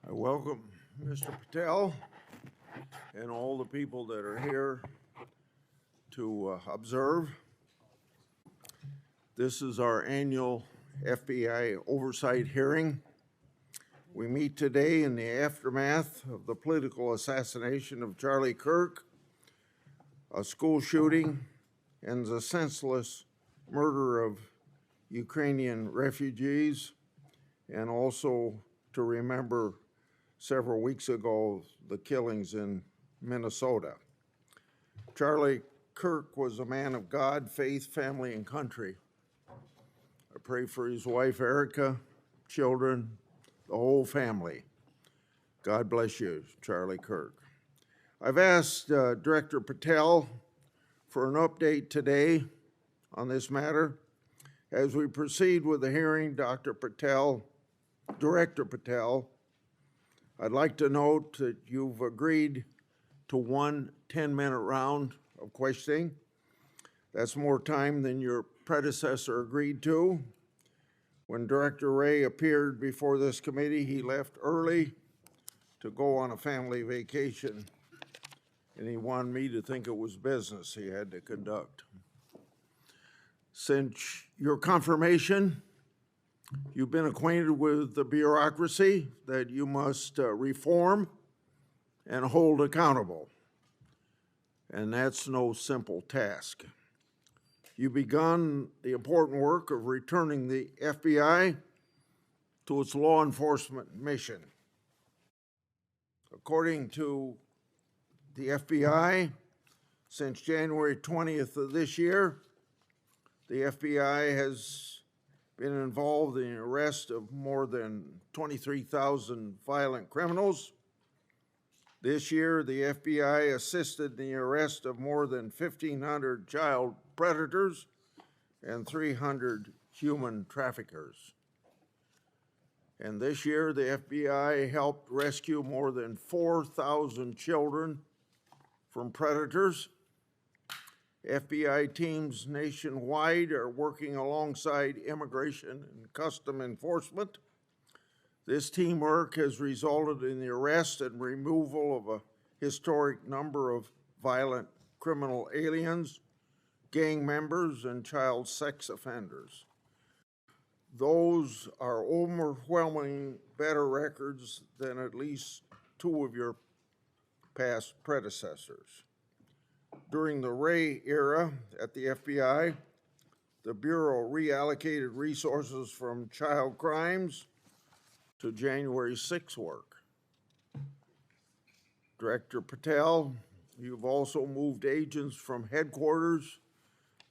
I welcome Mr. Patel and all the people that are here to observe. This is our annual FBI oversight hearing. We meet today in the aftermath of the political assassination of Charlie Kirk, a school shooting, and the senseless murder of Ukrainian refugees, and also to remember several weeks ago the killings in Minnesota. Charlie Kirk was a man of God, faith, family, and country. I pray for his wife, Erica, children, the whole family. God bless you, Charlie Kirk. I've asked Director Patel for an update today on this matter. As we proceed with the hearing, Director Patel, I'd like to note that you've agreed to one 10-minute round of questioning. That's more time than your predecessor agreed to. When Director Wray appeared before this committee, he left early to go on a family vacation, and he wanted me to think it was business he had to conduct. Since your confirmation, you've been acquainted with the bureaucracy that you must reform and hold accountable, and that's no simple task. You've begun the important work of returning the FBI to its law enforcement mission. According to the FBI, since January 20th of this year, the FBI has been involved in the arrest of more than 23,000 violent criminals. This year, the FBI assisted in the arrest of more than 1,500 child predators and 300 human traffickers. And this year, the FBI helped rescue more than 4,000 children from predators. FBI teams nationwide are working alongside immigration and custom enforcement. This teamwork has resulted in the arrest and removal of a historic number of violent criminal aliens, gang members, and child sex offenders. Those are overwhelming better records than at least two of your past predecessors. During the Wray era at the FBI, the Bureau reallocated resources from child crimes to January 6 work. Director Patel, you've also moved agents from headquarters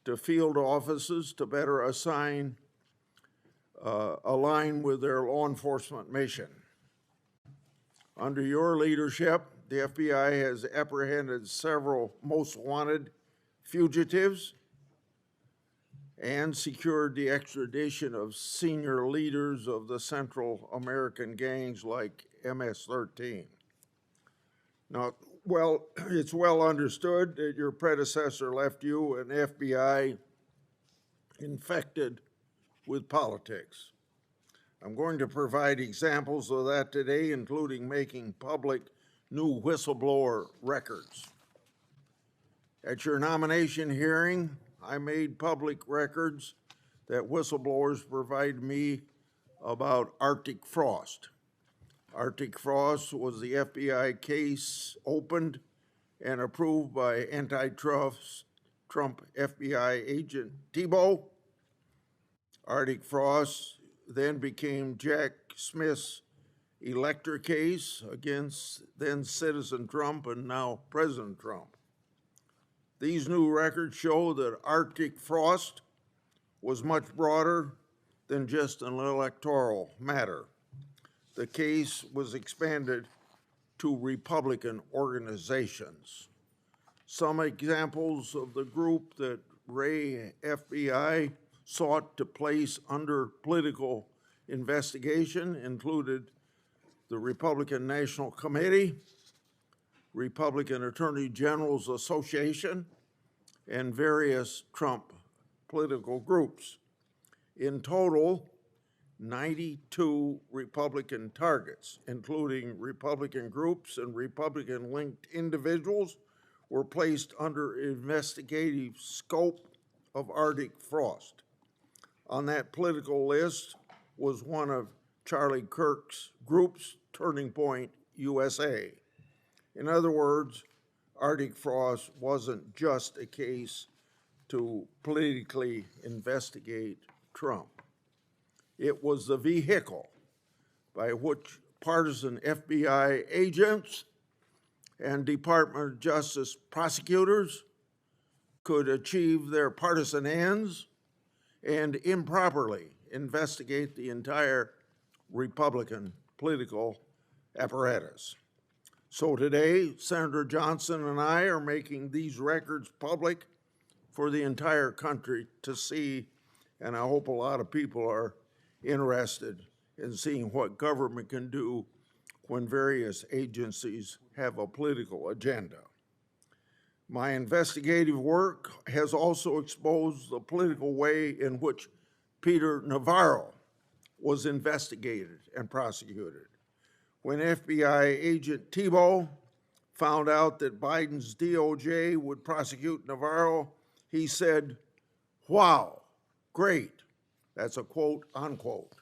to field offices to better align with their law enforcement mission. Under your leadership, the FBI has apprehended several most wanted fugitives and secured the extradition of senior leaders of the Central American gangs like MS-13. Now, it's well understood that your predecessor left you an FBI infected with politics. I'm going to provide examples of that today, including making public new whistleblower records. At your nomination hearing, I made public records that whistleblowers provided me about Arctic Frost. Arctic Frost was the FBI case opened and approved by antitrust Trump FBI agent Thibault. Arctic Frost then became Jack Smith's elector case against then Citizen Trump and now President Trump. These new records show that Arctic Frost was much broader than just an electoral matter. The case was expanded to Republican organizations. Some examples of the group that Wray FBI sought to place under political investigation included the Republican National Committee, Republican Attorney Generals Association, and various Trump political groups. In total, 92 Republican targets, including Republican groups and Republican-linked individuals, were placed under investigative scope of Arctic frost. On that political list was one of Charlie Kirk's groups, Turning Point USA. In other words, Arctic frost wasn't just a case to politically investigate Trump. It was the vehicle by which partisan FBI agents and Department of Justice prosecutors could achieve their partisan ends and improperly investigate the entire Republican political apparatus. So today, Senator Johnson and I are making these records public for the entire country to see, and I hope a lot of people are interested in seeing what government can do when various agencies have a political agenda. My investigative work has also exposed the political way in which Peter Navarro was investigated and prosecuted. When FBI agent Thibault found out that Biden's DOJ would prosecute Navarro, he said, "Wow, great." That's a quote, unquote.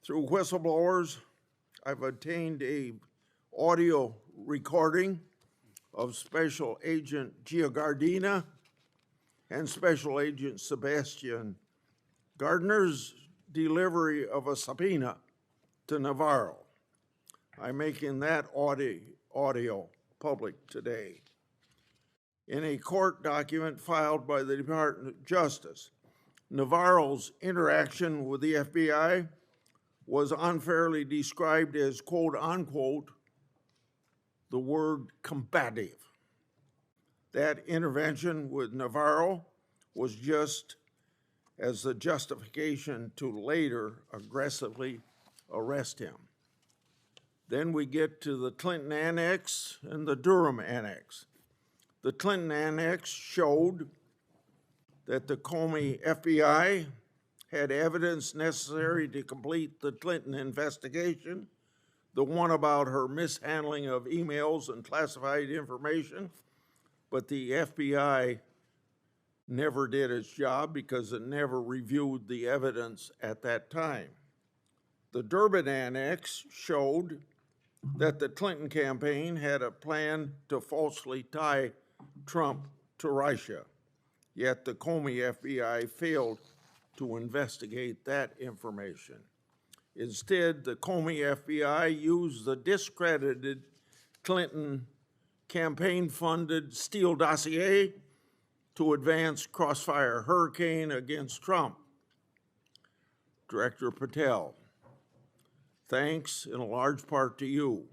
Through whistleblowers, I've obtained an audio recording of Special Agent Giordina and Special Agent Sebastian Gardner's delivery of a subpoena to Navarro. I'm making that audio public today. In a court document filed by the Department of Justice, Navarro's interaction with the FBI was unfairly described as, quote, unquote, the word combative. That intervention with Navarro was just as the justification to later aggressively arrest him. Then we get to the Clinton Annex and the Durham Annex. The Clinton Annex showed that the Comey FBI had evidence necessary to complete the Clinton investigation, the one about her mishandling of emails and classified information, but the FBI never did its job because it never reviewed the evidence at that time. The Durbin Annex showed that the Clinton campaign had a plan to falsely tie Trump to Russia, yet the Comey FBI failed to investigate that information. Instead, the Comey FBI used the discredited Clinton campaign-funded Steele dossier to advance crossfire hurricane against Trump. Director Patel, thanks in a large part to you,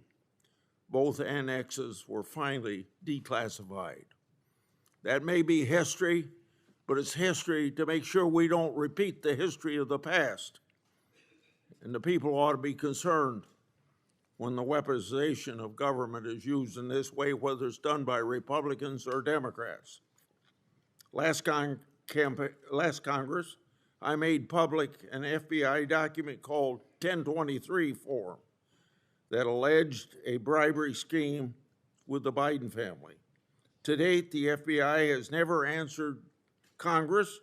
both annexes were finally declassified. That may be history, but it's history to make sure we don't repeat the history of the past. And the people ought to be concerned when the weaponization of government is used in this way, whether it's done by Republicans or Democrats. Last Congress, I made public an FBI document called 1023 form that alleged a bribery scheme with the Biden family. To date, the FBI has never answered Congress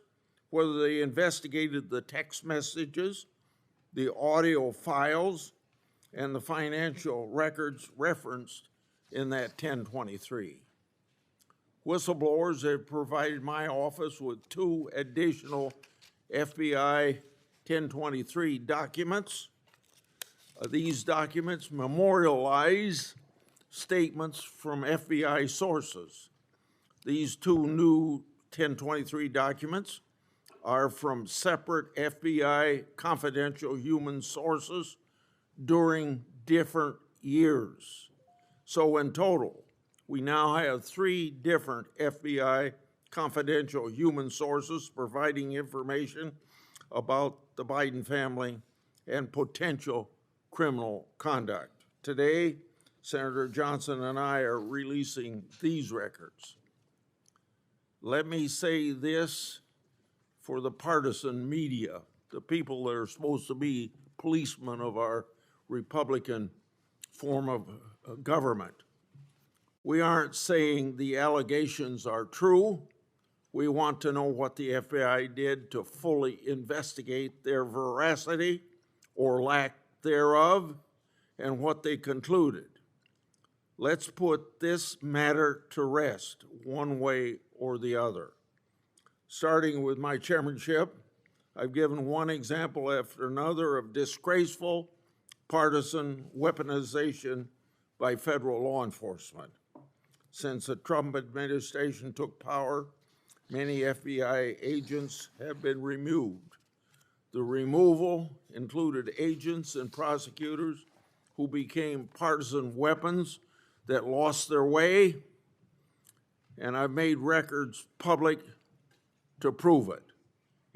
whether they investigated the text messages, the audio files, and the financial records referenced in that 1023. Whistleblowers have provided my office with 2 additional FBI 1023 documents. These documents memorialize statements from FBI sources. These 2 new 1023 documents are from separate FBI confidential human sources during different years. So in total, we now have 3 different FBI confidential human sources providing information about the Biden family and potential criminal conduct. Today, Senator Johnson and I are releasing these records. Let me say this for the partisan media the people that are supposed to be policemen of our Republican form of government. We aren't saying the allegations are true. We want to know what the FBI did to fully investigate their veracity or lack thereof and what they concluded. Let's put this matter to rest one way or the other. Starting with my chairmanship, I've given one example after another of disgraceful partisan weaponization by federal law enforcement. Since the Trump administration took power, many FBI agents have been removed. The removal included agents and prosecutors who became partisan weapons that lost their way, and I've made records public to prove it.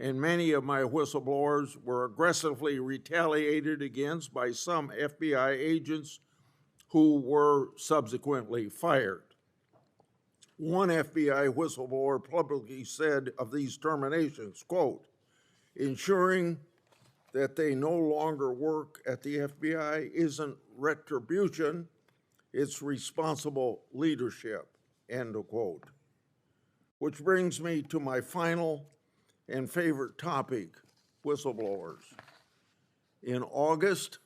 And many of my whistleblowers were aggressively retaliated against by some FBI agents who were subsequently fired. One FBI whistleblower publicly said of these terminations, quote, ensuring that they no longer work at the FBI isn't retribution, it's responsible leadership, end of quote. Which brings me to my final and favorite topic, whistleblowers. In August,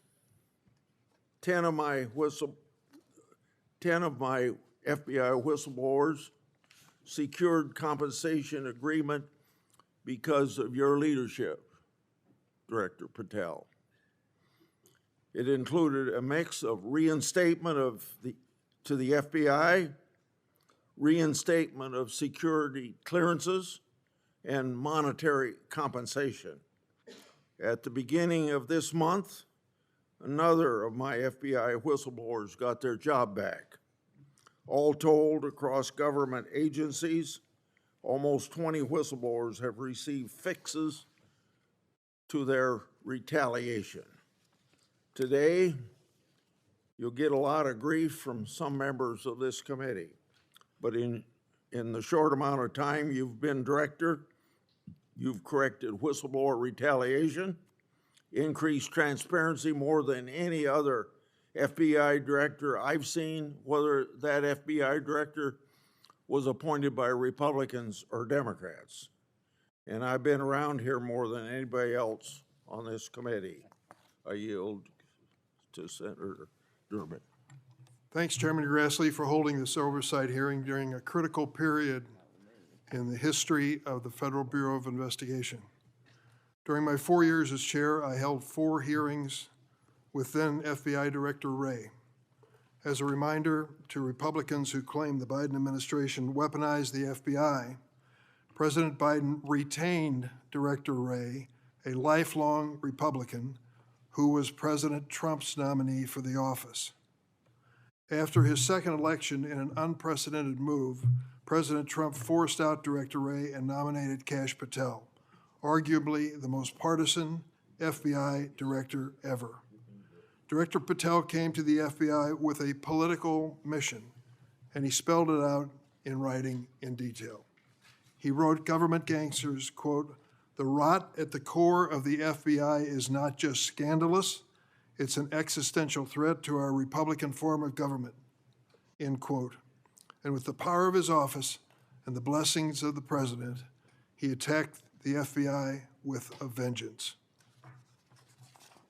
10 of my FBI whistleblowers secured compensation agreement because of your leadership, Director Patel. It included a mix of reinstatement to the FBI, reinstatement of security clearances, and monetary compensation. At the beginning of this month, another of my FBI whistleblowers got their job back. All told, across government agencies, almost 20 whistleblowers have received fixes to their retaliation. Today, you'll get a lot of grief from some members of this committee, but in the short amount of time you've been director, you've corrected whistleblower retaliation, increased transparency more than any other FBI director I've seen, whether that FBI director was appointed by Republicans or Democrats. And I've been around here more than anybody else on this committee. I yield to Senator Durbin. Thanks, Chairman Grassley, for holding this oversight hearing during a critical period in the history of the Federal Bureau of Investigation. During my 4 years as chair, I held 4 hearings with then FBI Director Wray. As a reminder to Republicans who claim the Biden administration weaponized the FBI, President Biden retained Director Wray, a lifelong Republican who was President Trump's nominee for the office. After his second election in an unprecedented move, President Trump forced out Director Wray and nominated Kash Patel, arguably the most partisan FBI director ever. Director Patel came to the FBI with a political mission, and he spelled it out in writing in detail. He wrote government gangsters, quote, "The rot at the core of the FBI is not just scandalous, it's an existential threat to our Republican form of government," end quote. And with the power of his office and the blessings of the president, he attacked the FBI with a vengeance.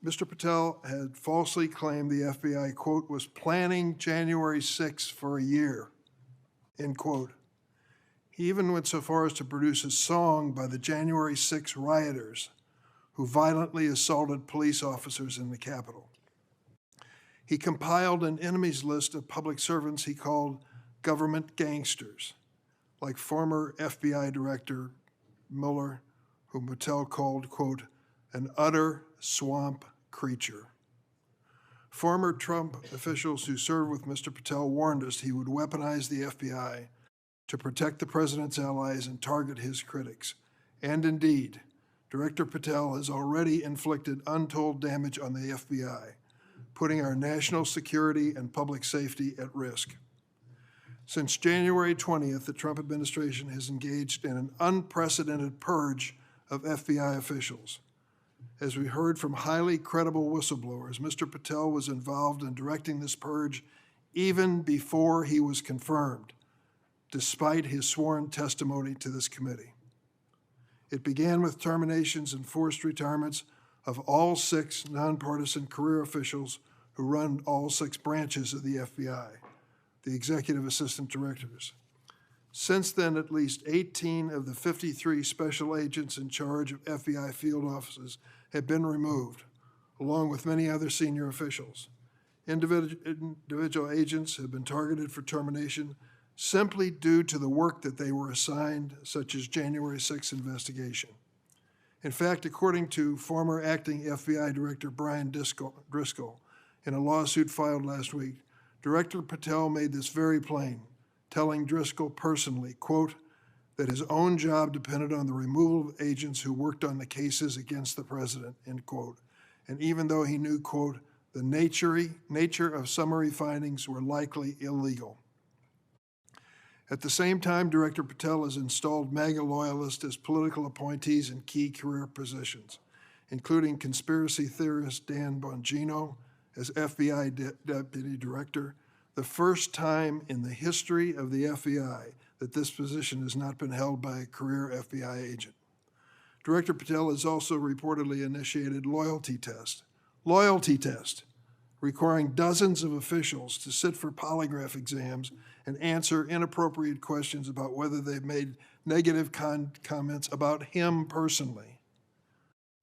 Mr. Patel had falsely claimed the FBI, quote, "was planning January 6th for a year," end quote. He even went so far as to produce a song by the January 6 rioters who violently assaulted police officers in the Capitol. He compiled an enemies list of public servants he called government gangsters, like former FBI Director Mueller, whom Patel called, quote, "an utter swamp creature." Former Trump officials who served with Mr. Patel warned us he would weaponize the FBI to protect the president's allies and target his critics. And indeed, Director Patel has already inflicted untold damage on the FBI, putting our national security and public safety at risk. Since January 20th, the Trump administration has engaged in an unprecedented purge of FBI officials. As we heard from highly credible whistleblowers, Mr. Patel was involved in directing this purge even before he was confirmed, despite his sworn testimony to this committee. It began with terminations and forced retirements of all 6 nonpartisan career officials who run all 6 branches of the FBI, the executive assistant directors. Since then, at least 18 of the 53 special agents in charge of FBI field offices have been removed, along with many other senior officials. Individual agents have been targeted for termination simply due to the work that they were assigned, such as January 6th investigation. In fact, according to former acting FBI Director Brian Driscoll, in a lawsuit filed last week, Director Patel made this very plain, telling Driscoll personally, quote, that his own job depended on the removal of agents who worked on the cases against the president, end quote. And even though he knew, quote, the nature of summary findings were likely illegal. At the same time, Director Patel has installed MAGA loyalists as political appointees in key career positions, including conspiracy theorist Dan Bongino as FBI Deputy Director, the first time in the history of the FBI that this position has not been held by a career FBI agent. Director Patel has also reportedly initiated loyalty test, requiring dozens of officials to sit for polygraph exams and answer inappropriate questions about whether they've made negative comments about him personally.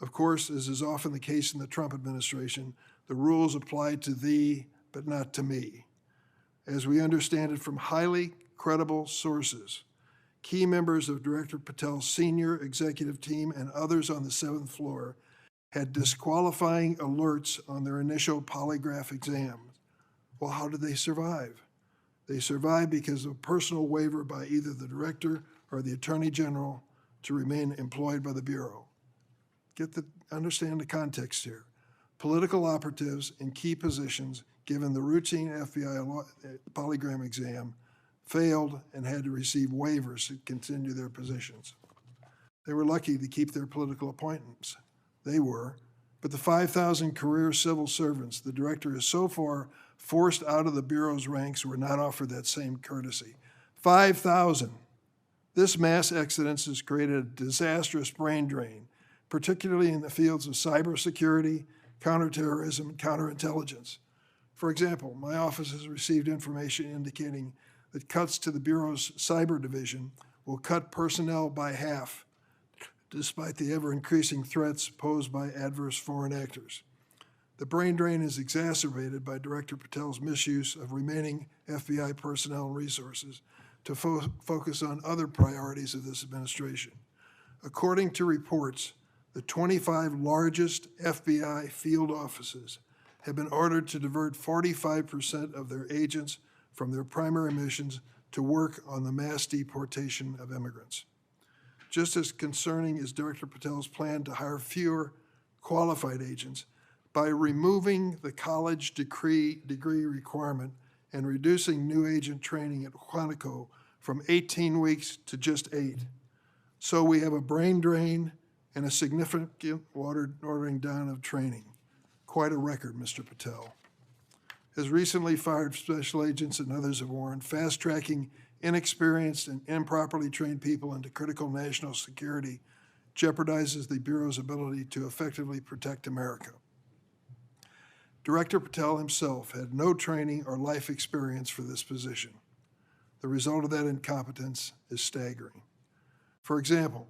Of course, as is often the case in the Trump administration, the rules apply to thee, but not to me. As we understand it from highly credible sources, key members of Director Patel's senior executive team and others on the 7th floor had disqualifying alerts on their initial polygraph exams. Well, how did they survive? They survived because of a personal waiver by either the director or the attorney general to remain employed by the Bureau. Understand the context here. Political operatives in key positions, given the routine FBI polygraph exam, failed and had to receive waivers to continue their positions. They were lucky to keep their political appointments. They were, but the 5,000 career civil servants the director has so far forced out of the Bureau's ranks were not offered that same courtesy. 5,000. This mass exodus has created a disastrous brain drain, particularly in the fields of cybersecurity, counterterrorism, and counterintelligence. For example, my office has received information indicating that cuts to the Bureau's cyber division will cut personnel by half, despite the ever-increasing threats posed by adverse foreign actors. The brain drain is exacerbated by Director Patel's misuse of remaining FBI personnel and resources to focus on other priorities of this administration. According to reports, the 25 largest FBI field offices have been ordered to divert 45% of their agents from their primary missions to work on the mass deportation of immigrants. Just as concerning is Director Patel's plan to hire fewer qualified agents by removing the college degree requirement and reducing new agent training at Quantico from 18 weeks to just 8. So we have a brain drain and a significant watering down of training. Quite a record, Mr. Patel. As recently fired special agents and others have warned, fast-tracking inexperienced and improperly trained people into critical national security jeopardizes the Bureau's ability to effectively protect America. Director Patel himself had no training or life experience for this position. The result of that incompetence is staggering. For example,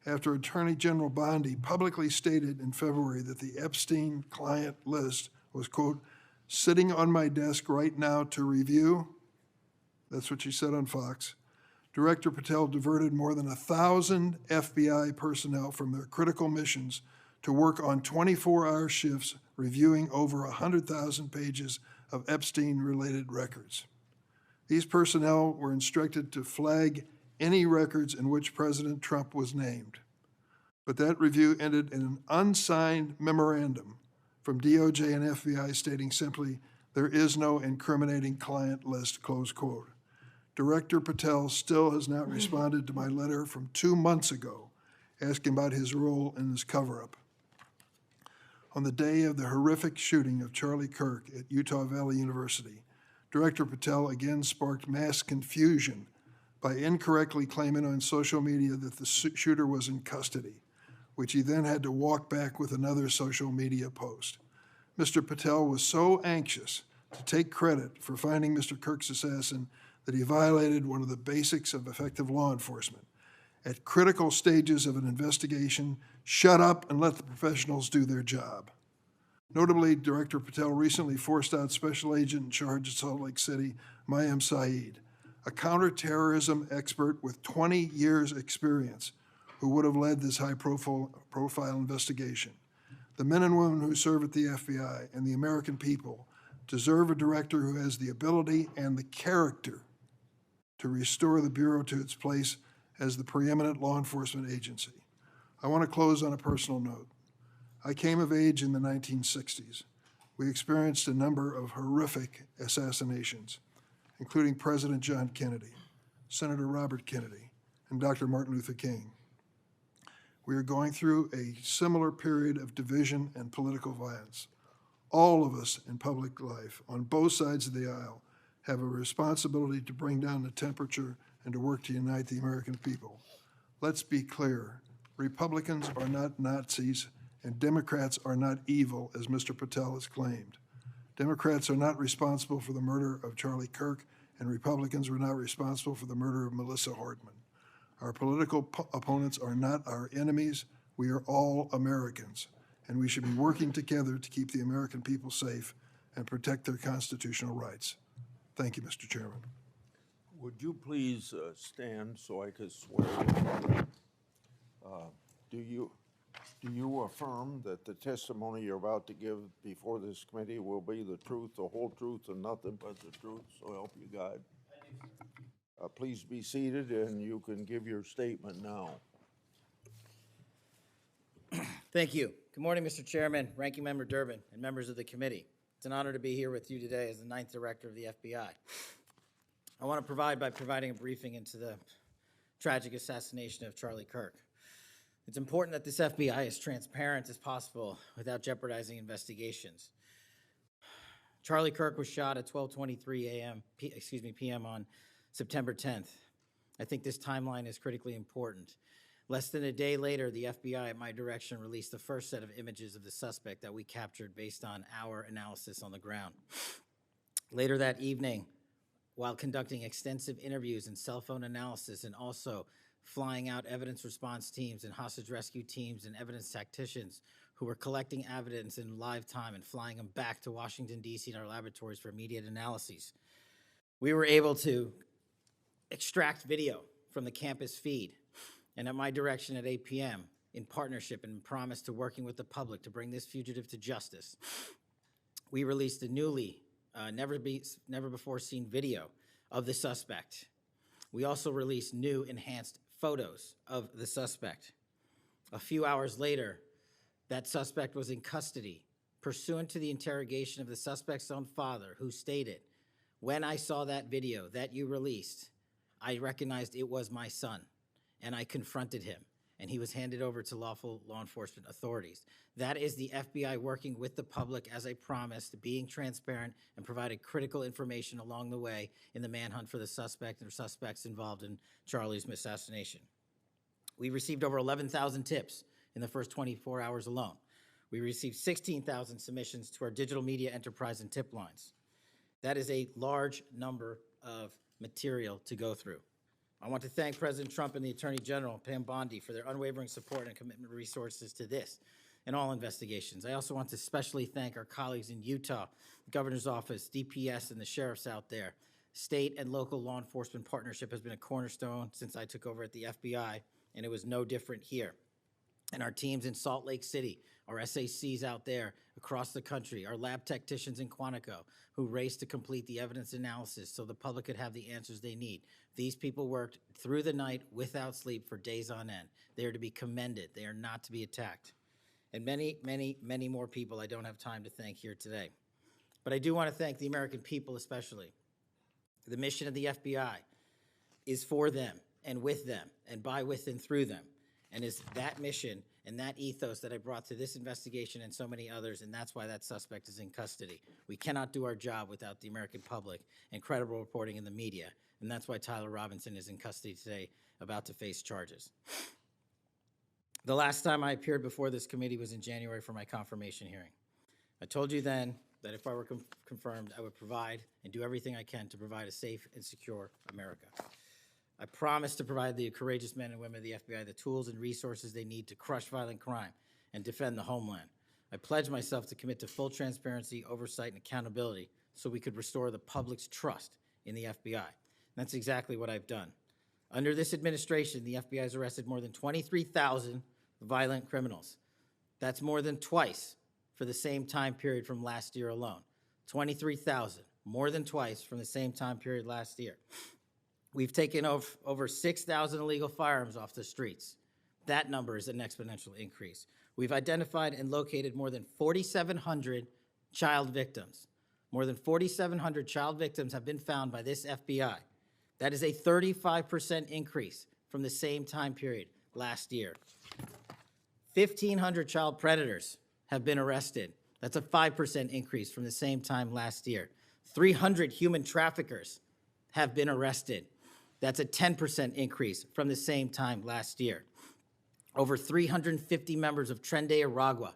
after Attorney General Bondi publicly stated in February that the Epstein client list was, quote, sitting on my desk right now to review, that's what she said on Fox, Director Patel diverted more than 1,000 FBI personnel from their critical missions to work on 24-hour shifts reviewing over 100,000 pages of Epstein-related records. These personnel were instructed to flag any records in which President Trump was named. But that review ended in an unsigned memorandum from DOJ and FBI stating simply, there is no incriminating client list, close quote. Director Patel still has not responded to my letter from 2 months ago asking about his role in this cover-up. On the day of the horrific shooting of Charlie Kirk at Utah Valley University, Director Patel again sparked mass confusion by incorrectly claiming on social media that the shooter was in custody, which he then had to walk back with another social media post. Mr. Patel was so anxious to take credit for finding Mr. Kirk's assassin that he violated one of the basics of effective law enforcement. At critical stages of an investigation, shut up and let the professionals do their job. Notably, Director Patel recently forced out Special Agent in charge of Salt Lake City, Mayim Saeed, a counterterrorism expert with 20 years' experience, who would have led this high-profile investigation. The men and women who serve at the FBI and the American people deserve a director who has the ability and the character to restore the Bureau to its place as the preeminent law enforcement agency. I want to close on a personal note. I came of age in the 1960s. We experienced a number of horrific assassinations, including President John Kennedy, Senator Robert Kennedy, and Dr. Martin Luther King. We are going through a similar period of division and political violence. All of us in public life, on both sides of the aisle, have a responsibility to bring down the temperature and to work to unite the American people. Let's be clear. Republicans are not Nazis, and Democrats are not evil, as Mr. Patel has claimed. Democrats are not responsible for the murder of Charlie Kirk, and Republicans were not responsible for the murder of Melissa Hardman. Our political opponents are not our enemies. We are all Americans, and we should be working together to keep the American people safe and protect their constitutional rights. Thank you, Mr. Chairman. Would you please stand so I could swear you? Do you affirm that the testimony you're about to give before this committee will be the truth, the whole truth, and nothing but the truth? So help you God. Please be seated, and you can give your statement now. Thank you. Good morning, Mr. Chairman, Ranking Member Durbin, and members of the committee. It's an honor to be here with you today as the 9th Director of the FBI. I want to provide by providing a briefing into the tragic assassination of Charlie Kirk. It's important that this FBI is transparent as possible without jeopardizing investigations. Charlie Kirk was shot at 12:23 p.m. on September 10th. I think this timeline is critically important. Less than a day later, the FBI, at my direction, released the first set of images of the suspect that we captured based on our analysis on the ground. Later that evening, while conducting extensive interviews and cell phone analysis, and also flying out evidence response teams and hostage rescue teams and evidence tacticians who were collecting evidence in live time and flying them back to Washington, D.C. in our laboratories for immediate analyses, we were able to extract video from the campus feed, and at my direction at 8 p.m., in partnership and promise to working with the public to bring this fugitive to justice, we released a newly, never before seen video of the suspect. We also released new enhanced photos of the suspect. A few hours later, that suspect was in custody, pursuant to the interrogation of the suspect's own father, who stated, "When I saw that video that you released, I recognized it was my son, and I confronted him, and he was handed over to lawful law enforcement authorities." That is the FBI working with the public, as I promised, being transparent and providing critical information along the way in the manhunt for the suspect or suspects involved in Charlie's assassination. We received over 11,000 tips in the first 24 hours alone. We received 16,000 submissions to our digital media enterprise and tip lines. That is a large number of material to go through. I want to thank President Trump and the Attorney General, Pam Bondi, for their unwavering support and commitment resources to this and all investigations. I also want to especially thank our colleagues in Utah, the Governor's Office, DPS, and the sheriffs out there. State and local law enforcement partnership has been a cornerstone since I took over at the FBI, and it was no different here. And our teams in Salt Lake City, our SACs out there across the country, our lab technicians in Quantico who raced to complete the evidence analysis so the public could have the answers they need. These people worked through the night without sleep for days on end. They are to be commended. They are not to be attacked. And many, many, many more people I don't have time to thank here today. But I do want to thank the American people especially. The mission of the FBI is for them and with them and by, with, and through them. And is that mission and that ethos that I brought to this investigation and so many others, and that's why that suspect is in custody. We cannot do our job without the American public and credible reporting in the media, and that's why Tyler Robinson is in custody today, about to face charges. The last time I appeared before this committee was in January for my confirmation hearing. I told you then that if I were confirmed, I would provide and do everything I can to provide a safe and secure America. I promise to provide the courageous men and women of the FBI the tools and resources they need to crush violent crime and defend the homeland. I pledge myself to commit to full transparency, oversight, and accountability so we could restore the public's trust in the FBI. And that's exactly what I've done. Under this administration, the FBI has arrested more than 23,000 violent criminals. That's more than twice for the same time period from last year alone. 23,000, more than twice from the same time period last year. We've taken over 6,000 illegal firearms off the streets. That number is an exponential increase. We've identified and located more than 4,700 child victims. More than 4,700 child victims have been found by this FBI. That is a 35% increase from the same time period last year. 1,500 child predators have been arrested. That's a 5% increase from the same time last year. 300 human traffickers have been arrested. That's a 10% increase from the same time last year. Over 350 members of Tren de Aragua,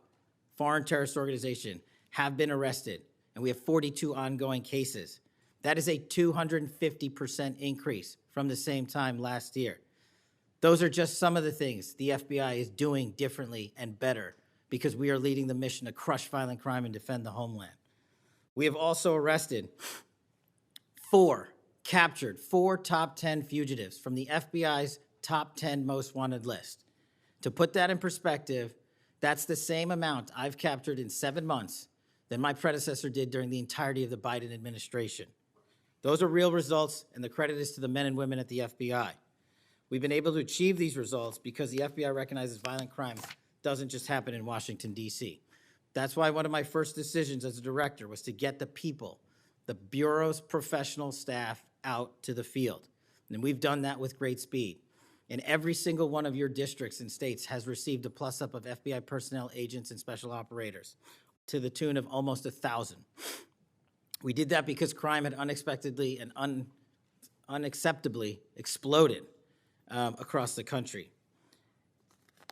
foreign terrorist organization, have been arrested, and we have 42 ongoing cases. That is a 250% increase from the same time last year. Those are just some of the things the FBI is doing differently and better because we are leading the mission to crush violent crime and defend the homeland. We have also captured four top 10 fugitives from the FBI's top 10 most wanted list. To put that in perspective, that's the same amount I've captured in 7 months than my predecessor did during the entirety of the Biden administration. Those are real results, and the credit is to the men and women at the FBI. We've been able to achieve these results because the FBI recognizes violent crime doesn't just happen in Washington, D.C. That's why one of my first decisions as a director was to get the people, the Bureau's professional staff, out to the field. And we've done that with great speed. And every single one of your districts and states has received a plus-up of FBI personnel, agents, and special operators to the tune of almost 1,000. We did that because crime had unexpectedly and unacceptably exploded across the country.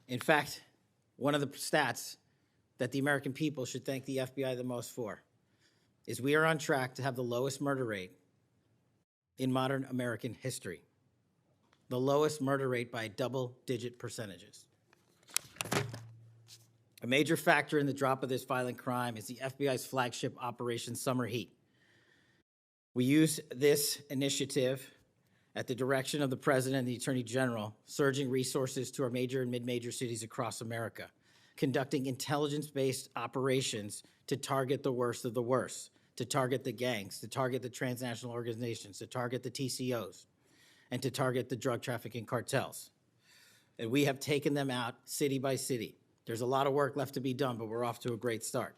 In fact, one of the stats that the American people should thank the FBI the most for is we are on track to have the lowest murder rate in modern American history. The lowest murder rate by double-digit percentages. A major factor in the drop of this violent crime is the FBI's flagship Operation Summer Heat. We use this initiative at the direction of the President and the Attorney General, surging resources to our major and mid-major cities across America, conducting intelligence-based operations to target the worst of the worst, to target the gangs, to target the transnational organizations, to target the TCOs, and to target the drug trafficking cartels. And we have taken them out city by city. There's a lot of work left to be done, but we're off to a great start.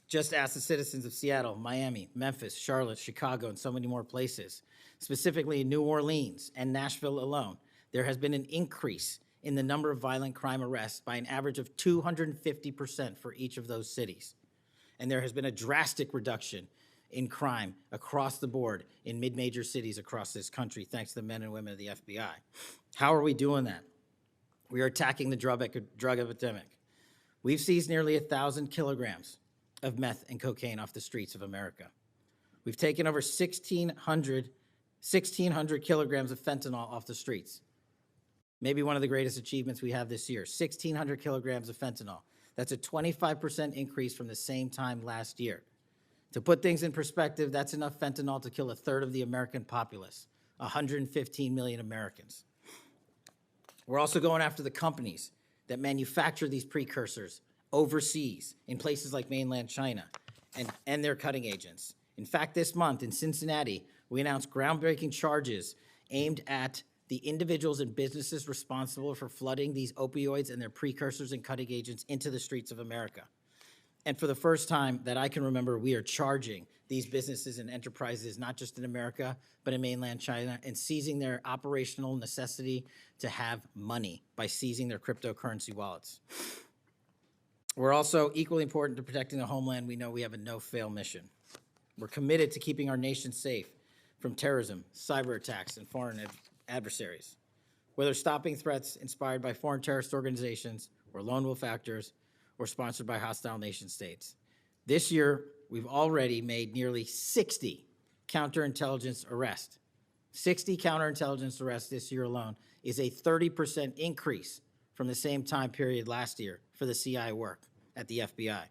Just ask the citizens of Seattle, Miami, Memphis, Charlotte, Chicago, and so many more places. Specifically in New Orleans and Nashville alone, there has been an increase in the number of violent crime arrests by an average of 250% for each of those cities. And there has been a drastic reduction in crime across the board in mid-major cities across this country, thanks to the men and women of the FBI. How are we doing that? We are attacking the drug epidemic. We've seized nearly 1,000 kilograms of meth and cocaine off the streets of America. We've taken over 1,600 kilograms of fentanyl off the streets. Maybe one of the greatest achievements we have this year, 1,600 kilograms of fentanyl. That's a 25% increase from the same time last year. To put things in perspective, that's enough fentanyl to kill a third of the American populace, 115 million Americans. We're also going after the companies that manufacture these precursors overseas in places like mainland China and their cutting agents. In fact, this month in Cincinnati, we announced groundbreaking charges aimed at the individuals and businesses responsible for flooding these opioids and their precursors and cutting agents into the streets of America. And for the first time that I can remember, we are charging these businesses and enterprises, not just in America, but in mainland China, and seizing their operational necessity to have money by seizing their cryptocurrency wallets. We're also equally important to protecting the homeland. We know we have a no-fail mission. We're committed to keeping our nation safe from terrorism, cyber attacks, and foreign adversaries. Whether stopping threats inspired by foreign terrorist organizations or lone wolf actors or sponsored by hostile nation states. This year, we've already made nearly 60 counterintelligence arrests. 60 counterintelligence arrests this year alone is a 30% increase from the same time period last year for the CI work at the FBI.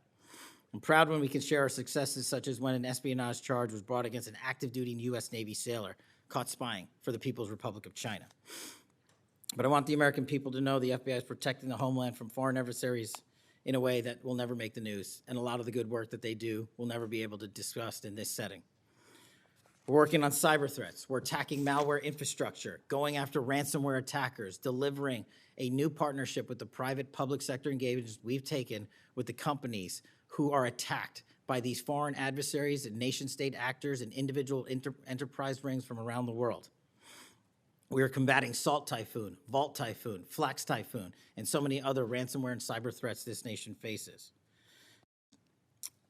I'm proud when we can share our successes, such as when an espionage charge was brought against an active-duty U.S. Navy sailor caught spying for the People's Republic of China. But I want the American people to know the FBI is protecting the homeland from foreign adversaries in a way that will never make the news, and a lot of the good work that they do will never be able to discuss in this setting. We're working on cyber threats. We're attacking malware infrastructure, going after ransomware attackers, delivering a new partnership with the private public sector engagements we've taken with the companies who are attacked by these foreign adversaries and nation-state actors and individual enterprise rings from around the world. We are combating Salt Typhoon, Vault Typhoon, Flax Typhoon, and so many other ransomware and cyber threats this nation faces.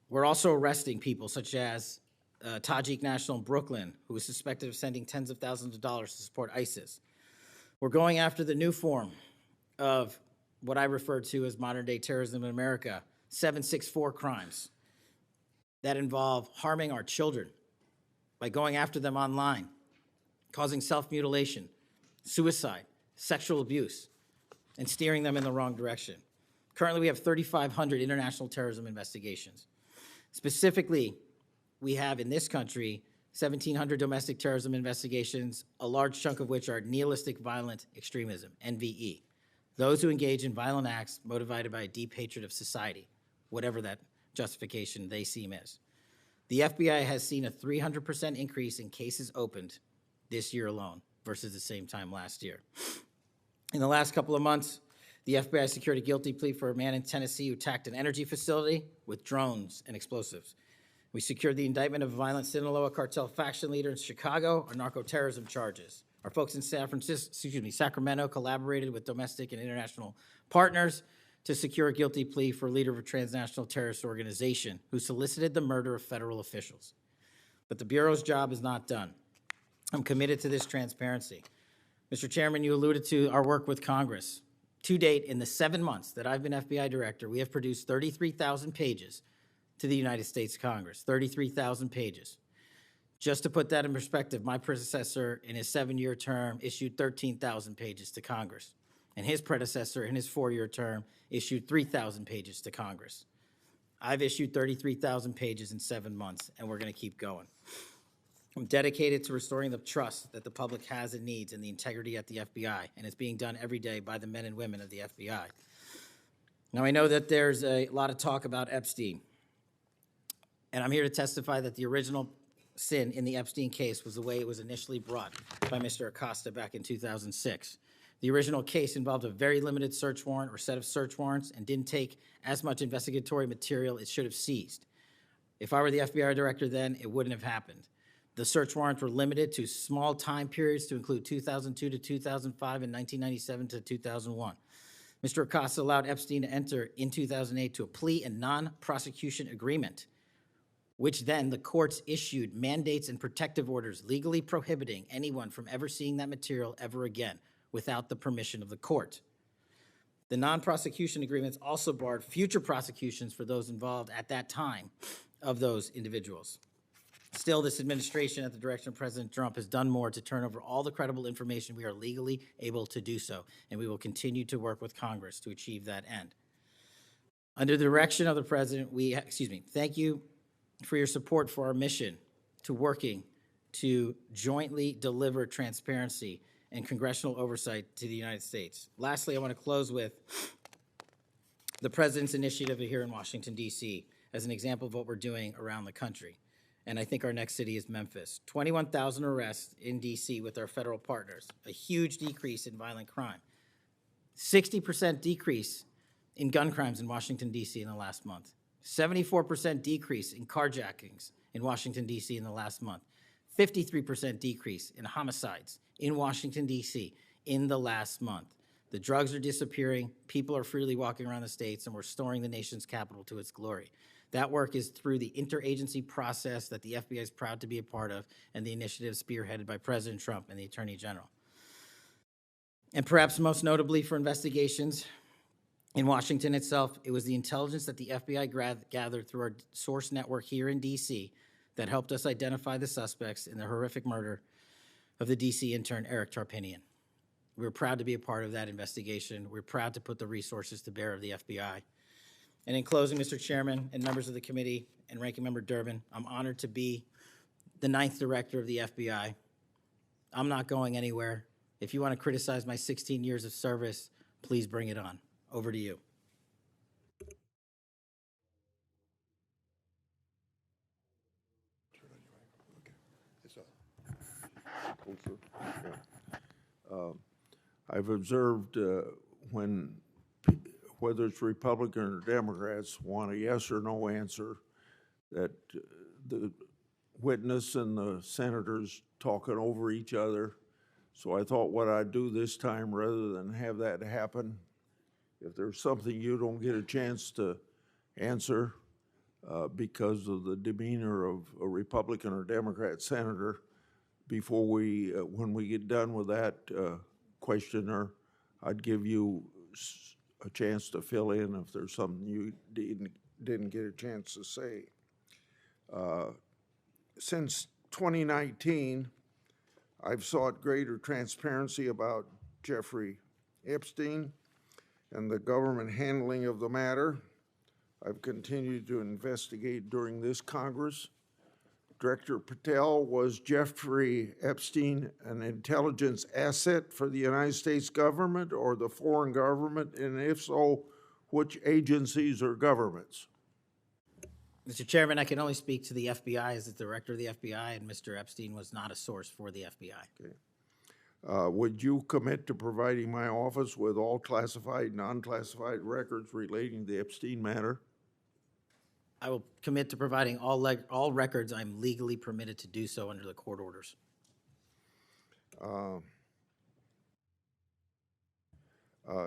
We're also arresting people such as Tajik national in Brooklyn, who is suspected of sending tens of thousands of dollars to support ISIS. We're going after the new form of what I refer to as modern-day terrorism in America, 764 crimes that involve harming our children by going after them online, causing self-mutilation, suicide, sexual abuse, and steering them in the wrong direction. Currently, we have 3,500 international terrorism investigations. Specifically, we have in this country 1,700 domestic terrorism investigations, a large chunk of which are nihilistic violent extremism, NVE. Those who engage in violent acts motivated by a deep hatred of society, whatever that justification they seem is. The FBI has seen a 300% increase in cases opened this year alone versus the same time last year. In the last couple of months, the FBI secured a guilty plea for a man in Tennessee who attacked an energy facility with drones and explosives. We secured the indictment of a violent Sinaloa cartel faction leader in Chicago on narco-terrorism charges. Our folks in Sacramento collaborated with domestic and international partners to secure a guilty plea for a leader of a transnational terrorist organization who solicited the murder of federal officials. But the Bureau's job is not done. I'm committed to this transparency. Mr. Chairman, you alluded to our work with Congress. To date, in the 7 months that I've been FBI director, we have produced 33,000 pages to the United States Congress, 33,000 pages. Just to put that in perspective, my predecessor in his 7-year term issued 13,000 pages to Congress, and his predecessor in his 4-year term issued 3,000 pages to Congress. I've issued 33,000 pages in 7 months, and we're going to keep going. I'm dedicated to restoring the trust that the public has and needs in the integrity at the FBI, and it's being done every day by the men and women of the FBI. Now, I know that there's a lot of talk about Epstein, and I'm here to testify that the original sin in the Epstein case was the way it was initially brought by Mr. Acosta back in 2006. The original case involved a very limited search warrant or set of search warrants and didn't take as much investigatory material it should have seized. If I were the FBI director then, it wouldn't have happened. The search warrants were limited to small time periods to include 2002 to 2005 and 1997 to 2001. Mr. Acosta allowed Epstein to enter in 2008 to a plea and non-prosecution agreement, which then the courts issued mandates and protective orders legally prohibiting anyone from ever seeing that material ever again without the permission of the court. The non-prosecution agreements also barred future prosecutions for those involved at that time of those individuals. Still, this administration, at the direction of President Trump, has done more to turn over all the credible information we are legally able to do so, and we will continue to work with Congress to achieve that end. Under the direction of the President, thank you for your support for our mission to working to jointly deliver transparency and congressional oversight to the United States. Lastly, I want to close with the President's initiative here in Washington, D.C. as an example of what we're doing around the country. And I think our next city is Memphis. 21,000 arrests in D.C. with our federal partners, a huge decrease in violent crime, 60% decrease in gun crimes in Washington, D.C. in the last month, 74% decrease in carjackings in Washington, D.C. in the last month. 53% decrease in homicides in Washington, D.C. in the last month. The drugs are disappearing, people are freely walking around the states, and we're restoring the nation's capital to its glory. That work is through the interagency process that the FBI is proud to be a part of, and the initiative spearheaded by President Trump and the Attorney General. And perhaps most notably for investigations in Washington itself, it was the intelligence that the FBI gathered through our source network here in D.C. that helped us identify the suspects in the horrific murder of the D.C. intern Eric Tarpinian. We're proud to be a part of that investigation. We're proud to put the resources to bear of the FBI. And in closing, Mr. Chairman and members of the committee and Ranking Member Durbin, I'm honored to be the 9th Director of the FBI. I'm not going anywhere. If you want to criticize my 16 years of service, please bring it on. Over to you. I've observed whether it's Republican or Democrats want a yes or no answer, that the witness and the senators talking over each other. So I thought what I'd do this time, rather than have that happen, if there's something you don't get a chance to answer because of the demeanor of a Republican or Democrat senator, before when we get done with that questioner, I'd give you a chance to fill in if there's something you didn't get a chance to say. Since 2019, I've sought greater transparency about Jeffrey Epstein and the government handling of the matter. I've continued to investigate during this Congress. Director Patel, was Jeffrey Epstein an intelligence asset for the United States government or the foreign government? And if so, which agencies or governments? Mr. Chairman, I can only speak to the FBI as the Director of the FBI, and Mr. Epstein was not a source for the FBI. Okay. Would you commit to providing my office with all classified, non-classified records relating to the Epstein matter? I will commit to providing all records I'm legally permitted to do so under the court orders.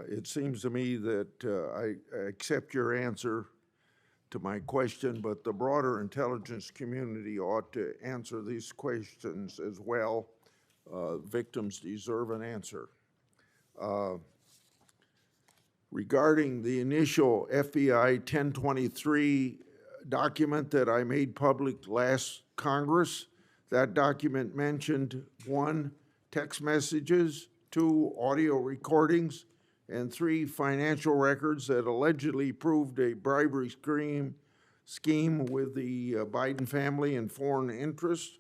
It seems to me that I accept your answer to my question, but the broader intelligence community ought to answer these questions as well. Victims deserve an answer. Regarding the initial FBI 1023 document that I made public last Congress, that document mentioned 1, text messages, 2, audio recordings, and 3, financial records that allegedly proved a bribery scheme with the Biden family and foreign interests.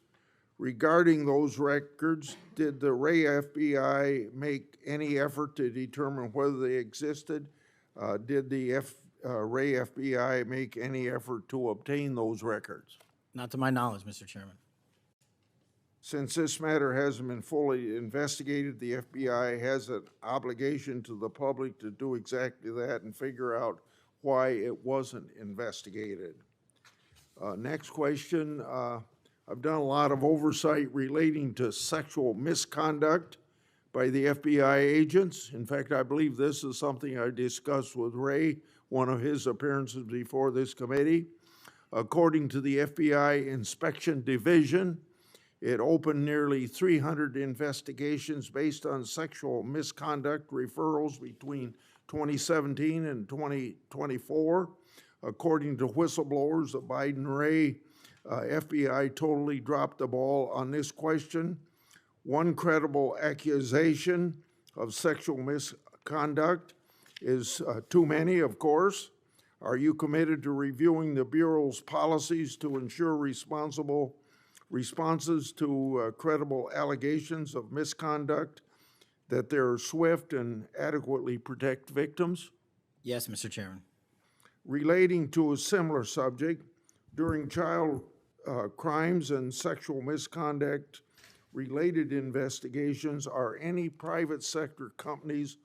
Regarding those records, did the Ray FBI make any effort to determine whether they existed? Did the Ray FBI make any effort to obtain those records? Not to my knowledge, Mr. Chairman. Since this matter hasn't been fully investigated, the FBI has an obligation to the public to do exactly that and figure out why it wasn't investigated. Next question. I've done a lot of oversight relating to sexual misconduct by the FBI agents. In fact, I believe this is something I discussed with Ray, one of his appearances before this committee. According to the FBI Inspection Division, it opened nearly 300 investigations based on sexual misconduct referrals between 2017 and 2024. According to whistleblowers, the Biden-Ray FBI totally dropped the ball on this question. One credible accusation of sexual misconduct is too many, of course. Are you committed to reviewing the Bureau's policies to ensure responsible responses to credible allegations of misconduct, that they're swift and adequately protect victims? Yes, Mr. Chairman. Relating to a similar subject, during child crimes and sexual misconduct related investigations, are any private sector companies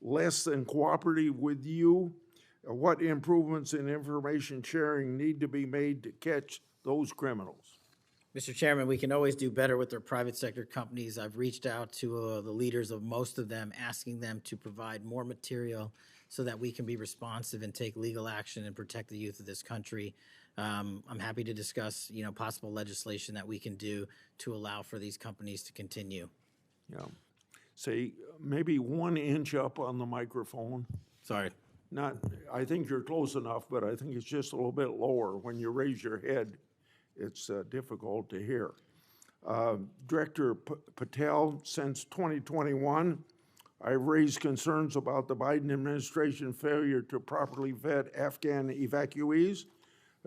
less than cooperative with you What improvements in information sharing need to be made to catch those criminals? Mr. Chairman, we can always do better with our private sector companies. I've reached out to the leaders of most of them, asking them to provide more material so that we can be responsive and take legal action and protect the youth of this country. I'm happy to discuss, possible legislation that we can do to allow for these companies to continue. Yeah. Say, maybe 1 inch up on the microphone. Sorry. I think you're close enough, but I think it's just a little bit lower. When you raise your head, it's difficult to hear. Director Patel, since 2021, I've raised concerns about the Biden administration failure to properly vet Afghan evacuees.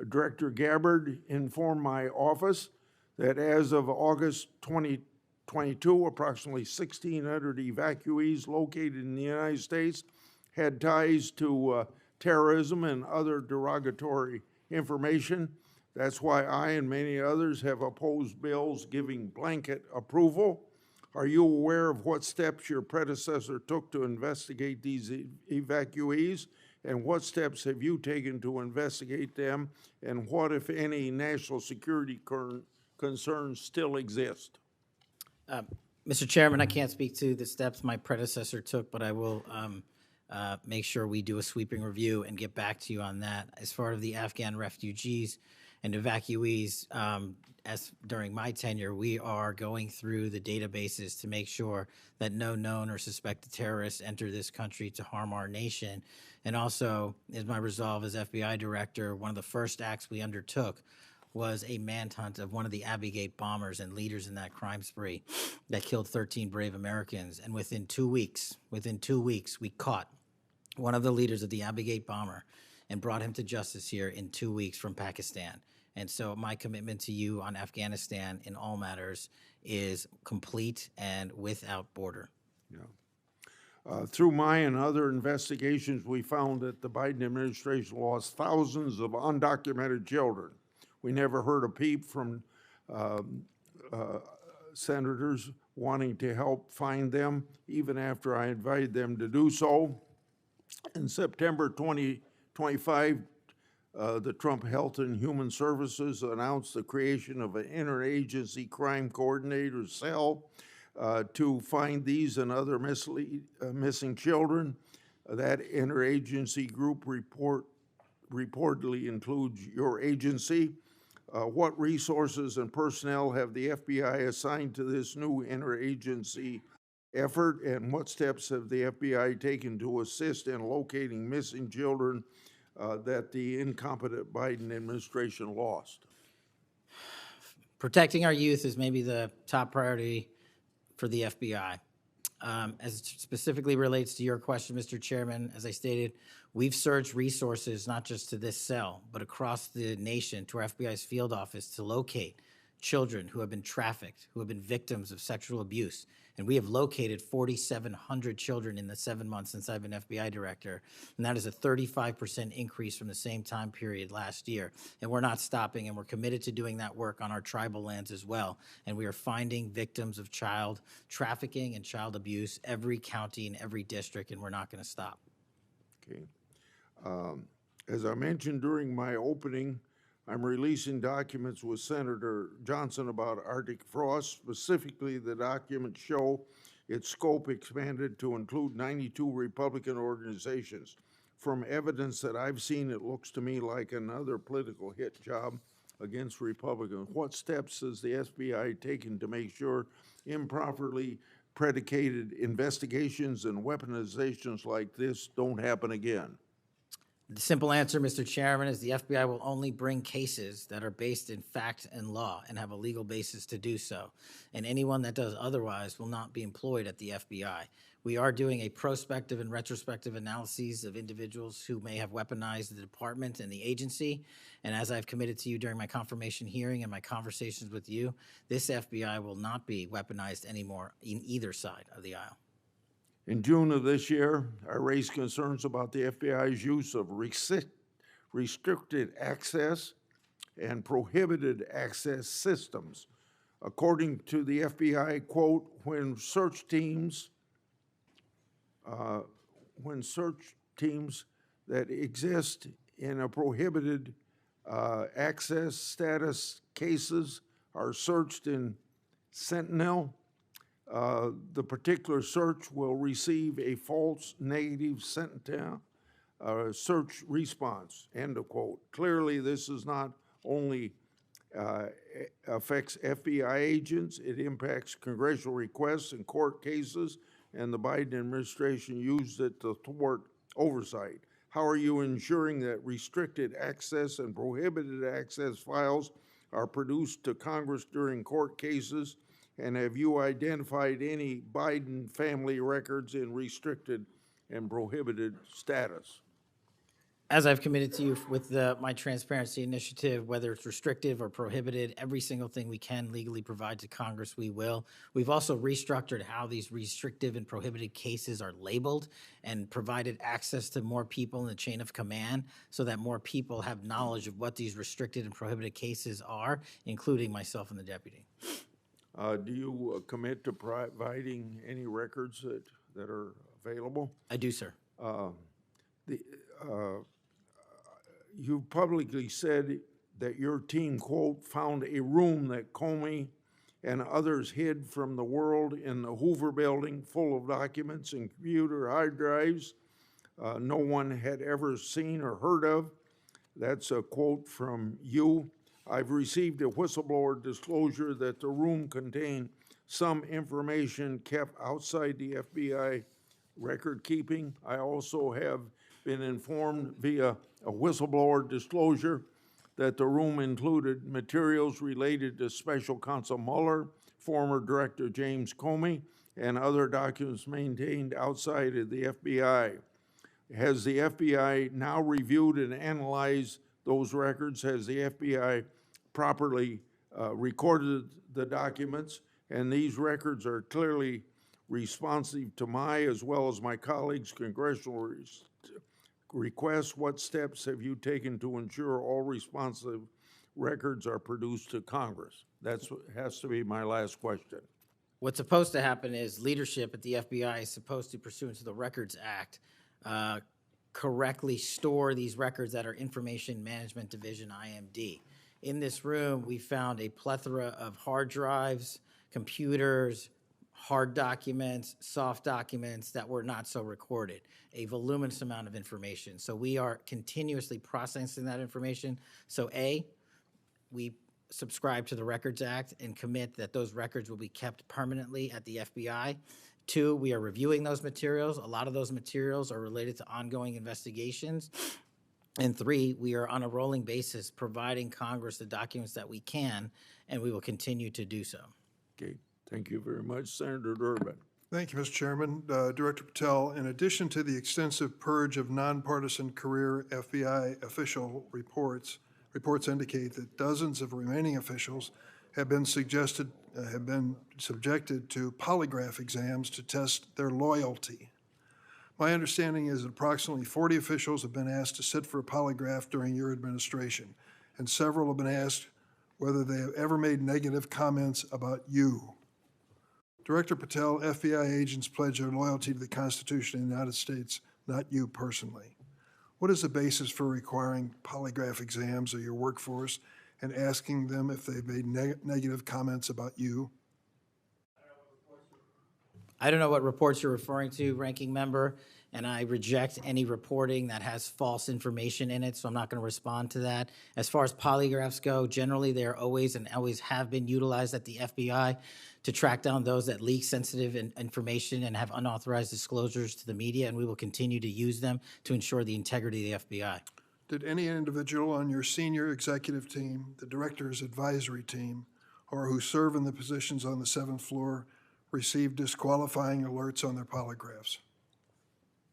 Director Gabbard informed my office that as of August 2022, approximately 1,600 evacuees located in the United States had ties to terrorism and other derogatory information. That's why I and many others have opposed bills giving blanket approval. Are you aware of what steps your predecessor took to investigate these evacuees? And what steps have you taken to investigate them? And what, if any, national security concerns still exist? Mr. Chairman, I can't speak to the steps my predecessor took, but I will make sure we do a sweeping review and get back to you on that. As far as the Afghan refugees and evacuees, as during my tenure, we are going through the databases to make sure that no known or suspected terrorists enter this country to harm our nation. And also, as my resolve as FBI director, one of the first acts we undertook was a manhunt of one of the Abbey Gate bombers and leaders in that crime spree that killed 13 brave Americans. And within 2 weeks, we caught one of the leaders of the Abbey Gate bomber and brought him to justice here in 2 weeks from Pakistan. And so my commitment to you on Afghanistan in all matters is complete and without border. Yeah. Through my and other investigations, we found that the Biden administration lost thousands of undocumented children. We never heard a peep from senators wanting to help find them, even after I invited them to do so. In September 2025, the Trump Health and Human Services announced the creation of an interagency crime coordinator cell to find these and other missing children. That interagency group reportedly includes your agency. What resources and personnel have the FBI assigned to this new interagency effort, and what steps have the FBI taken to assist in locating missing children that the incompetent Biden administration lost? Protecting our youth is maybe the top priority for the FBI. As it specifically relates to your question, Mr. Chairman, as I stated, we've surged resources not just to this cell, but across the nation to our FBI's field office to locate children who have been trafficked, who have been victims of sexual abuse. And we have located 4,700 children in the 7 months since I've been FBI director. And that is a 35% increase from the same time period last year. And we're not stopping, and we're committed to doing that work on our tribal lands as well. And we are finding victims of child trafficking and child abuse every county and every district, and we're not going to stop. Okay. As I mentioned during my opening, I'm releasing documents with Senator Johnson about Arctic frost. Specifically, the documents show its scope expanded to include 92 Republican organizations. From evidence that I've seen, it looks to me like another political hit job against Republicans. What steps has the FBI taken to make sure improperly predicated investigations and weaponizations like this don't happen again? The simple answer, Mr. Chairman, is the FBI will only bring cases that are based in fact and law and have a legal basis to do so. And anyone that does otherwise will not be employed at the FBI. We are doing a prospective and retrospective analyses of individuals who may have weaponized the department and the agency. And as I've committed to you during my confirmation hearing and my conversations with you, this FBI will not be weaponized anymore in either side of the aisle. In June of this year, I raised concerns about the FBI's use of restricted access and prohibited access systems. According to the FBI, quote, when search teams that exist in a prohibited access status cases are searched in Sentinel. The particular search will receive a false negative Sentinel search response, end of quote. Clearly, this is not only affects FBI agents, it impacts congressional requests and court cases, and the Biden administration used it to thwart oversight. How are you ensuring that restricted access and prohibited access files are produced to Congress during court cases? And have you identified any Biden family records in restricted and prohibited status? As I've committed to you with my transparency initiative, whether it's restrictive or prohibited, every single thing we can legally provide to Congress, we will. We've also restructured how these restrictive and prohibited cases are labeled and provided access to more people in the chain of command so that more people have knowledge of what these restricted and prohibited cases are, including myself and the deputy. Do you commit to providing any records that are available? I do, sir. You've publicly said that your team, quote, found a room that Comey and others hid from the world in the Hoover building full of documents and computer hard drives no one had ever seen or heard of. That's a quote from you. I've received a whistleblower disclosure that the room contained some information kept outside the FBI record keeping. I also have been informed via a whistleblower disclosure that the room included materials related to Special Counsel Mueller, former Director James Comey, and other documents maintained outside of the FBI. Has the FBI now reviewed and analyzed those records? Has the FBI properly recorded the documents? And these records are clearly responsive to my, as well as my colleagues' congressional requests. What steps have you taken to ensure all responsive records are produced to Congress? That has to be my last question. What's supposed to happen is leadership at the FBI is supposed to, pursuant to the Records Act, correctly store these records at our Information Management Division, IMD. In this room, we found a plethora of hard drives, computers, hard documents, soft documents that were not so recorded, a voluminous amount of information. So we are continuously processing that information. So A, we subscribe to the Records Act and commit that those records will be kept permanently at the FBI. 2, we are reviewing those materials. A lot of those materials are related to ongoing investigations. And 3, we are on a rolling basis providing Congress the documents that we can, and we will continue to do so. Okay, thank you very much, Senator Durbin. Thank you, Mr. Chairman. Director Patel, in addition to the extensive purge of nonpartisan career FBI official reports indicate that dozens of remaining officials have been subjected to polygraph exams to test their loyalty. My understanding is that approximately 40 officials have been asked to sit for a polygraph during your administration, and several have been asked whether they have ever made negative comments about you. Director Patel, FBI agents pledge their loyalty to the Constitution of the United States, not you personally. What is the basis for requiring polygraph exams of your workforce and asking them if they've made negative comments about you? I don't know what reports you're referring to, Ranking Member, and I reject any reporting that has false information in it, so I'm not going to respond to that. As far as polygraphs go, generally they are always and always have been utilized at the FBI to track down those that leak sensitive information and have unauthorized disclosures to the media, and we will continue to use them to ensure the integrity of the FBI. Did any individual on your senior executive team, the director's advisory team, or who serve in the positions on the 7th floor receive disqualifying alerts on their polygraphs?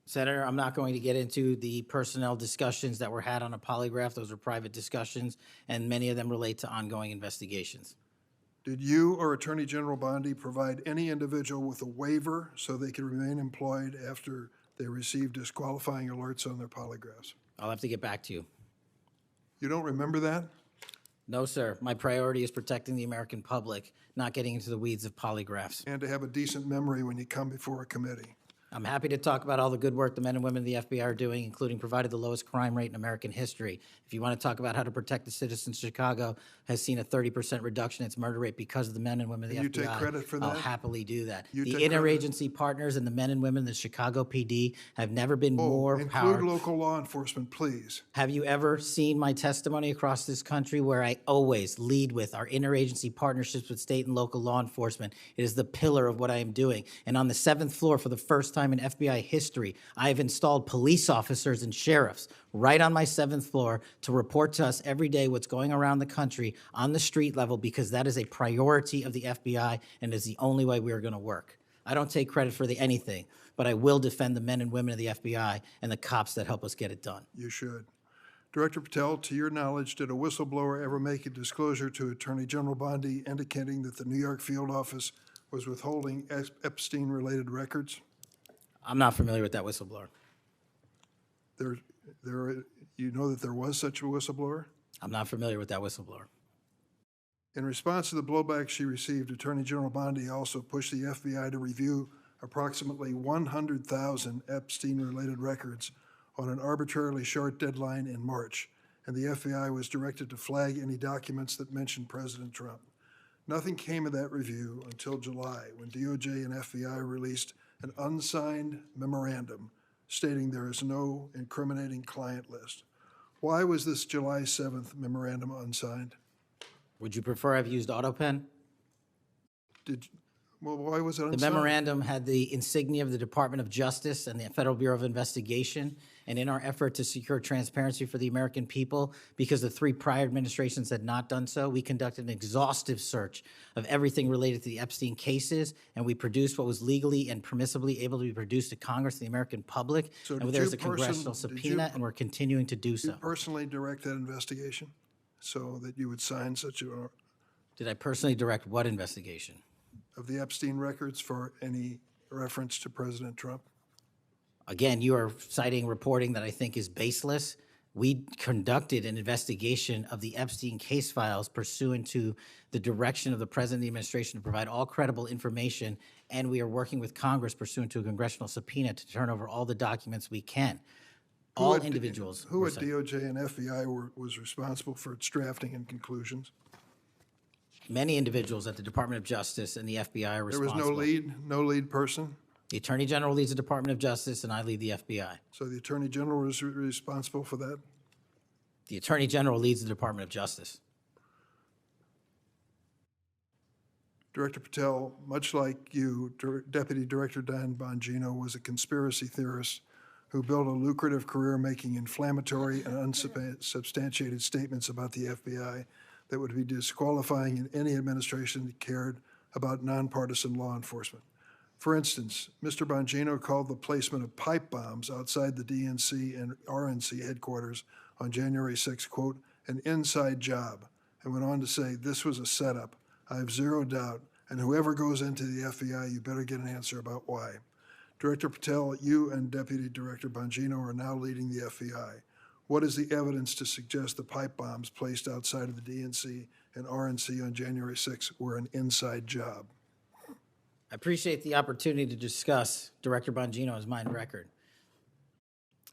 Senator, I'm not going to get into the personnel discussions that were had on a polygraph. Those are private discussions, and many of them relate to ongoing investigations. Did you or Attorney General Bondi provide any individual with a waiver so they could remain employed after they received disqualifying alerts on their polygraphs? I'll have to get back to you. You don't remember that? No, sir. My priority is protecting the American public, not getting into the weeds of polygraphs. And to have a decent memory when you come before a committee. I'm happy to talk about all the good work the men and women of the FBI are doing, including provided the lowest crime rate in American history. If you want to talk about how to protect the citizens, Chicago has seen a 30% reduction in its murder rate because of the men and women of the And FBI. you take credit for I'll that? happily do that. You The take credit? interagency partners and the men and women of the Chicago PD have never been more Include powerful. local law enforcement, please. Have you ever seen my testimony across this country where I always lead with our interagency partnerships with state and local law enforcement? It is the pillar of what I am doing. And on the 7th floor, for the first time in FBI history, I have installed police officers and sheriffs right on my 7th floor to report to us every day what's going around the country on the street level, because that is a priority of the FBI and is the only way we are going to work. I don't take credit for anything, but I will defend the men and women of the FBI and the cops that help us get it done. You should. Director Patel, to your knowledge, did a whistleblower ever make a disclosure to Attorney General Bondi indicating that the New York field office was withholding Epstein-related records? I'm not familiar with that whistleblower. You know that there was such a whistleblower? I'm not familiar with that whistleblower. In response to the blowback she received, Attorney General Bondi also pushed the FBI to review approximately 100,000 Epstein-related records on an arbitrarily short deadline in March, and the FBI was directed to flag any documents that mentioned President Trump. Nothing came of that review until July, when DOJ and FBI released an unsigned memorandum stating there is no incriminating client list. Why was this July 7th memorandum unsigned? Would you prefer I've used AutoPen? Why was it unsigned? The memorandum had the insignia of the Department of Justice and the Federal Bureau of Investigation, and in our effort to secure transparency for the American people, because the 3 prior administrations had not done so, we conducted an exhaustive search of everything related to the Epstein cases, and we produced what was legally and permissibly able to be produced to Congress and the American public. So And did there's you a congressional subpoena, and we're continuing to do Did you so. personally direct that investigation so that you would sign such a, Did I personally direct what investigation? of the Epstein records for any reference to President Trump? Again, you are citing reporting that I think is baseless. We conducted an investigation of the Epstein case files pursuant to the direction of the President of the administration to provide all credible information, and we are working with Congress pursuant to a congressional subpoena to turn over all the documents we can. All individuals. Who were at cited. DOJ and FBI was responsible for its drafting and conclusions? Many individuals at the Department of Justice and the FBI are There was responsible. no lead person? The Attorney General leads the Department of Justice, and I lead the FBI. So the Attorney General was responsible for that? The Attorney General leads the Department of Justice. Director Patel, much like you, Deputy Director Dan Bongino was a conspiracy theorist who built a lucrative career making inflammatory and unsubstantiated statements about the FBI that would be disqualifying in any administration that cared about nonpartisan law enforcement. For instance, Mr. Bongino called the placement of pipe bombs outside the DNC and RNC headquarters on January 6, quote, an inside job, and went on to say this was a setup. I have zero doubt, and whoever goes into the FBI, you better get an answer about why. Director Patel, you and Deputy Director Bongino are now leading the FBI. What is the evidence to suggest the pipe bombs placed outside of the DNC and RNC on January 6 were an inside job? I appreciate the opportunity to discuss Director Bongino's mine record.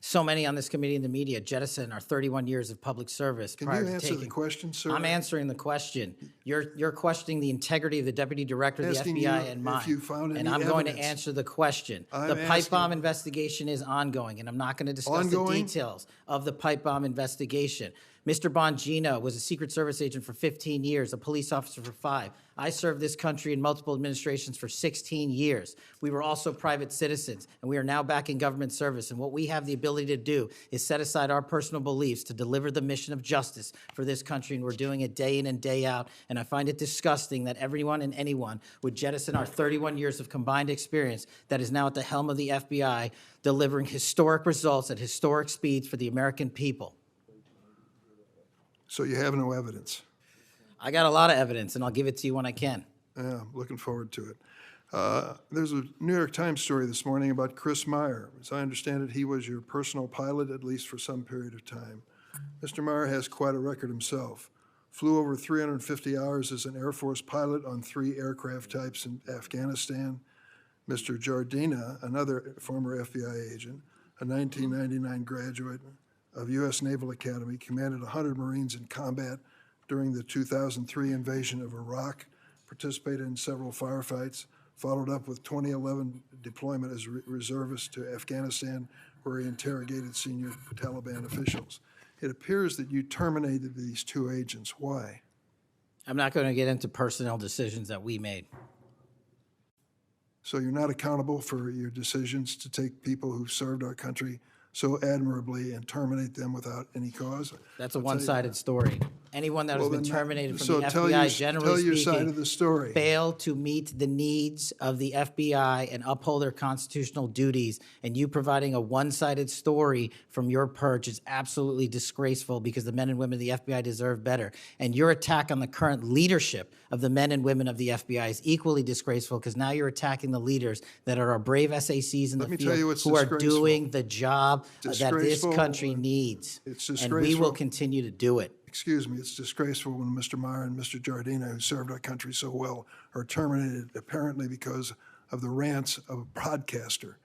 So many on this committee and the media jettison our 31 years of public service Can prior you to answer taking. the question, sir? I'm answering the question. You're questioning the integrity of the Deputy Director of the Asking FBI you and if mine. you found And any I'm going to evidence. answer the question. I'm The pipe asking- bomb investigation is ongoing, and I'm not going to discuss the Ongoing? details of the pipe bomb investigation. Mr. Bongino was a Secret Service agent for 15 years, a police officer for 5. I served this country in multiple administrations for 16 years. We were also private citizens, and we are now back in government service. And what we have the ability to do is set aside our personal beliefs to deliver the mission of justice for this country, and we're doing it day in and day out. And I find it disgusting that everyone and anyone would jettison our 31 years of combined experience that is now at the helm of the FBI, delivering historic results at historic speeds for the American people. So you have no evidence? I got a lot of evidence, and I'll give it to you when I can. Yeah, I'm looking forward to it. There's a New York Times story this morning about Chris Meyer. As I understand it, he was your personal pilot, at least for some period of time. Mr. Meyer has quite a record himself. Flew over 350 hours as an Air Force pilot on 3 aircraft types in Afghanistan. Mr. Jardina, another former FBI agent, a 1999 graduate of U.S. Naval Academy, commanded 100 Marines in combat during the 2003 invasion of Iraq, participated in several firefights, followed up with 2011 deployment as reservist to Afghanistan, where he interrogated senior Taliban officials. It appears that you terminated these two agents. Why? I'm not going to get into personnel decisions that we made. So you're not accountable for your decisions to take people who've served our country so admirably and terminate them without any cause? That's a one-sided story. Anyone that has been terminated from the tell FBI, generally your side speaking, of the story. failed to meet the needs of the FBI and uphold their constitutional duties. And you providing a one-sided story from your perch is absolutely disgraceful, because the men and women of the FBI deserve better. And your attack on the current leadership of the men and women of the FBI is equally disgraceful, because now you're attacking the leaders that are our brave SACs in the field who are doing the job that this country needs. It's and disgraceful. we will continue to do it. Excuse me, it's disgraceful when Mr. Meyer and Mr. Jardina, who served our country so well, are terminated apparently because of the rants of a broadcaster.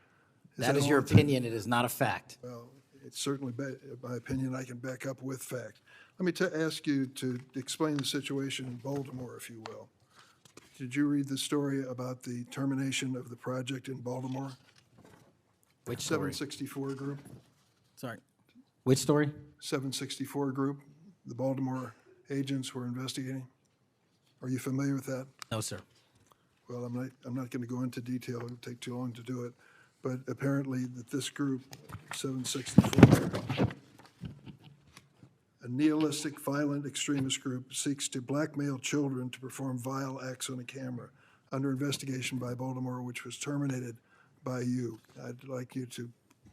That is your opinion. It is not a fact. Well, it's certainly my opinion. I can back up with fact. Let me ask you to explain the situation in Baltimore, if you will. Did you read the story about the termination of the project in Baltimore? Which story? 764 Group? Sorry. Which story? 764 Group, the Baltimore agents were investigating. Are you familiar with that? No, sir. Well, I'm not going to go into detail. It would take too long to do it. But apparently that this group, 764, a nihilistic, violent extremist group, seeks to blackmail children to perform vile acts on a camera, under investigation by Baltimore, which was terminated by you. I'd like you to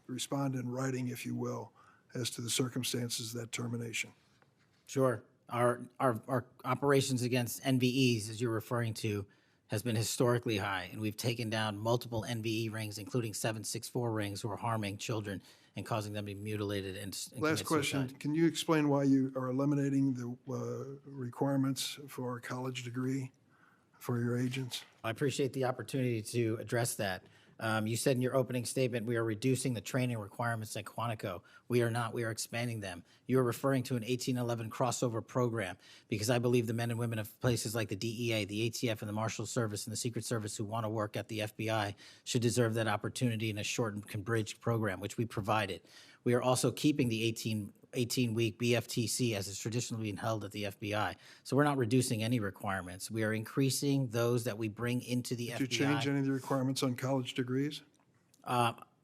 respond in writing, if you will, as to the circumstances of that termination. Sure. Our operations against NVEs, as you're referring to, has been historically high, and we've taken down multiple NVE rings, including 764 rings, who are harming children and causing them to be mutilated and Last question, suicide. can you explain why you are eliminating the requirements for a college degree for your agents? I appreciate the opportunity to address that. You said in your opening statement, we are reducing the training requirements at Quantico. We are not. We are expanding them. You are referring to an 1811 crossover program, because I believe the men and women of places like the DEA, the ATF, and the Marshal Service and the Secret Service who want to work at the FBI should deserve that opportunity in a shortened, abridged program, which we provided. We are also keeping the 18-week BFTC as is traditionally been held at the FBI. So we're not reducing any requirements. We are increasing those that we bring into the FBI. Did you change any of the requirements on college degrees?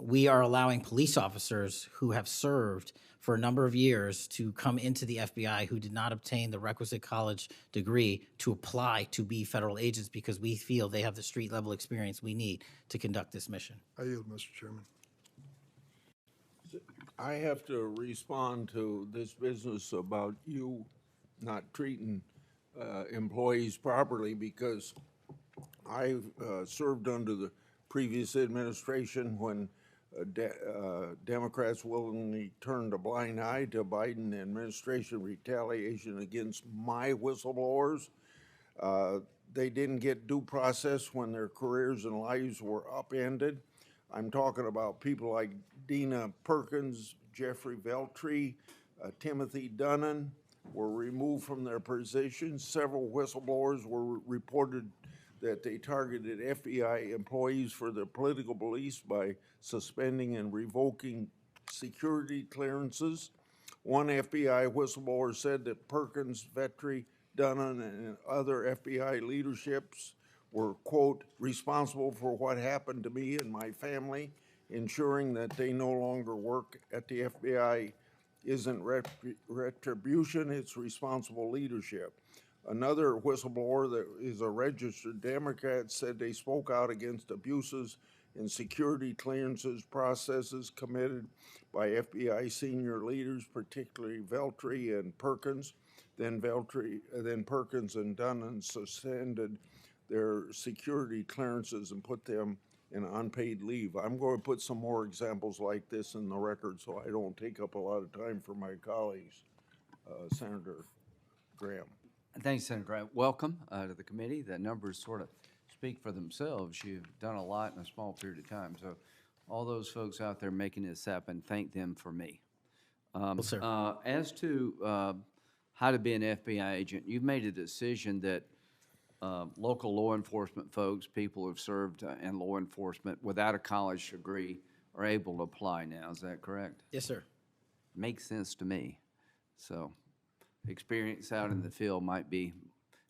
We are allowing police officers who have served for a number of years to come into the FBI who did not obtain the requisite college degree to apply to be federal agents, because we feel they have the street-level experience we need to conduct this mission. I yield, Mr. Chairman. I have to respond to this business about you not treating employees properly, because I served under the previous administration when Democrats willingly turned a blind eye to Biden administration retaliation against my whistleblowers. They didn't get due process when their careers and lives were upended. I'm talking about people like Dina Perkins, Jeffrey Veltri, Timothy Dunnan were removed from their positions. Several whistleblowers were reported that they targeted FBI employees for their political beliefs by suspending and revoking security clearances. One FBI whistleblower said that Perkins, Vetri, Dunnan, and other FBI leaderships were, quote, responsible for what happened to me and my family. Ensuring that they no longer work at the FBI isn't retribution, it's responsible leadership. Another whistleblower that is a registered Democrat said they spoke out against abuses in security clearances processes committed by FBI senior leaders, particularly Veltri and Perkins. Then Perkins and Dunnan suspended their security clearances and put them in unpaid leave. I'm going to put some more examples like this in the record so I don't take up a lot of time for my colleagues. Senator Graham. Thanks, Senator Graham. Welcome to the committee. The numbers sort of speak for themselves. You've done a lot in a small period of time. So all those folks out there making this happen, thank them for me. Well, sir. As to how to be an FBI agent, you've made a decision that local law enforcement folks, people who've served in law enforcement without a college degree are able to apply now. Is that correct? Yes, sir. Makes sense to me. So experience out in the field might be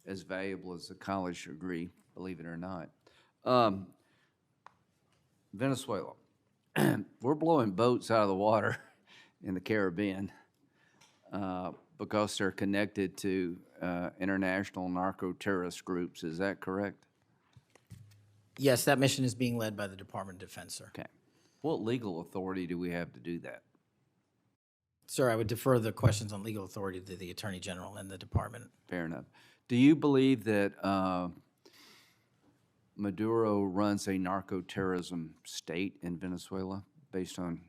as valuable as a college degree, believe it or not. Venezuela. We're blowing boats out of the water in the Caribbean because they're connected to international narco-terrorist groups. Is that correct? Yes, that mission is being led by the Department of Defense, sir. Okay. What legal authority do we have to do that? Sir, I would defer the questions on legal authority to the Attorney General and the department. Fair enough. Do you believe that Maduro runs a narco-terrorism state in Venezuela based on?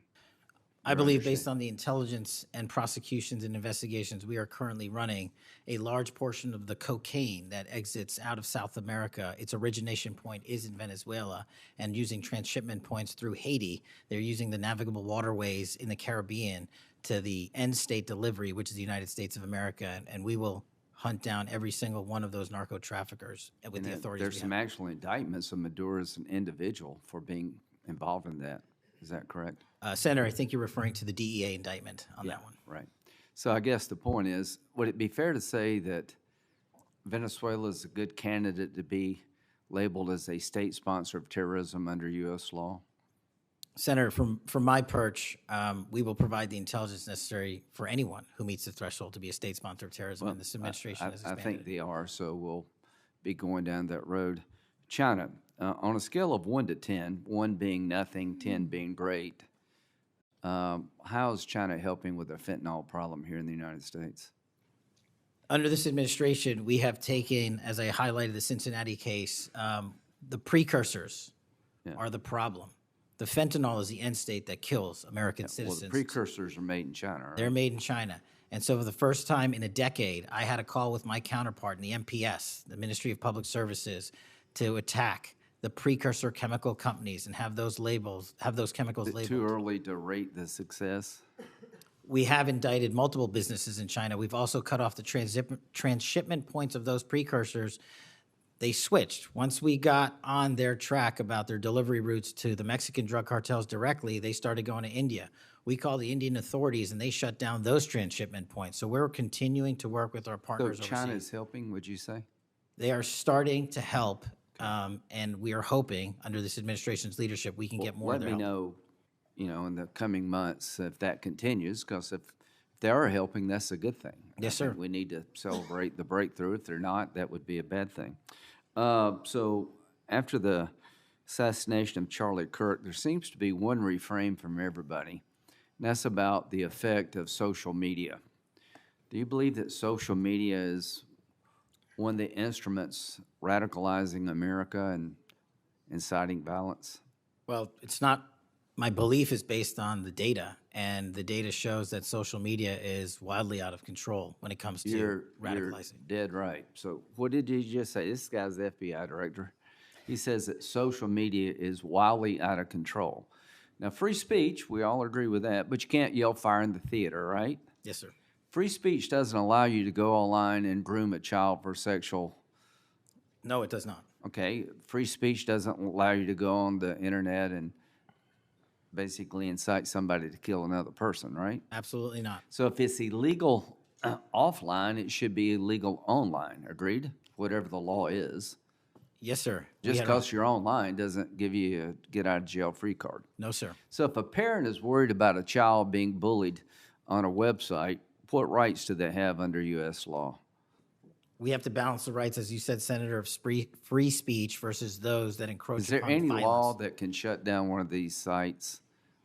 I believe based on the intelligence and prosecutions and investigations, we are currently running a large portion of the cocaine that exits out of South America. Its origination point is in Venezuela, and using transshipment points through Haiti, they're using the navigable waterways in the Caribbean to the end state delivery, which is the United States of America, and we will hunt down every single one of those narco traffickers with the authorities. There's some actual indictments of Maduro as an individual for being involved in that. Is that correct? Senator, I think you're referring to the DEA indictment on that one. Right. So I guess the point is, would it be fair to say that Venezuela is a good candidate to be labeled as a state sponsor of terrorism under U.S. law? Senator, from my perch, we will provide the intelligence necessary for anyone who meets the threshold to be a state sponsor of terrorism, and this administration has I expanded. think they are, so we'll be going down that road. China, on a scale of 1 to 10, 1 being nothing, 10 being great, how is China helping with the fentanyl problem here in the United States? Under this administration, we have taken, as I highlighted the Cincinnati case, the precursors are the problem. The fentanyl is the end state that kills American citizens. Well, the precursors are made in China, right? They're made in China. And so for the first time in a decade, I had a call with my counterpart in the MPS, the Ministry of Public Services, to attack the precursor chemical companies and have those chemicals labeled. Too early to rate the success? We have indicted multiple businesses in China. We've also cut off the transshipment points of those precursors. They switched. Once we got on their track about their delivery routes to the Mexican drug cartels directly, they started going to India. We called the Indian authorities, and they shut down those transshipment points. So we're continuing to work with our partners So China overseas. is helping, would you say? They are starting to help, and we are hoping, under this administration's leadership, we can get more of Let their me help. know, in the coming months if that continues, because if they are helping, that's a good thing. Yes, I think sir. we need to celebrate the breakthrough. If they're not, that would be a bad thing. So after the assassination of Charlie Kirk, there seems to be one refrain from everybody, and that's about the effect of social media. Do you believe that social media is one of the instruments radicalizing America and inciting violence? Well, it's not. My belief is based on the data, and the data shows that social media is wildly out of control when it comes to You're radicalizing. dead right. So what did you just say? This guy's the FBI director. He says that social media is wildly out of control. Now, free speech, we all agree with that, but you can't yell fire in the theater, right? Yes, sir. Free speech doesn't allow you to go online and groom a child for sexual. No, it does not. Okay, free speech doesn't allow you to go on the internet and basically incite somebody to kill another person, right? Absolutely not. So if it's illegal offline, it should be illegal online, agreed? Whatever the law is. Yes, sir. We Just had because you're online doesn't give you a get-out-of-jail-free card. No, sir. So if a parent is worried about a child being bullied on a website, what rights do they have under U.S. law? We have to balance the rights, as you said, Senator, of free speech versus those that encroach Is there upon any violence. law that can shut down one of these sites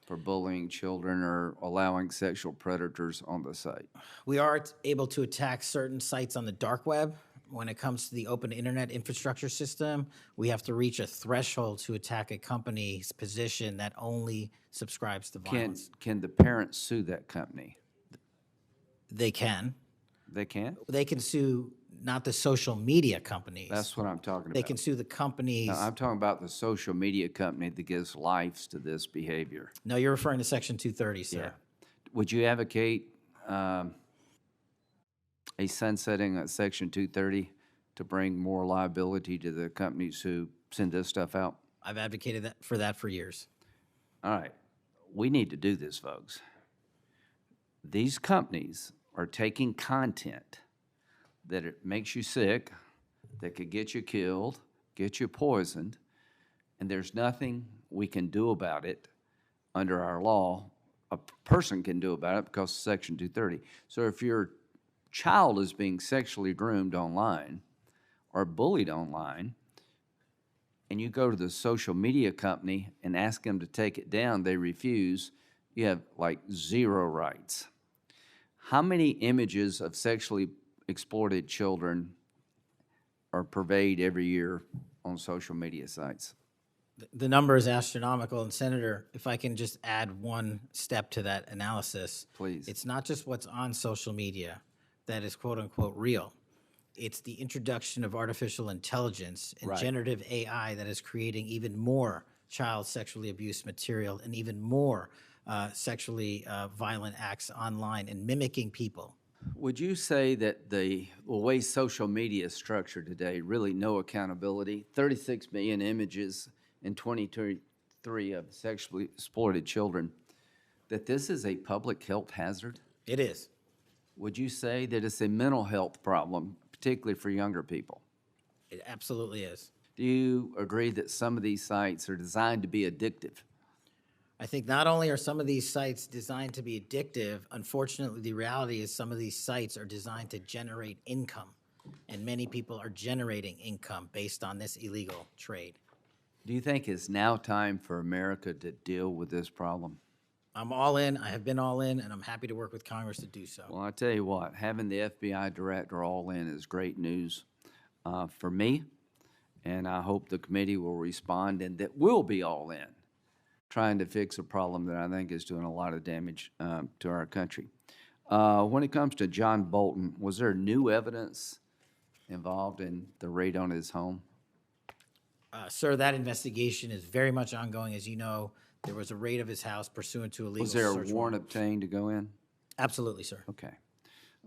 for bullying children or allowing sexual predators on the site? We are able to attack certain sites on the dark web. When it comes to the open internet infrastructure system, we have to reach a threshold to attack a company's position that only subscribes to violence. Can the parents sue that company? They can. They can? They can sue not the social media companies. That's what I'm talking They about. can sue the companies. No, I'm talking about the social media company that gives life to this behavior. No, you're referring to Section 230, sir. Would you advocate a sunsetting of Section 230 to bring more liability to the companies who send this stuff out? I've advocated for that for years. All right, we need to do this, folks. These companies are taking content that it makes you sick, that could get you killed, get you poisoned, and there's nothing we can do about it under our law. A person can do about it because of Section 230. So if your child is being sexually groomed online or bullied online, and you go to the social media company and ask them to take it down, they refuse, you have like zero rights. How many images of sexually exploited children are purveyed every year on social media sites? The number is astronomical, and Senator, if I can just add one step to that analysis. Please. It's not just what's on social media that is quote-unquote real. It's the introduction of artificial intelligence and Right. generative AI that is creating even more child sexually abuse material and even more sexually violent acts online and mimicking people. Would you say that the way social media is structured today, really no accountability, 36 million images in 2023 of sexually exploited children, that this is a public health hazard? It is. Would you say that it's a mental health problem, particularly for younger people? It absolutely is. Do you agree that some of these sites are designed to be addictive? I think not only are some of these sites designed to be addictive, unfortunately, the reality is some of these sites are designed to generate income, and many people are generating income based on this illegal trade. Do you think it's now time for America to deal with this problem? I'm all in, I have been all in, and I'm happy to work with Congress to do so. Well, I tell you what, having the FBI director all in is great news for me, and I hope the committee will respond and that we'll be all in, trying to fix a problem that I think is doing a lot of damage to our country. When it comes to John Bolton, was there new evidence involved in the raid on his home? Sir, that investigation is very much ongoing. As you know, there was a raid of his house pursuant to a legal Was there a search warrant obtained to go in? Absolutely, sir. Okay.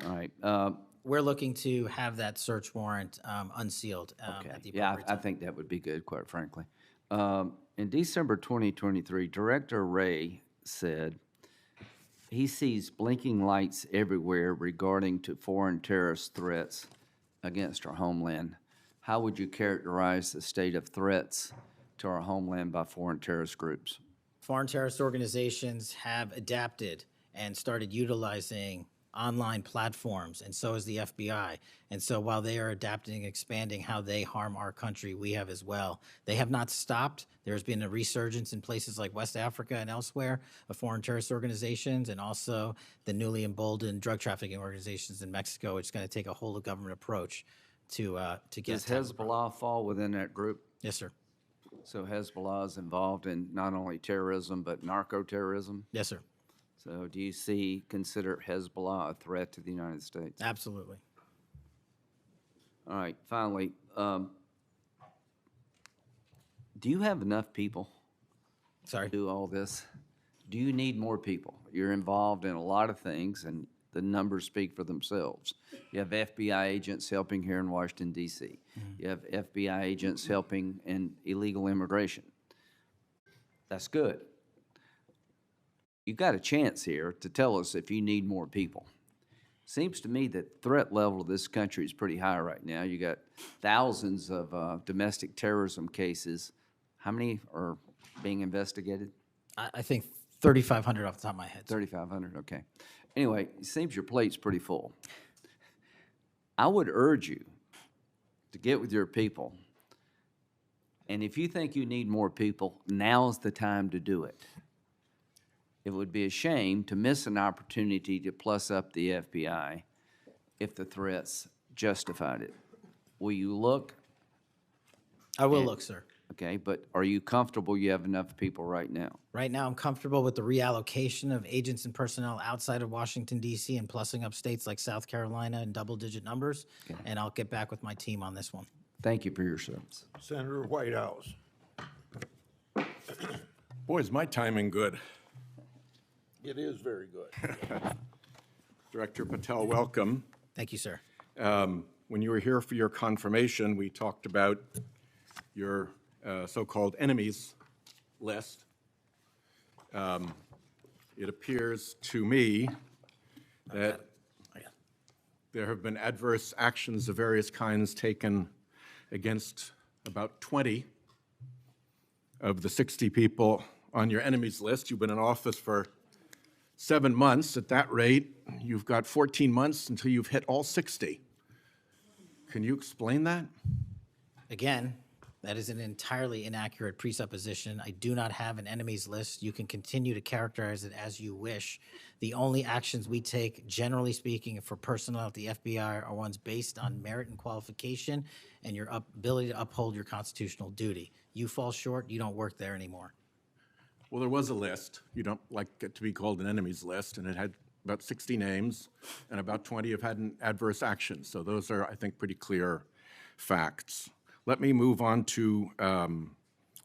All right. We're looking to have that search warrant unsealed Okay. at the Yeah, appropriate I time. think that would be good, quite frankly. In December 2023, Director Wray said he sees blinking lights everywhere regarding to foreign terrorist threats against our homeland. How would you characterize the state of threats to our homeland by foreign terrorist groups? Foreign terrorist organizations have adapted and started utilizing online platforms, and so has the FBI. And so while they are adapting and expanding how they harm our country, we have as well. They have not stopped. There's been a resurgence in places like West Africa and elsewhere of foreign terrorist organizations, and also the newly emboldened drug trafficking organizations in Mexico. It's going to take a whole of government approach to get. Does to tackle the problem. Hezbollah fall within that group? Yes, sir. So Hezbollah is involved in not only terrorism, but narco-terrorism? Yes, sir. So do you consider Hezbollah a threat to the United States? Absolutely. All right, finally, do you have enough people Sorry. to do all this? Do you need more people? You're involved in a lot of things, and the numbers speak for themselves. You have FBI agents helping here in Washington, D.C. You have FBI agents helping in illegal immigration. That's good. You've got a chance here to tell us if you need more people. Seems to me that threat level of this country is pretty high right now. You got thousands of domestic terrorism cases. How many are being investigated? I think 3,500 off the top of my head. 3,500, okay. Anyway, it seems your plate's pretty full. I would urge you to get with your people, and if you think you need more people, now's the time to do it. It would be a shame to miss an opportunity to plus up the FBI if the threats justified it. Will you look? I will look, sir. Okay, but are you comfortable you have enough people right now? Right now, I'm comfortable with the reallocation of agents and personnel outside of Washington DC and plussing up states like South Carolina in double-digit numbers. And I'll get back with my team on this one. Thank you for your service. Senator Whitehouse. Boy, is my timing good. It is very good. Director Patel, welcome. Thank you, sir. When you were here for your confirmation, we talked about your so-called enemies list. It appears to me that there have been adverse actions of various kinds taken against about 20 of the 60 people on your enemies list. You've been in office for 7 months. At that rate, you've got 14 months until you've hit all 60. Can you explain that? Again, that is an entirely inaccurate presupposition. I do not have an enemies list. You can continue to characterize it as you wish. The only actions we take, generally speaking, for personnel at the FBI are ones based on merit and qualification and your ability to uphold your constitutional duty. You fall short, you don't work there anymore. Well, there was a list. You don't like it to be called an enemies list, and it had about 60 names, and about 20 have had an adverse action. So those are, I think, pretty clear facts. Let me move on to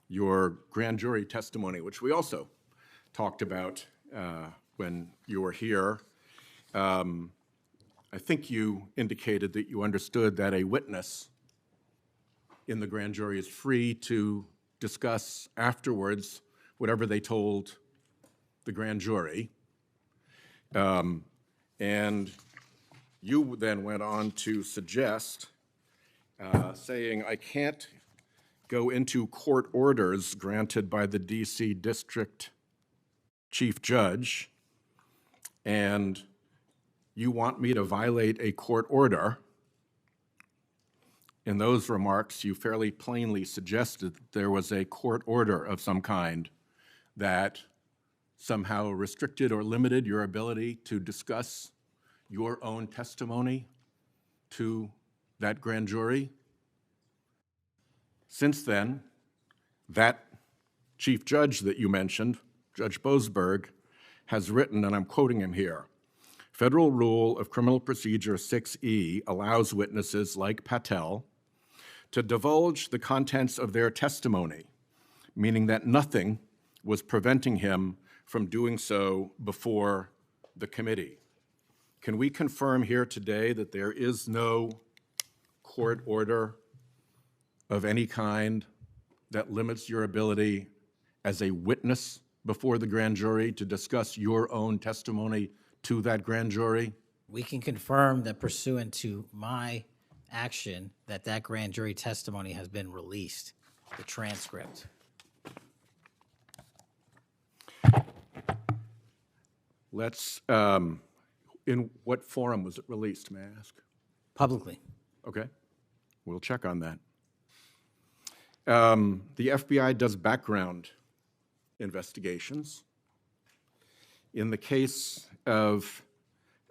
your grand jury testimony, which we also talked about when you were here. I think you indicated that you understood that a witness in the grand jury is free to discuss afterwards whatever they told the grand jury. And you then went on to suggest, saying, I can't go into court orders granted by the DC District Chief Judge, and you want me to violate a court order. In those remarks, you fairly plainly suggested that there was a court order of some kind that somehow restricted or limited your ability to discuss your own testimony to that grand jury. Since then, that chief judge that you mentioned, Judge Boasberg, has written, and I'm quoting him here, Federal Rule of Criminal Procedure 6E allows witnesses like Patel to divulge the contents of their testimony, meaning that nothing was preventing him from doing so before the committee. Can we confirm here today that there is no court order of any kind that limits your ability as a witness before the grand jury to discuss your own testimony to that grand jury? We can confirm that pursuant to my action, that grand jury testimony has been released, the transcript. Let's, in what forum was it released, may I ask? Publicly. Okay, we'll check on that. The FBI does background investigations. In the case of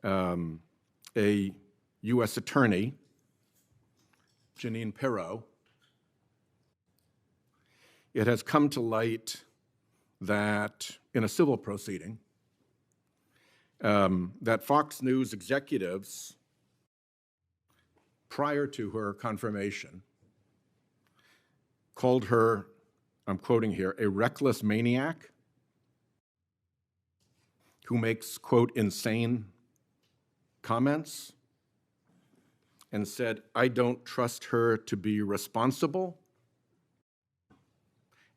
a U.S. attorney, Jeanine Pirro, it has come to light that in a civil proceeding, that Fox News executives, prior to her confirmation, called her, I'm quoting here, a reckless maniac who makes, quote, insane comments, and said, I don't trust her to be responsible,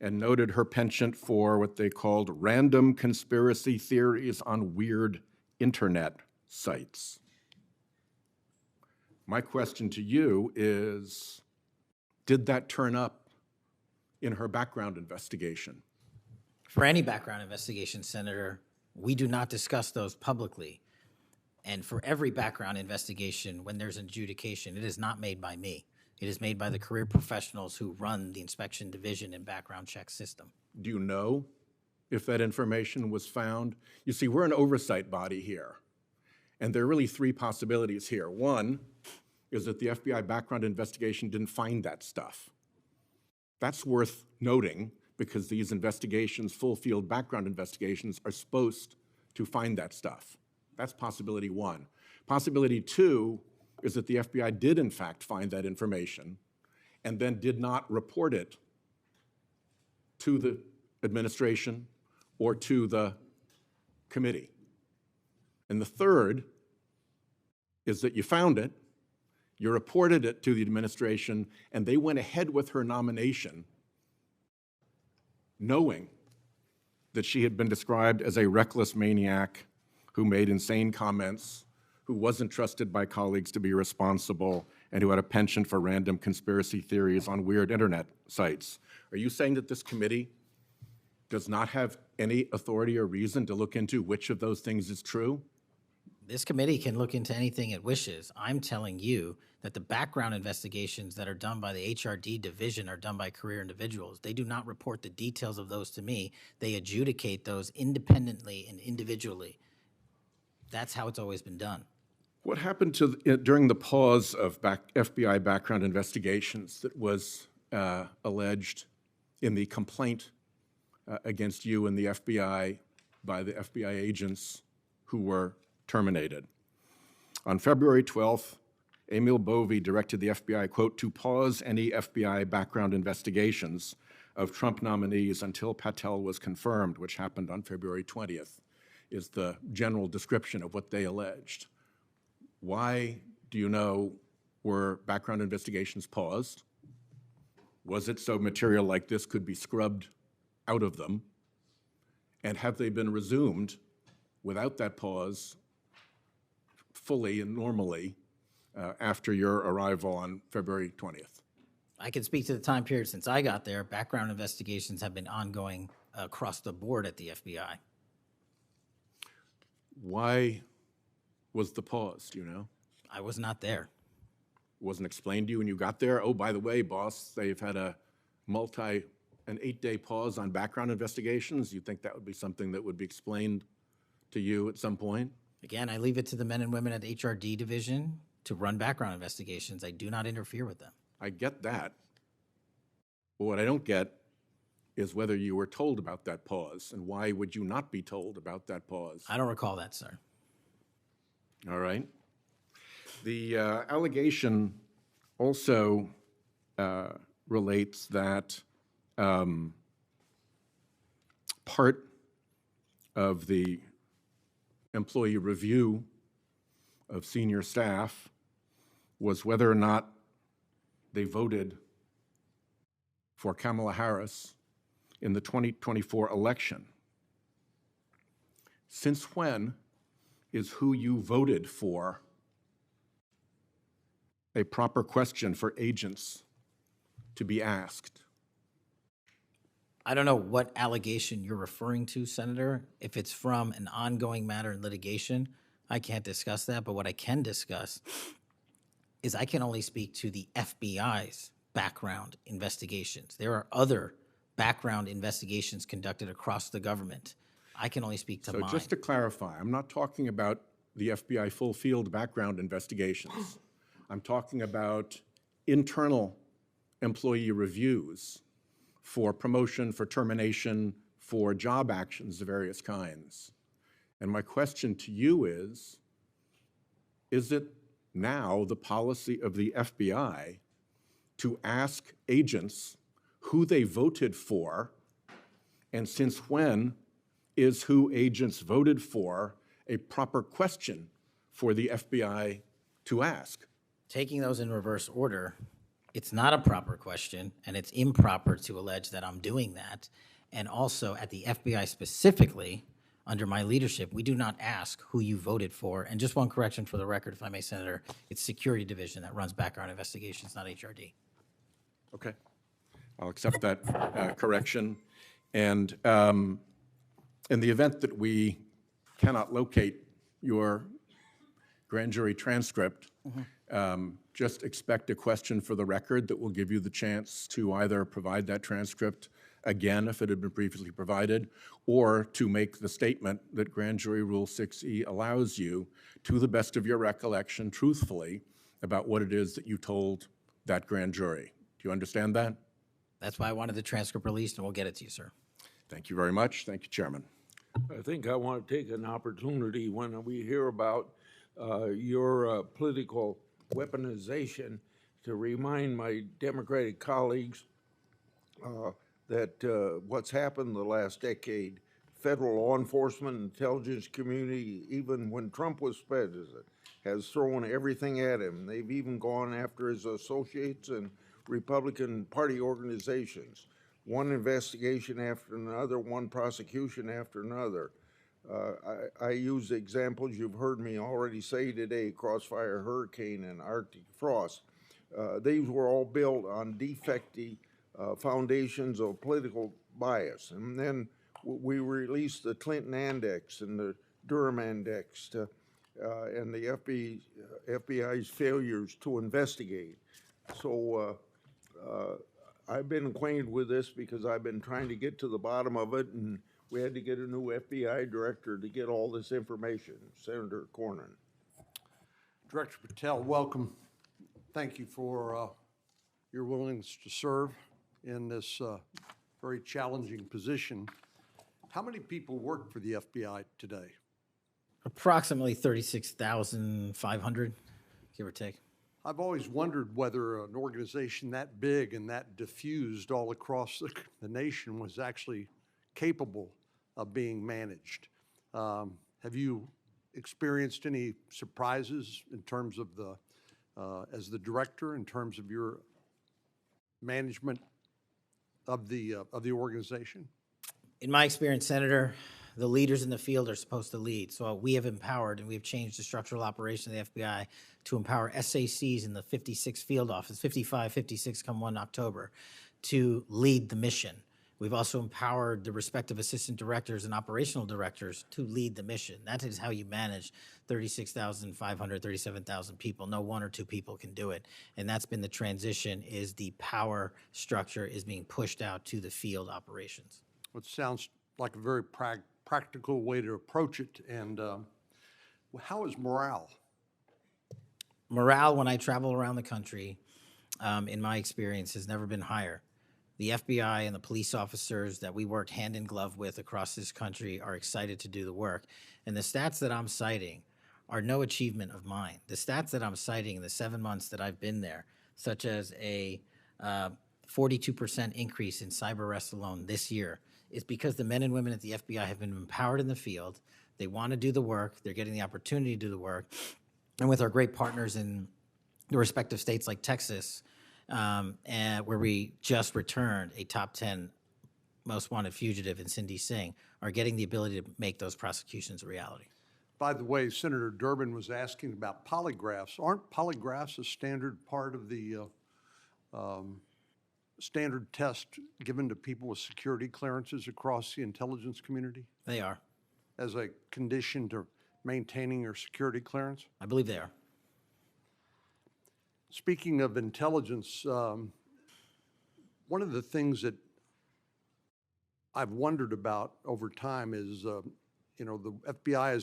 and noted her penchant for what they called random conspiracy theories on weird internet sites. My question to you is, did that turn up in her background investigation? For any background investigation, Senator, we do not discuss those publicly. And for every background investigation, when there's an adjudication, it is not made by me. It is made by the career professionals who run the inspection division and background check system. Do you know if that information was found? You see, we're an oversight body here, and there are really three possibilities here. One is that the FBI background investigation didn't find that stuff. That's worth noting because these investigations, full field background investigations, are supposed to find that stuff. That's possibility one. Possibility two is that the FBI did in fact find that information and then did not report it to the administration or to the committee. And the third is that you found it, you reported it to the administration, and they went ahead with her nomination knowing that she had been described as a reckless maniac who made insane comments, who wasn't trusted by colleagues to be responsible, and who had a penchant for random conspiracy theories on weird internet sites. Are you saying that this committee does not have any authority or reason to look into which of those things is true? This committee can look into anything it wishes. I'm telling you that the background investigations that are done by the HRD division are done by career individuals. They do not report the details of those to me. They adjudicate those independently and individually. That's how it's always been done. What happened during the pause of FBI background investigations that was alleged in the complaint against you and the FBI by the FBI agents who were terminated? On February 12th, Emil Bovee directed the FBI, quote, to pause any FBI background investigations of Trump nominees until Patel was confirmed, which happened on February 20th, is the general description of what they alleged. Why, do you know, were background investigations paused? Was it so material like this could be scrubbed out of them? And have they been resumed without that pause fully and normally after your arrival on February 20th? I can speak to the time period since I got there. Background investigations have been ongoing across the board at the FBI. Why was the pause, do you know? I was not there. Wasn't explained to you when you got there? Oh, by the way, boss, they've had an 8-day pause on background investigations. You think that would be something that would be explained to you at some point? Again, I leave it to the men and women at the HRD division to run background investigations. I do not interfere with them. I get that. But what I don't get is whether you were told about that pause, and why would you not be told about that pause? I don't recall that, sir. All right. The allegation also relates that part of the employee review of senior staff was whether or not they voted for Kamala Harris in the 2024 election. Since when is who you voted for a proper question for agents to be asked? I don't know what allegation you're referring to, Senator. If it's from an ongoing matter in litigation, I can't discuss that. But what I can discuss is I can only speak to the FBI's background investigations. There are other background investigations conducted across the government. I can only speak to mine. So just to clarify, I'm not talking about the FBI full field background investigations. I'm talking about internal employee reviews for promotion, for termination, for job actions of various kinds. And my question to you is it now the policy of the FBI to ask agents who they voted for, and since when is who agents voted for a proper question for the FBI to ask? Taking those in reverse order, it's not a proper question, and it's improper to allege that I'm doing that. And also at the FBI specifically, under my leadership, we do not ask who you voted for. And just one correction for the record, if I may, Senator, it's Security Division that runs background investigations, not HRD. Okay, I'll accept that correction. And in the event that we cannot locate your grand jury transcript, just expect a question for the record that will give you the chance to either provide that transcript again if it had been previously provided, or to make the statement that Grand Jury Rule 6E allows you, to the best of your recollection, truthfully, about what it is that you told that grand jury. Do you understand that? That's why I wanted the transcript released, and we'll get it to you, sir. Thank you very much. Thank you, Chairman. I think I want to take an opportunity when we hear about your political weaponization to remind my Democratic colleagues that what's happened the last decade, federal law enforcement, intelligence community, even when Trump was president, has thrown everything at him. They've even gone after his associates and Republican Party organizations. One investigation after another, one prosecution after another. I use examples you've heard me already say today, Crossfire Hurricane and Arctic Frost. These were all built on defective foundations of political bias. And then we released the Clinton Index and the Durham Index and the FBI's failures to investigate. So I've been acquainted with this because I've been trying to get to the bottom of it, and we had to get a new FBI director to get all this information, Senator Cornyn. Director Patel, welcome. Thank you for your willingness to serve in this very challenging position. How many people work for the FBI today? Approximately 36,500, give or take. I've always wondered whether an organization that big and that diffused all across the nation was actually capable of being managed. Have you experienced any surprises in terms of the, as the director, in terms of your management of the organization? In my experience, Senator, the leaders in the field are supposed to lead. So we have empowered and we've changed the structural operation of the FBI to empower SACs in the 56 field office, 55, 56 come 1 October, to lead the mission. We've also empowered the respective assistant directors and operational directors to lead the mission. That is how you manage 36,500, 37,000 people. No one or two people can do it. And that's been the transition, is the power structure is being pushed out to the field operations. It sounds like a very practical way to approach it. And how is morale? Morale, when I travel around the country, in my experience, has never been higher. The FBI and the police officers that we work hand in glove with across this country are excited to do the work. And the stats that I'm citing are no achievement of mine. The stats that I'm citing in the 7 months that I've been there, such as a 42% increase in cyber arrests alone this year, is because the men and women at the FBI have been empowered in the field. They want to do the work. They're getting the opportunity to do the work. And with our great partners in the respective states like Texas, and where we just returned a top 10 most wanted fugitive in Cindy Singh, are getting the ability to make those prosecutions a reality. By the way, Senator Durbin was asking about polygraphs. Aren't polygraphs a standard part of the standard test given to people with security clearances across the intelligence community They are. as a condition to maintaining your security clearance? I believe they are. Speaking of intelligence, one of the things that I've wondered about over time is, you know, the FBI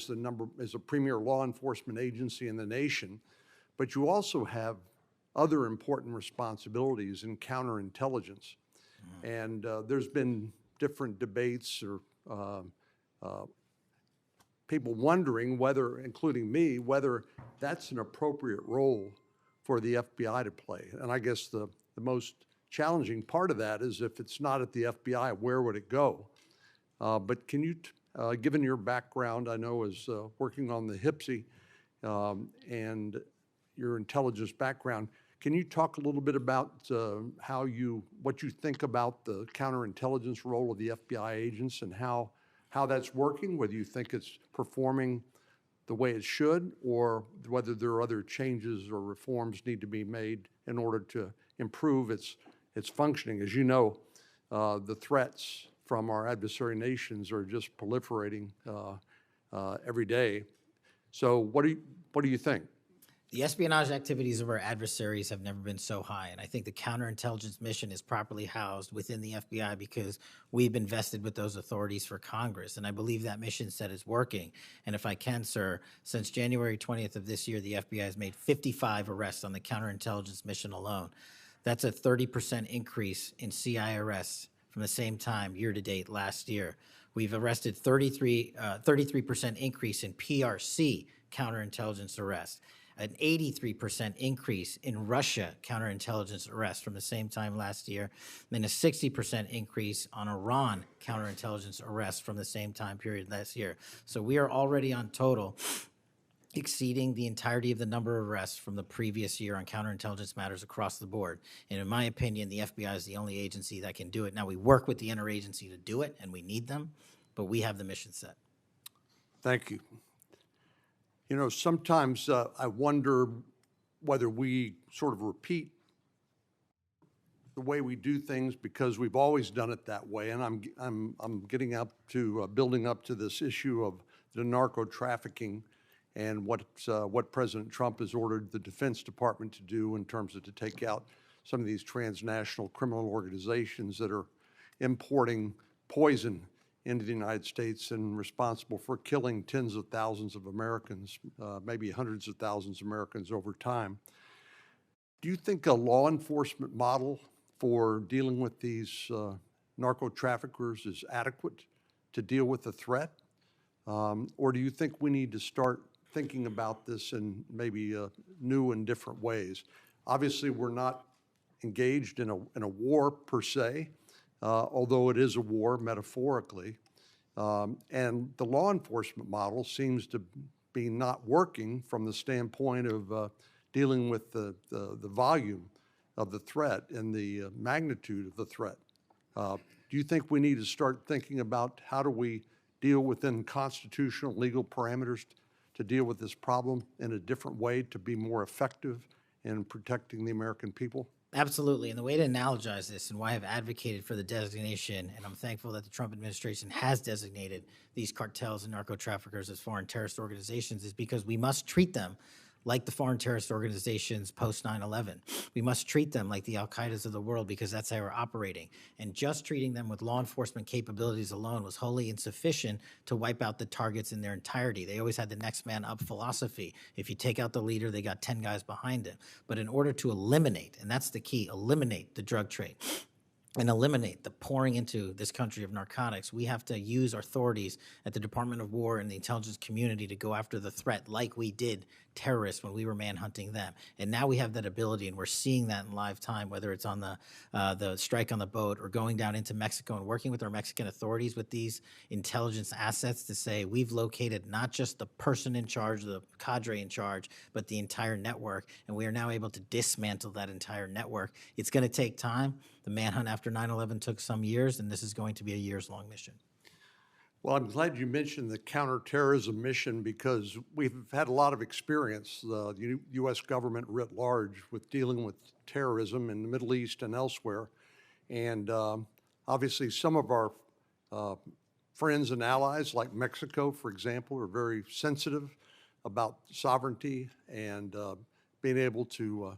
is a premier law enforcement agency in the nation, but you also have other important responsibilities in counterintelligence. And there's been different debates or people wondering whether, including me, whether that's an appropriate role for the FBI to play. And I guess the most challenging part of that is, if it's not at the FBI, where would it go? But can you, given your background, I know, as working on the HIPSI and your intelligence background, can you talk a little bit about what you think about the counterintelligence role of the FBI agents and how that's working, whether you think it's performing the way it should, or whether there are other changes or reforms need to be made in order to improve its functioning? As you know, the threats from our adversary nations are just proliferating every day. So what do you think? The espionage activities of our adversaries have never been so high, and I think the counterintelligence mission is properly housed within the FBI because we've invested with those authorities for Congress, and I believe that mission set is working. And if I can, sir, since January 20th of this year, the FBI has made 55 arrests on the counterintelligence mission alone. That's a 30% increase in CI arrests from the same time year-to-date last year. We've arrested 33% increase in PRC counterintelligence arrests, an 83% increase in Russia counterintelligence arrests from the same time last year, and a 60% increase on Iran counterintelligence arrests from the same time period last year. So we are already on total exceeding the entirety of the number of arrests from the previous year on counterintelligence matters across the board. And in my opinion, the FBI is the only agency that can do it. Now, we work with the interagency to do it, and we need them, but we have the mission set. Thank you. You know, sometimes I wonder whether we sort of repeat the way we do things because we've always done it that way. And I'm getting up to building up to this issue of the narco trafficking and what President Trump has ordered the Defense Department to do in terms of to take out some of these transnational criminal organizations that are importing poison into the United States and responsible for killing tens of thousands of Americans, maybe hundreds of thousands of Americans over time. Do you think a law enforcement model for dealing with these narco traffickers is adequate to deal with the threat? Or do you think we need to start thinking about this in maybe new and different ways? Obviously, we're not engaged in a war per se, although it is a war metaphorically. And the law enforcement model seems to be not working from the standpoint of dealing with the volume of the threat and the magnitude of the threat. Do you think we need to start thinking about how do we deal within constitutional legal parameters to deal with this problem in a different way to be more effective in protecting the American people? Absolutely. And the way to analogize this and why I've advocated for the designation, and I'm thankful that the Trump administration has designated these cartels and narco traffickers as foreign terrorist organizations, is because we must treat them like the foreign terrorist organizations post 9/11. We must treat them like the Al-Qaedas of the world because that's how we're operating. And just treating them with law enforcement capabilities alone was wholly insufficient to wipe out the targets in their entirety. They always had the next man up philosophy. If you take out the leader, they got 10 guys behind him. But in order to eliminate, and that's the key, eliminate the drug trade, and eliminate the pouring into this country of narcotics, we have to use our authorities at the Department of War and the intelligence community to go after the threat like we did terrorists when we were manhunting them. And now we have that ability, and we're seeing that in live time, whether it's on the strike on the boat or going down into Mexico and working with our Mexican authorities with these intelligence assets to say we've located not just the person in charge, the cadre in charge, but the entire network, and we are now able to dismantle that entire network. It's going to take time. The manhunt after 9/11 took some years, and this is going to be a years-long mission. Well, I'm glad you mentioned the counterterrorism mission because we've had a lot of experience, the U.S. government writ large, with dealing with terrorism in the Middle East and elsewhere. And obviously, some of our friends and allies, like Mexico, for example, are very sensitive about sovereignty and being able to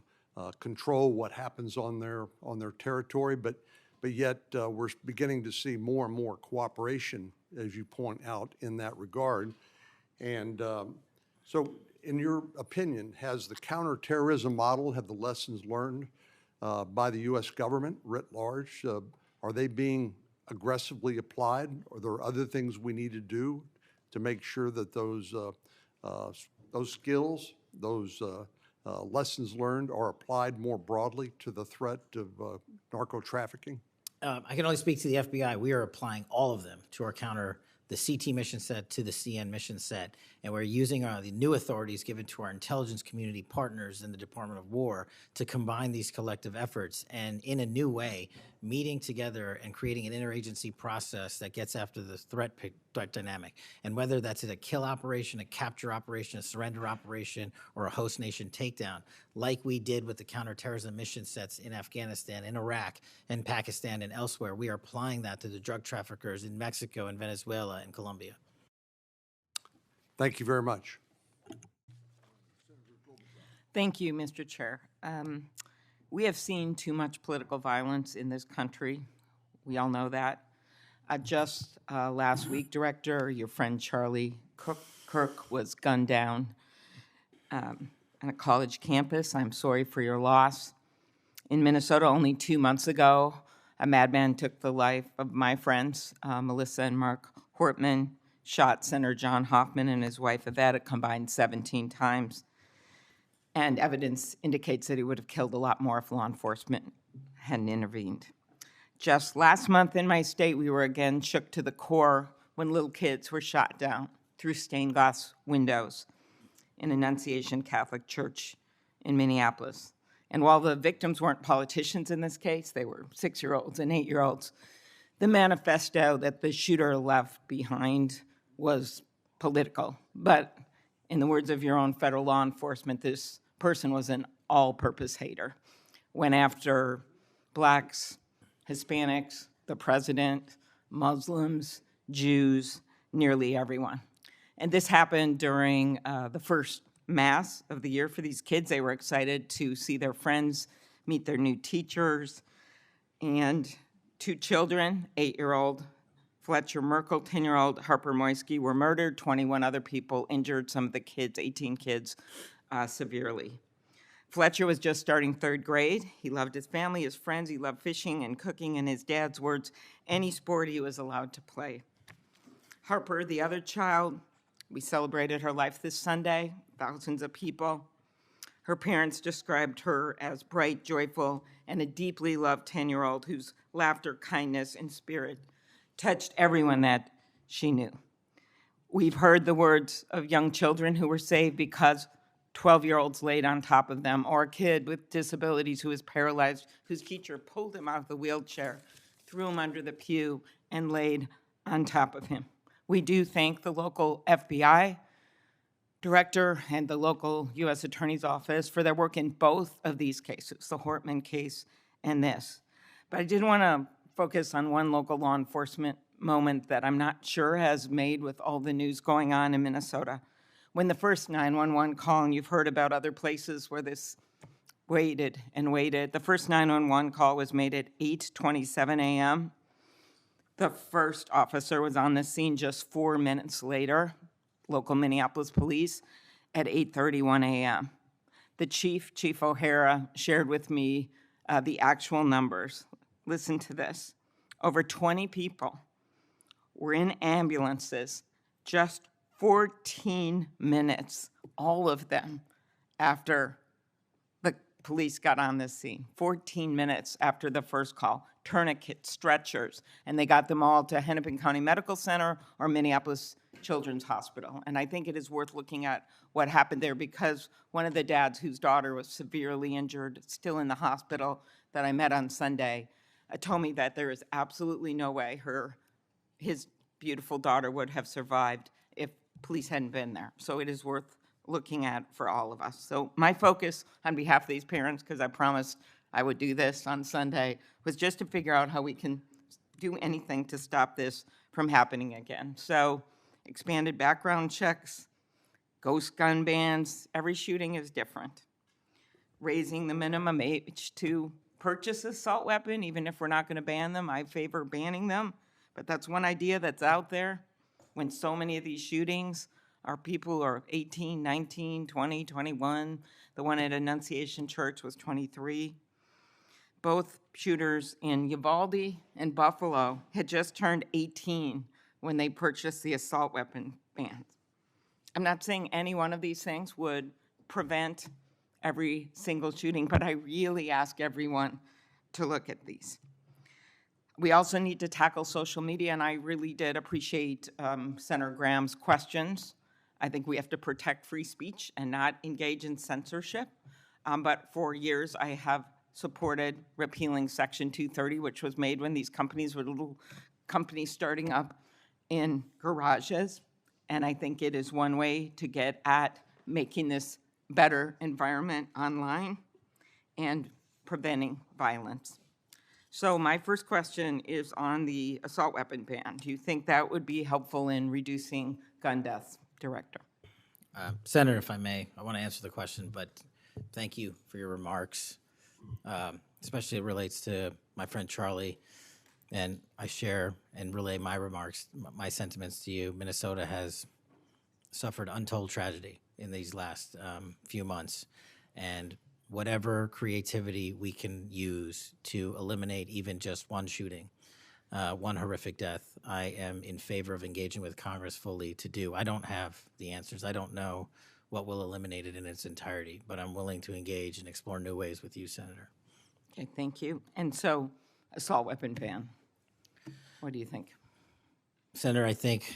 control what happens on their territory. But yet we're beginning to see more and more cooperation, as you point out, in that regard. And so in your opinion, has the counterterrorism model, have the lessons learned by the U.S. government writ large, are they being aggressively applied? Are there other things we need to do to make sure that those skills, those lessons learned are applied more broadly to the threat of narco trafficking? I can only speak to the FBI. We are applying all of them to our the CT mission set to the CN mission set, and we're using the new authorities given to our intelligence community partners in the Department of War to combine these collective efforts and in a new way, meeting together and creating an interagency process that gets after the threat dynamic. And whether that's a kill operation, a capture operation, a surrender operation, or a host nation takedown, like we did with the counterterrorism mission sets in Afghanistan, in Iraq, and Pakistan, and elsewhere, we are applying that to the drug traffickers in Mexico and Venezuela and Colombia. Thank you very much. Thank you, Mr. Chair. We have seen too much political violence in this country. We all know that. Just last week, Director, your friend Charlie Kirk was gunned down on a college campus. I'm sorry for your loss. In Minnesota, only 2 months ago, a madman took the life of my friends, Melissa and Mark Hortman, shot Senator John Hoffman and his wife Yvette a combined 17 times. And evidence indicates that he would have killed a lot more if law enforcement hadn't intervened. Just last month in my state, we were again shook to the core when little kids were shot down through stained glass windows in Annunciation Catholic Church in Minneapolis. And while the victims weren't politicians in this case, they were 6-year-olds and 8-year-olds, the manifesto that the shooter left behind was political. But in the words of your own federal law enforcement, this person was an all-purpose hater. Went after blacks, Hispanics, the president, Muslims, Jews, nearly everyone. And this happened during the first Mass of the year for these kids. They were excited to see their friends, meet their new teachers, and 2 children, 8-year-old Fletcher Merkel, 10-year-old Harper Moisky, were murdered. 21 other people injured, some of the kids, 18 kids, severely. Fletcher was just starting 3rd grade. He loved his family, his friends. He loved fishing and cooking, in his dad's words, any sport he was allowed to play. Harper, the other child, we celebrated her life this Sunday, thousands of people. Her parents described her as bright, joyful, and a deeply loved 10-year-old whose laughter, kindness, and spirit touched everyone that she knew. We've heard the words of young children who were saved because 12-year-olds laid on top of them, or a kid with disabilities who was paralyzed, whose teacher pulled him out of the wheelchair, threw him under the pew, and laid on top of him. We do thank the local FBI director and the local U.S. Attorney's Office for their work in both of these cases, the Hortman case and this. But I did want to focus on one local law enforcement moment that I'm not sure has made with all the news going on in Minnesota. When the first 911 call, and you've heard about other places where this waited and waited, the first 911 call was made at 8:27 a.m. The first officer was on the scene just 4 minutes later, local Minneapolis police, at 8:31 a.m. The Chief O'Hara, shared with me the actual numbers. Listen to this. Over 20 people were in ambulances just 14 minutes, all of them, after the police got on the scene. 14 minutes after the first call. Tourniquets, stretchers, and they got them all to Hennepin County Medical Center or Minneapolis Children's Hospital. And I think it is worth looking at what happened there, because one of the dads whose daughter was severely injured, still in the hospital, that I met on Sunday, told me that there is absolutely no way his beautiful daughter would have survived if police hadn't been there. So it is worth looking at for all of us. So my focus on behalf of these parents, because I promised I would do this on Sunday, was just to figure out how we can do anything to stop this from happening again. So expanded background checks, ghost gun bans, every shooting is different. Raising the minimum age to purchase an assault weapon, even if we're not going to ban them, I favor banning them. But that's one idea that's out there when so many of these shootings are people who are 18, 19, 20, 21. The one at Annunciation Church was 23. Both shooters in Uvalde and Buffalo had just turned 18 when they purchased the assault weapon bans. I'm not saying any one of these things would prevent every single shooting, but I really ask everyone to look at these. We also need to tackle social media, and I really did appreciate Senator Graham's questions. I think we have to protect free speech and not engage in censorship. But for years, I have supported repealing Section 230, which was made when these companies were little companies starting up in garages. And I think it is one way to get at making this better environment online and preventing violence. So my first question is on the assault weapon ban. Do you think that would be helpful in reducing gun deaths, Director? Senator, if I may, I want to answer the question, but thank you for your remarks, especially it relates to my friend Charlie, and I share and relay my remarks, my sentiments to you. Minnesota has suffered untold tragedy in these last few months, and whatever creativity we can use to eliminate even just one shooting, one horrific death, I am in favor of engaging with Congress fully to do. I don't have the answers. I don't know what will eliminate it in its entirety, but I'm willing to engage and explore new ways with you, Senator. Okay, thank you. And so, assault weapon ban. What do you think? Senator, I think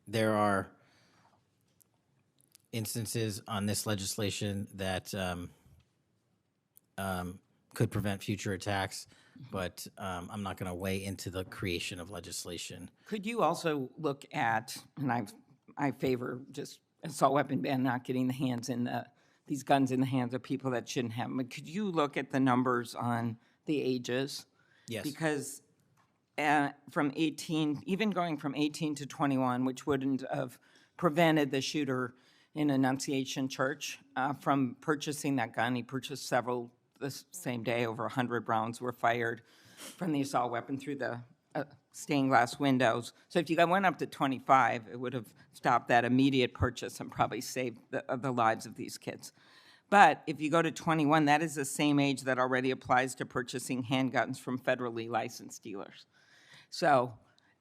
there are instances on this legislation that could prevent future attacks, but I'm not going to weigh into the creation of legislation. Could you also look at, and I favor just assault weapon ban, not getting these guns in the hands of people that shouldn't have them, but could you look at the numbers on the ages? Yes. Because from 18, even going from 18 to 21, which wouldn't have prevented the shooter in Annunciation Church from purchasing that gun. He purchased several the same day. Over 100 rounds were fired from the assault weapon through the stained glass windows. So if you went up to 25, it would have stopped that immediate purchase and probably saved the lives of these kids. But if you go to 21, that is the same age that already applies to purchasing handguns from federally licensed dealers. So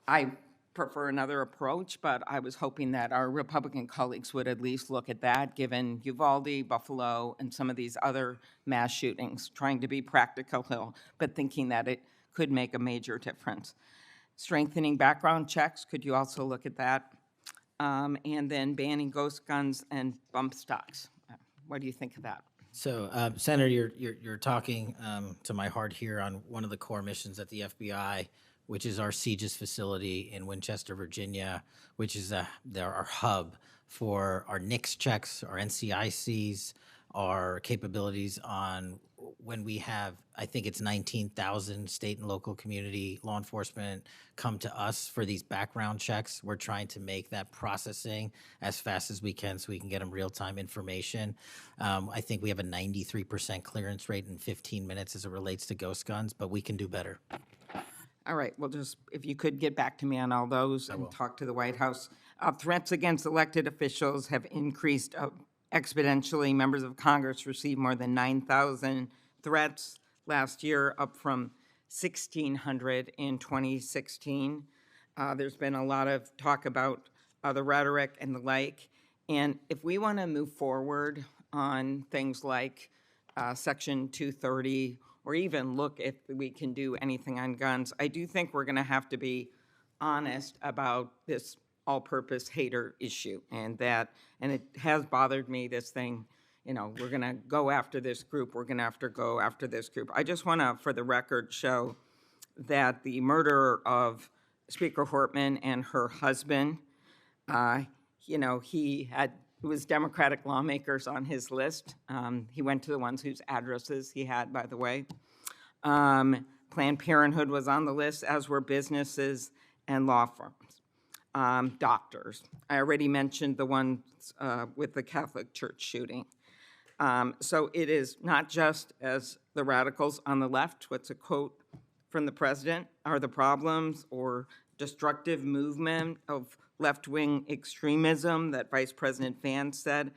I prefer another approach, but I was hoping that our Republican colleagues would at least look at that, given Uvalde, Buffalo, and some of these other mass shootings, trying to be practical, but thinking that it could make a major difference. Strengthening background checks, could you also look at that? And then banning ghost guns and bump stocks. What do you think of that? So, Senator, you're talking to my heart here on one of the core missions at the FBI, which is our CJIS facility in Winchester, Virginia, which is our hub for our NICS checks, our NCICs, our capabilities on when we have, I think it's 19,000 state and local community law enforcement come to us for these background checks. We're trying to make that processing as fast as we can so we can get them real-time information. I think we have a 93% clearance rate in 15 minutes as it relates to ghost guns, but we can do better. All right, well, just if you could get back to me on all those and talk to the White House. Threats against elected officials have increased exponentially. Members of Congress received more than 9,000 threats last year, up from 1,600 in 2016. There's been a lot of talk about the rhetoric and the like. And if we want to move forward on things like Section 230, or even look if we can do anything on guns, I do think we're going to have to be honest about this all-purpose hater issue, and it has bothered me, this thing, we're going to go after this group, we're going to have to go after this group. I just want to, for the record, show that the murder of Speaker Hortman and her husband, it was Democratic lawmakers on his list. He went to the ones whose addresses he had, by the way. Planned Parenthood was on the list, as were businesses and law firms. Doctors. I already mentioned the ones with the Catholic Church shooting. So it is not just as the radicals on the left, what's a quote from the president, are the problems or destructive movement of left-wing extremism that Vice President Vance said.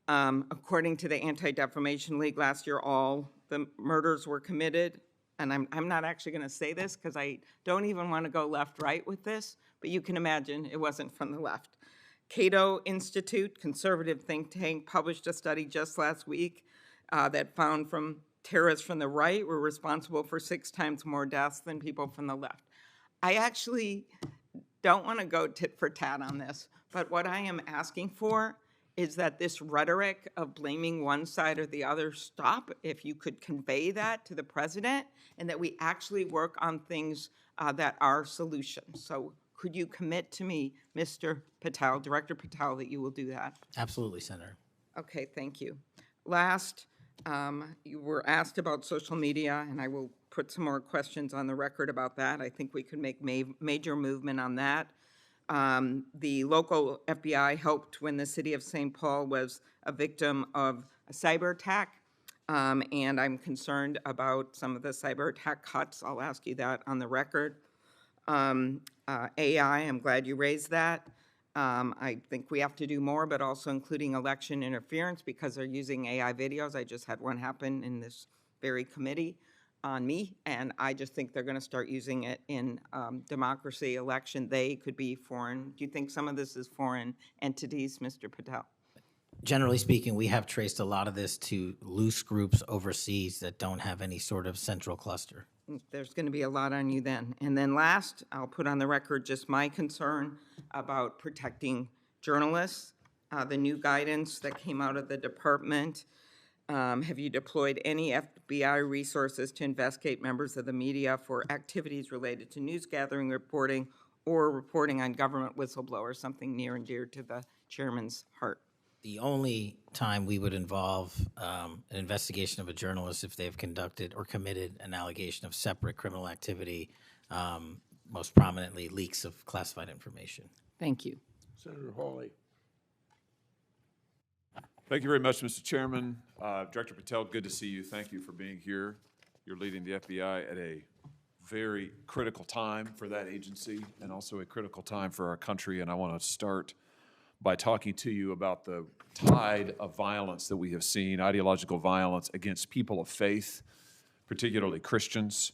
According to the Anti-Defamation League last year, all the murders were committed, and I'm not actually going to say this because I don't even want to go left-right with this, but you can imagine it wasn't from the left. Cato Institute, conservative think tank, published a study just last week that found terrorists from the right were responsible for 6 times more deaths than people from the left. I actually don't want to go tit for tat on this, but what I am asking for is that this rhetoric of blaming one side or the other stop, if you could convey that to the president, and that we actually work on things that are solutions. So could you commit to me, Mr. Patel, Director Patel, that you will do that? Absolutely, Senator. Okay, thank you. Last, you were asked about social media, and I will put some more questions on the record about that. I think we could make major movement on that. The local FBI helped when the city of St. Paul was a victim of a cyber attack, and I'm concerned about some of the cyber attack cuts. I'll ask you that on the record. AI, I'm glad you raised that. I think we have to do more, but also including election interference because they're using AI videos. I just had one happen in this very committee on me, and I just think they're going to start using it in democracy, election. They could be foreign. Do you think some of this is foreign entities, Mr. Patel? Generally speaking, we have traced a lot of this to loose groups overseas that don't have any sort of central cluster. There's going to be a lot on you then. And then last, I'll put on the record just my concern about protecting journalists. The new guidance that came out of the department. Have you deployed any FBI resources to investigate members of the media for activities related to news gathering, reporting, or reporting on government whistleblowers, something near and dear to the chairman's heart? The only time we would involve an investigation of a journalist if they've conducted or committed an allegation of separate criminal activity, most prominently leaks of classified information. Thank you. Senator Hawley. Thank you very much, Mr. Chairman. Director Patel, good to see you. Thank you for being here. You're leading the FBI at a very critical time for that agency and also a critical time for our country. And I want to start by talking to you about the tide of violence that we have seen, ideological violence against people of faith, particularly Christians.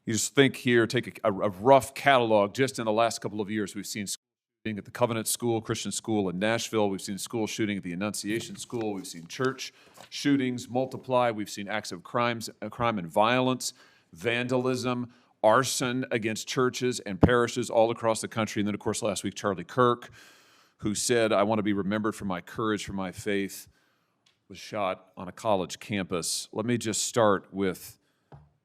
You just think here, take a rough catalog. Just in the last couple of years, we've seen shooting at the Covenant School, Christian school in Nashville. We've seen school shooting at the Annunciation School. We've seen church shootings multiply. We've seen acts of crime and violence, vandalism, arson against churches and parishes all across the country. And then, of course, last week, Charlie Kirk, who said, "I want to be remembered for my courage, for my faith," was shot on a college campus. Let me just start with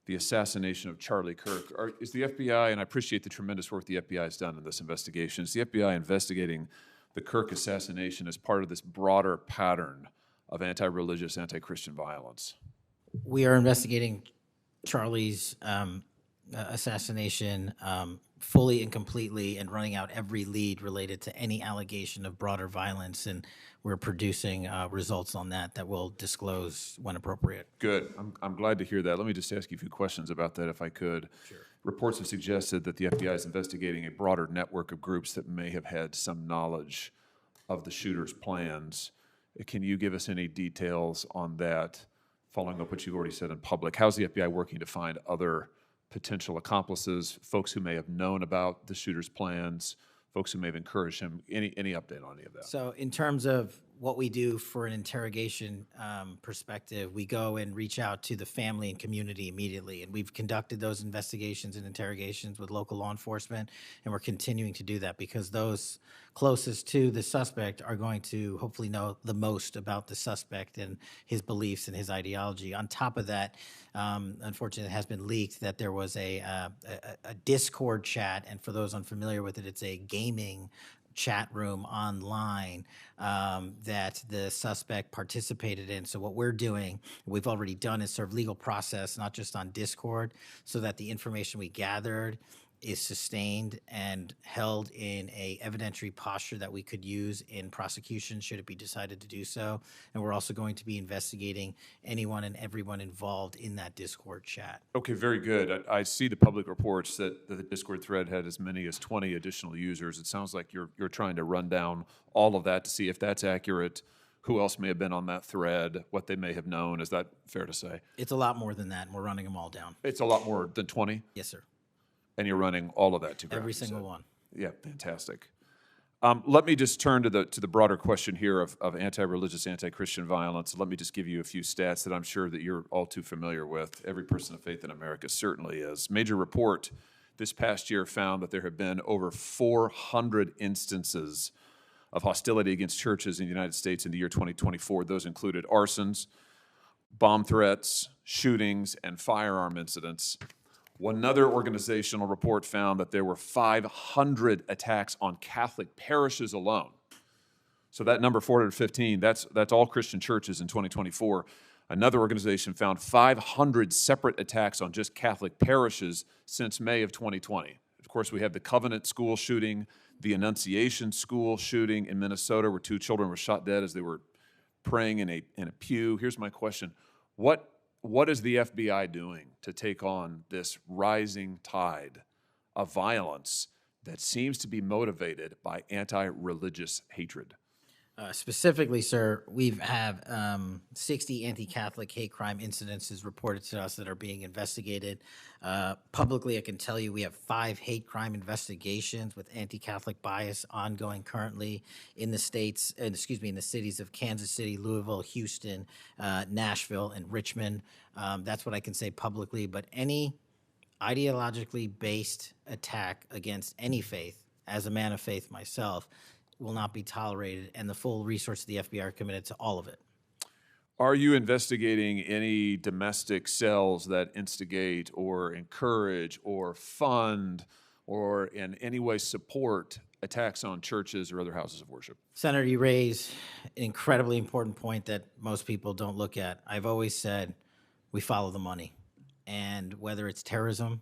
the assassination of Charlie Kirk. Is the FBI, and I appreciate the tremendous work the FBI has done in this investigation, is the FBI investigating the Kirk assassination as part of this broader pattern of anti-religious, anti-Christian violence? We are investigating Charlie's assassination fully and completely and running out every lead related to any allegation of broader violence, and we're producing results on that we'll disclose when appropriate. Good. I'm glad to hear that. Let me just ask you a few questions about that, if I could. Sure. Reports have suggested that the FBI is investigating a broader network of groups that may have had some knowledge of the shooter's plans. Can you give us any details on that, following up what you've already said in public? How's the FBI working to find other potential accomplices, folks who may have known about the shooter's plans, folks who may have encouraged him? Any update on any of that? So in terms of what we do for an interrogation perspective, we go and reach out to the family and community immediately. And we've conducted those investigations and interrogations with local law enforcement, and we're continuing to do that because those closest to the suspect are going to hopefully know the most about the suspect and his beliefs and his ideology. On top of that, unfortunately, it has been leaked that there was a Discord chat, and for those unfamiliar with it, it's a gaming chat room online that the suspect participated in. So what we're doing, we've already done, is serve legal process, not just on Discord, so that the information we gathered is sustained and held in a evidentiary posture that we could use in prosecution should it be decided to do so. And we're also going to be investigating anyone and everyone involved in that Discord chat. Okay, very good. I see the public reports that the Discord thread had as many as 20 additional users. It sounds like you're trying to run down all of that to see if that's accurate, who else may have been on that thread, what they may have known. Is that fair to say? It's a lot more than that, and we're running them all down. It's a lot more than 20? Yes, sir. And you're running all of that to ground? Every single one. Yeah, fantastic. Let me just turn to the broader question here of anti-religious, anti-Christian violence. Let me just give you a few stats that I'm sure that you're all too familiar with. Every person of faith in America certainly is. Major report this past year found that there have been over 400 instances of hostility against churches in the United States in the year 2024. Those included arsons, bomb threats, shootings, and firearm incidents. Another organizational report found that there were 500 attacks on Catholic parishes alone. So that number, 415, that's all Christian churches in 2024. Another organization found 500 separate attacks on just Catholic parishes since May of 2020. Of course, we have the Covenant School shooting, the Annunciation School shooting in Minnesota, where 2 children were shot dead as they were praying in a pew. Here's my question. What is the FBI doing to take on this rising tide of violence that seems to be motivated by anti-religious hatred? Specifically, sir, we have 60 anti-Catholic hate crime incidences reported to us that are being investigated. Publicly, I can tell you we have 5 hate crime investigations with anti-Catholic bias ongoing currently in the states, in the cities of Kansas City, Louisville, Houston, Nashville, and Richmond. That's what I can say publicly, but any ideologically based attack against any faith, as a man of faith myself, will not be tolerated, and the full resources of the FBI are committed to all of it. Are you investigating any domestic cells that instigate or encourage or fund or in any way support attacks on churches or other houses of worship? Senator, you raise an incredibly important point that most people don't look at. I've always said we follow the money, and whether it's terrorism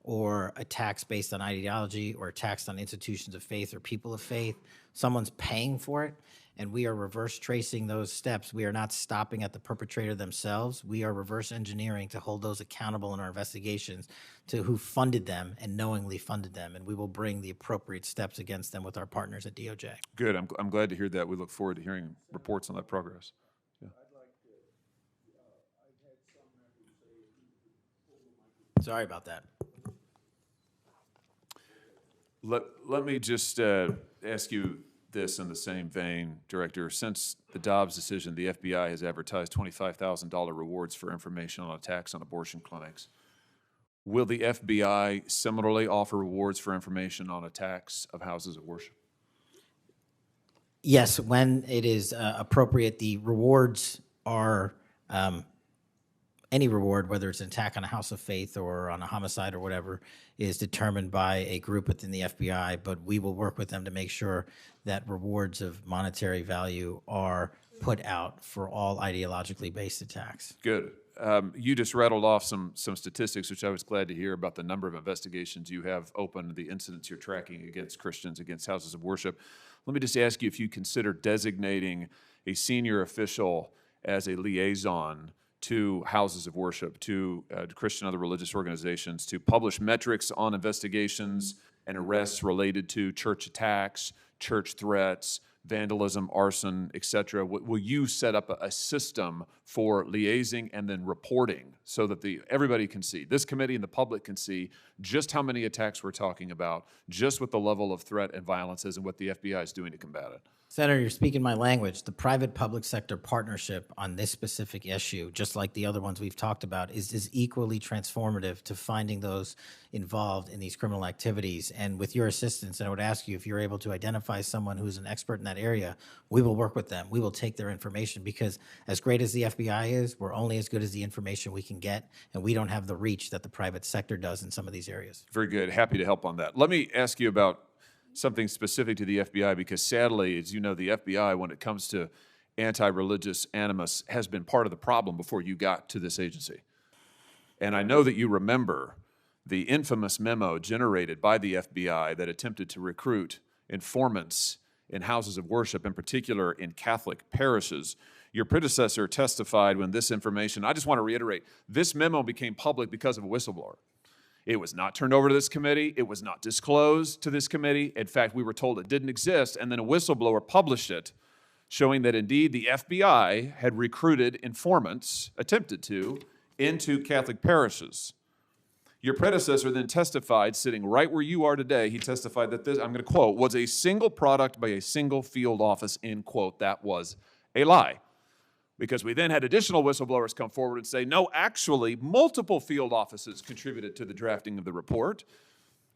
or attacks based on ideology or attacks on institutions of faith or people of faith, someone's paying for it, and we are reverse tracing those steps. We are not stopping at the perpetrator themselves. We are reverse engineering to hold those accountable in our investigations to who funded them and knowingly funded them, and we will bring the appropriate steps against them with our partners at DOJ. Good. I'm glad to hear that. We look forward to hearing reports on that progress. Yeah. Sorry about that. Let me just ask you this in the same vein, Director. Since the Dobbs decision, the FBI has advertised $25,000 rewards for information on attacks on abortion clinics. Will the FBI similarly offer rewards for information on attacks of houses of worship? Yes, when it is appropriate, the rewards are any reward, whether it's an attack on a house of faith or on a homicide or whatever, is determined by a group within the FBI, but we will work with them to make sure that rewards of monetary value are put out for all ideologically based attacks. Good. You just rattled off some statistics, which I was glad to hear, about the number of investigations you have open, the incidents you're tracking against Christians, against houses of worship. Let me just ask you if you consider designating a senior official as a liaison to houses of worship, to Christian and other religious organizations, to publish metrics on investigations and arrests related to church attacks, church threats, vandalism, arson, etc. Will you set up a system for liaising and then reporting so that everybody can see, this committee and the public can see just how many attacks we're talking about, just what the level of threat and violence is and what the FBI is doing to combat it? Senator, you're speaking my language. The private-public sector partnership on this specific issue, just like the other ones we've talked about, is equally transformative to finding those involved in these criminal activities. And with your assistance, I would ask you if you're able to identify someone who's an expert in that area, we will work with them. We will take their information because as great as the FBI is, we're only as good as the information we can get, and we don't have the reach that the private sector does in some of these areas. Very good. Happy to help on that. Let me ask you about something specific to the FBI, because sadly, as you know, the FBI, when it comes to anti-religious animus, has been part of the problem before you got to this agency. And I know that you remember the infamous memo generated by the FBI that attempted to recruit informants in houses of worship, in particular in Catholic parishes. Your predecessor testified when this information, I just want to reiterate, this memo became public because of a whistleblower. It was not turned over to this committee. It was not disclosed to this committee. In fact, we were told it didn't exist, and then a whistleblower published it, showing that indeed the FBI had recruited informants, attempted to, into Catholic parishes. Your predecessor then testified, sitting right where you are today, he testified that this, I'm going to quote, was a single product by a single field office, end quote. That was a lie. Because we then had additional whistleblowers come forward and say, no, actually, multiple field offices contributed to the drafting of the report.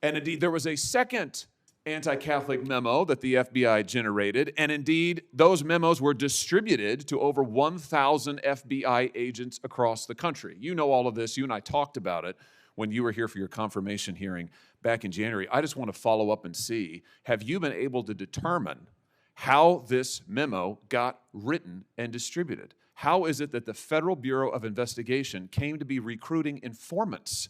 And indeed, there was a second anti-Catholic memo that the FBI generated. And indeed, those memos were distributed to over 1,000 FBI agents across the country. You know all of this. You and I talked about it when you were here for your confirmation hearing back in January. I just want to follow up and see, have you been able to determine how this memo got written and distributed? How is it that the Federal Bureau of Investigation came to be recruiting informants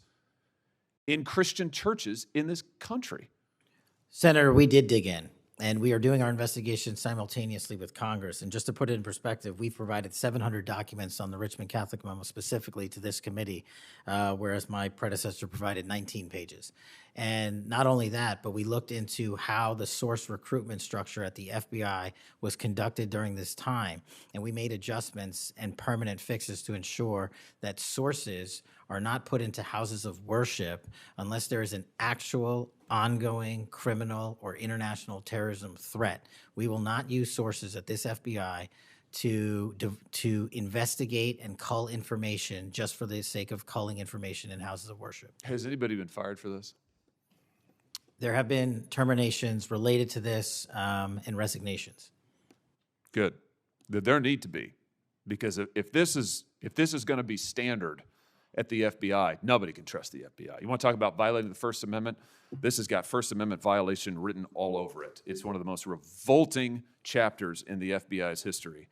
in Christian churches in this country? Senator, we did dig in, and we are doing our investigation simultaneously with Congress. And just to put it in perspective, we've provided 700 documents on the Richmond Catholic memo specifically to this committee, whereas my predecessor provided 19 pages. And not only that, but we looked into how the source recruitment structure at the FBI was conducted during this time. And we made adjustments and permanent fixes to ensure that sources are not put into houses of worship unless there is an actual ongoing criminal or international terrorism threat. We will not use sources at this FBI to investigate and cull information just for the sake of culling information in houses of worship. Has anybody been fired for this? There have been terminations related to this and resignations. Good. There need to be, because if this is going to be standard at the FBI, nobody can trust the FBI. You want to talk about violating the First Amendment? This has got First Amendment violation written all over it. It's one of the most revolting chapters in the FBI's history.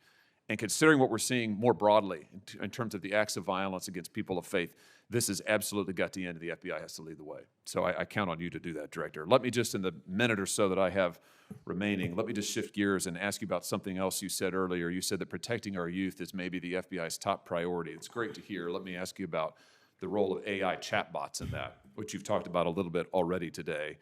And considering what we're seeing more broadly in terms of the acts of violence against people of faith, this has absolutely got to end, and the FBI has to lead the way. So I count on you to do that, Director. Let me just, in the minute or so that I have remaining, let me just shift gears and ask you about something else you said earlier. You said that protecting our youth is maybe the FBI's top priority. It's great to hear. Let me ask you about the role of AI chatbots in that, which you've talked about a little bit already today.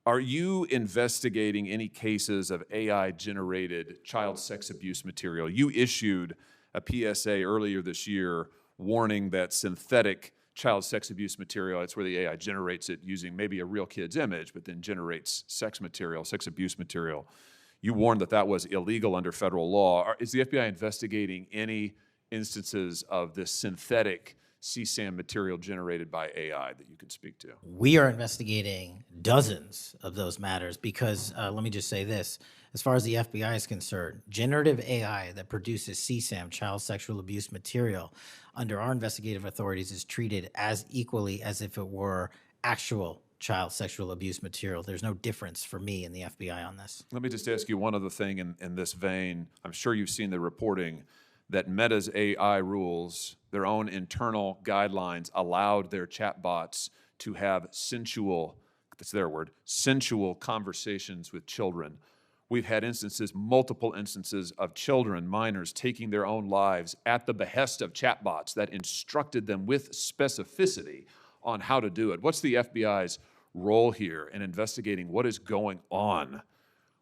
Are you investigating any cases of AI-generated child sex abuse material? You issued a PSA earlier this year warning that synthetic child sex abuse material, it's where the AI generates it using maybe a real kid's image, but then generates sex material, sex abuse material. You warned that that was illegal under federal law. Is the FBI investigating any instances of this synthetic CSAM material generated by AI that you could speak to? We are investigating dozens of those matters because, let me just say this, as far as the FBI is concerned, generative AI that produces CSAM, child sexual abuse material, under our investigative authorities is treated as equally as if it were actual child sexual abuse material. There's no difference for me in the FBI on this. Let me just ask you one other thing in this vein. I'm sure you've seen the reporting that Meta's AI rules, their own internal guidelines, allowed their chatbots to have sensual, that's their word, sensual conversations with children. We've had instances, multiple instances of children, minors, taking their own lives at the behest of chatbots that instructed them with specificity on how to do it. What's the FBI's role here in investigating what is going on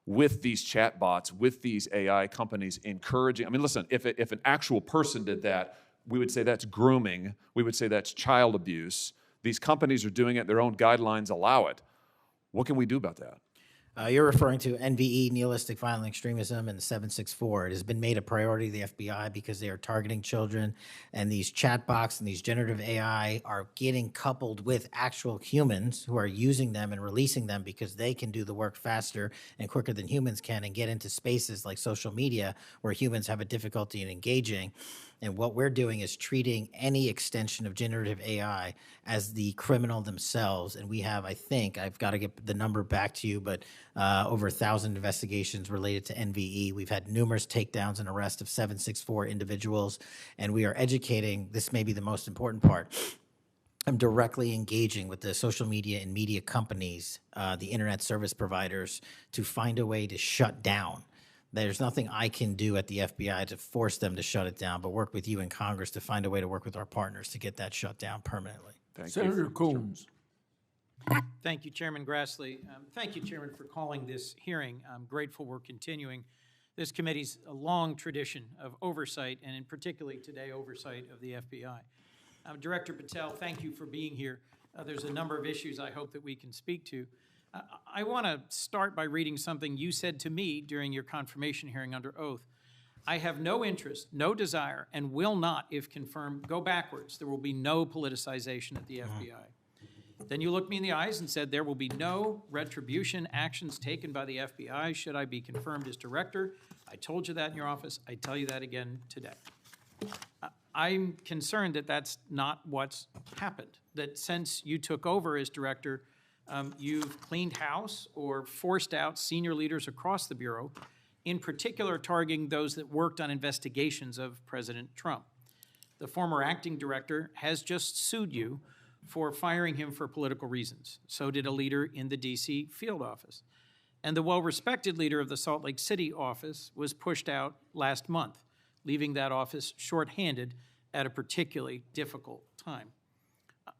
with these chatbots, with these AI companies encouraging? I mean, listen, if an actual person did that, we would say that's grooming. We would say that's child abuse. These companies are doing it. Their own guidelines allow it. What can we do about that? You're referring to NVE, nihilistic violent extremism, and the 764. It has been made a priority of the FBI because they are targeting children, and these chatbots and these generative AI are getting coupled with actual humans who are using them and releasing them because they can do the work faster and quicker than humans can and get into spaces like social media where humans have a difficulty in engaging. And what we're doing is treating any extension of generative AI as the criminal themselves. And we have, I think, I've got to get the number back to you, but over 1,000 investigations related to NVE. We've had numerous takedowns and arrests of 764 individuals. And we are educating, this may be the most important part, I'm directly engaging with the social media and media companies, the internet service providers, to find a way to shut down. There's nothing I can do at the FBI to force them to shut it down, but work with you in Congress to find a way to work with our partners to get that shut down permanently. Senator Coons. Thank you, Chairman Grassley. Thank you, Chairman, for calling this hearing. I'm grateful we're continuing this committee's long tradition of oversight, and in particularly today, oversight of the FBI. Director Patel, thank you for being here. There's a number of issues I hope that we can speak to. I want to start by reading something you said to me during your confirmation hearing under oath. I have no interest, no desire, and will not, if confirmed, go backwards. There will be no politicization at the FBI. Then you looked me in the eyes and said there will be no retribution actions taken by the FBI should I be confirmed as director. I told you that in your office. I tell you that again today. I'm concerned that that's not what's happened, that since you took over as director, you've cleaned house or forced out senior leaders across the Bureau, in particular targeting those that worked on investigations of President Trump. The former acting director has just sued you for firing him for political reasons. So did a leader in the D.C. field office. And the well-respected leader of the Salt Lake City office was pushed out last month, leaving that office shorthanded at a particularly difficult time.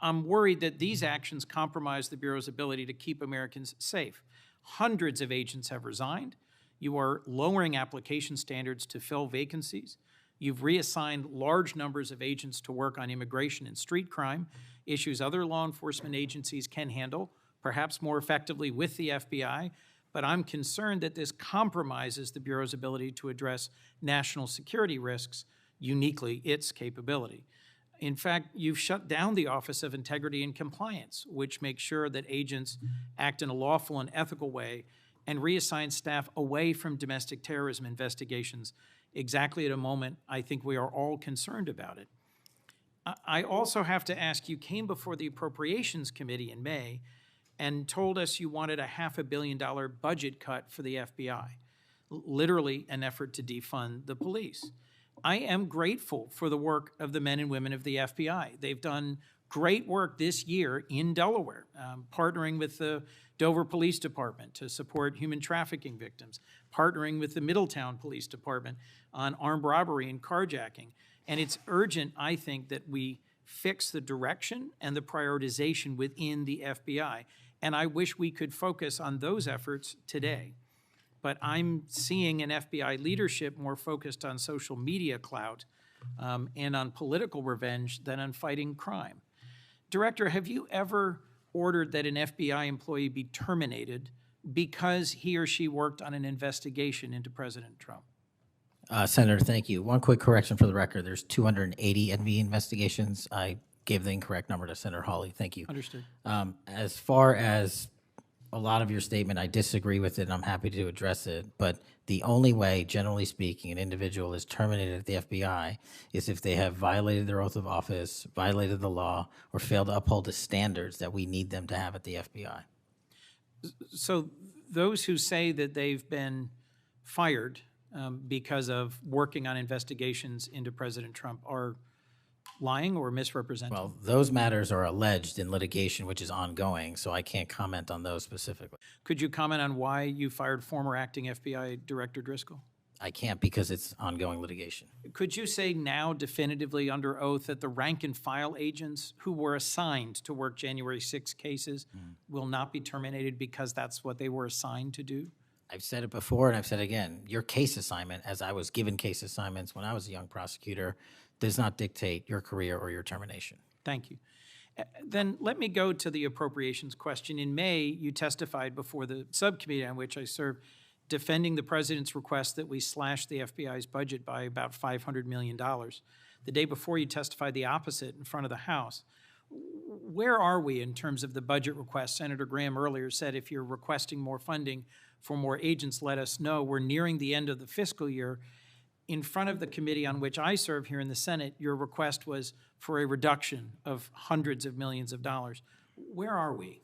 I'm worried that these actions compromise the Bureau's ability to keep Americans safe. Hundreds of agents have resigned. You are lowering application standards to fill vacancies. You've reassigned large numbers of agents to work on immigration and street crime, issues other law enforcement agencies can handle, perhaps more effectively with the FBI, but I'm concerned that this compromises the Bureau's ability to address national security risks, uniquely its capability. In fact, you've shut down the Office of Integrity and Compliance, which makes sure that agents act in a lawful and ethical way, and reassign staff away from domestic terrorism investigations exactly at a moment I think we are all concerned about it. I also have to ask, you came before the Appropriations Committee in May and told us you wanted a $500 million budget cut for the FBI, literally an effort to defund the police. I am grateful for the work of the men and women of the FBI. They've done great work this year in Delaware, partnering with the Dover Police Department to support human trafficking victims, partnering with the Middletown Police Department on armed robbery and carjacking. And it's urgent, I think, that we fix the direction and the prioritization within the FBI. And I wish we could focus on those efforts today. But I'm seeing an FBI leadership more focused on social media clout and on political revenge than on fighting crime. Director, have you ever ordered that an FBI employee be terminated because he or she worked on an investigation into President Trump? Senator, thank you. One quick correction for the record. There's 280 NV investigations. I gave the incorrect number to Senator Hawley. Thank you. Understood. As far as a lot of your statement, I disagree with it, and I'm happy to address it. But the only way, generally speaking, an individual is terminated at the FBI is if they have violated their oath of office, violated the law, or failed to uphold the standards that we need them to have at the FBI. So those who say that they've been fired because of working on investigations into President Trump are lying or misrepresenting? Well, those matters are alleged in litigation, which is ongoing, so I can't comment on those specifically. Could you comment on why you fired former acting FBI Director Driscoll? I can't because it's ongoing litigation. Could you say now definitively under oath that the rank and file agents who were assigned to work January 6 cases will not be terminated because that's what they were assigned to do? I've said it before and I've said it again. Your case assignment, as I was given case assignments when I was a young prosecutor, does not dictate your career or your termination. Thank you. Then let me go to the appropriations question. In May, you testified before the subcommittee on which I serve, defending the president's request that we slash the FBI's budget by about $500 million. The day before, you testified the opposite in front of the House. Where are we in terms of the budget request? Senator Graham earlier said if you're requesting more funding for more agents, let us know. We're nearing the end of the fiscal year. In front of the committee on which I serve here in the Senate, your request was for a reduction of hundreds of millions of dollars. Where are we?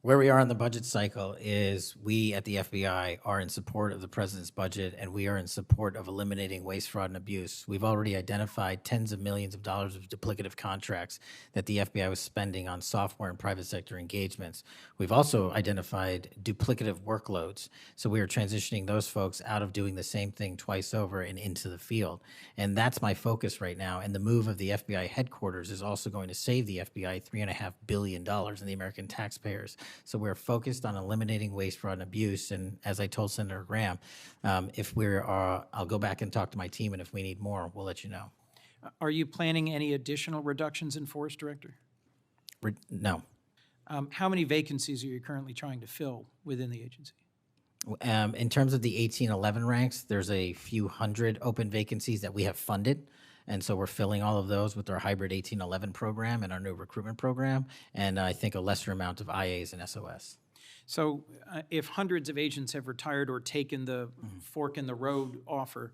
Where we are in the budget cycle is we at the FBI are in support of the president's budget, and we are in support of eliminating waste, fraud, and abuse. We've already identified tens of millions of dollars of duplicative contracts that the FBI was spending on software and private sector engagements. We've also identified duplicative workloads. So we are transitioning those folks out of doing the same thing twice over and into the field. And that's my focus right now. And the move of the FBI headquarters is also going to save the FBI $3.5 billion in the American taxpayers. So we're focused on eliminating waste, fraud, and abuse. And as I told Senator Graham, if I'll go back and talk to my team, and if we need more, we'll let you know. Are you planning any additional reductions in force, Director? No. How many vacancies are you currently trying to fill within the agency? In terms of the 1811 ranks, there's a few hundred open vacancies that we have funded. And so we're filling all of those with our hybrid 1811 program and our new recruitment program, and I think a lesser amount of IAs and SOS. So if hundreds of agents have retired or taken the fork in the road offer,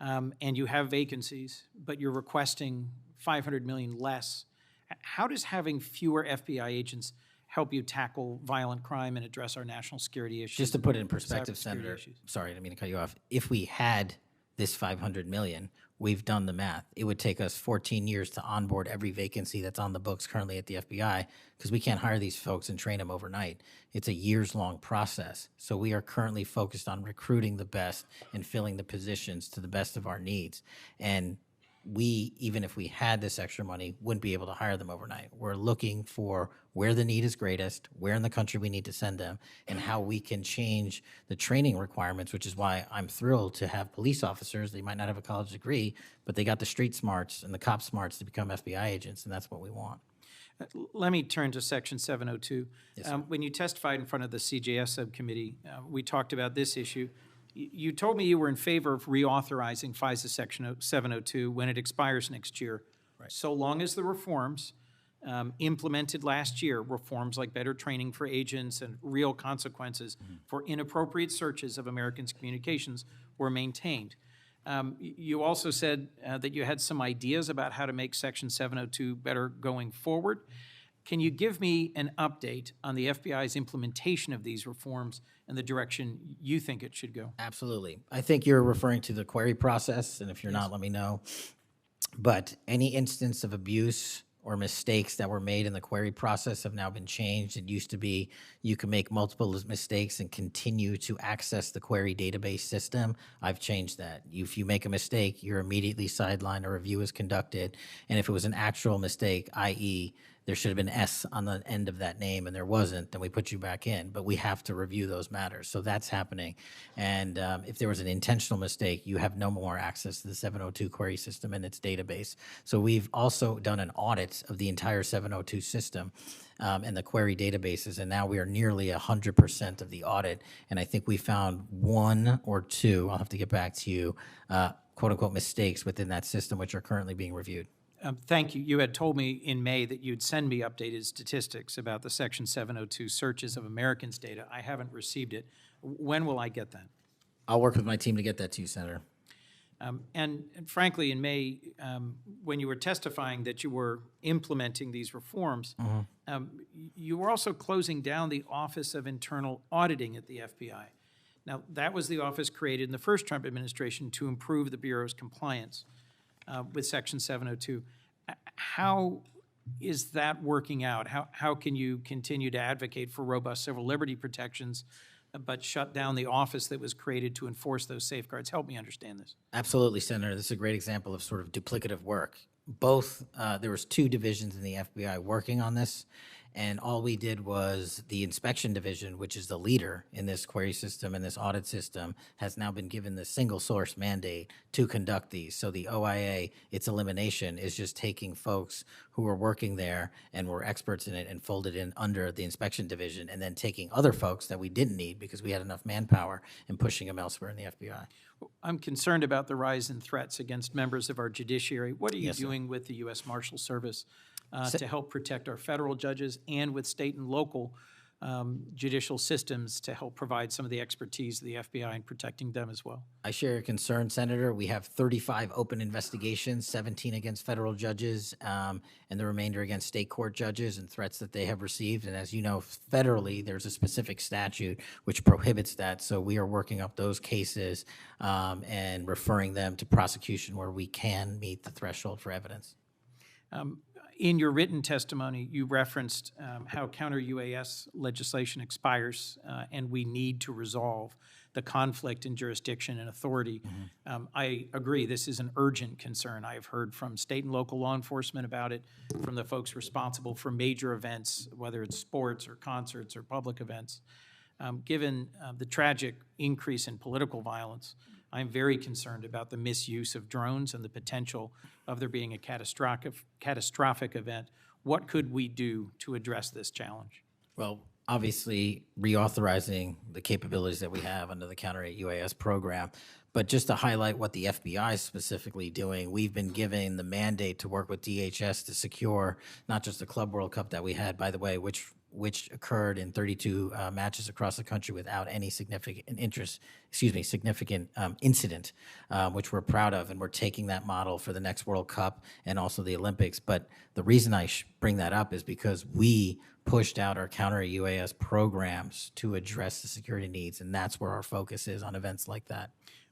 and you have vacancies, but you're requesting $500 million less, how does having fewer FBI agents help you tackle violent crime and address our national security issues? Just to put it in perspective, cybersecurity Senator, issues? sorry, I didn't mean to cut you off. If we had this $500 million, we've done the math. It would take us 14 years to onboard every vacancy that's on the books currently at the FBI because we can't hire these folks and train them overnight. It's a years-long process. So we are currently focused on recruiting the best and filling the positions to the best of our needs. And we, even if we had this extra money, wouldn't be able to hire them overnight. We're looking for where the need is greatest, where in the country we need to send them, and how we can change the training requirements, which is why I'm thrilled to have police officers. They might not have a college degree, but they got the street smarts and the cop smarts to become FBI agents, and that's what we want. Let me turn to Section 702. When you testified in front of the CJS subcommittee, we talked about this issue. You told me you were in favor of reauthorizing FISA Section 702 when it expires next year, so long as the reforms implemented last year, reforms like better training for agents and real consequences for inappropriate searches of Americans' communications, were maintained. You also said that you had some ideas about how to make Section 702 better going forward. Can you give me an update on the FBI's implementation of these reforms and the direction you think it should go? Absolutely. I think you're referring to the query process, and if you're not, let me know. But any instance of abuse or mistakes that were made in the query process have now been changed. It used to be you can make multiple mistakes and continue to access the query database system. I've changed that. If you make a mistake, you're immediately sidelined, a review is conducted, and if it was an actual mistake, i.e., there should have been S on the end of that name and there wasn't, then we put you back in. But we have to review those matters. So that's happening. And if there was an intentional mistake, you have no more access to the 702 query system and its database. So we've also done an audit of the entire 702 system and the query databases. And now we are nearly 100% of the audit. And I think we found one or two, I'll have to get back to you, quote unquote mistakes within that system, which are currently being reviewed. Thank you. You had told me in May that you'd send me updated statistics about the Section 702 searches of Americans' data. I haven't received it. When will I get that? I'll work with my team to get that to you, Senator. And frankly, in May, when you were testifying that you were implementing these reforms, you were also closing down the Office of Internal Auditing at the FBI. Now, that was the office created in the first Trump administration to improve the Bureau's compliance with Section 702. How is that working out? How can you continue to advocate for robust civil liberty protections but shut down the office that was created to enforce those safeguards? Help me understand this. Absolutely, Senator. This is a great example of sort of duplicative work. Both, there was two divisions in the FBI working on this, and all we did was the inspection division, which is the leader in this query system and this audit system, has now been given the single source mandate to conduct these. So the OIA, its elimination is just taking folks who were working there and were experts in it and folded in under the inspection division, and then taking other folks that we didn't need because we had enough manpower and pushing them elsewhere in the FBI. I'm concerned about the rise in threats against members of our judiciary. What are you doing with the U.S. Marshal Service to help protect our federal judges and with state and local judicial systems to help provide some of the expertise of the FBI in protecting them as well? I share your concern, Senator. We have 35 open investigations, 17 against federal judges, and the remainder against state court judges and threats that they have received. And as you know, federally, there's a specific statute which prohibits that. So we are working up those cases and referring them to prosecution where we can meet the threshold for evidence. In your written testimony, you referenced how counter-UAS legislation expires and we need to resolve the conflict in jurisdiction and authority. I agree, this is an urgent concern. I have heard from state and local law enforcement about it, from the folks responsible for major events, whether it's sports or concerts or public events. Given the tragic increase in political violence, I'm very concerned about the misuse of drones and the potential of there being a catastrophic event. What could we do to address this challenge? Well, obviously, reauthorizing the capabilities that we have under the Counter-UAS program. But just to highlight what the FBI is specifically doing, we've been given the mandate to work with DHS to secure not just the Club World Cup that we had, by the way, which occurred in 32 matches across the country without any significant incident, which we're proud of, and we're taking that model for the next World Cup and also the Olympics. But the reason I bring that up is because we pushed out our counter-UAS programs to address the security needs, and that's where our focus is on events like that.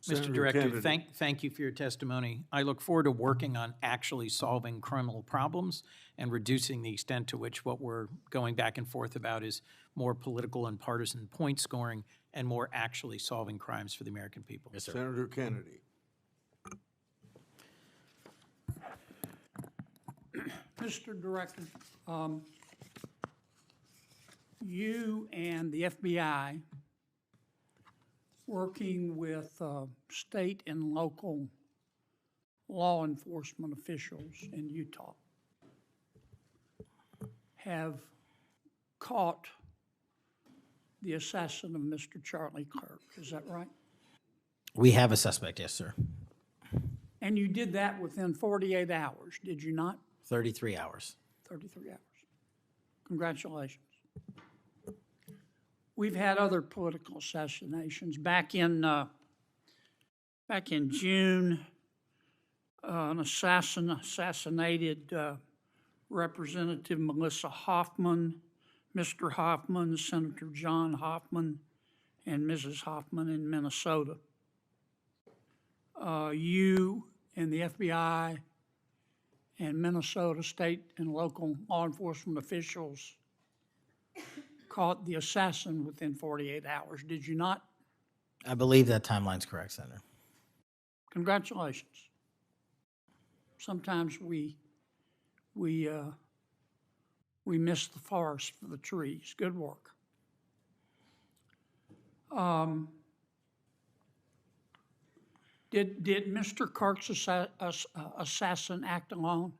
Mr. Director, thank you for your testimony. I look forward to working on actually solving criminal problems and reducing the extent to which what we're going back and forth about is more political and partisan point scoring and more actually solving crimes for the American people. Yes, sir. Senator Kennedy. Mr. Director, you and the FBI, working with state and local law enforcement officials in Utah, have caught the assassin of Mr. Charlie Kirk. Is that right? We have a suspect, yes, sir. And you did that within 48 hours, did you not? 33 hours. 33 hours. Congratulations. We've had other political assassinations. Back in June, an assassinated Representative Melissa Hoffman, Mr. Hoffman, Senator John Hoffman, and Mrs. Hoffman in Minnesota. You and the FBI and Minnesota state and local law enforcement officials caught the assassin within 48 hours, did you not? I believe that timeline's correct, Senator. Congratulations. Sometimes we miss the forest for the trees. Good work. Did Mr. Kirk's assassin act alone?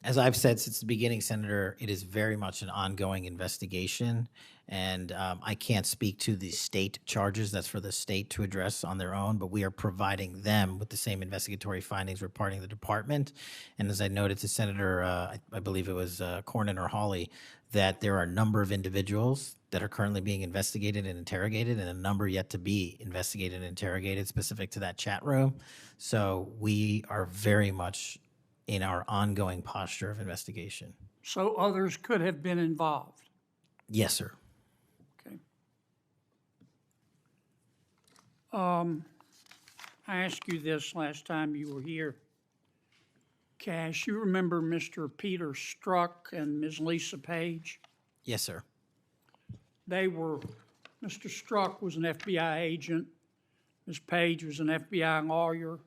As I've said since the beginning, Senator, it is very much an ongoing investigation, and I can't speak to the state charges. That's for the state to address on their own, but we are providing them with the same investigatory findings reporting the department. And as I noted to Senator, I believe it was Cornyn or Hawley, that there are a number of individuals that are currently being investigated and interrogated, and a number yet to be investigated and interrogated specific to that chat room. So we are very much in our ongoing posture of investigation. So others could have been involved? Yes, sir. Okay. I asked you this last time you were here. Kash, you remember Mr. Peter Strzok and Ms. Lisa Page? Yes, sir. Mr. Strzok was an FBI agent. Ms. Page was an FBI lawyer.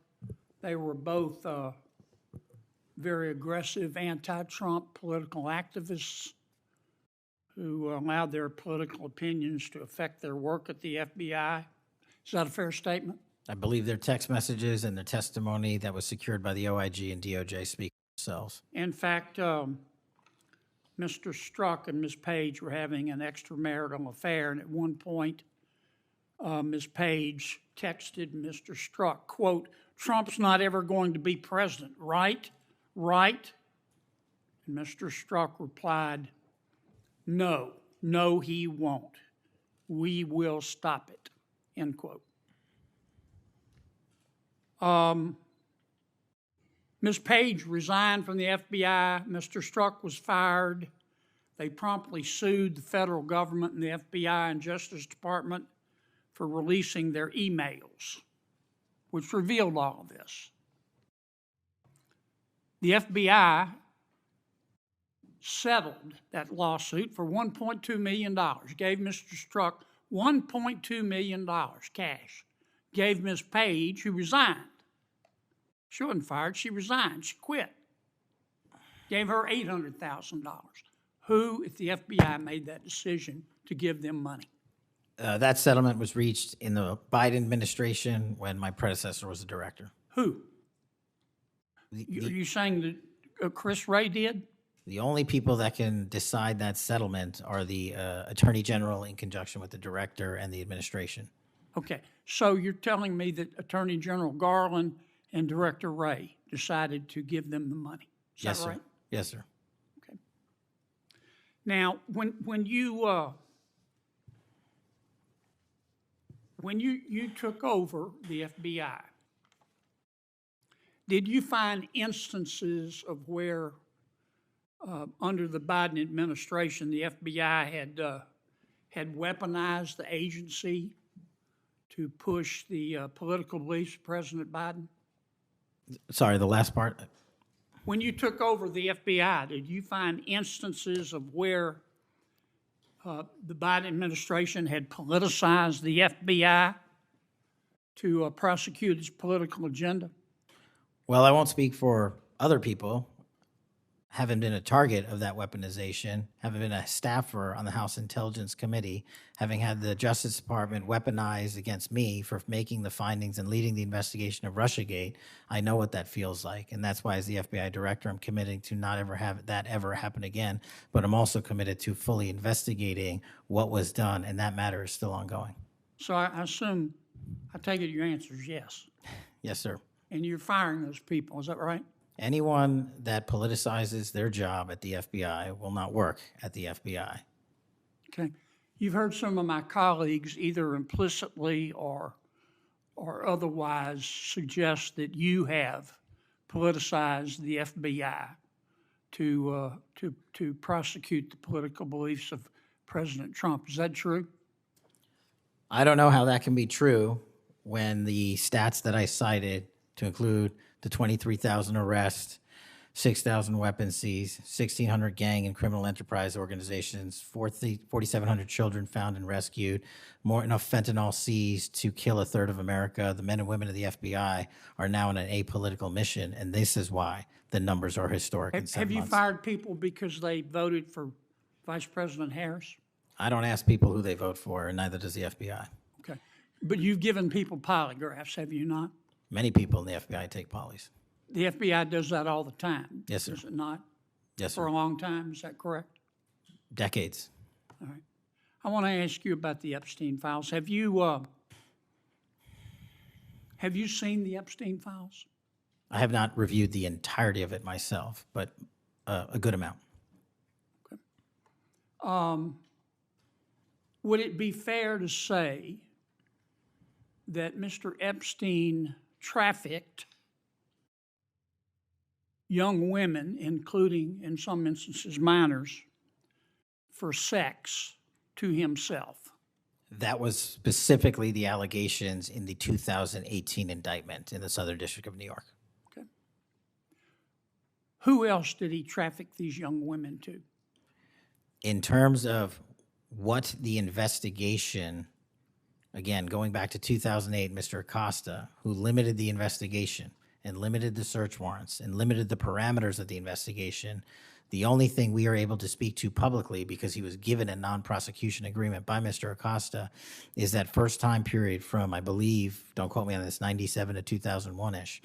They were both very aggressive anti-Trump political activists who allowed their political opinions to affect their work at the FBI. Is that a fair statement? I believe their text messages and their testimony that was secured by the OIG and DOJ speak for themselves. In fact, Mr. Strzok and Ms. Page were having an extramarital affair, and at one point, Ms. Page texted Mr. Strzok, quote, "Trump's not ever going to be president, right? Right?" And Mr. Strzok replied, "No, he won't. We will stop it," end quote. Ms. Page resigned from the FBI. Mr. Strzok was fired. They promptly sued the federal government and the FBI and Justice Department for releasing their emails, which revealed all of this. The FBI settled that lawsuit for $1.2 million, gave Mr. Strzok $1.2 million cash, gave Ms. Page, who resigned. She wasn't fired, she resigned, she quit. Gave her $800,000. Who, if the FBI made that decision to give them money? That settlement was reached in the Biden administration when my predecessor was the director. Who? Are you saying that Chris Wray did? The only people that can decide that settlement are the Attorney General in conjunction with the director and the administration. Okay, so you're telling me that Attorney General Garland and Director Wray decided to give them the money? Is Yes, that sir. right? Yes, sir. Okay. Now, when you took over the FBI, did you find instances of where, under the Biden administration, the FBI had weaponized the agency to push the political beliefs of President Biden? Sorry, the last part. When you took over the FBI, did you find instances of where the Biden administration had politicized the FBI to prosecute its political agenda? Well, I won't speak for other people. having been a target of that weaponization, having been a staffer on the House Intelligence Committee, having had the Justice Department weaponized against me for making the findings and leading the investigation of Russiagate, I know what that feels like. And that's why, as the FBI director, I'm committing to not ever have that ever happen again. But I'm also committed to fully investigating what was done, and that matter is still ongoing. So I assume, I take it your answer is yes. Yes, sir. And you're firing those people, is that right? Anyone that politicizes their job at the FBI will not work at the FBI. Okay. You've heard some of my colleagues either implicitly or otherwise suggest that you have politicized the FBI to prosecute the political beliefs of President Trump. Is that true? I don't know how that can be true when the stats that I cited, to include the 23,000 arrests, 6,000 weapons seized, 1,600 gang and criminal enterprise organizations, 4,700 children found and rescued, more enough fentanyl seized to kill a third of America. The men and women of the FBI are now on an apolitical mission, and this is why the numbers are historic in 7 Have you months. fired people because they voted for Vice President Harris? I don't ask people who they vote for, and neither does the FBI. Okay. But you've given people polygraphs, have you not? Many people in the FBI take polys. The FBI does that all the time. Yes, sir. Does it not? Yes, For sir. a long time, is that correct? Decades. All right. I want to ask you about the Epstein files. Have you seen the Epstein files? I have not reviewed the entirety of it myself, but a good amount. Would it be fair to say that Mr. Epstein trafficked young women, including, in some instances, minors, for sex to himself? That was specifically the allegations in the 2018 indictment in the Southern District of New York. Okay. Who else did he traffic these young women to? In terms of what the investigation, again, going back to 2008, Mr. Acosta, who limited the investigation and limited the search warrants and limited the parameters of the investigation, the only thing we are able to speak to publicly, because he was given a non-prosecution agreement by Mr. Acosta, is that first time period from, I believe, don't quote me on this, 97 to 2001-ish.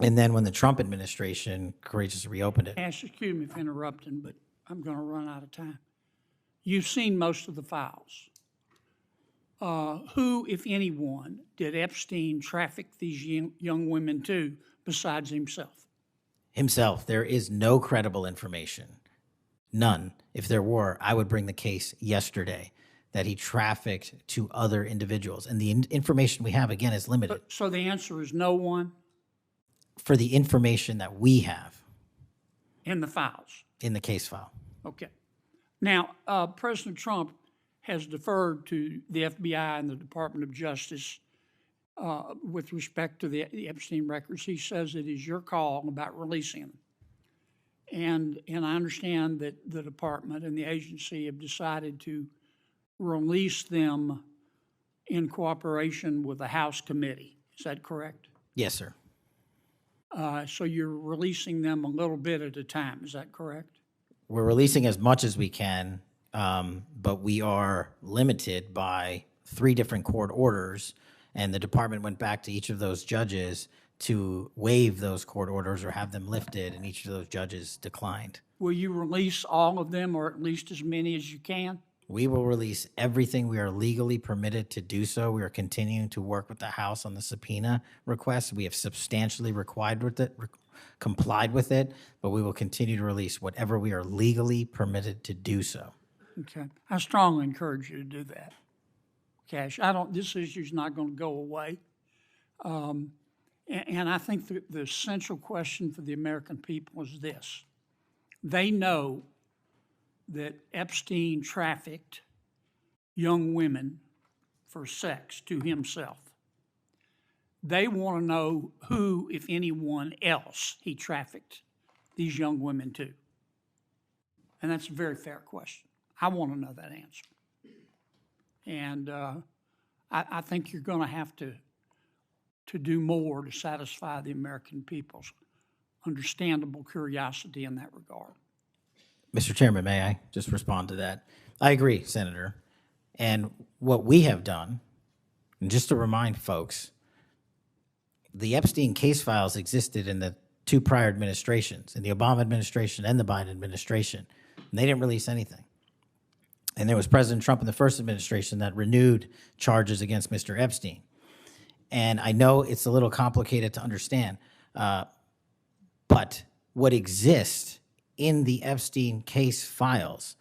And then when the Trump administration courageously reopened it. Excuse me for interrupting, but I'm going to run out of time. You've seen most of the files. Who, if anyone, did Epstein traffic these young women to besides himself? Himself. There is no credible information. None. If there were, I would bring the case yesterday that he trafficked to other individuals. And the information we have, again, is limited. So the answer is no one For the information that we have in the files? in the case file. Okay. Now, President Trump has deferred to the FBI and the Department of Justice with respect to the Epstein records. He says it is your call about releasing them. And I understand that the department and the agency have decided to release them in cooperation with the House committee. Is that correct? Yes, sir. So you're releasing them a little bit at a time. Is that correct? We're releasing as much as we can, but we are limited by 3 different court orders, and the department went back to each of those judges to waive those court orders or have them lifted, and each of those judges declined. Will you release all of them, or at least as many as you can? We will release everything we are legally permitted to do so. We are continuing to work with the House on the subpoena request. We have substantially complied with it, but we will continue to release whatever we are legally permitted to do so. Okay. I strongly encourage you to do that, Kash. This issue's not going to go away. And I think the essential question for the American people is this. They know that Epstein trafficked young women for sex to himself. They want to know who, if anyone else, he trafficked these young women to. And that's a very fair question. I want to know that answer. And I think you're going to have to do more to satisfy the American people's understandable curiosity in that regard. Mr. Chairman, may I just respond to that? I agree, Senator. And what we have done, and just to remind folks, the Epstein case files existed in the two prior administrations, in the Obama administration and the Biden administration, and they didn't release anything. And there was President Trump in the first administration that renewed charges against Mr. Epstein. And I know it's a little complicated to understand, but what exists in the Epstein case files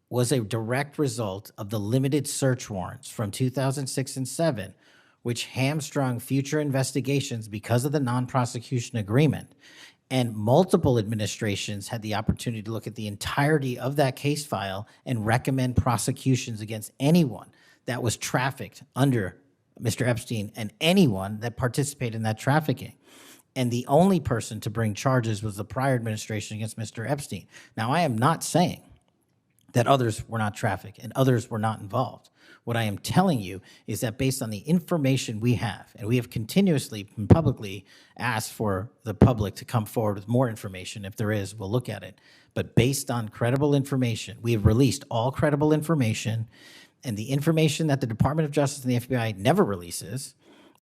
was a direct result of the limited search warrants from 2006 and 7, which hamstrung future investigations because of the non-prosecution agreement. And multiple administrations had the opportunity to look at the entirety of that case file and recommend prosecutions against anyone that was trafficked under Mr. Epstein and anyone that participated in that trafficking. And the only person to bring charges was the prior administration against Mr. Epstein. Now, I am not saying that others were not trafficked and others were not involved. What I am telling you is that based on the information we have, and we have continuously and publicly asked for the public to come forward with more information. If there is, we'll look at it. But based on credible information, we have released all credible information, and the information that the Department of Justice and the FBI never releases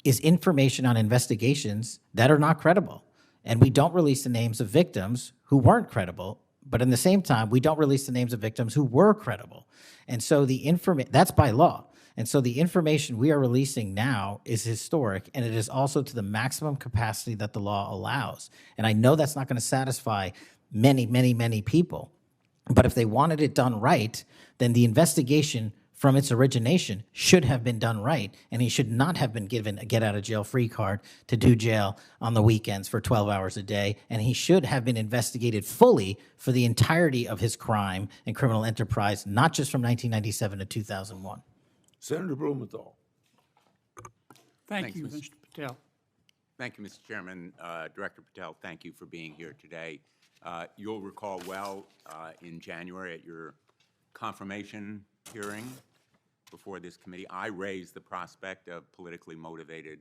is information on investigations that are not credible. And we don't release the names of victims who weren't credible, but in the same time, we don't release the names of victims who were credible. And so that's by law. And so the information we are releasing now is historic, and it is also to the maximum capacity that the law allows. And I know that's not going to satisfy many, many, many people. But if they wanted it done right, then the investigation from its origination should have been done right, and he should not have been given a get-out-of-jail-free card to do jail on the weekends for 12 hours a day, and he should have been investigated fully for the entirety of his crime and criminal enterprise, not just from 1997 to 2001. Senator Blumenthal. Thank you, Mr. Patel. Thank you, Mr. Chairman. Director Patel, thank you for being here today. You'll recall well in January at your confirmation hearing before this committee, I raised the prospect of politically motivated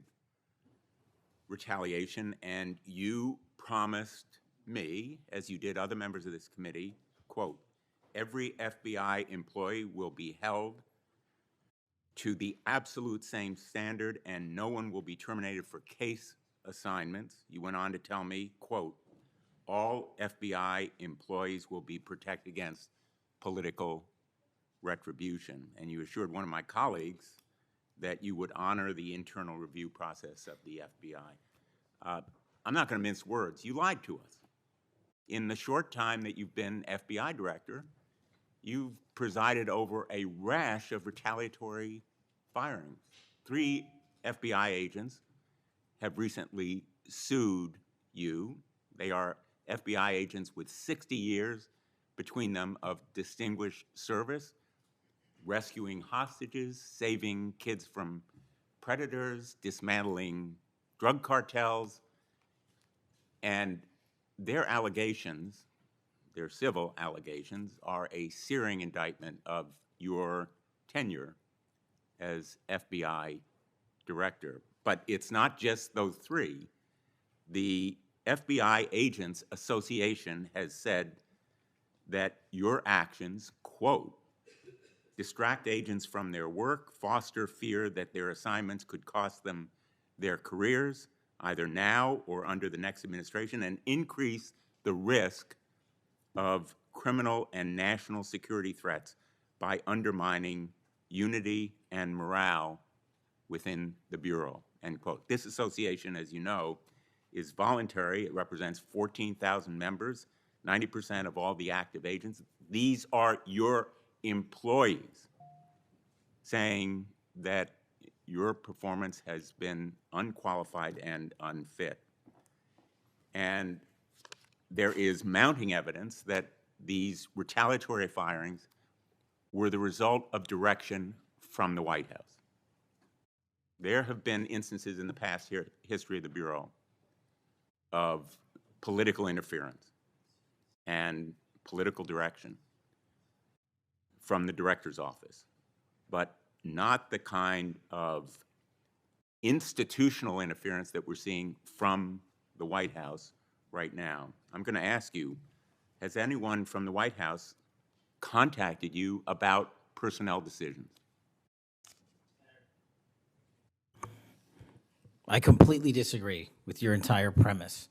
retaliation, and you promised me, as you did other members of this committee, quote, every FBI employee will be held to the absolute same standard and no one will be terminated for case assignments. You went on to tell me, quote, all FBI employees will be protected against political retribution. And you assured one of my colleagues that you would honor the internal review process of the FBI. I'm not going to mince words. You lied to us. In the short time that you've been FBI director, you've presided over a rash of retaliatory firings. 3 FBI agents have recently sued you. They are FBI agents with 60 years between them of distinguished service, rescuing hostages, saving kids from predators, dismantling drug cartels, and their allegations, their civil allegations, are a searing indictment of your tenure as FBI director. But it's not just those 3. The FBI Agents Association has said that your actions, quote, distract agents from their work, foster fear that their assignments could cost them their careers, either now or under the next administration, and increase the risk of criminal and national security threats by undermining unity and morale within the Bureau, end quote. This association, as you know, is voluntary. It represents 14,000 members, 90% of all the active agents. These are your employees saying that your performance has been unqualified and unfit. And there is mounting evidence that these retaliatory firings were the result of direction from the White House. There have been instances in the past history of the Bureau of political interference and political direction from the director's office, but not the kind of institutional interference that we're seeing from the White House right now. I'm going to ask you, has anyone from the White House contacted you about personnel decisions? I completely disagree with your entire premise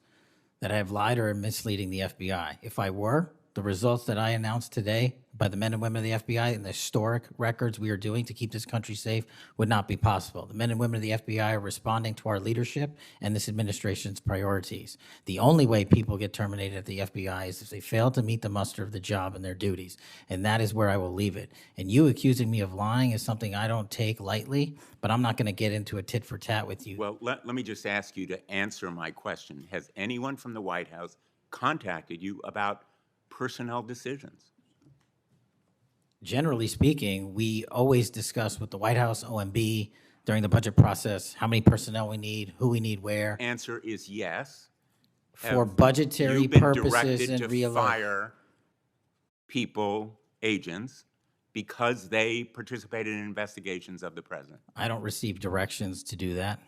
that I have lied or am misleading the FBI. If I were, the results that I announced today by the men and women of the FBI and the historic records we are doing to keep this country safe would not be possible. The men and women of the FBI are responding to our leadership and this administration's priorities. The only way people get terminated at the FBI is if they fail to meet the muster of the job and their duties, and that is where I will leave it. And you accusing me of lying is something I don't take lightly, but I'm not going to get into a tit for tat with you. Well, let me just ask you to answer my question. Has anyone from the White House contacted you about personnel decisions? Generally speaking, we always discuss with the White House, OMB, during the budget process, how many personnel we need, who we need where. Answer is yes. For Have budgetary you been purposes directed and to real fire people, agents, because they participated in investigations of the president? I don't receive directions to do that.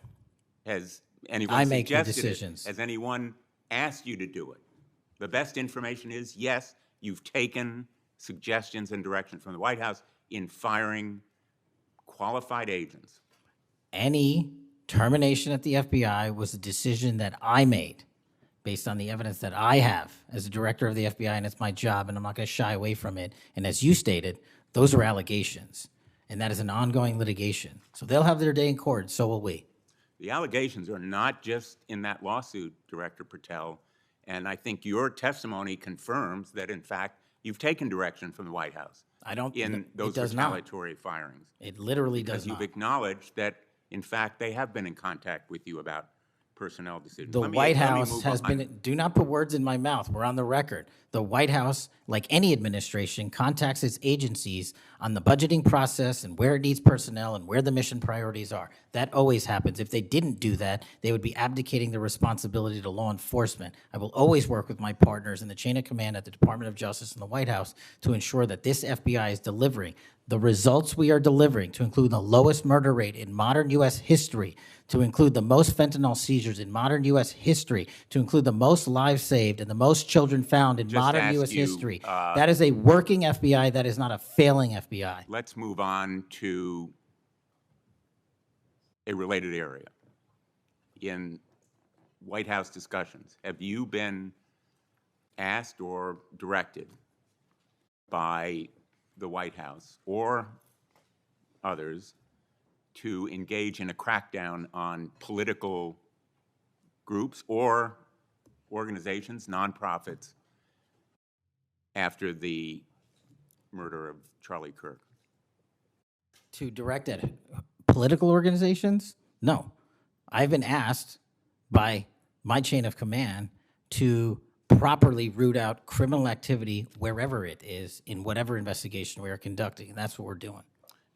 Has anyone I make the suggested it? decisions. Has anyone asked you to do it? The best information is, yes, you've taken suggestions and direction from the White House in firing qualified agents. Any termination at the FBI was a decision that I made based on the evidence that I have as a director of the FBI, and it's my job, and I'm not going to shy away from it. And as you stated, those are allegations, and that is an ongoing litigation. So they'll have their day in court, so will we. The allegations are not just in that lawsuit, Director Patel, and I think your testimony confirms that, in fact, you've taken direction from the White House in those retaliatory firings. It literally does because not. you've acknowledged that, in fact, they have been in contact with you about personnel decisions. The White House has been, do not put words in my mouth, we're on the record. The White House, like any administration, contacts its agencies on the budgeting process and where it needs personnel and where the mission priorities are. That always happens. If they didn't do that, they would be abdicating the responsibility to law enforcement. I will always work with my partners in the chain of command at the Department of Justice and the White House to ensure that this FBI is delivering the results we are delivering, to include the lowest murder rate in modern U.S. history, to include the most fentanyl seizures in modern U.S. history, to include the most lives saved and the most children found in modern U.S. history. That is a working FBI. That is not a failing FBI. Let's move on to a related area. In White House discussions, have you been asked or directed by the White House or others to engage in a crackdown on political groups or organizations, nonprofits, after the murder of Charlie Kirk? To direct at political organizations? No. I've been asked by my chain of command to properly root out criminal activity wherever it is in whatever investigation we are conducting, and that's what we're doing.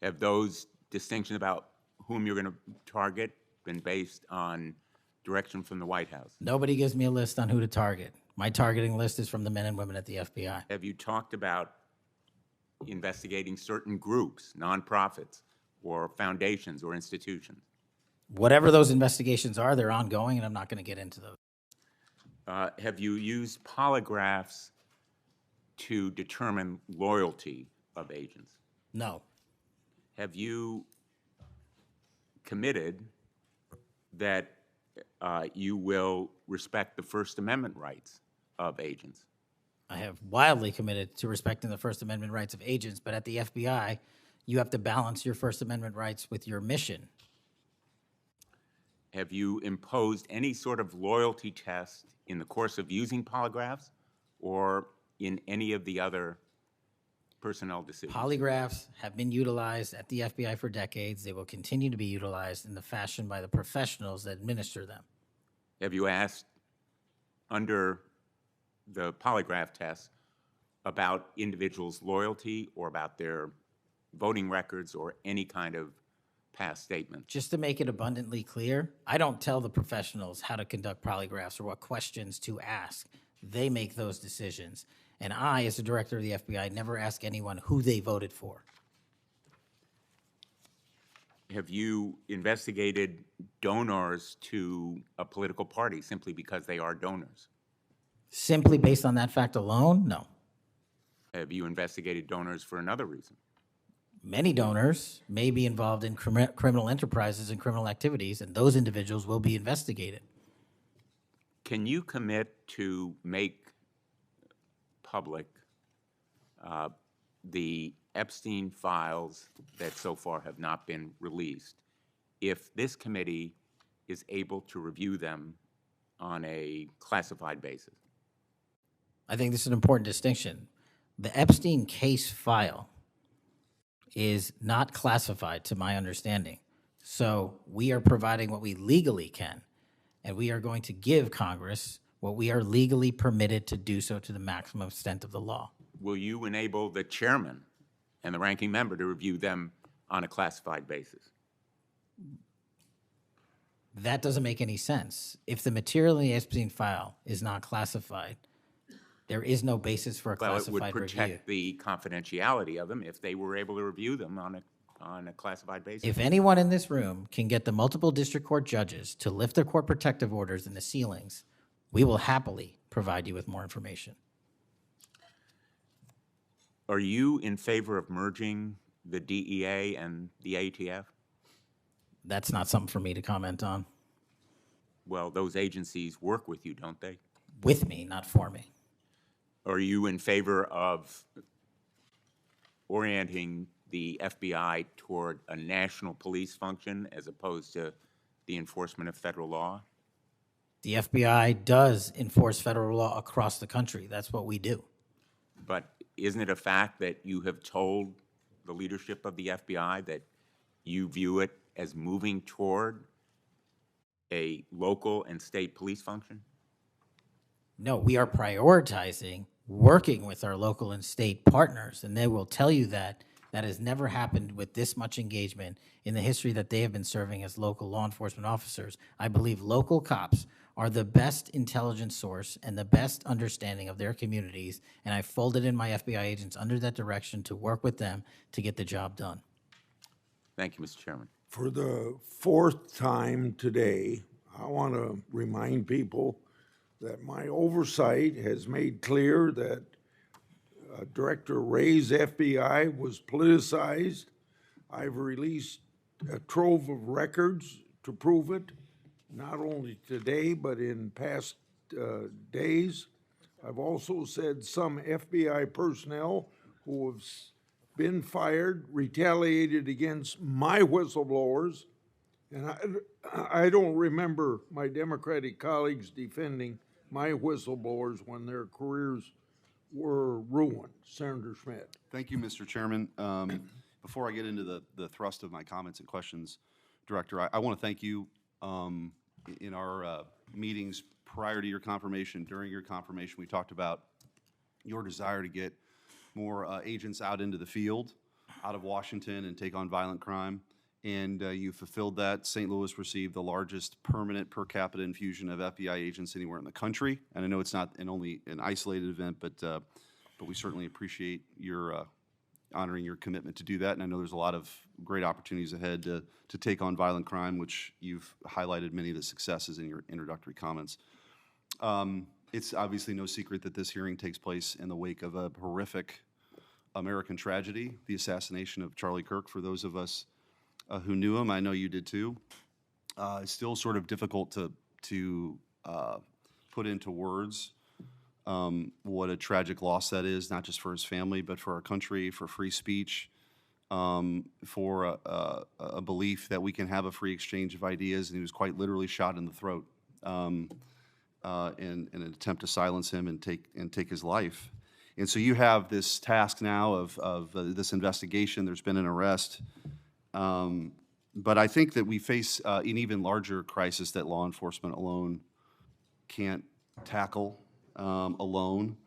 Have those distinctions about whom you're going to target been based on direction from the White House? Nobody gives me a list on who to target. My targeting list is from the men and women at the FBI. Have you talked about investigating certain groups, nonprofits, or foundations or institutions? Whatever those investigations are, they're ongoing, and I'm not going to get into those. Have you used polygraphs to determine loyalty of agents? No. Have you committed that you will respect the First Amendment rights of agents? I have wildly committed to respecting the First Amendment rights of agents, but at the FBI, you have to balance your First Amendment rights with your mission. Have you imposed any sort of loyalty test in the course of using polygraphs or in any of the other personnel decisions? Polygraphs have been utilized at the FBI for decades. They will continue to be utilized in the fashion by the professionals that administer them. Have you asked, under the polygraph test, about individuals' loyalty or about their voting records or any kind of past statement? Just to make it abundantly clear, I don't tell the professionals how to conduct polygraphs or what questions to ask. They make those decisions. And I, as the director of the FBI, never ask anyone who they voted for. Have you investigated donors to a political party simply because they are donors? Simply based on that fact alone, no. Have you investigated donors for another reason? Many donors may be involved in criminal enterprises and criminal activities, and those individuals will be investigated. Can you commit to make public the Epstein files that so far have not been released if this committee is able to review them on a classified basis? I think this is an important distinction. The Epstein case file is not classified, to my understanding. So we are providing what we legally can, and we are going to give Congress what we are legally permitted to do so to the maximum extent of the law. Will you enable the chairman and the ranking member to review them on a classified basis? That doesn't make any sense. If the material in the Epstein file is not classified, there is no basis for a Well, it classified would review. protect the confidentiality of them if they were able to review them on a classified basis. If anyone in this room can get the multiple district court judges to lift their court protective orders in the ceilings, we will happily provide you with more information. Are you in favor of merging the DEA and the ATF? That's not something for me to comment on. Well, those agencies work with you, don't they? With me, not for me. Are you in favor of orienting the FBI toward a national police function as opposed to the enforcement of federal law? The FBI does enforce federal law across the country. That's what we do. But isn't it a fact that you have told the leadership of the FBI that you view it as moving toward a local and state police function? No, we are prioritizing working with our local and state partners, and they will tell you that that has never happened with this much engagement in the history that they have been serving as local law enforcement officers. I believe local cops are the best intelligence source and the best understanding of their communities, and I folded in my FBI agents under that direction to work with them to get the job done. Thank you, Mr. Chairman. For the fourth time today, I want to remind people that my oversight has made clear that Director Ray's FBI was politicized. I've released a trove of records to prove it, not only today, but in past days. I've also said some FBI personnel who have been fired retaliated against my whistleblowers, and I don't remember my Democratic colleagues defending my whistleblowers when their careers were ruined. Senator Schmidt. Thank you, Mr. Chairman. Before I get into the thrust of my comments and questions, Director, I want to thank you in our meetings prior to your confirmation, during your confirmation. We talked about your desire to get more agents out into the field, out of Washington, and take on violent crime. And you fulfilled that. St. Louis received the largest permanent per capita infusion of FBI agents anywhere in the country. And I know it's not only an isolated event, but we certainly appreciate your honoring your commitment to do that. And I know there's a lot of great opportunities ahead to take on violent crime, which you've highlighted many of the successes in your introductory comments. It's obviously no secret that this hearing takes place in the wake of a horrific American tragedy, the assassination of Charlie Kirk. For those of us who knew him, I know you did too. It's still sort of difficult to put into words what a tragic loss that is, not just for his family, but for our country, for free speech, for a belief that we can have a free exchange of ideas. And he was quite literally shot in the throat in an attempt to silence him and take his life. And so you have this task now of this investigation. There's been an arrest. But I think that we face an even larger crisis that law enforcement alone can't tackle alone.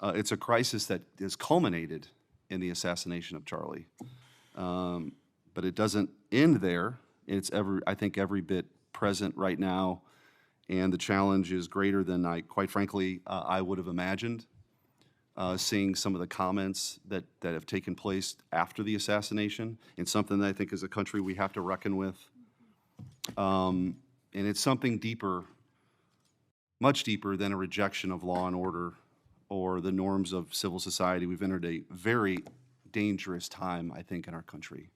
It's a crisis that has culminated in the assassination of Charlie. But it doesn't end there. It's I think every bit present right now, and the challenge is greater than quite frankly, I would have imagined. Seeing some of the comments that have taken place after the assassination, and something that I think as a country we have to reckon with. And it's something deeper much deeper than a rejection of law and order or the norms of civil society. We've entered a very dangerous time, I think, in our country.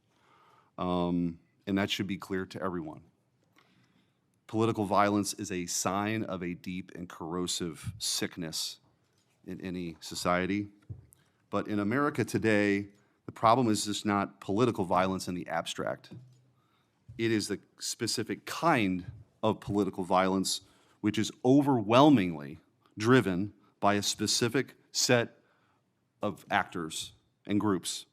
And that should be clear to everyone. Political violence is a sign of a deep and corrosive sickness in any society. But in America today, the problem is just not political violence in the abstract. It is the specific kind of political violence which is overwhelmingly driven by a specific set of actors and groups.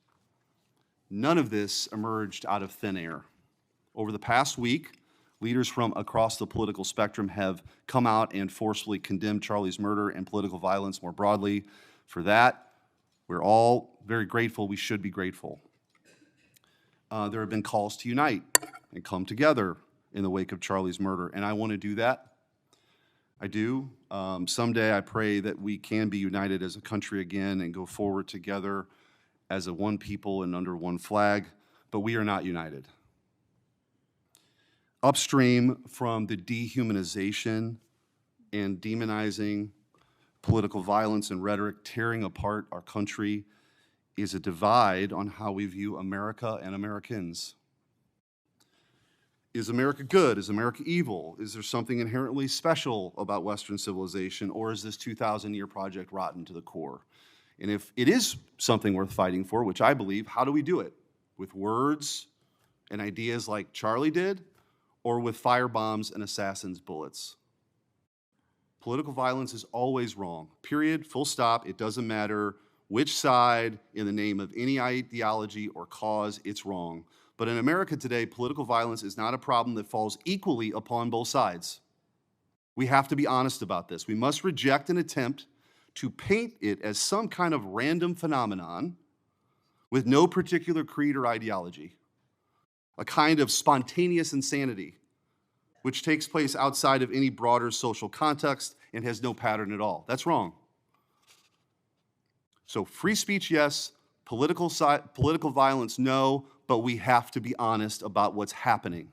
None of this emerged out of thin air. Over the past week, leaders from across the political spectrum have come out and forcefully condemned Charlie's murder and political violence more broadly. For that, we're all very grateful. We should be grateful. There have been calls to unite and come together in the wake of Charlie's murder, and I want to do that. I do. Someday I pray that we can be united as a country again and go forward together as a one people and under one flag, but we are not united. Upstream from the dehumanization and demonizing political violence and rhetoric tearing apart our country is a divide on how we view America and Americans. Is America good? Is America evil? Is there something inherently special about Western civilization, or is this 2,000-year project rotten to the core? And if it is something worth fighting for, which I believe, how do we do it? With words and ideas like Charlie did, or with firebombs and assassins' bullets? Political violence is always wrong. Period, full stop. It doesn't matter which side, in the name of any ideology or cause, it's wrong. But in America today, political violence is not a problem that falls equally upon both sides. We have to be honest about this. We must reject an attempt to paint it as some kind of random phenomenon with no particular creed or ideology, a kind of spontaneous insanity which takes place outside of any broader social context and has no pattern at all. That's wrong. So free speech, yes. Political violence, no. But we have to be honest about what's happening.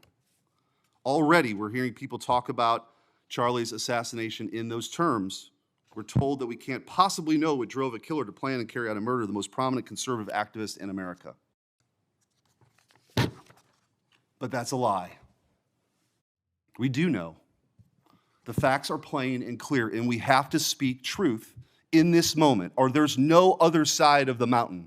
Already, we're hearing people talk about Charlie's assassination in those terms. We're told that we can't possibly know what drove a killer to plan and carry out a murder of the most prominent conservative activist in America. But that's a lie. We do know. The facts are plain and clear, and we have to speak truth in this moment, or there's no other side of the mountain.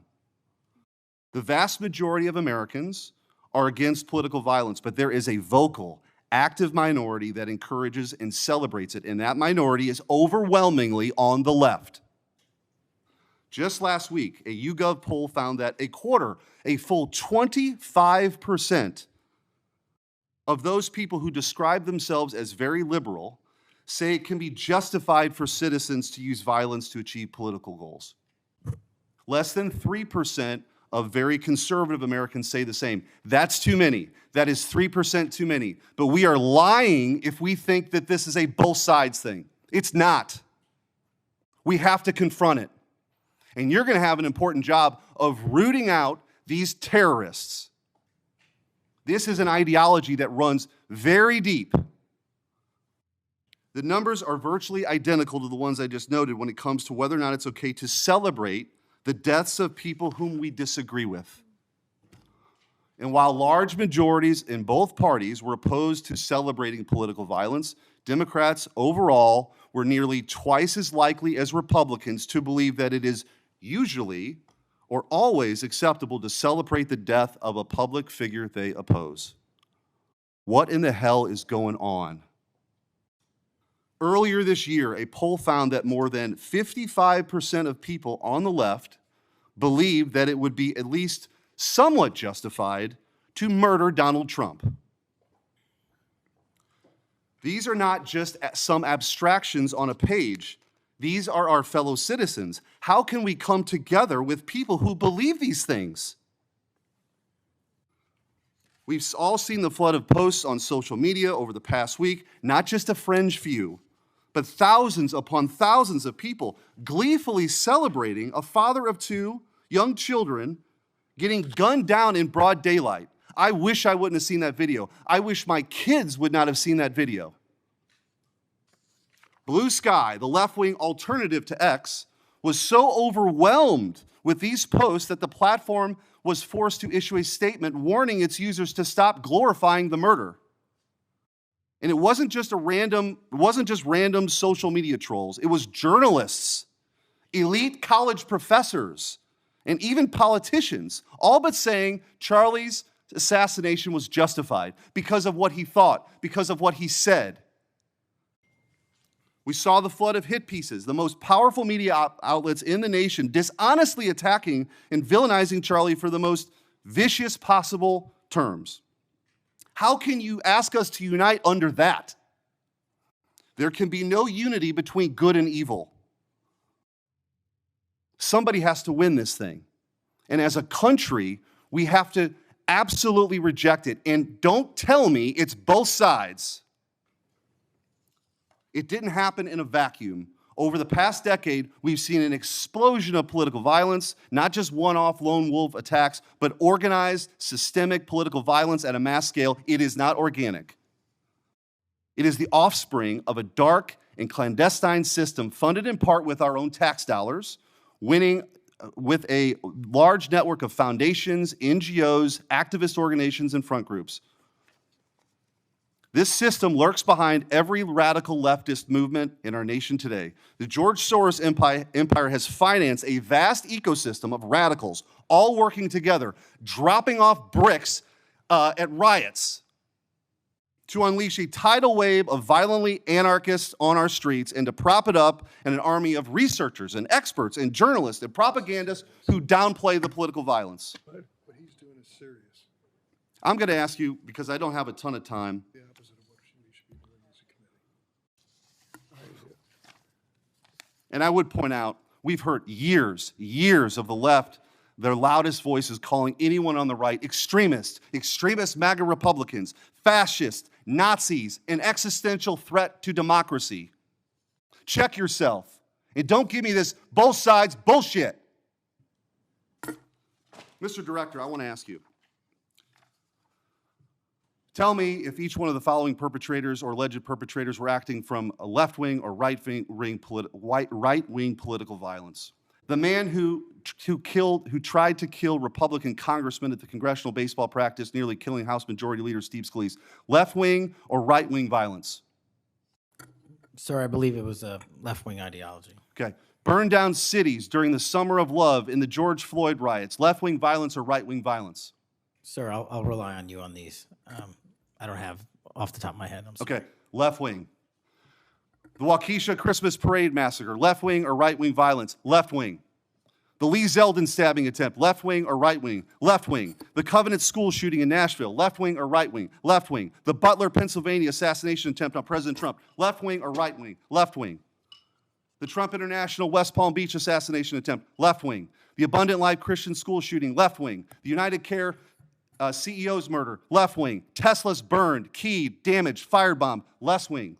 The vast majority of Americans are against political violence, but there is a vocal, active minority that encourages and celebrates it, and that minority is overwhelmingly on the left. Just last week, a YouGov poll found that a full 25% of those people who describe themselves as very liberal say it can be justified for citizens to use violence to achieve political goals. Less than 3% of very conservative Americans say the same. That's too many. That is 3% too many. But we are lying if we think that this is a both sides thing. It's not. We have to confront it. And you're going to have an important job of rooting out these terrorists. This is an ideology that runs very deep. The numbers are virtually identical to the ones I just noted when it comes to whether or not it's okay to celebrate the deaths of people whom we disagree with. And while large majorities in both parties were opposed to celebrating political violence, Democrats overall were nearly twice as likely as Republicans to believe that it is usually or always acceptable to celebrate the death of a public figure they oppose. What in the hell is going on? Earlier this year, a poll found that more than 55% of people on the left believed that it would be at least somewhat justified to murder Donald Trump. These are not just some abstractions on a page. These are our fellow citizens. How can we come together with people who believe these things? We've all seen the flood of posts on social media over the past week, not just a fringe few, but thousands upon thousands of people gleefully celebrating a father of two young children getting gunned down in broad daylight. I wish I wouldn't have seen that video. I wish my kids would not have seen that video. Blue Sky, the left-wing alternative to X, was so overwhelmed with these posts that the platform was forced to issue a statement warning its users to stop glorifying the murder. And it wasn't just random social media trolls. It was journalists, elite college professors, and even politicians, all but saying Charlie's assassination was justified because of what he thought, because of what he said. We saw the flood of hit pieces, the most powerful media outlets in the nation dishonestly attacking and villainizing Charlie for the most vicious possible terms. How can you ask us to unite under that? There can be no unity between good and evil. Somebody has to win this thing. And as a country, we have to absolutely reject it. And don't tell me it's both sides. It didn't happen in a vacuum. Over the past decade, we've seen an explosion of political violence, not just one-off lone wolf attacks, but organized, systemic political violence at a mass scale. It is not organic. It is the offspring of a dark and clandestine system funded in part with our own tax dollars, winning with a large network of foundations, NGOs, activist organizations, and front groups. This system lurks behind every radical leftist movement in our nation today. The George Soros empire has financed a vast ecosystem of radicals, all working together, dropping off bricks at riots to unleash a tidal wave of violently anarchists on our streets and to prop it up in an army of researchers and experts and journalists and propagandists who downplay the political violence. What he's doing is serious. I'm going to ask you, because I don't have a ton of time, The opposite of what we should be doing as a committee. and I would point out, we've heard years of the left, their loudest voices calling anyone on the right extremist MAGA Republicans, fascists, Nazis, an existential threat to democracy. Check yourself, and don't give me this both sides bullshit. Mr. Director, I want to ask you, tell me if each one of the following perpetrators or alleged perpetrators were acting from a left-wing or right-wing political violence. The man who tried to kill Republican congressman at the congressional baseball practice, nearly killing House Majority Leader Steve Scalise, left-wing or right-wing violence? Sir, I believe it was a left-wing ideology. Okay. Burned down cities during the Summer of Love in the George Floyd riots, left-wing violence or right-wing violence? Sir, I'll rely on you on these. I don't have off the top of my head. I'm sorry. Okay, left-wing. The Waukesha Christmas Parade massacre, left-wing or right-wing violence? Left-wing. The Lee Zeldin stabbing attempt, left-wing or right-wing? Left-wing. The Covenant school shooting in Nashville, left-wing or right-wing? Left-wing. The Butler, Pennsylvania assassination attempt on President Trump, left-wing or right-wing? Left-wing. The Trump International West Palm Beach assassination attempt, left-wing. The Abundant Life Christian school shooting, left-wing. The United Care CEO's murder, left-wing. Tesla's burned, keyed, damaged, firebombed, left-wing.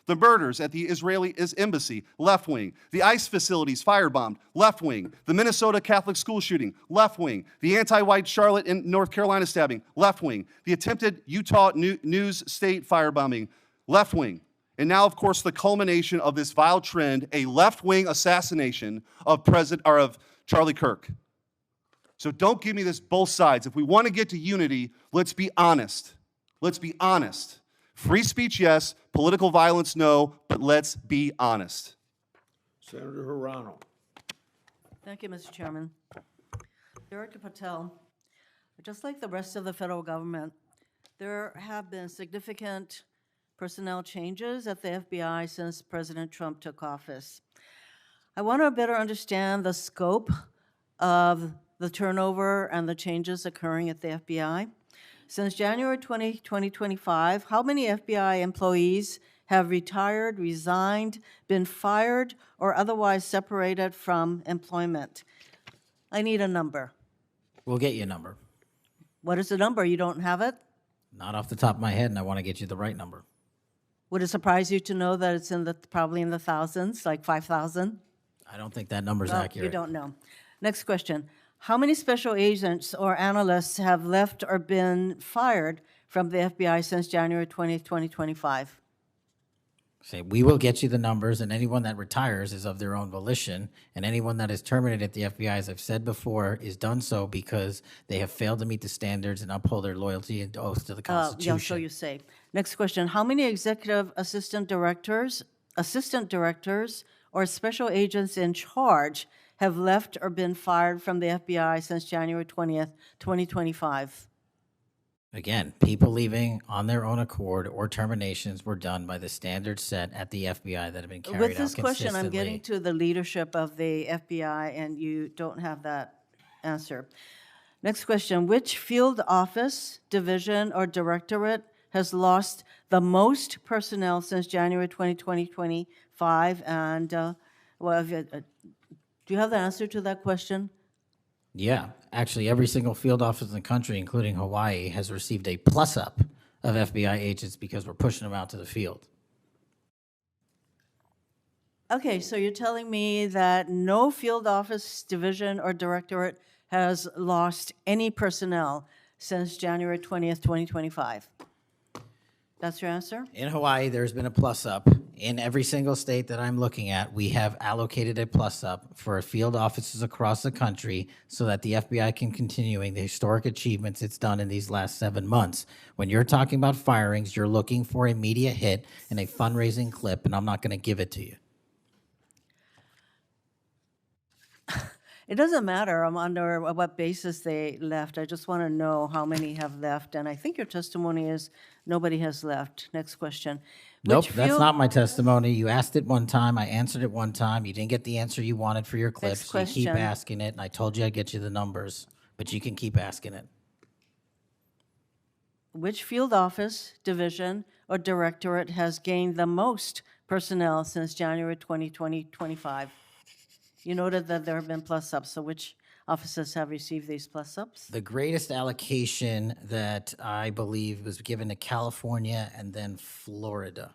The murders at the Israeli embassy, left-wing. The ICE facilities firebombed, left-wing. The Minnesota Catholic school shooting, left-wing. The anti-white Charlotte and North Carolina stabbing, left-wing. The attempted Utah News State firebombing, left-wing. And now, of course, the culmination of this vile trend, a left-wing assassination of Charlie Kirk. So don't give me this both sides. If we want to get to unity, let's be honest. Let's be honest. Free speech, yes. Political violence, no. But let's be honest. Senator Hirono. Thank you, Mr. Chairman. Director Patel, just like the rest of the federal government, there have been significant personnel changes at the FBI since President Trump took office. I want to better understand the scope of the turnover and the changes occurring at the FBI. Since January 2025, how many FBI employees have retired, resigned, been fired, or otherwise separated from employment? I need a number. We'll get you a number. What is the number? You don't have it? Not off the top of my head, and I want to get you the right number. Would it surprise you to know that it's probably in the thousands, like 5,000? I don't think that number's Well, accurate. you don't know. Next question. How many special agents or analysts have left or been fired from the FBI since January 20th, 2025? Say, we will get you the numbers, and anyone that retires is of their own volition, and anyone that is terminated at the FBI, as I've said before, is done so because they have failed to meet the standards and uphold their loyalty and oath to the Constitution. Yeah, so you say. Next question, how many executive assistant directors, or special agents in charge have left or been fired from the FBI since January 20th, 2025? Again, people leaving on their own accord or terminations were done by the standards set at the FBI that have been carried out With this question, I'm getting consistently. to the leadership of the FBI, and you don't have that answer. Next question, which field office, division, or directorate has lost the most personnel since January 2025? And, do you have the answer to that question? Yeah, actually, every single field office in the country, including Hawaii, has received a plus-up of FBI agents because we're pushing them out to the field. Okay, so you're telling me that no field office, division, or directorate has lost any personnel since January 20th, 2025? That's your answer? In Hawaii, there's been a plus-up. In every single state that I'm looking at, we have allocated a plus-up for field offices across the country so that the FBI can continuing the historic achievements it's done in these last 7 months. When you're talking about firings, you're looking for a media hit and a fundraising clip, and I'm not going to give it to you. It doesn't matter under what basis they left. I just want to know how many have left. And I think your testimony is nobody has left. Next question. Nope, that's not my testimony. You asked it one time. I answered it one time. You didn't get the answer you wanted for your clip, so you keep asking it. And I told you I'd get you the numbers, but you can keep asking it. Which field office, division, or directorate has gained the most personnel since January 2025? You noted that there have been plus-ups, so which offices have received these plus-ups? The greatest allocation that I believe was given to California and then Florida.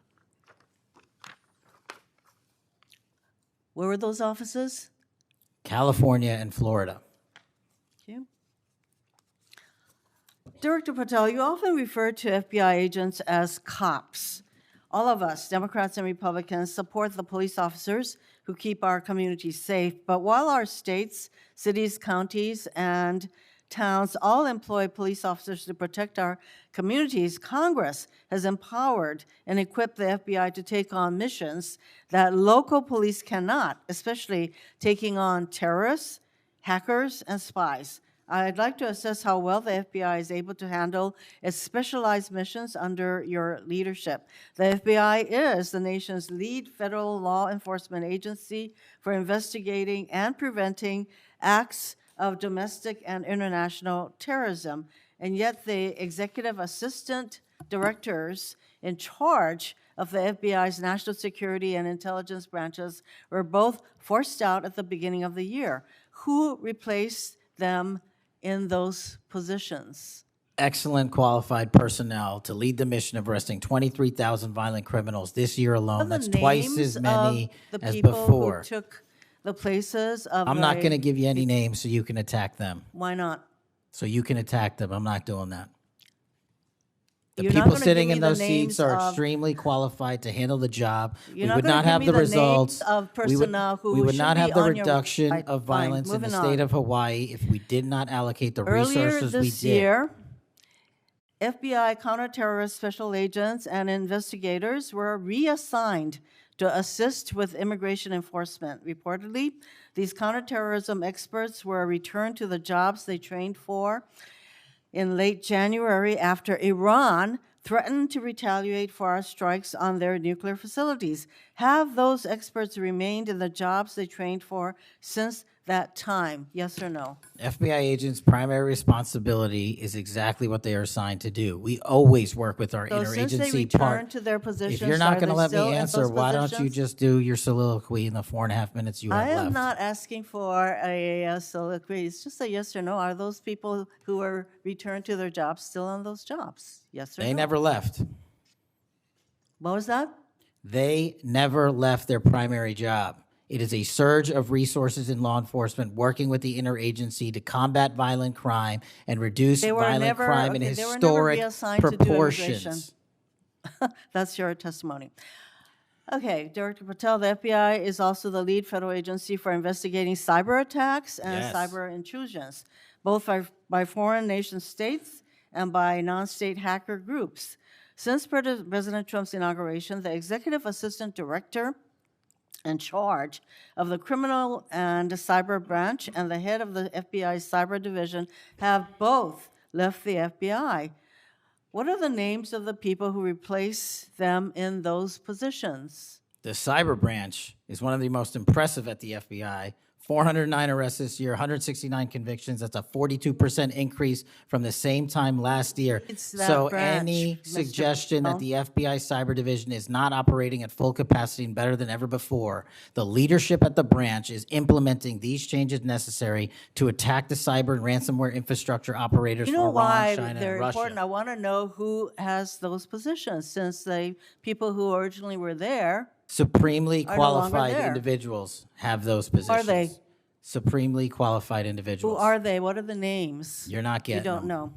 Where were those offices? California and Florida. Thank you. Director Patel, you often refer to FBI agents as cops. All of us, Democrats and Republicans, support the police officers who keep our communities safe. But while our states, cities, counties, and towns all employ police officers to protect our communities, Congress has empowered and equipped the FBI to take on missions that local police cannot, especially taking on terrorists, hackers, and spies. I'd like to assess how well the FBI is able to handle its specialized missions under your leadership. The FBI is the nation's lead federal law enforcement agency for investigating and preventing acts of domestic and international terrorism. And yet the executive assistant directors in charge of the FBI's national security and intelligence branches were both forced out at the beginning of the year. Who replaced them in those positions? Excellent qualified personnel to lead the mission of arresting 23,000 violent criminals this year alone. That's twice as many as before. Who took the places of I'm not going to give you any names so you can attack them. Why not? So you can attack them. I'm not doing that. The You're not people gonna sitting give in me the those seats are names of- extremely qualified to handle the job. You're We not would gonna not give have me the the names results. of We would- personnel who We would should not be have the on your- reduction Right, of fine, violence in the moving state on. of Hawaii if we did not allocate the Earlier resources we this did. year, FBI counterterrorist special agents and investigators were reassigned to assist with immigration enforcement. Reportedly, these counterterrorism experts were returned to the jobs they trained for in late January after Iran threatened to retaliate for our strikes on their nuclear facilities. Have those experts remained in the jobs they trained for since that time? Yes or no? FBI agents' primary responsibility is exactly what they are assigned to do. We always work with our So since they interagency part. returned to their positions, If you're not are going to they let still me in answer, those why don't you positions? just do your soliloquy in the 4.5 minutes you have I left? am not asking for a soliloquy. It's just a yes or no. Are those people who were returned to their jobs still on those jobs? Yes or no? They never left. What was that? They never left their primary job. It is a surge of resources in law enforcement working with the interagency to combat violent crime and reduce They were violent never- crime in okay, they were never historic reassigned to do immigration. proportions. That's your testimony. Okay, Director Patel, the FBI is also the lead federal agency for investigating cyber attacks and Yes. cyber intrusions, both by foreign nation states and by non-state hacker groups. Since President Trump's inauguration, the executive assistant director in charge of the criminal and cyber branch and the head of the FBI's cyber division have both left the FBI. What are the names of the people who replace them in those positions? The cyber branch is one of the most impressive at the FBI. 409 arrests this year, 169 convictions. That's a 42% increase from the same time last year. It's that So branch, any Mr. suggestion that Patel. the FBI cyber division is not operating at full capacity and better than ever before, the leadership at the branch is implementing these changes necessary to attack the cyber and ransomware infrastructure operators You for know Iran, why China, they're and important? I Russia. want to know who has those positions, since the people who originally were there, Supremely are no longer qualified there. individuals have those positions. Are they? Supremely qualified who individuals. are they? What are the names? You're not You getting don't them. know.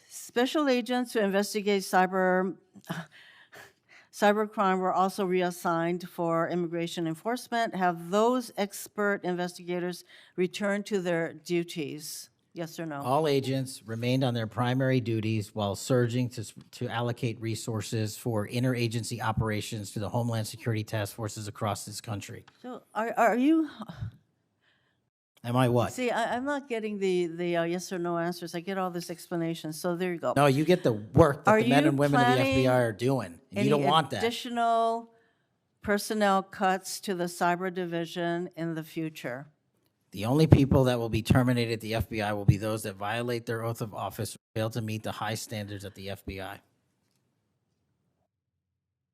Special agents who investigate cybercrime were also reassigned for immigration enforcement. Have those expert investigators returned to their duties? Yes or no? All agents remained on their primary duties while surging to allocate resources for interagency operations to the Homeland Security task forces across this country. So are you, Am I what? see, I'm not getting the yes or no answers. I get all this explanation, so there you go. No, you get the work that Are the men you and women of the planning FBI are doing. And you don't want that. additional personnel cuts to the cyber division in the future? The only people that will be terminated at the FBI will be those that violate their oath of office or fail to meet the high standards at the FBI.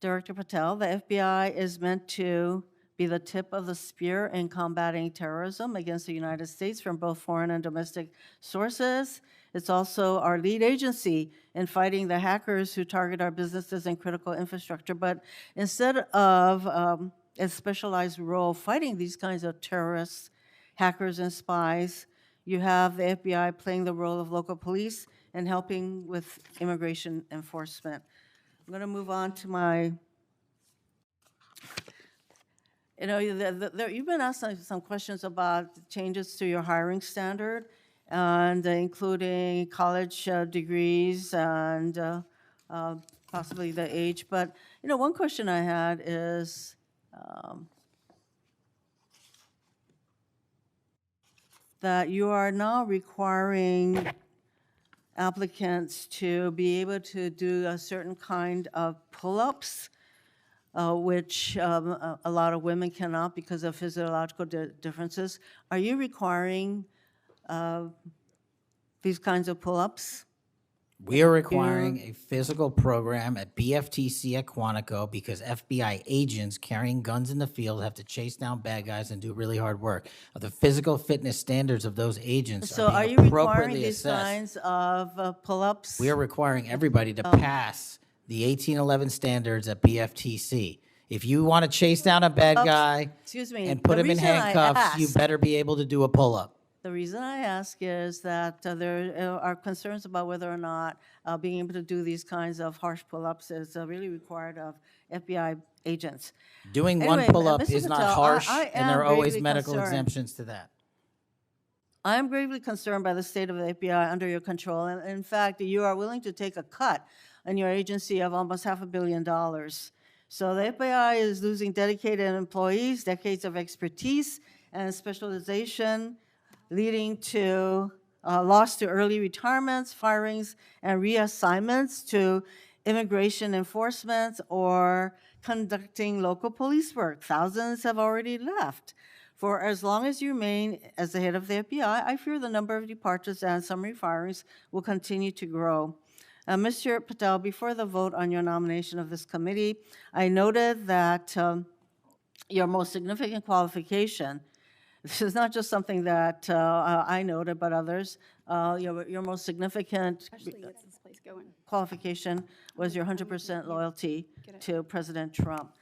Director Patel, the FBI is meant to be the tip of the spear in combating terrorism against the United States from both foreign and domestic sources. It's also our lead agency in fighting the hackers who target our businesses and critical infrastructure. But instead of a specialized role fighting these kinds of terrorists, hackers, and spies, you have the FBI playing the role of local police and helping with immigration enforcement. I'm going to move on to my, you've been asked some questions about changes to your hiring standard, and including college degrees and possibly the age. But, one question I had is, that you are now requiring applicants to be able to do a certain kind of pull-ups, which a lot of women cannot because of physiological differences. Are you requiring these kinds of pull-ups? We are requiring a physical program at BFTC at Quantico because FBI agents carrying guns in the field have to chase down bad guys and do really hard work. The physical fitness standards of those agents So are are being you requiring appropriately these assessed. kinds of pull-ups? We are requiring everybody to pass the 1811 standards at BFTC. If you want to chase down a bad guy Excuse me, and put the him in reason I handcuffs, you asked- better be able to do a pull-up. The reason I ask is that there are concerns about whether or not being able to do these kinds of harsh pull-ups is really required of FBI agents. Doing Anyway, one pull-up Mr. is not Patel, harsh, I and there are am always gravely medical concerned. exemptions to that. I am gravely concerned by the state of the FBI under your control. And in fact, you are willing to take a cut in your agency of almost $500 million. So the FBI is losing dedicated employees, decades of expertise and specialization, leading to loss to early retirements, firings, and reassignments to immigration enforcement or conducting local police work. Thousands have already left. For as long as you remain as the head of the FBI, I fear the number of departures and summary firings will continue to grow. Mr. Patel, before the vote on your nomination of this committee, I noted that your most significant qualification, this is not just something that I noted, but others, your most significant qualification was your 100% loyalty to President Trump.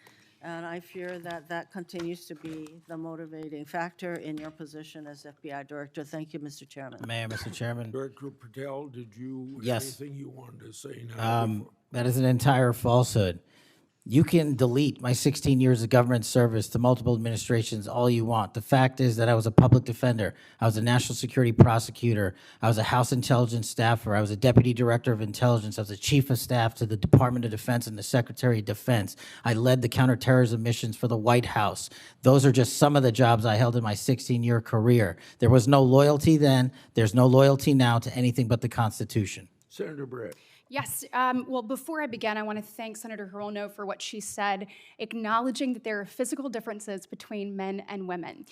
And I fear that that continues to be the motivating factor in your position as FBI Director. Thank you, Mr. Chairman. Mayor, Mr. Chairman. Director Patel, did you have Yes. anything you wanted to say now? That is an entire falsehood. You can delete my 16 years of government service to multiple administrations all you want. The fact is that I was a public defender. I was a national security prosecutor. I was a House intelligence staffer. I was a deputy director of intelligence. I was a chief of staff to the Department of Defense and the Secretary of Defense. I led the counterterrorism missions for the White House. Those are just some of the jobs I held in my 16-year career. There was no loyalty then. There's no loyalty now to anything but the Constitution. Senator Brett. Yes. Well, before I begin, I want to thank Senator Hirono for what she said, acknowledging that there are physical differences between men and women.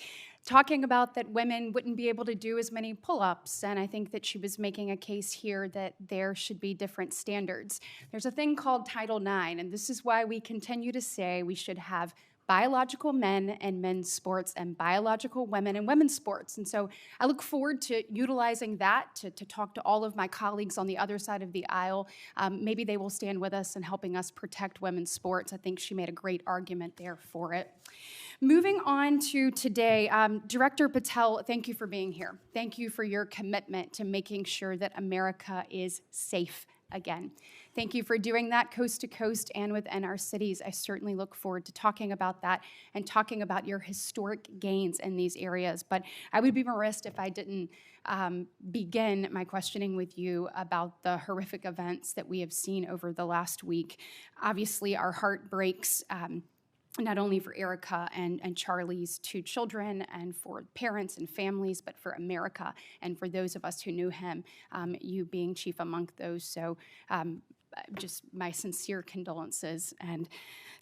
Talking about that women wouldn't be able to do as many pull-ups, and I think that she was making a case here that there should be different standards. There's a thing called Title IX, and this is why we continue to say we should have biological men and men's sports and biological women and women's sports. And so I look forward to utilizing that to talk to all of my colleagues on the other side of the aisle. Maybe they will stand with us in helping us protect women's sports. I think she made a great argument there for it. Moving on to today, Director Patel, thank you for being here. Thank you for your commitment to making sure that America is safe again. Thank you for doing that coast to coast and within our cities. I certainly look forward to talking about that and talking about your historic gains in these areas. But I would be remiss if I didn't begin my questioning with you about the horrific events that we have seen over the last week. Obviously, our heart breaks. Not only for Erica and Charlie's two children and for parents and families, but for America and for those of us who knew him, you being chief among those. So just my sincere condolences and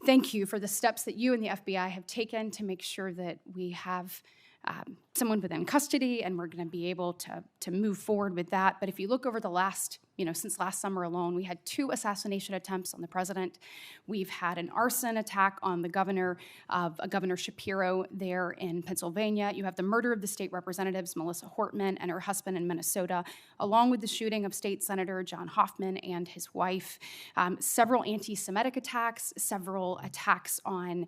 thank you for the steps that you and the FBI have taken to make sure that we have someone within custody, and we're going to be able to move forward with that. But if you look over the last, since last summer alone, we had 2 assassination attempts on the president. We've had an arson attack on the governor Shapiro there in Pennsylvania. You have the murder of the state representatives, Melissa Hortman and her husband in Minnesota, along with the shooting of State Senator John Hoffman and his wife. Several anti-Semitic attacks, several attacks on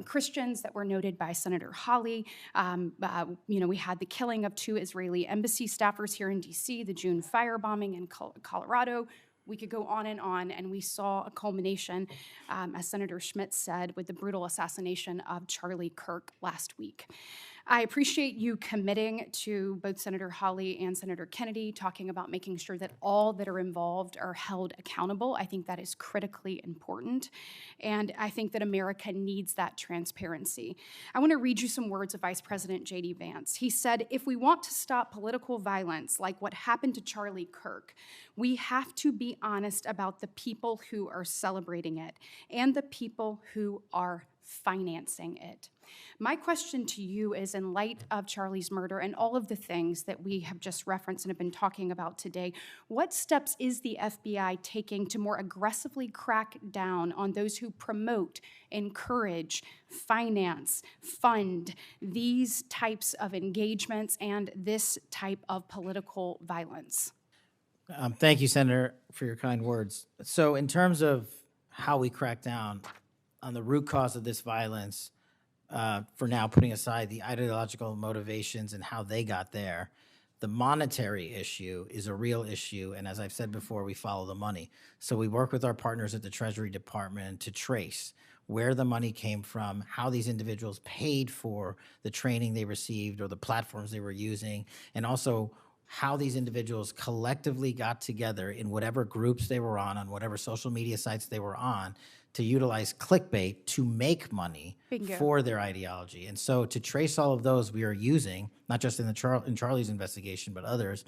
Christians that were noted by Senator Hawley. We had the killing of 2 Israeli embassy staffers here in D.C., the June firebombing in Colorado. We could go on, and we saw a culmination, as Senator Schmidt said, with the brutal assassination of Charlie Kirk last week. I appreciate you committing to both Senator Hawley and Senator Kennedy, talking about making sure that all that are involved are held accountable. I think that is critically important, and I think that America needs that transparency. I want to read you some words of Vice President J.D. Vance. He said, "If we want to stop political violence like what happened to Charlie Kirk, we have to be honest about the people who are celebrating it and the people who are financing it." My question to you is, in light of Charlie's murder and all of the things that we have just referenced and have been talking about today, what steps is the FBI taking to more aggressively crack down on those who promote, encourage, finance, fund these types of engagements and this type of political violence? Thank you, Senator, for your kind words. So in terms of how we crack down on the root cause of this violence, for now putting aside the ideological motivations and how they got there, the monetary issue is a real issue, and as I've said before, we follow the money. So we work with our partners at the Treasury Department to trace where the money came from, how these individuals paid for the training they received or the platforms they were using, and also how these individuals collectively got together in whatever groups they were on whatever social media sites they were on, to utilize clickbait to make money for their ideology. And so to trace all of those, we are using, not just in Charlie's investigation, but others,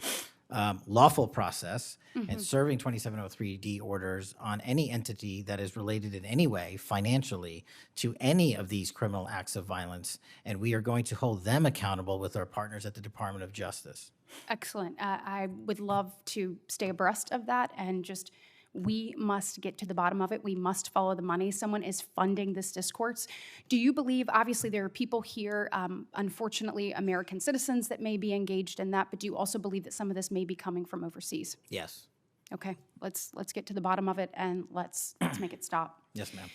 lawful process and serving 2703D orders on any entity that is related in any way financially to any of these criminal acts of violence. And we are going to hold them accountable with our partners at the Department of Justice. Excellent. I would love to stay abreast of that, and just we must get to the bottom of it. We must follow the money. Someone is funding this discourse. Do you believe, obviously there are people here, unfortunately American citizens, that may be engaged in that, but do you also believe that some of this may be coming from overseas? Yes. Okay, let's get to the bottom of it, and let's make it stop. Yes, ma'am.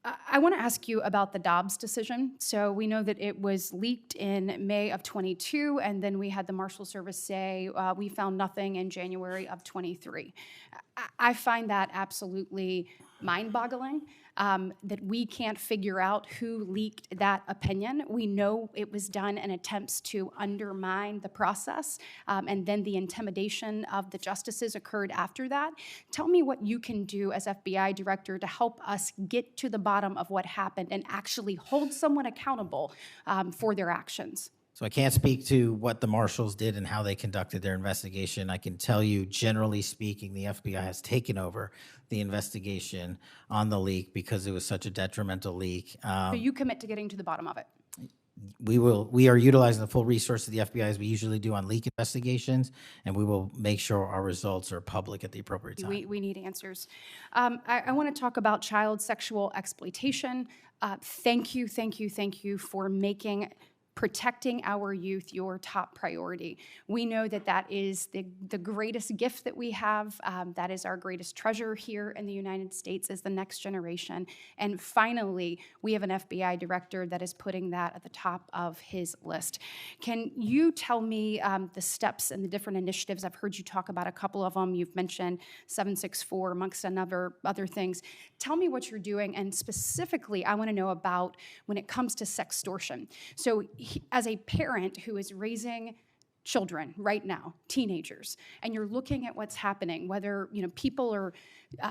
I want to ask you about the Dobbs decision. So we know that it was leaked in May of 22, and then we had the Marshal Service say we found nothing in January of 23. I find that absolutely mind-boggling that we can't figure out who leaked that opinion. We know it was done in attempts to undermine the process, and then the intimidation of the justices occurred after that. Tell me what you can do as FBI director to help us get to the bottom of what happened and actually hold someone accountable for their actions. So I can't speak to what the marshals did and how they conducted their investigation. I can tell you, generally speaking, the FBI has taken over the investigation on the leak because it was such a detrimental leak. So you commit to getting to the bottom of it. We are utilizing the full resources of the FBI as we usually do on leak investigations, and we will make sure our results are public at the appropriate time. We need answers. I want to talk about child sexual exploitation. Thank you for making protecting our youth your top priority. We know that that is the greatest gift that we have. That is our greatest treasure here in the United States is the next generation. And finally, we have an FBI director that is putting that at the top of his list. Can you tell me the steps and the different initiatives? I've heard you talk about a couple of them. You've mentioned 764 amongst other things. Tell me what you're doing, and specifically, I want to know about when it comes to sextortion. So as a parent who is raising children right now, teenagers, and you're looking at what's happening, whether people are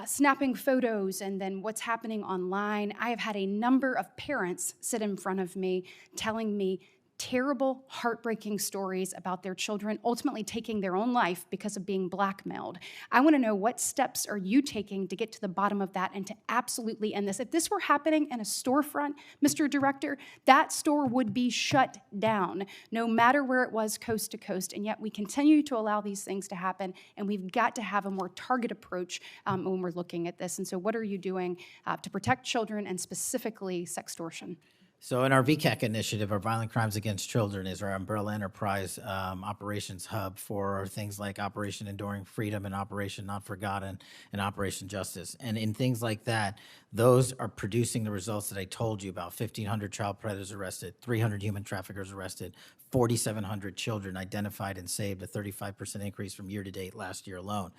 snapping photos and then what's happening online, I have had a number of parents sit in front of me telling me terrible, heartbreaking stories about their children ultimately taking their own life because of being blackmailed. I want to know, what steps are you taking to get to the bottom of that and to absolutely end this? If this were happening in a storefront, Mr. Director, that store would be shut down, no matter where it was, coast to coast, and yet we continue to allow these things to happen, and we've got to have a more targeted approach when we're looking at this. And so what are you doing to protect children and specifically sextortion? So in our VCAC initiative, our Violent Crimes Against Children is our umbrella enterprise operations hub for things like Operation Enduring Freedom and Operation Not Forgotten and Operation Justice. And in things like that, those are producing the results that I told you about. 1,500 child predators arrested, 300 human traffickers arrested, 4,700 children identified and saved, a 35% increase from year to date last year alone.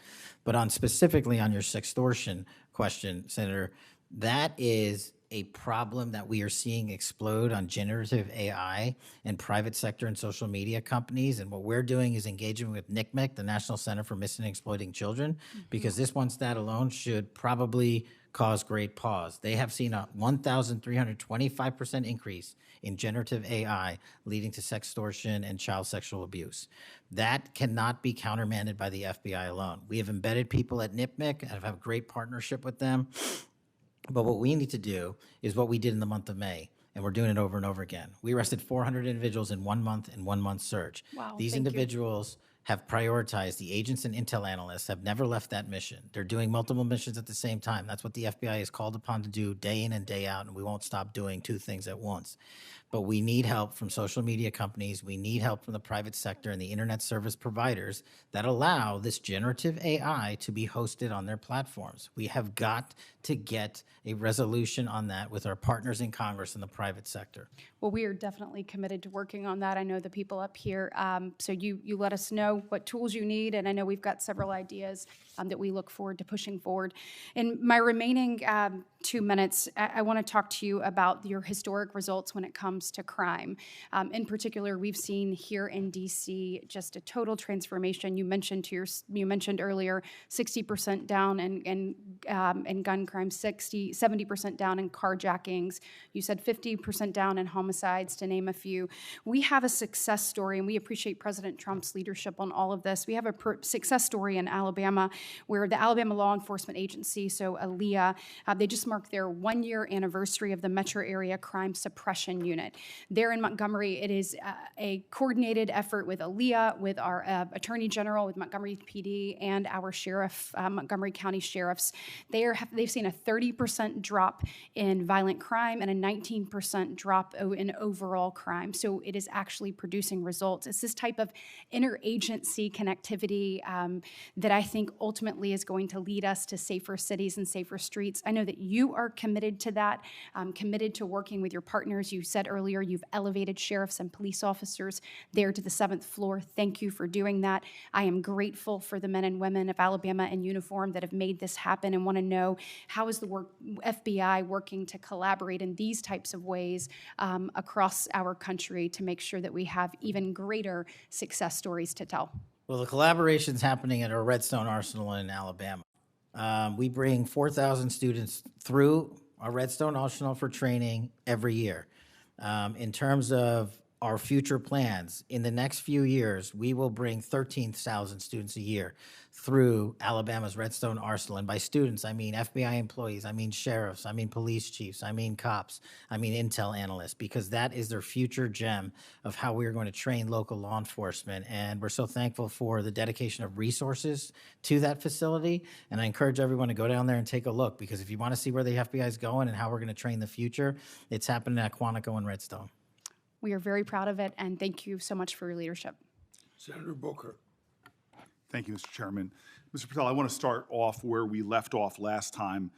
But specifically on your sextortion question, Senator, that is a problem that we are seeing explode on generative AI in private sector and social media companies. And what we're doing is engaging with NCMEC, the National Center for Missing and Exploiting Children, because this one stat alone should probably cause great pause. They have seen a 1,325% increase in generative AI leading to sextortion and child sexual abuse. That cannot be countermanded by the FBI alone. We have embedded people at NCMEC and have a great partnership with them. But what we need to do is what we did in the month of May, and we're doing it over and over again. We arrested 400 individuals in 1 month in 1 month search. Wow, These individuals have prioritized. The agents and intel analysts have never left that mission. They're doing multiple missions at the same time. That's what the FBI is called upon to do day in and day out, and we won't stop doing two things at once. But we need help from social media companies. We need help from the private sector and the internet service providers that allow this generative AI to be hosted on their platforms. We have got to get a resolution on that with our partners in Congress and the private sector. Well, we are definitely committed to working on that. I know the people up here, so you let us know what tools you need, and I know we've got several ideas that we look forward to pushing forward. In my remaining 2 minutes, I want to talk to you about your historic results when it comes to crime. In particular, we've seen here in D.C. just a total transformation. You mentioned earlier 60% down in gun crime, 70% down in carjackings. You said 50% down in homicides, to name a few. We have a success story, and we appreciate President Trump's leadership on all of this. We have a success story in Alabama where the Alabama Law Enforcement Agency, so ALEA, they just marked their 1-year anniversary of the Metro Area Crime Suppression Unit. There in Montgomery, it is a coordinated effort with ALEA, with our Attorney General, with Montgomery PD, and our sheriff, Montgomery County sheriffs. They've seen a 30% drop in violent crime and a 19% drop in overall crime. So it is actually producing results. It's this type of interagency connectivity that I think ultimately is going to lead us to safer cities and safer streets. I know that you you are committed to that, committed to working with your partners. You said earlier you've elevated sheriffs and police officers there to the 7th floor. Thank you for doing that. I am grateful for the men and women of Alabama in uniform that have made this happen, and want to know, how is the FBI working to collaborate in these types of ways across our country to make sure that we have even greater success stories to tell? Well, the collaboration's happening at our Redstone Arsenal in Alabama. We bring 4,000 students through our Redstone Arsenal for training every year. In terms of our future plans, in the next few years, we will bring 13,000 students a year through Alabama's Redstone Arsenal. And by students, I mean FBI employees, I mean sheriffs, I mean police chiefs, I mean cops, I mean intel analysts, because that is their future gem of how we're going to train local law enforcement. And we're so thankful for the dedication of resources to that facility. And I encourage everyone to go down there and take a look, because if you want to see where the FBI is going and how we're going to train the future, it's happening at Quantico and Redstone. We are very proud of it, and thank you so much for your leadership. Senator Booker. Thank you, Mr. Chairman. Mr. Patel, I want to start off where we left off last time.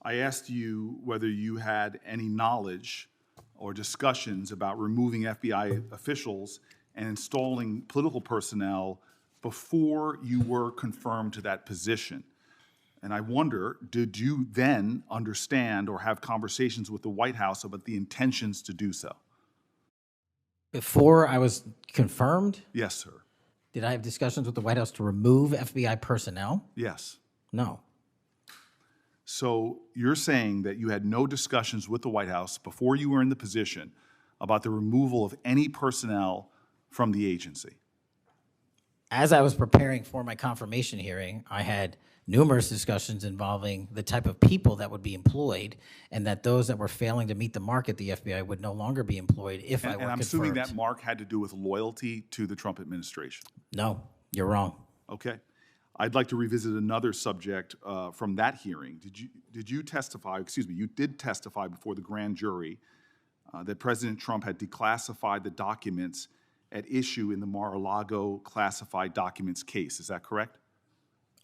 I asked you whether you had any knowledge or discussions about removing FBI officials and installing political personnel before you were confirmed to that position. And I wonder, did you then understand or have conversations with the White House about the intentions to do so? Before I was confirmed, Yes, sir. did I have discussions with the White House to remove FBI personnel? Yes. No. So you're saying that you had no discussions with the White House before you were in the position about the removal of any personnel from the agency? As I was preparing for my confirmation hearing, I had numerous discussions involving the type of people that would be employed, and that those that were failing to meet the mark at the FBI would no longer be employed if I were And I'm confirmed. assuming that mark had to do with loyalty to the Trump administration. No, you're wrong. Okay. I'd like to revisit another subject from that hearing. Did you testify, excuse me, you did testify before the grand jury that President Trump had declassified the documents at issue in the Mar-a-Lago classified documents case. Is that correct?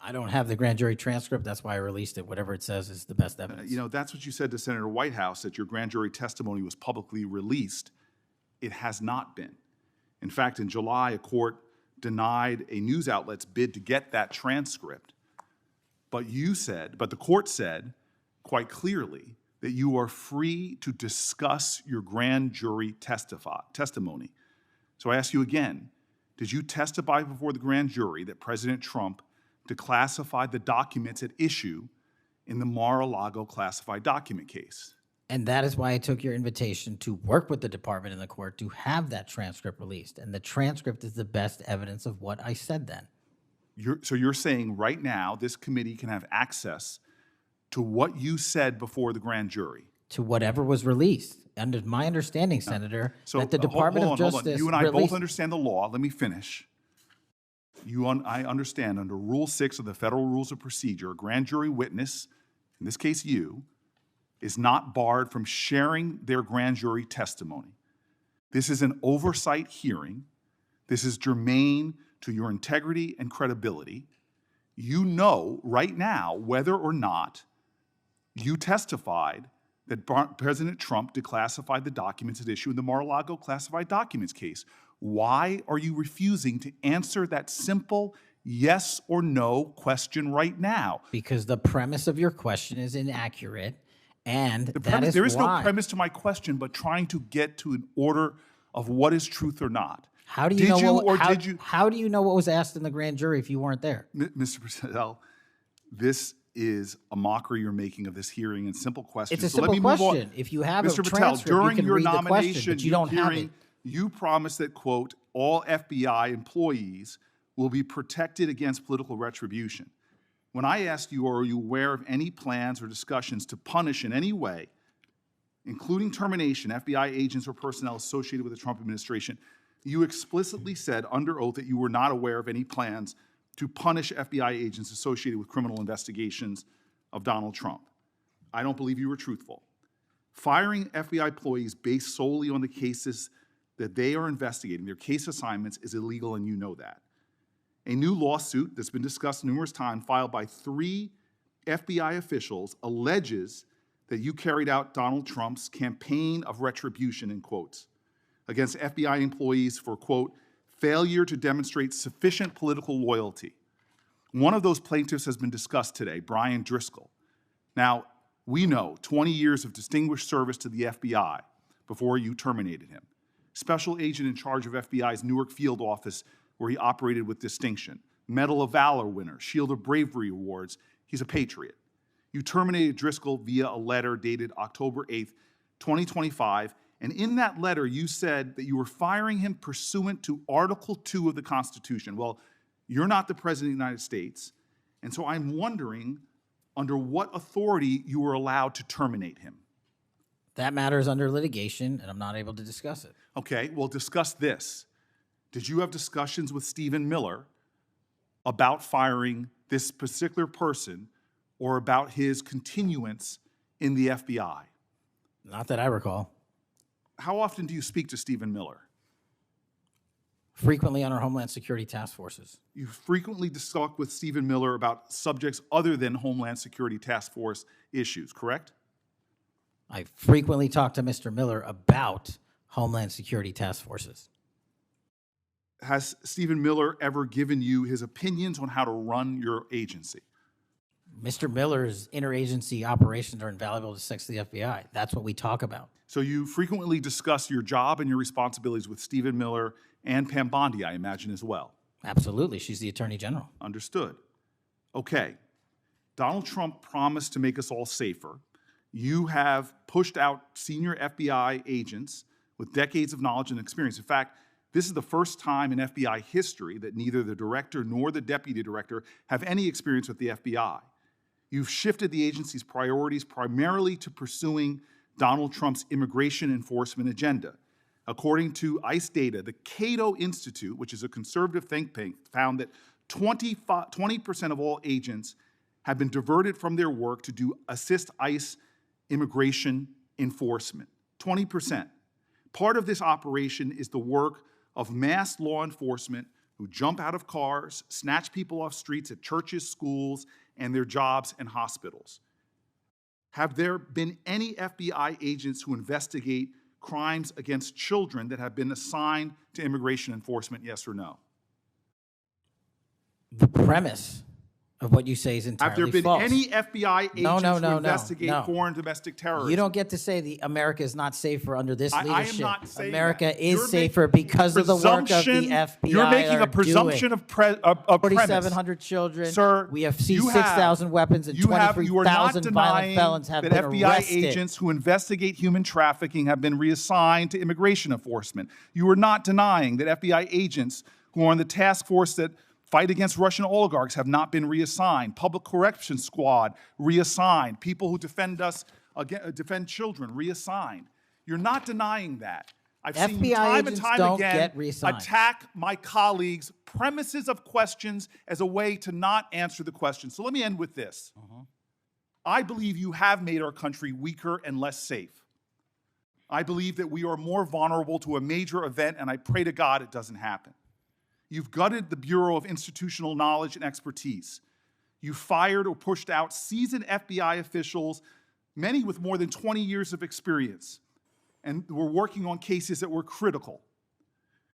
I don't have the grand jury transcript. That's why I released it. Whatever it says is the best evidence. That's what you said to Senator Whitehouse, that your grand jury testimony was publicly released. It has not been. In fact, in July, a court denied a news outlet's bid to get that transcript. But the court said quite clearly that you are free to discuss your grand jury testimony. So I ask you again, did you testify before the grand jury that President Trump declassified the documents at issue in the Mar-a-Lago classified document case? And that is why I took your invitation to work with the department and the court to have that transcript released. And the transcript is the best evidence of what I said then. So you're saying right now this committee can have access to what you said before the grand jury? To whatever was released. Under my understanding, Senator, that the Department of Justice You and I both released... understand the law. Let me finish. I understand under Rule 6 of the Federal Rules of Procedure, a grand jury witness, in this case you, is not barred from sharing their grand jury testimony. This is an oversight hearing. This is germane to your integrity and credibility. You know right now whether or not you testified that President Trump declassified the documents at issue in the Mar-a-Lago classified documents case. Why are you refusing to answer that simple yes or no question right now? Because the premise of your question is inaccurate, and There is no premise to my question, but trying to get to an order of what is truth or not. How do you How do you know what was asked in the grand jury if you weren't there? Mr. Patel, this is a mockery you're making of this hearing and simple questions. It's a So let simple me move on. question. If you have a Mr. Patel, transcript, you during can your read the question, nomination but you don't have hearing, it. you promised that, quote, all FBI employees will be protected against political retribution. When I asked you, are you aware of any plans or discussions to punish in any way, including termination, FBI agents or personnel associated with the Trump administration, you explicitly said under oath that you were not aware of any plans to punish FBI agents associated with criminal investigations of Donald Trump. I don't believe you were truthful. Firing FBI employees based solely on the cases that they are investigating, their case assignments, is illegal, and you know that. A new lawsuit that's been discussed numerous times, filed by 3 FBI officials, alleges that you carried out Donald Trump's campaign of retribution, in quotes, against FBI employees for, quote, failure to demonstrate sufficient political loyalty. One of those plaintiffs has been discussed today, Brian Driscoll. Now, we know 20 years of distinguished service to the FBI before you terminated him. Special agent in charge of FBI's Newark field office, where he operated with distinction. Medal of Valor winner, Shield of Bravery awards. He's a patriot. You terminated Driscoll via a letter dated October 8th, 2025, and in that letter you said that you were firing him pursuant to Article 2 of the Constitution. Well, you're not the President of the United States, and so I'm wondering under what authority you were allowed to terminate him. That matter is under litigation, and I'm not able to discuss it. Okay, well, discuss this. Did you have discussions with Stephen Miller about firing this particular person or about his continuance in the FBI? Not that I recall. How often do you speak to Stephen Miller? Frequently on our Homeland Security task forces. You frequently talk with Stephen Miller about subjects other than Homeland Security task force issues, correct? I frequently talk to Mr. Miller about Homeland Security task forces. Has Stephen Miller ever given you his opinions on how to run your agency? Mr. Miller's interagency operations are invaluable to the FBI. That's what we talk about. So you frequently discuss your job and your responsibilities with Stephen Miller and Pam Bondi, I imagine, as well. Absolutely. She's the Attorney General. Understood. Okay. Donald Trump promised to make us all safer. You have pushed out senior FBI agents with decades of knowledge and experience. In fact, this is the first time in FBI history that neither the director nor the deputy director have any experience with the FBI. You've shifted the agency's priorities primarily to pursuing Donald Trump's immigration enforcement agenda. According to ICE data, the Cato Institute, which is a conservative think tank, found that 20% of all agents have been diverted from their work to assist ICE immigration enforcement. 20%. Part of this operation is the work of mass law enforcement who jump out of cars, snatch people off streets at churches, schools, and their jobs and hospitals. Have there been any FBI agents who investigate crimes against children that have been assigned to immigration enforcement, yes or no? The premise of what you say is entirely false. Have there been any FBI agents who investigate no. foreign domestic terrorism? You don't get to say America is not safer under this leadership. I am not saying America that. is safer because of the work of the FBI. You're making a presumption of premise. 4,700 children. Sir, we have seized 6,000 weapons and 23,000 violent felons have been arrested. That FBI agents who investigate human trafficking have been reassigned to immigration enforcement. You are not denying that FBI agents who are on the task force that fight against Russian oligarchs have not been reassigned. Public Correction Squad reassigned. People who defend children reassigned. You're not denying that. I've seen you time and time again attack my colleagues' premises of questions as a way to not answer the question. So let me end with this. I believe you have made our country weaker and less safe. I believe that we are more vulnerable to a major event, and I pray to God it doesn't happen. You've gutted the Bureau of Institutional Knowledge and Expertise. You fired or pushed out seasoned FBI officials, many with more than 20 years of experience, and were working on cases that were critical.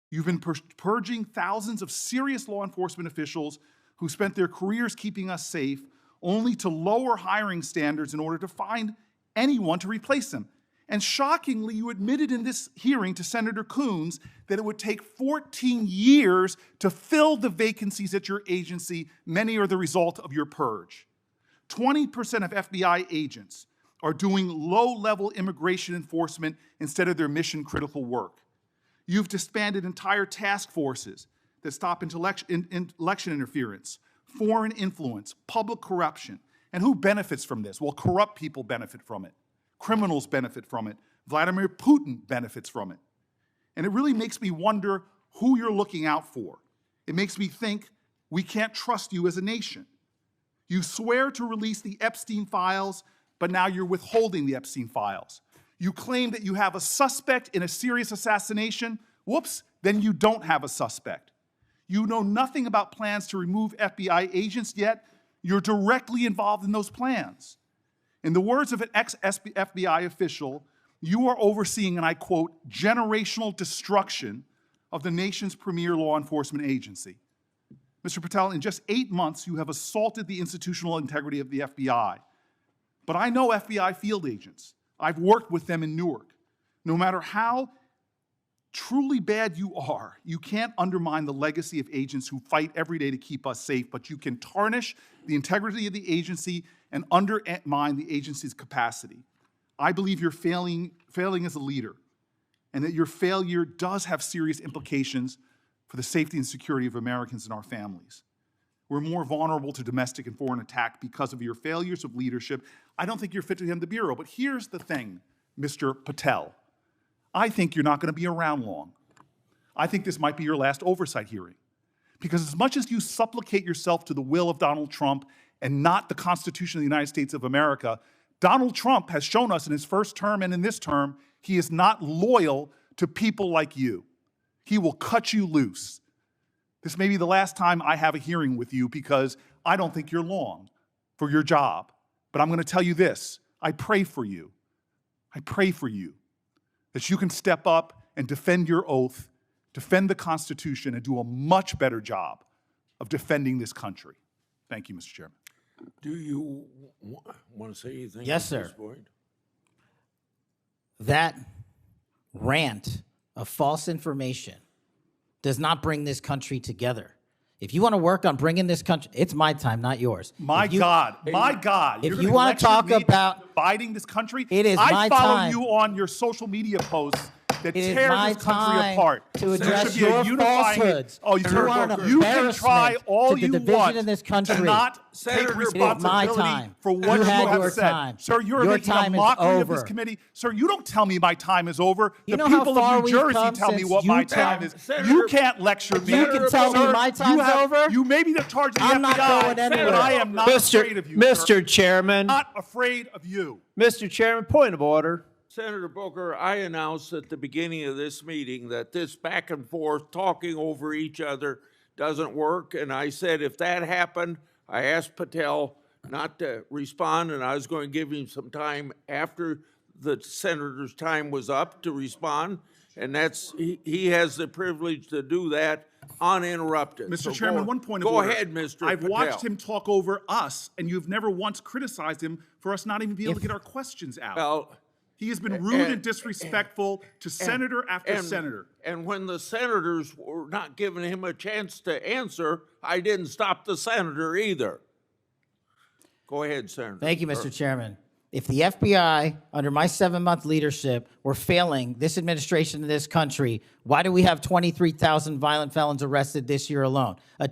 You've been purging thousands of serious law enforcement officials who spent their careers keeping us safe, only to lower hiring standards in order to find anyone to replace them. And shockingly, you admitted in this hearing to Senator Coons that it would take 14 years to fill the vacancies at your agency. Many are the result of your purge. 20% of FBI agents are doing low-level immigration enforcement instead of their mission-critical work. You've disbanded entire task forces that stop election interference, foreign influence, public corruption. And who benefits from this? Well, corrupt people benefit from it. Criminals benefit from it. Vladimir Putin benefits from it. And it really makes me wonder who you're looking out for. It makes me think we can't trust you as a nation. You swear to release the Epstein files, but now you're withholding the Epstein files. You claim that you have a suspect in a serious assassination. Whoops, then you don't have a suspect. You know nothing about plans to remove FBI agents, yet you're directly involved in those plans. In the words of an ex-FBI official, you are overseeing, and I quote, generational destruction of the nation's premier law enforcement agency. Mr. Patel, in just 8 months, you have assaulted the institutional integrity of the FBI. But I know FBI field agents. I've worked with them in Newark. No matter how truly bad you are, you can't undermine the legacy of agents who fight every day to keep us safe, but you can tarnish the integrity of the agency and undermine the agency's capacity. I believe you're failing as a leader, and that your failure does have serious implications for the safety and security of Americans and our families. We're more vulnerable to domestic and foreign attack because of your failures of leadership. I don't think you're fit to head the Bureau, but here's the thing, Mr. Patel. I think you're not going to be around long. I think this might be your last oversight hearing. Because as much as you supplicate yourself to the will of Donald Trump and not the Constitution of the United States of America, Donald Trump has shown us in his first term and in this term, he is not loyal to people like you. He will cut you loose. This may be the last time I have a hearing with you because I don't think you're long for your job. But I'm going to tell you this. I pray for you. I pray for you that you can step up and defend your oath, defend the Constitution, and do a much better job of defending this country. Thank you, Mr. Chairman. Do you want to say anything? Yes, at this sir. point? That rant of false information does not bring this country together. If you want to work on bringing this country, it's my time, not yours. My God. If you want to talk about dividing this country, it is my I follow time. you on your social media posts that It is tear my this country time apart. to There address should be a your unifying- falsehoods. Oh, You are an you can try embarrassment all to the you division want in this to country. not Senator, take it is my responsibility time. for what You you had have your said. time. Sir, you're Your making a time is mockery of this over. committee. Sir, you don't tell me my time is over. You The know how people far of New we've Jersey come tell me since what my you time tell- is. Senator- You can't lecture me. You can tell me Sir, my time's over? You may be the charge of the I'm not FBI, going anywhere. but I am not afraid of you, sir. Mr. Chairman, Not afraid of you. Mr. Chairman, point of order. Senator Booker, I announced at the beginning of this meeting that this back and forth, talking over each other, doesn't work. And I said if that happened, I asked Patel not to respond, and I was going to give him some time after the senator's time was up to respond. And he has the privilege to do that uninterrupted. Mr. So Chairman, one point of Go order. ahead, Mr. I've Patel. watched him talk over us, and you've never once criticized him for us not even being able to get our questions out. Well, He has been rude and disrespectful to senator after senator. And when the senators were not giving him a chance to answer, I didn't stop the senator either. Go ahead, Senator. Thank you, Mr. Chairman. If the FBI, under my 7-month leadership, were failing this administration in this country, why do we have 23,000 violent felons arrested this year alone? A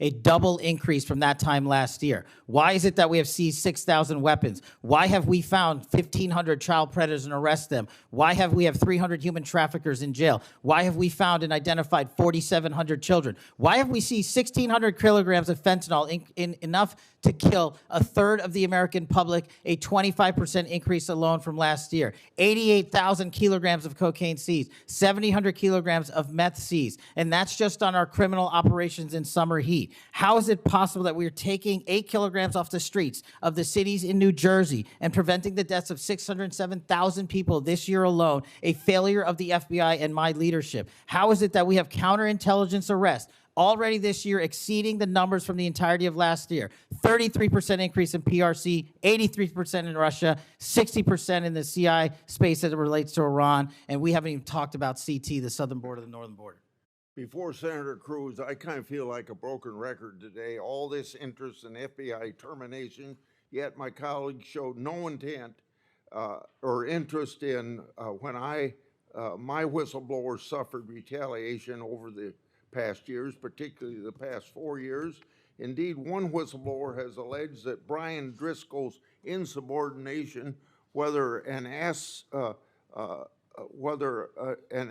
double increase from that time last year. Why is it that we have seized 6,000 weapons? Why have we found 1,500 child predators and arrested them? Why have we 300 human traffickers in jail? Why have we found and identified 4,700 children? Why have we seized 1,600 kilograms of fentanyl, enough to kill a third of the American public, a 25% increase alone from last year? 88,000 kilograms of cocaine seized, 7,000 kilograms of meth seized, and that's just on our criminal operations in summer heat. How is it possible that we are taking 8 kilograms off the streets of the cities in New Jersey and preventing the deaths of 607,000 people this year alone, a failure of the FBI and my leadership? How is it that we have counterintelligence arrests already this year exceeding the numbers from the entirety of last year? 33% increase in PRC, 83% in Russia, 60% in the CI space as it relates to Iran, and we haven't even talked about CT, the southern border, the northern border. Before Senator Cruz, I kind of feel like a broken record today. All this interest in FBI termination, yet my colleagues showed no intent or interest in when my whistleblowers suffered retaliation over the past years, particularly the past 4 years. Indeed, one whistleblower has alleged that Brian Driscoll's insubordination, whether an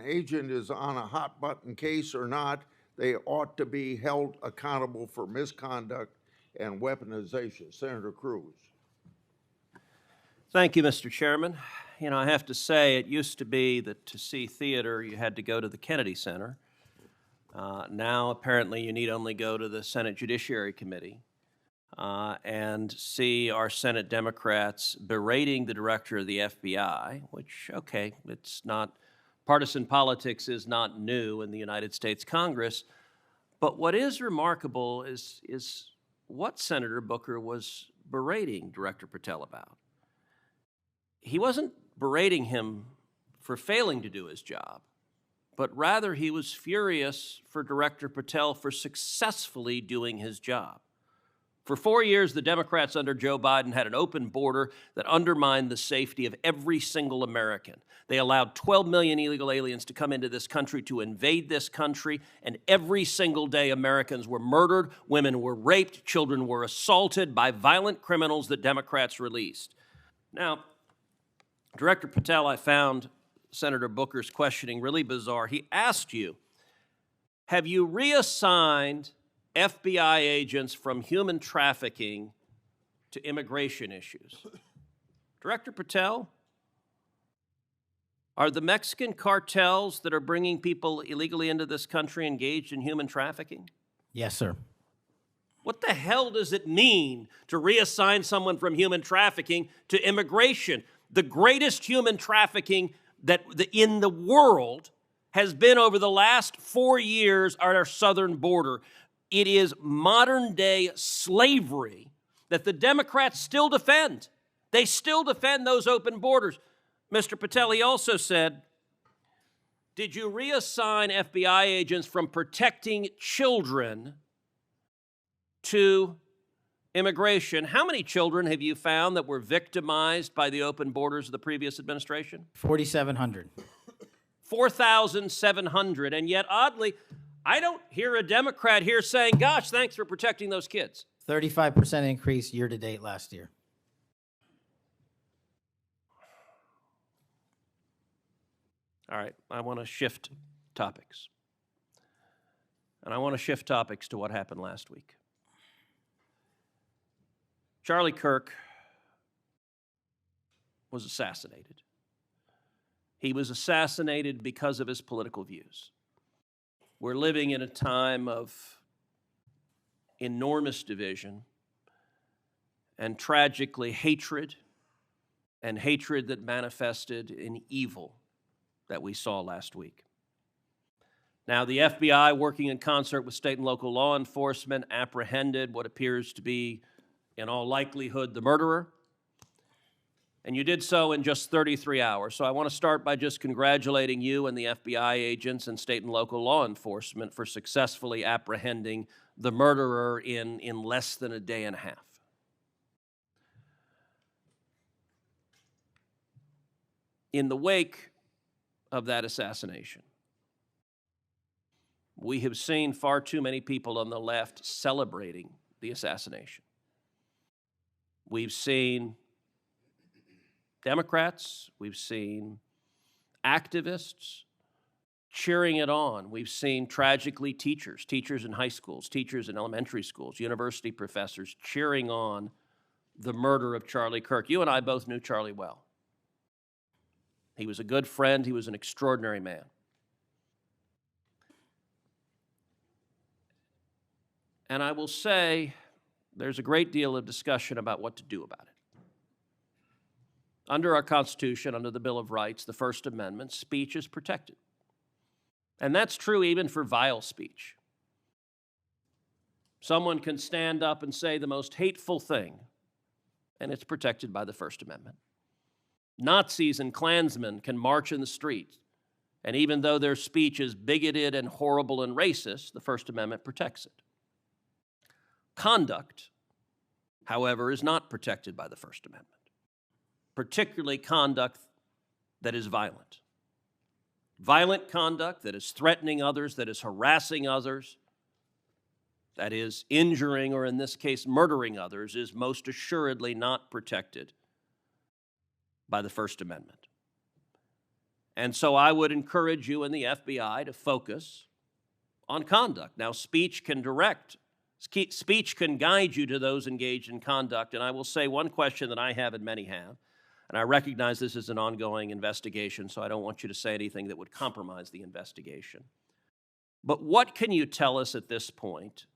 agent is on a hot button case or not, they ought to be held accountable for misconduct and weaponization. Senator Cruz. Thank you, Mr. Chairman. You know, I have to say, it used to be that to see theater, you had to go to the Kennedy Center. Now, apparently, you need only go to the Senate Judiciary Committee. and see our Senate Democrats berating the director of the FBI, which, okay, it's not, partisan politics is not new in the United States Congress. But what is remarkable is what Senator Booker was berating Director Patel about. He wasn't berating him for failing to do his job, but rather he was furious for Director Patel for successfully doing his job. For 4 years, the Democrats under Joe Biden had an open border that undermined the safety of every single American. They allowed 12 million illegal aliens to come into this country to invade this country, and every single day Americans were murdered, women were raped, children were assaulted by violent criminals that Democrats released. Now, Director Patel, I found Senator Booker's questioning really bizarre. He asked you, have you reassigned FBI agents from human trafficking to immigration issues? Director Patel, are the Mexican cartels that are bringing people illegally into this country engaged in human trafficking? Yes, sir. What the hell does it mean to reassign someone from human trafficking to immigration? The greatest human trafficking in the world has been over the last 4 years at our southern border. It is modern-day slavery that the Democrats still defend. They still defend those open borders. Mr. Patel, he also said, did you reassign FBI agents from protecting children to immigration? How many children have you found that were victimized by the open borders of the previous administration? 4,700. 4,700. And yet, oddly, I don't hear a Democrat here saying, gosh, thanks for protecting those kids. 35% increase year to date last year. All right, I want to shift topics. And I want to shift topics to what happened last week. Charlie Kirk was assassinated. He was assassinated because of his political views. We're living in a time of enormous division and tragically hatred, and hatred that manifested in evil that we saw last week. Now, the FBI, working in concert with state and local law enforcement, apprehended what appears to be, in all likelihood, the murderer. And you did so in just 33 hours. So I want to start by just congratulating you and the FBI agents and state and local law enforcement for successfully apprehending the murderer in less than a day and a half. In the wake of that assassination, we have seen far too many people on the left celebrating the assassination. We've seen Democrats, we've seen activists cheering it on. We've seen, tragically, teachers in high schools, teachers in elementary schools, university professors cheering on the murder of Charlie Kirk. You and I both knew Charlie well. He was a good friend. He was an extraordinary man. And I will say there's a great deal of discussion about what to do about it. Under our Constitution, under the Bill of Rights, the First Amendment, speech is protected. And that's true even for vile speech. Someone can stand up and say the most hateful thing, and it's protected by the First Amendment. Nazis and Klansmen can march in the street, and even though their speech is bigoted and horrible and racist, the First Amendment protects it. Conduct, however, is not protected by the First Amendment, particularly conduct that is violent. Violent conduct that is threatening others, that is harassing others, that is injuring, or in this case, murdering others, is most assuredly not protected by the First Amendment. And so I would encourage you and the FBI to focus on conduct. Now, speech can guide you to those engaged in conduct. And I will say one question that I have and many have, and I recognize this is an ongoing investigation, so I don't want you to say anything that would compromise the investigation. But what can you tell us at this point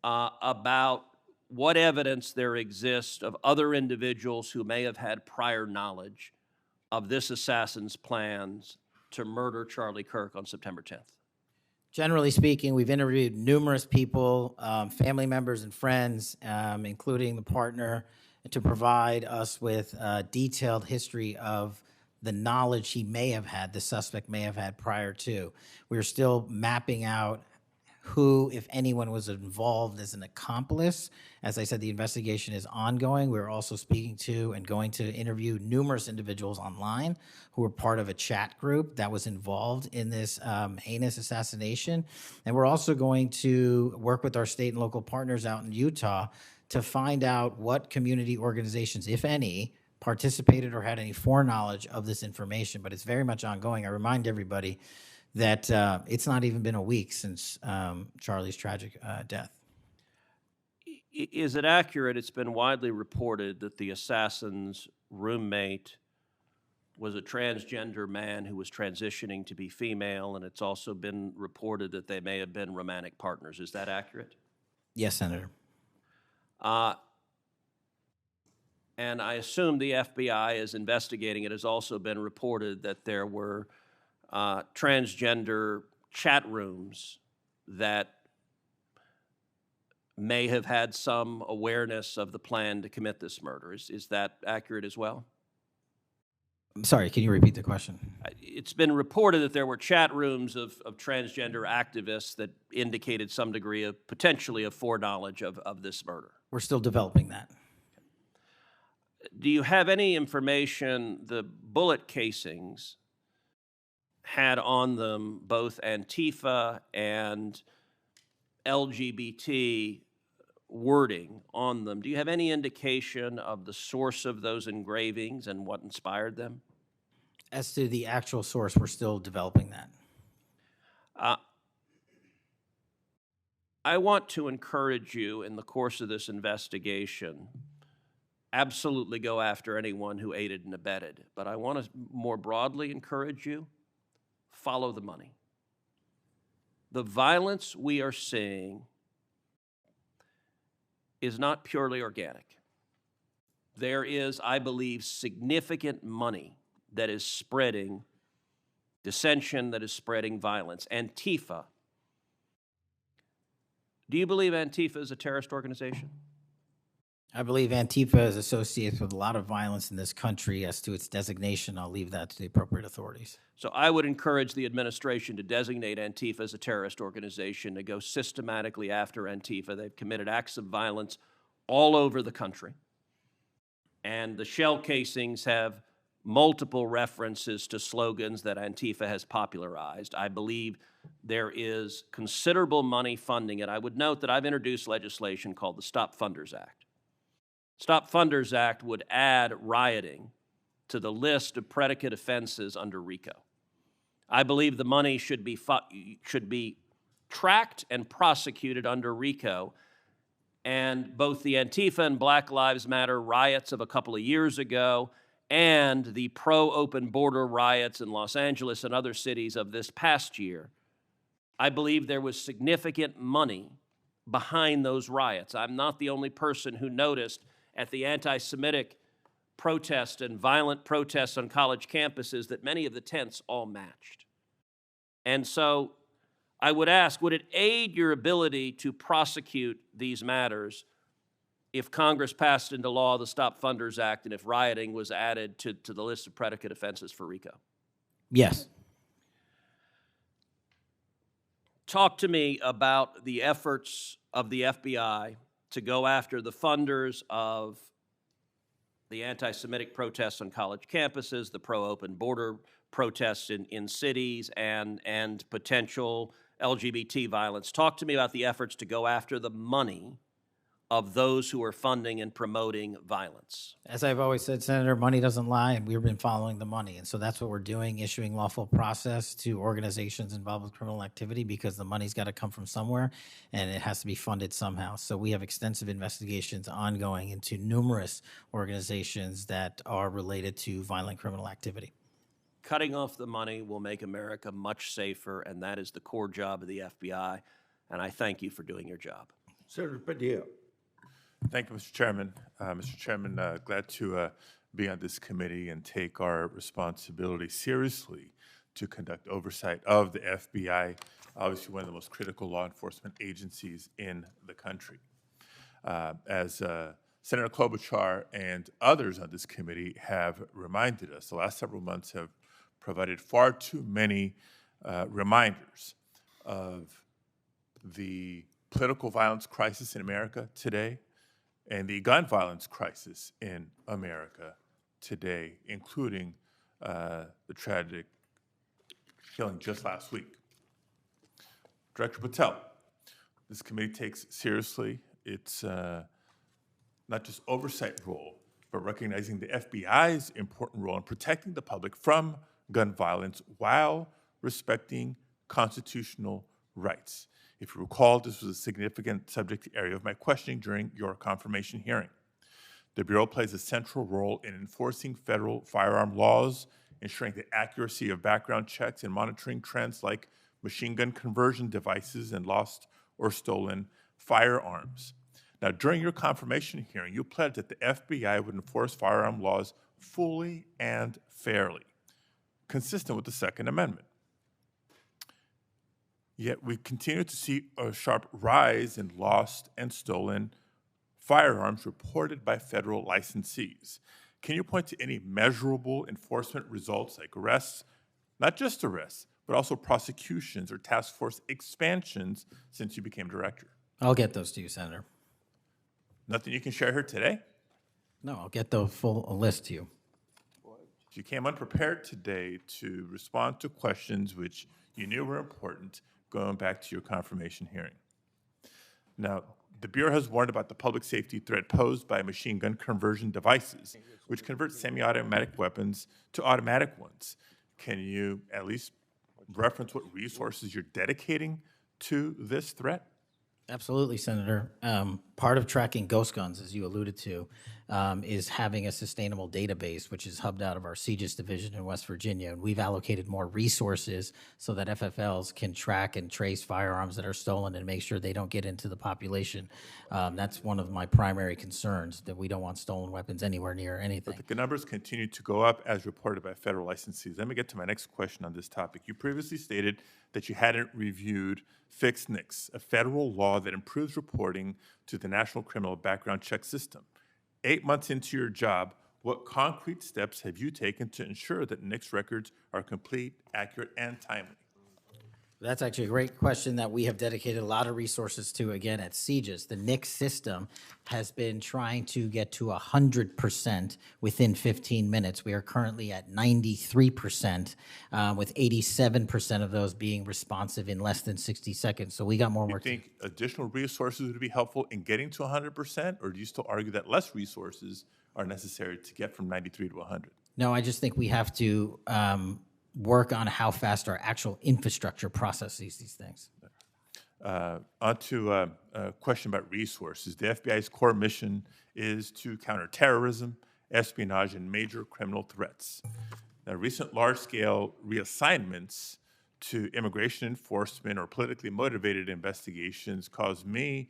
about what evidence there exists of other individuals who may have had prior knowledge of this assassin's plans to murder Charlie Kirk on September 10th? Generally speaking, we've interviewed numerous people, family members and friends, including the partner, to provide us with a detailed history of the knowledge he may have had, the suspect may have had prior to. We're still mapping out who, if anyone, was involved as an accomplice. As I said, the investigation is ongoing. We're also speaking to and going to interview numerous individuals online who were part of a chat group that was involved in this heinous assassination. And we're also going to work with our state and local partners out in Utah to find out what community organizations, if any, participated or had any foreknowledge of this information. But it's very much ongoing. I remind everybody that it's not even been a week since Charlie's tragic death. Is it accurate, it's been widely reported that the assassin's roommate was a transgender man who was transitioning to be female, and it's also been reported that they may have been romantic partners. Is that accurate? Yes, Senator. And I assume the FBI is investigating. It has also been reported that there were transgender chat rooms that may have had some awareness of the plan to commit this murder. Is that accurate as well? I'm sorry, can you repeat the question? It's been reported that there were chat rooms of transgender activists that indicated some degree of potentially of foreknowledge of this murder. We're still developing that. Do you have any information the bullet casings had on them both Antifa and LGBT wording on them? Do you have any indication of the source of those engravings and what inspired them? As to the actual source, we're still developing that. I want to encourage you in the course of this investigation, absolutely go after anyone who aided and abetted. But I want to more broadly encourage you, follow the money. The violence we are seeing is not purely organic. There is, I believe, significant money that is spreading dissension, that is spreading violence. Antifa. Do you believe Antifa is a terrorist organization? I believe Antifa is associated with a lot of violence in this country. As to its designation, I'll leave that to the appropriate authorities. So I would encourage the administration to designate Antifa as a terrorist organization, to go systematically after Antifa. They've committed acts of violence all over the country. And the shell casings have multiple references to slogans that Antifa has popularized. I believe there is considerable money funding it. I would note that I've introduced legislation called the Stop Funders Act. Stop Funders Act would add rioting to the list of predicate offenses under RICO. I believe the money should be tracked and prosecuted under RICO. And both the Antifa and Black Lives Matter riots of a couple of years ago and the pro-open border riots in Los Angeles and other cities of this past year, I believe there was significant money behind those riots. I'm not the only person who noticed at the anti-Semitic protest and violent protests on college campuses that many of the tents all matched. And so I would ask, would it aid your ability to prosecute these matters if Congress passed into law the Stop Funders Act and if rioting was added to the list of predicate offenses for RICO? Yes. Talk to me about the efforts of the FBI to go after the funders of the anti-Semitic protests on college campuses, the pro-open border protests in cities, and potential LGBT violence. Talk to me about the efforts to go after the money of those who are funding and promoting violence. As I've always said, Senator, money doesn't lie, and we've been following the money. And so that's what we're doing, issuing lawful process to organizations involved with criminal activity, because the money's got to come from somewhere, and it has to be funded somehow. So we have extensive investigations ongoing into numerous organizations that are related to violent criminal activity. Cutting off the money will make America much safer, and that is the core job of the FBI, and I thank you for doing your job. Senator Padilla. Thank you, Mr. Chairman. Mr. Chairman, glad to be on this committee and take our responsibility seriously to conduct oversight of the FBI, obviously one of the most critical law enforcement agencies in the country. As Senator Klobuchar and others on this committee have reminded us, the last several months have provided far too many reminders of the political violence crisis in America today and the gun violence crisis in America today, including the tragic killing just last week. Director Patel, this committee takes seriously its not just oversight role, but recognizing the FBI's important role in protecting the public from gun violence while respecting constitutional rights. If you recall, this was a significant subject area of my questioning during your confirmation hearing. The Bureau plays a central role in enforcing federal firearm laws, ensuring the accuracy of background checks and monitoring trends like machine gun conversion devices and lost or stolen firearms. Now, during your confirmation hearing, you pledged that the FBI would enforce firearm laws fully and fairly, consistent with the Second Amendment. Yet we continue to see a sharp rise in lost and stolen firearms reported by federal licensees. Can you point to any measurable enforcement results like arrests, not just arrests, but also prosecutions or task force expansions since you became director? I'll get those to you, Senator. Nothing you can share here today? No, I'll get the full list to you. You came unprepared today to respond to questions which you knew were important, going back to your confirmation hearing. Now, the Bureau has warned about the public safety threat posed by machine gun conversion devices, which convert semi-automatic weapons to automatic ones. Can you at least reference what resources you're dedicating to this threat? Absolutely, Senator. Part of tracking ghost guns, as you alluded to, is having a sustainable database, which is hubbed out of our CJIS division in West Virginia. And we've allocated more resources so that FFLs can track and trace firearms that are stolen and make sure they don't get into the population. That's one of my primary concerns, that we don't want stolen weapons anywhere near anything. But the numbers continue to go up as reported by federal licensees. Let me get to my next question on this topic. You previously stated that you hadn't reviewed FIX-NICS, a federal law that improves reporting to the National Criminal Background Check System. 8 months into your job, what concrete steps have you taken to ensure that NICS records are complete, accurate, and timely? That's actually a great question that we have dedicated a lot of resources to, again, at CJIS. The NICS system has been trying to get to 100% within 15 minutes. We are currently at 93%, with 87% of those being responsive in less than 60 seconds. So we got more work. Do you think additional resources would be helpful in getting to 100%, or do you still argue that less resources are necessary to get from 93 to 100? No, I just think we have to work on how fast our actual infrastructure processes these things. On to a question about resources. The FBI's core mission is to counter terrorism, espionage, and major criminal threats. Now, recent large-scale reassignments to immigration enforcement or politically motivated investigations cause me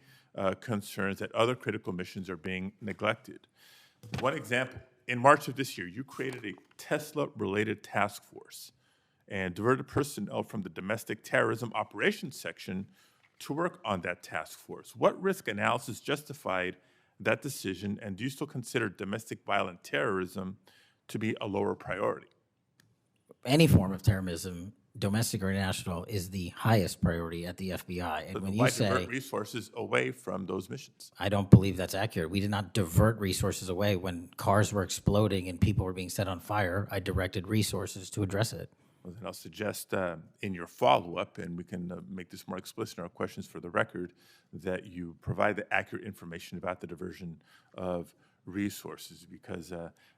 concerns that other critical missions are being neglected. One example, in March of this year, you created a Tesla-related task force and diverted personnel from the domestic terrorism operations section to work on that task force. What risk analysis justified that decision, and do you still consider domestic violent terrorism to be a lower priority? Any form of terrorism, domestic or international, is the highest priority at the FBI. And when you say divert resources away from those missions? I don't believe that's accurate. We did not divert resources away. When cars were exploding and people were being set on fire, I directed resources to address it. Well, then I'll suggest in your follow-up, and we can make this more explicit in our questions for the record, that you provide the accurate information about the diversion of resources. Because,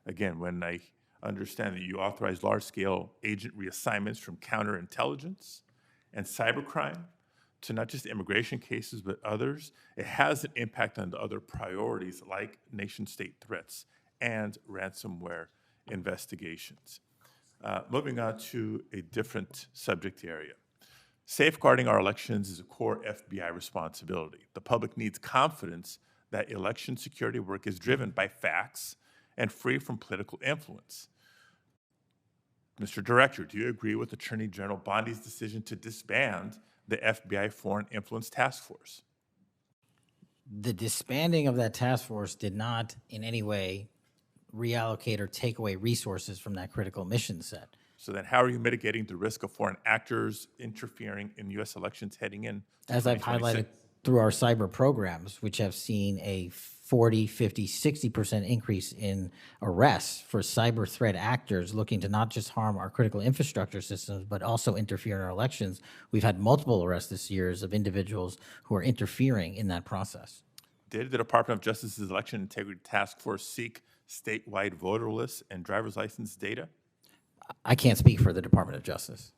again, when I understand that you authorize large-scale agent reassignments from counterintelligence and cybercrime to not just immigration cases, but others, it has an impact on the other priorities like nation-state threats and ransomware investigations. Moving on to a different subject area. Safeguarding our elections is a core FBI responsibility. The public needs confidence that election security work is driven by facts and free from political influence. Mr. Director, do you agree with Attorney General Bondi's decision to disband the FBI Foreign Influence Task Force? The disbanding of that task force did not in any way reallocate or take away resources from that critical mission set. So then how are you mitigating the risk of foreign actors interfering in U.S. elections heading in? As I've highlighted through our cyber programs, which have seen a 40, 50, 60% increase in arrests for cyber threat actors looking to not just harm our critical infrastructure systems, but also interfere in our elections. We've had multiple arrests this year of individuals who are interfering in that process. Did the Department of Justice's Election Integrity Task Force seek statewide voter lists and driver's license data? I can't speak for the Department of Justice.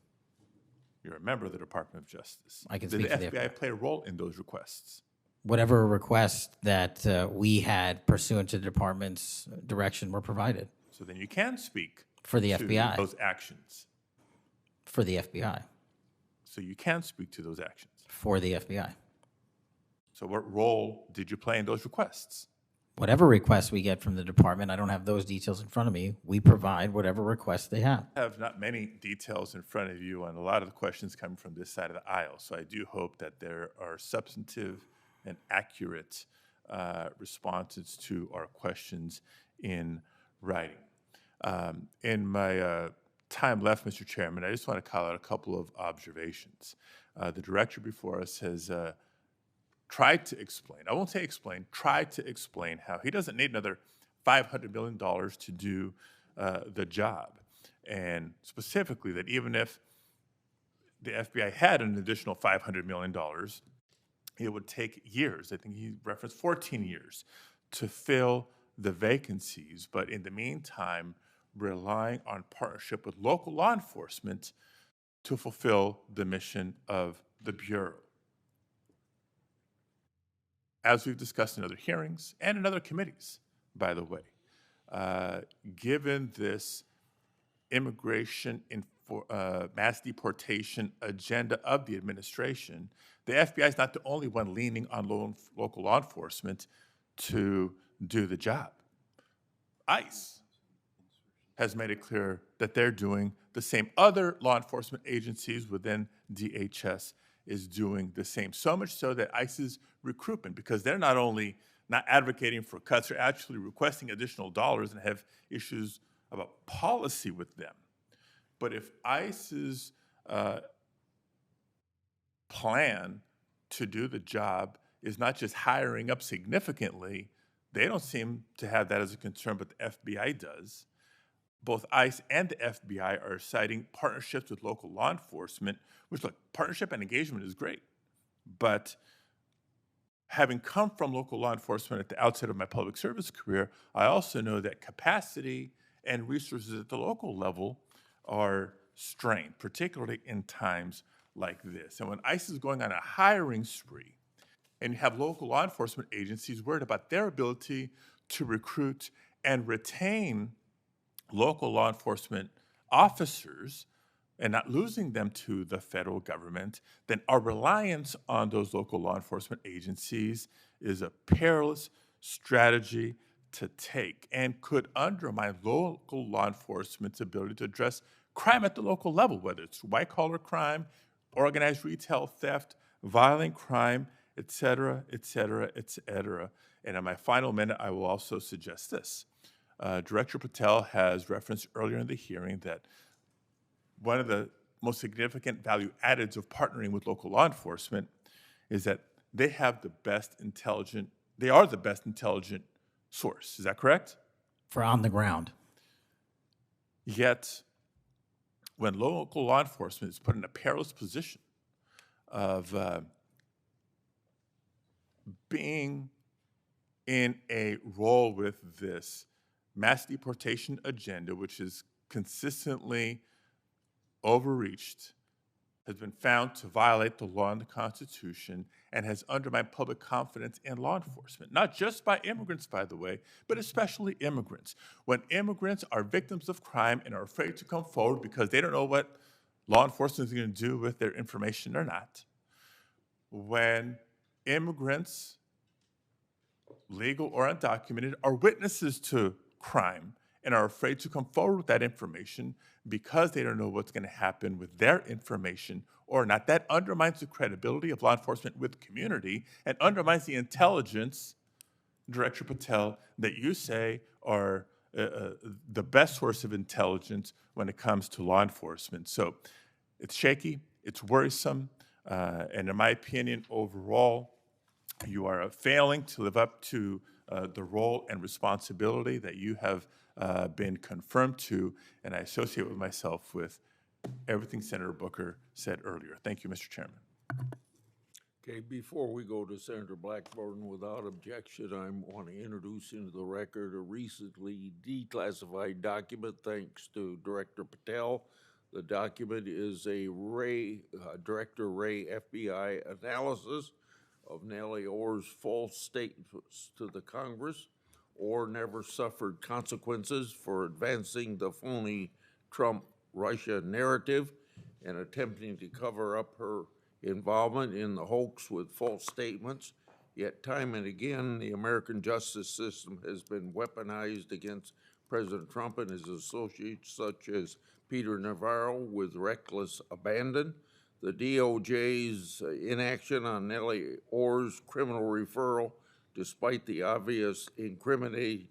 You're a member of the Department of Justice. I can Did speak the for the FBI play a role in those requests? Whatever request that we had pursuant to the department's direction were provided. So then you can speak for the to FBI. Those actions. For the FBI. So you can speak to those actions. For the FBI. So what role did you play in those requests? Whatever requests we get from the department, I don't have those details in front of me. We provide whatever requests they have. I have not many details in front of you on a lot of the questions coming from this side of the aisle. So I do hope that there are substantive and accurate responses to our questions in writing. In my time left, Mr. Chairman, I just want to call out a couple of observations. The director before us has tried to explain, I won't say explain, tried to explain how he doesn't need another $500 million to do the job. And specifically that even if the FBI had an additional $500 million, it would take years. I think he referenced 14 years to fill the vacancies. But in the meantime, relying on partnership with local law enforcement to fulfill the mission of the Bureau. As we've discussed in other hearings and in other committees, by the way, given this immigration mass deportation agenda of the administration, the FBI is not the only one leaning on local law enforcement to do the job. ICE has made it clear that they're doing the same. Other law enforcement agencies within DHS is doing the same. So much so that ICE's recruitment, because they're not only not advocating for cuts, they're actually requesting additional dollars and have issues about policy with them. But if ICE's plan to do the job is not just hiring up significantly, they don't seem to have that as a concern, but the FBI does. Both ICE and the FBI are citing partnerships with local law enforcement, which, look, partnership and engagement is great. But having come from local law enforcement at the outset of my public service career, I also know that capacity and resources at the local level are strained, particularly in times like this. And when ICE is going on a hiring spree, and you have local law enforcement agencies worried about their ability to recruit and retain local law enforcement officers and not losing them to the federal government, then our reliance on those local law enforcement agencies is a perilous strategy to take and could undermine local law enforcement's ability to address crime at the local level, whether it's white-collar crime, organized retail theft, violent crime, et cetera, et cetera, et cetera. And in my final minute, I will also suggest this. Director Patel has referenced earlier in the hearing that one of the most significant value addeds of partnering with local law enforcement is that they have the best intelligent, they are the best intelligent source. Is that correct? For on the ground. Yet, when local law enforcement is put in a perilous position of being in a role with this mass deportation agenda, which is consistently overreached, has been found to violate the law and the Constitution, and has undermined public confidence in law enforcement, not just by immigrants, by the way, but especially immigrants. When immigrants are victims of crime and are afraid to come forward because they don't know what law enforcement is going to do with their information or not, when immigrants legal or undocumented, are witnesses to crime and are afraid to come forward with that information because they don't know what's going to happen with their information or not. That undermines the credibility of law enforcement with the community and undermines the intelligence, Director Patel, that you say are the best source of intelligence when it comes to law enforcement. So it's shaky, it's worrisome, and in my opinion, overall, you are failing to live up to the role and responsibility that you have been confirmed to, and I associate with myself with everything Senator Booker said earlier. Thank you, Mr. Chairman. Okay, before we go to Senator Blackburn, without objection, I want to introduce into the record a recently declassified document thanks to Director Patel. The document is a Director Ray FBI analysis of Nellie Orr's false statements to the Congress. Orr never suffered consequences for advancing the phony Trump-Russia narrative and attempting to cover up her involvement in the hoax with false statements. Yet time and again, the American justice system has been weaponized against President Trump and his associates, such as Peter Navarro, with reckless abandon. The DOJ's inaction on Nellie Orr's criminal referral, despite the obvious incriminating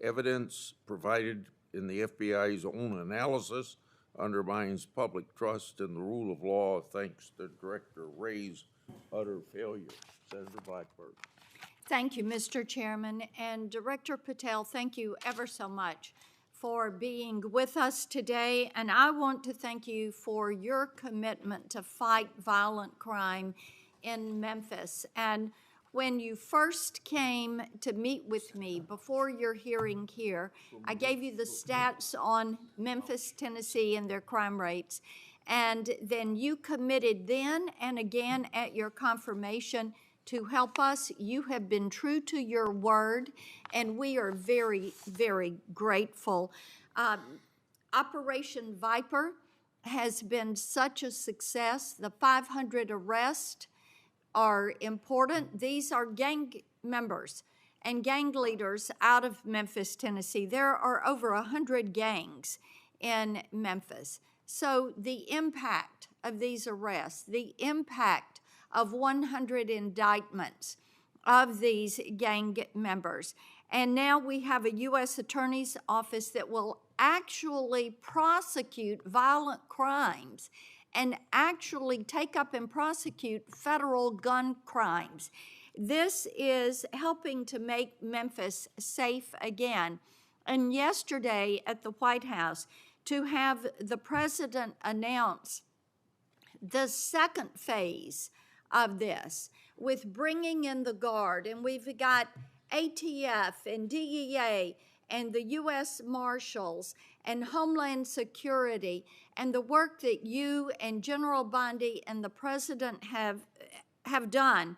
evidence provided in the FBI's own analysis, undermines public trust in the rule of law thanks to Director Ray's utter failure. Senator Blackburn. Thank you, Mr. Chairman. And Director Patel, thank you ever so much for being with us today. And I want to thank you for your commitment to fight violent crime in Memphis. And when you first came to meet with me before your hearing here, I gave you the stats on Memphis, Tennessee, and their crime rates. And then you committed then and again at your confirmation to help us. You have been true to your word, and we are very, very grateful. Operation Viper has been such a success. The 500 arrests are important. These are gang members and gang leaders out of Memphis, Tennessee. There are over 100 gangs in Memphis. So the impact of these arrests, the impact of 100 indictments of these gang members. And now we have a U.S. Attorney's Office that will actually prosecute violent crimes and actually take up and prosecute federal gun crimes. This is helping to make Memphis safe again. And yesterday at the White House, to have the president announce the second phase of this with bringing in the Guard, and we've got ATF and DEA and the U.S. Marshals and Homeland Security, and the work that you and General Bondi and the President have done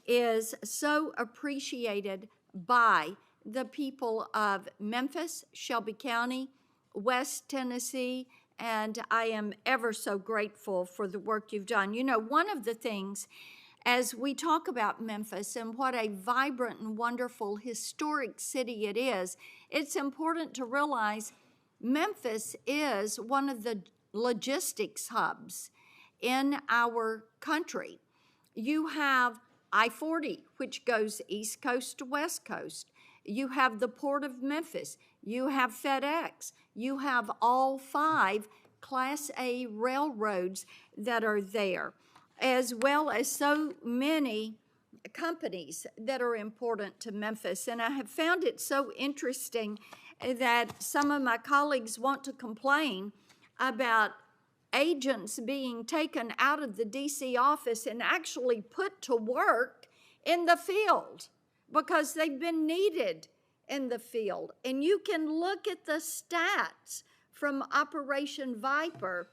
is so appreciated by the people of Memphis, Shelby County, West Tennessee, and I am ever so grateful for the work you've done. You know, one of the things as we talk about Memphis and what a vibrant and wonderful historic city it is, it's important to realize Memphis is one of the logistics hubs in our country. You have I-40, which goes East Coast to West Coast. You have the Port of Memphis. You have FedEx. You have all 5 Class A railroads that are there, as well as so many companies that are important to Memphis. And I have found it so interesting that some of my colleagues want to complain about agents being taken out of the DC office and actually put to work in the field because they've been needed in the field. And you can look at the stats from Operation Viper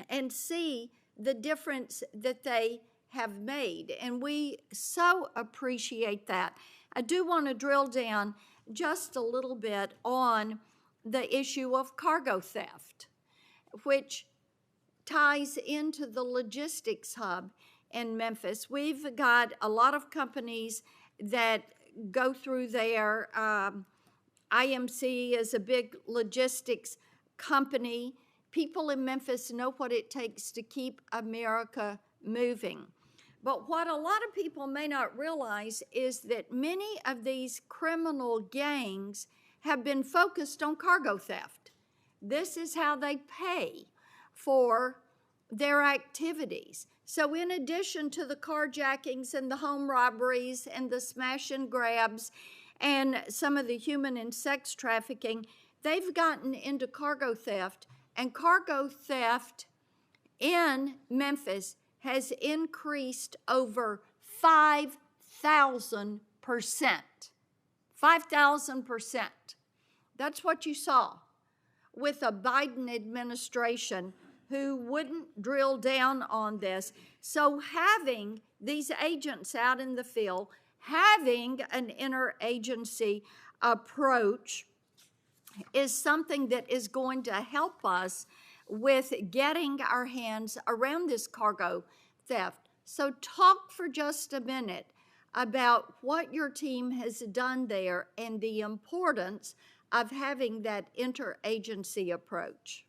and see the difference that they have made. And we so appreciate that. I do want to drill down just a little bit on the issue of cargo theft, which ties into the logistics hub in Memphis. We've got a lot of companies that go through there. IMC is a big logistics company. People in Memphis know what it takes to keep America moving. But what a lot of people may not realize is that many of these criminal gangs have been focused on cargo theft. This is how they pay for their activities. So in addition to the carjackings and the home robberies and the smash and grabs and some of the human and sex trafficking, they've gotten into cargo theft. And cargo theft in Memphis has increased over 5,000%. 5,000%. That's what you saw with a Biden administration who wouldn't drill down on this. So having these agents out in the field, having an interagency approach is something that is going to help us with getting our hands around this cargo theft. So talk for just a minute about what your team has done there and the importance of having that interagency approach.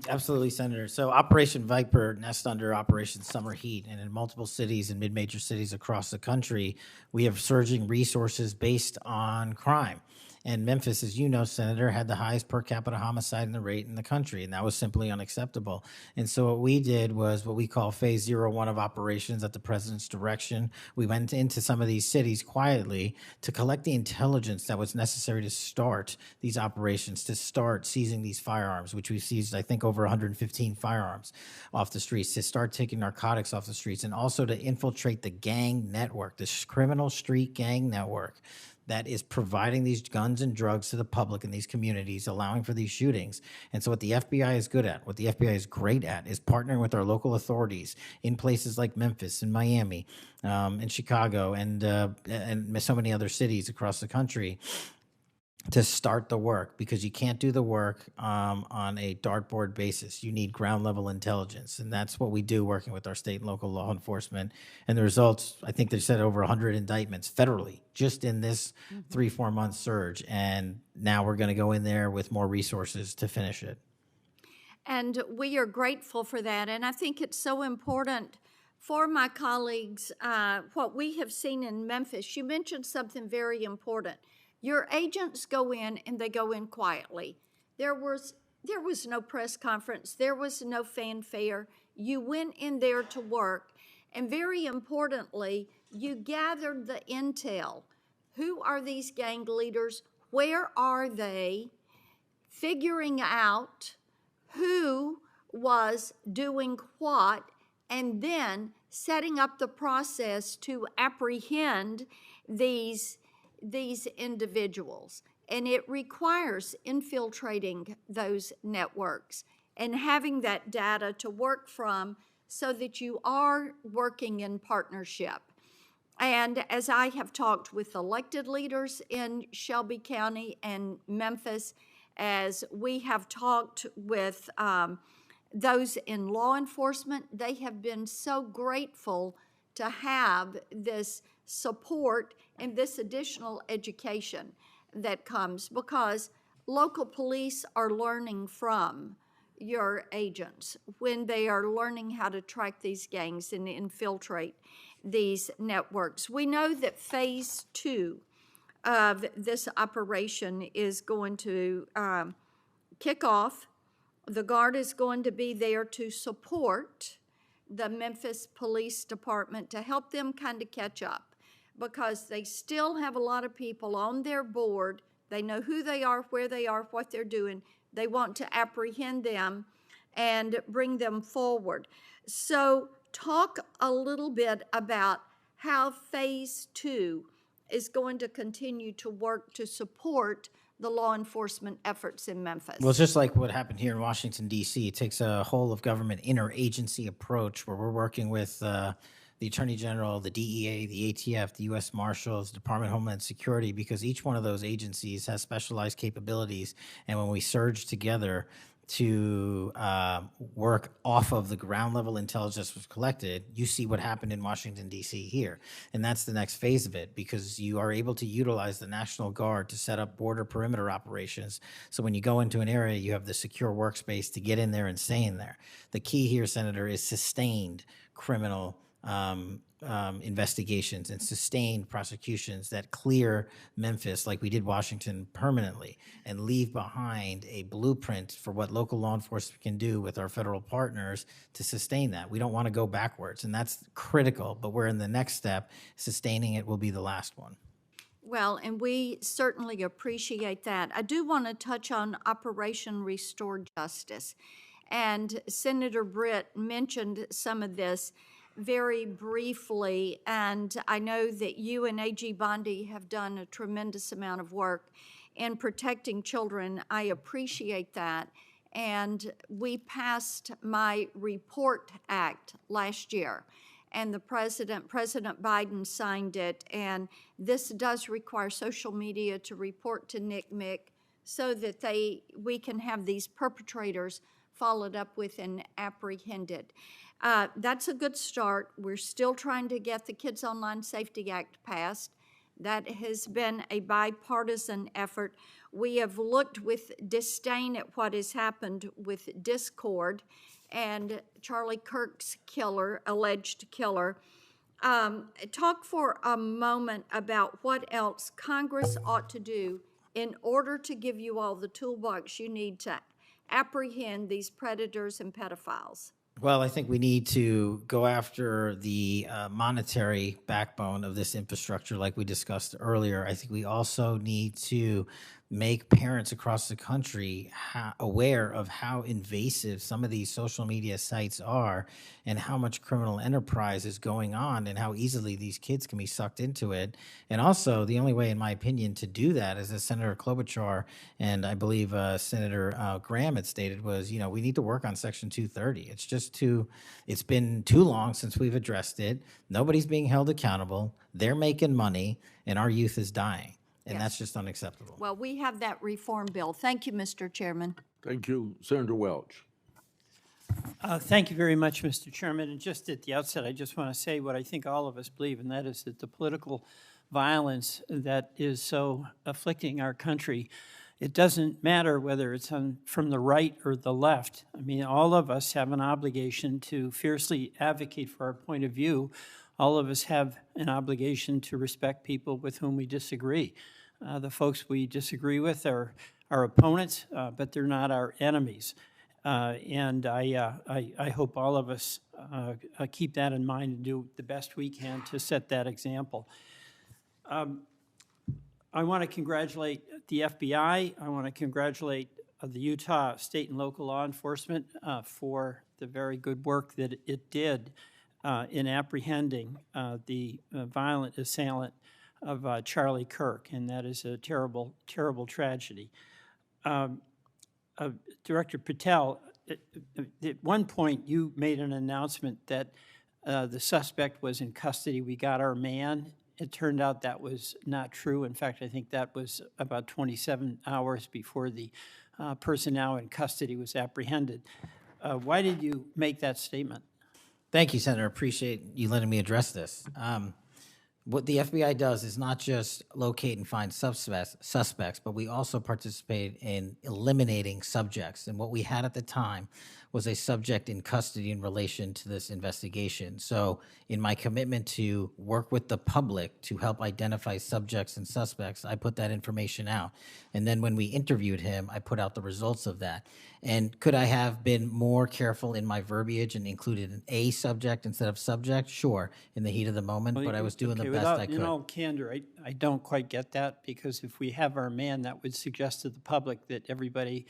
Absolutely, Senator. So Operation Viper nests under Operation Summer Heat, and in multiple cities and mid-major cities across the country, we have surging resources based on crime. And Memphis, as you know, Senator, had the highest per capita homicide rate in the country, and that was simply unacceptable. And so what we did was what we call Phase 01 of operations at the president's direction. We went into some of these cities quietly to collect the intelligence that was necessary to start these operations, to start seizing these firearms, which we've seized, I think, over 115 firearms off the streets, to start taking narcotics off the streets, and also to infiltrate the gang network, this criminal street gang network that is providing these guns and drugs to the public in these communities, allowing for these shootings. And so what the FBI is good at, what the FBI is great at, is partnering with our local authorities in places like Memphis and Miami and Chicago and so many other cities across the country to start the work, because you can't do the work on a dartboard basis. You need ground level intelligence. And that's what we do working with our state and local law enforcement. And the results, I think they said over 100 indictments federally just in this 3-4 month surge. And now we're going to go in there with more resources to finish it. And we are grateful for that. And I think it's so important for my colleagues, what we have seen in Memphis. You mentioned something very important. Your agents go in and they go in quietly. There was no press conference. There was no fanfare. You went in there to work. And very importantly, you gathered the intel. Who are these gang leaders? Where are they? Figuring out who was doing what, and then setting up the process to apprehend these individuals. And it requires infiltrating those networks and having that data to work from so that you are working in partnership. And as I have talked with elected leaders in Shelby County and Memphis, as we have talked with those in law enforcement, they have been so grateful to have this support and this additional education that comes, because local police are learning from your agents when they are learning how to track these gangs and infiltrate these networks. We know that phase 2 of this operation is going to kick off. The Guard is going to be there to support the Memphis Police Department to help them kind of catch up, because they still have a lot of people on their board. They know who they are, where they are, what they're doing. They want to apprehend them and bring them forward. So talk a little bit about how phase 2 is going to continue to work to support the law enforcement efforts in Memphis. Well, it's just like what happened here in Washington, D.C. It takes a whole of government interagency approach where we're working with the Attorney General, the DEA, the ATF, the U.S. Marshals, Department of Homeland Security, because each one of those agencies has specialized capabilities. And when we surge together, to work off of the ground level intelligence was collected, you see what happened in Washington, D.C. here. And that's the next phase of it, because you are able to utilize the National Guard to set up border perimeter operations. So when you go into an area, you have the secure workspace to get in there and stay in there. The key here, Senator, is sustained criminal investigations and sustained prosecutions that clear Memphis, like we did Washington, permanently, and leave behind a blueprint for what local law enforcement can do with our federal partners to sustain that. We don't want to go backwards, and that's critical, but we're in the next step. Sustaining it will be the last one. Well, and we certainly appreciate that. I do want to touch on Operation Restore Justice. And Senator Britt mentioned some of this very briefly, and I know that you and A.G. Bondi have done a tremendous amount of work in protecting children. I appreciate that. And we passed my Report Act last year, and President Biden signed it, and this does require social media to report to NCMEC so that we can have these perpetrators followed up with and apprehended. That's a good start. We're still trying to get the Kids Online Safety Act passed. That has been a bipartisan effort. We have looked with disdain at what has happened with Discord and Charlie Kirk's alleged killer. Talk for a moment about what else Congress ought to do in order to give you all the toolbox you need to apprehend these predators and pedophiles. Well, I think we need to go after the monetary backbone of this infrastructure like we discussed earlier. I think we also need to make parents across the country aware of how invasive some of these social media sites are and how much criminal enterprise is going on and how easily these kids can be sucked into it. And also, the only way, in my opinion, to do that, as Senator Klobuchar and I believe Senator Graham had stated, was, we need to work on Section 230. It's been too long since we've addressed it. Nobody's being held accountable. They're making money, and our youth is dying. And that's just unacceptable. Well, we have that reform bill. Thank you, Mr. Chairman. Thank you. Senator Welch. Thank you very much, Mr. Chairman. And just at the outset, I just want to say what I think all of us believe, and that is that the political violence that is so afflicting our country, it doesn't matter whether it's from the right or the left. I mean, all of us have an obligation to fiercely advocate for our point of view. All of us have an obligation to respect people with whom we disagree. The folks we disagree with are our opponents, but they're not our enemies. And I hope all of us keep that in mind and do the best we can to set that example. I want to congratulate the FBI. I want to congratulate the Utah state and local law enforcement for the very good work that it did in apprehending the violent assailant of Charlie Kirk, and that is a terrible, terrible tragedy. Director Patel, at one point you made an announcement that the suspect was in custody. We got our man. It turned out that was not true. In fact, I think that was about 27 hours before the person now in custody was apprehended. Why did you make that statement? Thank you, Senator. Appreciate you letting me address this. What the FBI does is not just locate and find suspects, but we also participate in eliminating subjects. And what we had at the time was a subject in custody in relation to this investigation. So in my commitment to work with the public to help identify subjects and suspects, I put that information out. And then when we interviewed him, I put out the results of that. And could I have been more careful in my verbiage and included an A subject instead of subject? Sure, in the heat of the moment, but I was doing the best I could. In all candor, I don't quite get that, because if we have our man, that would suggest to the public that everybody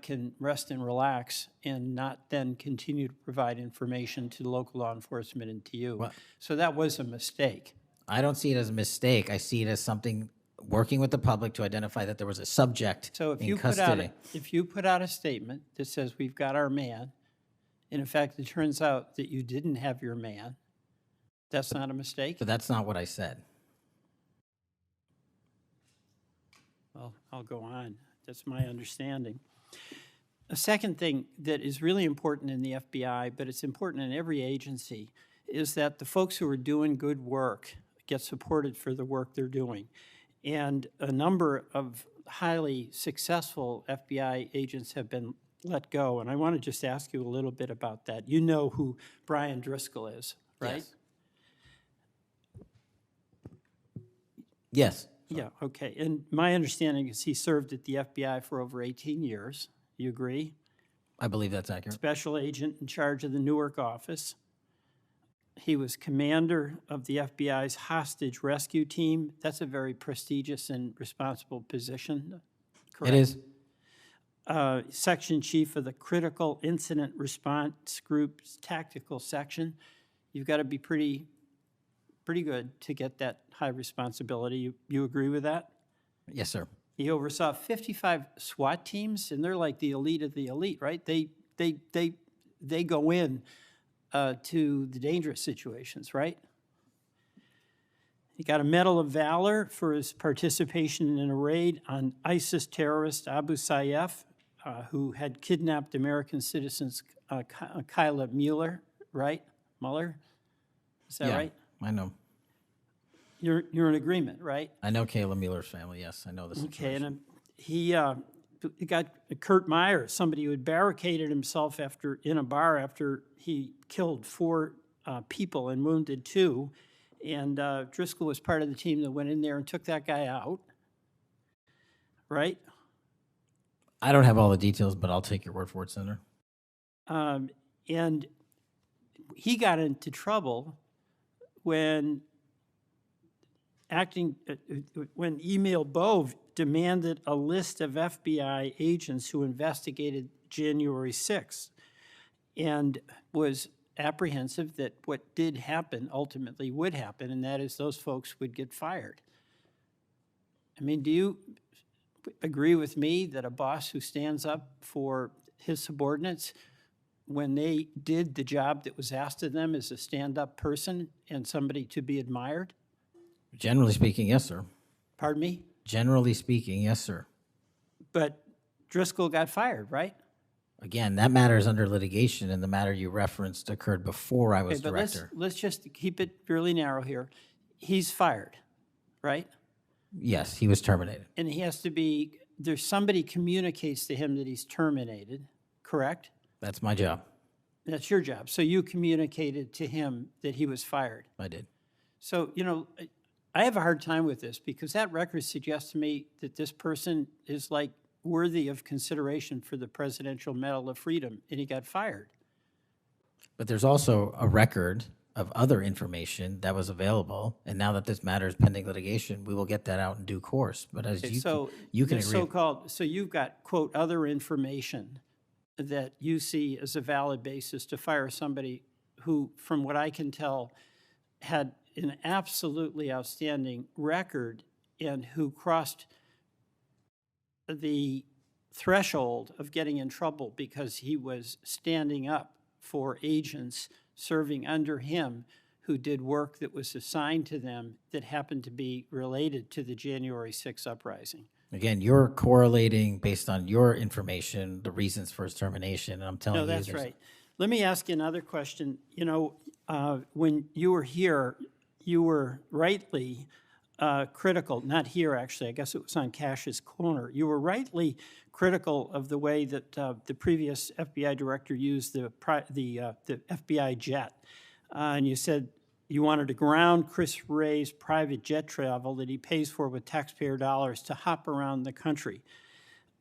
can rest and relax and not then continue to provide information to local law enforcement and to you. Well, so that was a mistake. I don't see it as a mistake. I see it as something working with the public to identify that there was a subject in custody. If you put out a statement that says we've got our man, and in fact it turns out that you didn't have your man, that's not a mistake? But that's not what I said. Well, I'll go on. That's my understanding. A second thing that is really important in the FBI, but it's important in every agency, is that the folks who are doing good work get supported for the work they're doing. And a number of highly successful FBI agents have been let go, and I want to just ask you a little bit about that. You know who Brian Driscoll is, right? Yes. Yeah, okay. And my understanding is he served at the FBI for over 18 years. You agree? I believe that's accurate. Special agent in charge of the Newark office. He was commander of the FBI's hostage rescue team. That's a very prestigious and responsible position, correct? It is. Section chief of the Critical Incident Response Group's tactical section. You've got to be pretty good to get that high responsibility. You agree with that? Yes, sir. He oversaw 55 SWAT teams, and they're like the elite of the elite, right? They go in to the dangerous situations, right? He got a Medal of Valor for his participation in a raid on ISIS terrorist Abu Sayyaf, who had kidnapped American citizens Kyla Mueller, right? Mueller? Is that right? I know. You're in agreement, right? I know Kayla Mueller's family, yes. I know the situation. Okay, and he got Kurt Meyer, somebody who had barricaded himself in a bar after he killed 4 people and wounded 2. And Driscoll was part of the team that went in there and took that guy out, right? I don't have all the details, but I'll take your word for it, Senator. And he got into trouble when Emil Bove demanded a list of FBI agents who investigated January 6th and was apprehensive that what did happen ultimately would happen, and that is those folks would get fired. I mean, do you agree with me that a boss who stands up for his subordinates when they did the job that was asked of them is a stand-up person and somebody to be admired? Generally speaking, yes, sir. Pardon me? Generally speaking, yes, sir. But Driscoll got fired, right? Again, that matter is under litigation, and the matter you referenced occurred before I was Okay, but director. let's just keep it fairly narrow here. He's fired, right? Yes, he was terminated. And he has to be, there's somebody communicates to him that he's terminated, correct? That's my job. That's your job. So you communicated to him that he was fired. I did. So, you know, I have a hard time with this because that record suggests to me that this person is like worthy of consideration for the Presidential Medal of Freedom, and he got fired. But there's also a record of other information that was available, and now that this matter is pending litigation, we will get that out in due course. But as Okay, you can the agree. so you've got, quote, other information that you see as a valid basis to fire somebody who, from what I can tell, had an absolutely outstanding record and who crossed the threshold of getting in trouble because he was standing up for agents serving under him who did work that was assigned to them that happened to be related to the January 6th uprising. Again, you're correlating based on your information the reasons for his termination, and I'm telling you. No, that's there's- right. Let me ask you another question. You know, when you were here, you were rightly critical, not here actually, I guess it was on Cash's corner. You were rightly critical of the way that the previous FBI director used the FBI jet. And you said you wanted to ground Chris Wray's private jet travel that he pays for with taxpayer dollars to hop around the country.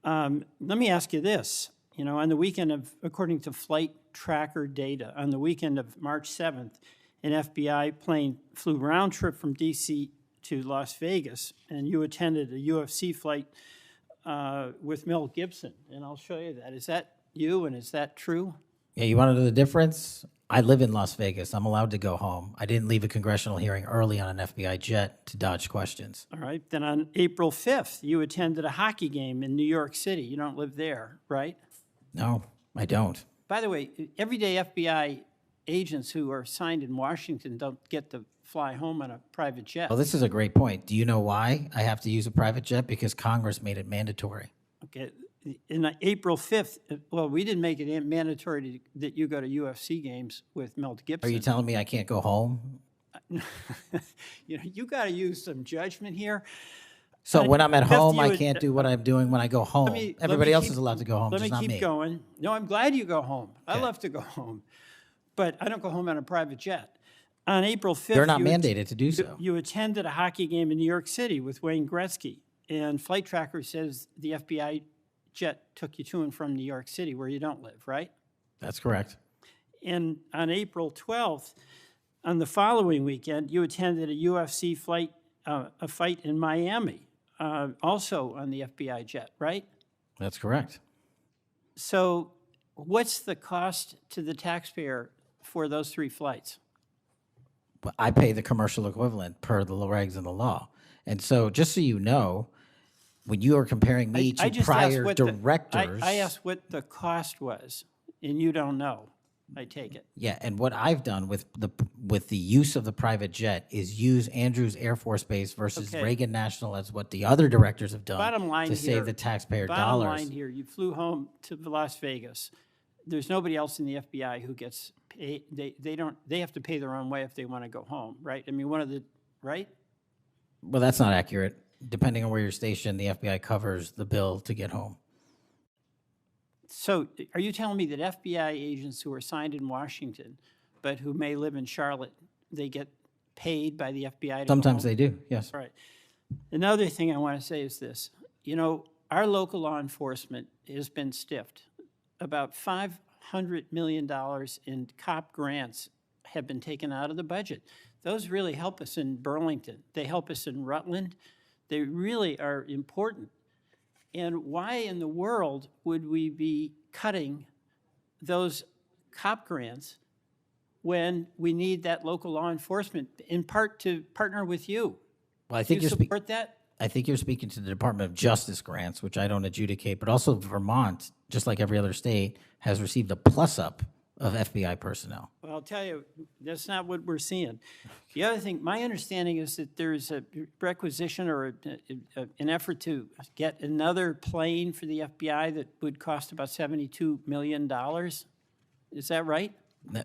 Let me ask you this. You know, on the weekend of, according to flight tracker data, on the weekend of March 7th, an FBI plane flew round trip from D.C. to Las Vegas, and you attended a UFC fight with Mel Gibson, and I'll show you that. Is that you, and is that true? Yeah, you want to know the difference? I live in Las Vegas. I'm allowed to go home. I didn't leave a congressional hearing early on an FBI jet to dodge questions. All right. Then on April 5th, you attended a hockey game in New York City. You don't live there, right? No, I don't. By the way, everyday FBI agents who are assigned in Washington don't get to fly home on a private jet. Well, this is a great point. Do you know why I have to use a private jet? Because Congress made it mandatory. Okay. in April 5th, well, we didn't make it mandatory that you go to UFC games with Mel Gibson. Are you telling me I can't go home? You know, you got to use some judgment here. So when I'm at home, you I would- can't do what I'm doing when I go home. Everybody else is allowed to go home, Let just me not keep me. going. No, I'm glad you go home. I love to go home, but I don't go home on a private jet. On April 5th, They're not you mandated to do so. You attended a hockey game in New York City with Wayne Gretzky, and Flight Tracker says the FBI jet took you to and from New York City, where you don't live, right? That's correct. And on April 12th, on the following weekend, you attended a UFC fight in Miami, also on the FBI jet, right? That's correct. So what's the cost to the taxpayer for those 3 flights? But I pay the commercial equivalent per the regs and the law. And so just so you know, when you are comparing me I to just prior asked what directors. I asked what the cost was, and you don't know, I take it. Yeah, and what I've done with the use of the private jet is use Andrews Air Force Base versus Okay. Reagan National as what the other directors have done Bottom line to here, save the taxpayer bottom dollars. line here, you flew home to Las Vegas. There's nobody else in the FBI who gets paid. They have to pay their own way if they want to go home, right? I mean, right? Well, that's not accurate. Depending on where you're stationed, the FBI covers the bill to get home. So are you telling me that FBI agents who are assigned in Washington, but who may live in Charlotte, they get paid by the FBI to Sometimes go they home? do, yes. Right. Another thing I want to say is this. You know, our local law enforcement has been stiffed. About $500 million in cop grants have been taken out of the budget. Those really help us in Burlington. They help us in Rutland. They really are important. And why in the world would we be cutting those cop grants when we need that local law enforcement, in part to partner with you? Well, I think Do you you're support that? I think you're speaking to the Department of Justice grants, which I don't adjudicate, but also Vermont, just like every other state, has received a plus-up of FBI personnel. Well, I'll tell you, that's not what we're seeing. The other thing, my understanding is that there's a requisition or an effort to get another plane for the FBI that would cost about $72 million. Is that right?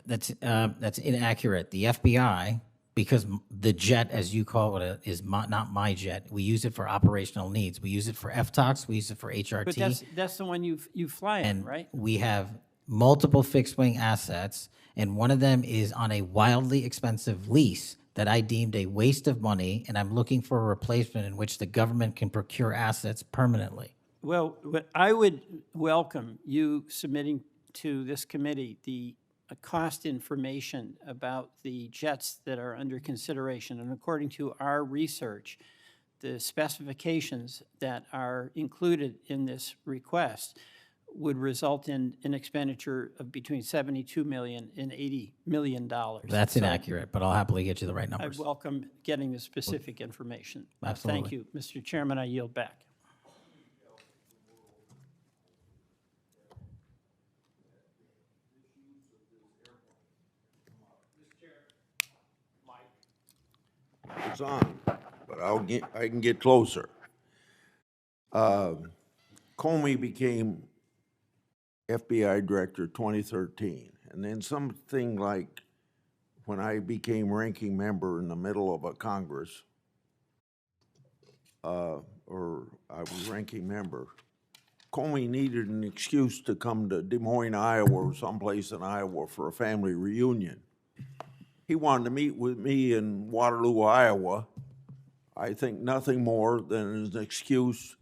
That's inaccurate. The FBI, because the jet, as you call it, is not my jet. We use it for operational needs. We use it for FTOX. We use it for HRT. But that's the one you fly in, right? We have multiple fixed-wing assets, and one of them is on a wildly expensive lease that I deemed a waste of money, and I'm looking for a replacement in which the government can procure assets permanently. Well, I would welcome you submitting to this committee the cost information about the jets that are under consideration. And according to our research, the specifications that are included in this request would result in an expenditure of between $72 million and $80 million. That's So inaccurate, but I'll happily get you the right I numbers. welcome getting the specific information. Absolutely. Thank you, Mr. Chairman. I yield back. It's on, but I can get closer. Comey became FBI director 2013, and then something like when I became ranking member in the middle of a Congress, or I was ranking member, Comey needed an excuse to come to Des Moines, Iowa, or someplace in Iowa for a family reunion. He wanted to meet with me in Waterloo, Iowa. I think nothing more than an excuse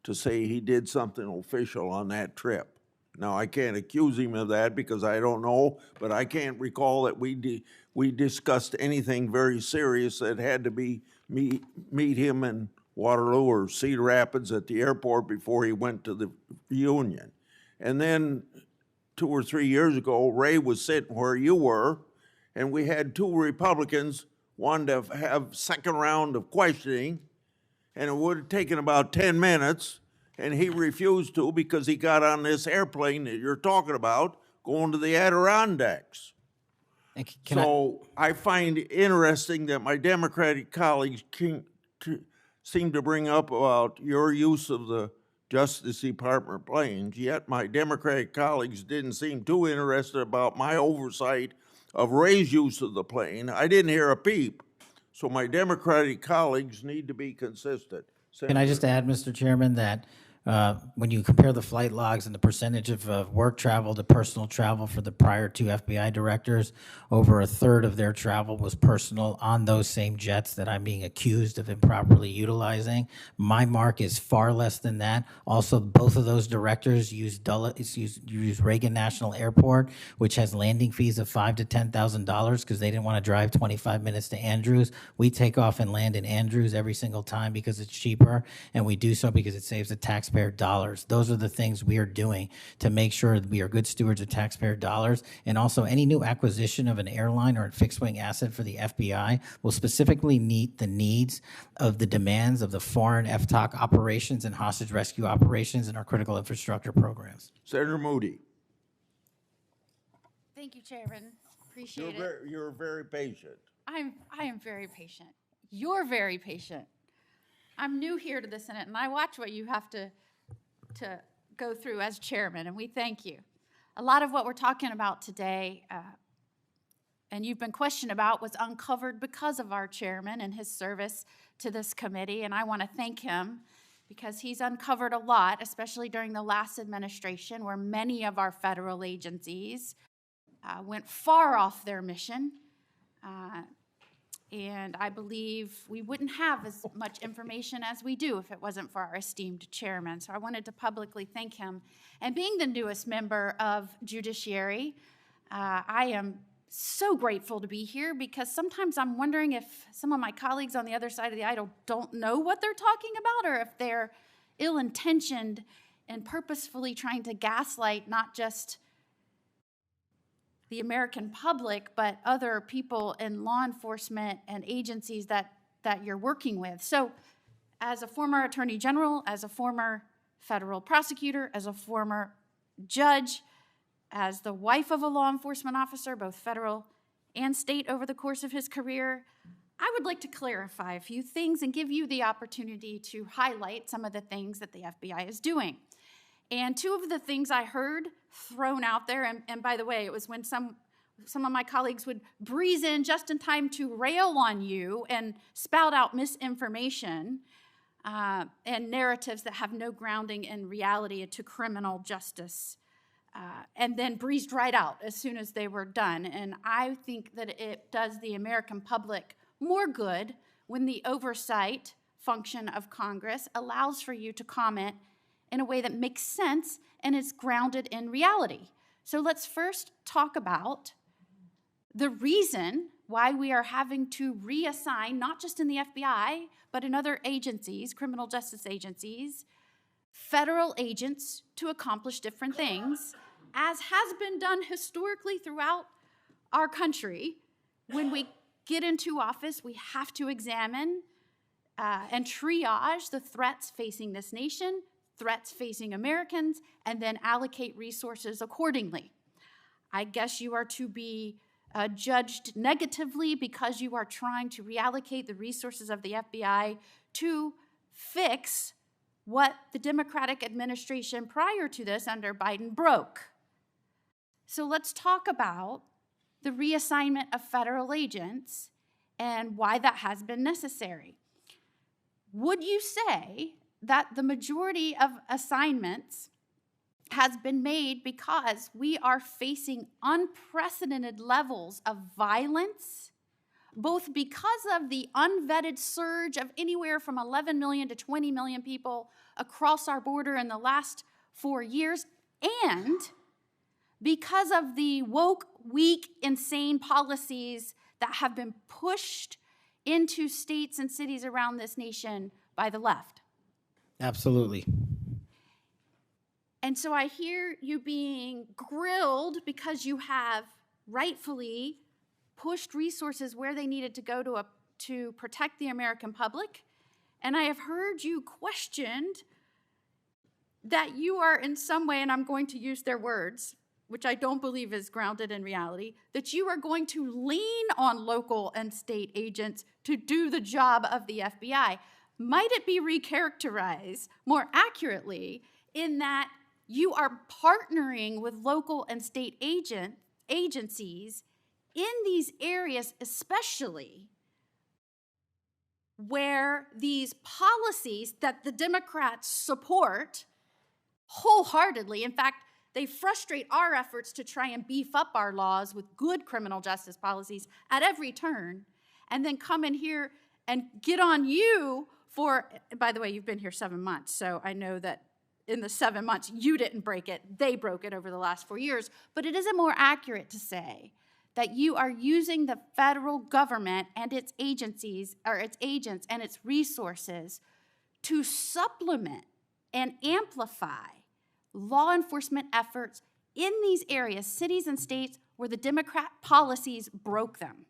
to say he did something official on that trip. Now, I can't accuse him of that because I don't know, but I can't recall that we discussed anything very serious that had to be meet him in Waterloo or Cedar Rapids at the airport before he went to the reunion. And then 2 or 3 years ago, Ray was sitting where you were, and we had 2 Republicans wanted to have second round of questioning, and it would have taken about 10 minutes, and he refused to because he got on this airplane that you're talking about going to the Adirondacks. So I find it interesting that my Democratic colleagues seem to bring up about your use of the Justice Department planes, yet my Democratic colleagues didn't seem too interested about my oversight of Ray's use of the plane. I didn't hear a peep. So my Democratic colleagues need to be consistent. Can I just add, Mr. Chairman, that when you compare the flight logs and the percentage of work travel to personal travel for the prior two FBI directors, over a third of their travel was personal on those same jets that I'm being accused of improperly utilizing. My mark is far less than that. Also, both of those directors use Reagan National Airport, which has landing fees of $5,000 to $10,000 because they didn't want to drive 25 minutes to Andrews. We take off and land in Andrews every single time because it's cheaper, and we do so because it saves the taxpayer dollars. Those are the things we are doing to make sure that we are good stewards of taxpayer dollars. And also, any new acquisition of an airline or a fixed-wing asset for the FBI will specifically meet the needs of the demands of the foreign FTOC operations and hostage rescue operations in our critical infrastructure programs. Senator Moody. Thank you, Chairman. Appreciate it. You're very patient. I am very patient. You're very patient. I'm new here to the Senate, and I watch what you have to go through as chairman, and we thank you. A lot of what we're talking about today, and you've been questioned about, was uncovered because of our chairman and his service to this committee, and I want to thank him because he's uncovered a lot, especially during the last administration, where many of our federal agencies went far off their mission. And I believe we wouldn't have as much information as we do if it wasn't for our esteemed chairman. So I wanted to publicly thank him. And being the newest member of Judiciary, I am so grateful to be here because sometimes I'm wondering if some of my colleagues on the other side of the aisle don't know what they're talking about, or if they're ill-intentioned and purposefully trying to gaslight not just the American public, but other people in law enforcement and agencies that you're working with. So as a former attorney general, as a former federal prosecutor, as a former judge, as the wife of a law enforcement officer, both federal and state over the course of his career, I would like to clarify a few things and give you the opportunity to highlight some of the things that the FBI is doing. And two of the things I heard thrown out there, and by the way, it was when some of my colleagues would breeze in just in time to rail on you and spout out misinformation and narratives that have no grounding in reality to criminal justice, and then breezed right out as soon as they were done. And I think that it does the American public more good when the oversight function of Congress allows for you to comment in a way that makes sense and is grounded in reality. So let's first talk about the reason why we are having to reassign, not just in the FBI, but in other agencies, criminal justice agencies, federal agents to accomplish different things, as has been done historically throughout our country. When we get into office, we have to examine and triage the threats facing this nation, threats facing Americans, and then allocate resources accordingly. I guess you are to be judged negatively because you are trying to reallocate the resources of the FBI to fix what the Democratic administration prior to this under Biden broke. So let's talk about the reassignment of federal agents and why that has been necessary. Would you say that the majority of assignments has been made because we are facing unprecedented levels of violence, both because of the unvetted surge of anywhere from 11 million to 20 million people across our border in the last 4 years, and because of the woke, weak, insane policies that have been pushed into states and cities around this nation by the left? Absolutely. And so I hear you being grilled because you have rightfully pushed resources where they needed to go to protect the American public. And I have heard you questioned that you are in some way, and I'm going to use their words, which I don't believe is grounded in reality, that you are going to lean on local and state agents to do the job of the FBI. might it be recharacterized more accurately in that you are partnering with local and state agencies in these areas, especially where these policies that the Democrats support wholeheartedly, in fact, they frustrate our efforts to try and beef up our laws with good criminal justice policies at every turn, and then come in here and get on you for, by the way, you've been here 7 months, so I know that in the 7 months, you didn't break it, they broke it over the last 4 years, but it isn't more accurate to say that you are using the federal government and its agencies, or its agents and its resources to supplement and amplify law enforcement efforts in these areas, cities and states, where the Democrat policies broke them.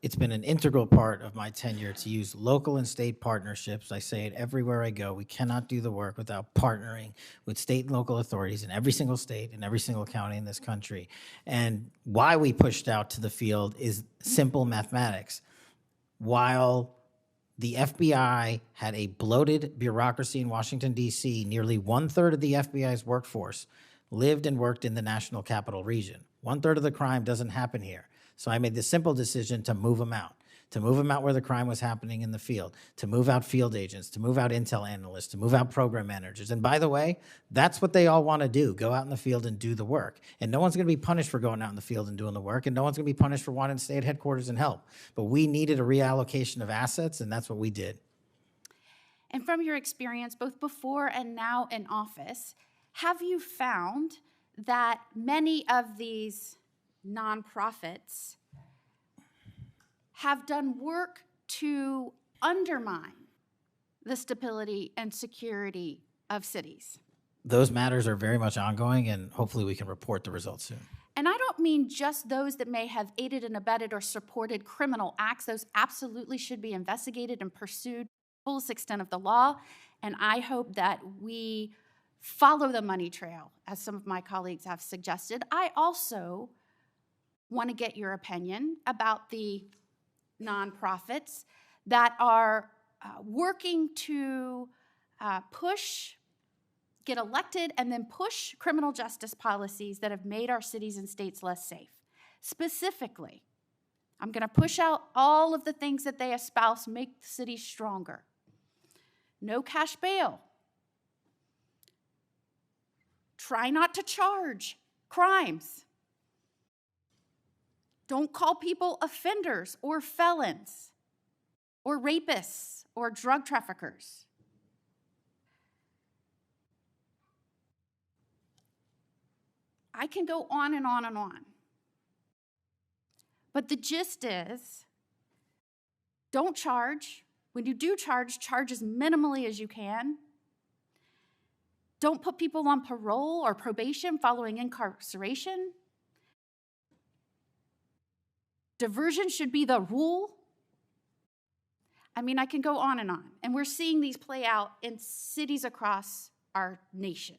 It's been an integral part of my tenure to use local and state partnerships. I say it everywhere I go. We cannot do the work without partnering with state and local authorities in every single state and every single county in this country. And why we pushed out to the field is simple mathematics. While the FBI had a bloated bureaucracy in Washington, D.C., nearly 1/3 of the FBI's workforce lived and worked in the national capital region. 1/3 of the crime doesn't happen here. So I made the simple decision to move them out where the crime was happening in the field, to move out field agents, to move out intel analysts, to move out program managers. And by the way, that's what they all want to do, go out in the field and do the work. And no one's going to be punished for going out in the field and doing the work, and no one's going to be punished for wanting to stay at headquarters and help. But we needed a reallocation of assets, and that's what we did. And from your experience, both before and now in office, have you found that many of these nonprofits have done work to undermine the stability and security of cities? Those matters are very much ongoing, and hopefully we can report the results soon. And I don't mean just those that may have aided and abetted or supported criminal acts. Those absolutely should be investigated and pursued to the fullest extent of the law. And I hope that we follow the money trail, as some of my colleagues have suggested. I also want to get your opinion about the nonprofits that are working to get elected and then push criminal justice policies that have made our cities and states less safe. Specifically, I'm going to push out all of the things that they espouse make the city stronger. No cash bail. Try not to charge crimes. Don't call people offenders or felons or rapists or drug traffickers. I can go on and on and on. But the gist is, don't charge. When you do charge, charge as minimally as you can. Don't put people on parole or probation following incarceration. Diversion should be the rule. I mean, I can go on. And we're seeing these play out in cities across our nation.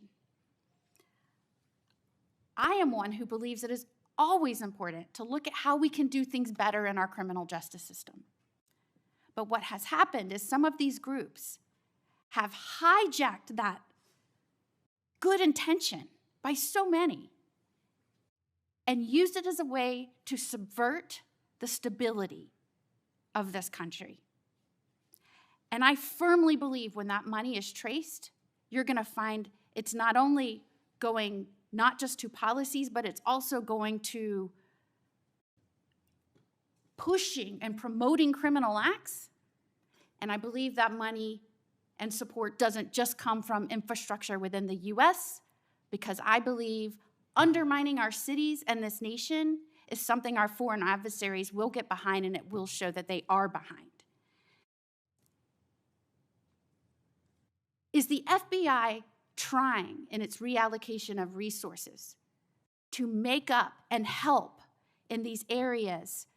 I am one who believes it is always important to look at how we can do things better in our criminal justice system. But what has happened is some of these groups have hijacked that good intention by so many and used it as a way to subvert the stability of this country. And I firmly believe when that money is traced, you're going to find it's not only going not just to policies, but it's also going to pushing and promoting criminal acts. And I believe that money and support doesn't just come from infrastructure within the U.S., because I believe undermining our cities and this nation is something our foreign adversaries will get behind, and it will show that they are behind. Is the FBI trying in its reallocation of resources to make up and help in these areas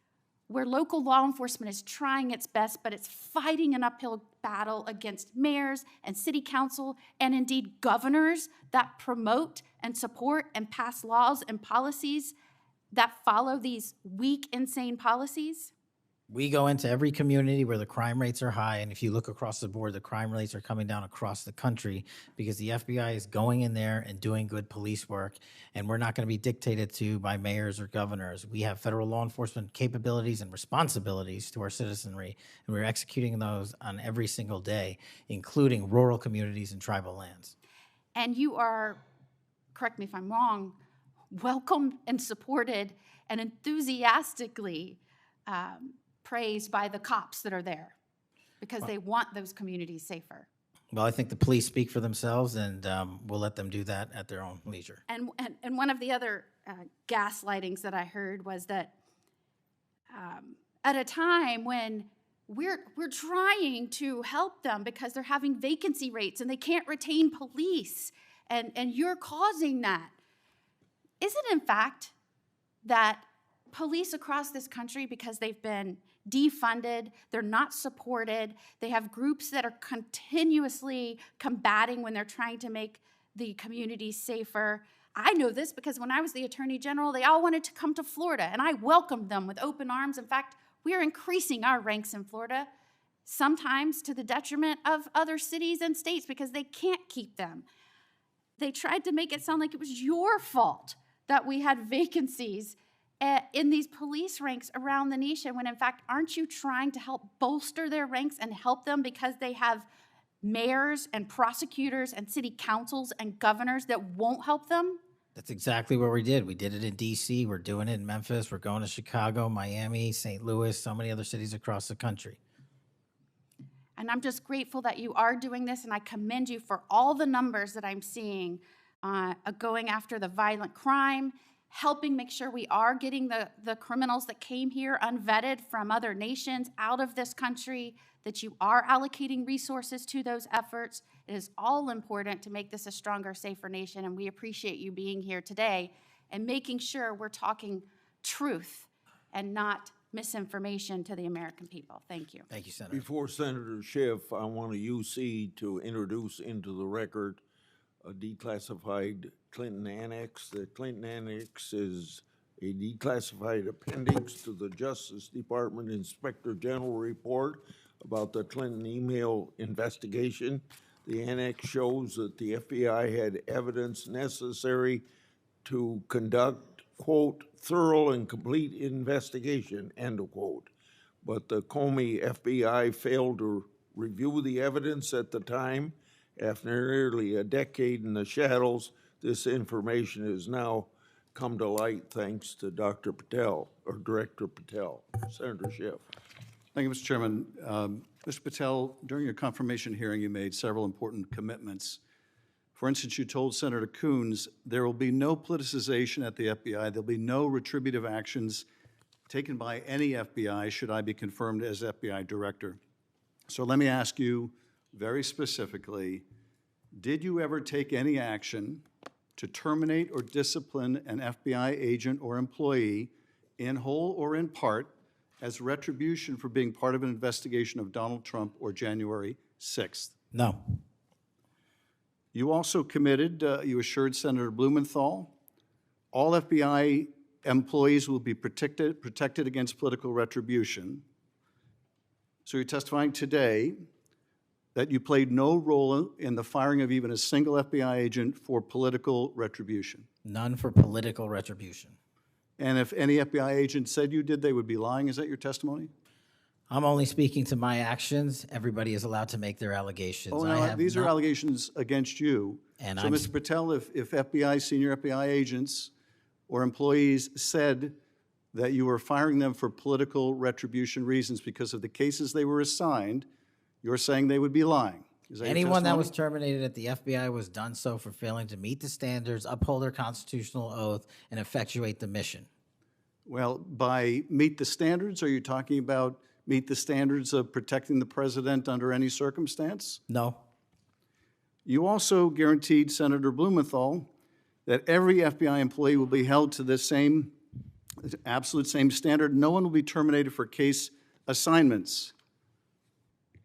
where local law enforcement is trying its best, but it's fighting an uphill battle against mayors and city council and indeed governors that promote and support and pass laws and policies that follow these weak, insane policies? We go into every community where the crime rates are high, and if you look across the board, the crime rates are coming down across the country because the FBI is going in there and doing good police work, and we're not going to be dictated to by mayors or governors. We have federal law enforcement capabilities and responsibilities to our citizenry, and we're executing those on every single day, including rural communities and tribal lands. And you are, correct me if I'm wrong, welcomed and supported and enthusiastically praised by the cops that are there because they want those communities safer. Well, I think the police speak for themselves, and we'll let them do that at their own leisure. And one of the other gaslightings that I heard was that at a time when we're trying to help them because they're having vacancy rates and they can't retain police, and you're causing that. Is it in fact that police across this country, because they've been defunded, they're not supported, they have groups that are continuously combating when they're trying to make the communities safer? I know this because when I was the Attorney General, they all wanted to come to Florida, and I welcomed them with open arms. In fact, we are increasing our ranks in Florida, sometimes to the detriment of other cities and states because they can't keep them. They tried to make it sound like it was your fault that we had vacancies in these police ranks around the nation, when in fact, aren't you trying to help bolster their ranks and help them because they have mayors and prosecutors and city councils and governors that won't help them? That's exactly what we did. We did it in D.C., we're doing it in Memphis, we're going to Chicago, Miami, St. Louis, so many other cities across the country. And I'm just grateful that you are doing this, and I commend you for all the numbers that I'm seeing going after the violent crime, helping make sure we are getting the criminals that came here unvetted from other nations out of this country, that you are allocating resources to those efforts. It is all important to make this a stronger, safer nation, and we appreciate you being here today and making sure we're talking truth and not misinformation to the American people. Thank you. Thank you, Senator. Before Senator Schiff, I want a UC to introduce into the record a declassified Clinton Annex. The Clinton Annex is a declassified appendix to the Justice Department Inspector General report about the Clinton email investigation. The annex shows that the FBI had evidence necessary to conduct, quote, thorough and complete investigation, end of quote. But the Comey FBI failed to review the evidence at the time. After nearly a decade in the shadows, this information has now come to light thanks to Dr. Patel, or Director Patel. Senator Schiff. Thank you, Mr. Chairman. Mr. Patel, during your confirmation hearing, you made several important commitments. For instance, you told Senator Coons there will be no politicization at the FBI. There'll be no retributive actions taken by any FBI should I be confirmed as FBI director. So let me ask you very specifically, did you ever take any action to terminate or discipline an FBI agent or employee in whole or in part as retribution for being part of an investigation of Donald Trump or January 6th? No. You also committed, you assured Senator Blumenthal, all FBI employees will be protected against political retribution. So you're testifying today that you played no role in the firing of even a single FBI agent for political retribution. None for political retribution. And if any FBI agent said you did, they would be lying. Is that your testimony? I'm only speaking to my actions. Everybody is allowed to make their allegations. Oh, no, these are allegations against you. And so, Mr. Patel, if FBI, senior FBI agents or employees said that you were firing them for political retribution reasons because of the cases they were assigned, you're saying they would be lying. Is that anyone that was terminated at the FBI was done so for failing to meet the standards, uphold their constitutional oath, and effectuate the mission. Well, by meet the standards, are you talking about meet the standards of protecting the president under any circumstance? No. You also guaranteed Senator Blumenthal that every FBI employee will be held to the same, absolute same standard. No one will be terminated for case assignments.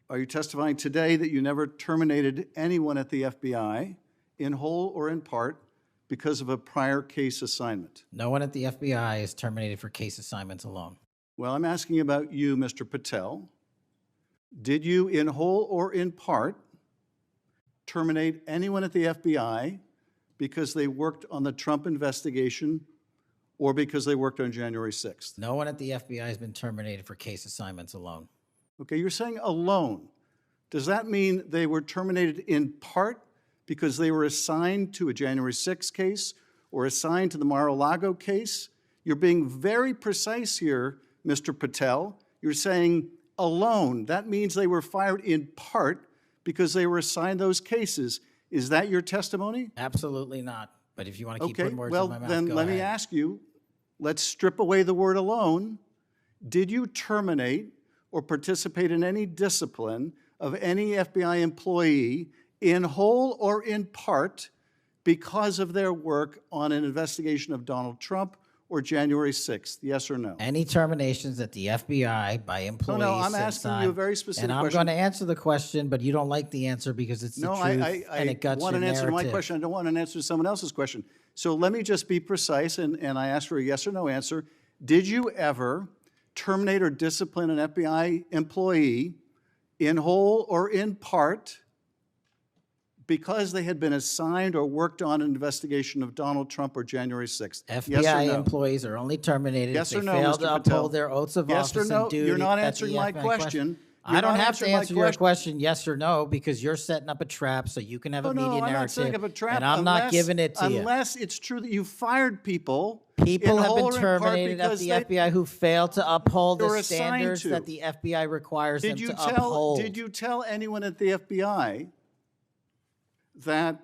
Are you testifying today that you never terminated anyone at the FBI, in whole or in part, because of a prior case assignment? No one at the FBI is terminated for case assignments alone. Well, I'm asking about you, Mr. Patel. Did you, in whole or in part, terminate anyone at the FBI because they worked on the Trump investigation or because they worked on January 6th? No one at the FBI has been terminated for case assignments alone. Okay, you're saying alone. Does that mean they were terminated in part because they were assigned to a January 6th case or assigned to the Mar-a-Lago case? You're being very precise here, Mr. Patel. You're saying alone. That means they were fired in part because they were assigned those cases. Is that your testimony? Absolutely not. But if you want to keep Okay, putting words well, in my mouth, then go let me ahead. ask you, let's strip away the word alone. Did you terminate or participate in any discipline of any FBI employee in whole or in part because of their work on an investigation of Donald Trump or January 6th? Yes or no? Any terminations at the FBI by employees? No, I'm since asking you a very specific And I'm question. going to answer the question, but you don't like the answer because it's the No, truth I and it guts want your an answer to my narrative. question. I don't want an answer to someone else's question. So let me just be precise, and I ask for a yes or no answer. Did you ever terminate or discipline an FBI employee in whole or in part because they had been assigned or worked on an investigation of Donald Trump or January 6th? FBI yes or no? employees are only terminated Yes if or they no, fail Mr. to Patel? uphold their oaths of Yes or office no? and duty. You're not That's the answering my FBI question. I You're don't not have to answering my answer your question. question yes or no because you're setting up a trap so you can have a Oh, no, media I'm narrative. not setting up a trap. And I'm not giving it to you. Unless it's true that you fired people. People in have whole been or in part terminated at because the they- FBI who fail to uphold they were the assigned standards to. that the FBI requires them to uphold. Did you tell anyone at the FBI that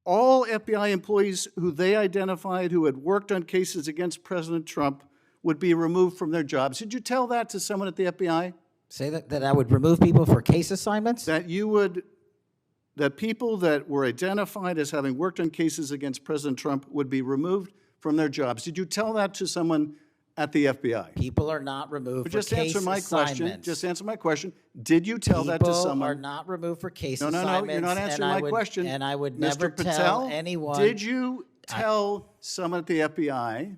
all FBI employees who they identified who had worked on cases against President Trump would be removed from their jobs? Did you tell that to someone at the FBI? Say that I would remove people for case assignments? That you would, that people that were identified as having worked on cases against President Trump would be removed from their jobs. Did you tell that to someone at the FBI? People are not removed But for just case answer my question. assignments. Just answer my question. Did you tell that to People someone? are not removed for case No, assignments. you're not and answering I my would- question. And I would Mr. never Patel, tell anyone. did you tell someone at the FBI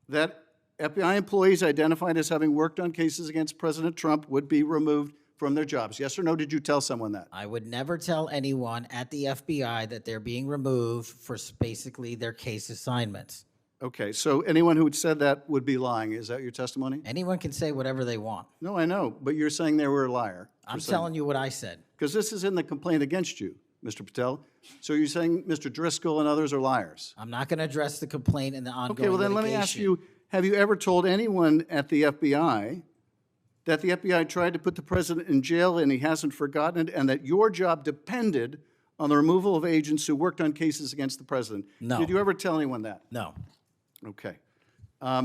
that FBI employees identified as having worked on cases against President Trump would be removed from their jobs? Yes or no, did you tell someone that? I would never tell anyone at the FBI that they're being removed for basically their case assignments. Okay, so anyone who said that would be lying. Is that your testimony? Anyone can say whatever they want. No, I know, but you're saying they were a liar. I'm telling you what I said. Because this is in the complaint against you, Mr. Patel. So you're saying Mr. Driscoll and others are liars? I'm not going to address the complaint and the ongoing Okay, well then let me ask litigation. you, have you ever told anyone at the FBI that the FBI tried to put the president in jail and he hasn't forgotten it, and that your job depended on the removal of agents who worked on cases against the president? No. Did you ever tell anyone that? No. Okay.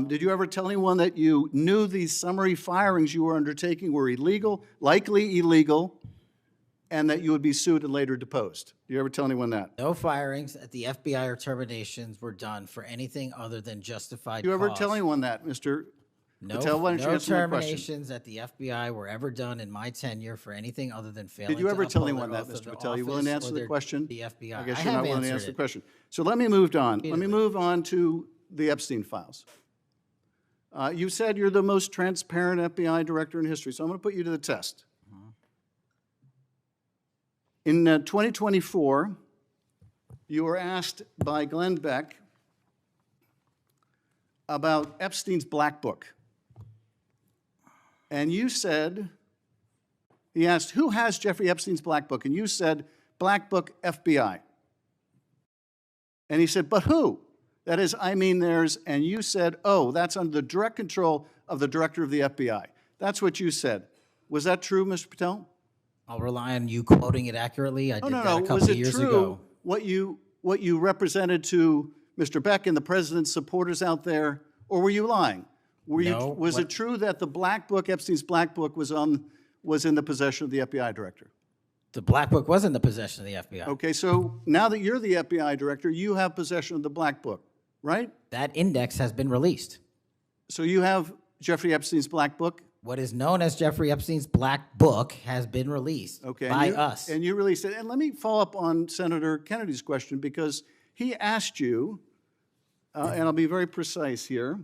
Did you ever tell anyone that you knew these summary firings you were undertaking were illegal, likely illegal, and that you would be sued and later deposed? Did you ever tell anyone that? No firings at the FBI or terminations were done for anything other than justified Did you ever cause. tell anyone that, Mr. No, Patel? Why don't you no answer my question? terminations at the FBI were ever done in my tenure for anything other than failing Did you ever to tell uphold anyone their that, oath of Mr. Patel? You willing to office answer or the their- question? The FBI. I guess I you're not have willing to answered answer the it. question. So let me move on. Let me Repeatedly. move on to the Epstein files. You said you're the most transparent FBI director in history, so I'm going to put you to the test. In 2024, you were asked by Glenn Beck about Epstein's Black Book. And you said, he asked, who has Jeffrey Epstein's Black Book? And you said, Black Book, FBI. And he said, but who? That is, I mean theirs. And you said, oh, that's under the direct control of the director of the FBI. That's what you said. Was that true, Mr. Patel? I'll rely on you quoting it accurately. I did that a Was couple it years true ago. what you represented to Mr. Beck and the president's supporters out there, or were you lying? No, Was it true that the Black Book, Epstein's Black Book, was in the possession of the FBI director? The Black Book was in the possession of the FBI. Okay, so now that you're the FBI director, you have possession of the Black Book, right? That index has been released. So you have Jeffrey Epstein's Black Book? What is known as Jeffrey Epstein's Black Book has been released by us. And you released it. And let me follow up on Senator Kennedy's question, because he asked you and I'll be very precise here.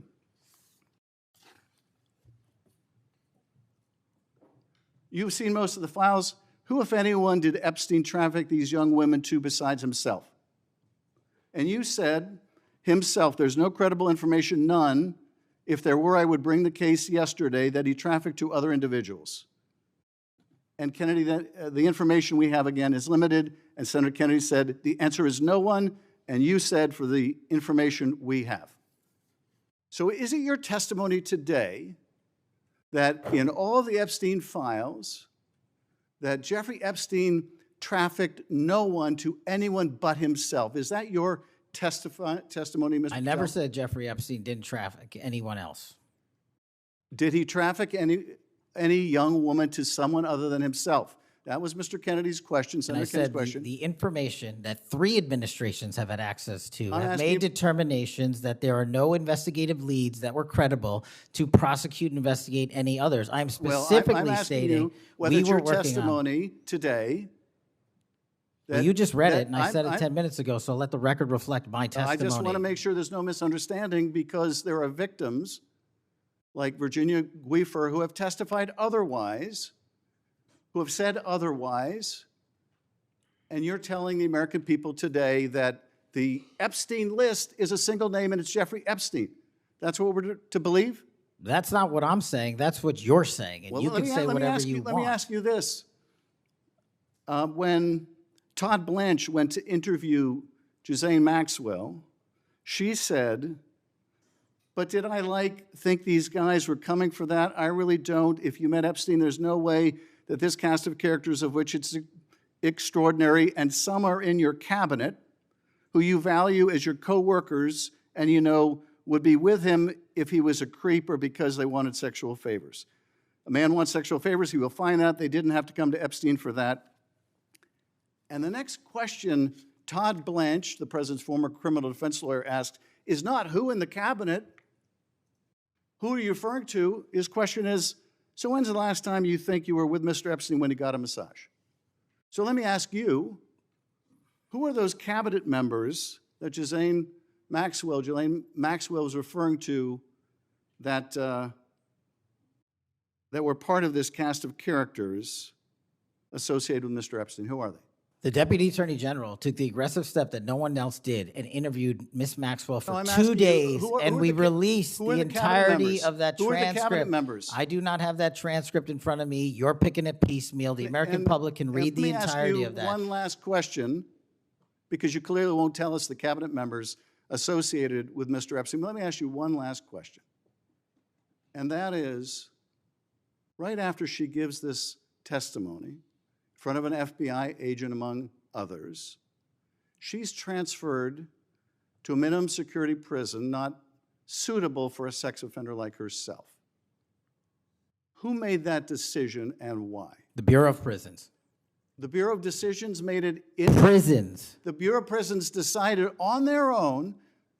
You've seen most of the files. Who, if anyone, did Epstein traffic these young women to besides himself? And you said, himself, there's no credible information, none. If there were, I would bring the case yesterday that he trafficked to other individuals. And Kennedy, the information we have, again, is limited. And Senator Kennedy said, the answer is no one. And you said, for the information we have. So is it your testimony today that in all the Epstein files, that Jeffrey Epstein trafficked no one to anyone but himself? Is that your testimony, Mr. I never Patel? said Jeffrey Epstein didn't traffic anyone else. Did he traffic any young woman to someone other than himself? That was Mr. Kennedy's question, And I Senator Kennedy's said question. the information that 3 administrations have had access to I'm have asking made you- determinations that there are no investigative leads that were credible to prosecute and investigate any others. I'm Well, specifically I'm asking stating you whether we it's were your working on. testimony today. Well, you just read that it, and I said it 10 minutes ago, so let the record reflect my I testimony. just want to make sure there's no misunderstanding, because there are victims like Virginia Guifer who have testified otherwise, who have said otherwise, and you're telling the American people today that the Epstein list is a single name and it's Jeffrey Epstein. That's what we're to believe? That's not what I'm saying. That's what you're saying, and Well, you let can me- say let me whatever ask you Let want. me ask you this. When Todd Blanche went to interview Ghislaine Maxwell, she said, but did I think these guys were coming for that? I really don't. If you met Epstein, there's no way that this cast of characters, of which it's extraordinary, and some are in your cabinet, who you value as your co-workers, and you know would be with him if he was a creep or because they wanted sexual favors. A man wants sexual favors, he will find that. They didn't have to come to Epstein for that. And the next question Todd Blanche, the president's former criminal defense lawyer, asked is not who in the cabinet, who are you referring to? His question is, so when's the last time you think you were with Mr. Epstein when he got a massage? So let me ask you, who are those cabinet members that Ghislaine Maxwell was referring to that, that were part of this cast of characters associated with Mr. Epstein? Who are they? The Deputy Attorney General took the aggressive step that no one else did and interviewed Miss Maxwell for No, I'm asking 2 you, days, who are and the we ca- released who are the the cabinet entirety members? of that Who are the transcript. cabinet members? I do not have that transcript in front of me. You're picking it piecemeal. The American public can read the entirety of that. Let me ask you one last question, because you clearly won't tell us the cabinet members associated with Mr. Epstein. Let me ask you one last question. And that is, right after she gives this testimony in front of an FBI agent, among others, she's transferred to a minimum security prison not suitable for a sex offender like herself. Who made that decision and why? The Bureau of Prisons. The Bureau of Decisions made it in Prisons. The Bureau of Prisons decided on their own,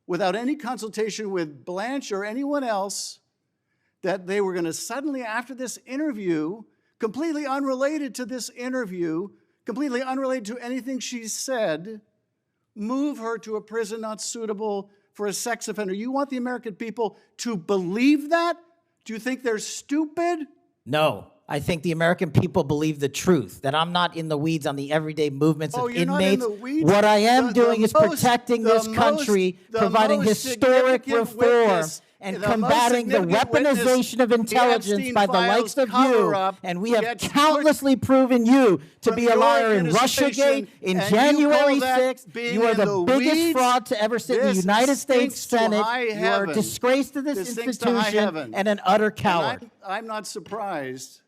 without any consultation with Blanche or anyone else, that they were going to suddenly, after this interview, completely unrelated to this interview, completely unrelated to anything she said, move her to a prison not suitable for a sex offender. You want the American people to believe that? Do you think they're stupid? No. I think the American people believe the truth, that I'm not in the weeds on the everyday movements of you're not in inmates. the weeds? What I am The doing is most- protecting the this most- country, the providing most historic significant reform, witness- and the most combating the significant witness weaponization of the intelligence Epstein by the files likes of you. cover-up And we have gets countlessly proven you to from be a your liar in administration, Russiagate, in and you January call that 6th. being You are in the the biggest weeds? fraud to ever sit in the This United States stinks to Senate. high You are a heaven. disgrace to this This stinks to high institution heaven. and an utter And coward. I'm not surprised.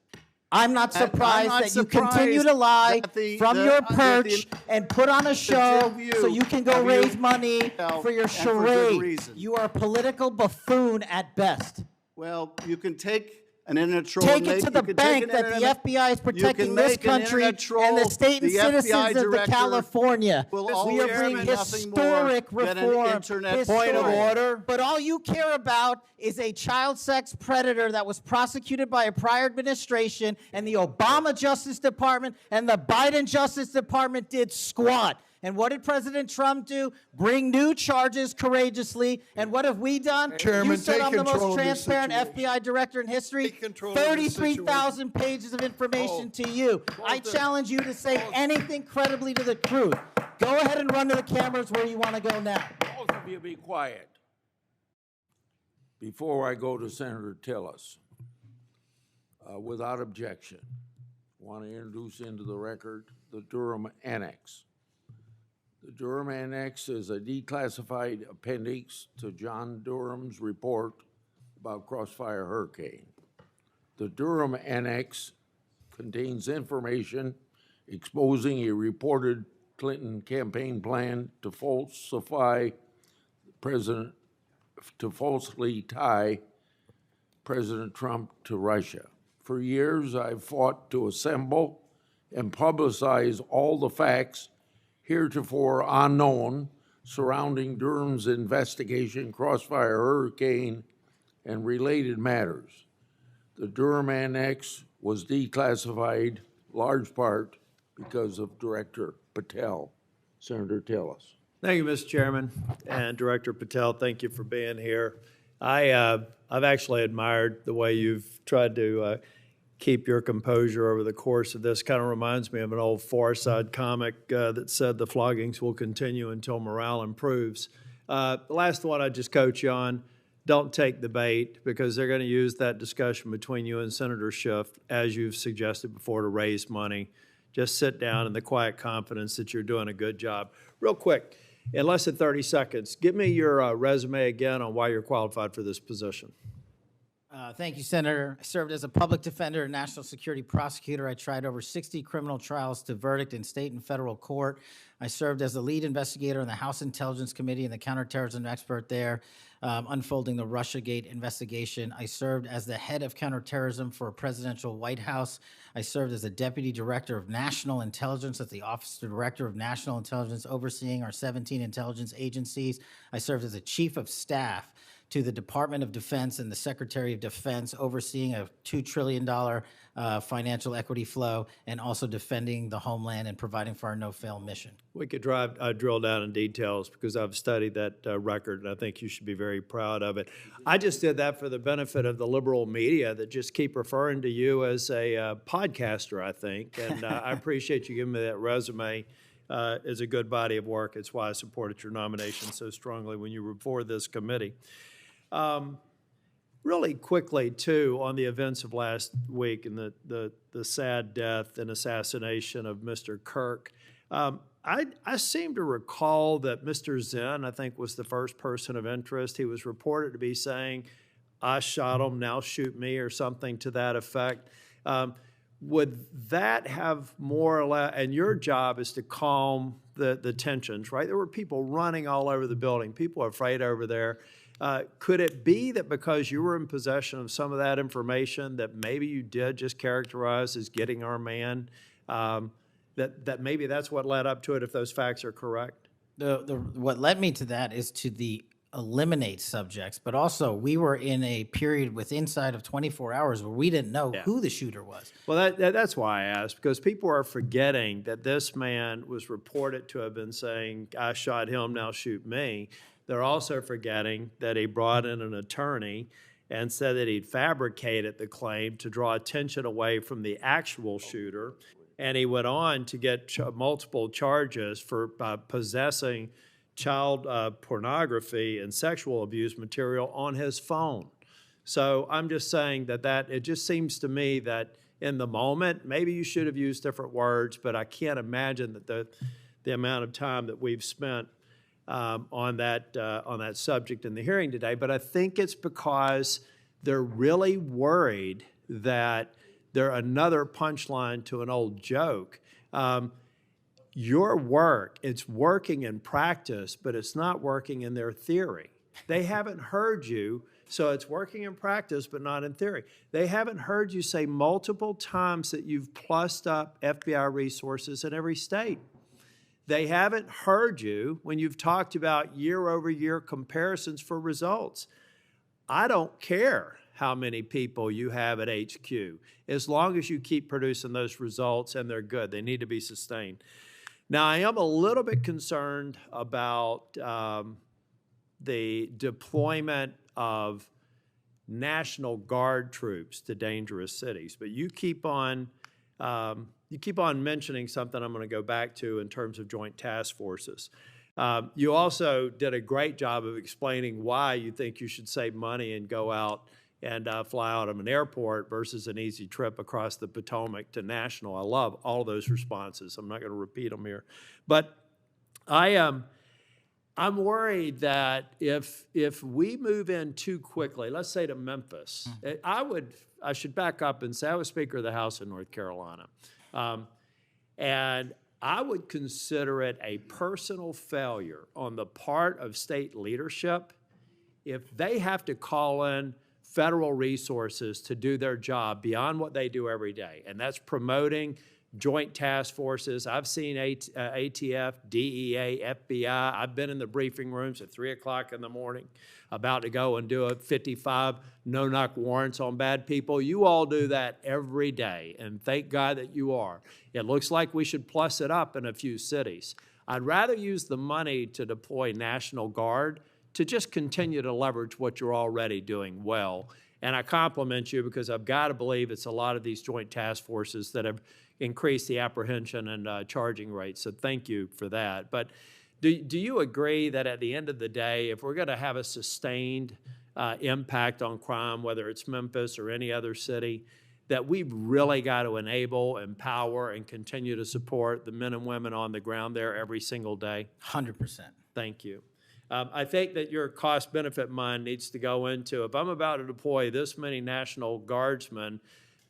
I'm not I'm surprised not that you continue to surprised lie that the- from the- your that perch and put on a show view so you can go of you raise money for your and for good charade. reason. You are a political buffoon at best. Well, you can take an internet troll. Take and it make- to the you can take bank an that the internet- FBI is you protecting can this make an country internet troll, and the state and the citizens FBI of the director California. will We are always bringing be nothing more historic than an reform. internet Point of troll. order. But all you care about is a child sex predator that was prosecuted by a prior administration, and the Obama Justice Department and the Biden Justice Department did squat. And what did President Trump do? Bring new charges courageously. And what have we done? Chairman, You said take I'm the control most of this transparent situation. FBI director in history. Take control of this 33,000 pages of information to you. I challenge you to say anything credibly to the truth. Go ahead and run to the cameras where you want to go now. Both of you be quiet. Before I go to Senator Tillis, without objection, want to introduce into the record the Durham Annex. The Durham Annex is a declassified appendix to John Durham's report about Crossfire Hurricane. The Durham Annex contains information exposing a reported Clinton campaign plan to falsely tie President Trump to Russia. For years, I've fought to assemble and publicize all the facts heretofore unknown surrounding Durham's investigation, Crossfire Hurricane, and related matters. The Durham Annex was declassified large part because of Director Patel. Senator Tillis. Thank you, Mr. Chairman, and Director Patel, thank you for being here. I've actually admired the way you've tried to keep your composure over the course of this. Kind of reminds me of an old Far Side comic that said the floggings will continue until morale improves. The last one I just coach you on, don't take the bait, because they're going to use that discussion between you and Senator Schiff, as you've suggested before, to raise money. Just sit down in the quiet confidence that you're doing a good job. Real quick, in less than 30 seconds, give me your resume again on why you're qualified for this position. Thank you, Senator. I served as a public defender and national security prosecutor. I tried over 60 criminal trials to verdict in state and federal court. I served as the lead investigator in the House Intelligence Committee and the counterterrorism expert there, unfolding the Russiagate investigation. I served as the head of counterterrorism for a presidential Whitehouse. I served as a deputy director of national intelligence at the Office of Director of National Intelligence, overseeing our 17 intelligence agencies. I served as a chief of staff to the Department of Defense and the Secretary of Defense, overseeing a $2 trillion financial equity flow, and also defending the homeland and providing for our no-fail mission. We could drill down in details, because I've studied that record, and I think you should be very proud of it. I just did that for the benefit of the liberal media that just keep referring to you as a podcaster, I think, and I appreciate you giving me that resume. It's a good body of work. It's why I supported your nomination so strongly when you were before this committee. Really quickly, too, on the events of last week and the sad death and assassination of Mr. Kirk, I seem to recall that Mr. Zen, I think, was the first person of interest. He was reported to be saying, "I shot him, now shoot me," or something to that effect. Would that have more or less, and your job is to calm the tensions, right? There were people running all over the building. People are afraid over there. Could it be that because you were in possession of some of that information that maybe you did just characterize as getting our man, that maybe that's what led up to it, if those facts are correct? What led me to that is to the eliminate subjects, but also we were in a period with inside of 24 hours where we didn't know who the shooter was. Well, that's why I asked, because people are forgetting that this man was reported to have been saying, "I shot him, now shoot me." They're also forgetting that he brought in an attorney and said that he'd fabricated the claim to draw attention away from the actual shooter. And he went on to get multiple charges for possessing child pornography and sexual abuse material on his phone. So I'm just saying that it just seems to me that in the moment, maybe you should have used different words, but I can't imagine that the amount of time that we've spent on that subject in the hearing today. But I think it's because they're really worried that they're another punchline to an old joke. Your work, it's working in practice, but it's not working in their theory. They haven't heard you, so it's working in practice, but not in theory. They haven't heard you say multiple times that you've plussed up FBI resources in every state. They haven't heard you when you've talked about year-over-year comparisons for results. I don't care how many people you have at HQ, as long as you keep producing those results and they're good. They need to be sustained. Now, I am a little bit concerned about the deployment of National Guard troops to dangerous cities, but you keep on mentioning something I'm going to go back to in terms of joint task forces. You also did a great job of explaining why you think you should save money and go out and fly out of an airport versus an easy trip across the Potomac to National. I love all of those responses. I'm not going to repeat them here. But I'm worried that if we move in too quickly, let's say to Memphis, I should back up and say I was Speaker of the House in North Carolina. And I would consider it a personal failure on the part of state leadership if they have to call in federal resources to do their job beyond what they do every day. And that's promoting joint task forces. I've seen ATF, DEA, FBI. I've been in the briefing rooms at 3 o'clock in the morning about to go and do a 55 no-knock warrants on bad people. You all do that every day, and thank God that you are. It looks like we should plus it up in a few cities. I'd rather use the money to deploy National Guard to just continue to leverage what you're already doing well. And I compliment you because I've got to believe it's a lot of these joint task forces that have increased the apprehension and charging rates. So thank you for that. But do you agree that at the end of the day, if we're going to have a sustained impact on crime, whether it's Memphis or any other city, that we've really got to enable, empower, and continue to support the men and women on the ground there every single day? 100%. Thank you. I think that your cost-benefit mind needs to go into, if I'm about to deploy this many National Guardsmen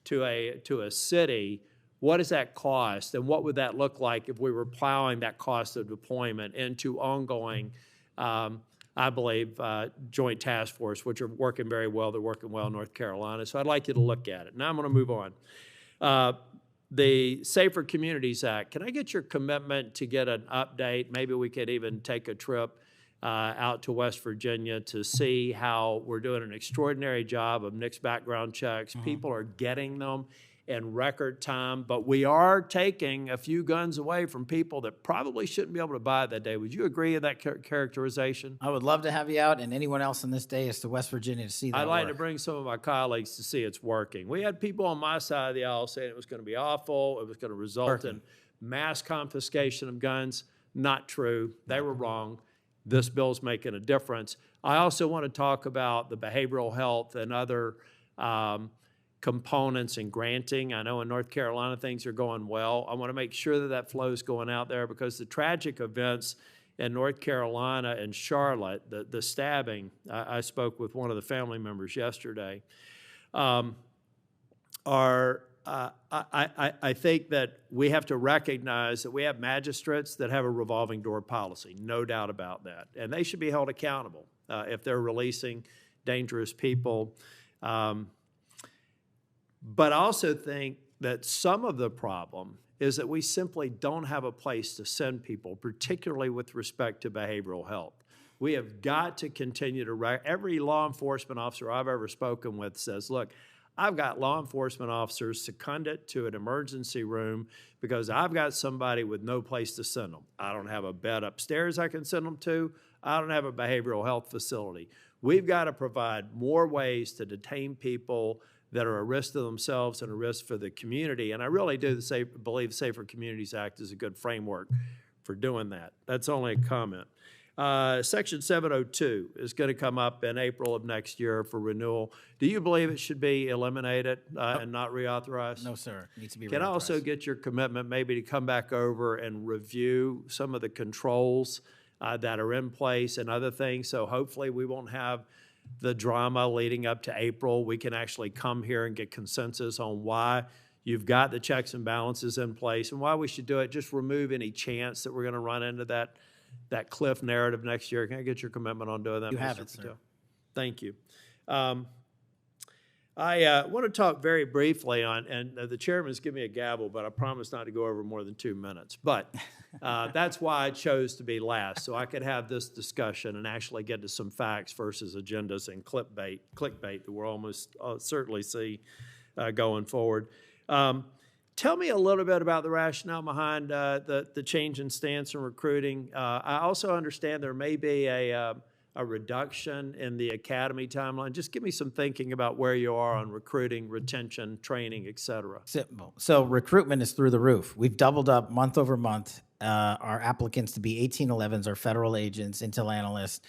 to a city, what does that cost? And what would that look like if we were plowing that cost of deployment into ongoing, I believe, joint task force, which are working very well. They're working well in North Carolina. So I'd like you to look at it. Now I'm going to move on. The Safer Communities Act, can I get your commitment to get an update? Maybe we could even take a trip out to West Virginia to see how we're doing an extraordinary job of NICS background checks. People are getting them in record time, but we are taking a few guns away from people that probably shouldn't be able to buy that day. Would you agree with that characterization? I would love to have you out and anyone else in this day is to West Virginia to see that I'd like work. to bring some of my colleagues to see it's working. We had people on my side of the aisle saying it was going to be awful, it was going to result in mass confiscation of guns. Not true. They were wrong. This bill's making a difference. I also want to talk about the behavioral health and other components in granting. I know in North Carolina things are going well. I want to make sure that that flow is going out there because the tragic events in North Carolina and Charlotte, the stabbing, I spoke with one of the family members yesterday, I think that we have to recognize that we have magistrates that have a revolving door policy, no doubt about that. And they should be held accountable if they're releasing dangerous people. But I also think that some of the problem is that we simply don't have a place to send people, particularly with respect to behavioral health. We have got to continue to, every law enforcement officer I've ever spoken with says, look, I've got law enforcement officers seconded to an emergency room because I've got somebody with no place to send them. I don't have a bed upstairs I can send them to. I don't have a behavioral health facility. We've got to provide more ways to detain people that are a risk to themselves and a risk for the community. And I really do believe Safer Communities Act is a good framework for doing that. That's only a comment. Section 702 is going to come up in April of next year for renewal. Do you believe it should be eliminated and not reauthorized? No, sir. It needs to be Can I also get your commitment maybe to come back over and review some of the controls that are in place and other things? So hopefully we won't have the drama leading up to April. We can actually come here and get consensus on why you've got the checks and balances in place and why we should do it. Just remove any chance that we're going to run into that cliff narrative next year. Can I get your commitment on doing that? You Mr. have it, Patel? sir. Thank you. I want to talk very briefly on, and the chairman's given me a gavel, but I promise not to go over more than 2 minutes. But that's why I chose to be last, so I could have this discussion and actually get to some facts versus agendas and clickbait that we'll almost certainly see going forward. Tell me a little bit about the rationale behind the change in stance in recruiting. I also understand there may be a reduction in the academy timeline. Just give me some thinking about where you are on recruiting, retention, training, et cetera. Simple. So recruitment is through the roof. We've doubled up month over month our applicants to be 1811s, our federal agents, intel analysts.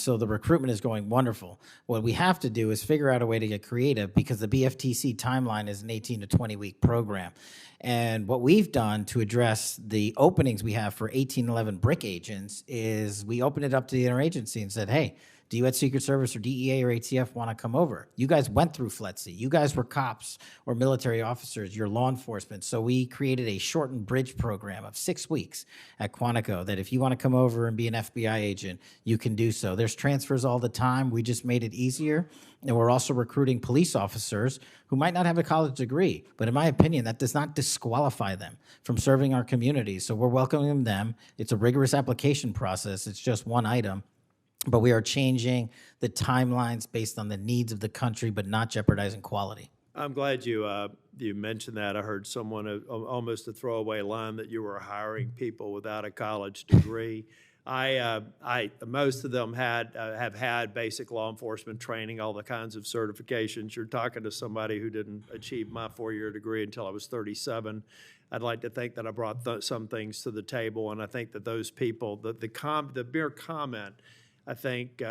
So the recruitment is going wonderful. What we have to do is figure out a way to get creative because the BFTC timeline is an 18 to 20 week program. And what we've done to address the openings we have for 1811 BRIC agents is we opened it up to the interagency and said, hey, do you at Secret Service or DEA or ATF want to come over? You guys went through FLETC. You guys were cops or military officers. You're law enforcement. So we created a shortened bridge program of 6 weeks at Quantico that if you want to come over and be an FBI agent, you can do so. There's transfers all the time. We just made it easier. And we're also recruiting police officers who might not have a college degree. But in my opinion, that does not disqualify them from serving our community. So we're welcoming them. It's a rigorous application process. It's just one item. But we are changing the timelines based on the needs of the country, but not jeopardizing quality. I'm glad you mentioned that. I heard someone almost a throwaway line that you were hiring people without a college degree. Most of them have had basic law enforcement training, all the kinds of certifications. You're talking to somebody who didn't achieve my 4-year degree until I was 37. I'd like to think that I brought some things to the table, and I think that those people, the mere comment, I think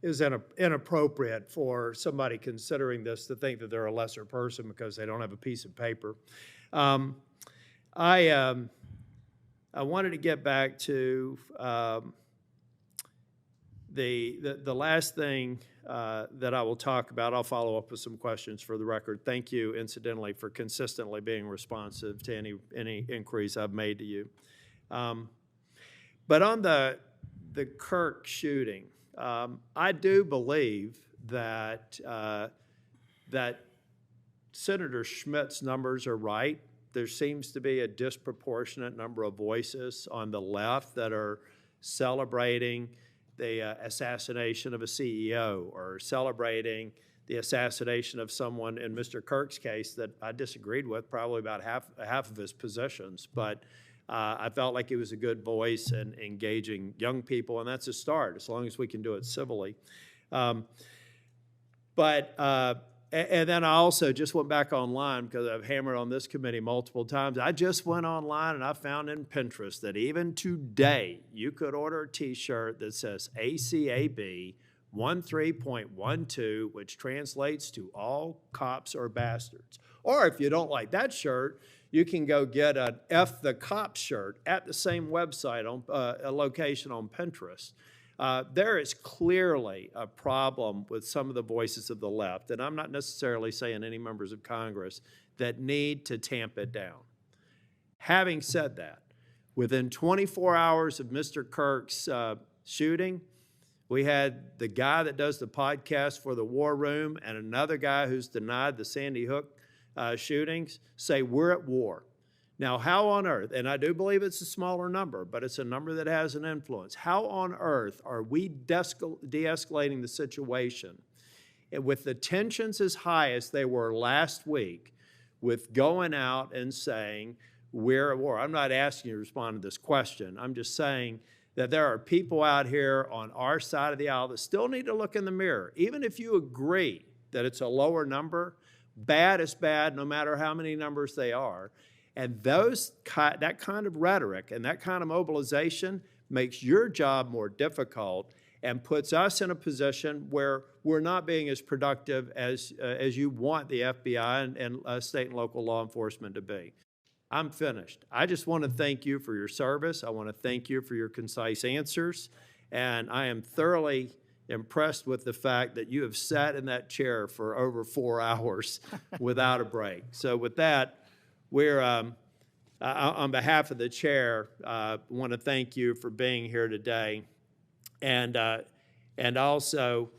is inappropriate for somebody considering this to think that they're a lesser person because they don't have a piece of paper. I wanted to get back to the last thing that I will talk about. I'll follow up with some questions for the record. Thank you, incidentally, for consistently being responsive to any inquiries I've made to you. But on the Kirk shooting, I do believe that that Senator Schmitt's numbers are right. There seems to be a disproportionate number of voices on the left that are celebrating the assassination of a CEO or celebrating the assassination of someone in Mr. Kirk's case that I disagreed with probably about half of his positions, but I felt like he was a good voice in engaging young people, and that's a start, as long as we can do it civilly. And then I also just went back online because I've hammered on this committee multiple times. I just went online and I found in Pinterest that even today you could order a T-shirt that says ACAB 13.12, which translates to all cops are bastards. Or if you don't like that shirt, you can go get an F the Cop shirt at the same website, on a location on Pinterest. There is clearly a problem with some of the voices of the left, and I'm not necessarily saying any members of Congress, that need to tamp it down. Having said that, within 24 hours of Mr. Kirk's shooting, we had the guy that does the podcast for the War Room and another guy who's denied the Sandy Hook shootings say we're at war. Now, how on earth, and I do believe it's a smaller number, but it's a number that has an influence. How on earth are we de-escalating the situation with the tensions as high as they were last week with going out and saying we're at war? I'm not asking you to respond to this question. I'm just saying that there are people out here on our side of the aisle that still need to look in the mirror. Even if you agree that it's a lower number, bad is bad no matter how many numbers they are. And that kind of rhetoric and that kind of mobilization makes your job more difficult and puts us in a position where we're not being as productive as you want the FBI and state and local law enforcement to be. I'm finished. I just want to thank you for your service. I want to thank you for your concise answers. And I am thoroughly impressed with the fact that you have sat in that chair for over 4 hours without a break. So with that, we're, on behalf of the chair, want to thank you for being here today. And also,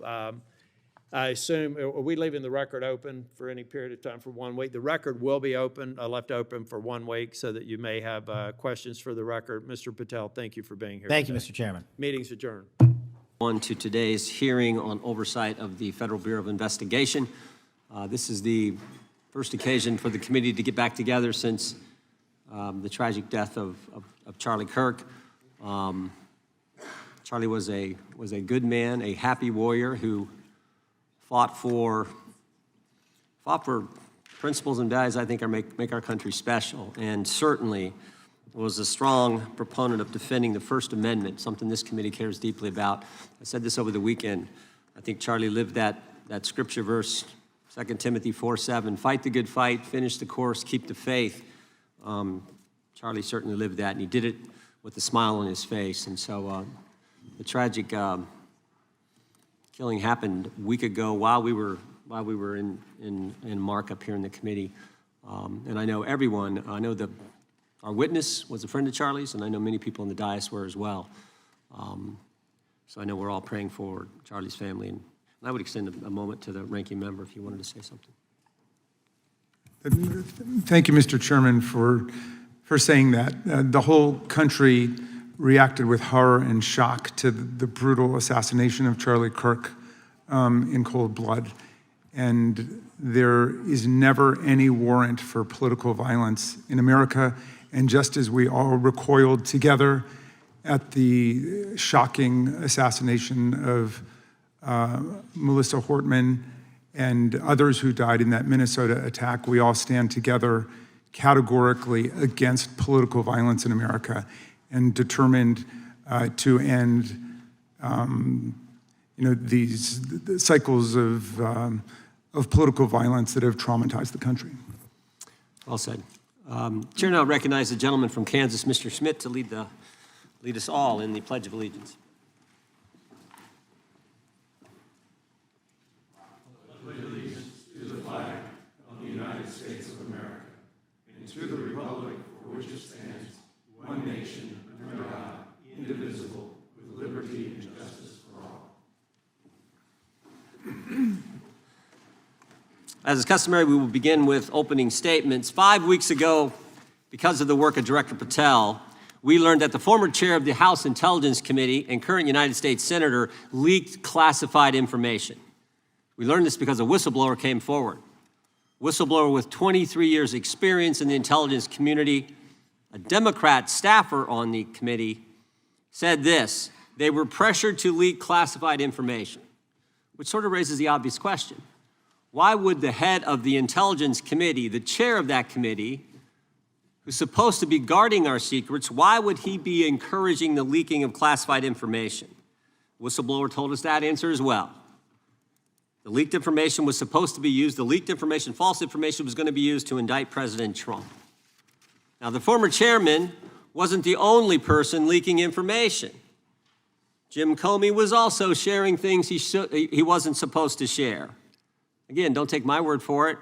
I assume, are we leaving the record open for any period of time for 1 week? The record will be open, left open for 1 week so that you may have questions for the record. Mr. Patel, thank you for being here Thank today. you, Mr. Chairman. Meeting's adjourned. On to today's hearing on oversight of the Federal Bureau of Investigation. This is the first occasion for the committee to get back together since the tragic death of Charlie Kirk. Charlie was a good man, a happy warrior who fought for principles and values I think make our country special, and certainly was a strong proponent of defending the First Amendment, something this committee cares deeply about. I said this over the weekend. I think Charlie lived that scripture verse, 2 Timothy 4:7, fight the good fight, finish the course, keep the faith. Charlie certainly lived that, and he did it with a smile on his face. And so the tragic killing happened a week ago while we were in markup here in the committee. And I know everyone, I know our witness was a friend of Charlie's, and I know many people in the dais were as well. So I know we're all praying for Charlie's family. And I would extend a moment to the ranking member if you wanted to say something. Thank you, Mr. Chairman, for saying that. The whole country reacted with horror and shock to the brutal assassination of Charlie Kirk in cold blood. And there is never any warrant for political violence in America. And just as we all recoiled together at the shocking assassination of Melissa Hortman and others who died in that Minnesota attack, we all stand together categorically against political violence in America and determined to end these cycles of political violence that have traumatized the country. Well said. Chair now recognizes the gentleman from Kansas, Mr. Schmidt, to lead us all in the Pledge of Allegiance. To the republic for which it stands, one nation, under God, indivisible, with liberty and justice for all. As is customary, we will begin with opening statements. 5 weeks ago, because of the work of Director Patel, we learned that the former chair of the House Intelligence Committee and current United States Senator leaked classified information. We learned this because a whistleblower came forward. Whistleblower with 23 years experience in the intelligence community, a Democrat staffer on the committee, said this: they were pressured to leak classified information, which sort of raises the obvious question. Why would the head of the Intelligence Committee, the chair of that committee, who's supposed to be guarding our secrets, why would he be encouraging the leaking of classified information? Whistleblower told us that answer as well. The leaked information was supposed to be used, the leaked information, false information, was going to be used to indict President Trump. Now, the former chairman wasn't the only person leaking information. Jim Comey was also sharing things he wasn't supposed to share. Again, don't take my word for it.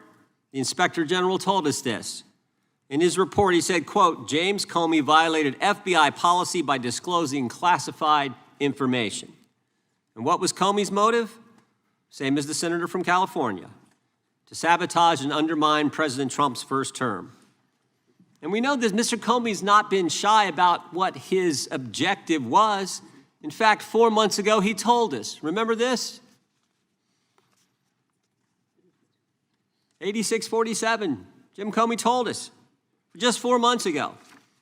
The Inspector General told us this. In his report, he said, quote, James Comey violated FBI policy by disclosing classified information. And what was Comey's motive? Same as the senator from California, to sabotage and undermine President Trump's first term. And we know that Mr. Comey's not been shy about what his objective was. In fact, 4 months ago, he told us. Remember this? 8647, Jim Comey told us just 4 months ago.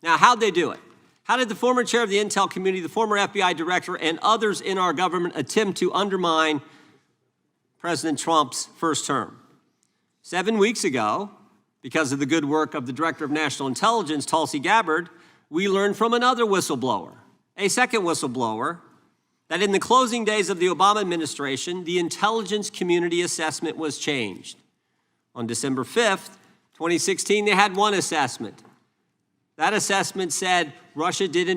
Now, how'd they do it? How did the former chair of the Intel community, the former FBI director, and others in our government attempt to undermine President Trump's first term? 7 weeks ago, because of the good work of the Director of National Intelligence, Tulsi Gabbard, we learned from another whistleblower, a second whistleblower, that in the closing days of the Obama administration, the intelligence community assessment was changed. On December 5th, 2016, they had one assessment. That assessment said Russia did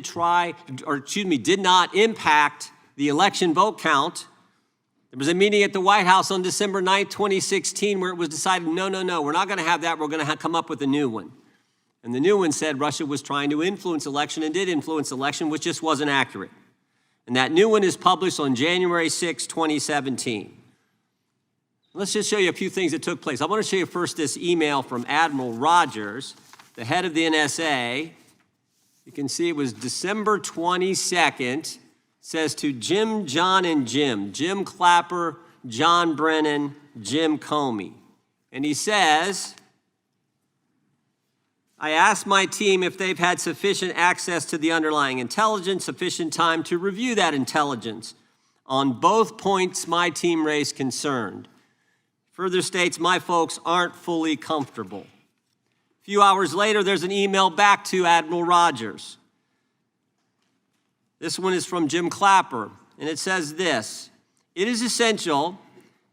not impact the election vote count. There was a meeting at the White House on December 9th, 2016, where it was decided, no, we're not going to have that. We're going to come up with a new one. And the new one said Russia was trying to influence election and did influence election, which just wasn't accurate. And that new one is published on January 6, 2017. Let's just show you a few things that took place. I want to show you first this email from Admiral Rogers, the head of the NSA. You can see it was December 22nd. Says to Jim, John, and Jim Clapper, John Brennan, Jim Comey. And he says, I asked my team if they've had sufficient access to the underlying intelligence, sufficient time to review that intelligence. On both points, my team raised concern. Further states, my folks aren't fully comfortable. A few hours later, there's an email back to Admiral Rogers. This one is from Jim Clapper, and it says this: it is essential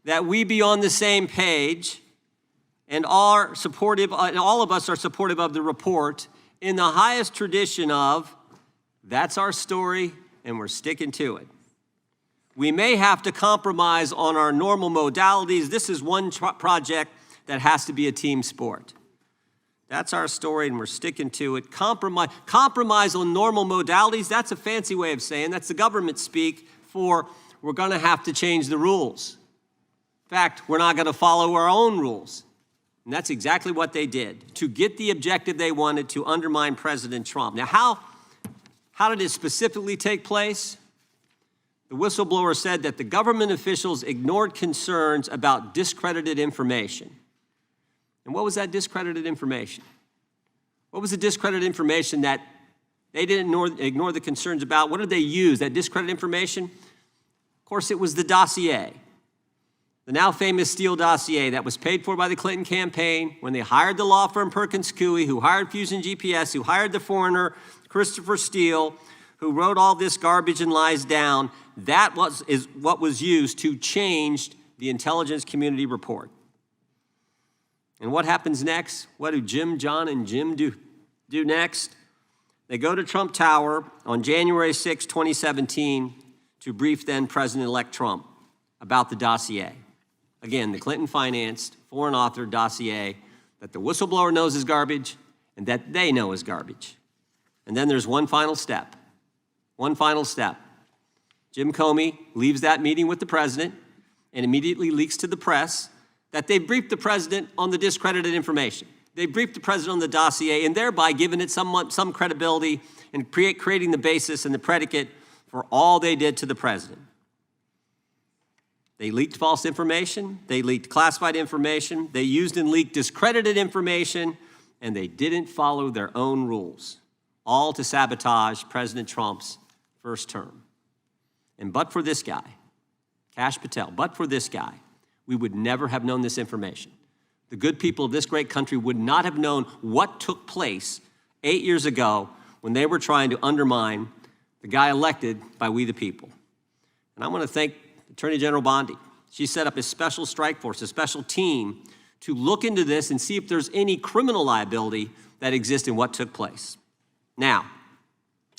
that we be on the same page and all of us are supportive of the report in the highest tradition of, that's our story and we're sticking to it. We may have to compromise on our normal modalities. This is one project that has to be a team sport. That's our story and we're sticking to it. Compromise on normal modalities, that's a fancy way of saying, that's the government speak for we're gonna have to change the rules. In fact, we're not gonna follow our own rules. And that's exactly what they did to get the objective they wanted, to undermine President Trump. Now, how did it specifically take place? The whistleblower said that the government officials ignored concerns about discredited information. And what was that discredited information? What was the discredited information that they didn't ignore the concerns about? What did they use, that discredited information? Of course, it was the dossier. The now famous Steele dossier that was paid for by the Clinton campaign when they hired the law firm Perkins Coie, who hired Fusion GPS, who hired the foreigner Christopher Steele, who wrote all this garbage and lies down. That is what was used to change the intelligence community report. And what happens next? What do Jim, John, and Jim do next? They go to Trump Tower on January 6, 2017, to brief then President-elect Trump about the dossier. Again, the Clinton-financed, foreign-authored dossier that the whistleblower knows is garbage and that they know is garbage. And then there's one final step. One final step. Jim Comey leaves that meeting with the president and immediately leaks to the press that they briefed the president on the discredited information. They briefed the president on the dossier and thereby giving it some credibility and creating the basis and the predicate for all they did to the president. They leaked false information, they leaked classified information, they used and leaked discredited information, and they didn't follow their own rules, all to sabotage President Trump's first term. And but for this guy, Kash Patel, but for this guy, we would never have known this information. The good people of this great country would not have known what took place 8 years ago when they were trying to undermine the guy elected by we the people. And I want to thank Attorney General Bondi. She set up a special strike force, a special team, to look into this and see if there's any criminal liability that exists in what took place. Now,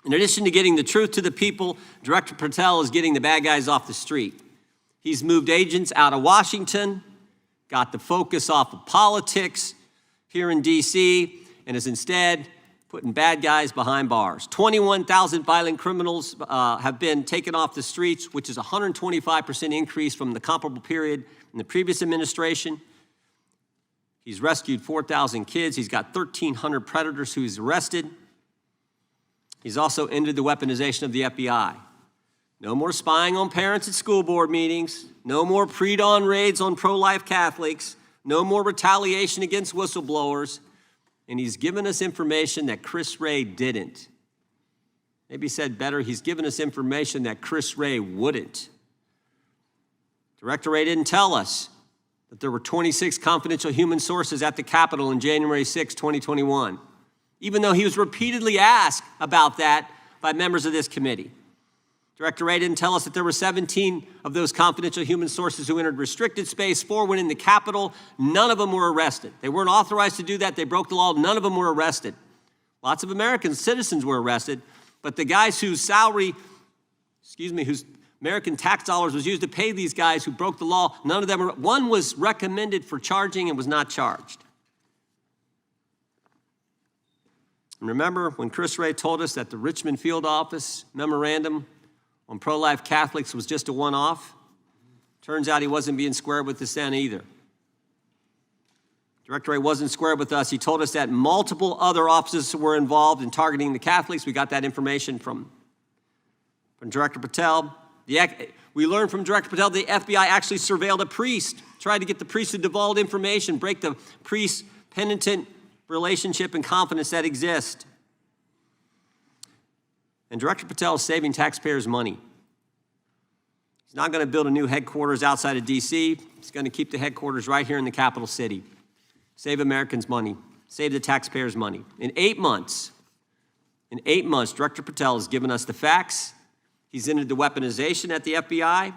in addition to getting the truth to the people, Director Patel is getting the bad guys off the street. He's moved agents out of Washington, got the focus off of politics here in D.C., and is instead putting bad guys behind bars. 21,000 violent criminals have been taken off the streets, which is a 125% increase from the comparable period in the previous administration. He's rescued 4,000 kids. He's got 1,300 predators who he's arrested. He's also ended the weaponization of the FBI. No more spying on parents at school board meetings. No more pre-dawn raids on pro-life Catholics. No more retaliation against whistleblowers. And he's given us information that Chris Wray didn't. Maybe said better, he's given us information that Chris Wray wouldn't. Director Wray didn't tell us that there were 26 confidential human sources at the Capitol on January 6, 2021, even though he was repeatedly asked about that by members of this committee. Director Wray didn't tell us that there were 17 of those confidential human sources who entered restricted space, 4 went in the Capitol, none of them were arrested. They weren't authorized to do that, they broke the law, none of them were arrested. Lots of American citizens were arrested, but the guys whose whose American tax dollars was used to pay these guys who broke the law, none of them were, one was recommended for charging and was not charged. And remember when Chris Wray told us that the Richmond field office memorandum on pro-life Catholics was just a one-off? Turns out he wasn't being square with the Senate either. Director Wray wasn't square with us. He told us that multiple other offices were involved in targeting the Catholics. We got that information from Director Patel. We learned from Director Patel the FBI actually surveilled a priest, tried to get the priest to divulge information, break the priest's penitent relationship, and confidence that exist. And Director Patel is saving taxpayers money. He's not going to build a new headquarters outside of D.C. He's going to keep the headquarters right here in the capital city. Save Americans money. Save the taxpayers money. In 8 months, Director Patel has given us the facts. He's ended the weaponization at the FBI.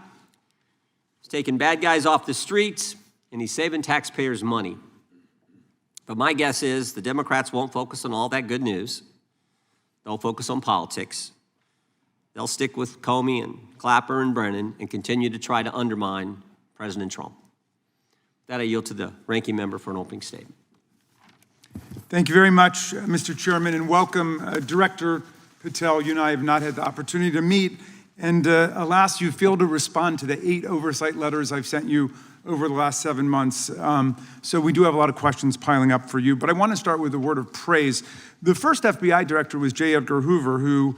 He's taken bad guys off the streets, and he's saving taxpayers money. But my guess is the Democrats won't focus on all that good news. They'll focus on politics. They'll stick with Comey and Clapper and Brennan and continue to try to undermine President Trump. With that, I yield to the ranking member for an opening statement. Thank you very much, Mr. Chairman, and welcome, Director Patel. You and I have not had the opportunity to meet, and alas, you failed to respond to the 8 oversight letters I've sent you over the last 7 months. So we do have a lot of questions piling up for you, but I want to start with a word of praise. The first FBI director was J. Edgar Hoover, who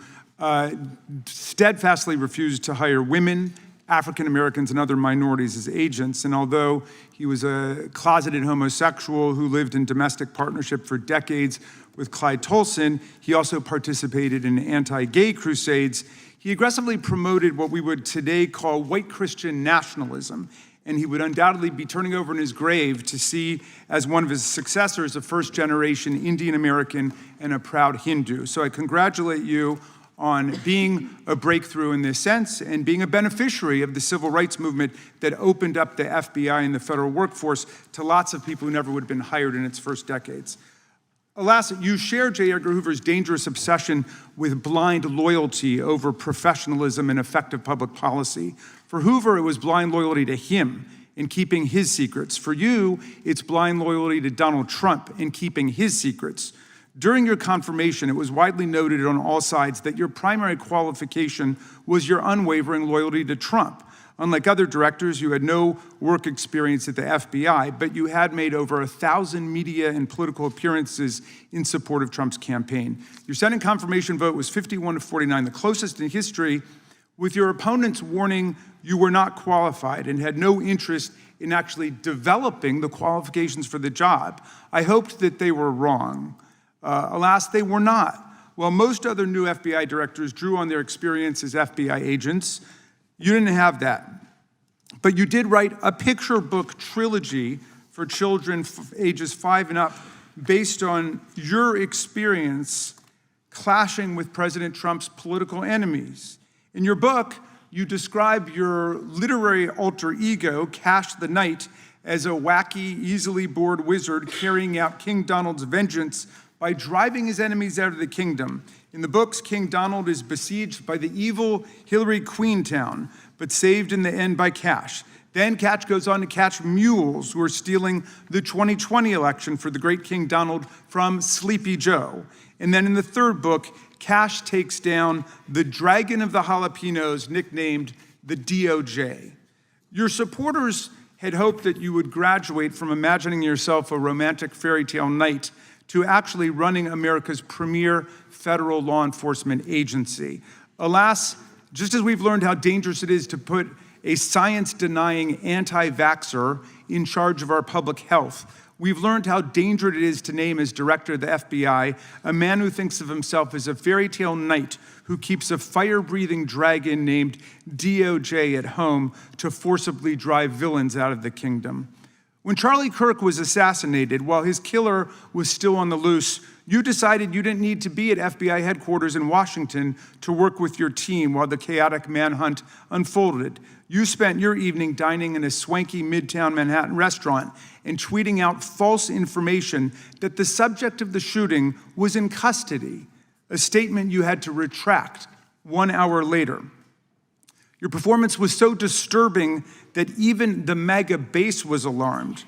steadfastly refused to hire women, African Americans, and other minorities as agents. And although he was a closeted homosexual who lived in domestic partnership for decades with Clyde Tolson, he also participated in anti-gay crusades. He aggressively promoted what we would today call white Christian nationalism, and he would undoubtedly be turning over in his grave to see as one of his successors a first-generation Indian American and a proud Hindu. So I congratulate you on being a breakthrough in this sense and being a beneficiary of the civil rights movement that opened up the FBI and the federal workforce to lots of people who never would have been hired in its first decades. Alas, you share J. Edgar Hoover's dangerous obsession with blind loyalty over professionalism and effective public policy. For Hoover, it was blind loyalty to him in keeping his secrets. For you, it's blind loyalty to Donald Trump in keeping his secrets. During your confirmation, it was widely noted on all sides that your primary qualification was your unwavering loyalty to Trump. Unlike other directors, you had no work experience at the FBI, but you had made over 1,000 media and political appearances in support of Trump's campaign. Your Senate confirmation vote was 51-49, the closest in history, with your opponents warning you were not qualified and had no interest in actually developing the qualifications for the job. I hoped that they were wrong. Alas, they were not. While most other new FBI directors drew on their experience as FBI agents, you didn't have that. But you did write a picture book trilogy for children ages 5 and up based on your experience clashing with President Trump's political enemies. In your book, you describe your literary alter ego, Kash the Knight, as a wacky, easily bored wizard carrying out King Donald's vengeance by driving his enemies out of the kingdom. In the books, King Donald is besieged by the evil Hillary Queentown, but saved in the end by Kash. Then Kash goes on to catch mules who are stealing the 2020 election for the great King Donald from Sleepy Joe. And then in the third book, Kash takes down the dragon of the jalapenos, nicknamed the DOJ. Your supporters had hoped that you would graduate from imagining yourself a romantic fairy tale knight to actually running America's premier federal law enforcement agency. Alas, just as we've learned how dangerous it is to put a science-denying anti-vaxxer in charge of our public health, we've learned how dangerous it is to name as director of the FBI a man who thinks of himself as a fairy tale knight who keeps a fire-breathing dragon named DOJ at home to forcibly drive villains out of the kingdom. When Charlie Kirk was assassinated, while his killer was still on the loose, you decided you didn't need to be at FBI headquarters in Washington to work with your team while the chaotic manhunt unfolded. You spent your evening dining in a swanky Midtown Manhattan restaurant and tweeting out false information that the subject of the shooting was in custody, a statement you had to retract 1 hour later. Your performance was so disturbing that even the MAGA base was alarmed.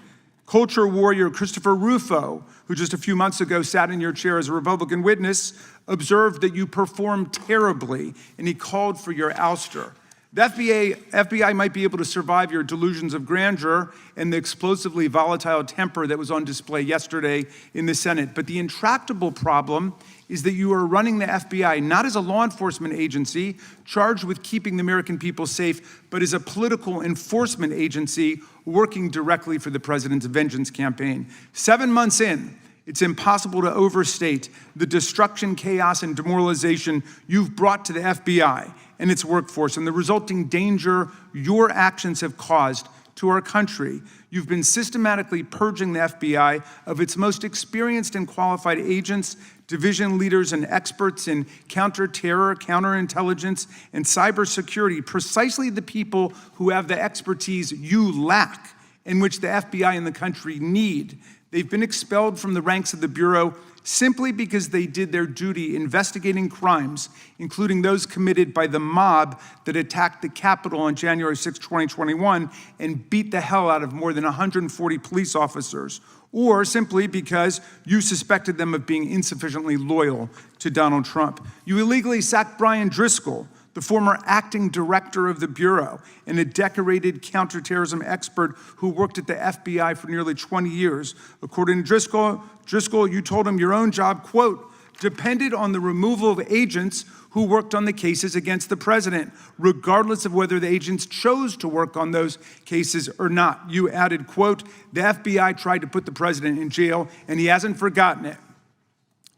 Culture warrior Christopher Rufo, who just a few months ago sat in your chair as a Republican witness, observed that you performed terribly, and he called for your ouster. The FBI might be able to survive your delusions of grandeur and the explosively volatile temper that was on display yesterday in the Senate, but the intractable problem is that you are running the FBI not as a law enforcement agency charged with keeping the American people safe, but as a political enforcement agency working directly for the president's vengeance campaign. 7 months in, It's impossible to overstate the destruction, chaos, and demoralization you've brought to the FBI and its workforce and the resulting danger your actions have caused to our country. You've been systematically purging the FBI of its most experienced and qualified agents, division leaders, and experts in counterterror, counterintelligence, and cybersecurity, precisely the people who have the expertise you lack and which the FBI and the country need. They've been expelled from the ranks of the Bureau simply because they did their duty investigating crimes, including those committed by the mob that attacked the Capitol on January 6, 2021, and beat the hell out of more than 140 police officers, or simply because you suspected them of being insufficiently loyal to Donald Trump. You illegally sacked Brian Driscoll, the former acting director of the Bureau and a decorated counterterrorism expert who worked at the FBI for nearly 20 years. According to Driscoll, you told him your own job, quote, depended on the removal of agents who worked on the cases against the president, regardless of whether the agents chose to work on those cases or not. You added, quote, the FBI tried to put the president in jail and he hasn't forgotten it.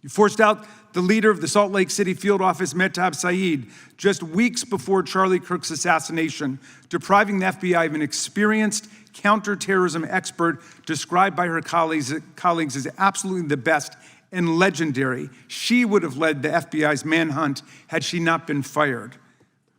You forced out the leader of the Salt Lake City field office, Mehtab Saeed, just weeks before Charlie Kirk's assassination, depriving the FBI of an experienced counterterrorism expert described by her colleagues as absolutely the best and legendary. She would have led the FBI's manhunt had she not been fired.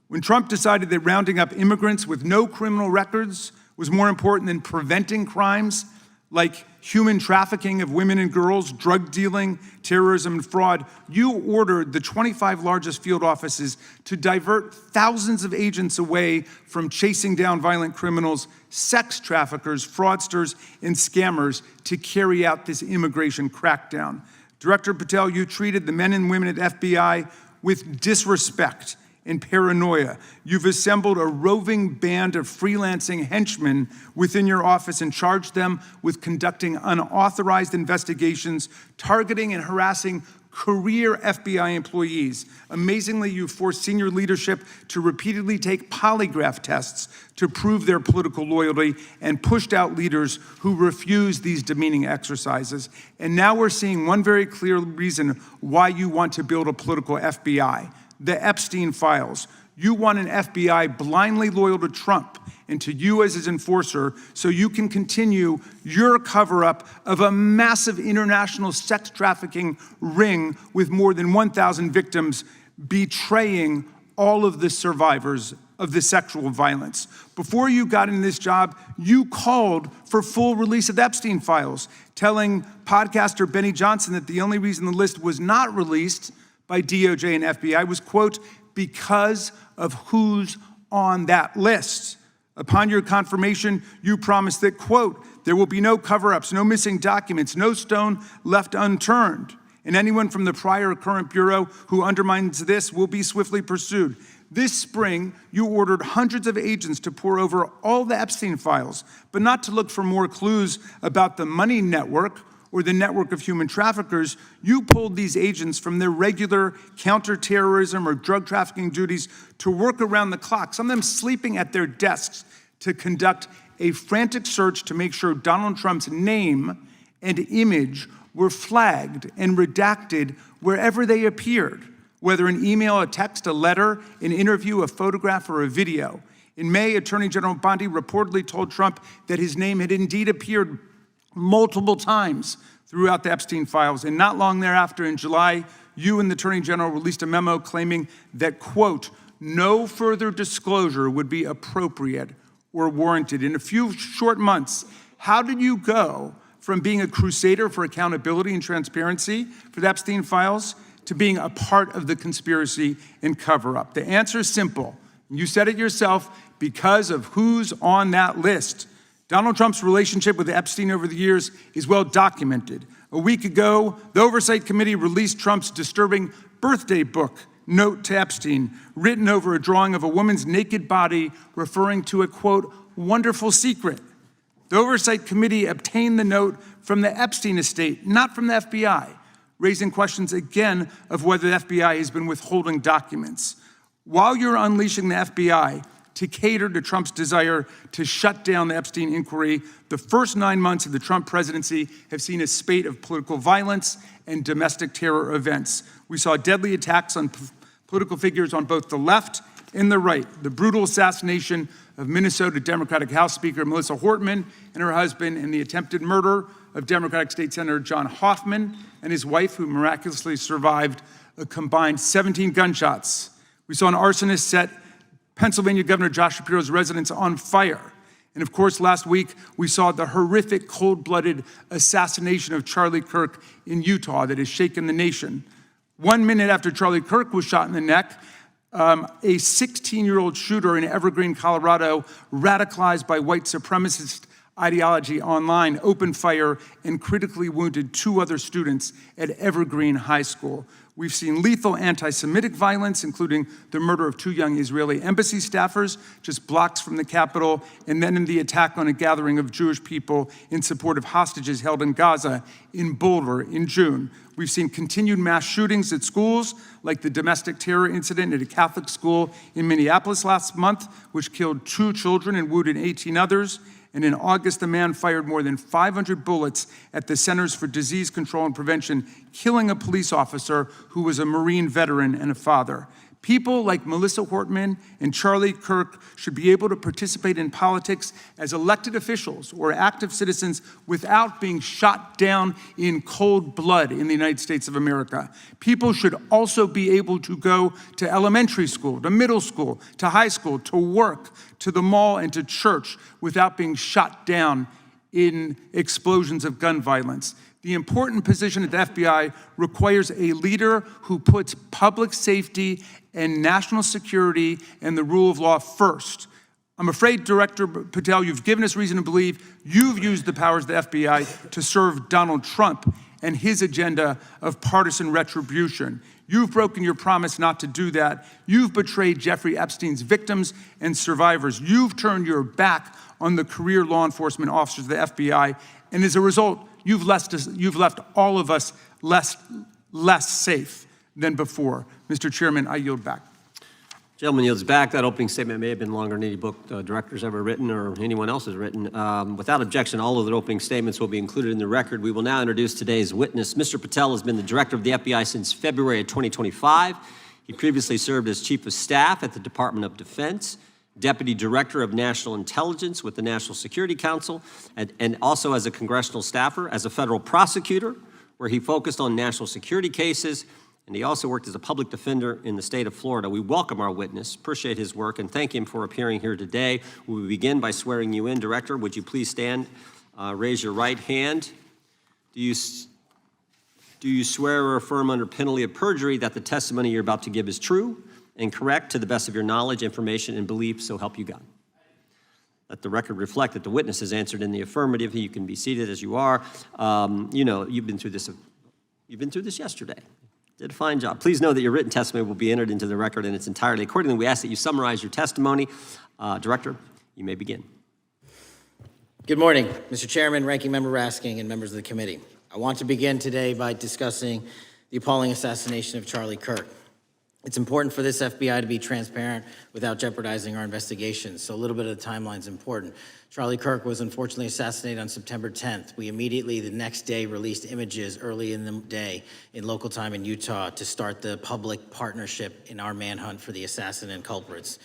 When Trump decided that rounding up immigrants with no criminal records was more important than preventing crimes like human trafficking of women and girls, drug dealing, terrorism, and fraud, you ordered the 25 largest field offices to divert thousands of agents away from chasing down violent criminals, sex traffickers, fraudsters, and scammers to carry out this immigration crackdown. Director Patel, you treated the men and women at FBI with disrespect and paranoia. You've assembled a roving band of freelancing henchmen within your office and charged them with conducting unauthorized investigations, targeting and harassing career FBI employees. Amazingly, you forced senior leadership to repeatedly take polygraph tests to prove their political loyalty and pushed out leaders who refused these demeaning exercises. And now we're seeing one very clear reason why you want to build a political FBI. The Epstein files. You want an FBI blindly loyal to Trump and to you as his enforcer so you can continue your cover-up of a massive international sex trafficking ring with more than 1,000 victims, betraying all of the survivors of the sexual violence. Before you got in this job, you called for full release of the Epstein files, telling podcaster Benny Johnson that the only reason the list was not released by DOJ and FBI was, quote, because of who's on that list. Upon your confirmation, you promised that, quote, there will be no cover-ups, no missing documents, no stone left unturned, and anyone from the prior or current Bureau who undermines this will be swiftly pursued. This spring, you ordered hundreds of agents to pore over all the Epstein files, but not to look for more clues about the money network or the network of human traffickers. You pulled these agents from their regular counterterrorism or drug trafficking duties to work around the clock, some of them sleeping at their desks, to conduct a frantic search to make sure Donald Trump's name and image were flagged and redacted wherever they appeared, whether an email, a text, a letter, an interview, a photograph, or a video. In May, Attorney General Bondi reportedly told Trump that his name had indeed appeared multiple times throughout the Epstein files. And not long thereafter, in July, you and the Attorney General released a memo claiming that, quote, no further disclosure would be appropriate or warranted. In a few short months, how did you go from being a crusader for accountability and transparency for the Epstein files to being a part of the conspiracy and cover-up? The answer is simple. You said it yourself, because of who's on that list. Donald Trump's relationship with Epstein over the years is well documented. A week ago, the Oversight Committee released Trump's disturbing birthday book, Note to Epstein, written over a drawing of a woman's naked body referring to a, quote, wonderful secret. The Oversight Committee obtained the note from the Epstein estate, not from the FBI, raising questions again of whether the FBI has been withholding documents. While you're unleashing the FBI to cater to Trump's desire to shut down the Epstein inquiry. The first 9 months of the Trump presidency have seen a spate of political violence and domestic terror events. We saw deadly attacks on political figures on both the left and the right. The brutal assassination of Minnesota Democratic House Speaker Melissa Hortman and her husband, and the attempted murder of Democratic State Senator John Hoffman and his wife, who miraculously survived a combined 17 gunshots. We saw an arsonist set Pennsylvania Governor Josh Shapiro's residence on fire. And of course, last week, we saw the horrific, cold-blooded assassination of Charlie Kirk in Utah that has shaken the nation. 1 minute after Charlie Kirk was shot in the neck, a 16-year-old shooter in Evergreen, Colorado, radicalized by white supremacist ideology online, opened fire and critically wounded 2 other students at Evergreen High School. We've seen lethal anti-Semitic violence, including the murder of 2 young Israeli embassy staffers just blocks from the Capitol, and then in the attack on a gathering of Jewish people in support of hostages held in Gaza in Boulder in June. We've seen continued mass shootings at schools, like the domestic terror incident at a Catholic school in Minneapolis last month, which killed 2 children and wounded 18 others. And in August, a man fired more than 500 bullets at the Centers for Disease Control and Prevention, killing a police officer who was a Marine veteran and a father. People like Melissa Hortman and Charlie Kirk should be able to participate in politics as elected officials or active citizens without being shot down in cold blood in the United States of America. People should also be able to go to elementary school, to middle school, to high school, to work, to the mall, and to church without being shot down in explosions of gun violence. The important position at the FBI requires a leader who puts public safety and national security and the rule of law first. I'm afraid, Director Patel, you've given us reason to believe you've used the powers of the FBI to serve Donald Trump and his agenda of partisan retribution. You've broken your promise not to do that. You've betrayed Jeffrey Epstein's victims and survivors. You've turned your back on the career law enforcement officers of the FBI, and as a result, you've left all of us less safe than before. Mr. Chairman, I yield back. Gentleman yields back. That opening statement may have been longer than any book director's ever written or anyone else has written. Without objection, all of the opening statements will be included in the record. We will now introduce today's witness. Mr. Patel has been the director of the FBI since February of 2025. He previously served as chief of staff at the Department of Defense, deputy director of national intelligence with the National Security Council, and also as a congressional staffer, as a federal prosecutor, where he focused on national security cases, and he also worked as a public defender in the state of Florida. We welcome our witness, appreciate his work, and thank him for appearing here today. We will begin by swearing you in. Director, would you please stand, raise your right hand. Do you swear or affirm under penalty of perjury that the testimony you're about to give is true and correct to the best of your knowledge, information, and belief, so help you God? Let the record reflect that the witness has answered in the affirmative. You can be seated as you are. You know, you've been through this yesterday. Did a fine job. Please know that your written testimony will be entered into the record in its entirety. Accordingly, we ask that you summarize your testimony. Director, you may begin. Good morning, Mr. Chairman, Ranking Member Raskin, and members of the committee. I want to begin today by discussing the appalling assassination of Charlie Kirk. It's important for this FBI to be transparent without jeopardizing our investigations, so a little bit of the timeline is important. Charlie Kirk was unfortunately assassinated on September 10th. We immediately, the next day, released images early in the day in local time in Utah to start the public partnership in our manhunt for the assassin and culprits.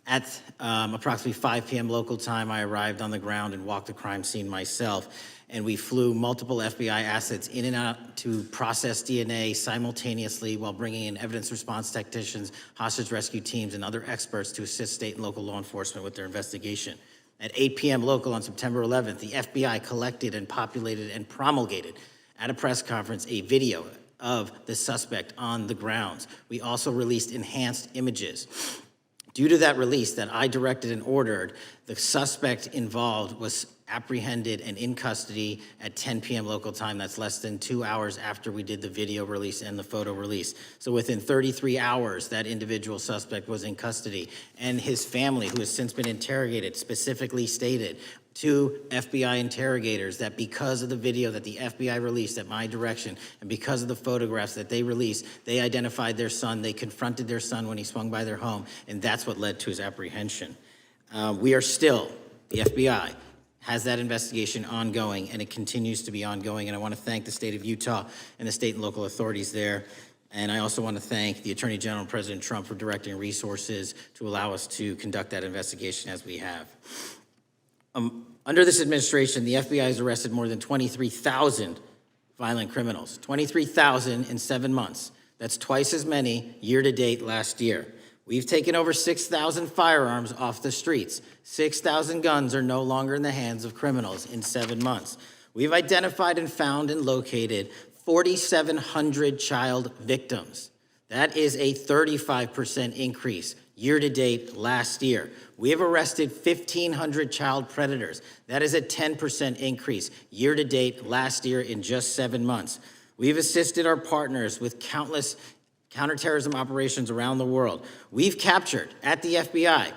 At approximately 5 p.m. local time, I arrived on the ground and walked the crime scene myself, and we flew multiple FBI assets in and out to process DNA simultaneously while bringing in evidence response technicians, hostage rescue teams, and other experts to assist state and local law enforcement with their investigation. At 8 p.m. local on September 11th, the FBI collected and populated and promulgated at a press conference a video of the suspect on the grounds. We also released enhanced images. Due to that release that I directed and ordered, the suspect involved was apprehended and in custody at 10 p.m. local time. That's less than 2 hours after we did the video release and the photo release. So within 33 hours, that individual suspect was in custody. And his family, who has since been interrogated, specifically stated to FBI interrogators that because of the video that the FBI released at my direction and because of the photographs that they released, they identified their son, they confronted their son when he swung by their home, and that's what led to his apprehension. We are still, the FBI has that investigation ongoing, and it continues to be ongoing. And I want to thank the state of Utah and the state and local authorities there. And I also want to thank the Attorney General and President Trump for directing resources to allow us to conduct that investigation as we have. Under this administration, the FBI has arrested more than 23,000 violent criminals. 23,000 in 7 months. That's twice as many year-to-date last year. We've taken over 6,000 firearms off the streets. 6,000 guns are no longer in the hands of criminals in 7 months. We've identified and found and located 4,700 child victims. That is a 35% increase year-to-date last year. We have arrested 1,500 child predators. That is a 10% increase year-to-date last year in just 7 months. We've assisted our partners with countless counterterrorism operations around the world. We've captured, at the FBI,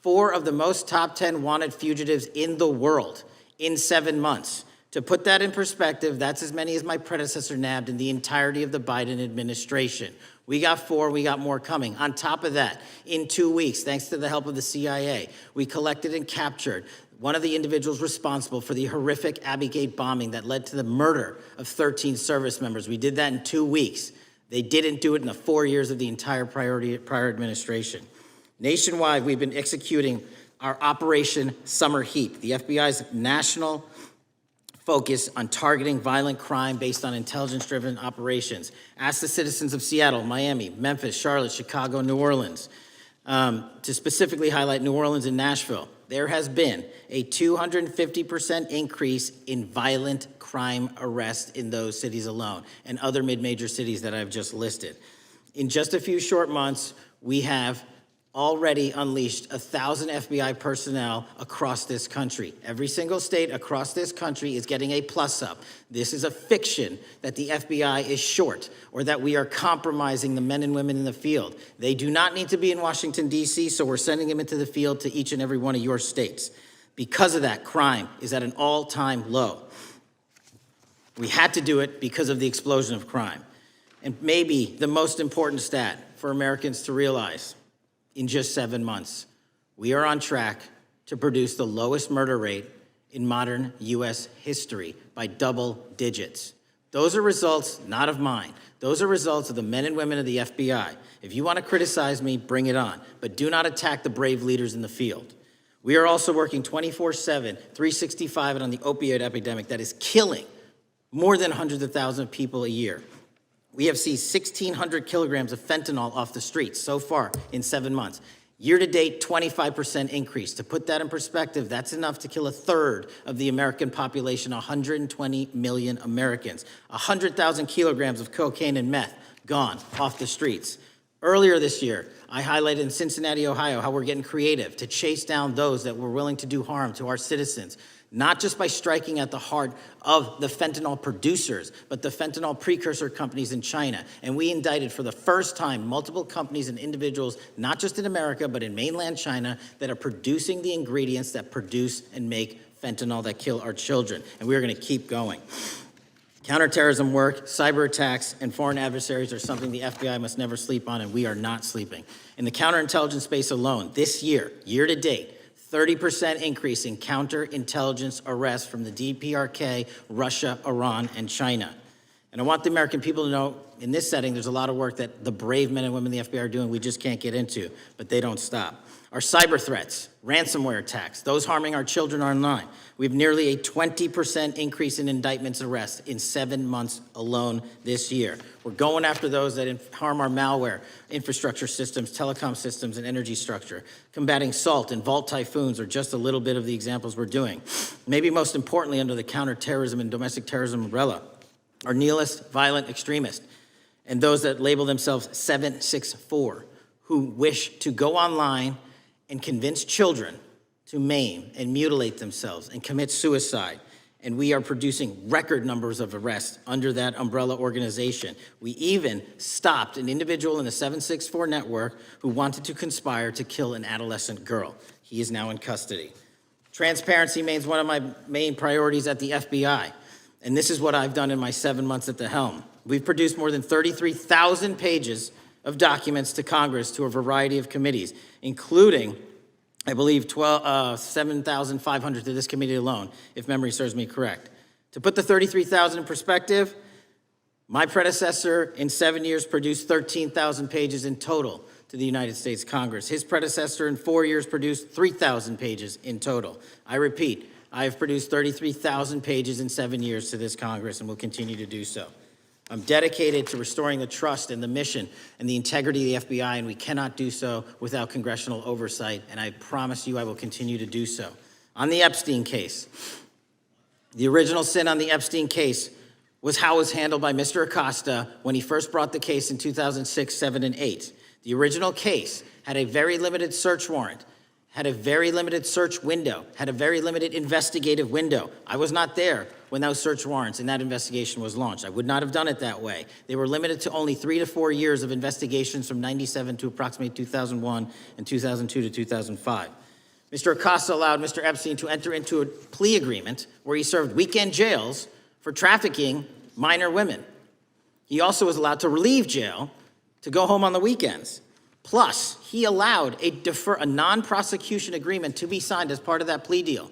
4 of the most top 10 wanted fugitives in the world in 7 months. To put that in perspective, that's as many as my predecessor nabbed in the entirety of the Biden administration. We got 4, we got more coming. On top of that, in 2 weeks, thanks to the help of the CIA, we collected and captured one of the individuals responsible for the horrific Abbey Gate bombing that led to the murder of 13 service members. We did that in 2 weeks. They didn't do it in the 4 years of the entire prior administration. Nationwide, we've been executing our Operation Summer Heat, the FBI's national focus on targeting violent crime based on intelligence-driven operations. Ask the citizens of Seattle, Miami, Memphis, Charlotte, Chicago, New Orleans. To specifically highlight New Orleans and Nashville, there has been a 250% increase in violent crime arrests in those cities alone, and other mid-major cities that I've just listed. In just a few short months, we have already unleashed 1,000 FBI personnel across this country. Every single state across this country is getting a plus-up. This is a fiction that the FBI is short or that we are compromising the men and women in the field. They do not need to be in Washington, D.C., so we're sending them into the field to each and every one of your states. Because of that, crime is at an all-time low. We had to do it because of the explosion of crime. And maybe the most important stat for Americans to realize, in just 7 months, we are on track to produce the lowest murder rate in modern U.S. history by double digits. Those are results not of mine. Those are results of the men and women of the FBI. If you want to criticize me, bring it on, but do not attack the brave leaders in the field. We are also working 24/7, 365 on the opioid epidemic that is killing more than hundreds of thousands of people a year. We have seized 1,600 kilograms of fentanyl off the streets so far in 7 months. Year-to-date, 25% increase. To put that in perspective, that's enough to kill a third of the American population, 120 million Americans. 100,000 kilograms of cocaine and meth gone off the streets. Earlier this year, I highlighted in Cincinnati, Ohio, how we're getting creative to chase down those that were willing to do harm to our citizens, not just by striking at the heart of the fentanyl producers, but the fentanyl precursor companies in China. And we indicted for the first time multiple companies and individuals, not just in America, but in mainland China, that are producing the ingredients that produce and make fentanyl that kill our children. And we're gonna keep going. Counterterrorism work, cyber attacks, and foreign adversaries are something the FBI must never sleep on, and we are not sleeping. In the counterintelligence space alone, this year, year-to-date, 30% increase in counterintelligence arrests from the DPRK, Russia, Iran, and China. And I want the American people to know, in this setting, there's a lot of work that the brave men and women in the FBI are doing we just can't get into, but they don't stop. Our cyber threats, ransomware attacks, those harming our children online. We have nearly a 20% increase in indictments arrests in 7 months alone this year. We're going after those that harm our malware, infrastructure systems, telecom systems, and energy structure. Combating SALT and Vault typhoons are just a little bit of the examples we're doing. Maybe most importantly, under the counterterrorism and domestic terrorism umbrella, our nihilist, violent extremists, and those that label themselves 764, who wish to go online and convince children to maim and mutilate themselves and commit suicide. And we are producing record numbers of arrests under that umbrella organization. We even stopped an individual in the 764 network who wanted to conspire to kill an adolescent girl. He is now in custody. Transparency remains one of my main priorities at the FBI. And this is what I've done in my 7 months at the helm. We've produced more than 33,000 pages of documents to Congress to a variety of committees, including I believe 7,500 to this committee alone, if memory serves me correct. To put the 33,000 in perspective, my predecessor in 7 years produced 13,000 pages in total to the United States Congress. His predecessor in 4 years produced 3,000 pages in total. I repeat, I have produced 33,000 pages in 7 years to this Congress and will continue to do so. I'm dedicated to restoring the trust and the mission and the integrity of the FBI, and we cannot do so without congressional oversight, and I promise you I will continue to do so. On the Epstein case, the original sin on the Epstein case was how it was handled by Mr. Acosta when he first brought the case in 2006, 7, and 8. The original case had a very limited search warrant, had a very limited search window, had a very limited investigative window. I was not there when those search warrants and that investigation was launched. I would not have done it that way. They were limited to only 3 to 4 years of investigations from 97 to approximately 2001 and 2002 to 2005. Mr. Acosta allowed Mr. Epstein to enter into a plea agreement where he served weekend jails for trafficking minor women. He also was allowed to relieve jail to go home on the weekends. Plus, he allowed a non-prosecution agreement to be signed as part of that plea deal,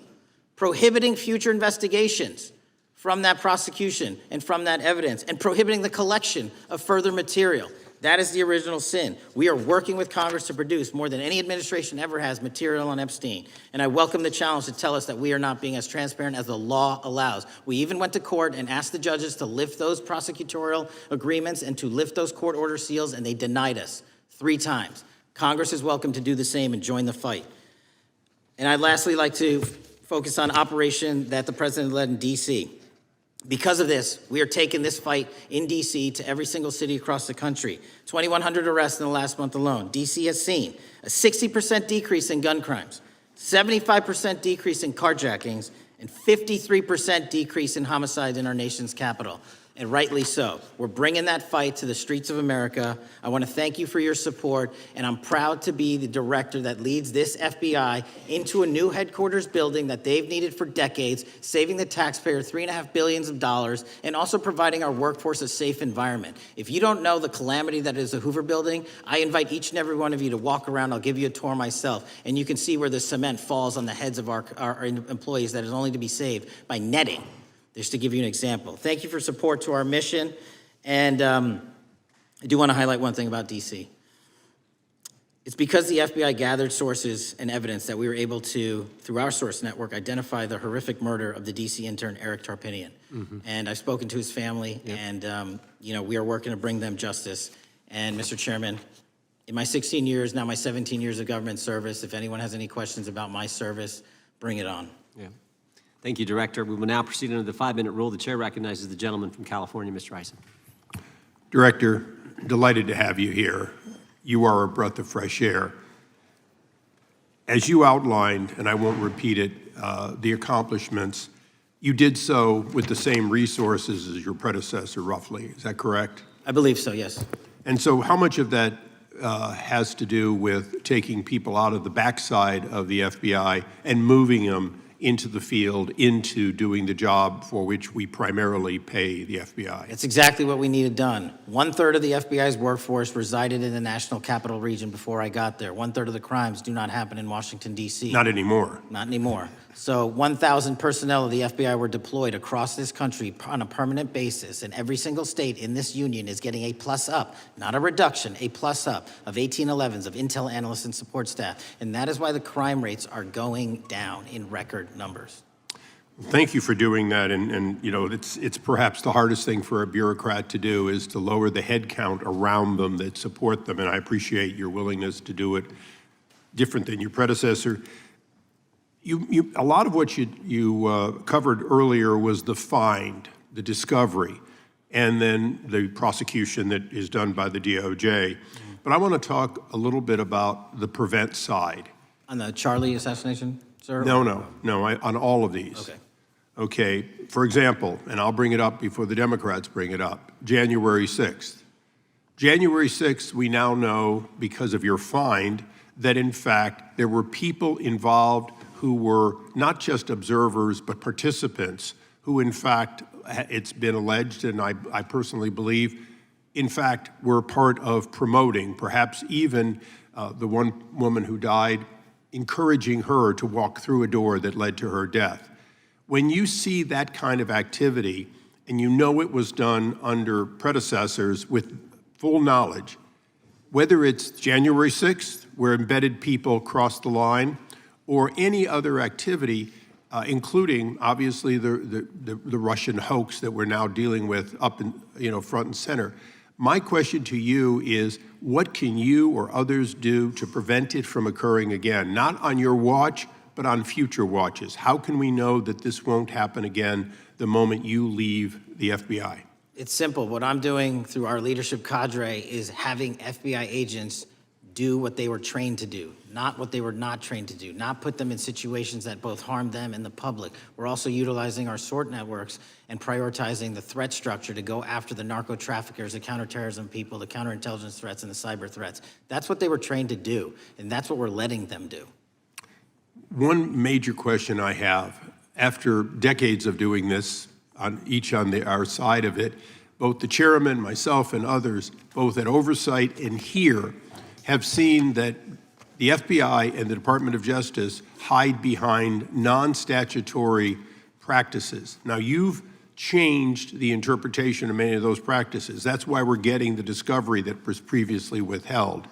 prohibiting future investigations from that prosecution and from that evidence, and prohibiting the collection of further material. That is the original sin. We are working with Congress to produce more than any administration ever has material on Epstein. And I welcome the challenge to tell us that we are not being as transparent as the law allows. We even went to court and asked the judges to lift those prosecutorial agreements and to lift those court order seals, and they denied us 3 times. Congress is welcome to do the same and join the fight. And I'd lastly like to focus on operation that the president led in D.C. Because of this, we are taking this fight in D.C. to every single city across the country. 2,100 arrests in the last month alone. D.C. has seen a 60% decrease in gun crimes, 75% decrease in carjackings, and 53% decrease in homicides in our nation's capital. And rightly so. We're bringing that fight to the streets of America. I want to thank you for your support, and I'm proud to be the director that leads this FBI into a new headquarters building that they've needed for decades, saving the taxpayer $3.5 billion, and also providing our workforce a safe environment. If you don't know the calamity that is the Hoover Building, I invite each and every one of you to walk around. I'll give you a tour myself, and you can see where the cement falls on the heads of our employees that is only to be saved by netting. Just to give you an example. Thank you for support to our mission. And I do want to highlight one thing about DC. It's because the FBI gathered sources and evidence that we were able to, through our source network, identify the horrific murder of the DC intern, Eric Tarpinian. And I've spoken to his family, and we are working to bring them justice. And Mr. Chairman, in my 16 years, now my 17 years of government service, if anyone has any questions about my service, bring it on. Yeah. Thank you, Director. We will now proceed under the 5-minute rule. The chair recognizes the gentleman from California, Mr. Eisen. Director, delighted to have you here. You are a breath of fresh air. As you outlined, and I won't repeat it, the accomplishments, you did so with the same resources as your predecessor, roughly. Is that correct? I believe so, yes. And so how much of that has to do with taking people out of the backside of the FBI and moving them into the field, into doing the job for which we primarily pay the FBI? That's exactly what we needed done. 1/3 of the FBI's workforce resided in the National Capital Region before I got there. 1/3 of the crimes do not happen in Washington, D.C. Not anymore. Not anymore. So 1,000 personnel of the FBI were deployed across this country on a permanent basis, and every single state in this union is getting a plus up, not a reduction, a plus up of 1811s of intel analysts and support staff. And that is why the crime rates are going down in record numbers. Thank you for doing that, and it's perhaps the hardest thing for a bureaucrat to do is to lower the head count around them that support them, and I appreciate your willingness to do it different than your predecessor. A lot of what you covered earlier was the find, the discovery, and then the prosecution that is done by the DOJ. But I want to talk a little bit about the prevent side. On the Charlie assassination, sir? No, on all of these. Okay. Okay, for example, and I'll bring it up before the Democrats bring it up, January 6th. January 6th, we now know, because of your find, that in fact there were people involved who were not just observers but participants who in fact, it's been alleged, and I personally believe, in fact, were part of promoting, perhaps even the one woman who died encouraging her to walk through a door that led to her death. When you see that kind of activity, and you know it was done under predecessors with full knowledge, whether it's January 6th, where embedded people crossed the line, or any other activity, including obviously the Russian hoax that we're now dealing with up in, front and center. My question to you is, what can you or others do to prevent it from occurring again? Not on your watch, but on future watches. How can we know that this won't happen again the moment you leave the FBI? It's simple. What I'm doing through our leadership cadre is having FBI agents do what they were trained to do, not what they were not trained to do, not put them in situations that both harm them and the public. We're also utilizing our SORT networks and prioritizing the threat structure to go after the narco traffickers, the counterterrorism people, the counterintelligence threats, and the cyber threats. That's what they were trained to do, and that's what we're letting them do. One major question I have, after decades of doing this, on our side of it, both the chairman, myself, and others, both at oversight and here, have seen that the FBI and the Department of Justice hide behind non-statutory practices. Now, you've changed the interpretation of many of those practices. That's why we're getting the discovery that was previously withheld.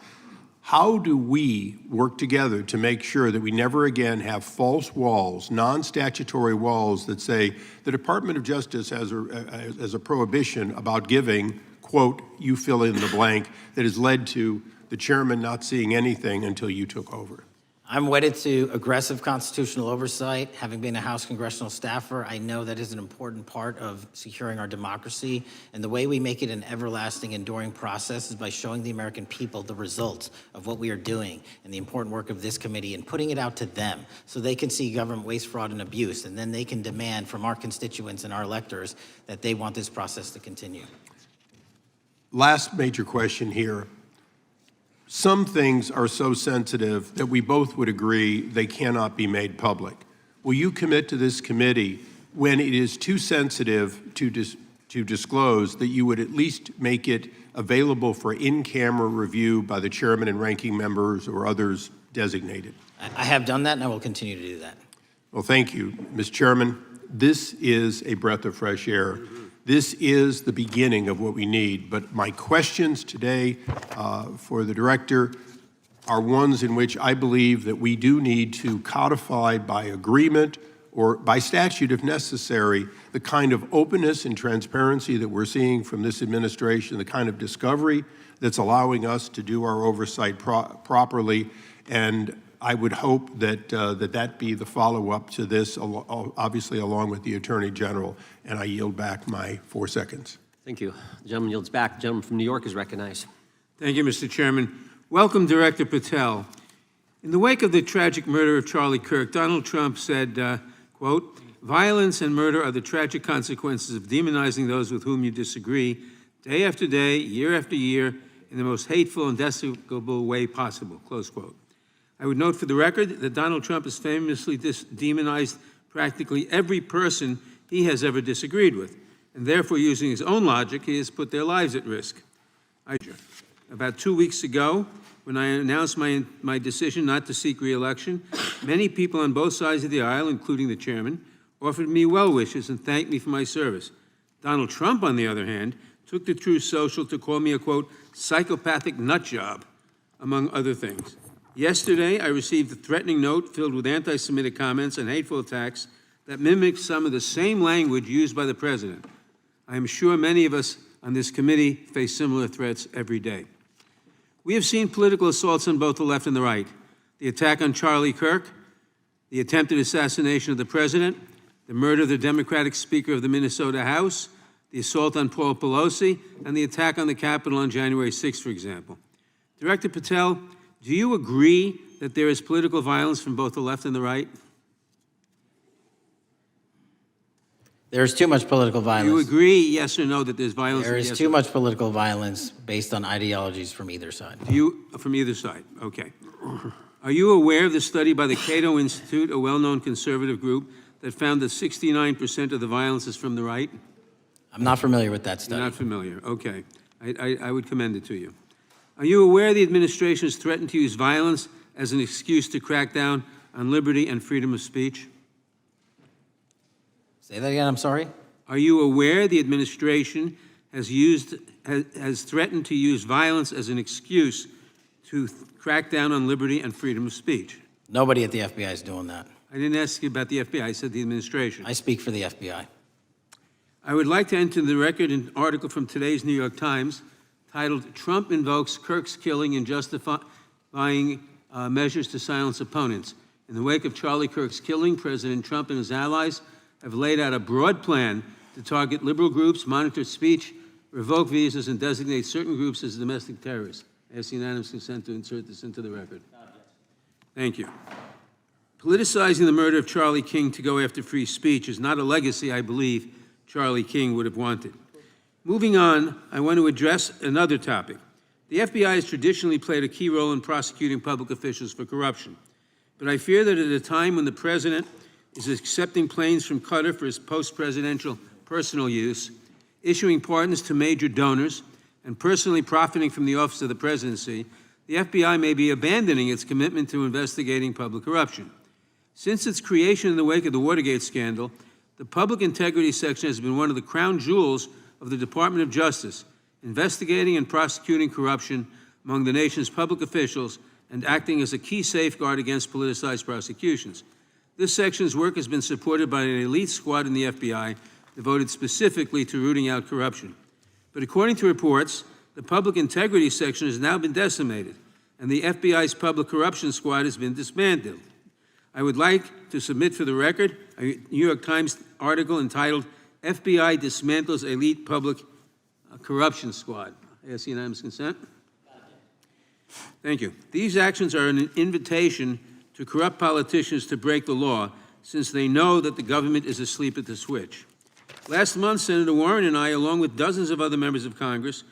How do we work together to make sure that we never again have false walls, non-statutory walls that say the Department of Justice has a prohibition about giving, quote, you fill in the blank, that has led to the chairman not seeing anything until you took over? I'm wedded to aggressive constitutional oversight. Having been a House congressional staffer, I know that is an important part of securing our democracy. And the way we make it an everlasting, enduring process is by showing the American people the results of what we are doing and the important work of this committee and putting it out to them so they can see government waste, fraud, and abuse. And then they can demand from our constituents and our electors that they want this process to continue. Last major question here. Some things are so sensitive that we both would agree they cannot be made public. Will you commit to this committee, when it is too sensitive to disclose, that you would at least make it available for in-camera review by the chairman and ranking members or others designated? I have done that, and I will continue to do that. Well, thank you, Mr. Chairman. This is a breath of fresh air. This is the beginning of what we need. But my questions today for the director are ones in which I believe that we do need to codify by agreement or by statute, if necessary, the kind of openness and transparency that we're seeing from this administration, the kind of discovery that's allowing us to do our oversight properly. And I would hope that that be the follow-up to this, obviously along with the Attorney General. And I yield back my 4 seconds. Thank you. The gentleman yields back. The gentleman from New York is recognized. Thank you, Mr. Chairman. Welcome, Director Patel. In the wake of the tragic murder of Charlie Kirk, Donald Trump said, quote, "Violence and murder are the tragic consequences of demonizing those with whom you disagree, day after day, year after year, in the most hateful and despicable way possible," close quote. I would note for the record that Donald Trump has famously demonized practically every person he has ever disagreed with, and therefore, using his own logic, he has put their lives at risk. About 2 weeks ago, when I announced my decision not to seek re-election, many people on both sides of the aisle, including the chairman, offered me well wishes and thanked me for my service. Donald Trump, on the other hand, took to Truth Social to call me a, quote, psychopathic nut job, among other things. Yesterday, I received a threatening note filled with anti-Semitic comments and hateful attacks that mimicked some of the same language used by the president. I am sure many of us on this committee face similar threats every day. We have seen political assaults on both the left and the right. The attack on Charlie Kirk, the attempted assassination of the president, the murder of the Democratic Speaker of the Minnesota House, the assault on Paul Pelosi, and the attack on the Capitol on January 6th, for example. Director Patel, do you agree that there is political violence from both the left and the right? There is too much political violence. Do you agree, yes or no, that there's violence? There is too much political violence based on ideologies from either side. From either side, okay. Are you aware of the study by the Cato Institute, a well-known conservative group, that found that 69% of the violence is from the right? I'm not familiar with that study. You're not familiar, okay. I would commend it to you. Are you aware the administration has threatened to use violence as an excuse to crack down on liberty and freedom of speech? Say that again, I'm sorry? Are you aware the administration has threatened to use violence as an excuse to crack down on liberty and freedom of speech? Nobody at the FBI is doing that. I didn't ask you about the FBI, I said the administration. I speak for the FBI. I would like to enter the record an article from today's New York Times titled, "Trump Invokes Kirk's Killing and Justifying Measures to Silence Opponents." In the wake of Charlie Kirk's killing, President Trump and his allies have laid out a broad plan to target liberal groups, monitor speech, revoke visas, and designate certain groups as domestic terrorists. I ask unanimous consent to insert this into the record. Thank you. Politicizing the murder of Charlie King to go after free speech is not a legacy I believe Charlie King would have wanted. Moving on, I want to address another topic. The FBI has traditionally played a key role in prosecuting public officials for corruption. But I fear that at a time when the president is accepting planes from Qatar for his post-presidential personal use, issuing pardons to major donors, and personally profiting from the office of the presidency, the FBI may be abandoning its commitment to investigating public corruption. Since its creation in the wake of the Watergate scandal, the Public Integrity Section has been one of the crown jewels of the Department of Justice, investigating and prosecuting corruption among the nation's public officials and acting as a key safeguard against politicized prosecutions. This section's work has been supported by an elite squad in the FBI devoted specifically to rooting out corruption. But according to reports, the Public Integrity Section has now been decimated, and the FBI's Public Corruption Squad has been dismantled. I would like to submit for the record a New York Times article entitled, "FBI Dismantles Elite Public Corruption Squad." I ask unanimous consent. Thank you. These actions are an invitation to corrupt politicians to break the law, since they know that the government is asleep at the switch. Last month, Senator Warren and I, along with dozens of other members of Congress,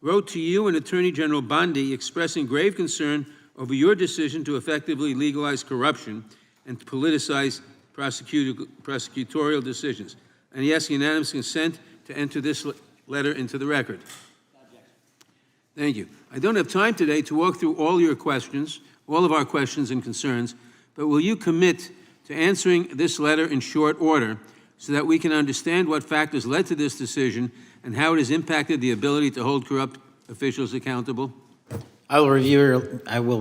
wrote to you and Attorney General Bondi expressing grave concern over your decision to effectively legalize corruption and to politicize prosecutorial decisions. And he asks unanimous consent to enter this letter into the record. Thank you. I don't have time today to walk through all your questions, all of our questions and concerns, but will you commit to answering this letter in short order so that we can understand what factors led to this decision and how it has impacted the ability to hold corrupt officials accountable? I will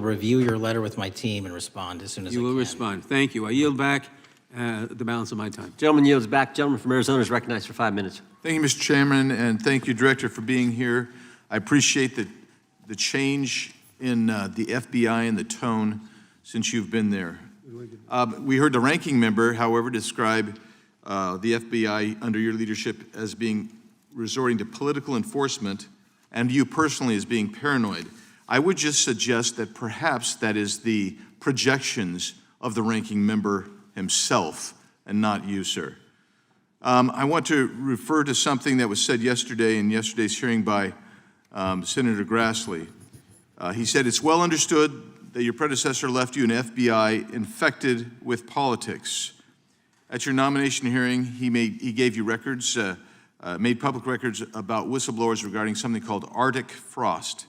review your letter with my team and respond as soon as I can. You will respond. Thank you. I yield back the balance of my time. Gentleman yields back. Gentleman from Arizona is recognized for 5 minutes. Thank you, Mr. Chairman, and thank you, Director, for being here. I appreciate the change in the FBI and the tone since you've been there. We heard the ranking member, however, describe the FBI under your leadership as being resorting to political enforcement and you personally as being paranoid. I would just suggest that perhaps that is the projections of the ranking member himself and not you, sir. I want to refer to something that was said yesterday in yesterday's hearing by Senator Grassley. He said, "It's well understood that your predecessor left you an FBI infected with politics." At your nomination hearing, he gave you records, made public records about whistleblowers regarding something called Arctic Frost.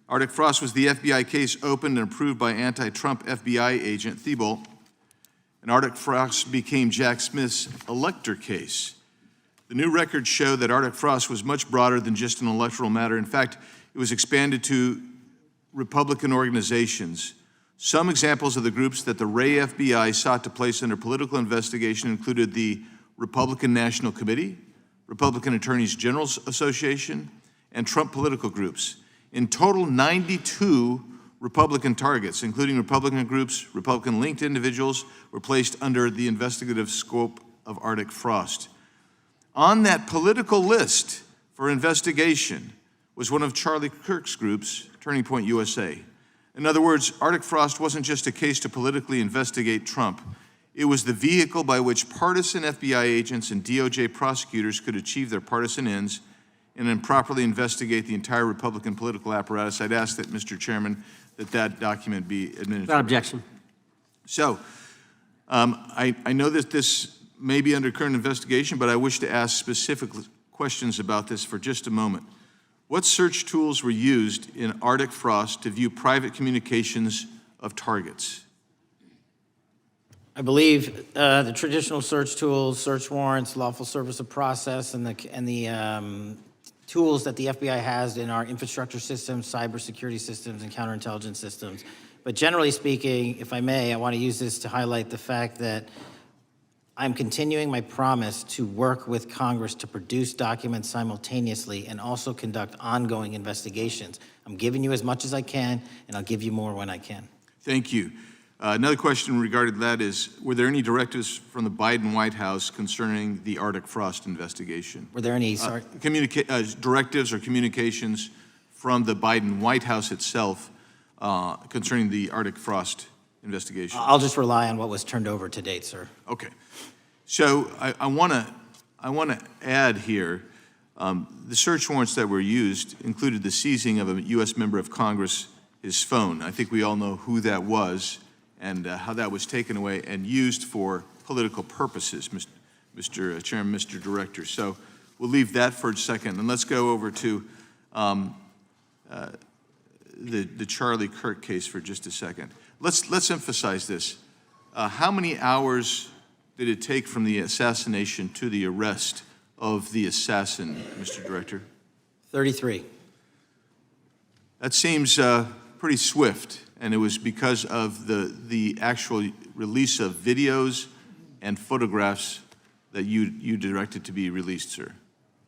Arctic Frost was the FBI case opened and approved by anti-Trump FBI agent Thibault, and Arctic Frost became Jack Smith's elector case. The new records show that Arctic Frost was much broader than just an electoral matter. In fact, it was expanded to Republican organizations. Some examples of the groups that the Ray FBI sought to place under political investigation included the Republican National Committee, Republican Attorneys General's Association, and Trump political groups. In total, 92 Republican targets, including Republican groups, Republican-linked individuals, were placed under the investigative scope of Arctic Frost. On that political list for investigation was one of Charlie Kirk's groups, Turning Point USA. In other words, Arctic Frost wasn't just a case to politically investigate Trump. It was the vehicle by which partisan FBI agents and DOJ prosecutors could achieve their partisan ends and improperly investigate the entire Republican political apparatus. I'd ask that, Mr. Chairman, that document be administered. Without objection. So, I know that this may be under current investigation, but I wish to ask specific questions about this for just a moment. What search tools were used in Arctic Frost to view private communications of targets? I believe the traditional search tools, search warrants, lawful service of process, and the tools that the FBI has in our infrastructure systems, cybersecurity systems, and counterintelligence systems. But generally speaking, if I may, I want to use this to highlight the fact that I'm continuing my promise to work with Congress to produce documents simultaneously and also conduct ongoing investigations. I'm giving you as much as I can, and I'll give you more when I can. Thank you. Another question regarding that is, were there any directives from the Biden White House concerning the Arctic frost investigation? Were there any, directives or communications from the Biden White House itself concerning the Arctic frost investigation? I'll just rely on what was turned over to date, sir. Okay. So I want to add here, the search warrants that were used included the seizing of a U.S. member of Congress, his phone. I think we all know who that was and how that was taken away and used for political purposes, Mr. Chairman, Mr. Director. So we'll leave that for a second, and let's go over to the Charlie Kirk case for just a second. Let's emphasize this. How many hours did it take from the assassination to the arrest of the assassin, Mr. Director? 33. That seems pretty swift, and it was because of the actual release of videos and photographs that you directed to be released, sir.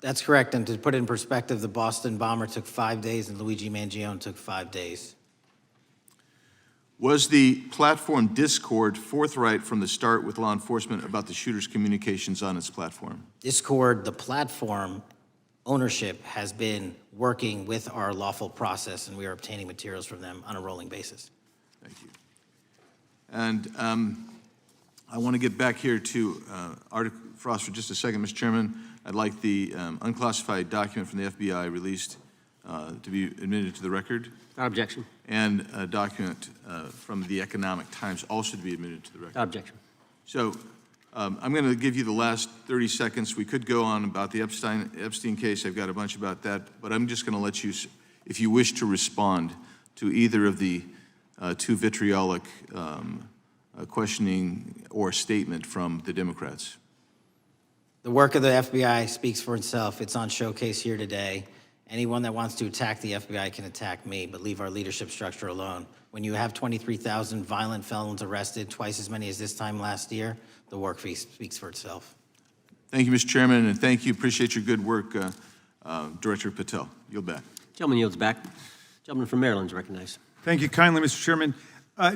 That's correct, and to put it in perspective, the Boston bomber took 5 days and Luigi Mangione took 5 days. Was the platform Discord forthright from the start with law enforcement about the shooter's communications on its platform? Discord, the platform ownership, has been working with our lawful process, and we are obtaining materials from them on a rolling basis. Thank you. And I want to get back here to Arctic frost for just a second, Mr. Chairman. I'd like the unclassified document from the FBI released to be admitted to the record. Without objection. And a document from the Economic Times also to be admitted to the record. Without objection. So I'm going to give you the last 30 seconds. We could go on about the Epstein case. I've got a bunch about that, but I'm just going to let you, if you wish to respond to either of the two vitriolic questioning or statement from the Democrats. The work of the FBI speaks for itself. It's on showcase here today. Anyone that wants to attack the FBI can attack me, but leave our leadership structure alone. When you have 23,000 violent felons arrested, twice as many as this time last year, the work speaks for itself. Thank you, Mr. Chairman, and thank you. Appreciate your good work, Director Patel. Yield back. Gentleman yields back. Gentleman from Maryland is recognized. Thank you kindly, Mr. Chairman.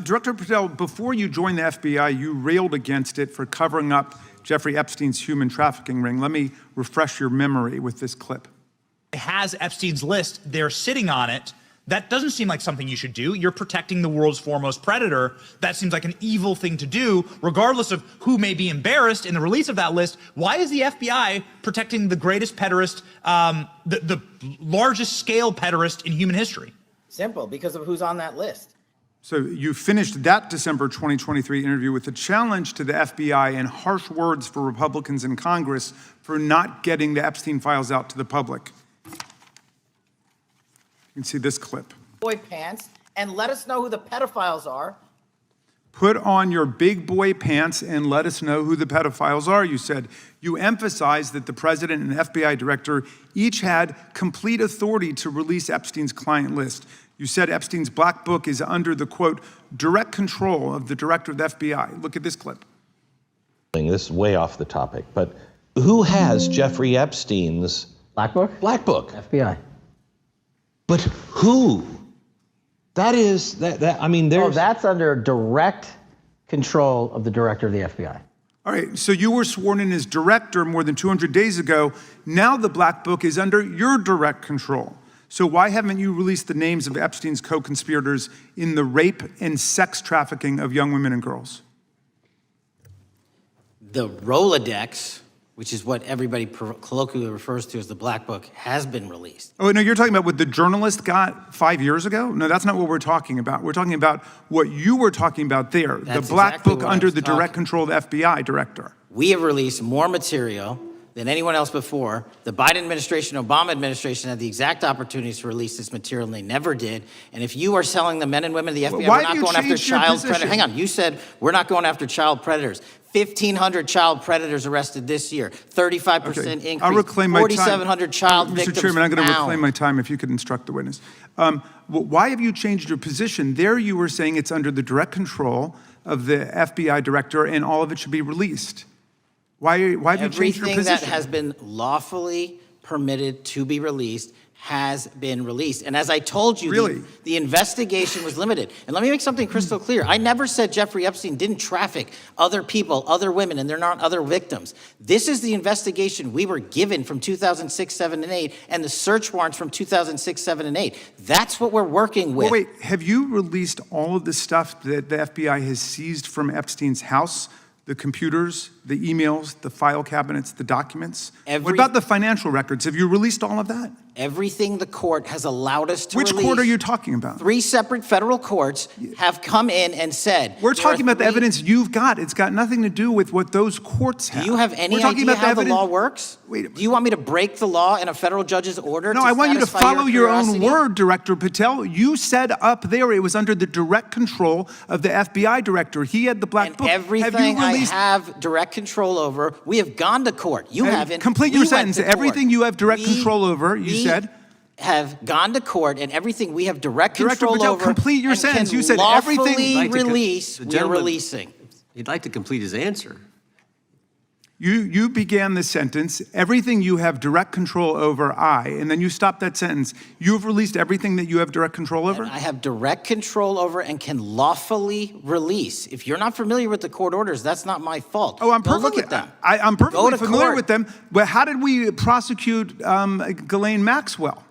Director Patel, before you joined the FBI, you railed against it for covering up Jeffrey Epstein's human trafficking ring. Let me refresh your memory with this clip. Has Epstein's list, they're sitting on it. That doesn't seem like something you should do. You're protecting the world's foremost predator. That seems like an evil thing to do, regardless of who may be embarrassed in the release of that list. Why is the FBI protecting the greatest pederast, the largest scale pederast in human history? Simple, because of who's on that list. So you finished that December 2023 interview with a challenge to the FBI and harsh words for Republicans in Congress for not getting the Epstein files out to the public. You can see this clip. Boy pants, and let us know who the pedophiles are. Put on your big boy pants and let us know who the pedophiles are, you said. You emphasized that the president and FBI director each had complete authority to release Epstein's client list. You said Epstein's black book is under the, quote, direct control of the director of the FBI. Look at this clip. This is way off the topic, but who has Jeffrey Epstein's black book? Black book. FBI. But who? That is, I mean, there's... Oh, that's under direct control of the director of the FBI. All right, so you were sworn in as director more than 200 days ago. Now the black book is under your direct control. So why haven't you released the names of Epstein's co-conspirators in the rape and sex trafficking of young women and girls? The Rolodex, which is what everybody colloquially refers to as the black book, has been released. Oh, no, you're talking about what the journalist got 5 years ago? No, that's not what we're talking about. We're talking about what you were talking about there, the black book under the direct control of the FBI director. We have released more material than anyone else before. The Biden administration, Obama administration had the exact opportunities to release this material, and they never did. And if you are telling the men and women of the FBI, Why we're have not you going after changed your child predators. position? Hang on, you said we're not going after child predators. 1,500 child predators arrested this year, 35% Okay. increase, I'll reclaim my time. 4,700 child victims Mr. Chairman, I'm going to found. reclaim my time if you could instruct the witness. Why have you changed your position? There you were saying it's under the direct control of the FBI director and all of it should be released. Why have you changed your Everything position? that has been lawfully permitted to be released has been released. And as I told you, Really? the investigation was limited. And let me make something crystal clear. I never said Jeffrey Epstein didn't traffic other people, other women, and they're not other victims. This is the investigation we were given from 2006, 7, and 8, and the search warrants from 2006, 7, and 8. That's what we're working with. Well, wait, have you released all of the stuff that the FBI has seized from Epstein's house? The computers, the emails, the file cabinets, the documents? What about the financial records? Have you released all of that? Everything the court has allowed us to Which release. court are you talking about? 3 separate federal courts have come in and said. We're there are talking about the 3 evidence you've got. It's got nothing to do with what those courts have. Do you have any We're talking idea about how the evidence- law works? Wait. Do you want me to break the law in a federal judge's order? No, to I want you to satisfy follow your own curiosity? word, Director Patel. You said up there it was under the direct control of the FBI director. He had the black book. Everything have you released? I have direct control over, we have gone to court. You haven't. Complete We your went sentence. to court. Everything you have direct We- control over, you we said. have gone to court, and everything we have direct Director control Patel, over. complete your and sentence. can You said everything- lawfully Like to release. The We are gentleman- releasing. He'd like to complete his answer. You began the sentence, everything you have direct control over, and then you stopped that sentence. You've released everything that you have direct control over? I have direct control over and can lawfully release. If you're not familiar with the court orders, that's not my fault. Oh, I'm Go perfectly, look at them. I'm Go perfectly to familiar court. with them. But how did we prosecute Ghislaine Maxwell?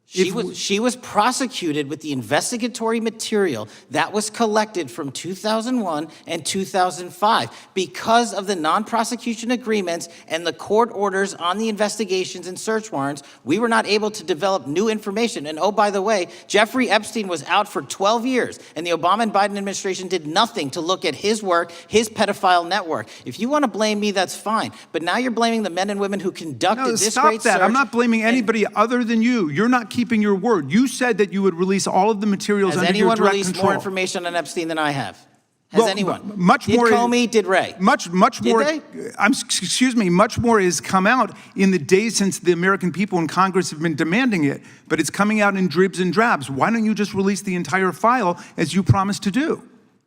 She was prosecuted with the investigatory material that was collected from 2001 and 2005. Because of the non-prosecution agreements and the court orders on the investigations and search warrants, we were not able to develop new information. And oh, by the way, Jeffrey Epstein was out for 12 years, and the Obama and Biden administration did nothing to look at his work, his pedophile network. If you want to blame me, that's fine. But now you're blaming the men and women who conducted this stop great that. search. I'm not blaming anybody other than you. You're not keeping your word. You said that you would release all of the materials Has under your anyone direct released control. more information on Epstein than I have? Has Well, anyone? Much Did more. Comey? Did Ray? Much Did more. they? Excuse me. Much more has come out in the days since the American people in Congress have been demanding it. But it's coming out in dribs and drabs. Why don't you just release the entire file as you promised to do?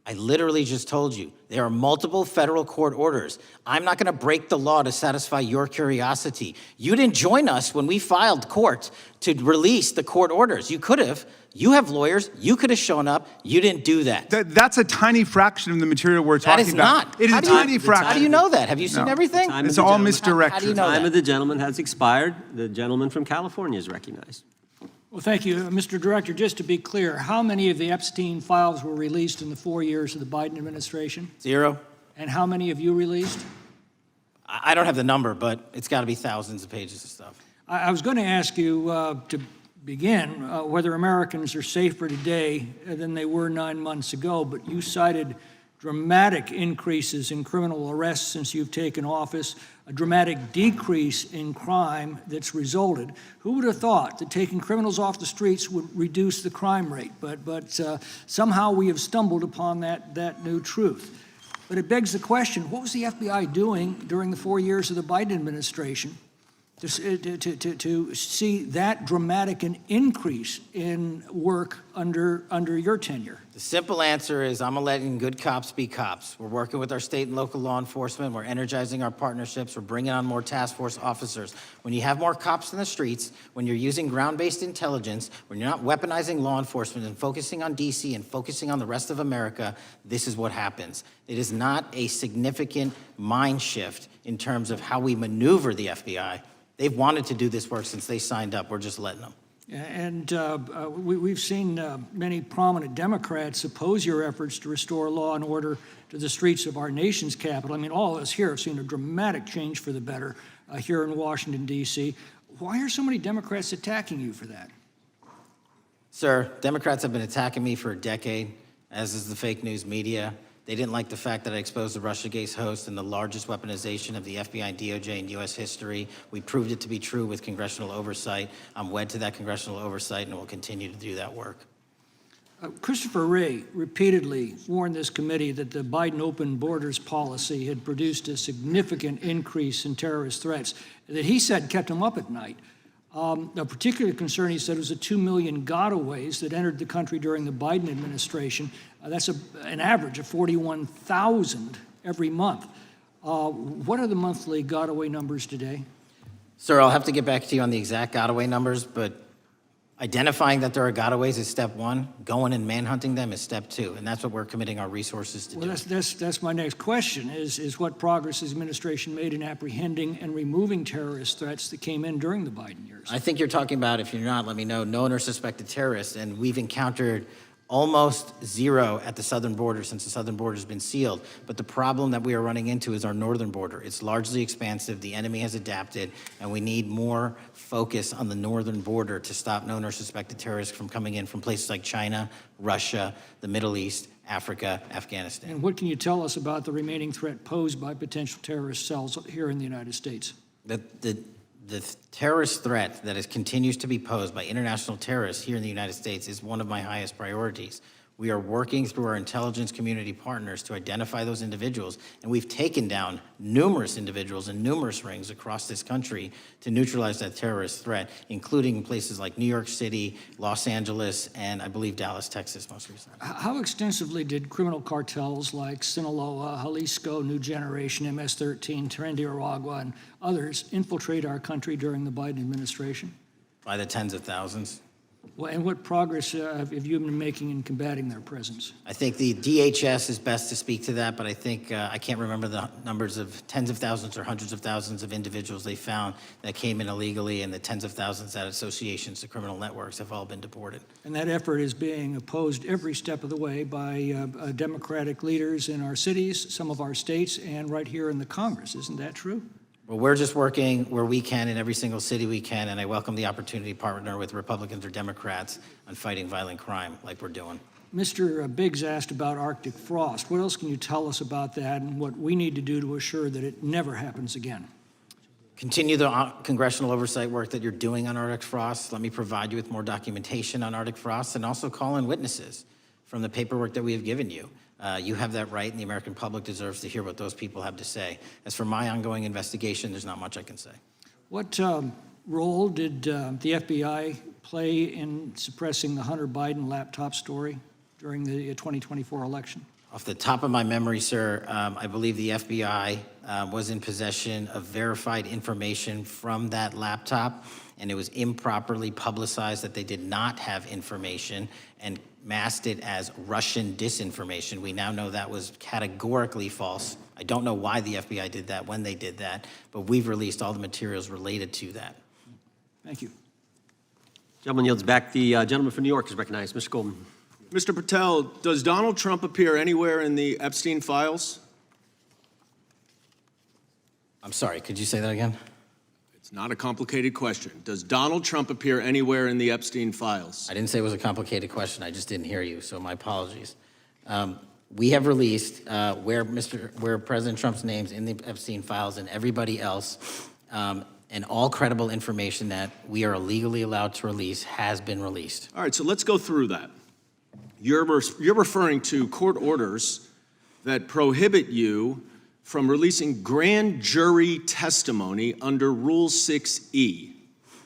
I literally just told you, there are multiple federal court orders. I'm not going to break the law to satisfy your curiosity. You didn't join us when we filed court to release the court orders. You could have. You have lawyers. You could have shown up. You didn't do that. That's a tiny fraction of the material we're That talking is about. not. It is How a do you- tiny fraction. How do you know that? Have you seen No. everything? It's all misdirection. How do you know Time that? of the gentleman has expired. The gentleman from California is recognized. Well, thank you. Mr. Director, just to be clear, how many of the Epstein files were released in the 4 years of the Biden administration? 0. And how many have you released? I don't have the number, but it's got to be thousands of pages of stuff. I was going to ask you to begin whether Americans are safer today than they were 9 months ago, but you cited dramatic increases in criminal arrests since you've taken office, a dramatic decrease in crime that's resulted. Who would have thought that taking criminals off the streets would reduce the crime rate? But somehow we have stumbled upon that new truth. But it begs the question, what was the FBI doing during the 4 years of the Biden administration to see that dramatic an increase in work under your tenure? The simple answer is I'm letting good cops be cops. We're working with our state and local law enforcement. We're energizing our partnerships. We're bringing on more task force officers. When you have more cops in the streets, when you're using ground-based intelligence, when you're not weaponizing law enforcement and focusing on DC and focusing on the rest of America, this is what happens. It is not a significant mind shift in terms of how we maneuver the FBI. They've wanted to do this work since they signed up. We're just letting them. And we've seen many prominent Democrats oppose your efforts to restore law and order to the streets of our nation's capital. I mean, all of us here have seen a dramatic change for the better here in Washington, D.C. Why are so many Democrats attacking you for that? Sir, Democrats have been attacking me for a decade, as is the fake news media. They didn't like the fact that I exposed the Russiagate host and the largest weaponization of the FBI and DOJ in U.S. history. We proved it to be true with congressional oversight. I'm wed to that congressional oversight and will continue to do that work. Christopher Wray repeatedly warned this committee that the Biden open borders policy had produced a significant increase in terrorist threats that he said kept him up at night. A particular concern, he said, was the 2 million gotaways that entered the country during the Biden administration. That's an average of 41,000 every month. What are the monthly gotaway numbers today? Sir, I'll have to get back to you on the exact gotaway numbers, but identifying that there are gotaways is step one. Going and manhunting them is step two, and that's what we're committing our resources to do. Well, that's my next question, is what progress has administration made in apprehending and removing terrorist threats that came in during the Biden years? I think you're talking about, if you're not, let me know, known or suspected terrorists, and we've encountered almost zero at the southern border since the southern border has been sealed. But the problem that we are running into is our northern border. It's largely expansive. The enemy has adapted, and we need more focus on the northern border to stop known or suspected terrorists from coming in from places like China, Russia, the Middle East, Africa, Afghanistan. And what can you tell us about the remaining threat posed by potential terrorist cells here in the United States? The terrorist threat that continues to be posed by international terrorists here in the United States is one of my highest priorities. We are working through our intelligence community partners to identify those individuals, and we've taken down numerous individuals in numerous rings across this country to neutralize that terrorist threat, including places like New York City, Los Angeles, and I believe Dallas, Texas most recently. How extensively did criminal cartels like Sinaloa, Jalisco, New Generation, MS-13, Trinidad, and others infiltrate our country during the Biden administration? By the tens of thousands. Well, and what progress have you been making in combating their presence? I think the DHS is best to speak to that, but I think I can't remember the numbers of tens of thousands or hundreds of thousands of individuals they found that came in illegally, and the tens of thousands that associations to criminal networks have all been deported. And that effort is being opposed every step of the way by Democratic leaders in our cities, some of our states, and right here in the Congress. Isn't that true? Well, we're just working where we can in every single city we can, and I welcome the opportunity to partner with Republicans or Democrats on fighting violent crime like we're doing. Mr. Biggs asked about Arctic frost. What else can you tell us about that and what we need to do to assure that it never happens again? Continue the congressional oversight work that you're doing on Arctic frost. Let me provide you with more documentation on Arctic frost, and also call in witnesses from the paperwork that we have given you. You have that right, and the American public deserves to hear what those people have to say. As for my ongoing investigation, there's not much I can say. What role did the FBI play in suppressing the Hunter Biden laptop story during the 2024 election? Off the top of my memory, sir, I believe the FBI was in possession of verified information from that laptop, and it was improperly publicized that they did not have information and masked it as Russian disinformation. We now know that was categorically false. I don't know why the FBI did that, when they did that, but we've released all the materials related to that. Thank you. Gentleman yields back. The gentleman from New York is recognized. Mr. Goldman. Mr. Patel, does Donald Trump appear anywhere in the Epstein files? I'm sorry, could you say that again? It's not a complicated question. Does Donald Trump appear anywhere in the Epstein files? I didn't say it was a complicated question. I just didn't hear you, so my apologies. We have released where President Trump's name's in the Epstein files and everybody else, and all credible information that we are legally allowed to release has been released. All right, so let's go through that. You're referring to court orders that prohibit you from releasing grand jury testimony under Rule 6E.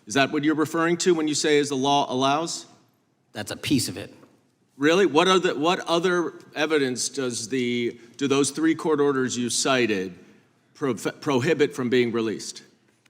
Is that what you're referring to when you say as the law allows? That's a piece of it. Really? What other evidence do those three court orders you cited prohibit from being released?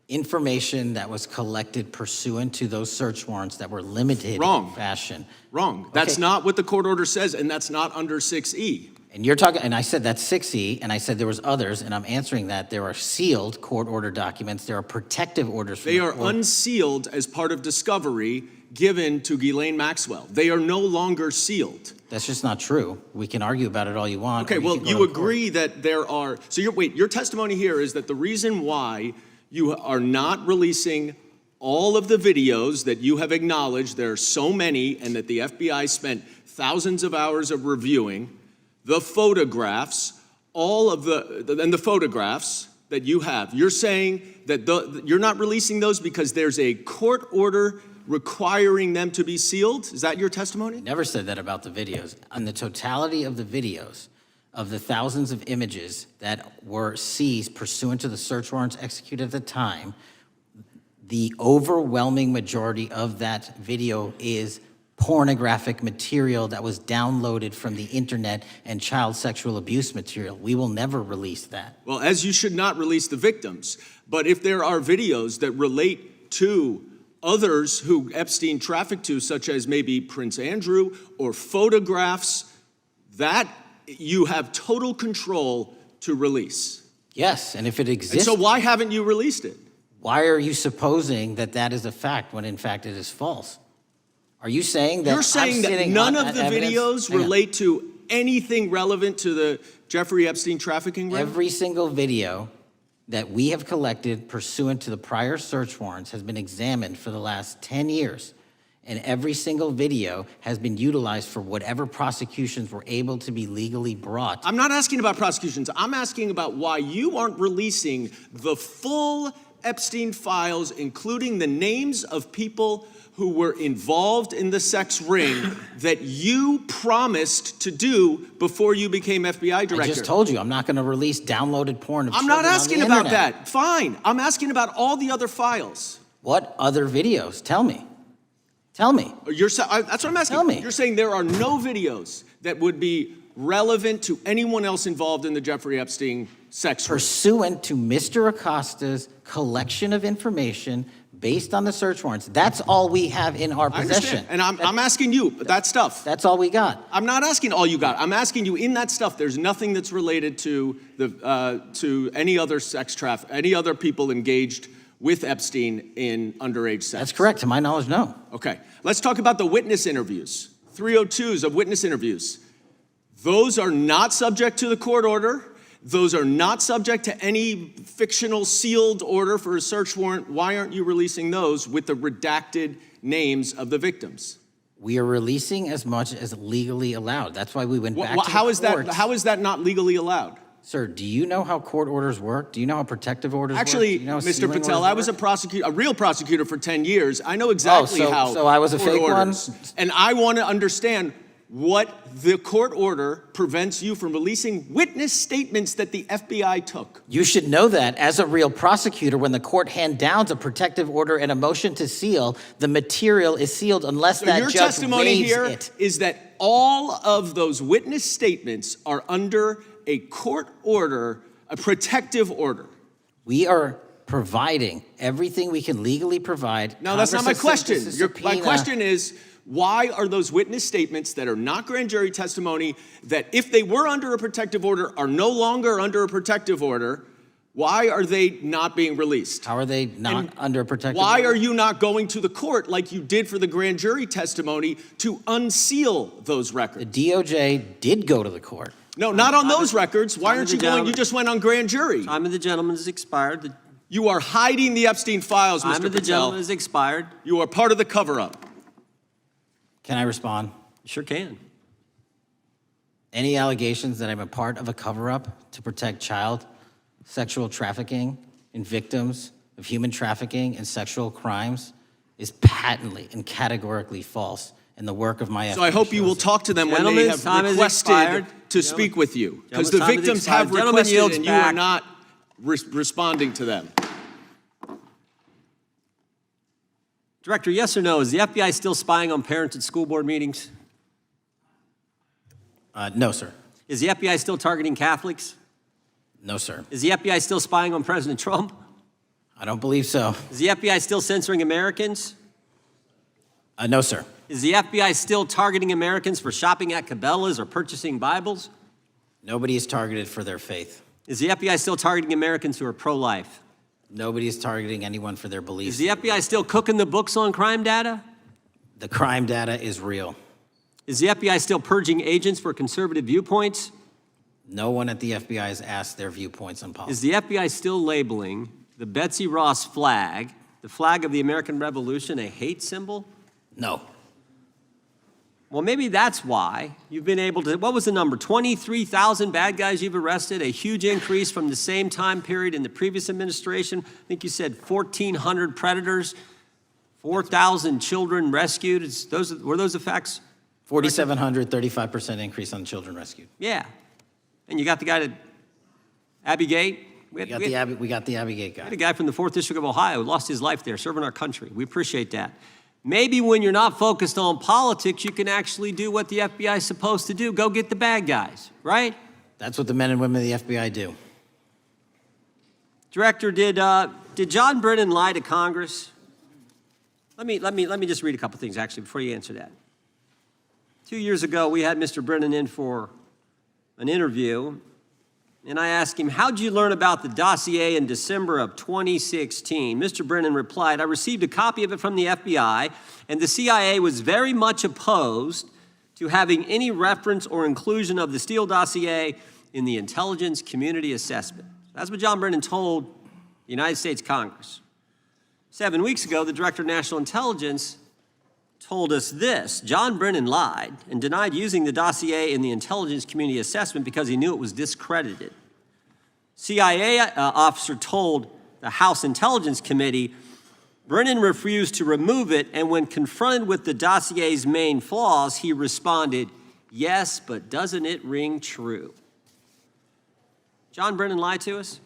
Information that was collected pursuant to those search warrants that were limited in fashion. Wrong. That's not what the court order says, and that's not under 6E. And you're talking, and I said that's 6E, and I said there was others, and I'm answering that. There are sealed court order documents. There are protective orders. They are unsealed as part of discovery given to Ghislaine Maxwell. They are no longer sealed. That's just not true. We can argue about it all you want. Okay, well, you agree that there are, so your testimony here is that the reason why you are not releasing all of the videos that you have acknowledged, there are so many, and that the FBI spent thousands of hours of reviewing, the photographs, all of the photographs that you have. You're saying that you're not releasing those because there's a court order requiring them to be sealed? Is that your testimony? Never said that about the videos. On the totality of the videos, of the thousands of images that were seized pursuant to the search warrants executed at the time, the overwhelming majority of that video is pornographic material that was downloaded from the internet and child sexual abuse material. We will never release that. Well, as you should not release the victims, but if there are videos that relate to others who Epstein trafficked to, such as maybe Prince Andrew, or photographs, that you have total control to release. Yes, and if it exists... And so why haven't you released it? Why are you supposing that that is a fact when in fact it is false? Are you saying that... You're saying that none of the videos relate to anything relevant to the Jeffrey Epstein trafficking ring? Every single video that we have collected pursuant to the prior search warrants has been examined for the last 10 years. And every single video has been utilized for whatever prosecutions were able to be legally brought. I'm not asking about prosecutions. I'm asking about why you aren't releasing the full Epstein files, including the names of people who were involved in the sex ring that you promised to do before you became FBI director. I just told you, I'm not going to release downloaded porn of I'm children not asking on the about internet. that. Fine. I'm asking about all the other files. What other videos? Tell me. Tell me. That's what I'm asking. Tell me. You're saying there are no videos that would be relevant to anyone else involved in the Jeffrey Epstein sex ring. Pursuant to Mr. Acosta's collection of information based on the search warrants. That's all we have in our possession. And I'm asking you, that stuff. That's all we got. I'm not asking all you got. I'm asking you, in that stuff, there's nothing that's related to any other sex traffic, any other people engaged with Epstein in underage sex. That's correct. To my knowledge, no. Okay. Let's talk about the witness interviews. 302s of witness interviews. Those are not subject to the court order. Those are not subject to any fictional sealed order for a search warrant. Why aren't you releasing those with the redacted names of the victims? We are releasing as much as legally allowed. That's why we went back to the courts. How is that not legally allowed? Sir, do you know how court orders work? Do you know how protective orders Actually, work? Do you know how Mr. sealing Patel, orders I was work? a real prosecutor for 10 years. I know exactly how so I was a court fake orders. one? And I want to understand what the court order prevents you from releasing witness statements that the FBI took. You should know that as a real prosecutor, when the court hand downs a protective order and a motion to seal, the material is sealed unless that Your judge testimony waives here it. is that all of those witness statements are under a court order, a protective order. We are providing everything we can legally provide. No, that's not my Congress has question. sent us a My subpoena. question is, why are those witness statements that are not grand jury testimony, that if they were under a protective order are no longer under a protective order, why are they not being released? How are they not under a protective Why order? are you not going to the court like you did for the grand jury testimony to unseal those records? The DOJ did go to the court. No, not on those records. Why aren't you going? You just went on grand jury. Time of the gentleman has expired. You are hiding the Epstein files, Mr. Time of the Patel. gentleman has expired. You are part of the cover-up. Can I respond? Sure can. Any allegations that I'm a part of a cover-up to protect child sexual trafficking and victims of human trafficking and sexual crimes is patently and categorically false in the work of my So I hope you will talk to them when they have requested to speak with you. Because the victims have requested and you are not responding to them. Director, yes or no, is the FBI still spying on parents at school board meetings? No, sir. Is the FBI still targeting Catholics? No, sir. Is the FBI still spying on President Trump? I don't believe so. Is the FBI still censoring Americans? No, sir. Is the FBI still targeting Americans for shopping at Cabela's or purchasing Bibles? Nobody is targeted for their faith. Is the FBI still targeting Americans who are pro-life? Nobody is targeting anyone for their beliefs. Is the FBI still cooking the books on crime data? The crime data is real. Is the FBI still purging agents for conservative viewpoints? No one at the FBI has asked their viewpoints on policy. Is the FBI still labeling the Betsy Ross flag, the flag of the American Revolution, a hate symbol? No. Well, maybe that's why you've been able to, what was the number? 23,000 bad guys you've arrested, a huge increase from the same time period in the previous administration. I think you said 1,400 predators, 4,000 children rescued. Were those the facts? 4,700, 35% increase on children rescued. Yeah. And you got the guy to Abbey Gate. We got the Abbey Gate guy. We had a guy from the 4th District of Ohio who lost his life there serving our country. We appreciate that. Maybe when you're not focused on politics, you can actually do what the FBI is supposed to do. Go get the bad guys, right? That's what the men and women of the FBI do. Director, did John Brennan lie to Congress? Let me just read a couple things, actually, before you answer that. 2 years ago, we had Mr. Brennan in for an interview, and I asked him, how'd you learn about the dossier in December of 2016? Mr. Brennan replied, I received a copy of it from the FBI, and the CIA was very much opposed to having any reference or inclusion of the Steele dossier in the intelligence community assessment. That's what John Brennan told the United States Congress. 7 weeks ago, the Director of National Intelligence told us this. John Brennan lied and denied using the dossier in the intelligence community assessment because he knew it was discredited. CIA officer told the House Intelligence Committee Brennan refused to remove it, and when confronted with the dossier's main flaws, he responded, yes, but doesn't it ring true? John Brennan lied to us?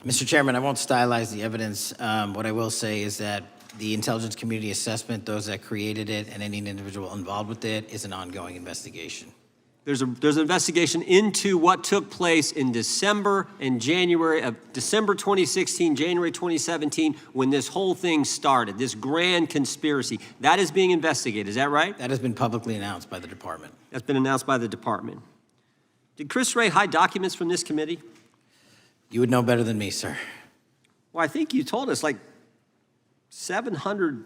Mr. Chairman, I won't stylize the evidence. What I will say is that the intelligence community assessment, those that created it and any individual involved with it, is an ongoing investigation. There's an investigation into what took place in December and January of December 2016, January 2017, when this whole thing started, this grand conspiracy. That is being investigated, is that right? That has been publicly announced by the department. That's been announced by the department. Did Chris Wray hide documents from this committee? You would know better than me, sir. Well, I think you told us like 700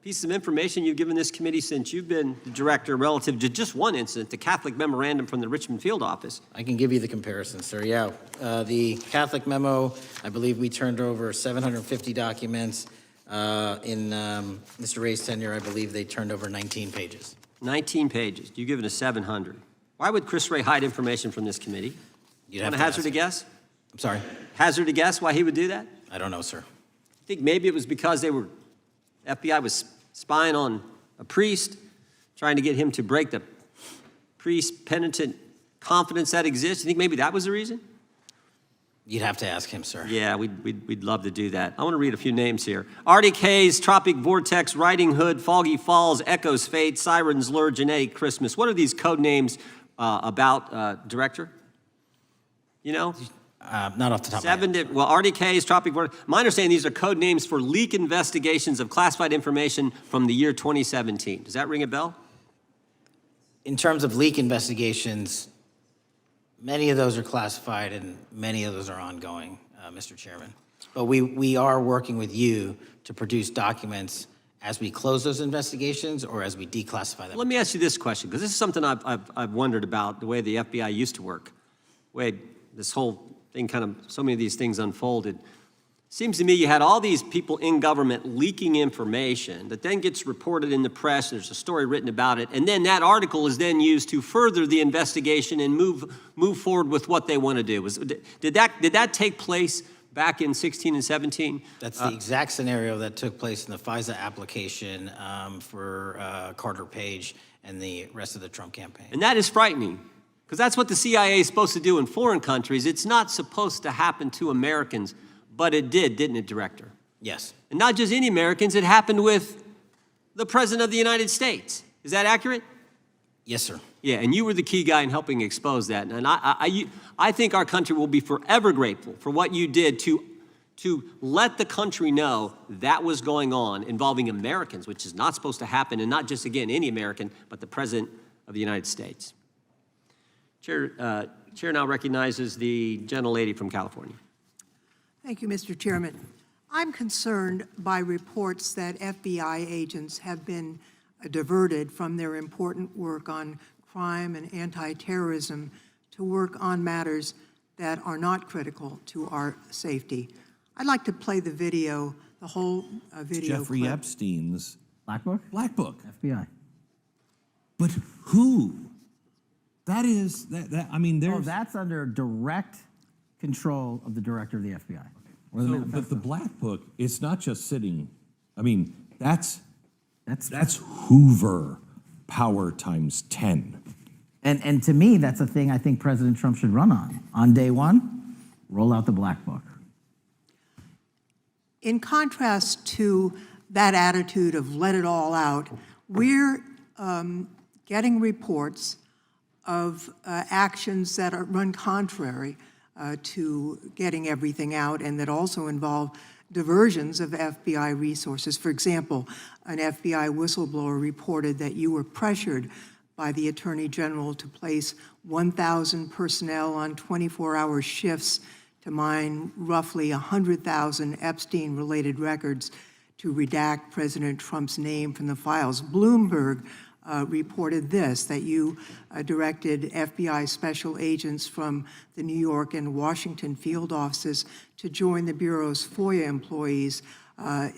pieces of information you've given this committee since you've been the director relative to just one incident, the Catholic memorandum from the Richmond field office. I can give you the comparison, sir. Yeah, the Catholic memo, I believe we turned over 750 documents. In Mr. Ray's tenure, I believe they turned over 19 pages. 19 pages. You've given us 700. Why would Chris Wray hide information from this committee? You'd Want have to to hazard a guess? I'm sorry? Hazard a guess why he would do that? I don't know, sir. I think maybe it was because FBI was spying on a priest, trying to get him to break the priest-penitent confidence that exists. You think maybe that was the reason? You'd have to ask him, sir. Yeah, we'd love to do that. I want to read a few names here. Arctic Haze, Tropic Vortex, Riding Hood, Foggy Falls, Echoes Fate, Sirens Lure, Genetic Christmas. What are these code names about, Director? You know? Not off the top of my head. Well, Arctic Haze, Tropic Vortex. My understanding, these are code names for leak investigations of classified information from the year 2017. Does that ring a bell? In terms of leak investigations, many of those are classified and many of those are ongoing, Mr. Chairman. But we are working with you to produce documents as we close those investigations or as we declassify them. Let me ask you this question, because this is something I've wondered about, the way the FBI used to work. The way this whole thing so many of these things unfolded. Seems to me you had all these people in government leaking information that then gets reported in the press, there's a story written about it, and then that article is then used to further the investigation and move forward with what they want to do. Did that take place back in 16 and 17? That's the exact scenario that took place in the FISA application for Carter Page and the rest of the Trump campaign. And that is frightening, because that's what the CIA is supposed to do in foreign countries. It's not supposed to happen to Americans, but it did, didn't it, Director? Yes. And not just any Americans, it happened with the President of the United States. Is that accurate? Yes, sir. Yeah, and you were the key guy in helping expose that. And I think our country will be forever grateful for what you did to let the country know that was going on involving Americans, which is not supposed to happen, and not just, again, any American, but the President of the United States. Chair now recognizes the gentlelady from California. Thank you, Mr. Chairman. I'm concerned by reports that FBI agents have been diverted from their important work on crime and anti-terrorism to work on matters that are not critical to our safety. I'd like to play the video, the whole video Jeffrey clip. Epstein's Black Book? Black Book. FBI. But who? That is, I mean, there's... Oh, that's under direct control of the director of the FBI. Or the So, manifesto. but the Black Book, it's not just sitting, I mean, that's Hoover power times 10. And to me, that's a thing I think President Trump should run on. On day one, roll out the Black Book. In contrast to that attitude of let it all out, we're getting reports of actions that run contrary to getting everything out and that also involve diversions of FBI resources. For example, an FBI whistleblower reported that you were pressured by the Attorney General to place 1,000 personnel on 24-hour shifts to mine roughly 100,000 Epstein-related records to redact President Trump's name from the files. Bloomberg reported this, that you directed FBI special agents from the New York and Washington field offices to join the Bureau's FOIA employees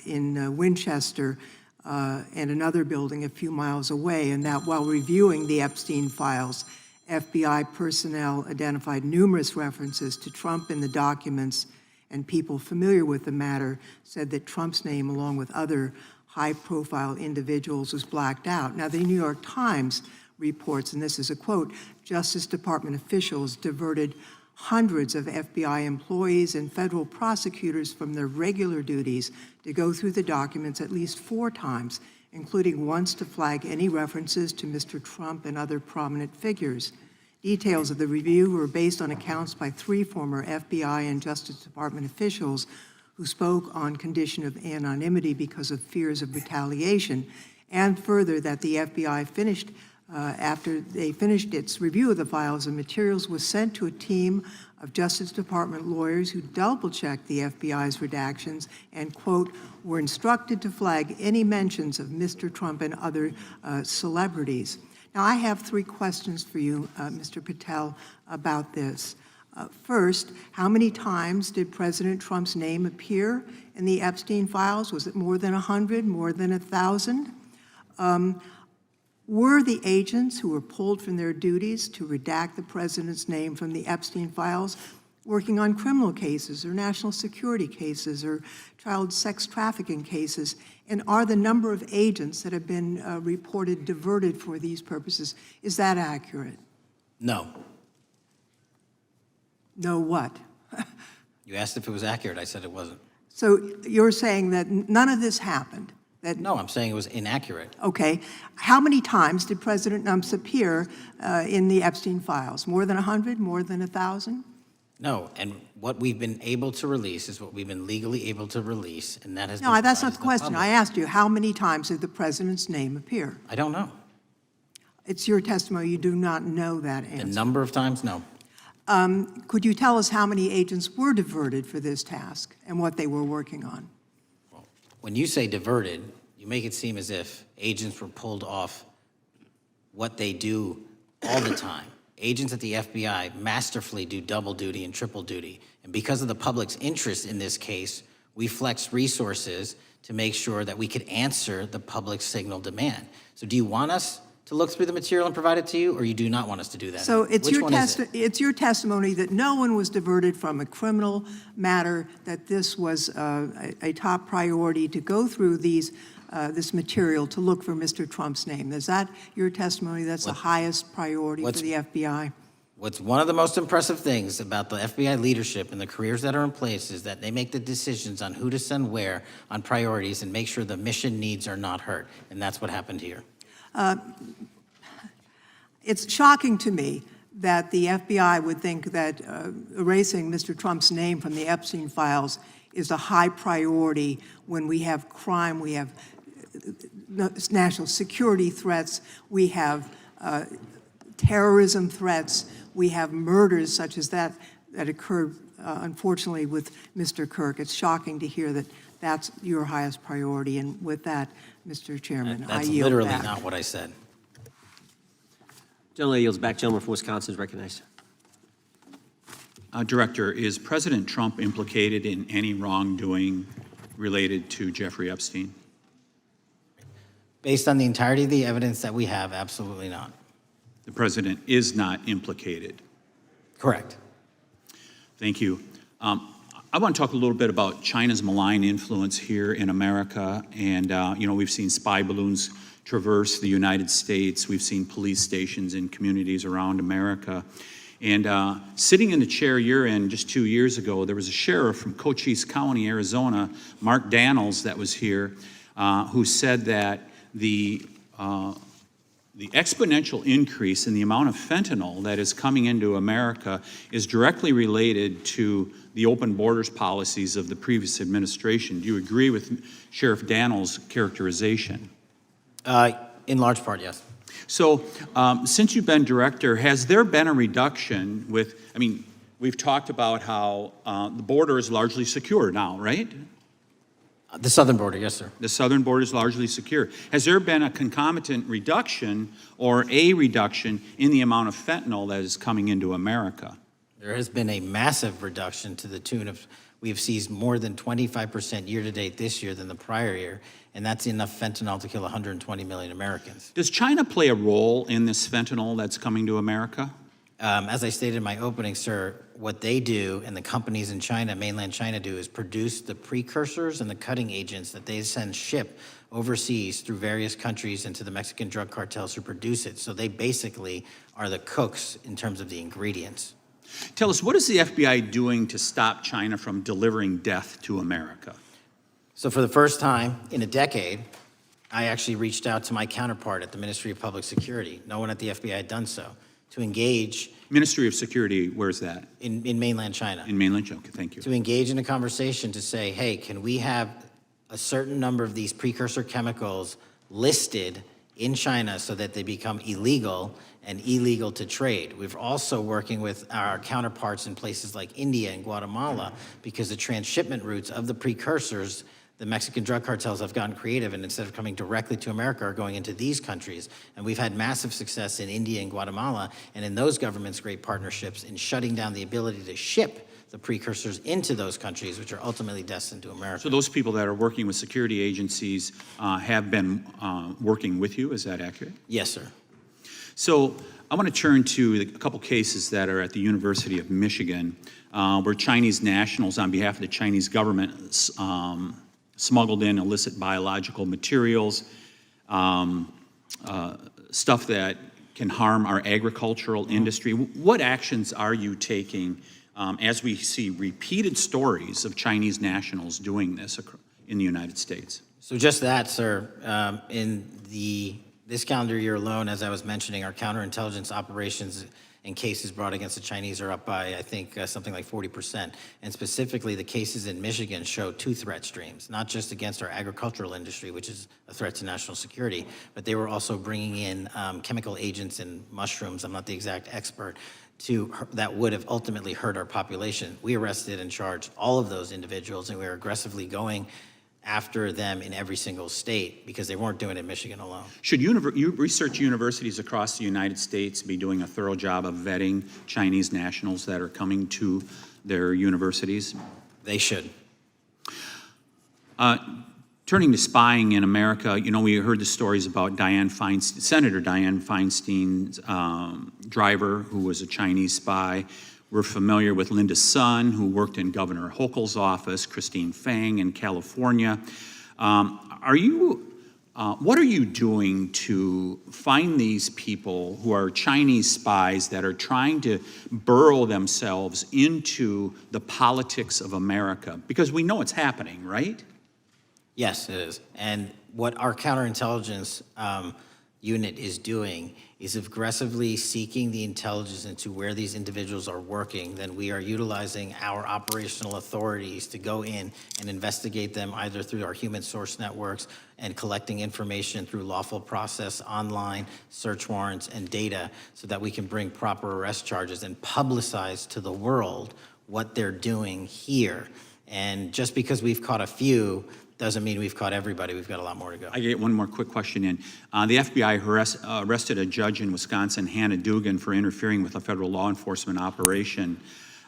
in Winchester and another building a few miles away, and that while reviewing the Epstein files, FBI personnel identified numerous references to Trump in the documents, and people familiar with the matter said that Trump's name, along with other high-profile individuals, was blacked out. Now, the New York Times reports, and this is a quote, Justice Department officials diverted hundreds of FBI employees and federal prosecutors from their regular duties to go through the documents at least 4 times, including once to flag any references to Mr. Trump and other prominent figures. Details of the review were based on accounts by 3 former FBI and Justice Department officials who spoke on condition of anonymity because of fears of retaliation, and further that the FBI finished, after they finished its review of the files and materials, was sent to a team of Justice Department lawyers who double-checked the FBI's redactions and, quote, were instructed to flag any mentions of Mr. Trump and other celebrities. Now, I have 3 questions for you, Mr. Patel, about this. First, how many times did President Trump's name appear in the Epstein files? Was it more than 100, more than 1,000? Were the agents who were pulled from their duties to redact the president's name from the Epstein files working on criminal cases or national security cases or child sex trafficking cases? And are the number of agents that have been reported diverted for these purposes, is that accurate? No. No what? You asked if it was accurate. I said it wasn't. So you're saying that none of this happened? That, No, I'm saying it was inaccurate. okay. How many times did President Trump appear in the Epstein files? More than 100? More than 1,000? No, and what we've been able to release is what we've been legally able to release, and that has No, been that's not provided the to question. public. I asked you, how many times did the president's name appear? I don't know. It's your testimony. You do not know that The answer. number of times, no. Could you tell us how many agents were diverted for this task and what they were working on? When you say diverted, you make it seem as if agents were pulled off what they do all the time. Agents at the FBI masterfully do double duty and triple duty. And because of the public's interest in this case, we flex resources to make sure that we could answer the public's signal demand. So do you want us to look through the material and provide it to you, or you do not want us to do that? So it's Which your, one is it? it's your testimony that no one was diverted from a criminal matter, that this was a top priority to go through these, this material to look for Mr. Trump's name. Is that your testimony? That's the highest priority for the FBI? What's one of the most impressive things about the FBI leadership and the careers that are in place is that they make the decisions on who to send where on priorities and make sure the mission needs are not hurt. And that's what happened here. It's shocking to me that the FBI would think that erasing Mr. Trump's name from the Epstein files is a high priority when we have crime, we have national security threats, we have terrorism threats, we have murders such as that occurred, unfortunately, with Mr. Kirk. It's shocking to hear that that's your highest priority. And with that, Mr. Chairman, I That's yield literally back. not what I said. Gentleman yields back. Gentleman from Wisconsin is recognized. Director, is President Trump implicated in any wrongdoing related to Jeffrey Epstein? Based on the entirety of the evidence that we have, absolutely not. The president is not implicated. Correct. Thank you. I want to talk a little bit about China's malign influence here in America. And, you know, we've seen spy balloons traverse the United States. We've seen police stations in communities around America. And sitting in the chair you're in just 2 years ago, there was a sheriff from Cochise County, Arizona, Mark Daniels, that was here, who said that the exponential increase in the amount of fentanyl that is coming into America is directly related to the open borders policies of the previous administration. Do you agree with Sheriff Daniels' characterization? In large part, yes. So since you've been director, has there been a reduction with, I mean, we've talked about how the border is largely secure now, right? The southern border, yes, sir. The southern border is largely secure. Has there been a concomitant reduction or a reduction in the amount of fentanyl that is coming into America? There has been a massive reduction to the tune of, we have seized more than 25% year-to-date this year than the prior year, and that's enough fentanyl to kill 120 million Americans. Does China play a role in this fentanyl that's coming to America? As I stated in my opening, sir, what they do and the companies in China, mainland China, do is produce the precursors and the cutting agents that they ship overseas through various countries into the Mexican drug cartels who produce it. So they basically are the cooks in terms of the ingredients. Tell us, what is the FBI doing to stop China from delivering death to America? So for the first time in a decade, I actually reached out to my counterpart at the Ministry of Public Security. No one at the FBI had done so. To engage. Ministry of Security, where's that? In mainland China. In mainland China, okay, thank you. To engage in a conversation to say, hey, can we have a certain number of these precursor chemicals listed in China so that they become illegal and illegal to trade. We're also working with our counterparts in places like India and Guatemala because the transshipment routes of the precursors, the Mexican drug cartels have gotten creative, and instead of coming directly to America are going into these countries. And we've had massive success in India and Guatemala, and in those governments' great partnerships in shutting down the ability to ship the precursors into those countries, which are ultimately destined to America. So those people that are working with security agencies have been working with you, is that accurate? Yes, sir. So I want to turn to a couple cases that are at the University of Michigan, where Chinese nationals on behalf of the Chinese government smuggled in illicit biological materials, stuff that can harm our agricultural industry. What actions are you taking as we see repeated stories of Chinese nationals doing this in the United States? So just that, sir. In this calendar year alone, as I was mentioning, our counterintelligence operations and cases brought against the Chinese are up by, I think, something like 40%. And specifically, the cases in Michigan show two threat streams, not just against our agricultural industry, which is a threat to national security, but they were also bringing in chemical agents and mushrooms, I'm not the exact expert, that would have ultimately hurt our population. We arrested and charged all of those individuals, and we were aggressively going after them in every single state because they weren't doing it in Michigan alone. Should research universities across the United States be doing a thorough job of vetting Chinese nationals that are coming to their universities? They should. Turning to spying in America, you know, we heard the stories about Senator Dianne Feinstein's driver, who was a Chinese spy. We're familiar with Linda's son, who worked in Governor Hochul's office, Christine Fang in California. What are you doing to find these people who are Chinese spies that are trying to burrow themselves into the politics of America? Because we know it's happening, right? Yes, it is. And what our counterintelligence unit is doing is aggressively seeking the intelligence into where these individuals are working. Then we are utilizing our operational authorities to go in and investigate them either through our human source networks and collecting information through lawful process, online, search warrants, and data so that we can bring proper arrest charges and publicize to the world what they're doing here. And just because we've caught a few doesn't mean we've caught everybody. We've got a lot more to go. I get one more quick question in. The FBI arrested a judge in Wisconsin, Hannah Dugan, for interfering with a federal law enforcement operation.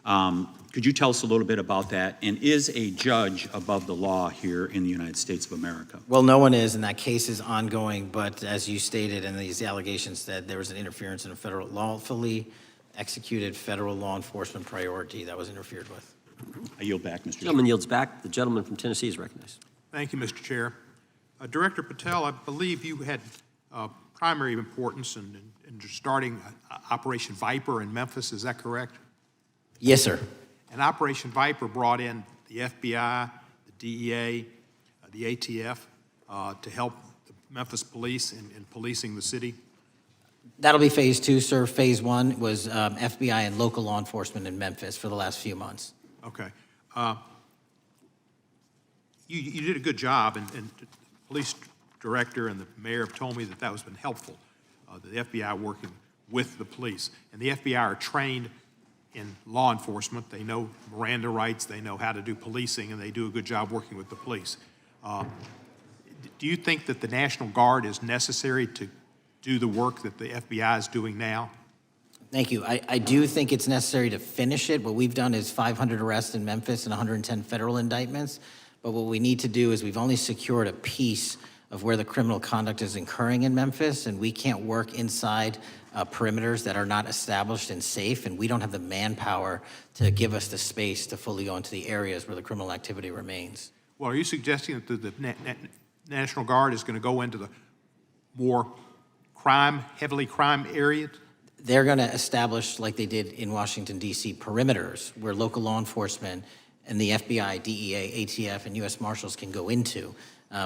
Could you tell us a little bit about that? And is a judge above the law here in the United States of America? Well, no one is, and that case is ongoing, but as you stated, and these allegations said, there was an interference in a federal lawfully executed federal law enforcement priority that was interfered with. I yield back, Mr. Chair. Gentleman yields back. The gentleman from Tennessee is recognized. Thank you, Mr. Chair. Director Patel, I believe you had primary importance in starting Operation Viper in Memphis. Is that correct? Yes, sir. And Operation Viper brought in the FBI, the DEA, the ATF to help the Memphis police in policing the city. That'll be phase 2, sir. Phase 1 was FBI and local law enforcement in Memphis for the last few months. Okay. You did a good job, and the police director and the mayor have told me that that has been helpful, the FBI working with the police. And the FBI are trained in law enforcement. They know Miranda rights, they know how to do policing, and they do a good job working with the police. Do you think that the National Guard is necessary to do the work that the FBI is doing now? Thank you. I do think it's necessary to finish it. What we've done is 500 arrests in Memphis and 110 federal indictments. But what we need to do is we've only secured a piece of where the criminal conduct is occurring in Memphis, and we can't work inside perimeters that are not established and safe, and we don't have the manpower to give us the space to fully go into the areas where the criminal activity remains. Well, are you suggesting that the National Guard is going to go into the more heavily crime areas? They're going to establish, like they did in Washington, D.C., perimeters where local law enforcement and the FBI, DEA, ATF, and U.S. Marshals can go into.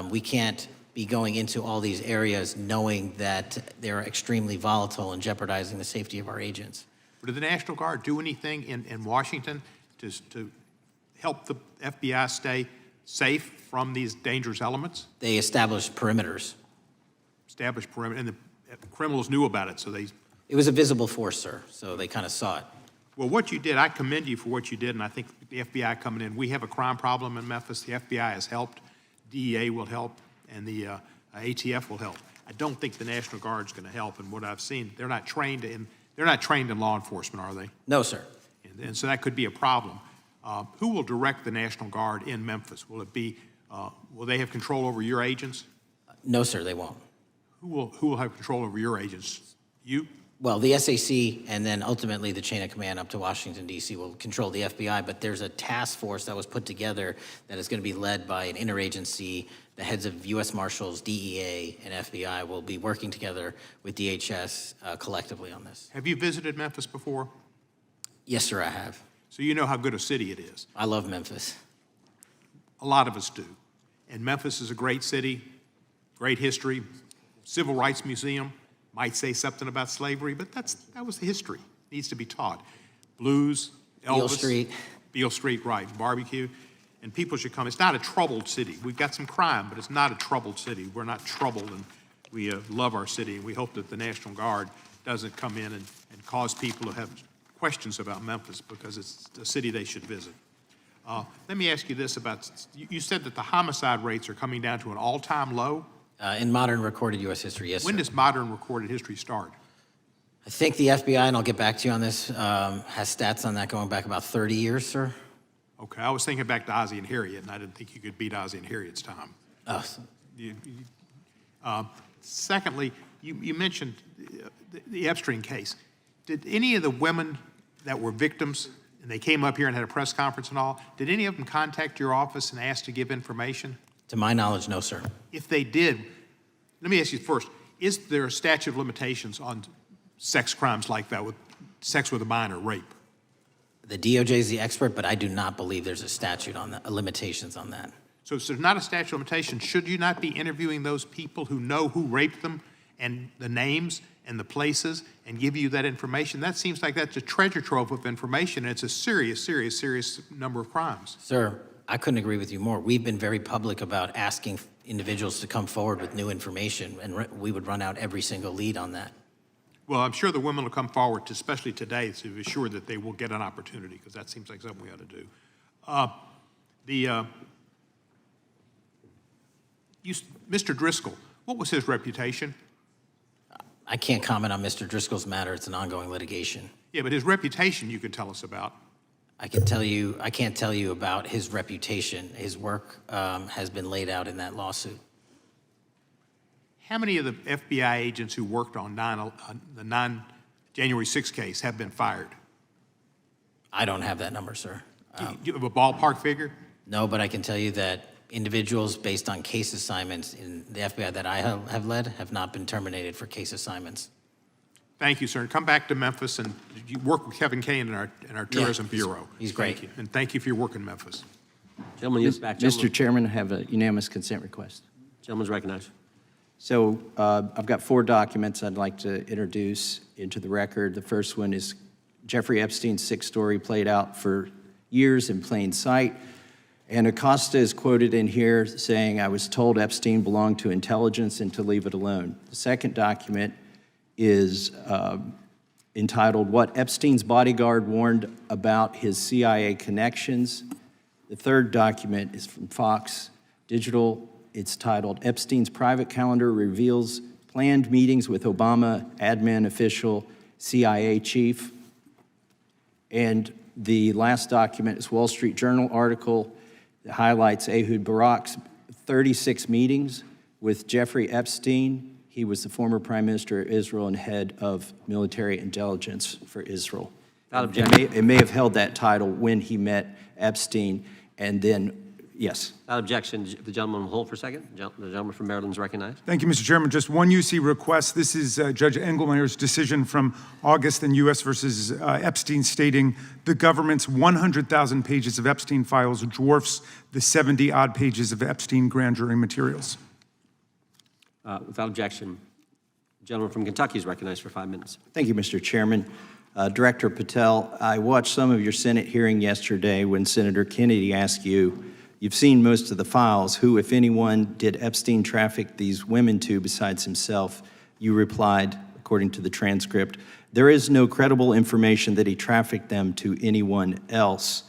We can't be going into all these areas knowing that they're extremely volatile and jeopardizing the safety of our agents. But did the National Guard do anything in Washington to help the FBI stay safe from these dangerous elements? They established perimeters. Established perimeter, and the criminals knew about it, so they... It was a visible force, sir, so they kind of saw it. Well, what you did, I commend you for what you did, and I think the FBI coming in, we have a crime problem in Memphis. The FBI has helped, DEA will help, and the ATF will help. I don't think the National Guard is going to help, and what I've seen, they're not trained in law enforcement, are they? No, sir. And so that could be a problem. Who will direct the National Guard in Memphis? Will it be, will they have control over your agents? No, sir, they won't. Who will have control over your agents? You? Well, the SAC and then ultimately the chain of command up to Washington, D.C. will control the FBI, but there's a task force that was put together that is going to be led by an interagency. The heads of U.S. Marshals, DEA, and FBI will be working together with DHS collectively on this. Have you visited Memphis before? Yes, sir, I have. So you know how good a city it is. I love Memphis. A lot of us do. And Memphis is a great city, great history, civil rights museum. Might say something about slavery, but that was the history. Needs to be taught. Blues, Elvis. Beale Street. Beale Street, right. Barbecue. And people should come. It's not a troubled city. We've got some crime, but it's not a troubled city. We're not troubled, and we love our city. And we hope that the National Guard doesn't come in and cause people to have questions about Memphis, because it's a city they should visit. Let me ask you this about, you said that the homicide rates are coming down to an all-time low? In modern recorded U.S. history, yes, When sir. does modern recorded history start? I think the FBI, and I'll get back to you on this, has stats on that going back about 30 years, sir. Okay, I was thinking back to Ozzie and Harriet, and I didn't think you could beat Ozzie and Harriet's time. Secondly, you mentioned the Epstein case. Did any of the women that were victims, and they came up here and had a press conference and all, did any of them contact your office and ask to give information? To my knowledge, no, sir. If they did, let me ask you first, is there a statute of limitations on sex crimes like that, with sex with a minor, rape? The DOJ is the expert, but I do not believe there's a statute on that, limitations on that. So if there's not a statute of limitations, should you not be interviewing those people who know who raped them and the names and the places and give you that information? That seems like that's a treasure trove of information, and it's a serious, serious, serious number of crimes. Sir, I couldn't agree with you more. We've been very public about asking individuals to come forward with new information, and we would run out every single lead on that. Well, I'm sure the women will come forward, especially today, to be sure that they will get an opportunity, because that seems like something we ought to do. Mr. Driscoll, what was his reputation? I can't comment on Mr. Driscoll's matter. It's an ongoing litigation. Yeah, but his reputation you could tell us about. I can't tell you about his reputation. His work has been laid out in that lawsuit. How many of the FBI agents who worked on the January 6th case have been fired? I don't have that number, sir. Do you have a ballpark figure? No, but I can tell you that individuals based on case assignments in the FBI that I have led have not been terminated for case assignments. Thank you, sir. Come back to Memphis and you work with Kevin Kane in our Tourism Bureau. He's great. Thank you. And thank you for your work in Memphis. Gentleman, yields back. Mr. Chairman, I have a unanimous consent request. Gentleman's recognized. So I've got 4 documents I'd like to introduce into the record. The first one is Jeffrey Epstein's 6th story played out for years in plain sight. And Acosta is quoted in here saying, "I was told Epstein belonged to intelligence and to leave it alone." The second document is entitled, "What Epstein's Bodyguard Warned About His CIA Connections." The third document is from Fox Digital. It's titled, "Epstein's Private Calendar Reveals Planned Meetings with Obama Admin Official CIA Chief." And the last document is Wall Street Journal article that highlights Ehud Barak's 36 meetings with Jeffrey Epstein. He was the former Prime Minister of Israel and head of military intelligence for Israel. It may have held that title when he met Epstein, and then, yes. Without objection, the gentleman will hold for a second. The gentleman from Maryland is recognized. Thank you, Mr. Chairman. Just one UC request. This is Judge Engelmeyer's decision from August in U.S. versus Epstein, stating the government's 100,000 pages of Epstein files dwarfs the 70-odd pages of Epstein grand jury materials. Without objection, the gentleman from Kentucky is recognized for 5 minutes. Thank you, Mr. Chairman. Director Patel, I watched some of your Senate hearing yesterday when Senator Kennedy asked you, "You've seen most of the files. Who, if anyone, did Epstein traffic these women to besides himself?" You replied, according to the transcript, "There is no credible information that he trafficked them to anyone else."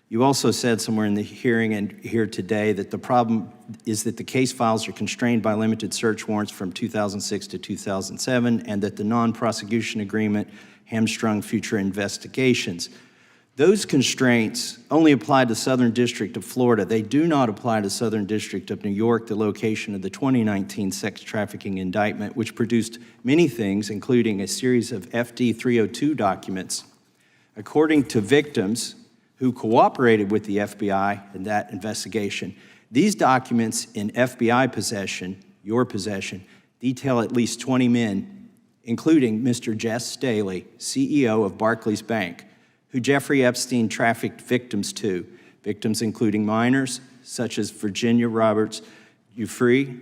You also said somewhere in the hearing and here today that the problem is that the case files are constrained by limited search warrants from 2006 to 2007 and that the non-prosecution agreement hamstrung future investigations. Those constraints only apply to Southern District of Florida. They do not apply to Southern District of New York, the location of the 2019 sex trafficking indictment, which produced many things, including a series of FD 302 documents. According to victims who cooperated with the FBI in that investigation, these documents in FBI possession, your possession, detail at least 20 men, including Mr. Jess Staley, CEO of Barclays Bank, who Jeffrey Epstein trafficked victims to, victims including minors, such as Virginia Roberts Giuffre,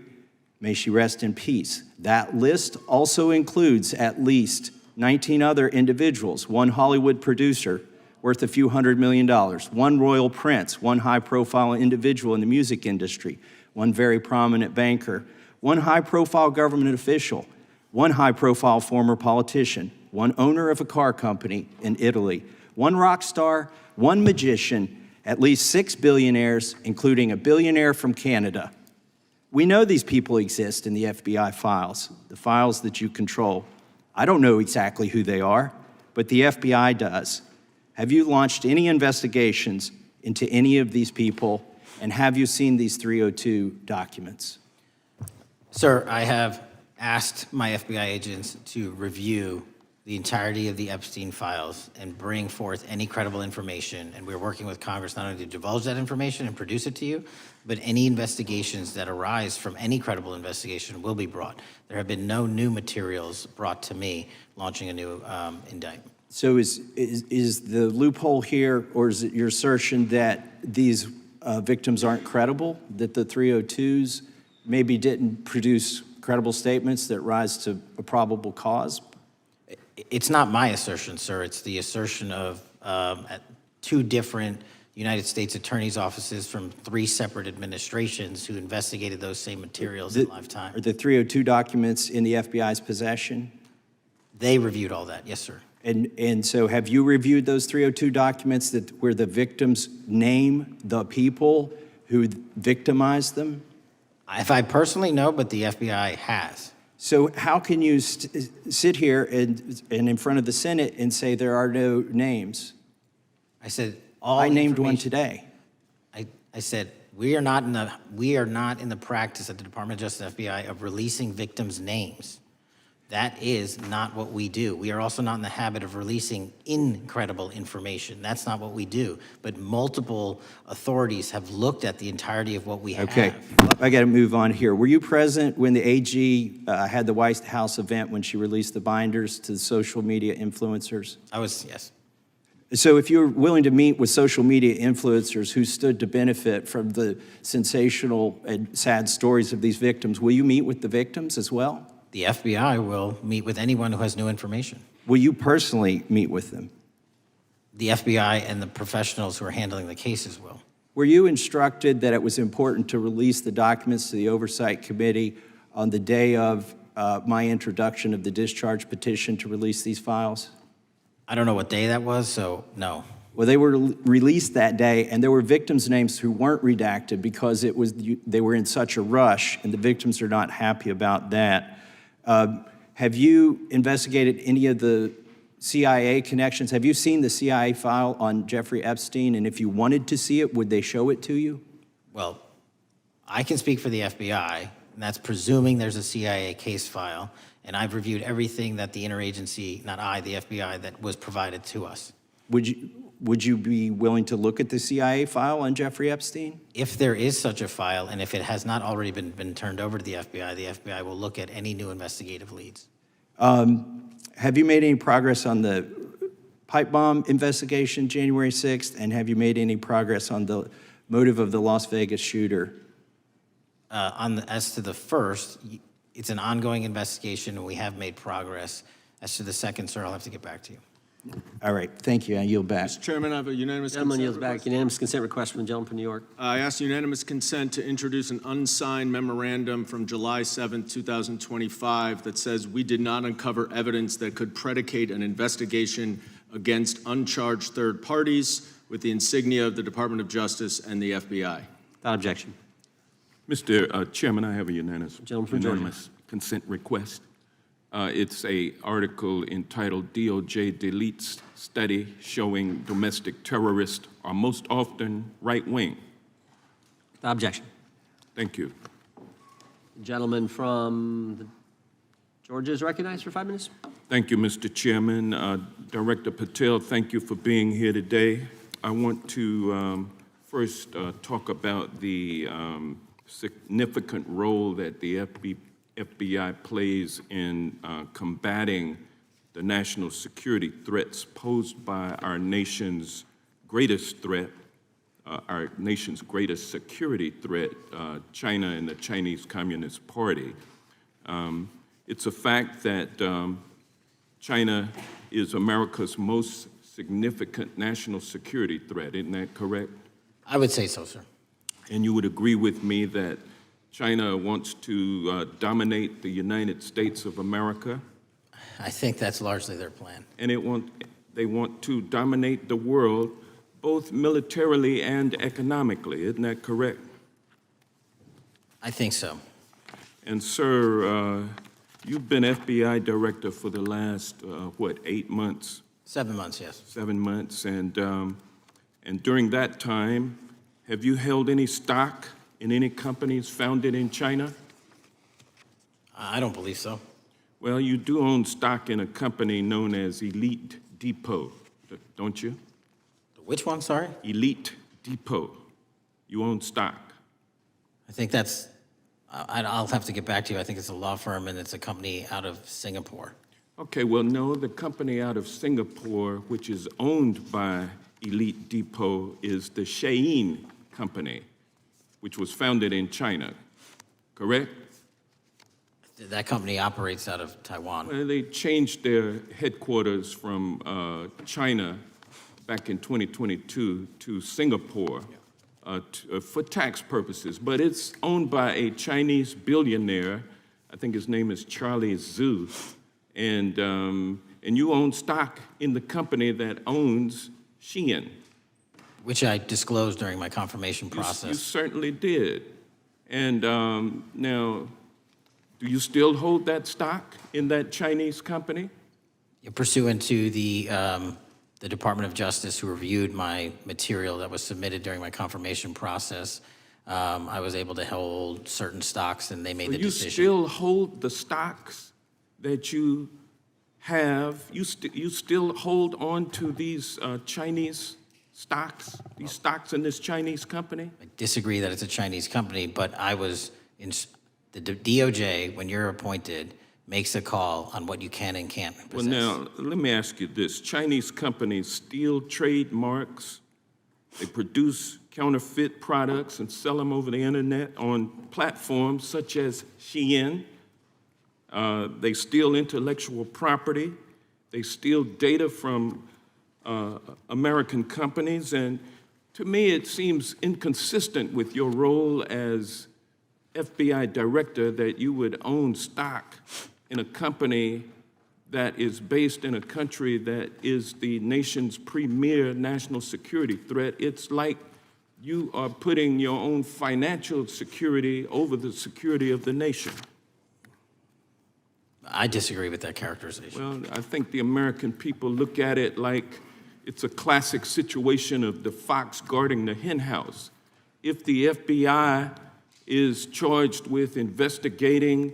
may she rest in peace. That list also includes at least 19 other individuals, one Hollywood producer worth a few $100 million, one royal prince, one high-profile individual in the music industry, one very prominent banker, one high-profile government official, one high-profile former politician, one owner of a car company in Italy, one rock star, one magician, at least 6 billionaires, including a billionaire from Canada. We know these people exist in the FBI files, the files that you control. I don't know exactly who they are, but the FBI does. Have you launched any investigations into any of these people, and have you seen these 302 documents? Sir, I have asked my FBI agents to review the entirety of the Epstein files and bring forth any credible information. And we're working with Congress not only to divulge that information and produce it to you, but any investigations that arise from any credible investigation will be brought. There have been no new materials brought to me launching a new indictment. So is the loophole here, or is it your assertion that these victims aren't credible, that the 302s maybe didn't produce credible statements that rise to a probable cause? It's not my assertion, sir. It's the assertion of 2 different United States attorneys' offices from 3 separate administrations who investigated those same materials in lifetime. Are the 302 documents in the FBI's possession? They reviewed all that, yes, sir. And so have you reviewed those 302 documents where the victims name the people who victimized them? If I personally know, but the FBI has. So how can you sit here and in front of the Senate and say there are no names? I said all. I named one information- today. I said we are not in the practice at the Department of Justice and FBI of releasing victims' names. That is not what we do. We are also not in the habit of releasing incredible information. That's not what we do. But multiple authorities have looked at the entirety of what we have. Okay, I got to move on here. Were you present when the AG had the White House event when she released the binders to the social media influencers? I was, yes. So if you're willing to meet with social media influencers who stood to benefit from the sensational and sad stories of these victims, will you meet with the victims as well? The FBI will meet with anyone who has new information. Will you personally meet with them? The FBI and the professionals who are handling the cases will. Were you instructed that it was important to release the documents to the Oversight Committee on the day of my introduction of the discharge petition to release these files? I don't know what day that was, so no. Well, they were released that day, and there were victims' names who weren't redacted because they were in such a rush, and the victims are not happy about that. Have you investigated any of the CIA connections? Have you seen the CIA file on Jeffrey Epstein? And if you wanted to see it, would they show it to you? Well, I can speak for the FBI, and that's presuming there's a CIA case file, and I've reviewed everything that the interagency, not I, the FBI, that was provided to us. Would you be willing to look at the CIA file on Jeffrey Epstein? If there is such a file, and if it has not already been turned over to the FBI will look at any new investigative leads. Have you made any progress on the pipe bomb investigation January 6th? And have you made any progress on the motive of the Las Vegas shooter? As to the first, it's an ongoing investigation, and we have made progress. As to the second, sir, I'll have to get back to you. All right, thank you. I yield back. Mr. Chairman, I have a unanimous Gentleman consent yields back. request. Unanimous consent request from the gentleman from New York. I ask unanimous consent to introduce an unsigned memorandum from July 7th, 2025 that says we did not uncover evidence that could predicate an investigation against uncharged third parties with the insignia of the Department of Justice and the FBI. Without objection. Mr. Chairman, I have a Gentleman from Georgia. unanimous consent request. It's an article entitled DOJ Deletes Study Showing Domestic Terrorists Are Most Often Right-Wing. Without objection. Thank you. The gentleman from Georgia is recognized for 5 minutes. Thank you, Mr. Chairman. Director Patel, thank you for being here today. I want to first talk about the significant role that the FBI plays in combating the national security threats posed by our nation's greatest threat, our nation's greatest security threat, China and the Chinese Communist Party. It's a fact that China is America's most significant national security threat, isn't that correct? I would say so, sir. And you would agree with me that China wants to dominate the United States of America? I think that's largely their plan. And they want to dominate the world, both militarily and economically, isn't that correct? I think so. And sir, you've been FBI director for the last, 8 months? 7 months, yes. 7 months, and during that time, have you held any stock in any companies founded in China? I don't believe so. Well, you do own stock in a company known as Elite Depot, don't you? Which one, sorry? Elite Depot. You own stock. I think that's, I'll have to get back to you. I think it's a law firm and it's a company out of Singapore. Okay, well, no, the company out of Singapore, which is owned by Elite Depot, is the Shein Company, which was founded in China, correct? That company operates out of Taiwan. Well, they changed their headquarters from China back in 2022 to Singapore for tax purposes, but it's owned by a Chinese billionaire. I think his name is Charlie Zhu, and you own stock in the company that owns Shein. Which I disclosed during my confirmation process. You certainly did. And now, do you still hold that stock in that Chinese company? Pursuant to the the Department of Justice, who reviewed my material that was submitted during my confirmation process, I was able to hold certain stocks, and they made the decision. You still hold the stocks that you have? You still hold on to these Chinese stocks, these stocks in this Chinese company? I disagree that it's a Chinese company, but I was in the DOJ, when you're appointed, makes a call on what you can and can't possess. Well, now, let me ask you this. Chinese companies steal trademarks. They produce counterfeit products and sell them over the internet on platforms such as Shein. They steal intellectual property. They steal data from American companies. And to me, it seems inconsistent with your role as FBI director that you would own stock in a company that is based in a country that is the nation's premier national security threat. It's like you are putting your own financial security over the security of the nation. I disagree with that characterization. Well, I think the American people look at it like it's a classic situation of the fox guarding the hen house. If the FBI is charged with investigating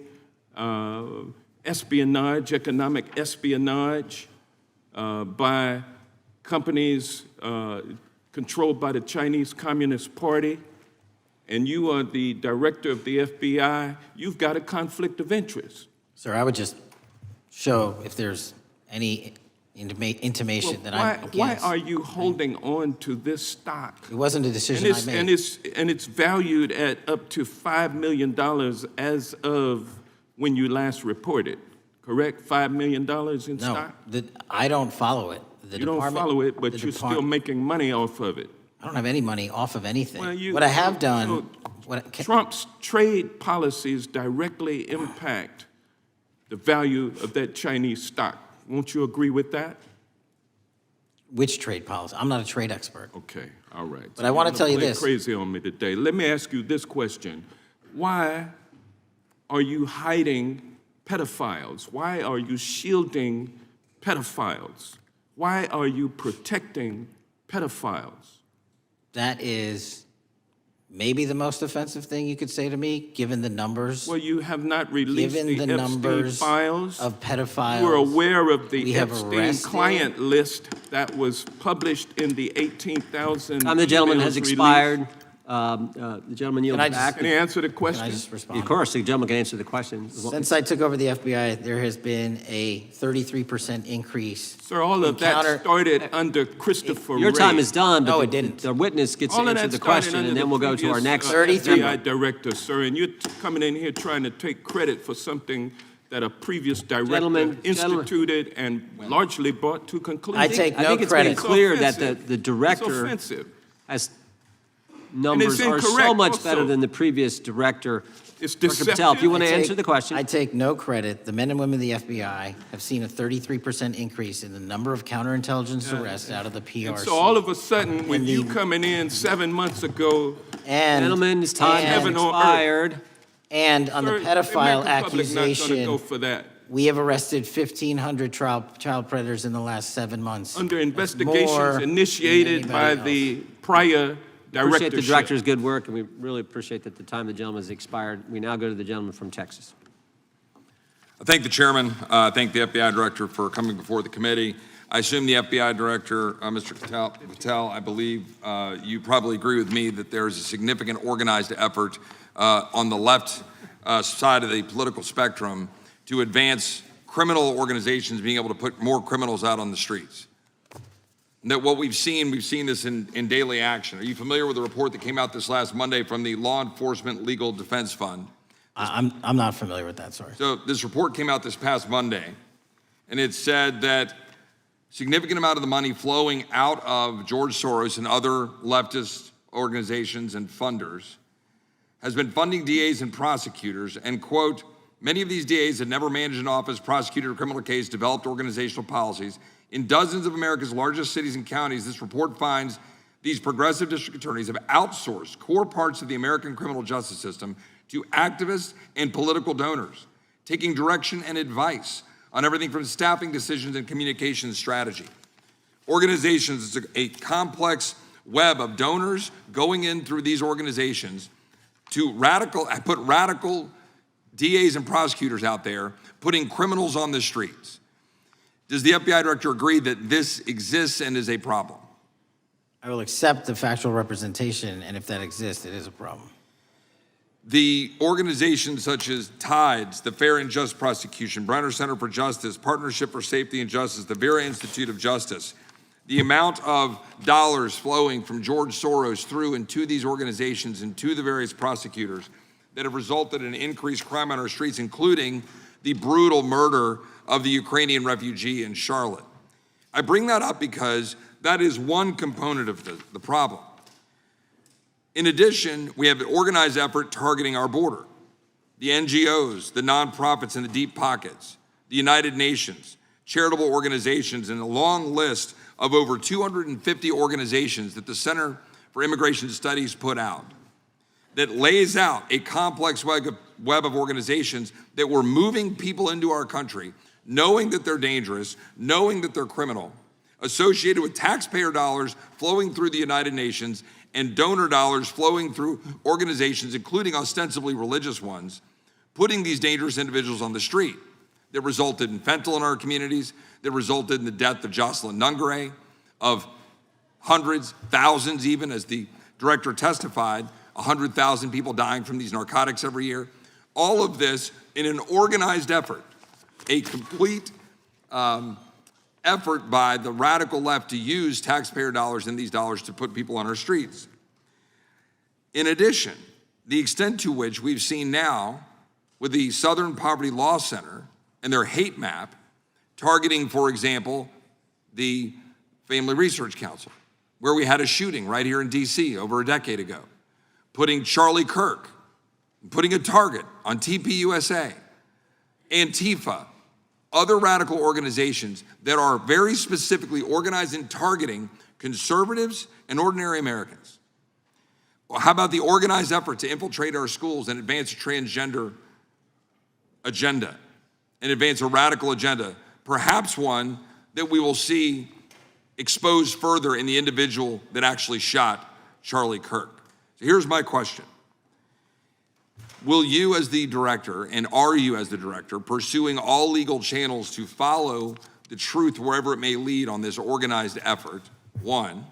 espionage, economic espionage by companies controlled by the Chinese Communist Party, and you are the director of the FBI, you've got a conflict of interest. Sir, I would just show if there's any intimation that I'm against. Why are you holding on to this stock? It wasn't a decision I made. And it's valued at up to $5 million as of when you last reported, correct? $5 million in stock? No, I don't follow it. You don't follow it, but you're still making money off of it. I don't have any money off of anything. What I have done... Trump's trade policies directly impact the value of that Chinese stock. Won't you agree with that? Which trade policy? I'm not a trade expert. Okay, all right. But I want to tell you this. Crazy on me today. Let me ask you this question. Why are you hiding pedophiles? Why are you shielding pedophiles? Why are you protecting pedophiles? That is maybe the most offensive thing you could say to me, given the numbers. Well, you have not released given the Epstein numbers files of pedophiles. You were aware of the we Epstein client list that was published in the 18,000 Time the gentleman has released. expired. The gentleman yields back. Can he answer the question? Can I just respond? Of course, the gentleman can answer the question. Since I took over the FBI, there has been a 33% increase. Sir, all of that started under Christopher Your Wray. time is done, but No, it didn't. the witness gets All to of answer that the started question, under and then the we'll go to our previous, next. FBI director, sir, and you're coming in here trying to take credit for something that a previous director instituted and largely brought to conclusion. I take no I think it's credit. pretty clear It's that the offensive. director It's offensive. has numbers are so incorrect much also. better than the previous director. It's Director Patel, if you want to I take- answer the question. I take no credit. The men and women of the FBI have seen a 33% increase in the number of counterintelligence arrests out of the PRC. And so all of a sudden, when you coming in 7 months ago, Gentlemen's time has heaven on earth. expired. And on Sir, the pedophile the American public not gonna accusation, go for that. we have arrested 1,500 child predators in the last 7 months. Under That's more investigations than initiated by anybody the prior Appreciate directorship. the director's good work, and we really appreciate that the time of the gentleman has expired. We now go to the gentleman from Texas. I thank the chairman. I thank the FBI director for coming before the committee. I assume the FBI director, Mr. Patel, I believe you probably agree with me that there is a significant organized effort on the left side of the political spectrum to advance criminal organizations being able to put more criminals out on the streets. That what we've seen this in daily action. Are you familiar with the report that came out this last Monday from the Law Enforcement Legal Defense Fund? I'm not familiar with that, sorry. So this report came out this past Monday, and it said that significant amount of the money flowing out of George Soros and other leftist organizations and funders has been funding DAs and prosecutors, and quote, many of these DAs had never managed an office, prosecuted a criminal case, developed organizational policies. In dozens of America's largest cities and counties, this report finds these progressive district attorneys have outsourced core parts of the American criminal justice system to activists and political donors, taking direction and advice on everything from staffing decisions and communication strategy. Organizations, it's a complex web of donors going in through these organizations to put radical DAs and prosecutors out there, putting criminals on the streets. Does the FBI director agree that this exists and is a problem? I will accept the factual representation, and if that exists, it is a problem. The organizations such as TIDES, the Fair and Just Prosecution, Brenner Center for Justice, Partnership for Safety and Justice, the Vera Institute of Justice, the amount of dollars flowing from George Soros through and to these organizations and to the various prosecutors that have resulted in increased crime on our streets, including the brutal murder of the Ukrainian refugee in Charlotte. I bring that up because that is one component of the problem. In addition, we have an organized effort targeting our border. The NGOs, the nonprofits, and the deep pockets, the United Nations, charitable organizations, and a long list of over 250 organizations that the Center for Immigration Studies put out that lays out a complex web of organizations that were moving people into our country, knowing that they're dangerous, knowing that they're criminal, associated with taxpayer dollars flowing through the United Nations and donor dollars flowing through organizations, including ostensibly religious ones, putting these dangerous individuals on the street that resulted in fentanyl in our communities, that resulted in the death of Jocelyn Nungare, of hundreds, thousands even, as the director testified, 100,000 people dying from these narcotics every year. All of this in an organized effort, a complete effort by the radical left to use taxpayer dollars and these dollars to put people on our streets. In addition, the extent to which we've seen now with the Southern Poverty Law Center and their hate map targeting, for example, the Family Research Council, where we had a shooting right here in DC over a decade ago, putting Charlie Kirk, putting a target on TPUSA, Antifa, other radical organizations that are very specifically organized in targeting conservatives and ordinary Americans. Well, how about the organized effort to infiltrate our schools and advance a transgender agenda and advance a radical agenda, perhaps one that we will see exposed further in the individual that actually shot Charlie Kirk? So here's my question. Will you as the director, and are you as the director, pursuing all legal channels to follow the truth wherever it may lead on this organized effort, one?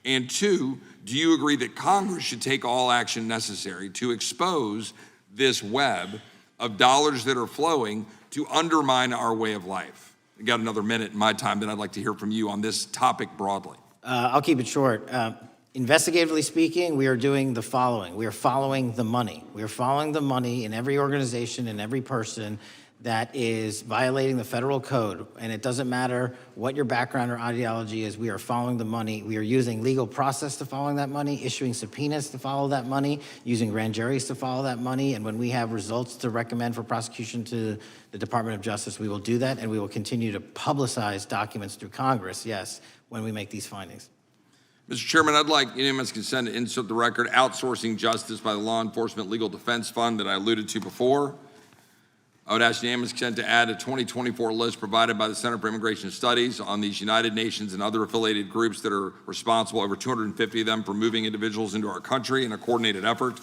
And two, do you agree that Congress should take all action necessary to expose this web of dollars that are flowing to undermine our way of life? I got another minute in my time, then I'd like to hear from you on this topic broadly. I'll keep it short. Investigatively speaking, we are doing the following. We are following the money. We are following the money in every organization and every person that is violating the federal code. And it doesn't matter what your background or ideology is, we are following the money. We are using legal process to follow that money, issuing subpoenas to follow that money, using grand juries to follow that money. And when we have results to recommend for prosecution to the Department of Justice, we will do that. And we will continue to publicize documents through Congress, yes, when we make these findings. Mr. Chairman, I'd like unanimous consent to insert the record outsourcing justice by the Law Enforcement Legal Defense Fund that I alluded to before. I would ask unanimous consent to add a 2024 list provided by the Center for Immigration Studies on these United Nations and other affiliated groups that are responsible, over 250 of them, for moving individuals into our country in a coordinated effort.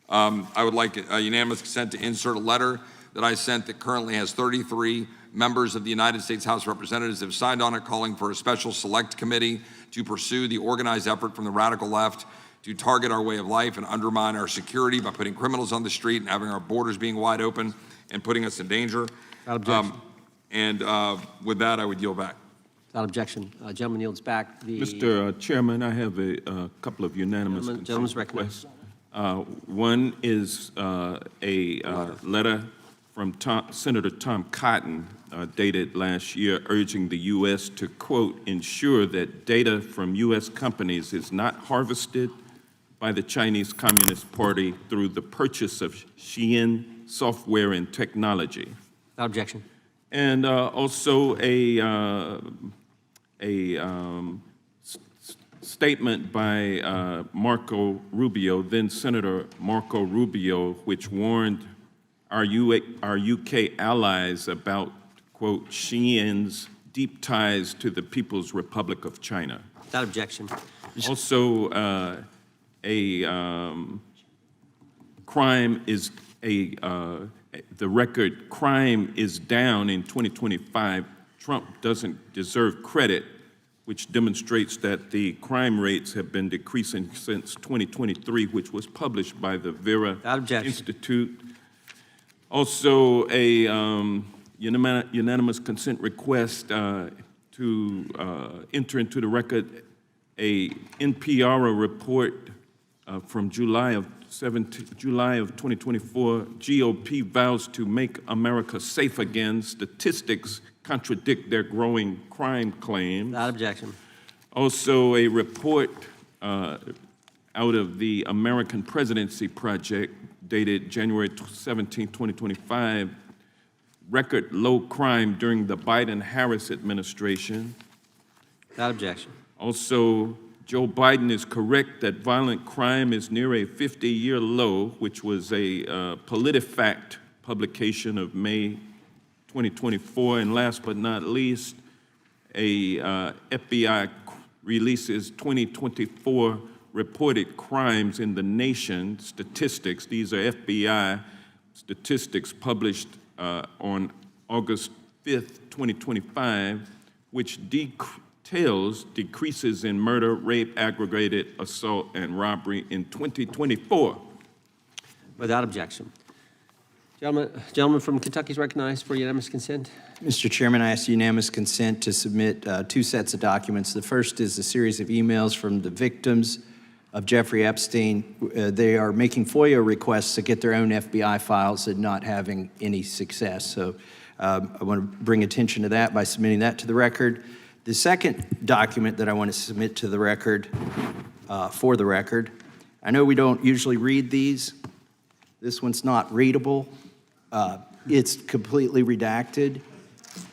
I would like unanimous consent to insert a letter that I sent that currently has 33 members of the United States House of Representatives have signed on it, calling for a special select committee to pursue the organized effort from the radical left to target our way of life and undermine our security by putting criminals on the street and having our borders being wide open and putting us in danger. With that, I would yield back. Without objection. Gentleman yields back. Mr. Chairman, I have a couple of unanimous Gentleman's requests. One is a letter from Senator Tom Cotton dated last year urging the U.S. to, quote, ensure that data from U.S. companies is not harvested by the Chinese Communist Party through the purchase of Xi'an software and technology. Without objection. And also a statement by Marco Rubio, then Senator Marco Rubio, which warned our UK allies about, quote, Xi'an's deep ties to the People's Republic of China. Without objection. Also, crime is the record crime is down in 2025. Trump doesn't deserve credit, which demonstrates that the crime rates have been decreasing since 2023, which was published by the Vera Institute. Also, a unanimous consent request to enter into the record a NPR report from July of 2024. GOP vows to make America safe again. Statistics contradict their growing crime claims. Without objection. Also, a report out of the American Presidency Project dated January 17, 2025, record low crime during the Biden-Harris administration. Without objection. Also, Joe Biden is correct that violent crime is near a 50-year low, which was a PolitiFact publication of May 2024. And last but not least, a FBI releases 2024 reported crimes in the nation statistics. These are FBI statistics published on August 5th, 2025, which details decreases in murder, rape, aggravated assault, and robbery in 2024. Without objection. Gentleman from Kentucky is recognized for unanimous consent. Mr. Chairman, I ask unanimous consent to submit two sets of documents. The first is a series of emails from the victims of Jeffrey Epstein. They are making FOIA requests to get their own FBI files and not having any success. So I want to bring attention to that by submitting that to the record. The second document that I want to submit to the record, for the record, I know we don't usually read these. This one's not readable. It's completely redacted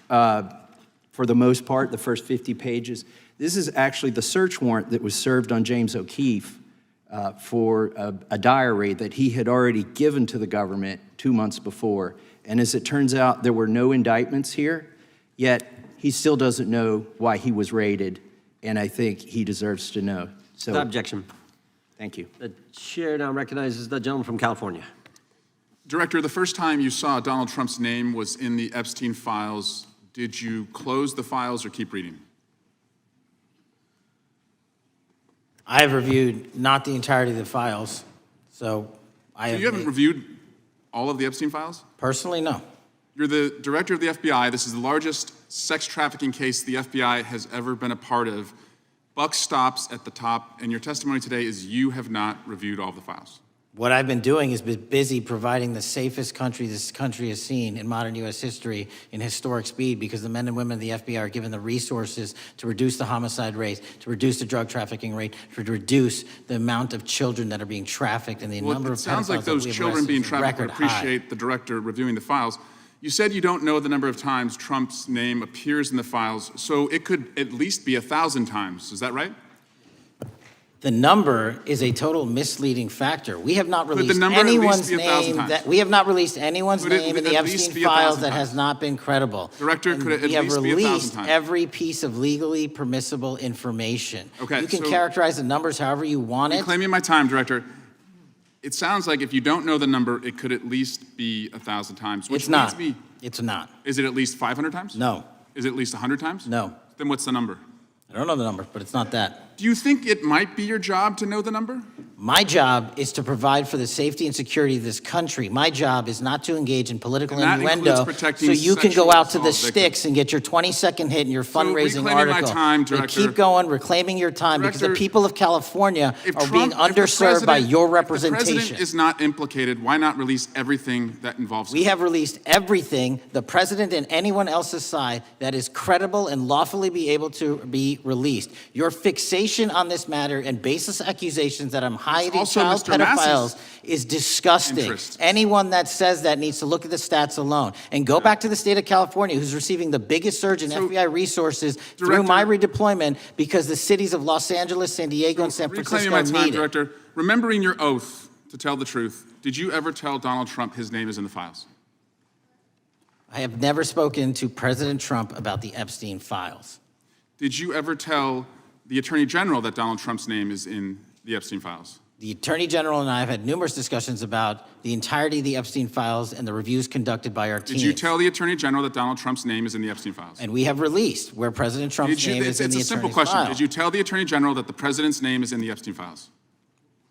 for the most part, the first 50 pages. This is actually the search warrant that was served on James O'Keefe for a diary that he had already given to the government 2 months before. And as it turns out, there were no indictments here, yet he still doesn't know why he was raided, and I think he deserves to know. So, Without objection. Thank you. The chair now recognizes the gentleman from California. Director, the first time you saw Donald Trump's name was in the Epstein files. Did you close the files or keep reading? I have reviewed not the entirety of the files, so I have. You haven't reviewed all of the Epstein files? Personally, no. You're the director of the FBI. This is the largest sex trafficking case the FBI has ever been a part of. Buck stops at the top, and your testimony today is you have not reviewed all of the files. What I've been doing is been busy providing the safest country this country has seen in modern U.S. history in historic speed, because the men and women of the FBI are given the resources to reduce the homicide rate, to reduce the drug trafficking rate, to reduce the amount of children that are being trafficked and the number of pedophiles. It sounds like those children being trafficked. I appreciate the director reviewing the files. You said you don't know the number of times Trump's name appears in the files, so it could at least be 1,000 times. Is that right? The number is a total misleading factor. We have not released anyone's name that we have not released anyone's name in the Epstein files that has not been credible. Director, could it at least be 1,000 times? We have released every piece of legally permissible information. Okay, you can characterize the numbers however you want it. Reclaiming my time, Director. It sounds like if you don't know the number, it could at least be 1,000 times. Which It's not. leads me- It's not. Is it at least 500 times? No. Is it at least 100 times? No. Then what's the number? I don't know the number, but it's not that. Do you think it might be your job to know the number? My job is to provide for the safety and security of this country. My job is not to engage in political And that innuendo includes protecting so you can go sexual out to the assault victims. sticks and get your 20-second hit in your fundraising reclaiming my article. time, And Director. keep going, reclaiming your time, because the Director, people of California If are being Trump- if the underserved by president- your If the representation. president is not implicated, why not release everything that involves him? We have released everything, the president and anyone else's side, that is credible and lawfully be able to be released. Your fixation on this matter and baseless accusations that I'm hiding also child Mr. Massey's pedophiles is disgusting. interest. Anyone that says that needs to look at the stats alone. And go back to the state of California, who's receiving the biggest surge in FBI resources through Director- my redeployment, because the cities of Los Angeles, San Diego, and San Francisco Reclaiming my time, need it. Director. Remembering your oath to tell the truth, did you ever tell Donald Trump his name is in the files? I have never spoken to President Trump about the Epstein files. Did you ever tell the Attorney General that Donald Trump's name is in the Epstein files? The Attorney General and I have had numerous discussions about the entirety of the Epstein files and the reviews conducted by our team. Did you tell the Attorney General that Donald Trump's name is in the Epstein files? And we have released where President Trump's name is in the It's a simple attorney's question. file. Did you tell the Attorney General that the President's name is in the Epstein files?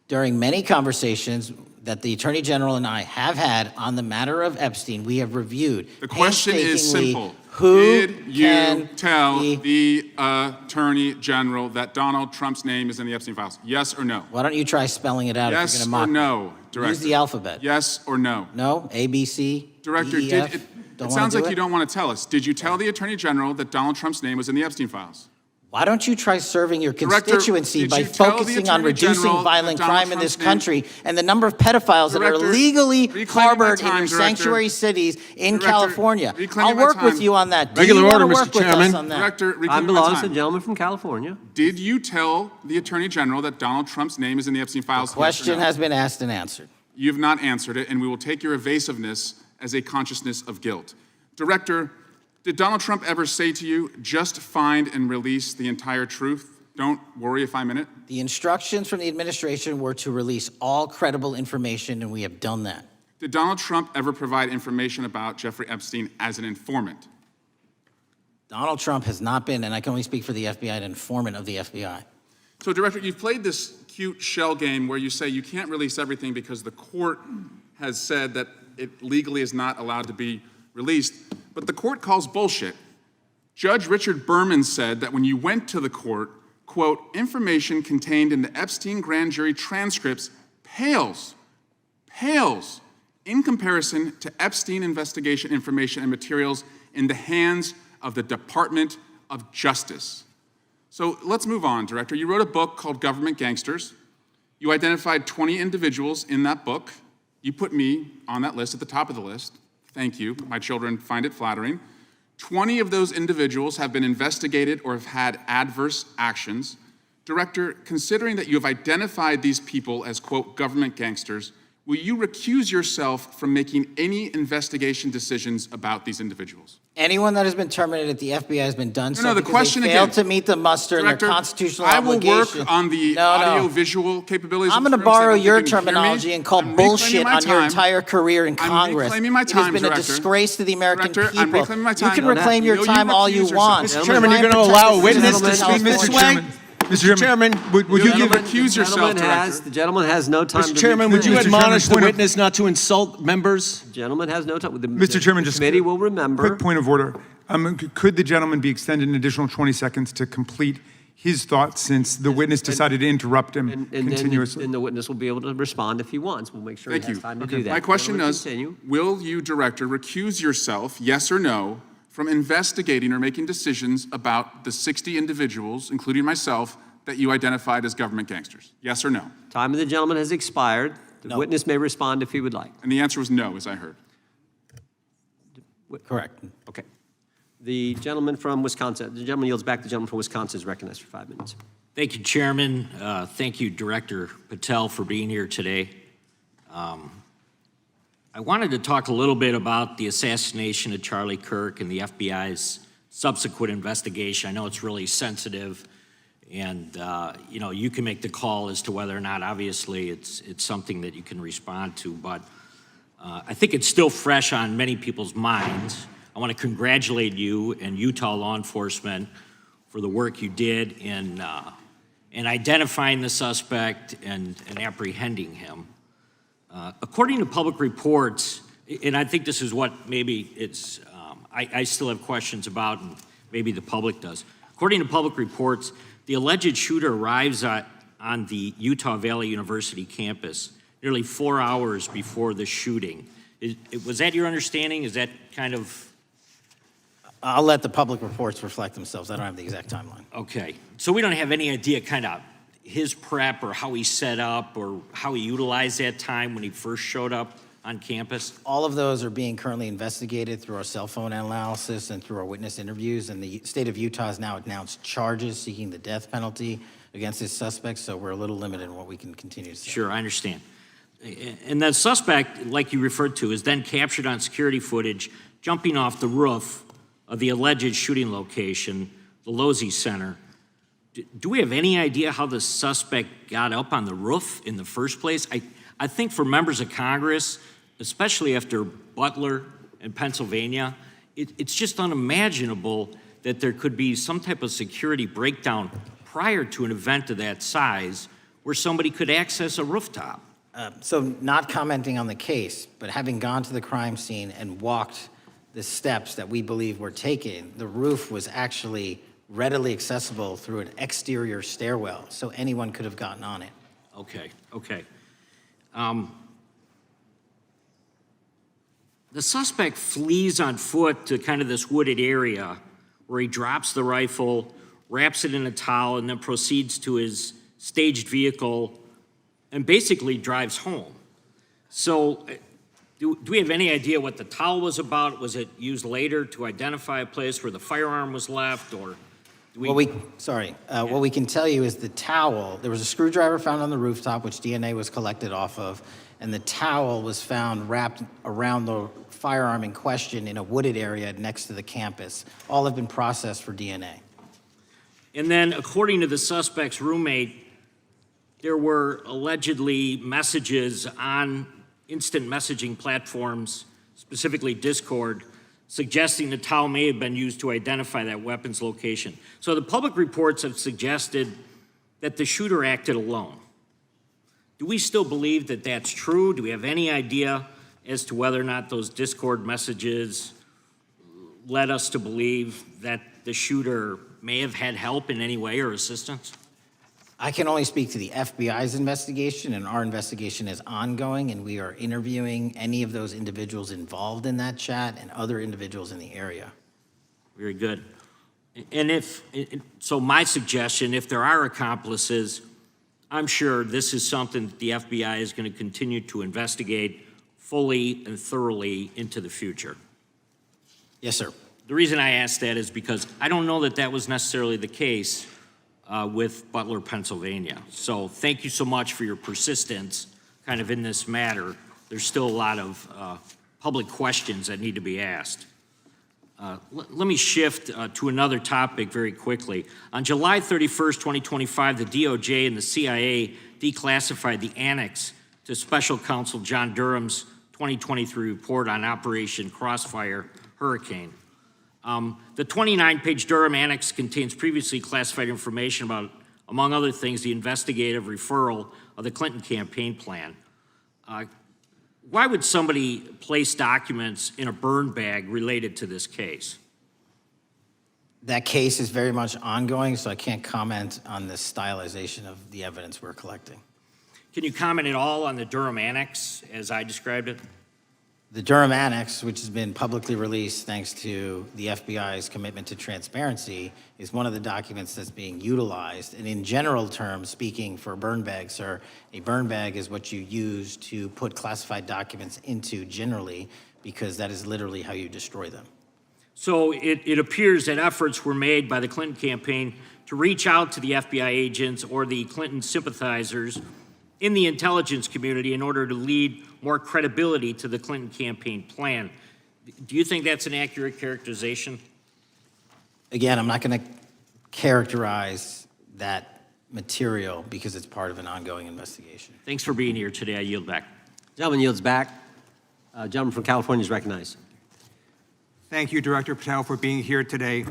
During many conversations that the Attorney General and I have had on the matter of Epstein, we have reviewed. The question is painstakingly simple. Who Did you can tell be- the Attorney General that Donald Trump's name is in the Epstein files? Yes or no? Why don't you try spelling it out Yes if you're or going to mock me? no, Director? Use the alphabet. Yes or no? No? A, B, C, Director, D, E, F? it Don't sounds wanna like do you it? don't want to tell us. Did you tell the Attorney General that Donald Trump's name was in the Epstein files? Why don't you try serving your Director, constituency did by you tell the focusing on Attorney reducing General violent that Donald crime in this Trump's name- country and the number of pedophiles that are Director, legally reclaiming my harbored in time, your Director. sanctuary cities in Director, California? reclaiming I'll my work with time. you on that. Do Regular you wanna order, Mr. work with us Chairman. on that? Director, Time reclaiming my belongs to the time. gentleman from California. Did you tell the Attorney General that Donald Trump's name is in the Epstein files? The question has been asked and answered. You have not answered it, and we will take your evasiveness as a consciousness of guilt. Director, did Donald Trump ever say to you, just find and release the entire truth? Don't worry if I'm in it. The instructions from the administration were to release all credible information, and we have done that. Did Donald Trump ever provide information about Jeffrey Epstein as an informant? Donald Trump has not been, and I can only speak for the FBI, an informant of the FBI. So, Director, you've played this cute shell game where you say you can't release everything because the court has said that it legally is not allowed to be released, but the court calls bullshit. Judge Richard Berman said that when you went to the court, quote, information contained in the Epstein grand jury transcripts pales in comparison to Epstein investigation information and materials in the hands of the Department of Justice. So let's move on, Director. You wrote a book called Government Gangsters. You identified 20 individuals in that book. You put me on that list at the top of the list. Thank you. My children find it flattering. 20 of those individuals have been investigated or have had adverse actions. Director, considering that you have identified these people as, quote, government gangsters, will you recuse yourself from making any investigation decisions about these individuals? Anyone that has been terminated at the FBI has been done so the because question they failed again. to meet the muster in Director, their constitutional I will obligation. work on the audio-visual capabilities. I'm of going to this room so borrow that you your can hear me. terminology and call I'm reclaiming bullshit my on your time. entire career in I'm Congress. reclaiming my It time, has been a Director. disgrace to the American Director, I'm people. reclaiming my You time. can Will reclaim your you time all you recuse want. yourself? Mr. Chairman, you're going to allow a witness to speak this way? Mr. Chairman, would you give it? Recuse yourself, Director. The gentleman has no time to Mr. Chairman, would you Mr. admonish the Chairman, point of- witness not to insult members? The gentleman has no time. Mr. Chairman, The just committee will remember. quick point of order. Could the gentleman be extended an additional 20 seconds to complete his thoughts since the witness decided to interrupt him And continuously? then the witness will be able to respond if he wants. We'll make sure Thank he has you. time to do that. My question Gentleman, is, continue. will you, Director, recuse yourself, yes or no, from investigating or making decisions about the 60 individuals, including myself, that you identified as government gangsters? Yes or no? Time of the gentleman has expired. The No. witness may respond if he would like. And the answer was no, as I heard. Correct. Okay. The gentleman from Wisconsin, the gentleman yields back. The gentleman from Wisconsin is recognized for 5 minutes. Thank you, Chairman. Thank you, Director Patel, for being here today. I wanted to talk a little bit about the assassination of Charlie Kirk and the FBI's subsequent investigation. I know it's really sensitive, and you can make the call as to whether or not, obviously, it's something that you can respond to, but I think it's still fresh on many people's minds. I want to congratulate you and Utah law enforcement for the work you did in identifying the suspect and apprehending him. According to public reports, and I think this is what maybe it's, I still have questions about, and maybe the public does. According to public reports, the alleged shooter arrives on the Utah Valley University campus nearly 4 hours before the shooting. Was that your understanding? Is that kind of... I'll let the public reports reflect themselves. I don't have the exact timeline. Okay. So we don't have any idea kind of his prep or how he set up or how he utilized that time when he first showed up on campus? All of those are being currently investigated through our cell phone analysis and through our witness interviews. And the state of Utah has now announced charges seeking the death penalty against his suspects. So we're a little limited in what we can continue to say. Sure, I understand. And the suspect, like you referred to, is then captured on security footage jumping off the roof of the alleged shooting location, the Losey Center. Do we have any idea how the suspect got up on the roof in the first place? I think for members of Congress, especially after Butler and Pennsylvania, it's just unimaginable that there could be some type of security breakdown prior to an event of that size where somebody could access a rooftop. So not commenting on the case, but having gone to the crime scene and walked the steps that we believe were taken, the roof was actually readily accessible through an exterior stairwell, so anyone could have gotten on it. Okay. The suspect flees on foot to kind of this wooded area where he drops the rifle, wraps it in a towel, and then proceeds to his staged vehicle and basically drives home. So do we have any idea what the towel was about? Was it used later to identify a place where the firearm was left, or do we? What we can tell you is the towel, there was a screwdriver found on the rooftop, which DNA was collected off of, and the towel was found wrapped around the firearm in question in a wooded area next to the campus. All have been processed for DNA. And then, according to the suspect's roommate, there were allegedly messages on instant messaging platforms, specifically Discord, suggesting the towel may have been used to identify that weapon's location. So the public reports have suggested that the shooter acted alone. Do we still believe that that's true? Do we have any idea as to whether or not those Discord messages led us to believe that the shooter may have had help in any way or assistance? I can only speak to the FBI's investigation, and our investigation is ongoing, and we are interviewing any of those individuals involved in that chat and other individuals in the area. Very good. And so my suggestion, if there are accomplices, I'm sure this is something that the FBI is going to continue to investigate fully and thoroughly into the future. Yes, sir. The reason I ask that is because I don't know that that was necessarily the case with Butler, Pennsylvania. So thank you so much for your persistence kind of in this matter. There's still a lot of public questions that need to be asked. Let me shift to another topic very quickly. On July 31st, 2025, the DOJ and the CIA declassified the annex to Special Counsel John Durham's 2023 report on Operation Crossfire Hurricane. The 29-page Durham Annex contains previously classified information about, among other things, the investigative referral of the Clinton campaign plan. Why would somebody place documents in a burn bag related to this case? That case is very much ongoing, so I can't comment on the stylization of the evidence we're collecting. Can you comment at all on the Durham Annex as I described it? The Durham Annex, which has been publicly released thanks to the FBI's commitment to transparency, is one of the documents that's being utilized. And in general terms, speaking for burn bags, sir, a burn bag is what you use to put classified documents into generally, because that is literally how you destroy them. So it appears that efforts were made by the Clinton campaign to reach out to the FBI agents or the Clinton sympathizers in the intelligence community in order to lead more credibility to the Clinton campaign plan. Do you think that's an accurate characterization? Again, I'm not going to characterize that material because it's part of an ongoing investigation. Thanks for being here today. I yield back. Gentleman yields back. Gentleman from California is recognized. Thank you, Director Patel, for being here today.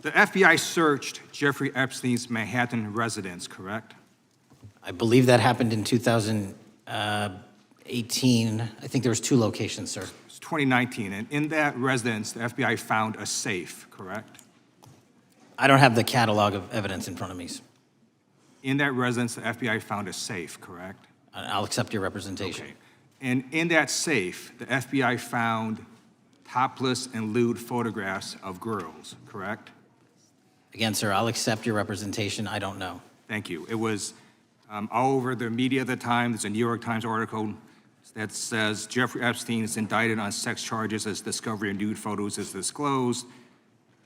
The FBI searched Jeffrey Epstein's Manhattan residence, correct? I believe that happened in 2018. I think there was 2 locations, sir. It's 2019, and in that residence, the FBI found a safe, correct? I don't have the catalog of evidence in front of me. In that residence, the FBI found a safe, correct? I'll accept your representation. Okay. And in that safe, the FBI found topless and lewd photographs of girls, correct? Again, sir, I'll accept your representation. I don't know. Thank you. It was all over the media at the time. There's a New York Times article that says Jeffrey Epstein is indicted on sex charges as discovery of nude photos is disclosed,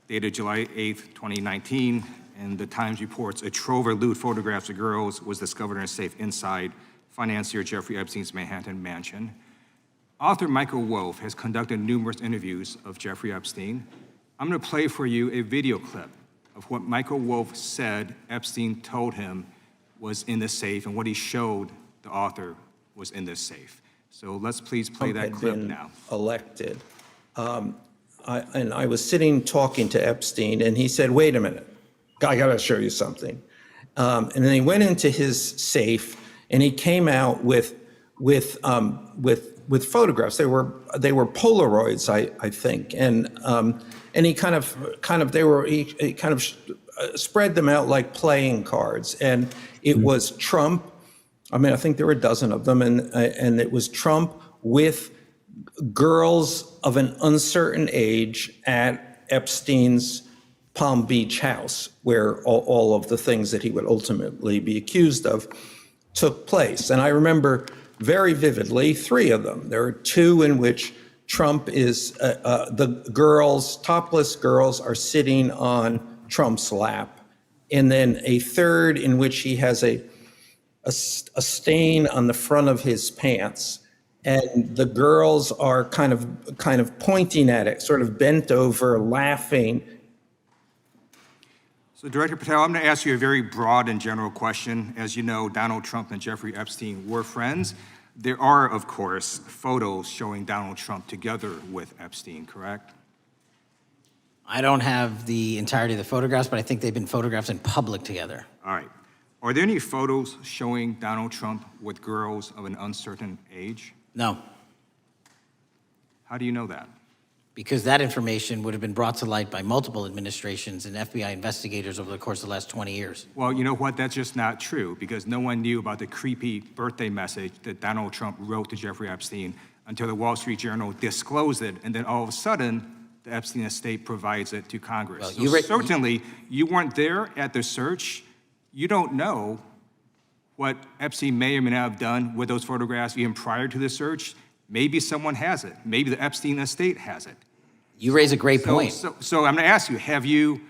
dated July 8th, 2019. And the Times reports a trove of lewd photographs of girls was discovered in a safe inside financier Jeffrey Epstein's Manhattan mansion. Author Michael Wolff has conducted numerous interviews of Jeffrey Epstein. I'm going to play for you a video clip of what Michael Wolff said Epstein told him was in the safe and what he showed the author was in this safe. So let's please play that clip now. Elected. And I was sitting talking to Epstein, and he said, "Wait a minute, I got to show you something." And then he went into his safe, and he came out with photographs. They were Polaroids, I think, and he kind of spread them out like playing cards, and it was Trump. I mean, I think there were a dozen of them, and it was Trump with girls of an uncertain age at Epstein's Palm Beach house, where all of the things that he would ultimately be accused of took place. And I remember very vividly 3 of them. There are 2 in which Trump is, the girls, topless girls, are sitting on Trump's lap. And then a 3rd in which he has a stain on the front of his pants. And the girls are kind of pointing at it, sort of bent over, laughing. So Director Patel, I'm going to ask you a very broad and general question. As you know, Donald Trump and Jeffrey Epstein were friends. There are, of course, photos showing Donald Trump together with Epstein, correct? I don't have the entirety of the photographs, but I think they've been photographed in public together. All right. Are there any photos showing Donald Trump with girls of an uncertain age? No. How do you know that? Because that information would have been brought to light by multiple administrations and FBI investigators over the course of the last 20 years. Well, you know what? That's just not true, because no one knew about the creepy birthday message that Donald Trump wrote to Jeffrey Epstein until the Wall Street Journal disclosed it, and then all of a sudden, the Epstein estate provides it to Congress. Well, so certainly, you weren't there at the search. You don't know what Epstein may or may not have done with those photographs even prior to the search. Maybe someone has it. Maybe the Epstein estate has it. You raise a great point. So I'm going to ask you, have you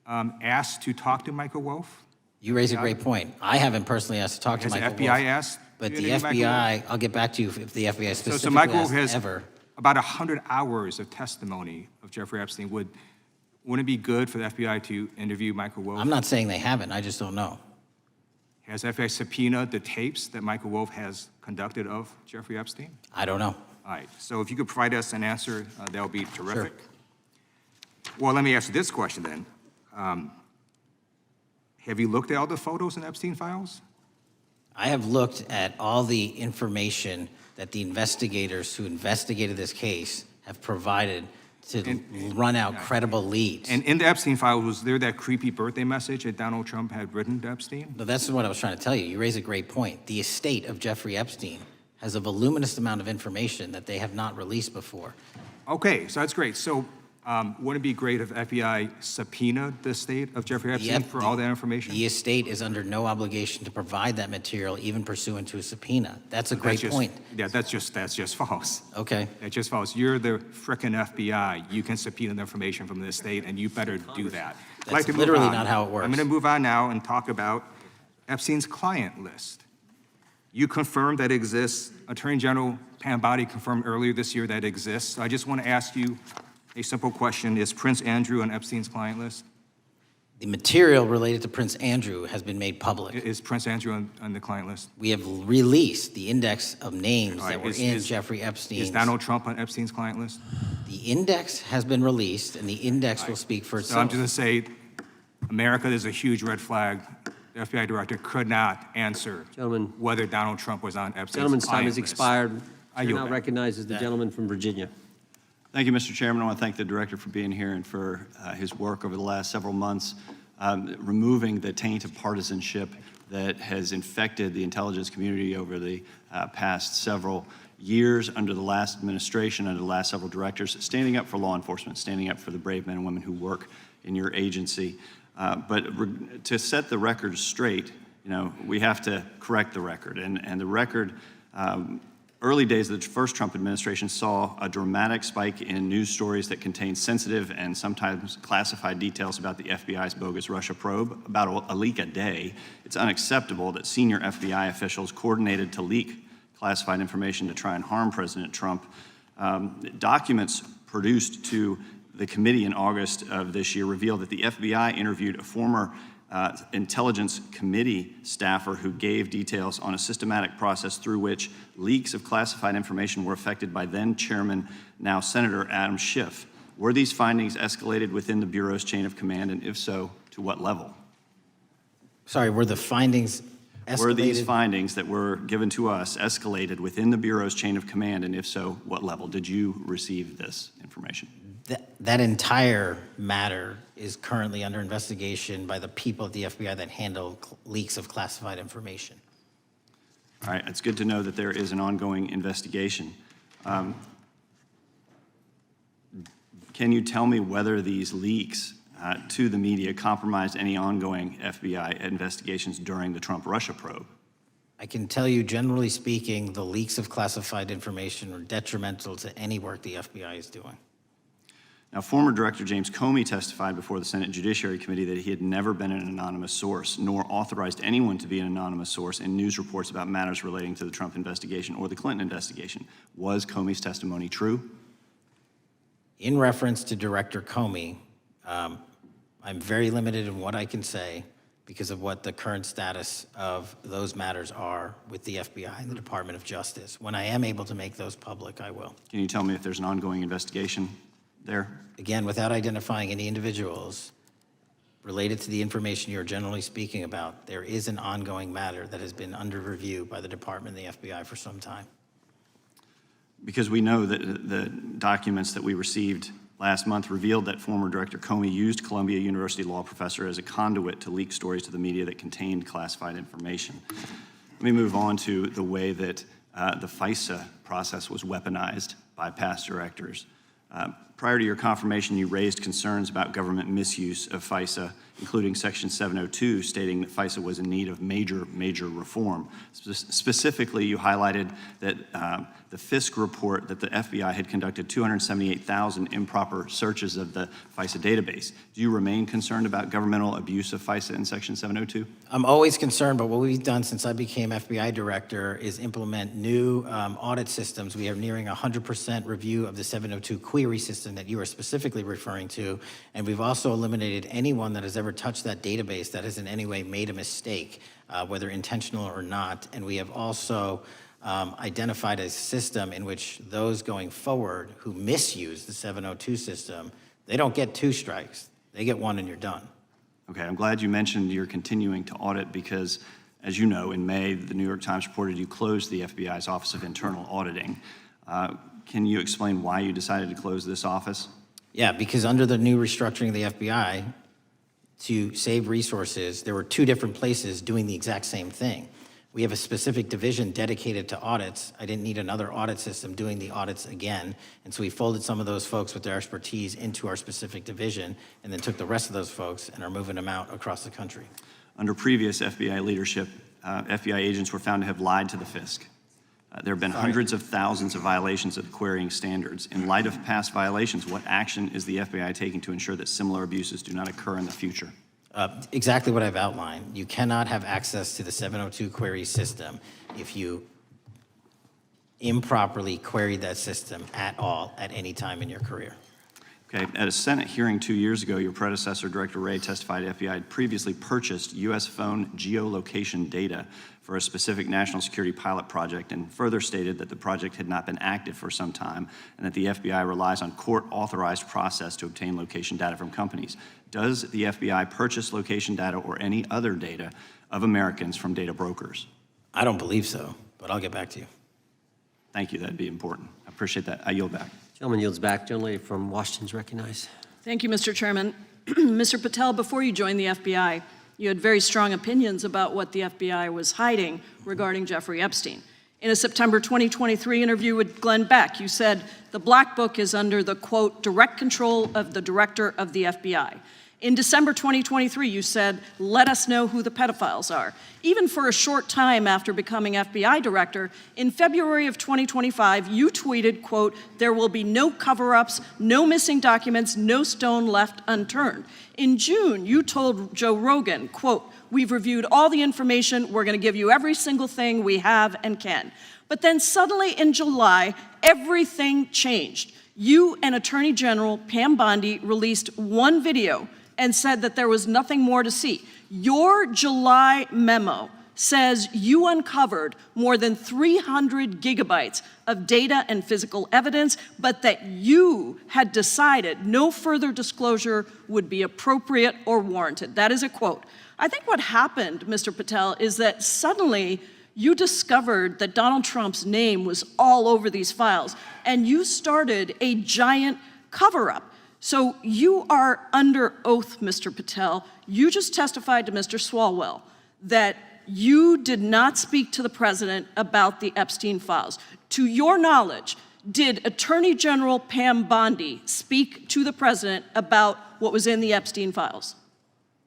asked to talk to Michael Wolff? You raise a great point. I haven't personally asked to talk to Michael Wolff. Has the FBI asked? But the FBI, I'll get back to you if the FBI specifically So Michael Wolff has has ever. about 100 hours of testimony of Jeffrey Epstein. Wouldn't it be good for the FBI to interview Michael Wolff? I'm not saying they haven't, I just don't know. Has FBI subpoenaed the tapes that Michael Wolff has conducted of Jeffrey Epstein? I don't know. All right, so if you could provide us an answer, that would be terrific. Sure. Well, let me ask you this question then. Have you looked at all the photos in Epstein files? I have looked at all the information that the investigators who investigated this case have provided to run out credible leads. And in the Epstein file, was there that creepy birthday message that Donald Trump had written to Epstein? No, that's what I was trying to tell you. You raise a great point. The estate of Jeffrey Epstein has a voluminous amount of information that they have not released before. Okay, so that's great. So wouldn't it be great if FBI subpoenaed the estate of Jeffrey Epstein for all that information? The estate is under no obligation to provide that material, even pursuant to a subpoena. That's a great point. Yeah, that's just false. Okay. That's just false. You're the frickin' FBI. You can subpoena the information from the estate, and you better do that. That's literally not how it works. I'm going to move on now and talk about Epstein's client list. You confirmed that it exists. Attorney General Pam Bondi confirmed earlier this year that it exists. So I just want to ask you a simple question. Is Prince Andrew on Epstein's client list? The material related to Prince Andrew has been made public. Is Prince Andrew on the client list? We have released the index of names that were in Jeffrey Epstein's. Is Donald Trump on Epstein's client list? The index has been released, and the index will speak for itself. So I'm just going to say, America, there's a huge red flag. The FBI director could not answer whether Donald Trump was on Epstein's Gentleman's time has client list. expired. I Chair now recognizes the gentleman from Virginia. Thank you, Mr. Chairman. I want to thank the director for being here and for his work over the last several months, removing the taint of partisanship that has infected the intelligence community over the past several years under the last administration, under the last several directors, standing up for law enforcement, standing up for the brave men and women who work in your agency. But to set the record straight, we have to correct the record. And the record early days of the first Trump administration saw a dramatic spike in news stories that contained sensitive and sometimes classified details about the FBI's bogus Russia probe, about a leak a day. It's unacceptable that senior FBI officials coordinated to leak classified information to try and harm President Trump. Documents produced to the committee in August of this year revealed that the FBI interviewed a former Intelligence Committee staffer who gave details on a systematic process through which leaks of classified information were affected by then Chairman, now Senator Adam Schiff. Were these findings escalated within the Bureau's chain of command, and if so, to what level? Sorry, were the findings escalated? Were these findings that were given to us escalated within the Bureau's chain of command, and if so, what level? Did you receive this information? That entire matter is currently under investigation by the people at the FBI that handle leaks of classified information. All right, it's good to know that there is an ongoing investigation. Can you tell me whether these leaks to the media compromised any ongoing FBI investigations during the Trump-Russia probe? I can tell you, generally speaking, the leaks of classified information are detrimental to any work the FBI is doing. Now, former Director James Comey testified before the Senate Judiciary Committee that he had never been an anonymous source, nor authorized anyone to be an anonymous source in news reports about matters relating to the Trump investigation or the Clinton investigation. Was Comey's testimony true? In reference to Director Comey, I'm very limited in what I can say because of what the current status of those matters are with the FBI and the Department of Justice. When I am able to make those public, I will. Can you tell me if there's an ongoing investigation there? Again, without identifying any individuals related to the information you're generally speaking about, there is an ongoing matter that has been under review by the Department and the FBI for some time. Because we know that the documents that we received last month revealed that former Director Comey used Columbia University law professor as a conduit to leak stories to the media that contained classified information. Let me move on to the way that the FISA process was weaponized by past directors. Prior to your confirmation, you raised concerns about government misuse of FISA, including Section 702, stating that FISA was in need of major reform. Specifically, you highlighted that the Fisk report that the FBI had conducted 278,000 improper searches of the FISA database. Do you remain concerned about governmental abuse of FISA in Section 702? I'm always concerned, but what we've done since I became FBI director is implement new audit systems. We are nearing 100% review of the 702 query system that you are specifically referring to, and we've also eliminated anyone that has ever touched that database that has in any way made a mistake, whether intentional or not. And we have also identified a system in which those going forward who misuse the 702 system, they don't get 2 strikes. They get 1 and you're done. Okay, I'm glad you mentioned you're continuing to audit because, as you know, in May, the New York Times reported you closed the FBI's Office of Internal Auditing. Can you explain why you decided to close this office? Yeah, because under the new restructuring of the FBI, to save resources, there were 2 different places doing the exact same thing. We have a specific division dedicated to audits. I didn't need another audit system doing the audits again. And so we folded some of those folks with their expertise into our specific division and then took the rest of those folks and are moving them out across the country. Under previous FBI leadership, FBI agents were found to have lied to the Fisk. There have been hundreds of thousands of violations of querying standards. In light of past violations, what action is the FBI taking to ensure that similar abuses do not occur in the future? Exactly what I've outlined. You cannot have access to the 702 query system if you improperly queried that system at all at any time in your career. Okay, at a Senate hearing 2 years ago, your predecessor, Director Wray, testified FBI had previously purchased U.S. phone geolocation data for a specific national security pilot project and further stated that the project had not been active for some time and that the FBI relies on court-authorized process to obtain location data from companies. Does the FBI purchase location data or any other data of Americans from data brokers? I don't believe so, but I'll get back to you. Thank you, that'd be important. I appreciate that. I yield back. Gentleman yields back. Gentleman from Washington is recognized. Thank you, Mr. Chairman. Mr. Patel, before you joined the FBI, you had very strong opinions about what the FBI was hiding regarding Jeffrey Epstein. In a September 2023 interview with Glenn Beck, you said, the Black Book is under the, quote, direct control of the director of the FBI. In December 2023, you said, let us know who the pedophiles are. Even for a short time after becoming FBI director, in February of 2025, you tweeted, quote, there will be no cover-ups, no missing documents, no stone left unturned. In June, you told Joe Rogan, quote, we've reviewed all the information, we're gonna give you every single thing we have and can. But then suddenly in July, everything changed. You and Attorney General Pam Bondi released one video and said that there was nothing more to see. Your July memo says you uncovered more than 300 gigabytes of data and physical evidence, but that you had decided no further disclosure would be appropriate or warranted. That is a quote. I think what happened, Mr. Patel, is that suddenly you discovered that Donald Trump's name was all over these files, and you started a giant cover-up. So you are under oath, Mr. Patel. You just testified to Mr. Swalwell that you did not speak to the president about the Epstein files. To your knowledge, did Attorney General Pam Bondi speak to the president about what was in the Epstein files?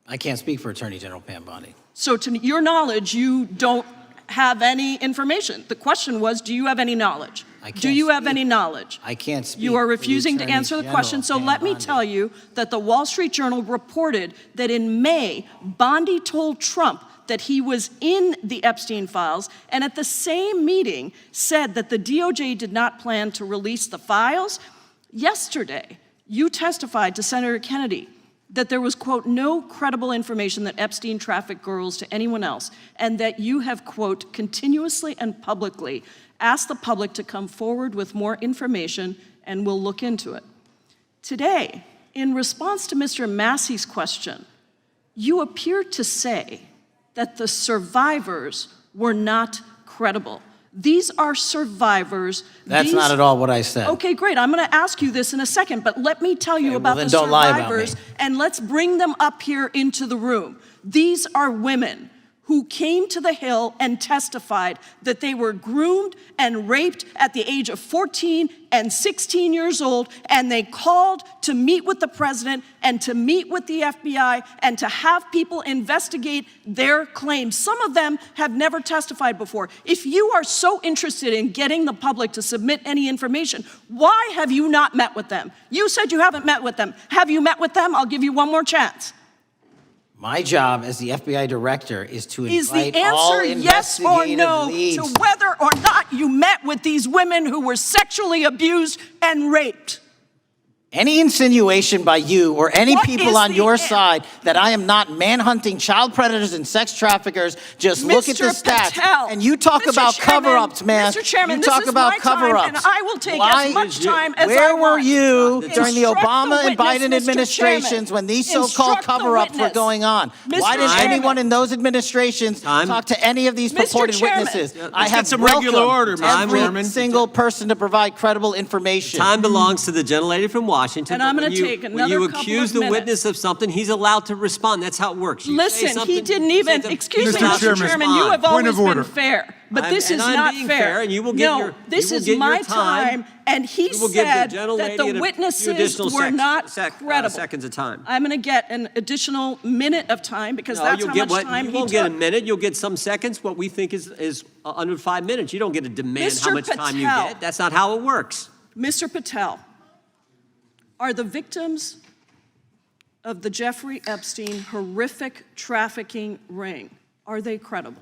I can't speak for Attorney General Pam Bondi. So to your knowledge, you don't have any information. The question was, do you have any knowledge? Do you have any knowledge? I can't speak. You are for the refusing to Attorney answer the General question, so Pam let me Bondi. tell you that the Wall Street Journal reported that in May, Bondi told Trump that he was in the Epstein files, and at the same meeting said that the DOJ did not plan to release the files. Yesterday, you testified to Senator Kennedy that there was, quote, no credible information that Epstein trafficked girls to anyone else, and that you have, quote, continuously and publicly asked the public to come forward with more information, and we'll look into it. Today, in response to Mr. Massey's question, you appear to say that the survivors were not credible. These are survivors. That's not at all what I said. Okay, great. I'm going to ask you this in a second, but let me tell you about then the don't lie about survivors, me. and let's bring them up here into the room. These are women who came to the Hill and testified that they were groomed and raped at the age of 14 and 16 years old, and they called to meet with the president and to meet with the FBI and to have people investigate their claims. Some of them have never testified before. If you are so interested in getting the public to submit any information, why have you not met with them? You said you haven't met with them. Have you met with them? I'll give you one more chance. My job as the FBI director is to Is the invite all answer yes or investigative no leads. to whether or not you met with these women who were sexually abused and raped? Any insinuation by you or any What people is on the your an- side that I am not manhunting child predators and sex traffickers, just look at the Mr. stats. Patel, And you talk Mr. about Chairman, cover-ups, man. Mr. Chairman, you this talk is about my time, cover-ups. and I will take Why- as much time as I Where were want. you during the Instruct Obama the and witness, Biden Mr. administrations Chairman. when these so-called Instruct the cover-ups were witness. going on? Mr. Why didn't Chairman. anyone in those administrations talk to any of these Mr. purported Chairman. witnesses? Yeah, I let's have get some regular order, Mr. every Chairman. single person to provide credible information. Time belongs to the gentlelady from Washington. And I'm but gonna when you- take when another you couple accuse of the minutes. witness of something, he's allowed to respond. That's how it works. You say Listen, he something, didn't you even, say excuse me, Mr. Mr. Chairman, Chairman, you have point always of been order. fair, but I'm- this and is I'm not being fair. fair, and you will get No, your- this you will is get your my time. time, and he You will give the said gentlelady that the a few witnesses additional were not credible. seconds of time. I'm gonna get an additional minute of time because No, that's you'll how get much what, time you he won't get a took. minute, you'll get some seconds, what we think is under 5 minutes. You don't get to demand how Mr. much time you Patel. get. That's not how it works. Mr. Patel, are the victims of the Jeffrey Epstein horrific trafficking ring, are they credible?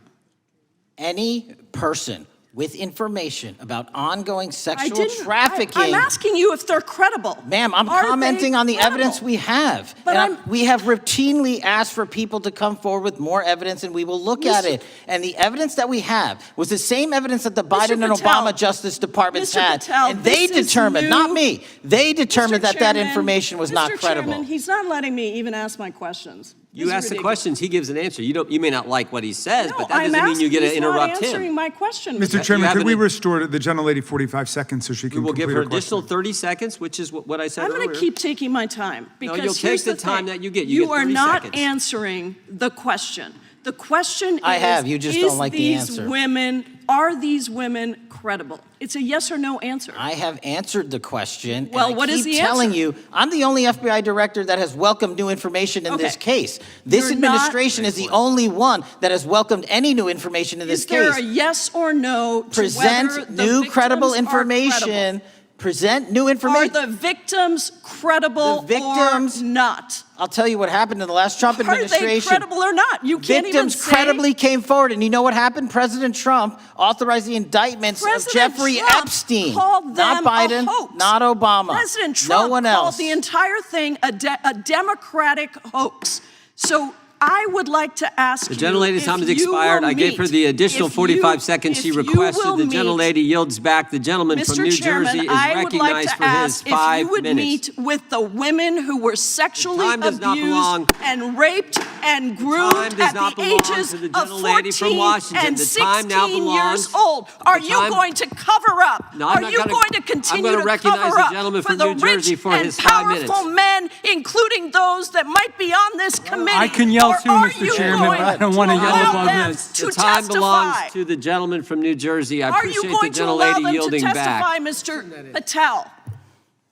Any person with information about ongoing I sexual didn't. trafficking. I'm asking you if they're credible. Ma'am, I'm Are they commenting on the credible? evidence we have. But And we have routinely asked for people to come forward with more evidence, and we will look at it. And the evidence that we have was the same evidence that the Biden and Patel, Obama Justice Departments Mr. had. Patel, And they this is determined, not new. me, they determined that that Chairman, information was not Mr. credible. Chairman, he's not letting me even ask my questions. You This is ask the ridiculous. questions, he gives an answer. You may not like what he says, No, but that I'm doesn't mean you get to asking- interrupt He's not answering him. my question. Mr. You Chairman, have could we an- restore the gentlelady 45 seconds so she We can will complete give her her question? additional 30 seconds, which is what I said I'm earlier. going to keep taking my time because you'll take here's the the time thing. that you get. You get are 30 not seconds. answering the question. The question I is, have. You just is don't like the these answer. women are these women credible? It's a yes or no answer. I have answered the question. Well, and what is the I keep telling answer? you, I'm the only FBI director that has welcomed new information in this case. This You're administration is the only one that has welcomed any new information in this Is there case. a yes or no to whether Present the new credible victims are information. credible? Present new information. Are the victims credible or not? I'll tell you what happened in the last Trump administration. Are they credible or not? You can't even Victims say. credibly came forward, and you know what happened? President Trump authorized the indictments President of Jeffrey Trump Epstein, called not them Biden, a hoax. not Obama, President Trump no one called else. the entire thing a Democratic hoax. So I would like to ask The you gentlelady's if time has you expired. will I gave her meet- the additional if 45 you- seconds she if you requested. will The meet- gentlelady yields back. The gentleman from Mr. New Chairman, Jersey is I would like recognized to for his ask if 5 you would minutes. meet with the women who were sexually time does not belong. abused and raped and groomed time does at not the belong ages to the of gentlelady from 14 Washington. and The time now 16 belongs- years old. Are the you time- going to cover up? No, I'm Are not you gonna- going to I'm continue gonna to recognize cover the up gentleman for from the New Jersey rich for and his 5 minutes. powerful men, including those that might be on this committee? I can yell Or too, are Mr. you Chairman, going but I don't want to yell allow above them this. to The time belongs testify? to the gentleman from New Jersey. I Are you appreciate the going to allow gentlelady them to yielding testify, back. Mr. Patel?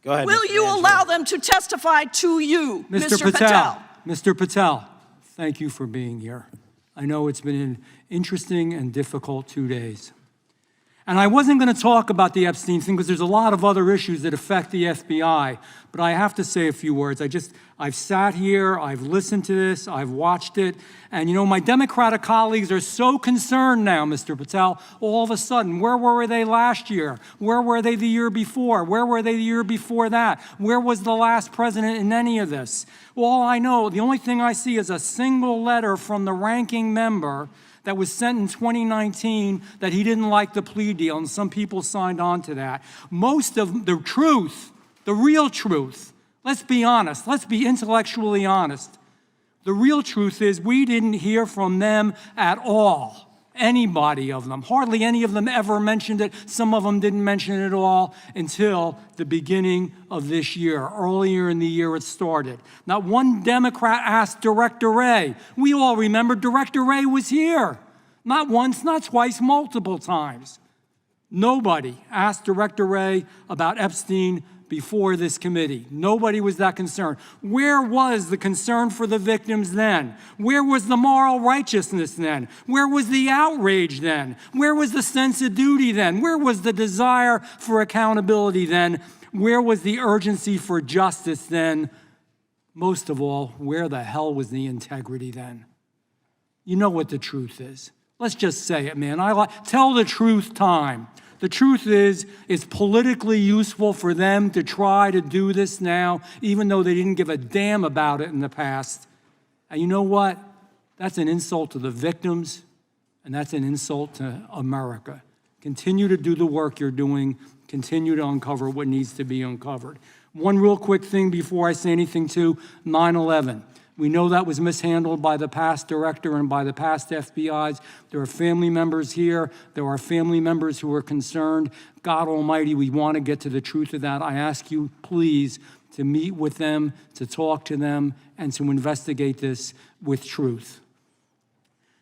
Go ahead, Will Mr. you Angelo. allow them to testify to you, Mr. Patel? Mr. Patel, thank you for being here. I know it's been an interesting and difficult 2 days. And I wasn't going to talk about the Epstein thing because there's a lot of other issues that affect the FBI, but I have to say a few words. I've sat here, I've listened to this, I've watched it, and you know, my Democratic colleagues are so concerned now, Mr. Patel, all of a sudden. Where were they last year? Where were they the year before? Where were they the year before that? Where was the last president in any of this? All I know, the only thing I see is a single letter from the ranking member that was sent in 2019 that he didn't like the plea deal, and some people signed on to that. Most of the truth, the real truth, let's be honest, let's be intellectually honest. The real truth is we didn't hear from them at all. Anybody of them. Hardly any of them ever mentioned it. Some of them didn't mention it at all until the beginning of this year. Earlier in the year it started. Not one Democrat asked Director Wray. We all remember Director Wray was here. Not once, not twice, multiple times. Nobody asked Director Wray about Epstein before this committee. Nobody was that concerned. Where was the concern for the victims then? Where was the moral righteousness then? Where was the outrage then? Where was the sense of duty then? Where was the desire for accountability then? Where was the urgency for justice then? Most of all, where the hell was the integrity then? You know what the truth is. Let's just say it, man. Tell the truth time. The truth is, it's politically useful for them to try to do this now, even though they didn't give a damn about it in the past. And you know what? That's an insult to the victims, and that's an insult to America. Continue to do the work you're doing. Continue to uncover what needs to be uncovered. One real quick thing before I say anything to 9/11. We know that was mishandled by the past director and by the past FBIs. There are family members here. There are family members who are concerned. God Almighty, we want to get to the truth of that. I ask you, please, to meet with them, to talk to them, and to investigate this with truth.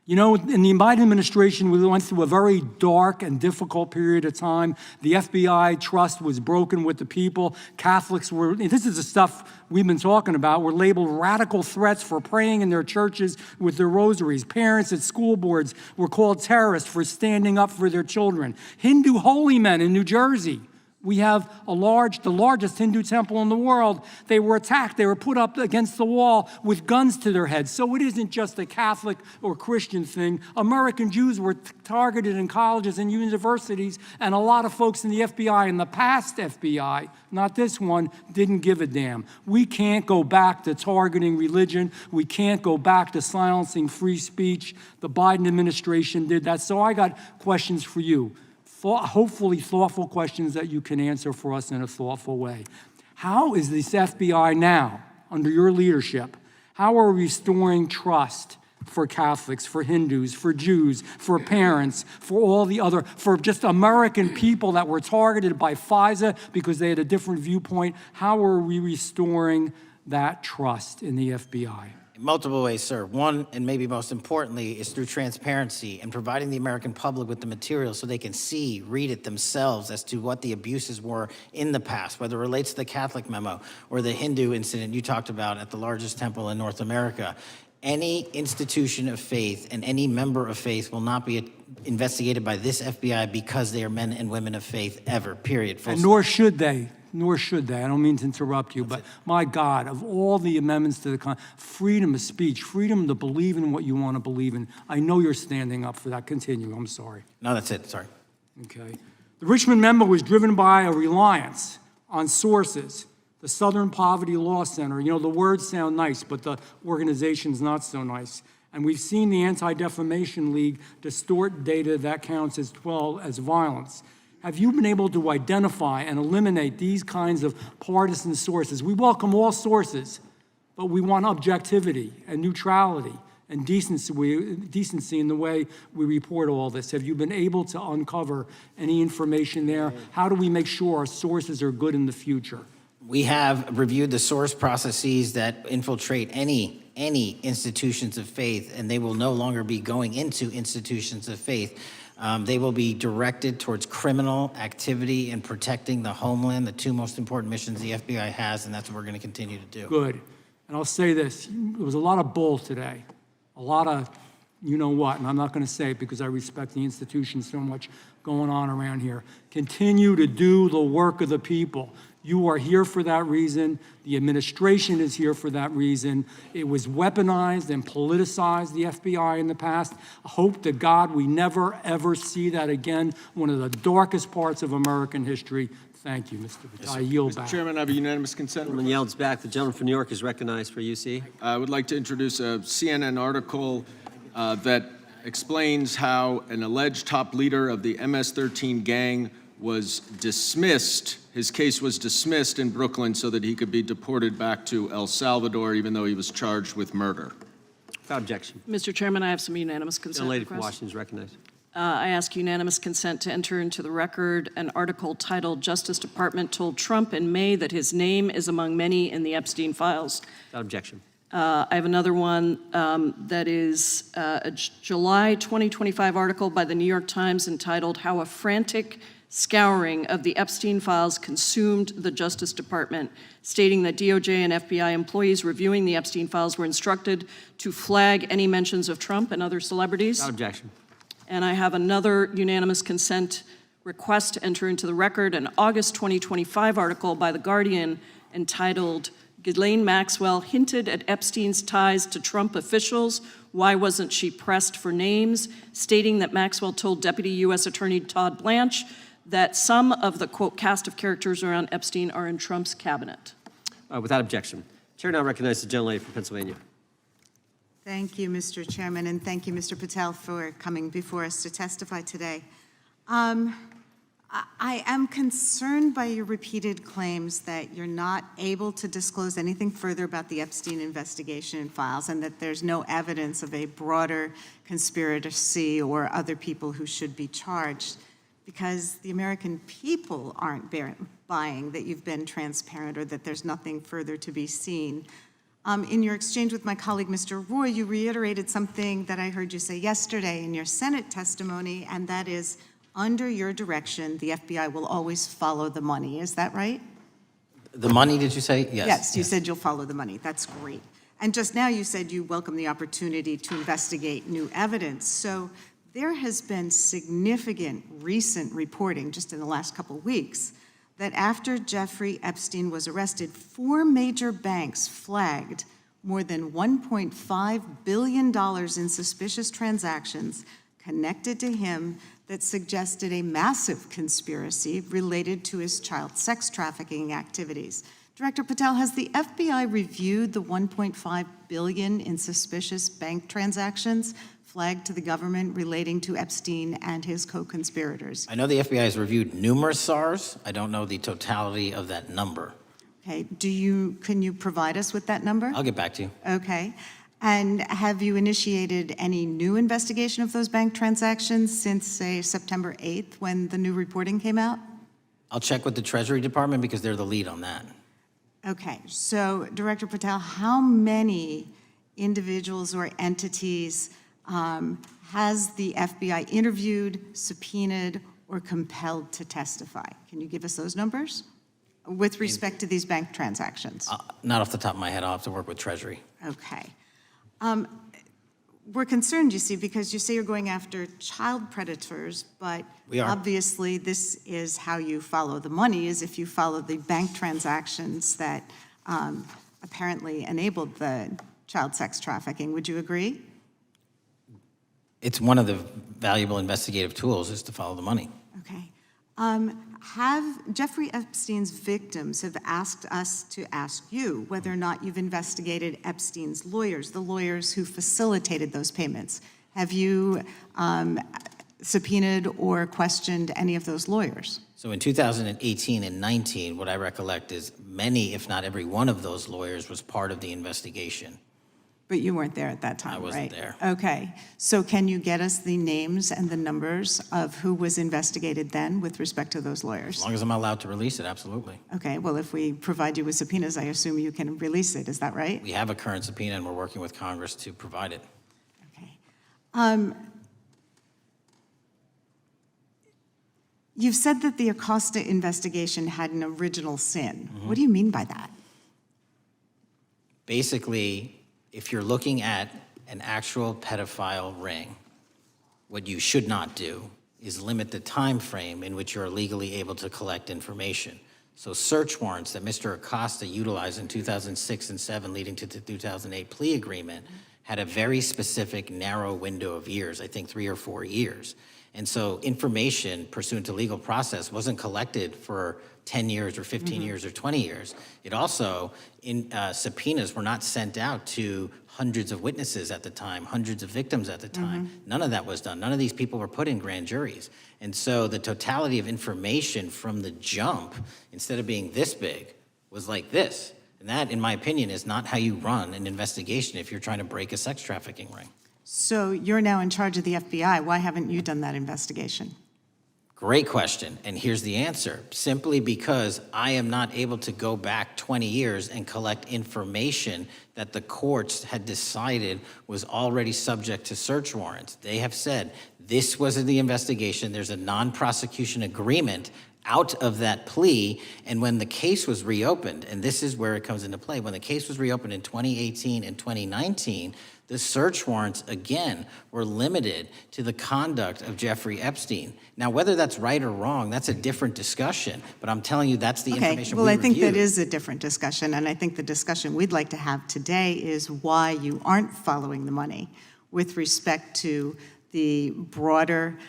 You know, in the Biden administration, we went through a very dark and difficult period of time. The FBI trust was broken with the people. Catholics were, this is the stuff we've been talking about, were labeled radical threats for praying in their churches with their rosaries. Parents at school boards were called terrorists for standing up for their children. Hindu holy men in New Jersey. We have the largest Hindu temple in the world. They were attacked. They were put up against the wall with guns to their heads. So it isn't just a Catholic or Christian thing. American Jews were targeted in colleges and universities, and a lot of folks in the FBI, in the past FBI, not this one, didn't give a damn. We can't go back to targeting religion. We can't go back to silencing free speech. The Biden administration did that. So I got questions for you. Hopefully thoughtful questions that you can answer for us in a thoughtful way. How is this FBI now, under your leadership, how are we restoring trust for Catholics, for Hindus, for Jews, for parents, for all the other, for just American people that were targeted by FISA because they had a different viewpoint? How are we restoring that trust in the FBI? Multiple ways, sir. One, and maybe most importantly, is through transparency and providing the American public with the material so they can see, read it themselves as to what the abuses were in the past, whether it relates to the Catholic memo or the Hindu incident you talked about at the largest temple in North America. Any institution of faith and any member of faith will not be investigated by this FBI because they are men and women of faith ever, period. Full And stop. nor should they. Nor should they. I don't mean to interrupt you, but my God, of all the amendments to the freedom of speech, freedom to believe in what you want to believe in, I know you're standing up for that. Continue. I'm sorry. No, that's it. Sorry. Okay. The Richmond memo was driven by a reliance on sources. The Southern Poverty Law Center, you know, the words sound nice, but the organization's not so nice. And we've seen the Anti-Defamation League distort data that counts as violence. Have you been able to identify and eliminate these kinds of partisan sources? We welcome all sources, but we want objectivity and neutrality and decency in the way we report all this. Have you been able to uncover any information there? How do we make sure our sources are good in the future? We have reviewed the source processes that infiltrate any institutions of faith, and they will no longer be going into institutions of faith. They will be directed towards criminal activity and protecting the homeland, the two most important missions the FBI has, and that's what we're going to continue to do. Good. And I'll say this, there was a lot of bull today, a lot of you know what, and I'm not going to say it because I respect the institution so much going on around here. Continue to do the work of the people. You are here for that reason. The administration is here for that reason. It was weaponized and politicized, the FBI, in the past. I hope to God we never, ever see that again. One of the darkest parts of American history. Thank you, Mr. Patel. I yield back. Mr. Chairman, I have a unanimous consent. Gentleman yields back. The gentleman from New York is recognized for UC. I would like to introduce a CNN article that explains how an alleged top leader of the MS-13 gang was dismissed. His case was dismissed in Brooklyn so that he could be deported back to El Salvador, even though he was charged with murder. Without objection. Mr. Chairman, I have some unanimous consent The lady from requests. Washington is recognized. I ask unanimous consent to enter into the record an article titled "Justice Department Told Trump in May that his name is among many in the Epstein files." Without objection. I have another one that is a July 2025 article by the New York Times entitled "How a Frantic Scouring of the Epstein Files Consumed the Justice Department," stating that DOJ and FBI employees reviewing the Epstein files were instructed to flag any mentions of Trump and other celebrities. Without objection. And I have another unanimous consent request to enter into the record an August 2025 article by The Guardian entitled "Ghislaine Maxwell Hinted at Epstein's Ties to Trump Officials. Why Wasn't She Pressed for Names?" stating that Maxwell told Deputy U.S. Attorney Todd Blanche that some of the, quote, cast of characters around Epstein are in Trump's cabinet. Without objection. Chair now recognizes the gentlelady from Pennsylvania. Thank you, Mr. Chairman, and thank you, Mr. Patel, for coming before us to testify today. I am concerned by your repeated claims that you're not able to disclose anything further about the Epstein investigation and files, and that there's no evidence of a broader conspiracy or other people who should be charged, because the American people aren't buying that you've been transparent or that there's nothing further to be seen. In your exchange with my colleague, Mr. Roy, you reiterated something that I heard you say yesterday in your Senate testimony, and that is, under your direction, the FBI will always follow the money. Is that right? The money, did you say? Yes. Yes, you said you'll follow the money. That's great. And just now you said you welcome the opportunity to investigate new evidence. So there has been significant recent reporting just in the last couple of weeks that after Jeffrey Epstein was arrested, 4 major banks flagged more than $1.5 billion in suspicious transactions connected to him that suggested a massive conspiracy related to his child sex trafficking activities. Director Patel, has the FBI reviewed the $1.5 billion in suspicious bank transactions flagged to the government relating to Epstein and his co-conspirators? I know the FBI has reviewed numerous SARs. I don't know the totality of that number. Okay, can you provide us with that number? I'll get back to you. Okay. And have you initiated any new investigation of those bank transactions since, say, September 8th when the new reporting came out? I'll check with the Treasury Department because they're the lead on that. Okay, so Director Patel, how many individuals or entities has the FBI interviewed, subpoenaed, or compelled to testify? Can you give us those numbers with respect to these bank transactions? Not off the top of my head, I'll have to work with Treasury. Okay. We're concerned, you see, because you say you're going after child predators, but We are. obviously this is how you follow the money, is if you follow the bank transactions that apparently enabled the child sex trafficking. Would you agree? It's one of the valuable investigative tools is to follow the money. Okay. Have Jeffrey Epstein's victims have asked us to ask you whether or not you've investigated Epstein's lawyers, the lawyers who facilitated those payments? Have you subpoenaed or questioned any of those lawyers? So in 2018 and 19, what I recollect is many, if not every one of those lawyers was part of the investigation. But you weren't there at that time, I right? wasn't there. Okay. So can you get us the names and the numbers of who was investigated then with respect to those lawyers? As long as I'm allowed to release it, absolutely. Okay. Well, if we provide you with subpoenas, I assume you can release it. Is that right? We have a current subpoena and we're working with Congress to provide it. You've said that the Acosta investigation had an original sin. What do you mean by that? Basically, if you're looking at an actual pedophile ring, what you should not do is limit the time frame in which you're legally able to collect information. So search warrants that Mr. Acosta utilized in 2006 and 7 leading to the 2008 plea agreement had a very specific narrow window of years, I think 3 or 4 years. And so information pursuant to legal process wasn't collected for 10 years or 15 years or 20 years. It also, subpoenas were not sent out to hundreds of witnesses at the time, hundreds of victims at the time. None of that was done. None of these people were put in grand juries. And so the totality of information from the jump, instead of being this big, was like this. And that, in my opinion, is not how you run an investigation if you're trying to break a sex trafficking ring. So you're now in charge of the FBI. Why haven't you done that investigation? Great question, and here's the answer. Simply because I am not able to go back 20 years and collect information that the courts had decided was already subject to search warrants. They have said, this was in the investigation, there's a non-prosecution agreement out of that plea, and when the case was reopened, and this is where it comes into play, when the case was reopened in 2018 and 2019, the search warrants, again, were limited to the conduct of Jeffrey Epstein. Now, whether that's right or wrong, that's a different discussion, but I'm telling you that's the information we I think reviewed. that is a different discussion, and I think the discussion we'd like to have today is why you aren't following the money with respect to the broader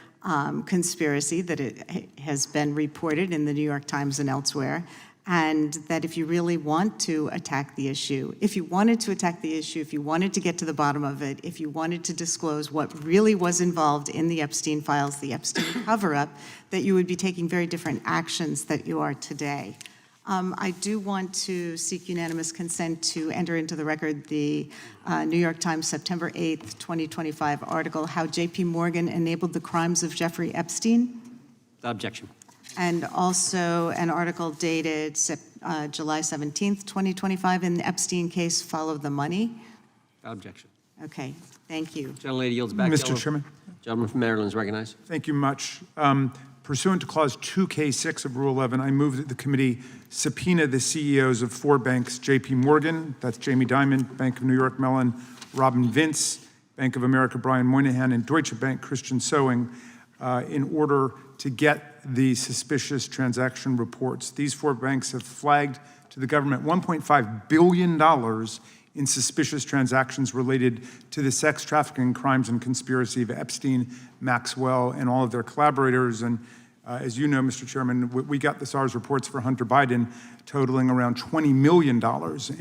conspiracy that it has been reported in the New York Times and elsewhere, and that if you really want to attack the issue, if you wanted to attack the issue, if you wanted to get to the bottom of it, if you wanted to disclose what really was involved in the Epstein files, the Epstein cover-up, that you would be taking very different actions that you are today. I do want to seek unanimous consent to enter into the record the New York Times September 8th, 2025 article, How J.P. Morgan Enabled the Crimes of Jeffrey Epstein. Objection. And also an article dated July 17th, 2025, in the Epstein case, Follow the Money. Objection. Okay, thank you. Gentlelady yields back. Mr. Chairman. Gentleman from Maryland is recognized. Thank you much. Pursuant to Clause 2K6 of Rule 11, I move that the committee subpoena the CEOs of 4 banks, J.P. Morgan, that's Jamie Dimon, Bank of New York Mellon, Robin Vince, Bank of America, Brian Moynihan, and Deutsche Bank, Christian Sowing, in order to get the suspicious transaction reports. These 4 banks have flagged to the government $1.5 billion in suspicious transactions related to the sex trafficking crimes and conspiracy of Epstein, Maxwell, and all of their collaborators. And as you know, Mr. Chairman, we got the SARS reports for Hunter Biden totaling around $20 million.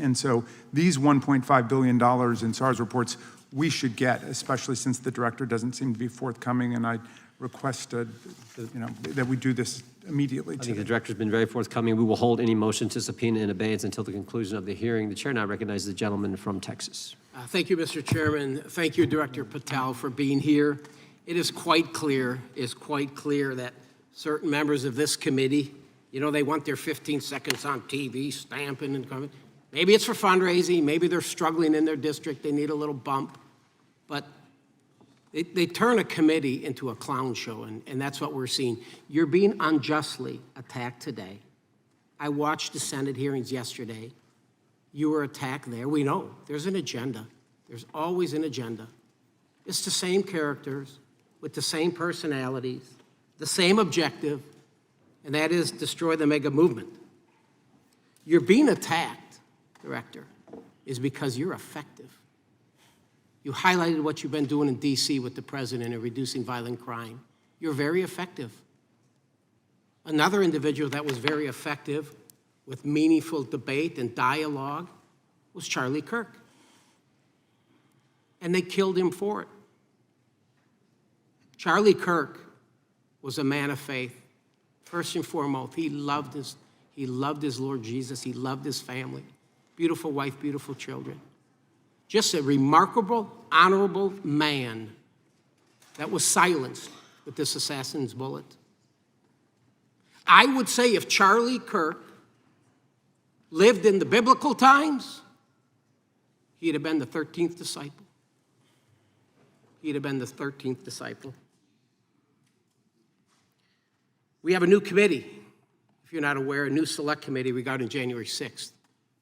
And so these $1.5 billion in SARS reports we should get, especially since the director doesn't seem to be forthcoming, and I request that we do this immediately. I think the director's been very forthcoming. We will hold any motion to subpoena in abeyance until the conclusion of the hearing. The chair now recognizes the gentleman from Texas. Thank you, Mr. Chairman. Thank you, Director Patel, for being here. It is quite clear that certain members of this committee, they want their 15 seconds on TV, stamping and coming. Maybe it's for fundraising, maybe they're struggling in their district, they need a little bump, but they turn a committee into a clown show, and that's what we're seeing. You're being unjustly attacked today. I watched the Senate hearings yesterday. You were attacked there. We know there's an agenda. There's always an agenda. It's the same characters with the same personalities, the same objective, and that is destroy the mega movement. You're being attacked, Director, is because you're effective. You highlighted what you've been doing in D.C. with the president in reducing violent crime. You're very effective. Another individual that was very effective with meaningful debate and dialogue was Charlie Kirk. And they killed him for it. Charlie Kirk was a man of faith. First and foremost, he loved his Lord Jesus. He loved his family. Beautiful wife, beautiful children. Just a remarkable, honorable man that was silenced with this assassin's bullet. I would say if Charlie Kirk lived in the biblical times, he'd have been the 13th disciple. He'd have been the 13th disciple. We have a new committee, if you're not aware, a new select committee regarding January 6th.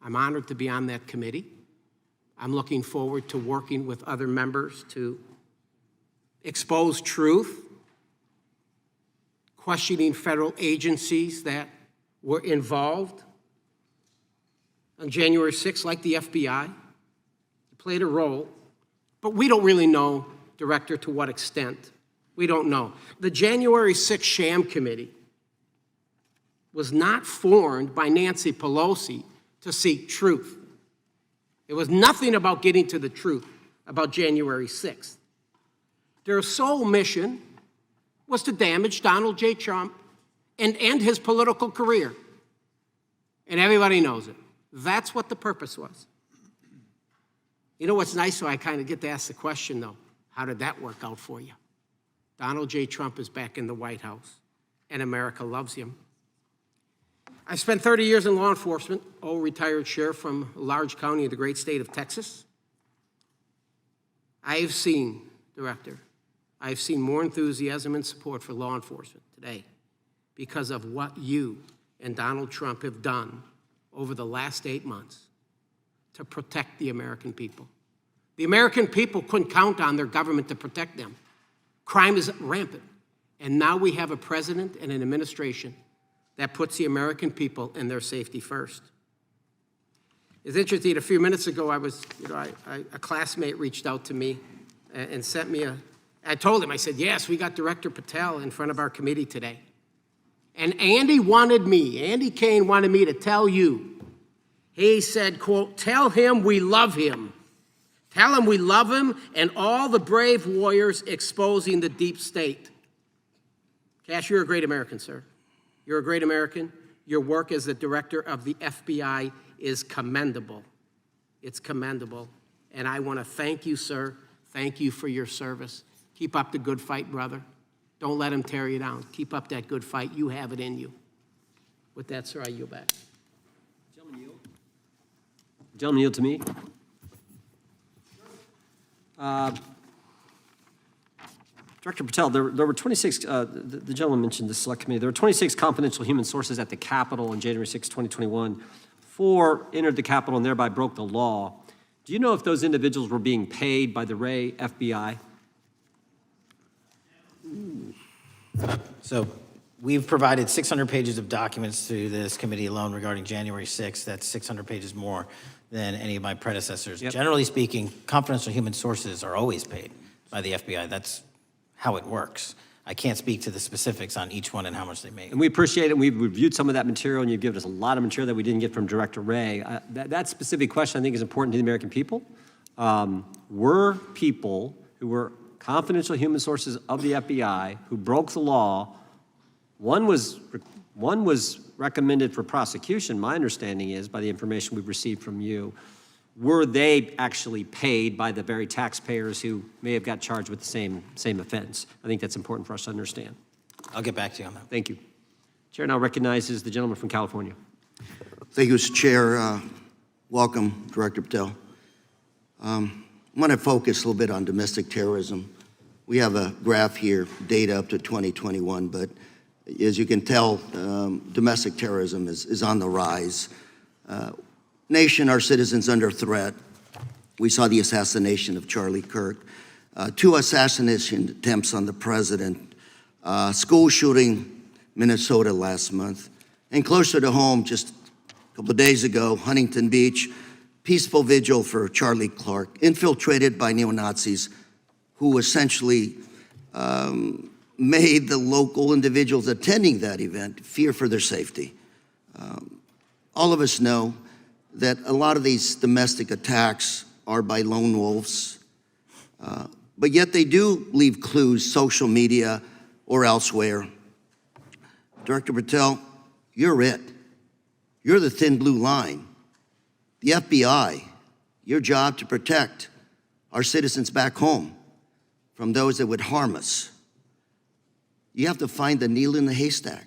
I'm honored to be on that committee. I'm looking forward to working with other members to expose truth, questioning federal agencies that were involved on January 6th, like the FBI, played a role, but we don't really know, Director, to what extent. We don't know. The January 6th sham committee was not formed by Nancy Pelosi to seek truth. It was nothing about getting to the truth about January 6th. Their sole mission was to damage Donald J. Trump and end his political career. And everybody knows it. That's what the purpose was. You know what's nice, so I kind of get to ask the question, though, how did that work out for you? Donald J. Trump is back in the White House, and America loves him. I spent 30 years in law enforcement, retired sheriff from a large county in the great state of Texas. I have seen, Director, I've seen more enthusiasm and support for law enforcement today because of what you and Donald Trump have done over the last 8 months to protect the American people. The American people couldn't count on their government to protect them. Crime is rampant. And now we have a president and an administration that puts the American people and their safety first. It's interesting, a few minutes ago, a classmate reached out to me and sent me I told him, I said, yes, we got Director Patel in front of our committee today. And Andy Kane wanted me to tell you, he said, quote, tell him we love him. Tell him we love him and all the brave warriors exposing the deep state. Kash, you're a great American, sir. You're a great American. Your work as the director of the FBI is commendable. It's commendable. And I want to thank you, sir. Thank you for your service. Keep up the good fight, brother. Don't let him tear you down. Keep up that good fight. You have it in you. With that, sir, I yield back. Gentleman, yield to me. Director Patel, there were 26, the gentleman mentioned the select committee, there were 26 confidential human sources at the Capitol on January 6, 2021. 4 entered the Capitol and thereby broke the law. Do you know if those individuals were being paid by the Ray FBI? So we've provided 600 pages of documents to this committee alone regarding January 6th. That's 600 pages more than any of my predecessors. Yep. Generally speaking, confidential human sources are always paid by the FBI. That's how it works. I can't speak to the specifics on each one and how much they make. And we appreciate it. We've reviewed some of that material, and you've given us a lot of material that we didn't get from Director Ray. That specific question, I think, is important to the American people. Were people who were confidential human sources of the FBI who broke the law, one was recommended for prosecution, my understanding is, by the information we've received from you. Were they actually paid by the very taxpayers who may have got charged with the same offense? I think that's important for us to understand. I'll get back to you on that. Thank you. Chair now recognizes the gentleman from California. Thank you, Mr. Chair. Welcome, Director Patel. I want to focus a little bit on domestic terrorism. We have a graph here, data up to 2021, but as you can tell, domestic terrorism is on the rise. Nation, our citizens under threat. We saw the assassination of Charlie Kirk, 2 assassination attempts on the president, school shooting, Minnesota last month, and closer to home, just a couple of days ago, Huntington Beach, peaceful vigil for Charlie Clark, infiltrated by neo-Nazis who essentially made the local individuals attending that event fear for their safety. All of us know that a lot of these domestic attacks are by lone wolves, but yet they do leave clues, social media or elsewhere. Director Patel, you're it. You're the thin blue line. The FBI, your job to protect our citizens back home from those that would harm us. You have to find the needle in the haystack.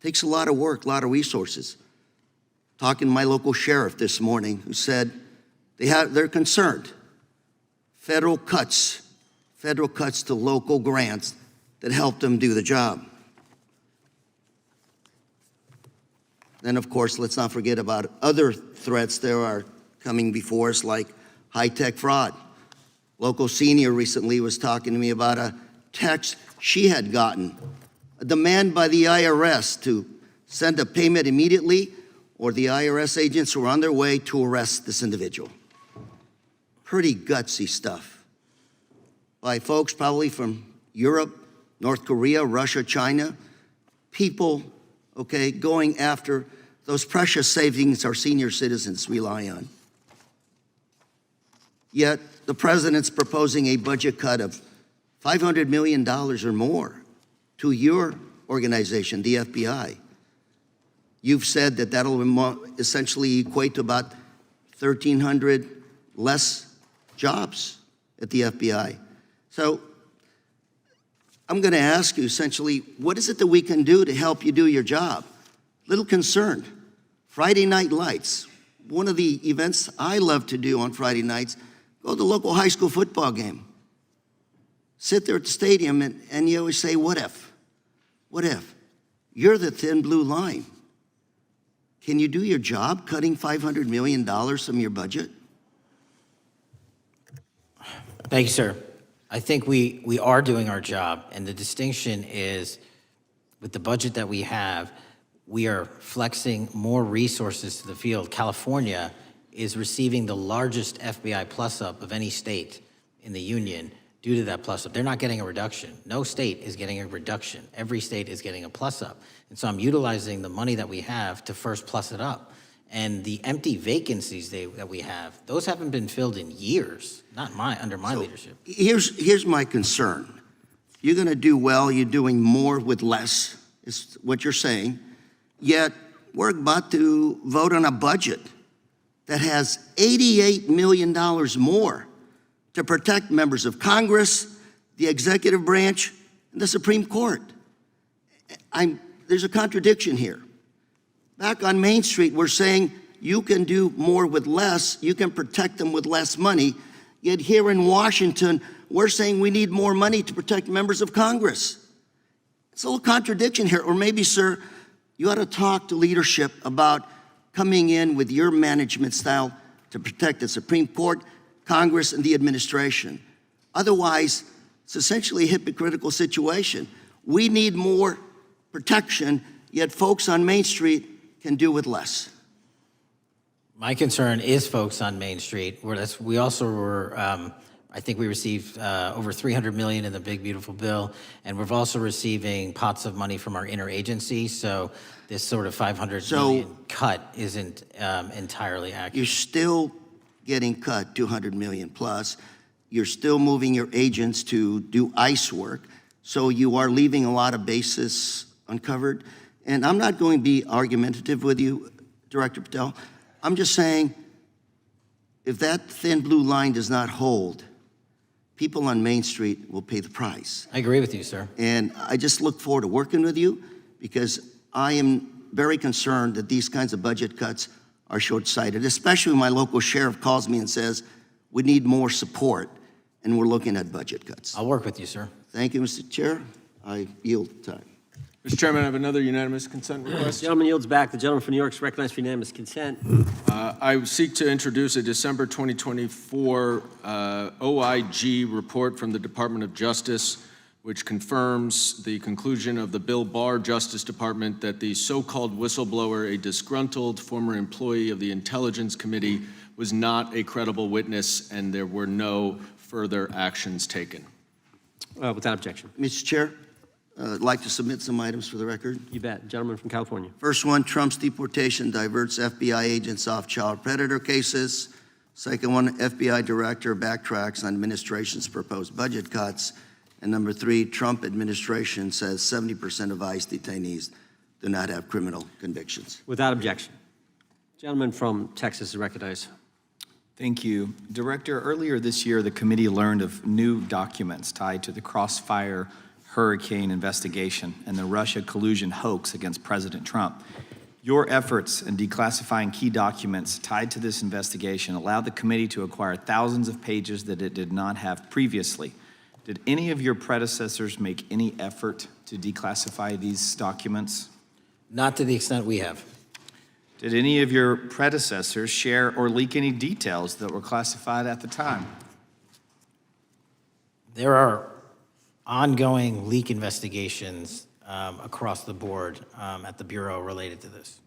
Takes a lot of work, a lot of resources. Talking to my local sheriff this morning who said they're concerned. Federal cuts to local grants that help them do the job. Then, of course, let's not forget about other threats that are coming before us, like high-tech fraud. Local senior recently was talking to me about a text she had gotten, a demand by the IRS to send a payment immediately, or the IRS agents were on their way to arrest this individual. Pretty gutsy stuff by folks probably from Europe, North Korea, Russia, China, people, okay, going after those precious savings our senior citizens rely on. Yet the president's proposing a budget cut of $500 million or more to your organization, the FBI. You've said that that'll essentially equate to about 1,300 less jobs at the FBI. So I'm going to ask you essentially, what is it that we can do to help you do your job? Little concerned. Friday night lights. One of the events I love to do on Friday nights, go to the local high school football game. Sit there at the stadium and you always say, what if? What if? You're the thin blue line. Can you do your job cutting $500 million from your budget? Thank you, sir. I think we are doing our job, and the distinction is with the budget that we have, we are flexing more resources to the field. California is receiving the largest FBI plus-up of any state in the union due to that plus-up. They're not getting a reduction. No state is getting a reduction. Every state is getting a plus-up. And so I'm utilizing the money that we have to first plus it up. And the empty vacancies that we have, those haven't been filled in years, not under my leadership. Here's my concern. You're going to do well, you're doing more with less, is what you're saying. Yet we're about to vote on a budget that has $88 million more to protect members of Congress, the executive branch, and the Supreme Court. There's a contradiction here. Back on Main Street, we're saying you can do more with less, you can protect them with less money, yet here in Washington, we're saying we need more money to protect members of Congress. It's a little contradiction here, or maybe, sir, you ought to talk to leadership about coming in with your management style to protect the Supreme Court, Congress, and the administration. Otherwise, it's essentially a hypocritical situation. We need more protection, yet folks on Main Street can do with less. My concern is folks on Main Street. We also were, I think we received over $300 million in the big, beautiful bill, and we're also receiving pots of money from our interagency, so this sort of $500 million cut isn't entirely accurate. You're still getting cut $200 million plus. You're still moving your agents to do ICE work, so you are leaving a lot of bases uncovered. And I'm not going to be argumentative with you, Director Patel. I'm just saying, if that thin blue line does not hold, people on Main Street will pay the price. I agree with you, sir. And I just look forward to working with you because I am very concerned that these kinds of budget cuts are short-sighted, especially when my local sheriff calls me and says, we need more support, and we're looking at budget cuts. I'll work with you, sir. Thank you, Mr. Chair. I yield time. Mr. Chairman, I have another unanimous consent The request. gentleman yields back. The gentleman from New York is recognized for unanimous consent. I seek to introduce a December 2024 OIG report from the Department of Justice, which confirms the conclusion of the Bill Barr Justice Department that the so-called whistleblower, a disgruntled former employee of the Intelligence Committee, was not a credible witness and there were no further actions taken. Without objection. Mr. Chair, I'd like to submit some items for the record. You bet. Gentleman from California. First one, Trump's deportation diverts FBI agents off child predator cases. Second one, FBI director backtracks on administration's proposed budget cuts. And number three, Trump administration says 70% of ICE detainees do not have criminal convictions. Without objection. Gentleman from Texas is recognized. Thank you. Director, earlier this year, the committee learned of new documents tied to the Crossfire Hurricane investigation and the Russia collusion hoax against President Trump. Your efforts in declassifying key documents tied to this investigation allowed the committee to acquire thousands of pages that it did not have previously. Did any of your predecessors make any effort to declassify these documents? Not to the extent we have. Did any of your predecessors share or leak any details that were classified at the time? There are ongoing leak investigations across the board at the Bureau related to this.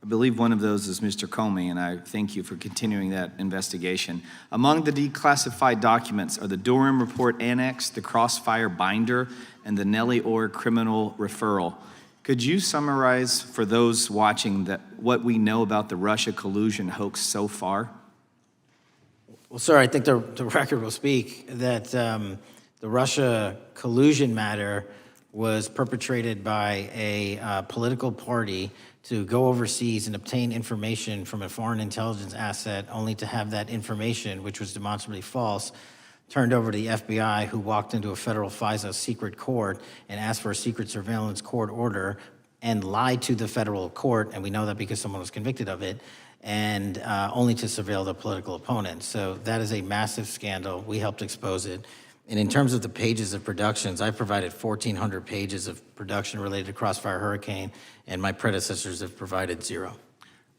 I believe one of those is Mr. Comey, and I thank you for continuing that investigation. Among the declassified documents are the Durban report annex, the Crossfire binder, and the Nellie Orr criminal referral. Could you summarize for those watching what we know about the Russia collusion hoax so far? Well, sir, I think the record will speak that the Russia collusion matter was perpetrated by a political party to go overseas and obtain information from a foreign intelligence asset, only to have that information, which was demonstrably false, turned over to the FBI, who walked into a federal FISA secret court and asked for a secret surveillance court order and lied to the federal court, and we know that because someone was convicted of it, and only to surveil the political opponent. So that is a massive scandal. We helped expose it. And in terms of the pages of productions, I provided 1,400 pages of production related to Crossfire Hurricane, and my predecessors have provided 0.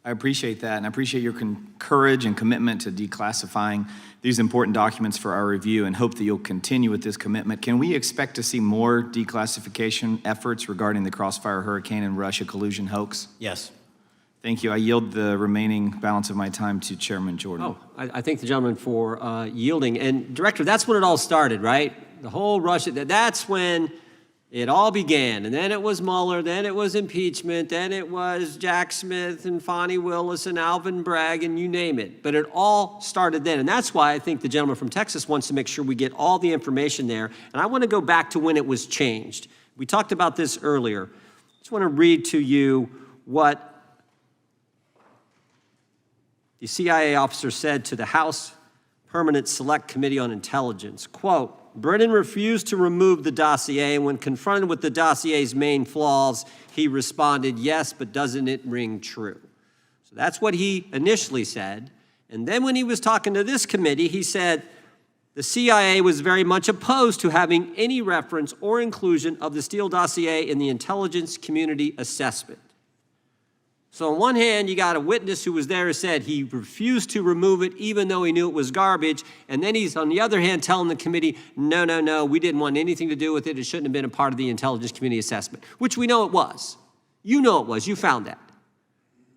I appreciate that, and I appreciate your courage and commitment to declassifying these important documents for our review, and hope that you'll continue with this commitment. Can we expect to see more declassification efforts regarding the Crossfire Hurricane and Russia collusion hoax? Yes. Thank you. I yield the remaining balance of my time to Chairman Jordan. Oh, I thank the gentleman for yielding. And Director, that's when it all started, right? The whole Russia, that's when it all began. And then it was Mueller, then it was impeachment, then it was Jack Smith and Fonnie Willis and Alvin Bragg and you name it. But it all started then. And that's why I think the gentleman from Texas wants to make sure we get all the information there. And I want to go back to when it was changed. We talked about this earlier. I just want to read to you what the CIA officer said to the House Permanent Select Committee on Intelligence, quote, Brennan refused to remove the dossier, and when confronted with the dossier's main flaws, he responded, yes, but doesn't it ring true? So that's what he initially said. And then when he was talking to this committee, he said the CIA was very much opposed to having any reference or inclusion of the Steele dossier in the intelligence community assessment. So on one hand, you got a witness who was there who said he refused to remove it even though he knew it was garbage. And then he's, on the other hand, telling the committee, no, we didn't want anything to do with it. It shouldn't have been a part of the intelligence community assessment, which we know it was. You know it was. You found that.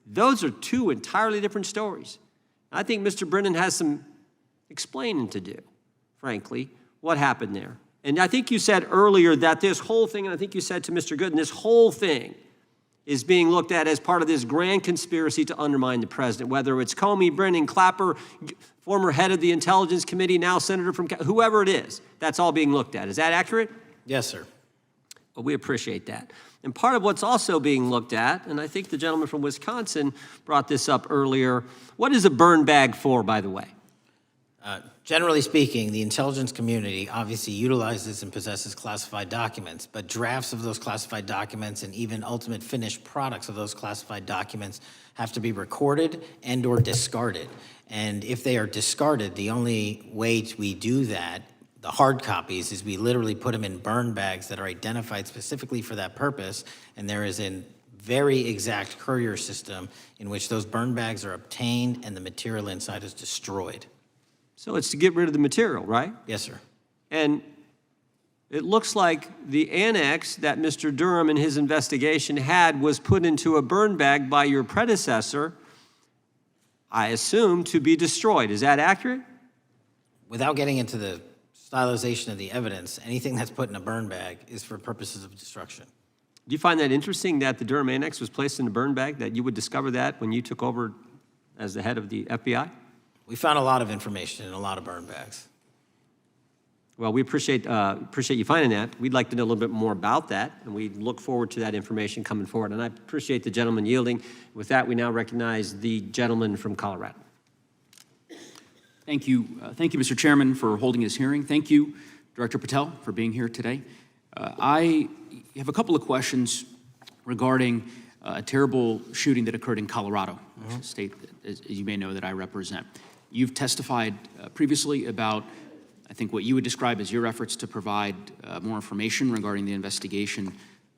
Those are two entirely different stories. I think Mr. Brennan has some explaining to do, frankly, what happened there. And I think you said earlier that this whole thing, and I think you said to Mr. Gooden, this whole thing is being looked at as part of this grand conspiracy to undermine the president, whether it's Comey, Brennan, Clapper, former head of the Intelligence Committee, now senator from, whoever it is, that's all being looked at. Is that accurate? Yes, sir. Well, we appreciate that. And part of what's also being looked at, and I think the gentleman from Wisconsin brought this up earlier, what is a burn bag for, by the way? Generally speaking, the intelligence community obviously utilizes and possesses classified documents, but drafts of those classified documents and even ultimate finished products of those classified documents have to be recorded and or discarded. And if they are discarded, the only way we do that, the hard copies, is we literally put them in burn bags that are identified specifically for that purpose, and there is a very exact courier system in which those burn bags are obtained and the material inside is destroyed. So it's to get rid of the material, right? Yes, sir. And it looks like the annex that Mr. Durham in his investigation had was put into a burn bag by your predecessor, I assume, to be destroyed. Is that accurate? Without getting into the stylization of the evidence, anything that's put in a burn bag is for purposes of destruction. Do you find that interesting that the Durham annex was placed in a burn bag, that you would discover that when you took over as the head of the FBI? We found a lot of information in a lot of burn bags. Well, we appreciate you finding that. We'd like to know a little bit more about that, and we look forward to that information coming forward. And I appreciate the gentleman yielding. With that, we now recognize the gentleman from Colorado. Thank you, Mr. Chairman, for holding this hearing. Thank you, Director Patel, for being here today. I have a couple of questions regarding a terrible shooting that occurred in Colorado, a state, as you may know, that I represent. You've testified previously about, I think, what you would describe as your efforts to provide more information regarding the investigation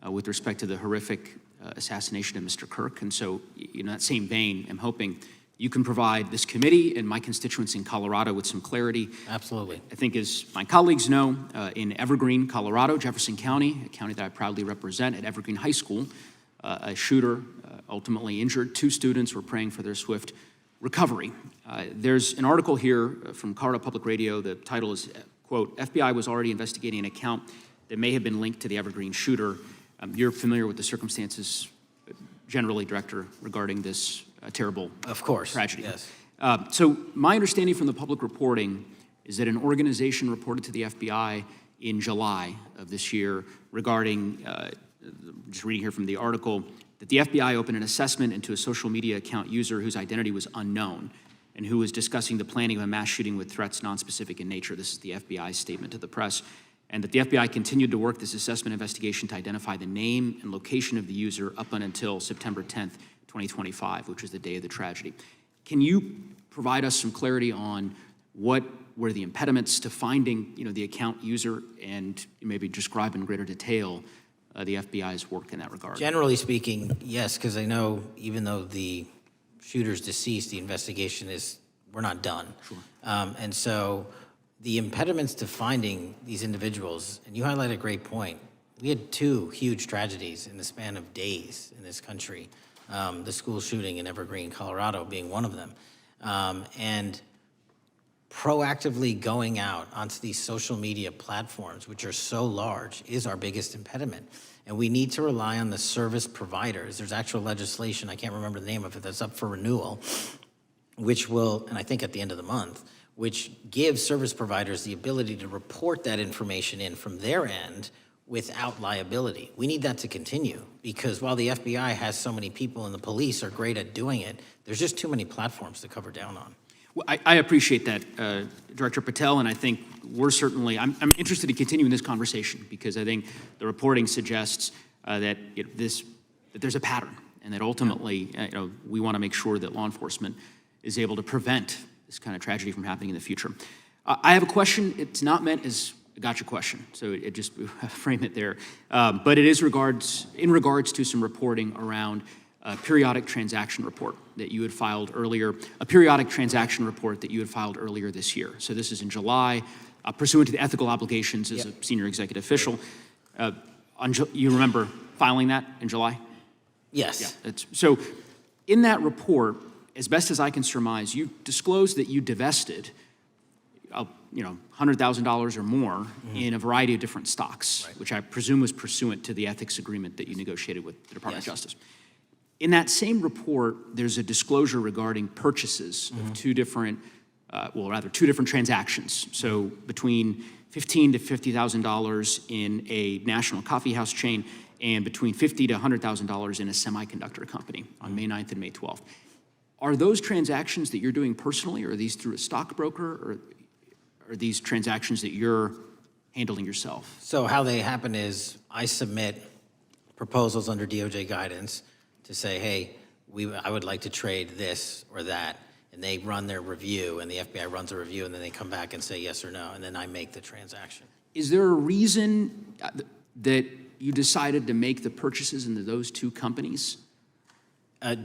with respect to the horrific assassination of Mr. Kirk. And so, in that same vein, I'm hoping you can provide this committee and my constituents in Colorado with some clarity. Absolutely. I think, as my colleagues know, in Evergreen, Colorado, Jefferson County, a county that I proudly represent, at Evergreen High School, a shooter ultimately injured. 2 students were praying for their swift recovery. There's an article here from Colorado Public Radio. The title is, quote, FBI was already investigating an account that may have been linked to the Evergreen shooter. You're familiar with the circumstances generally, Director, regarding this terrible tragedy. Yes. So my understanding from the public reporting is that an organization reported to the FBI in July of this year regarding, just reading here from the article, that the FBI opened an assessment into a social media account user whose identity was unknown and who was discussing the planning of a mass shooting with threats nonspecific in nature. This is the FBI's statement to the press. And that the FBI continued to work this assessment investigation to identify the name and location of the user up until September 10th, 2025, which was the day of the tragedy. Can you provide us some clarity on what were the impediments to finding, the account user, and maybe describe in greater detail the FBI's work in that regard? Generally speaking, yes, because I know even though the shooter's deceased, the investigation we're not done. Sure. And so the impediments to finding these individuals, and you highlight a great point. We had 2 huge tragedies in the span of days in this country. The school shooting in Evergreen, Colorado being one of them. And proactively going out onto these social media platforms, which are so large, is our biggest impediment. And we need to rely on the service providers. There's actual legislation, I can't remember the name of it, that's up for renewal, which will, and I think at the end of the month, which gives service providers the ability to report that information in from their end without liability. We need that to continue, because while the FBI has so many people and the police are great at doing it, there's just too many platforms to cover down on. Well, I appreciate that, Director Patel, and I think we're certainly, I'm interested in continuing this conversation, because I think the reporting suggests that there's a pattern, and that ultimately we want to make sure that law enforcement is able to prevent this kind of tragedy from happening in the future. I have a question. It's not meant as a gotcha question, so it just frame it there. But it is in regards to some reporting around a periodic transaction report that you had filed earlier, this year. So this is in July, pursuant to the ethical obligations as a senior executive official. You remember filing that in July? Yes. Yeah. So in that report, as best as I can surmise, you disclosed that you divested $100,000 or more in a variety of different stocks, which I presume was pursuant to the ethics agreement that you negotiated with the Department of Justice. In that same report, there's a disclosure regarding purchases of two different transactions. So between $15,000 to $50,000 in a national coffee house chain, and between $50,000 to $100,000 in a semiconductor company on May 9th and May 12th. Are those transactions that you're doing personally, or are these through a stockbroker? Or are these transactions that you're handling yourself? So how they happen is I submit proposals under DOJ guidance to say, hey, I would like to trade this or that. And they run their review, and the FBI runs a review, and then they come back and say yes or no, and then I make the transaction. Is there a reason that you decided to make the purchases into those two companies?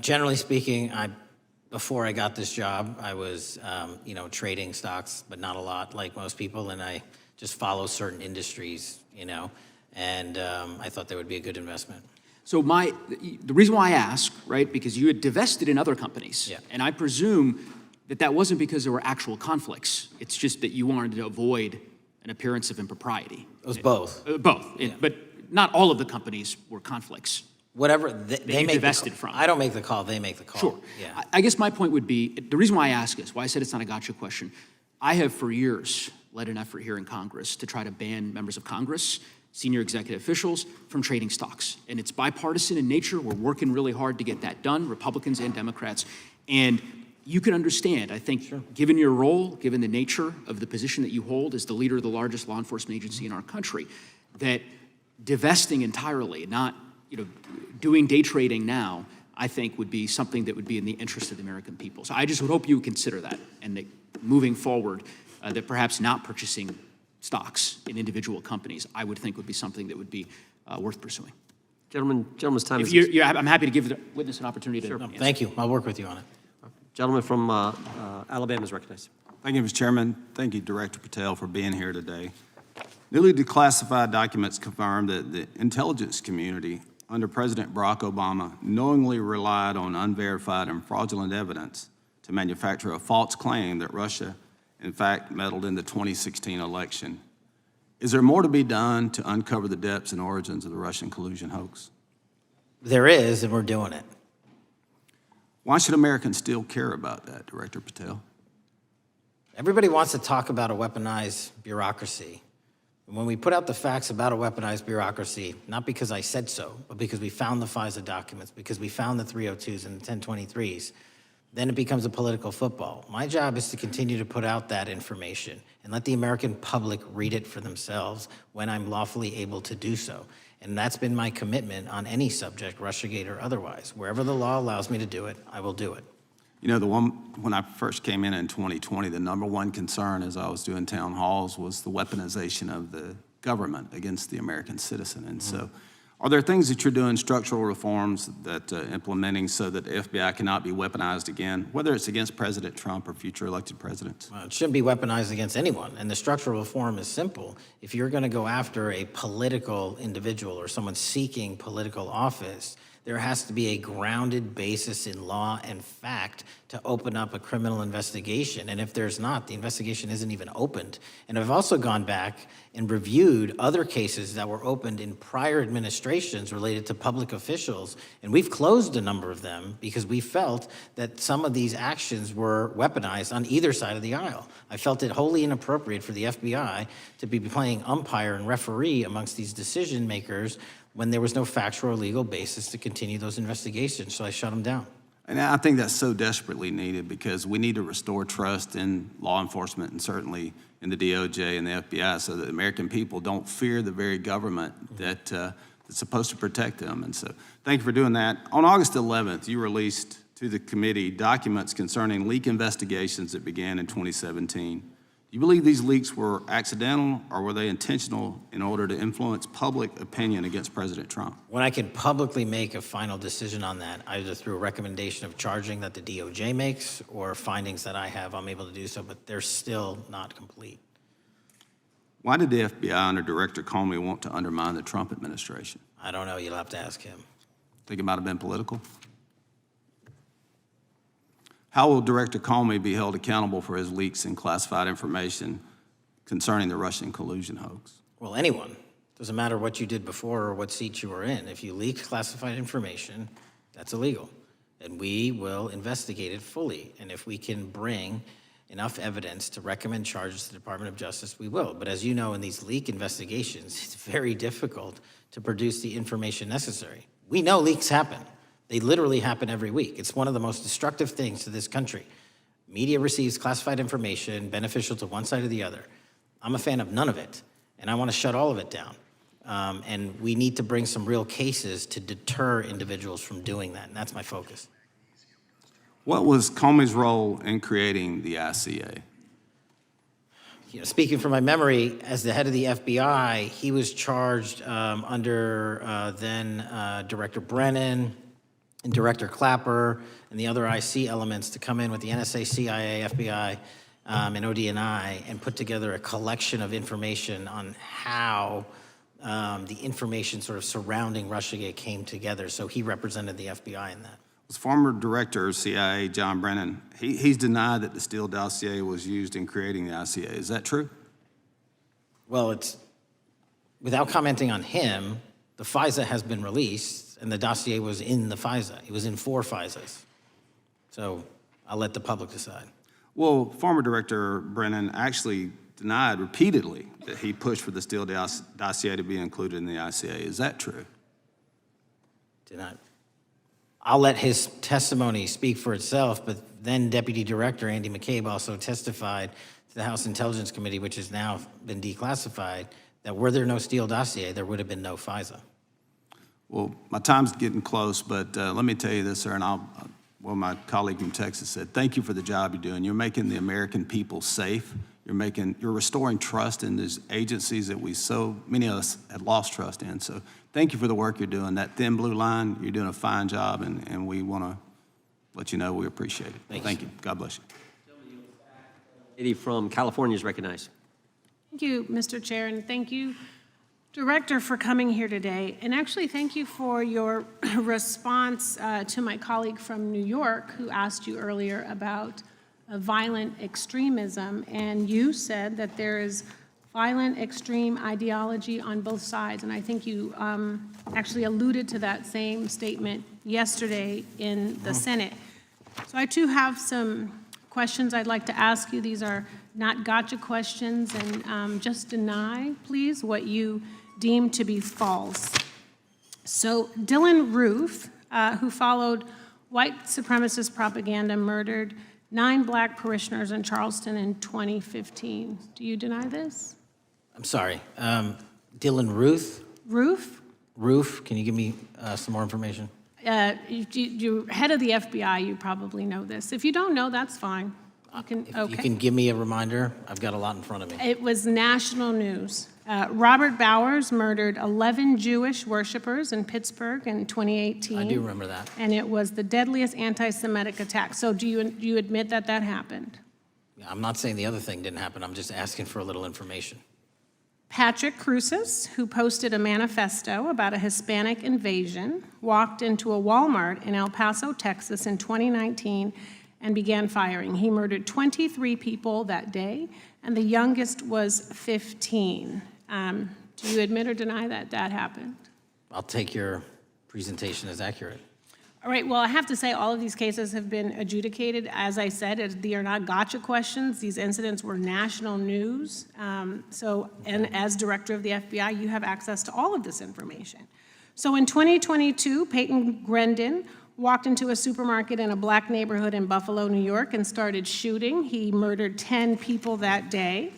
Generally speaking, before I got this job, I was, trading stocks, but not a lot like most people, and I just follow certain industries, and I thought they would be a good investment. So the reason why I ask, right, because you had divested in other companies, Yeah. and I presume that wasn't because there were actual conflicts. It's just that you wanted to avoid an appearance of impropriety. It was both. Both, but not all of the companies were conflicts. Whatever they make divested from. I don't make the call; they make the call. Sure. Yeah. I guess my point would be, the reason why I ask is, why I said it's not a gotcha question, I have for years led an effort here in Congress to try to ban members of Congress, senior executive officials, from trading stocks. And it's bipartisan in nature. We're working really hard to get that done, Republicans and Democrats. And you can understand, I think, given your role, given the nature of the position that you hold as the leader of the largest law enforcement agency in our country, that divesting entirely, not doing day trading now, I think would be something that would be in the interest of the American people. So I just would hope you would consider that, and that moving forward, that perhaps not purchasing stocks in individual companies, I would think would be something that would be worth pursuing. Gentleman's time is... I'm happy to give the witness an opportunity to answer. Thank you. I'll work with you on it. Gentleman from Alabama is recognized. Thank you, Mr. Chairman. Thank you, Director Patel, for being here today. Newly declassified documents confirm that the intelligence community under President Barack Obama knowingly relied on unverified and fraudulent evidence to manufacture a false claim that Russia, in fact, meddled in the 2016 election. Is there more to be done to uncover the depths and origins of the Russian collusion hoax? There is, and we're doing it. Why should Americans still care about that, Director Patel? Everybody wants to talk about a weaponized bureaucracy. And when we put out the facts about a weaponized bureaucracy, not because I said so, but because we found the FISA documents, because we found the 302s and the 1023s, then it becomes a political football. My job is to continue to put out that information and let the American public read it for themselves when I'm lawfully able to do so. And that's been my commitment on any subject, Russiagate or otherwise. Wherever the law allows me to do it, I will do it. When I first came in 2020, the number one concern as I was doing town halls was the weaponization of the government against the American citizen. And so are there things that you're doing, structural reforms that implementing so that the FBI cannot be weaponized again, whether it's against President Trump or future elected presidents? Well, it shouldn't be weaponized against anyone. And the structural reform is simple. If you're going to go after a political individual or someone seeking political office, there has to be a grounded basis in law and fact to open up a criminal investigation. And if there's not, the investigation isn't even opened. And I've also gone back and reviewed other cases that were opened in prior administrations related to public officials, and we've closed a number of them because we felt that some of these actions were weaponized on either side of the aisle. I felt it wholly inappropriate for the FBI to be playing umpire and referee amongst these decision makers when there was no factual or legal basis to continue those investigations, so I shut them down. And I think that's so desperately needed because we need to restore trust in law enforcement and certainly in the DOJ and the FBI so that the American people don't fear the very government that's supposed to protect them. And so thank you for doing that. On August 11th, you released to the committee documents concerning leak investigations that began in 2017. Do you believe these leaks were accidental or were they intentional in order to influence public opinion against President Trump? When I can publicly make a final decision on that, either through a recommendation of charging that the DOJ makes or findings that I have, I'm able to do so, but they're still not complete. Why did the FBI under Director Comey want to undermine the Trump administration? I don't know, you'll have to ask him. Think it might have been political? How will Director Comey be held accountable for his leaks and classified information concerning the Russian collusion hoax? Well, anyone. Doesn't matter what you did before or what seat you were in. If you leak classified information, that's illegal. And we will investigate it fully. And if we can bring enough evidence to recommend charges to the Department of Justice, we will. But as you know, in these leak investigations, it's very difficult to produce the information necessary. We know leaks happen. They literally happen every week. It's one of the most destructive things to this country. Media receives classified information beneficial to one side or the other. I'm a fan of none of it, and I want to shut all of it down. And we need to bring some real cases to deter individuals from doing that, and that's my focus. What was Comey's role in creating the ICA? Speaking from my memory, as the head of the FBI, he was charged under then Director Brennan and Director Clapper and the other IC elements to come in with the NSA, CIA, FBI, and ODNI and put together a collection of information on how the information sort of surrounding Russiagate came together. So he represented the FBI in that. Was former Director of CIA John Brennan, he's denied that the Steele dossier was used in creating the ICA. Is that true? Well, it's, without commenting on him, the FISA has been released, and the dossier was in the FISA. It was in 4 FISAs. So I'll let the public decide. Well, former Director Brennan actually denied repeatedly that he pushed for the Steele dossier to be included in the ICA. Is that true? Denied. I'll let his testimony speak for itself, but then Deputy Director Andy McCabe also testified to the House Intelligence Committee, which has now been declassified, that were there no Steele dossier, there would have been no FISA. Well, my time's getting close, but let me tell you this, sir, and well, my colleague from Texas said, thank you for the job you're doing. You're making the American people safe. You're restoring trust in these agencies that so many of us had lost trust in. So thank you for the work you're doing. That thin blue line, you're doing a fine job, and we want to let you know we appreciate it. Thank you. God bless you. Lady from California is recognized. Thank you, Mr. Chair, and thank you, Director, for coming here today. And actually, thank you for your response to my colleague from New York who asked you earlier about violent extremism. And you said that there is violent extreme ideology on both sides. And I think you actually alluded to that same statement yesterday in the Senate. So I too have some questions I'd like to ask you. These are not gotcha questions, and just deny, please, what you deem to be false. So Dylan Roof, who followed white supremacist propaganda, murdered 9 black parishioners in Charleston in 2015. Do you deny this? I'm sorry, Dylan Ruth? Roof, can you give me some more information? You're head of the FBI, you probably know this. If you don't know, that's fine. You can give me a reminder, I've got a lot in front of me. It was national news. Robert Bowers murdered 11 Jewish worshipers in Pittsburgh in 2018. I do remember that. And it was the deadliest anti-Semitic attack. So do you admit that that happened? I'm not saying the other thing didn't happen, I'm just asking for a little information. Patrick Cruz, who posted a manifesto about a Hispanic invasion, walked into a Walmart in El Paso, Texas in 2019 and began firing. He murdered 23 people that day, and the youngest was 15. Do you admit or deny that that happened? I'll take your presentation as accurate. All right, well, I have to say all of these cases have been adjudicated. As I said, they are not gotcha questions. These incidents were national news. And as director of the FBI, you have access to all of this information. So in 2022, Peyton Grendon walked into a supermarket in a black neighborhood in Buffalo, New York, and started shooting. He murdered 10 people that day.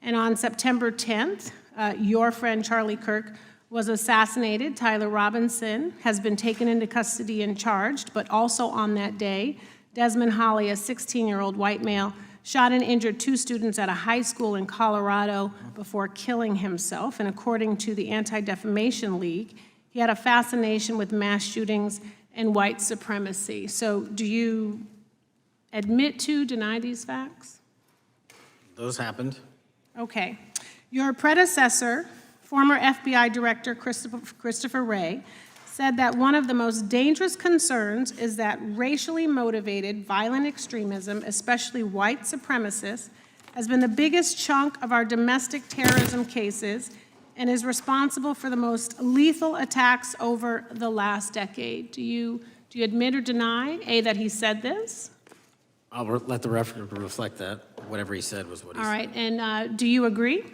And on September 10th, your friend Charlie Kirk was assassinated. Tyler Robinson has been taken into custody and charged, but also on that day, Desmond Hawley, a 16-year-old white male, shot and injured 2 students at a high school in Colorado before killing himself. And according to the Anti-Defamation League, he had a fascination with mass shootings and white supremacy. So do you admit to, deny these facts? Those happened. Okay. Your predecessor, former FBI Director Christopher Wray, said that one of the most dangerous concerns is that racially motivated violent extremism, especially white supremacists, has been the biggest chunk of our domestic terrorism cases and is responsible for the most lethal attacks over the last decade. Do you admit or deny, A, that he said this? I'll let the record reflect that. Whatever he said was what he said. All right, and do you agree?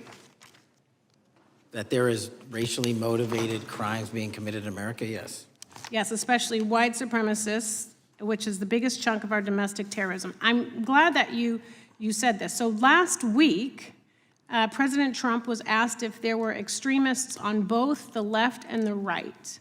That there is racially motivated crimes being committed in America, yes. Yes, especially white supremacists which is the biggest chunk of our domestic terrorism. I'm glad that you said this. So last week, President Trump was asked if there were extremists on both the left and the right.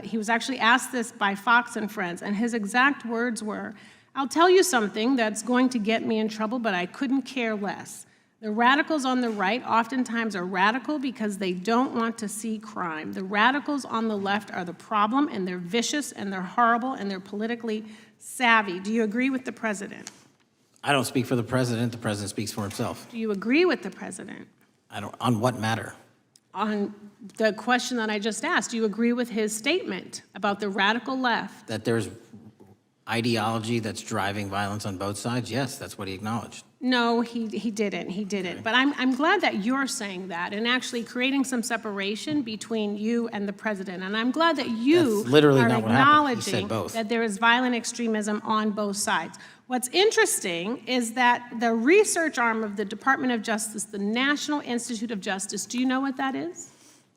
He was actually asked this by Fox and Friends, and his exact words were, "I'll tell you something that's going to get me in trouble, but I couldn't care less. The radicals on the right oftentimes are radical because they don't want to see crime. The radicals on the left are the problem, and they're vicious, and they're horrible, and they're politically savvy." Do you agree with the president? I don't speak for the president speaks for himself. Do you agree with the president? I don't, on what matter? On the question that I just asked, do you agree with his statement about the radical left? That there's ideology that's driving violence on both sides? Yes, that's what he acknowledged. No, he didn't. He didn't. But I'm glad that you're saying that and actually creating some separation between you and the president. And I'm glad that you That's literally are not what happened. He said acknowledging both. that there is violent extremism on both sides. What's interesting is that the research arm of the Department of Justice, the National Institute of Justice, do you know what that is?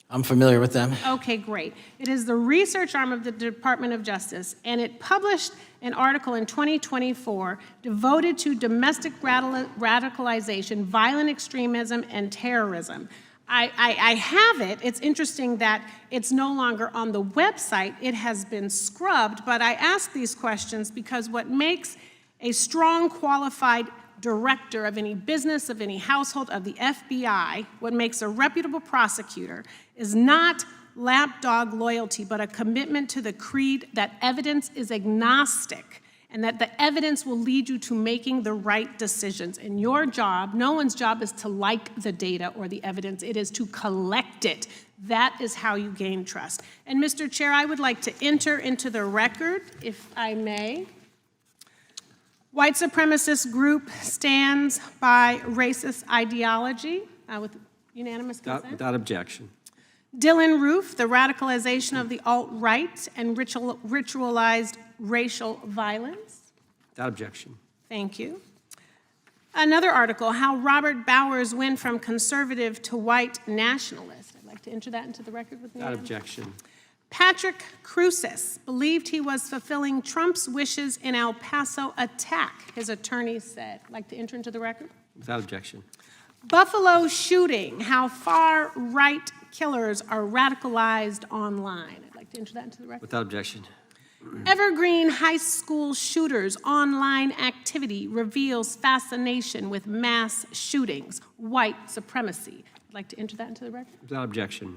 I'm familiar with them. Okay, great. It is the research arm of the Department of Justice, and it published an article in 2024 devoted to domestic radicalization, violent extremism, and terrorism. I have it. It's interesting that it's no longer on the website. It has been scrubbed, but I ask these questions because what makes a strong, qualified director of any business, of any household, of the FBI, what makes a reputable prosecutor is not lapdog loyalty, but a commitment to the creed that evidence is agnostic and that the evidence will lead you to making the right decisions. And your job, no one's job is to like the data or the evidence, it is to collect it. That is how you gain trust. And Mr. Chair, I would like to enter into the record, if I may. White supremacist group stands by racist ideology with unanimous consent. Without objection. Dylan Roof, the radicalization of the alt-right and ritualized racial violence. Without objection. Thank you. Another article, how Robert Bowers went from conservative to white nationalist. I'd like to enter that into the record with me. Without objection. Patrick Cruces believed he was fulfilling Trump's wishes in El Paso attack, his attorney said. I'd like to enter into the record. Without objection. Buffalo shooting, how far-right killers are radicalized online. I'd like to enter that into the record. Without objection. Evergreen High School shooters online activity reveals fascination with mass shootings, white supremacy. I'd like to enter that into the record. Without objection.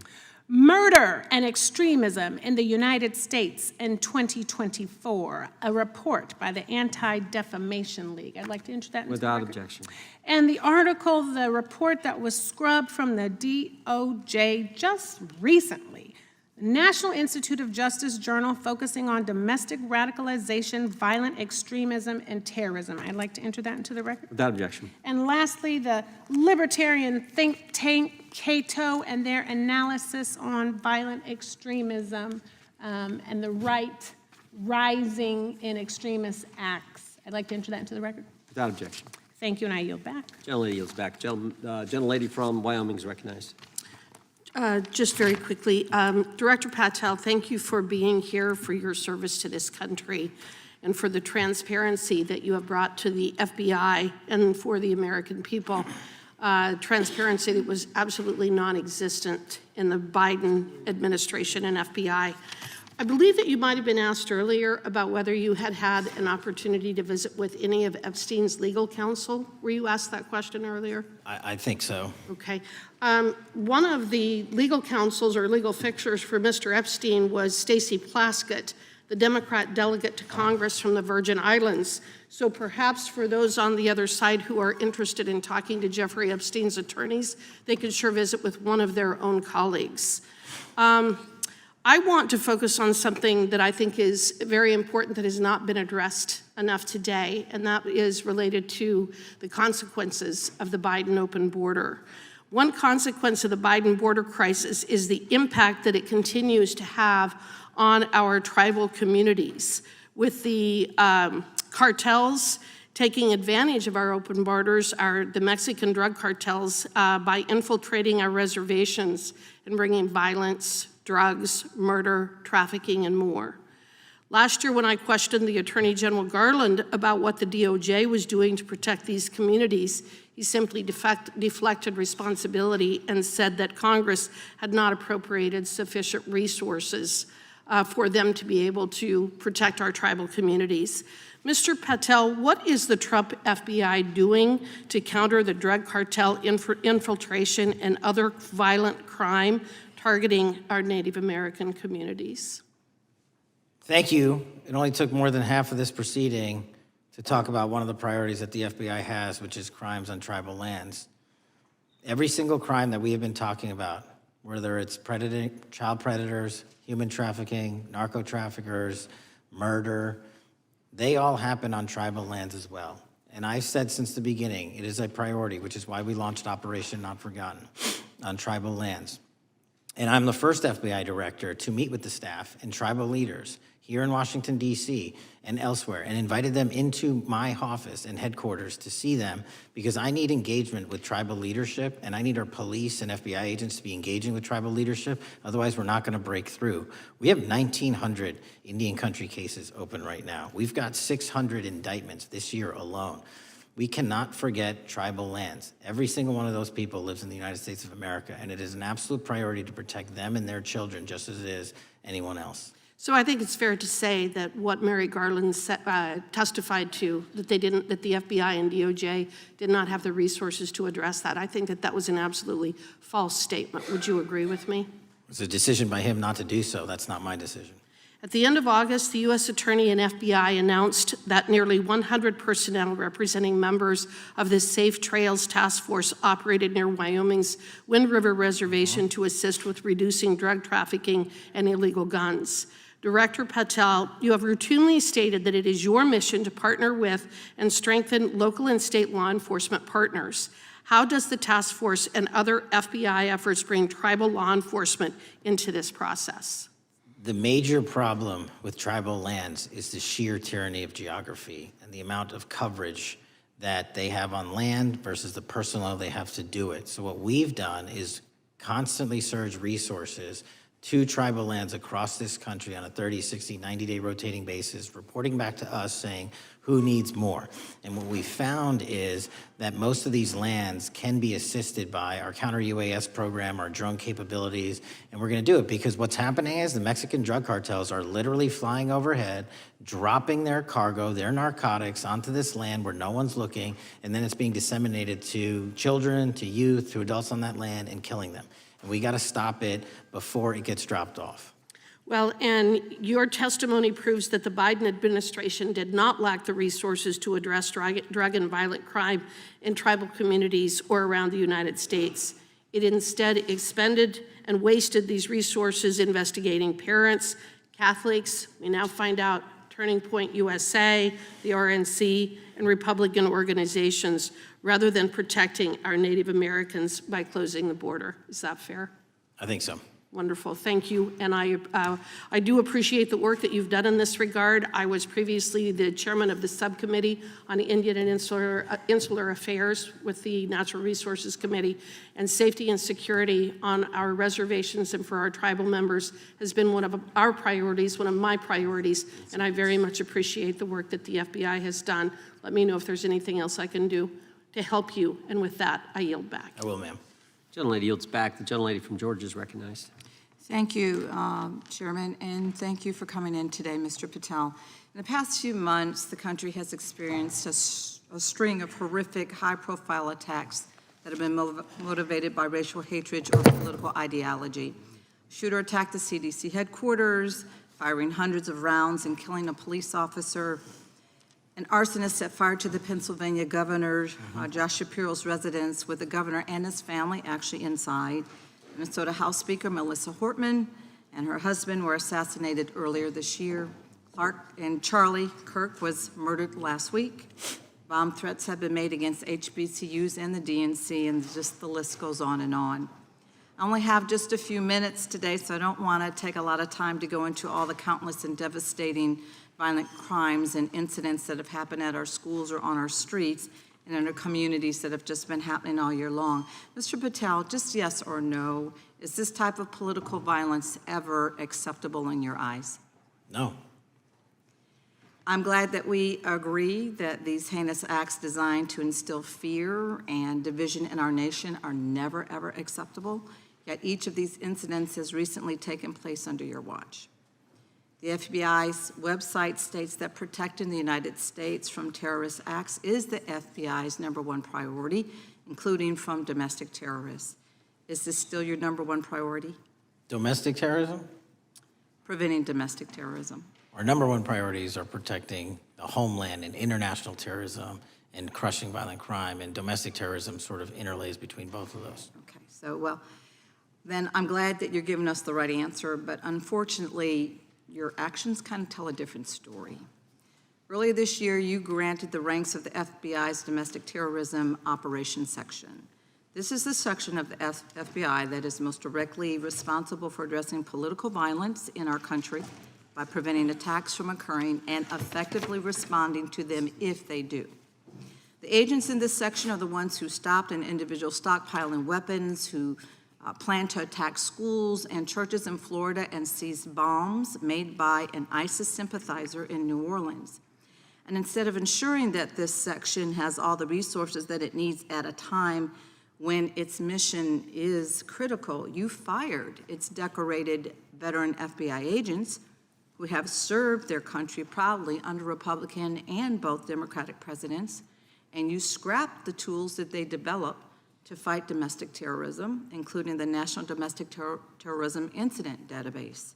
Murder and extremism in the United States in 2024, a report by the Anti-Defamation League. I'd like to enter that into Without the record. objection. And the article, the report that was scrubbed from the DOJ just recently, the National Institute of Justice Journal focusing on domestic radicalization, violent extremism, and terrorism. I'd like to enter that into the record. Without objection. And lastly, the libertarian think tank Cato and their analysis on violent extremism and the right rising in extremist acts. I'd like to enter that into the record. Without objection. Thank you, and I yield back. Gentlelady yields back. Gentlelady from Wyoming is recognized. Just very quickly, Director Patel, thank you for being here, for your service to this country, and for the transparency that you have brought to the FBI and for the American people. Transparency that was absolutely non-existent in the Biden administration and FBI. I believe that you might have been asked earlier about whether you had had an opportunity to visit with any of Epstein's legal counsel. Were you asked that question earlier? I think so. Okay. One of the legal counsels or legal fixers for Mr. Epstein was Stacey Plaskett, the Democrat delegate to Congress from the Virgin Islands. So perhaps for those on the other side who are interested in talking to Jeffrey Epstein's attorneys, they could sure visit with one of their own colleagues. I want to focus on something that I think is very important that has not been addressed enough today, and that is related to the consequences of the Biden open border. One consequence of the Biden border crisis is the impact that it continues to have on our tribal communities, with the cartels taking advantage of our open borders, the Mexican drug cartels, by infiltrating our reservations and bringing violence, drugs, murder, trafficking, and more. Last year, when I questioned the Attorney General Garland about what the DOJ was doing to protect these communities, he simply deflected responsibility and said that Congress had not appropriated sufficient resources for them to be able to protect our tribal communities. Mr. Patel, what is the Trump FBI doing to counter the drug cartel infiltration and other violent crime targeting our Native American communities? Thank you. It only took more than half of this proceeding to talk about one of the priorities that the FBI has, which is crimes on tribal lands. Every single crime that we have been talking about, whether it's child predators, human trafficking, narco traffickers, murder, they all happen on tribal lands as well. And I've said since the beginning, it is a priority, which is why we launched Operation Not Forgotten on tribal lands. And I'm the first FBI director to meet with the staff and tribal leaders here in Washington, D.C. and elsewhere, and invited them into my office and headquarters to see them, because I need engagement with tribal leadership, and I need our police and FBI agents to be engaging with tribal leadership. Otherwise, we're not going to break through. We have 1,900 Indian country cases open right now. We've got 600 indictments this year alone. We cannot forget tribal lands. Every single one of those people lives in the United States of America, and it is an absolute priority to protect them and their children just as it is anyone else. So I think it's fair to say that what Mary Garland testified to, that the FBI and DOJ did not have the resources to address that. I think that was an absolutely false statement. Would you agree with me? It's a decision by him not to do so. That's not my decision. At the end of August, the U.S. Attorney and FBI announced that nearly 100 personnel representing members of the Safe Trails Task Force operated near Wyoming's Wind River Reservation to assist with reducing drug trafficking and illegal guns. Director Patel, you have routinely stated that it is your mission to partner with and strengthen local and state law enforcement partners. How does the task force and other FBI efforts bring tribal law enforcement into this process? The major problem with tribal lands is the sheer tyranny of geography and the amount of coverage that they have on land versus the personnel they have to do it. So what we've done is constantly surge resources to tribal lands across this country on a 30, 60, 90-day rotating basis, reporting back to us saying who needs more. And what we found is that most of these lands can be assisted by our counter-UAS program, our drone capabilities, and we're gonna do it because what's happening is the Mexican drug cartels are literally flying overhead, dropping their cargo, their narcotics onto this land where no one's looking, and then it's being disseminated to children, to youth, to adults on that land, and killing them. And we got to stop it before it gets dropped off. Well, and your testimony proves that the Biden administration did not lack the resources to address drug and violent crime in tribal communities or around the United States. It instead expended and wasted these resources investigating parents, Catholics, we now find out Turning Point USA, the RNC, and Republican organizations, rather than protecting our Native Americans by closing the border. Is that fair? I think so. Wonderful, thank you. And I do appreciate the work that you've done in this regard. I was previously the chairman of the subcommittee on Indian and Insular Affairs with the Natural Resources Committee, and safety and security on our reservations and for our tribal members has been one of our priorities, one of my priorities, and I very much appreciate the work that the FBI has done. Let me know if there's anything else I can do to help you, and with that, I yield back. I will, ma'am. Gentlelady yields back. The gentlelady from Georgia is recognized. Thank you, Chairman, and thank you for coming in today, Mr. Patel. In the past few months, the country has experienced a string of horrific, high-profile attacks that have been motivated by racial hatred or political ideology. A shooter attacked the CDC headquarters, firing hundreds of rounds and killing a police officer. An arsonist set fire to the Pennsylvania governor, Josh Shapiro's residence, with the governor and his family actually inside. Minnesota House Speaker Melissa Hortman and her husband were assassinated earlier this year. Clark and Charlie Kirk was murdered last week. Bomb threats have been made against HBCUs and the DNC, and just the list goes on and on. I only have just a few minutes today, so I don't want to take a lot of time to go into all the countless and devastating violent crimes and incidents that have happened at our schools or on our streets and in our communities that have just been happening all year long. Mr. Patel, just yes or no, is this type of political violence ever acceptable in your eyes? No. I'm glad that we agree that these heinous acts designed to instill fear and division in our nation are never, ever acceptable, yet each of these incidents has recently taken place under your watch. The FBI's website states that protecting the United States from terrorist acts is the FBI's #1 priority, including from domestic terrorists. Is this still your #1 priority? Domestic terrorism? Preventing domestic terrorism. Our #1 priorities are protecting the homeland and international terrorism and crushing violent crime, and domestic terrorism sort of interlays between both of those. Okay, so, well, then I'm glad that you're giving us the right answer, but unfortunately, your actions kind of tell a different story. Earlier this year, you granted the ranks of the FBI's Domestic Terrorism Operations Section. This is the section of the FBI that is most directly responsible for addressing political violence in our country by preventing attacks from occurring and effectively responding to them if they do. The agents in this section are the ones who stopped an individual stockpiling weapons, who planned to attack schools and churches in Florida and seized bombs made by an ISIS sympathizer in New Orleans. And instead of ensuring that this section has all the resources that it needs at a time when its mission is critical, you fired its decorated veteran FBI agents who have served their country proudly under Republican and both Democratic presidents, and you scrapped the tools that they developed to fight domestic terrorism, including the National Domestic Terrorism Incident Database.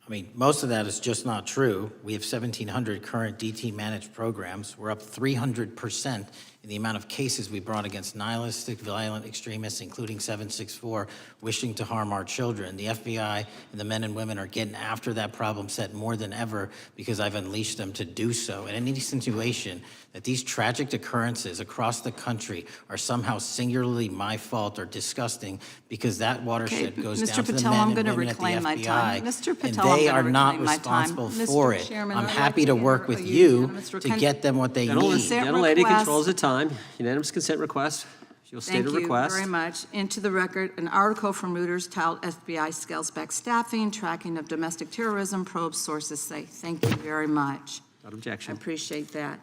I mean, most of that is just not true. We have 1,700 current DT-managed programs. We're up 300% in the amount of cases we brought against nihilistic, violent extremists, including 764, wishing to harm our children. The FBI and the men and women are getting after that problem set more than ever because I've unleashed them to do so. And any situation that these tragic occurrences across the country are somehow singularly my fault or disgusting because that watershed goes Mr. down to the Patel, men I'm and going to women at the reclaim my time. FBI, Mr. Patel, and I'm they gonna are not reclaim my time. responsible Mr. for it. Chairman, I'm I'd happy like to to work hear with a you unanimous to consent- get them what they need. Gentlelady request. controls the time. Unanimous consent request. You'll state a request. Thank you very much. Into the record, an article from Reuters titled FBI Scales Back Staffing, Tracking of Domestic Terrorism, Probes Sources Say. Thank you very much. Without objection. I appreciate that.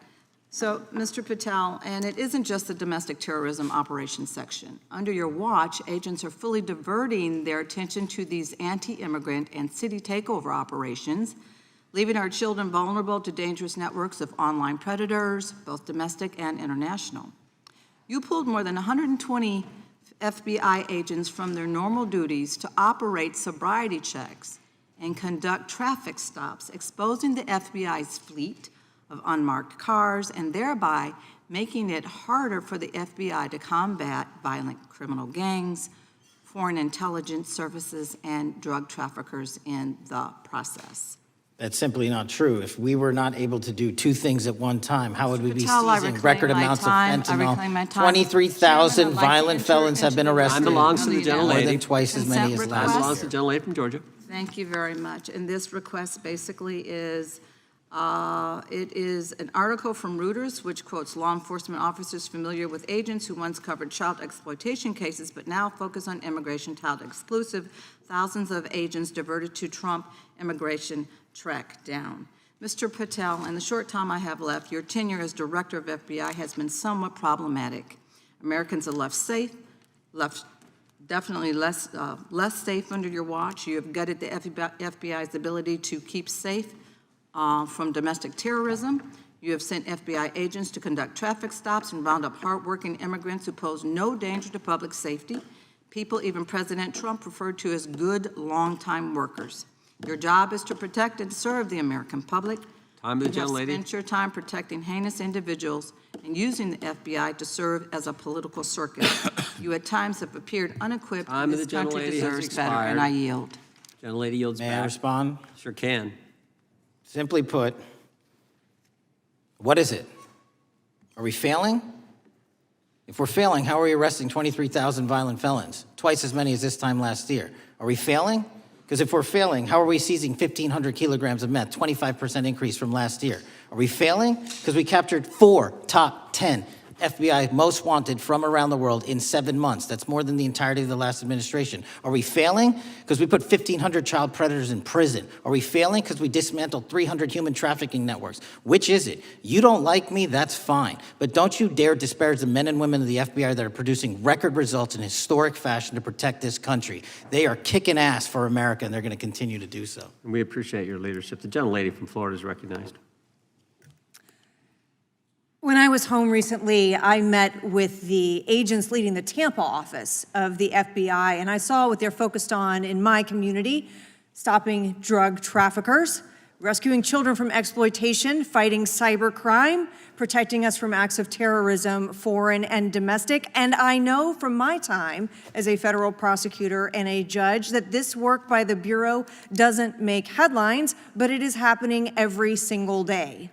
So, Mr. Patel, and it isn't just the domestic terrorism operations section. Under your watch, agents are fully diverting their attention to these anti-immigrant and city takeover operations, leaving our children vulnerable to dangerous networks of online predators, both domestic and international. You pulled more than 120 FBI agents from their normal duties to operate sobriety checks and conduct traffic stops, exposing the FBI's fleet of unmarked cars and thereby making it harder for the FBI to combat violent criminal gangs, foreign intelligence services, and drug traffickers in the process. That's simply not true. If we were not able to do two things at one time, how would we be Patel, I seizing reclaim record my amounts of time. I reclaim my fentanyl? time. 23,000 Chairman, I'd like to violent enter felons have into been the arrested. Time belongs to the More gentlelady. than twice as many as Consent last Time belongs to year. the gentlelady from Georgia. Thank you very much. And this request basically is, it is an article from Reuters which quotes law enforcement officers familiar with agents who once covered child exploitation cases but now focus on immigration child exclusive. Thousands of agents diverted to Trump immigration track down. Mr. Patel, in the short time I have left, your tenure as director of FBI has been somewhat problematic. Americans are left safe, definitely less safe under your watch. You have gutted the FBI's ability to keep safe from domestic terrorism. You have sent FBI agents to conduct traffic stops and round up hardworking immigrants who pose no danger to public safety, people even President Trump referred to as good longtime workers. Your job is to protect and serve the American public. Time to the You have gentlelady. spent your time protecting heinous individuals and using the FBI to serve as a political circus. You at times have appeared unequipped. Time to This the country gentlelady has deserves better, expired. and I yield. Gentlelady yields back. May I respond? Sure can. Simply put, what is it? Are we failing? If we're failing, how are we arresting 23,000 violent felons? Twice as many as this time last year. Are we failing? Because if we're failing, how are we seizing 1,500 kilograms of meth, 25% increase from last year? Are we failing? Because we captured 4 top 10 FBI most wanted from around the world in 7 months. That's more than the entirety of the last administration. Are we failing because we put 1,500 child predators in prison? Are we failing because we dismantled 300 human trafficking networks? Which is it? You don't like me, that's fine. But don't you dare disparage the men and women of the FBI that are producing record results in historic fashion to protect this country. They are kicking ass for America, and they're going to continue to do so. And we appreciate your leadership. The gentlelady from Florida is recognized. When I was home recently, I met with the agents leading the Tampa office of the FBI, and I saw what they're focused on in my community: stopping drug traffickers, rescuing children from exploitation, fighting cybercrime, protecting us from acts of terrorism, foreign and domestic. And I know from my time as a federal prosecutor and a judge that this work by the Bureau doesn't make headlines, but it is happening every single day.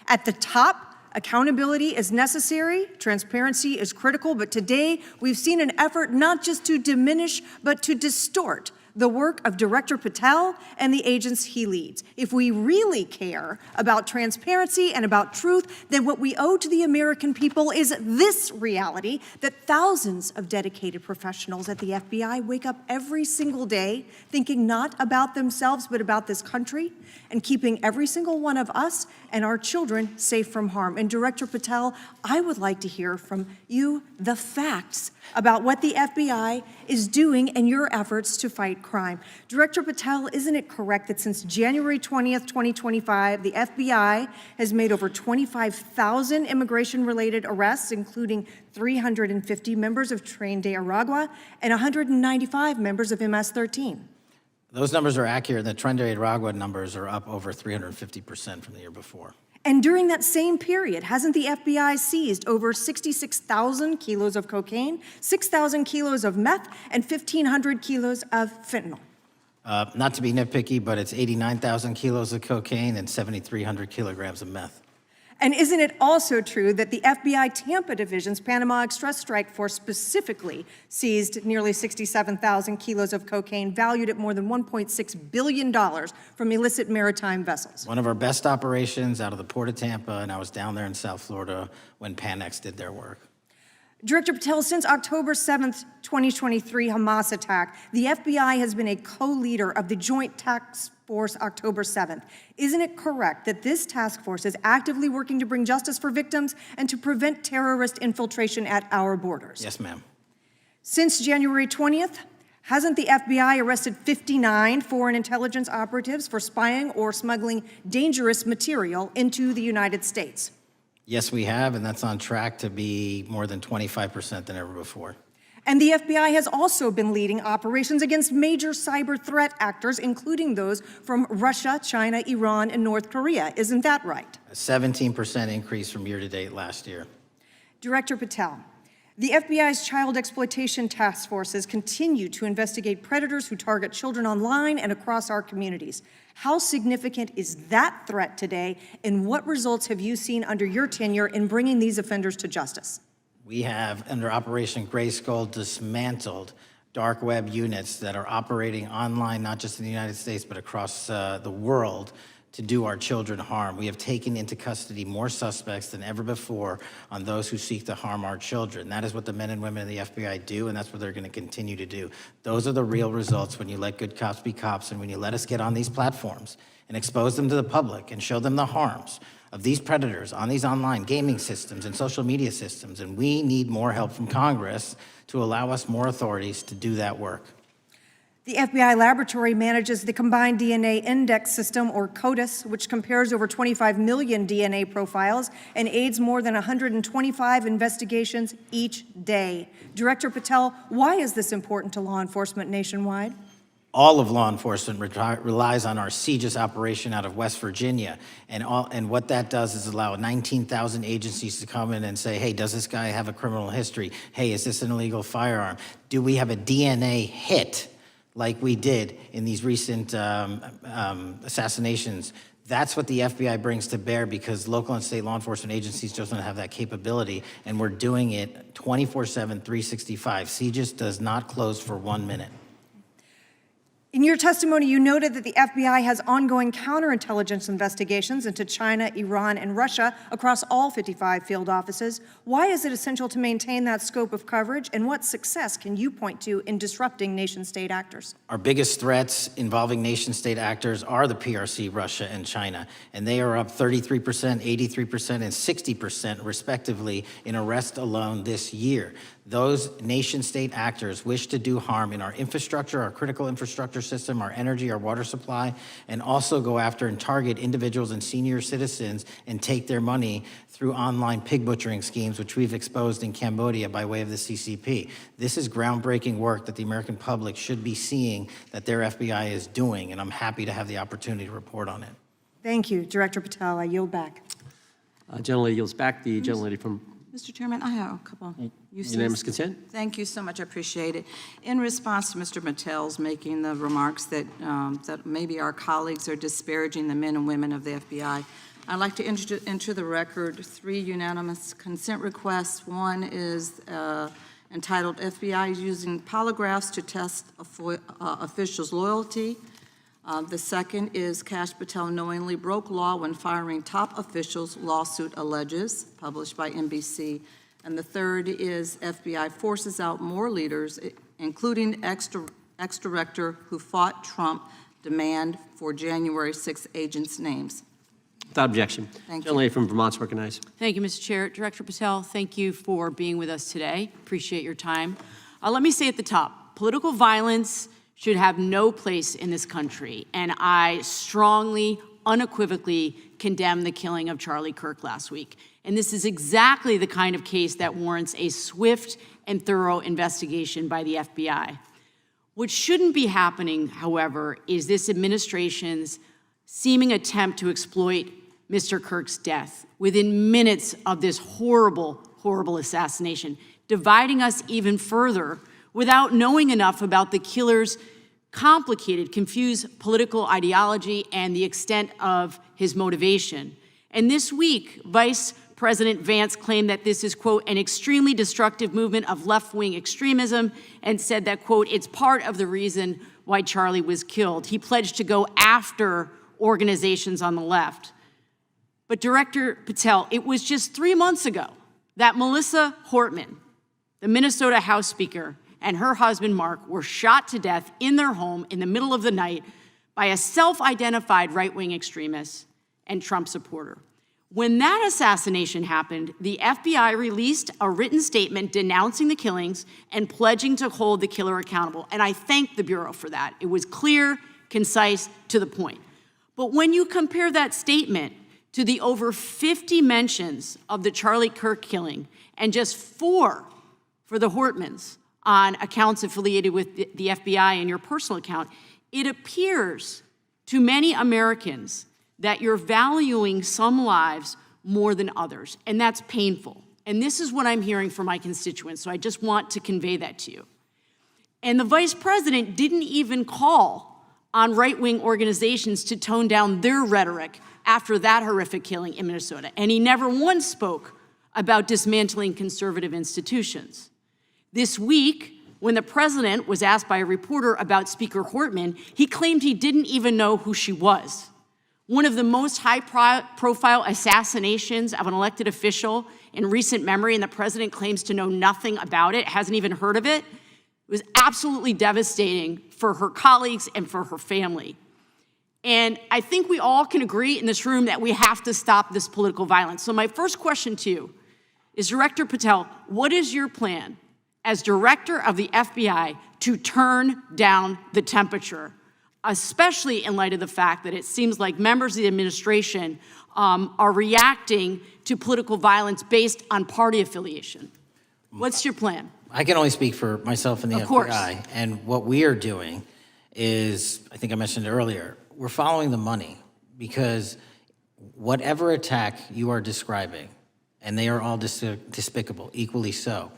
At the top, accountability is necessary, transparency is critical, but today we've seen an effort not just to diminish, but to distort the work of Director Patel and the agents he leads. If we really care about transparency and about truth, then what we owe to the American people is this reality: that thousands of dedicated professionals at the FBI wake up every single day thinking not about themselves, but about this country, and keeping every single one of us and our children safe from harm. And Director Patel, I would like to hear from you the facts about what the FBI is doing and your efforts to fight crime. Director Patel, isn't it correct that since January 20th, 2025, the FBI has made over 25,000 immigration-related arrests, including 350 members of Tren de Aragua and 195 members of MS-13? Those numbers are accurate. The Tren de Aragua numbers are up over 350% from the year before. And during that same period, hasn't the FBI seized over 66,000 kilos of cocaine, 6,000 kilos of meth, and 1,500 kilos of fentanyl? Not to be nitpicky, but it's 89,000 kilos of cocaine and 7,300 kilograms of meth. And isn't it also true that the FBI Tampa Division's Panama Express Strike Force specifically seized nearly 67,000 kilos of cocaine valued at more than $1.6 billion from illicit maritime vessels? One of our best operations out of the Port of Tampa, and I was down there in South Florida when Panex did their work. Director Patel, since October 7th, 2023 Hamas attack, the FBI has been a co-leader of the Joint Task Force October 7th. Isn't it correct that this task force is actively working to bring justice for victims and to prevent terrorist infiltration at our borders? Yes, ma'am. Since January 20th, hasn't the FBI arrested 59 foreign intelligence operatives for spying or smuggling dangerous material into the United States? Yes, we have, and that's on track to be more than 25% than ever before. And the FBI has also been leading operations against major cyber threat actors, including those from Russia, China, Iran, and North Korea. Isn't that right? A 17% increase from year to date last year. Director Patel, the FBI's child exploitation task forces continue to investigate predators who target children online and across our communities. How significant is that threat today, and what results have you seen under your tenure in bringing these offenders to justice? We have, under Operation Gray Skull, dismantled dark web units that are operating online, not just in the United States, but across the world, to do our children harm. We have taken into custody more suspects than ever before on those who seek to harm our children. That is what the men and women of the FBI do, and that's what they're going to continue to do. Those are the real results when you let good cops be cops, and when you let us get on these platforms and expose them to the public and show them the harms of these predators on these online gaming systems and social media systems. And we need more help from Congress to allow us more authorities to do that work. The FBI laboratory manages the Combined DNA Index System, or CODIS, which compares over 25 million DNA profiles and aids more than 125 investigations each day. Director Patel, why is this important to law enforcement nationwide? All of law enforcement relies on our CJIS operation out of West Virginia. And what that does is allow 19,000 agencies to come in and say, hey, does this guy have a criminal history? Hey, is this an illegal firearm? Do we have a DNA hit like we did in these recent assassinations? That's what the FBI brings to bear, because local and state law enforcement agencies just don't have that capability, and we're doing it 24/7, 365. CJIS does not close for 1 minute. In your testimony, you noted that the FBI has ongoing counterintelligence investigations into China, Iran, and Russia across all 55 field offices. Why is it essential to maintain that scope of coverage, and what success can you point to in disrupting nation-state actors? Our biggest threats involving nation-state actors are the PRC, Russia, and China, and they are up 33%, 83%, and 60% respectively in arrests alone this year. Those nation-state actors wish to do harm in our infrastructure, our critical infrastructure system, our energy, our water supply, and also go after and target individuals and senior citizens and take their money through online pig butchering schemes, which we've exposed in Cambodia by way of the CCP. This is groundbreaking work that the American public should be seeing that their FBI is doing, and I'm happy to have the opportunity to report on it. Thank you, Director Patel. I yield back. Gentlelady yields back. The gentlelady from Mr. Chairman, I have a couple. Unanimous consent? Thank you so much. I appreciate it. In response to Mr. Patel's making the remarks that, that maybe our colleagues are disparaging the men and women of the FBI, I'd like to enter the record 3 unanimous consent requests. One is entitled FBI is using polygraphs to test officials' loyalty. The second is Kash Patel knowingly broke law when firing top officials, lawsuit alleges, published by NBC. And the third is FBI forces out more leaders, including ex-director who fought Trump, demand for January 6 agents' names. Without objection. Thank you. Gentlelady from Vermont's recognized. Thank you, Mr. Chair. Director Patel, thank you for being with us today. Appreciate your time. Let me say at the top, political violence should have no place in this country, and I strongly, unequivocally condemn the killing of Charlie Kirk last week. And this is exactly the kind of case that warrants a swift and thorough investigation by the FBI. What shouldn't be happening, however, is this administration's seeming attempt to exploit Mr. Kirk's death within minutes of this horrible, horrible assassination, dividing us even further without knowing enough about the killer's complicated, confused political ideology and the extent of his motivation. And this week, Vice President Vance claimed that this is, quote, an extremely destructive movement of left-wing extremism, and said that, quote, it's part of the reason why Charlie was killed. He pledged to go after organizations on the left. But Director Patel, it was just 3 months ago that Melissa Hortman, the Minnesota House Speaker, and her husband, Mark, were shot to death in their home in the middle of the night by a self-identified right-wing extremist and Trump supporter. When that assassination happened, the FBI released a written statement denouncing the killings and pledging to hold the killer accountable. And I thank the Bureau for that. It was clear, concise, to the point. But when you compare that statement to the over 50 mentions of the Charlie Kirk killing and just 4 for the Hortmans on accounts affiliated with the FBI and your personal account, it appears to many Americans that you're valuing some lives more than others, and that's painful. And this is what I'm hearing from my constituents, so I just want to convey that to you. And the Vice President didn't even call on right-wing organizations to tone down their rhetoric after that horrific killing in Minnesota, and he never once spoke about dismantling conservative institutions. This week, when the president was asked by a reporter about Speaker Hortman, he claimed he didn't even know who she was. One of the most high-profile assassinations of an elected official in recent memory, and the president claims to know nothing about it, hasn't even heard of it. It was absolutely devastating for her colleagues and for her family. And I think we all can agree in this room that we have to stop this political violence. So my first question to you is, Director Patel, what is your plan as director of the FBI to turn down the temperature, especially in light of the fact that it seems like members of the administration are reacting to political violence based on party affiliation? What's your plan? I can only speak for myself and the Of course. FBI, and what we are doing is, I think I mentioned it earlier, we're following the money, because whatever attack you are describing, and they are all despicable, equally so,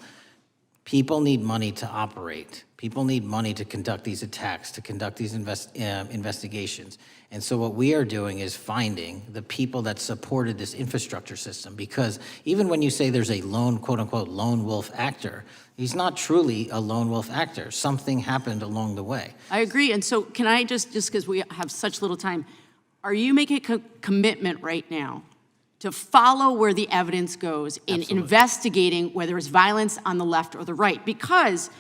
People need money to operate. People need money to conduct these attacks, to conduct these investigations. And so what we are doing is finding the people that supported this infrastructure system, because even when you say there's a lone, quote unquote, lone wolf actor, he's not truly a lone wolf actor. Something happened along the way. I agree. And so can I just because we have such little time, are you making a commitment right now to follow where the evidence goes in investigating whether it's violence on the left or the right? Because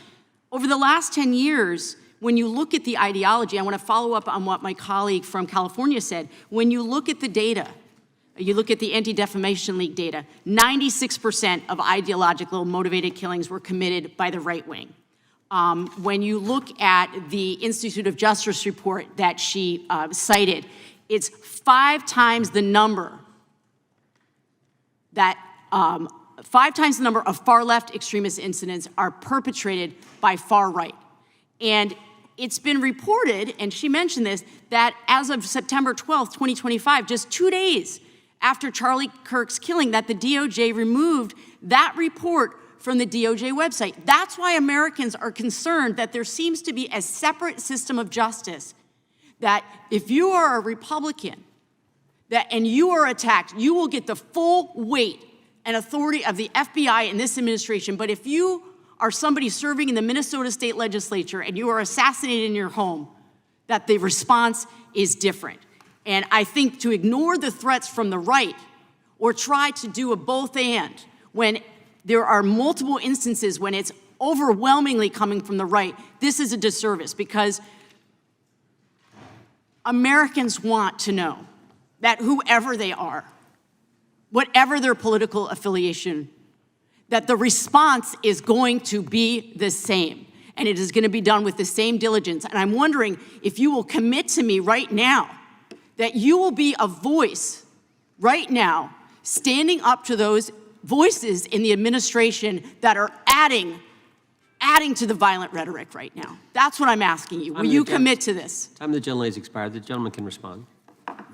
over the last 10 years, when you look at the ideology, I want to follow up on what my colleague from California said. When you look at the data, you look at the Anti-Defamation League data, 96% of ideological motivated killings were committed by the right wing. When you look at the Institute of Justice report that she cited, it's 5 times the number that 5 times the number of far-left extremist incidents are perpetrated by far right. And it's been reported, and she mentioned this, that as of September 12th, 2025, just 2 days after Charlie Kirk's killing, that the DOJ removed that report from the DOJ website. That's why Americans are concerned that there seems to be a separate system of justice, that if you are a Republican, and you are attacked, you will get the full weight and authority of the FBI in this administration. But if you are somebody serving in the Minnesota State Legislature and you are assassinated in your home, that the response is different. And I think to ignore the threats from the right or try to do a both and when there are multiple instances when it's overwhelmingly coming from the right, this is a disservice, because Americans want to know that whoever they are, whatever their political affiliation, that the response is going to be the same, and it is going to be done with the same diligence. And I'm wondering if you will commit to me right now that you will be a voice right now standing up to those voices in the administration that are adding to the violent rhetoric right now. That's what I'm asking you. Will you commit to this? Time of the gentlelady has expired. The gentleman can respond.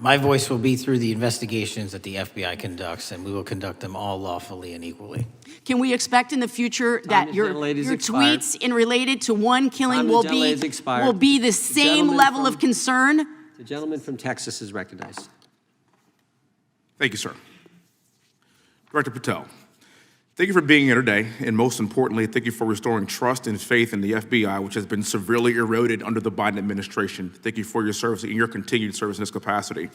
My voice will be through the investigations that the FBI conducts, and we will conduct them all lawfully and equally. Can we expect in the future that your tweets in related to one killing will be the same level of concern? The gentleman from Texas is recognized. Thank you, sir. Director Patel, thank you for being here today, and most importantly, thank you for restoring trust and faith in the FBI, which has been severely eroded under the Biden administration. Thank you for your service and your continued service in this capacity.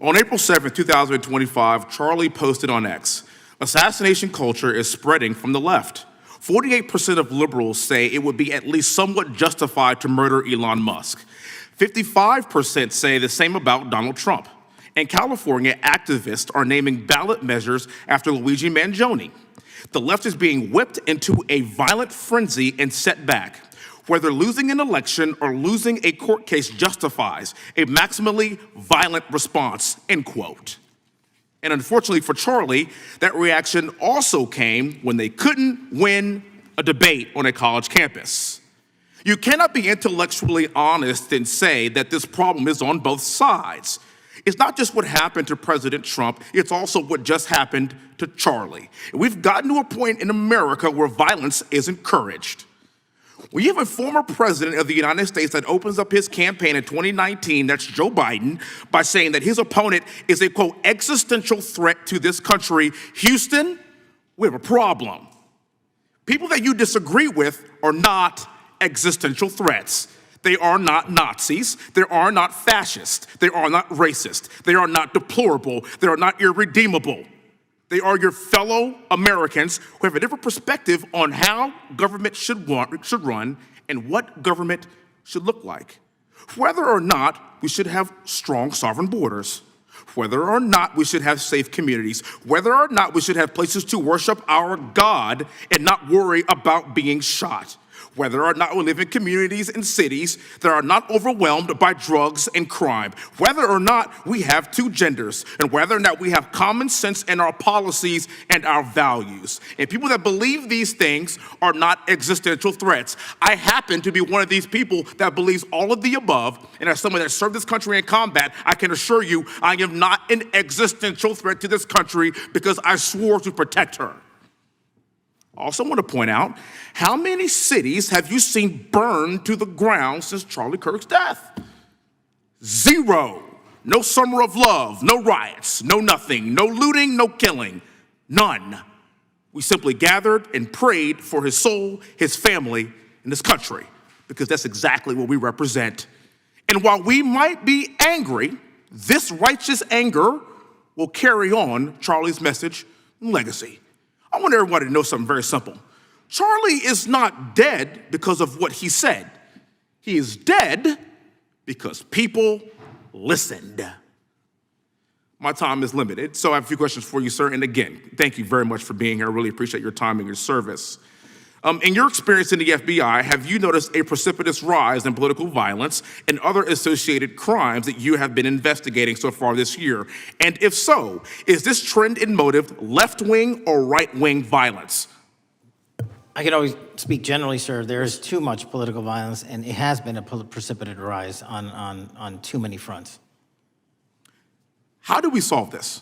On April 7th, 2025, Charlie posted on X, "Assassination culture is spreading from the left. 48% of liberals say it would be at least somewhat justified to murder Elon Musk. 55% say the same about Donald Trump. And California activists are naming ballot measures after Luigi Mangione. The left is being whipped into a violent frenzy and set back. Whether losing an election or losing a court case justifies a maximally violent response," end quote. And unfortunately for Charlie, that reaction also came when they couldn't win a debate on a college campus. You cannot be intellectually honest and say that this problem is on both sides. It's not just what happened to President Trump, it's also what just happened to Charlie. We've gotten to a point in America where violence is encouraged. When you have a former president of the United States that opens up his campaign in 2019, that's Joe Biden, by saying that his opponent is a, quote, existential threat to this country, Houston, we have a problem. People that you disagree with are not existential threats. They are not Nazis. They are not fascist. They are not racist. They are not deplorable. They are not irredeemable. They are your fellow Americans who have a different perspective on how government should run and what government should look like. Whether or not we should have strong sovereign borders, whether or not we should have safe communities, whether or not we should have places to worship our God and not worry about being shot, whether or not we live in communities and cities that are not overwhelmed by drugs and crime, whether or not we have two genders, and whether or not we have common sense in our policies and our values. And people that believe these things are not existential threats. I happen to be one of these people that believes all of the above, and as someone that served this country in combat, I can assure you I am not an existential threat to this country because I swore to protect her. I also want to point out, how many cities have you seen burned to the ground since Charlie Kirk's death? 0. No summer of love, no riots, no nothing, no looting, no killing, none. We simply gathered and prayed for his soul, his family, and this country, because that's exactly what we represent. And while we might be angry, this righteous anger will carry on Charlie's message and legacy. I want everybody to know something very simple. Charlie is not dead because of what he said. He is dead because people listened. My time is limited, so I have a few questions for you, sir. And again, thank you very much for being here. I really appreciate your time and your service. In your experience in the FBI, have you noticed a precipitous rise in political violence and other associated crimes that you have been investigating so far this year? And if so, is this trend in motive left-wing or right-wing violence? I can always speak generally, sir. There is too much political violence, and it has been a precipitate rise on too many fronts. How do we solve this?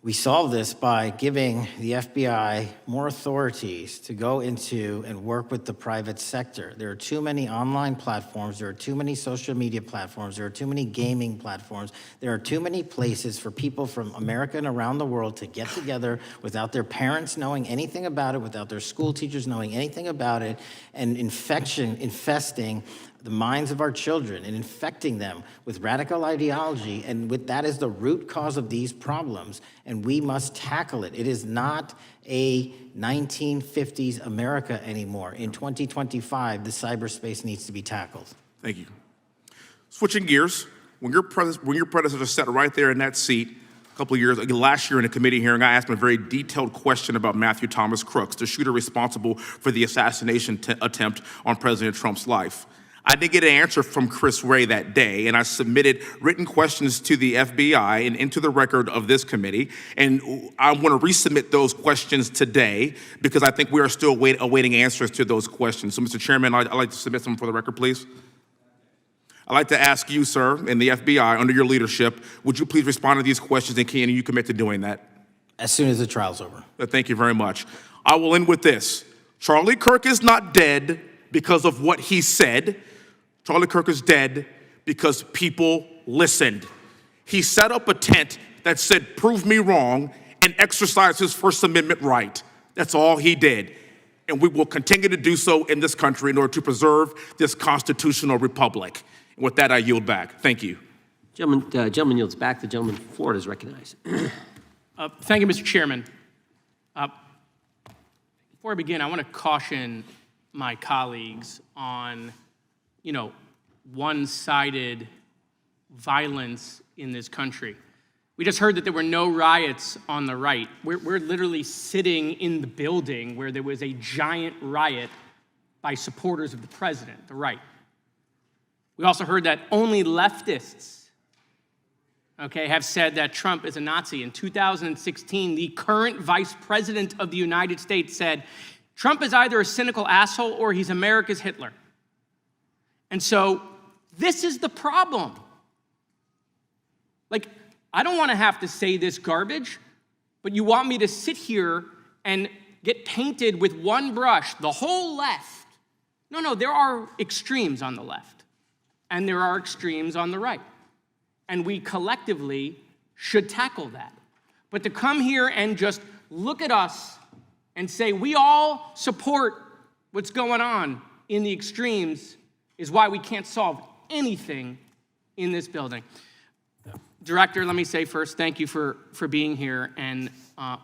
We solve this by giving the FBI more authorities to go into and work with the private sector. There are too many online platforms. There are too many social media platforms. There are too many gaming platforms. There are too many places for people from America and around the world to get together without their parents knowing anything about it, without their school teachers knowing anything about it, and infesting the minds of our children and infecting them with radical ideology, and that is the root cause of these problems, and we must tackle it. It is not a 1950s America anymore. In 2025, the cyberspace needs to be tackled. Thank you. Switching gears, when your predecessor sat right there in that seat a couple of years, last year in a committee hearing, I asked him a very detailed question about Matthew Thomas Crooks, the shooter responsible for the assassination attempt on President Trump's life. I did get an answer from Chris Wray that day, and I submitted written questions to the FBI and into the record of this committee, and I want to resubmit those questions today because I think we are still awaiting answers to those questions. So, Mr. Chairman, I'd like to submit some for the record, please. I'd like to ask you, sir, and the FBI, under your leadership, would you please respond to these questions, and can you commit to doing that? As soon as the trial's over. Thank you very much. I will end with this. Charlie Kirk is not dead because of what he said. Charlie Kirk is dead because people listened. He set up a tent that said, "Prove me wrong," and exercised his First Amendment right. That's all he did. And we will continue to do so in this country in order to preserve this constitutional republic. And with that, I yield back. Thank you. Gentleman yields back. The gentleman from Florida is recognized. Thank you, Mr. Chairman. Before I begin, I want to caution my colleagues on one-sided violence in this country. We just heard that there were no riots on the right. We're literally sitting in the building where there was a giant riot by supporters of the president, the right. We also heard that only leftists, have said that Trump is a Nazi. In 2016, the current vice president of the United States said, Trump is either a cynical asshole or he's America's Hitler. And so this is the problem. I don't want to have to say this garbage, but you want me to sit here and get painted with one brush, the whole left. No, there are extremes on the left, and there are extremes on the right. And we collectively should tackle that. But to come here and just look at us and say we all support what's going on in the extremes is why we can't solve anything in this building. Director, let me say first, thank you for being here, and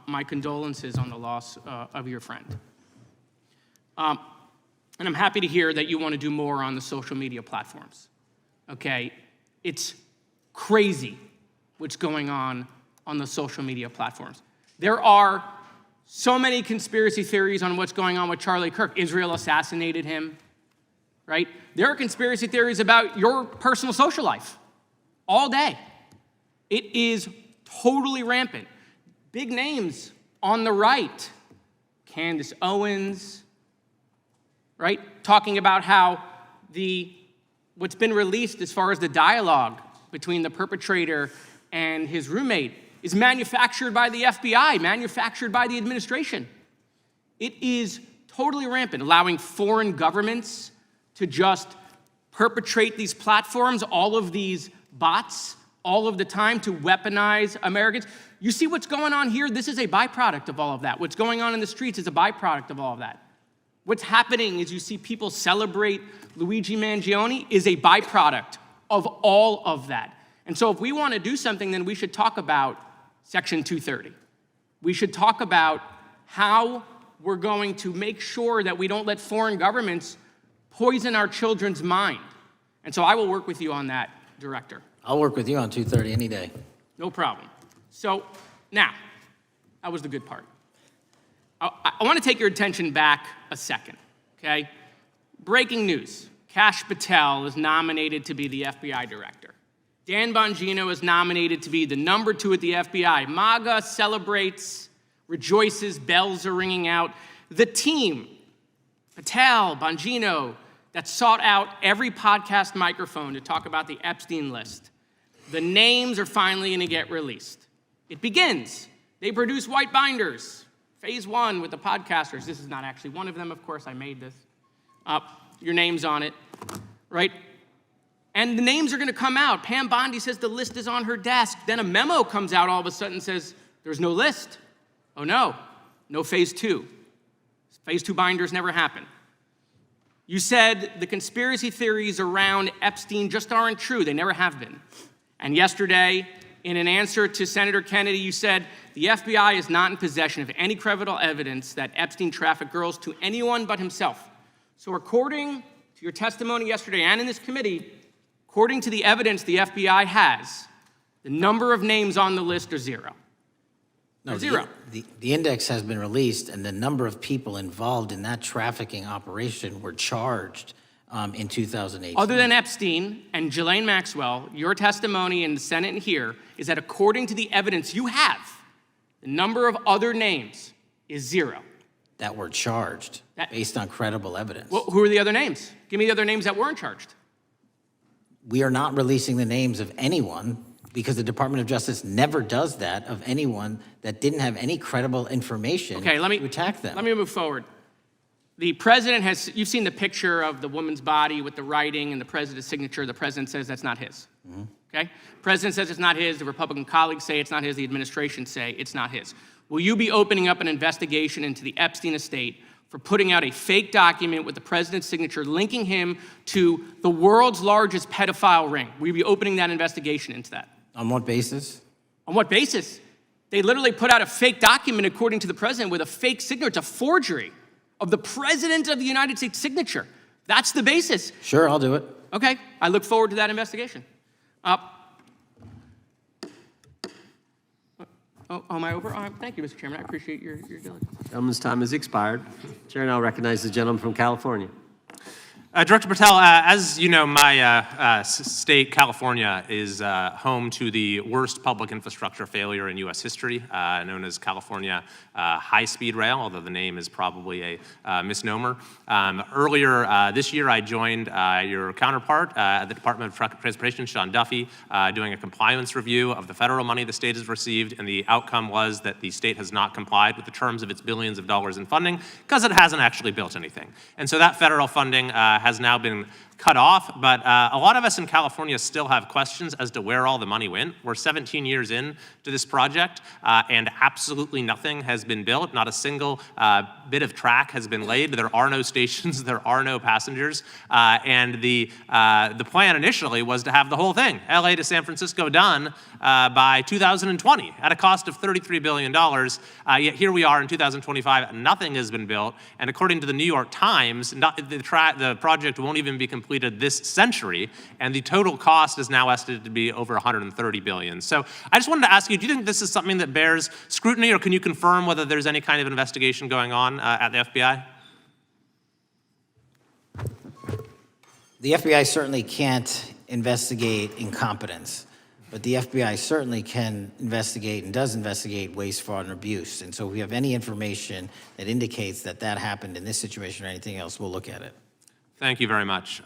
my condolences on the loss of your friend. And I'm happy to hear that you want to do more on the social media platforms. It's crazy what's going on the social media platforms. There are so many conspiracy theories on what's going on with Charlie Kirk. Israel assassinated him, right? There are conspiracy theories about your personal social life all day. It is totally rampant. Big names on the right, Candace Owens, right? Talking about how what's been released as far as the dialogue between the perpetrator and his roommate is manufactured by the FBI, manufactured by the administration. It is totally rampant, allowing foreign governments to just perpetrate these platforms, all of these bots, all of the time to weaponize Americans. You see what's going on here? This is a byproduct of all of that. What's going on in the streets is a byproduct of all of that. What's happening is you see people celebrate Luigi Mangione is a byproduct of all of that. And so if we want to do something, then we should talk about Section 230. We should talk about how we're going to make sure that we don't let foreign governments poison our children's mind. And so I will work with you on that, Director. I'll work with you on 230 any day. No problem. So now, that was the good part. I want to take your attention back a second, okay? Breaking news. Kash Patel is nominated to be the FBI director. Dan Bongino is nominated to be the number 2 at the FBI. MAGA celebrates, rejoices, bells are ringing out. The team, Patel, Bongino, that sought out every podcast microphone to talk about the Epstein list. The names are finally going to get released. It begins. They produce white binders. Phase 1 with the podcasters. This is not actually one of them, of course. I made this. Your name's on it, right? And the names are going to come out. Pam Bondi says the list is on her desk. Then a memo comes out all of a sudden and says, there's no list. Oh, no. No phase 2. Phase 2 binders never happen. You said the conspiracy theories around Epstein just aren't true. They never have been. And yesterday, in an answer to Senator Kennedy, you said the FBI is not in possession of any credible evidence that Epstein trafficked girls to anyone but himself. So according to your testimony yesterday and in this committee, according to the evidence the FBI has, the number of names on the list are 0. No, zero. The index has been released, and the number of people involved in that trafficking operation were charged in 2018. Other than Epstein and Ghislaine Maxwell, your testimony in the Senate and here is that according to the evidence you have, the number of other names is 0. That were charged based on credible evidence. Well, who are the other names? Give me the other names that weren't charged. We are not releasing the names of anyone because the Department of Justice never does that of anyone that didn't have any credible information to attack them. Let me move forward. The president has, you've seen the picture of the woman's body with the writing and the president's signature. The president says that's not his, okay? President says it's not his. The Republican colleagues say it's not his. The administration say it's not his. Will you be opening up an investigation into the Epstein estate for putting out a fake document with the president's signature linking him to the world's largest pedophile ring? Will you be opening that investigation into that? On what basis? On what basis? They literally put out a fake document, according to the president, with a fake signature. It's a forgery of the president of the United States signature. That's the basis. Sure, I'll do it. Okay, I look forward to that investigation. Am I over? Thank you, Mr. Chairman. I appreciate your diligence. Gentleman's time has expired. Chair now recognizes the gentleman from California. Director Patel, as you know, my state, California, is home to the worst public infrastructure failure in U.S. history, known as California High-Speed Rail, although the name is probably a misnomer. Earlier this year, I joined your counterpart at the Department of Transportation, Sean Duffy, doing a compliance review of the federal money the state has received, and the outcome was that the state has not complied with the terms of its billions of dollars in funding because it hasn't actually built anything. And so that federal funding has now been cut off, but a lot of us in California still have questions as to where all the money went. We're 17 years in to this project, and absolutely nothing has been built. Not a single bit of track has been laid. There are no stations. There are no passengers. And the plan initially was to have the whole thing, LA to San Francisco, done by 2020 at a cost of $33 billion. Yet here we are in 2025, nothing has been built. And according to the New York Times, the project won't even be completed this century, and the total cost is now estimated to be over $130 billion. So I just wanted to ask you, do you think this is something that bears scrutiny, or can you confirm whether there's any kind of investigation going on at the FBI? The FBI certainly can't investigate incompetence, but the FBI certainly can investigate and does investigate waste, fraud, and abuse. And so if we have any information that indicates that that happened in this situation or anything else, we'll look at it. Thank you very much.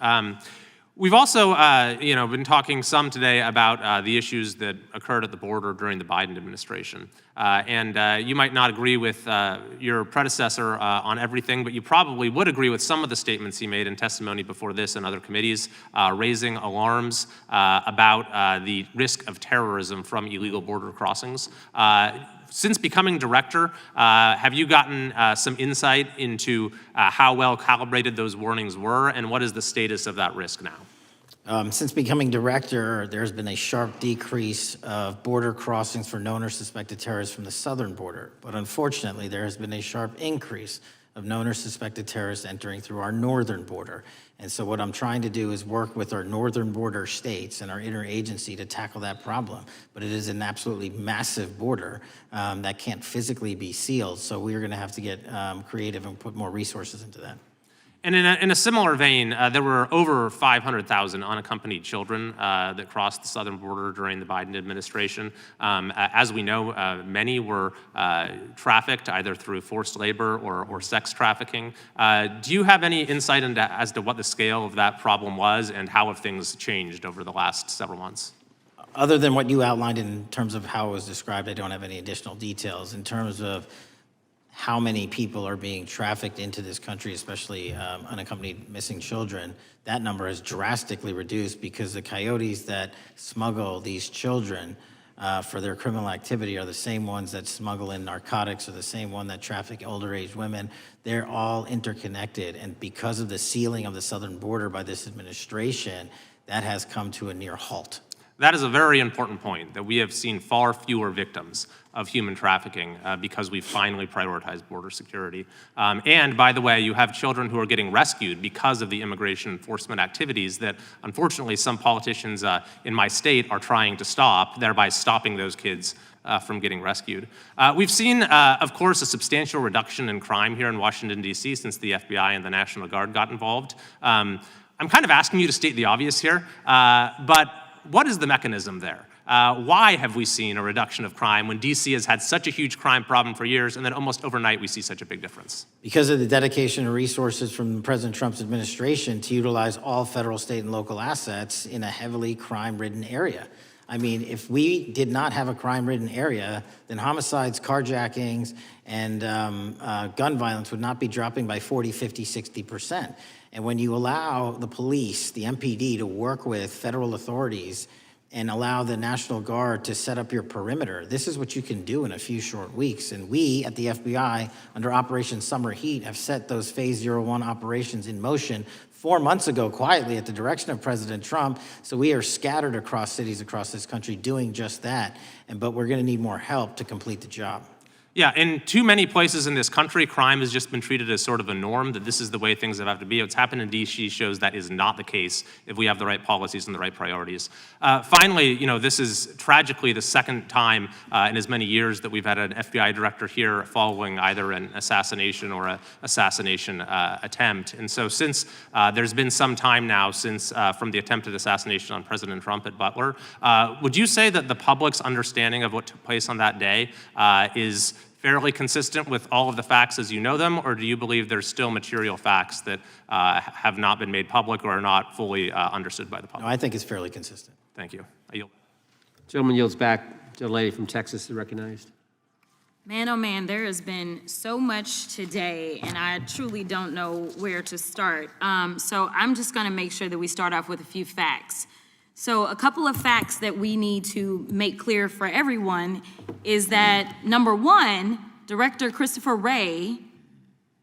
We've also, been talking some today about the issues that occurred at the border during the Biden administration. You might not agree with your predecessor on everything, but you probably would agree with some of the statements he made in testimony before this and other committees, raising alarms about the risk of terrorism from illegal border crossings. Since becoming director, have you gotten some insight into how well calibrated those warnings were, and what is the status of that risk now? Since becoming director, there's been a sharp decrease of border crossings for known or suspected terrorists from the southern border. But unfortunately, there has been a sharp increase of known or suspected terrorists entering through our northern border. And so what I'm trying to do is work with our northern border states and our interagency to tackle that problem. But it is an absolutely massive border that can't physically be sealed. So we're going to have to get creative and put more resources into that. And in a similar vein, there were over 500,000 unaccompanied children that crossed the southern border during the Biden administration. As we know, many were trafficked either through forced labor or sex trafficking. Do you have any insight as to what the scale of that problem was and how have things changed over the last several months? Other than what you outlined in terms of how it was described, I don't have any additional details. In terms of how many people are being trafficked into this country, especially unaccompanied missing children, that number has drastically reduced because the coyotes that smuggle these children for their criminal activity are the same ones that smuggle in narcotics, or the same one that traffic older age women. They're all interconnected, and because of the sealing of the southern border by this administration, that has come to a near halt. That is a very important point, that we have seen far fewer victims of human trafficking because we've finally prioritized border security. And by the way, you have children who are getting rescued because of the immigration enforcement activities that unfortunately some politicians in my state are trying to stop, thereby stopping those kids from getting rescued. We've seen, of course, a substantial reduction in crime here in Washington, D.C. since the FBI and the National Guard got involved. I'm kind of asking you to state the obvious here, but what is the mechanism there? Why have we seen a reduction of crime when D.C. has had such a huge crime problem for years, and then almost overnight we see such a big difference? Because of the dedication and resources from President Trump's administration to utilize all federal, state, and local assets in a heavily crime-ridden area. I mean, if we did not have a crime-ridden area, then homicides, carjackings, and gun violence would not be dropping by 40, 50, 60%. And when you allow the police, the MPD, to work with federal authorities and allow the National Guard to set up your perimeter, this is what you can do in a few short weeks. And we at the FBI, under Operation Summer Heat, have set those Phase 01 operations in motion 4 months ago, quietly at the direction of President Trump. So we are scattered across cities across this country doing just that. But we're going to need more help to complete the job. Yeah, in too many places in this country, crime has just been treated as sort of a norm, that this is the way things have to be. What's happened in D.C. shows that is not the case if we have the right policies and the right priorities. Finally, this is tragically the second time in as many years that we've had an FBI director here following either an assassination or an assassination attempt. And so since there's been some time now since from the attempted assassination on President Trump at Butler, would you say that the public's understanding of what took place on that day is fairly consistent with all of the facts as you know them, or do you believe there's still material facts that have not been made public or are not fully understood by the public? No, I think it's fairly consistent. Thank you. I yield. Gentleman yields back. The lady from Texas is recognized. Man, oh man, there has been so much today, and I truly don't know where to start. So I'm just going to make sure that we start off with a few facts. So a couple of facts that we need to make clear for everyone is that, number one, Director Christopher Wray,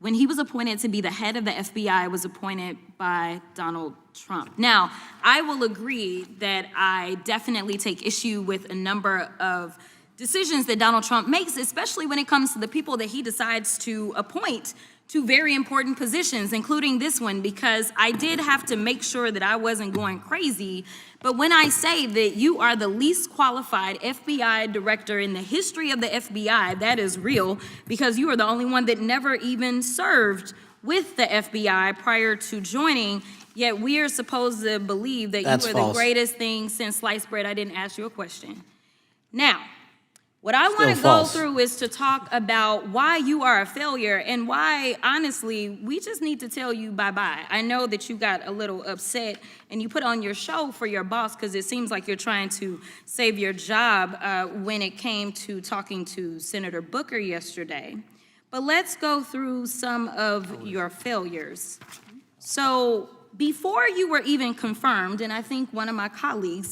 when he was appointed to be the head of the FBI, was appointed by Donald Trump. Now, I will agree that I definitely take issue with a number of decisions that Donald Trump makes, especially when it comes to the people that he decides to appoint to very important positions, including this one, because I did have to make sure that I wasn't going crazy. But when I say that you are the least qualified FBI director in the history of the FBI, that is real, because you are the only one that never even served with the FBI prior to joining, yet we are supposed to believe that you are the greatest thing since sliced bread. I didn't ask you a question. Now, What I want to Still go false. through is to talk about why you are a failure and why, honestly, we just need to tell you bye-bye. I know that you got a little upset and you put on your show for your boss because it seems like you're trying to save your job when it came to talking to Senator Booker yesterday. But let's go through some of your failures. So before you were even confirmed, and I think one of my colleague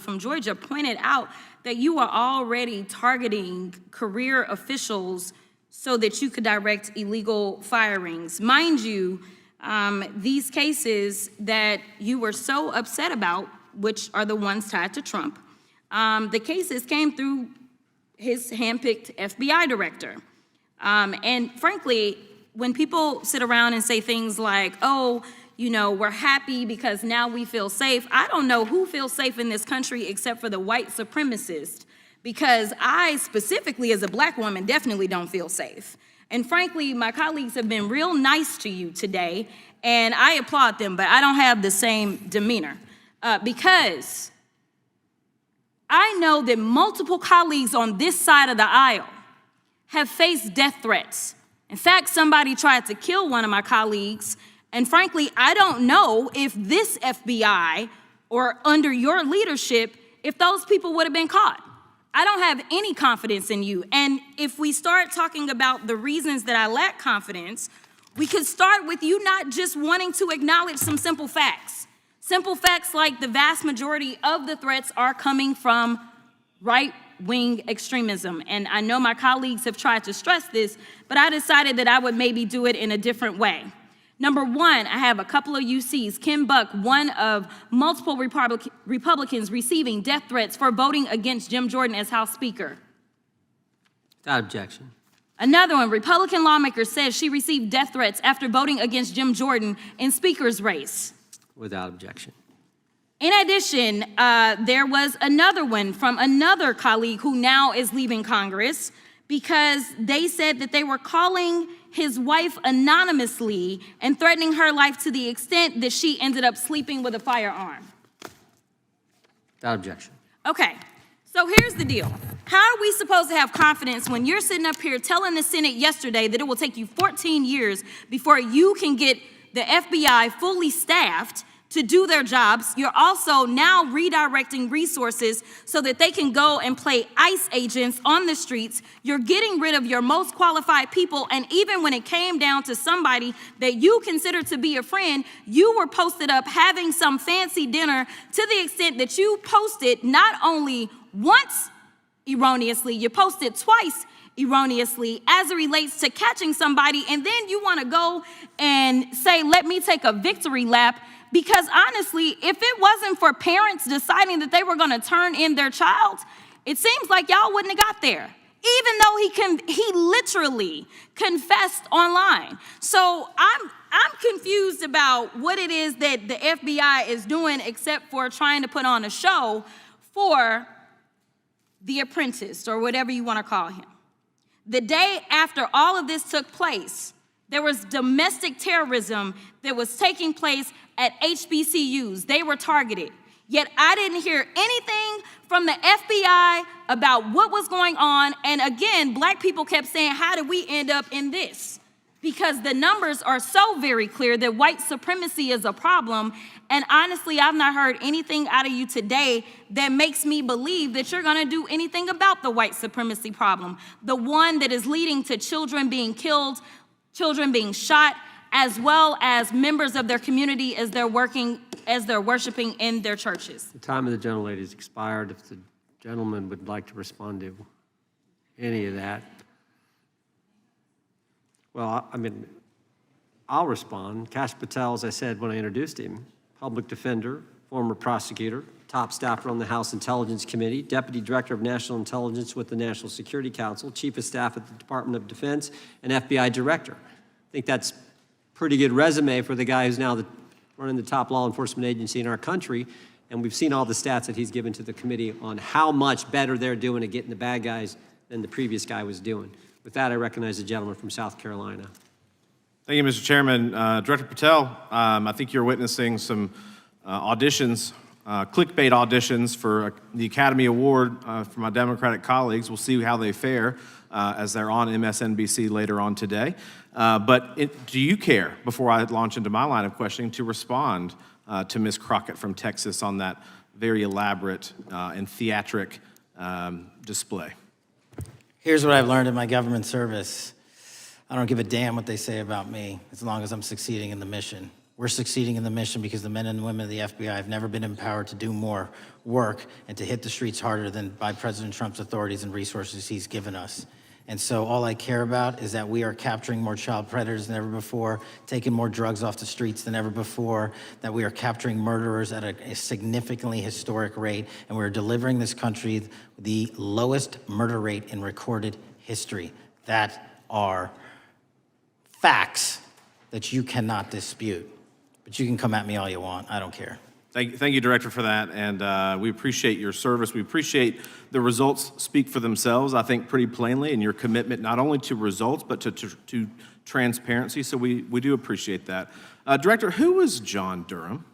from Georgia, pointed out that you were already targeting career officials so that you could direct illegal firings. Mind you, these cases that you were so upset about, which are the ones tied to Trump, the cases came through his handpicked FBI director. And frankly, when people sit around and say things like, oh, you know, we're happy because now we feel safe. I don't know who feels safe in this country except for the white supremacists, because I specifically as a black woman definitely don't feel safe. And frankly, my colleagues have been real nice to you today, and I applaud them, but I don't have the same demeanor because I know that multiple colleagues on this side of the aisle have faced death threats. In fact, somebody tried to kill one of my colleagues. And frankly, I don't know if this FBI or under your leadership, if those people would have been caught. I don't have any confidence in you. And if we start talking about the reasons that I lack confidence, we could start with you not just wanting to acknowledge some simple facts. Simple facts like the vast majority of the threats are coming from right-wing extremism. And I know my colleagues have tried to stress this, but I decided that I would maybe do it in a different way. Number one, I have a couple of UCs. Kim Buck, one of multiple Republicans receiving death threats for voting against Jim Jordan as House Speaker. Without objection. Another one, Republican lawmaker says she received death threats after voting against Jim Jordan in Speaker's race. Without objection. In addition, there was another one from another colleague who now is leaving Congress because they said that they were calling his wife anonymously and threatening her life to the extent that she ended up sleeping with a firearm. Without objection. Okay, so here's the deal. How are we supposed to have confidence when you're sitting up here telling the Senate yesterday that it will take you 14 years before you can get the FBI fully staffed to do their jobs? You're also now redirecting resources so that they can go and play ICE agents on the streets. You're getting rid of your most qualified people, and even when it came down to somebody that you consider to be a friend, you were posted up having some fancy dinner to the extent that you posted not only once erroneously, you posted twice erroneously as it relates to catching somebody, and then you want to go and say, let me take a victory lap. Because honestly, if it wasn't for parents deciding that they were going to turn in their child, it seems like y'all wouldn't have got there, even though he literally confessed online. So I'm confused about what it is that the FBI is doing except for trying to put on a show for the apprentice or whatever you want to call him. The day after all of this took place, there was domestic terrorism that was taking place at HBCUs. They were targeted. Yet I didn't hear anything from the FBI about what was going on. And again, black people kept saying, how did we end up in this? Because the numbers are so very clear that white supremacy is a problem. And honestly, I've not heard anything out of you today that makes me believe that you're going to do anything about the white supremacy problem, the one that is leading to children being killed, children being shot, as well as members of their community as they're worshiping in their churches. The time of the gentlelady has expired. If the gentleman would like to respond to any of that. Well, I mean, I'll respond. Kash Patel, as I said when I introduced him, public defender, former prosecutor, top staffer on the House Intelligence Committee, Deputy Director of National Intelligence with the National Security Council, Chief of Staff at the Department of Defense, and FBI Director. I think that's a pretty good resume for the guy who's now running the top law enforcement agency in our country. And we've seen all the stats that he's given to the committee on how much better they're doing at getting the bad guys than the previous guy was doing. With that, I recognize the gentleman from South Carolina. Thank you, Mr. Chairman. Director Patel, I think you're witnessing some auditions clickbait auditions for the Academy Award for my Democratic colleagues. We'll see how they fare as they're on MSNBC later on today. But do you care, before I launch into my line of questioning, to respond to Ms. Crockett from Texas on that very elaborate and theatric display? Here's what I've learned in my government service. I don't give a damn what they say about me as long as I'm succeeding in the mission. We're succeeding in the mission because the men and women of the FBI have never been empowered to do more work and to hit the streets harder than by President Trump's authorities and resources he's given us. And so all I care about is that we are capturing more child predators than ever before, taking more drugs off the streets than ever before, that we are capturing murderers at a significantly historic rate, and we're delivering this country the lowest murder rate in recorded history. That are facts that you cannot dispute. But you can come at me all you want. I don't care. Thank you, Director, for that, and we appreciate your service. We appreciate the results speak for themselves, I think, pretty plainly, and your commitment not only to results, but to transparency, so we do appreciate that. Director, who was John Durham?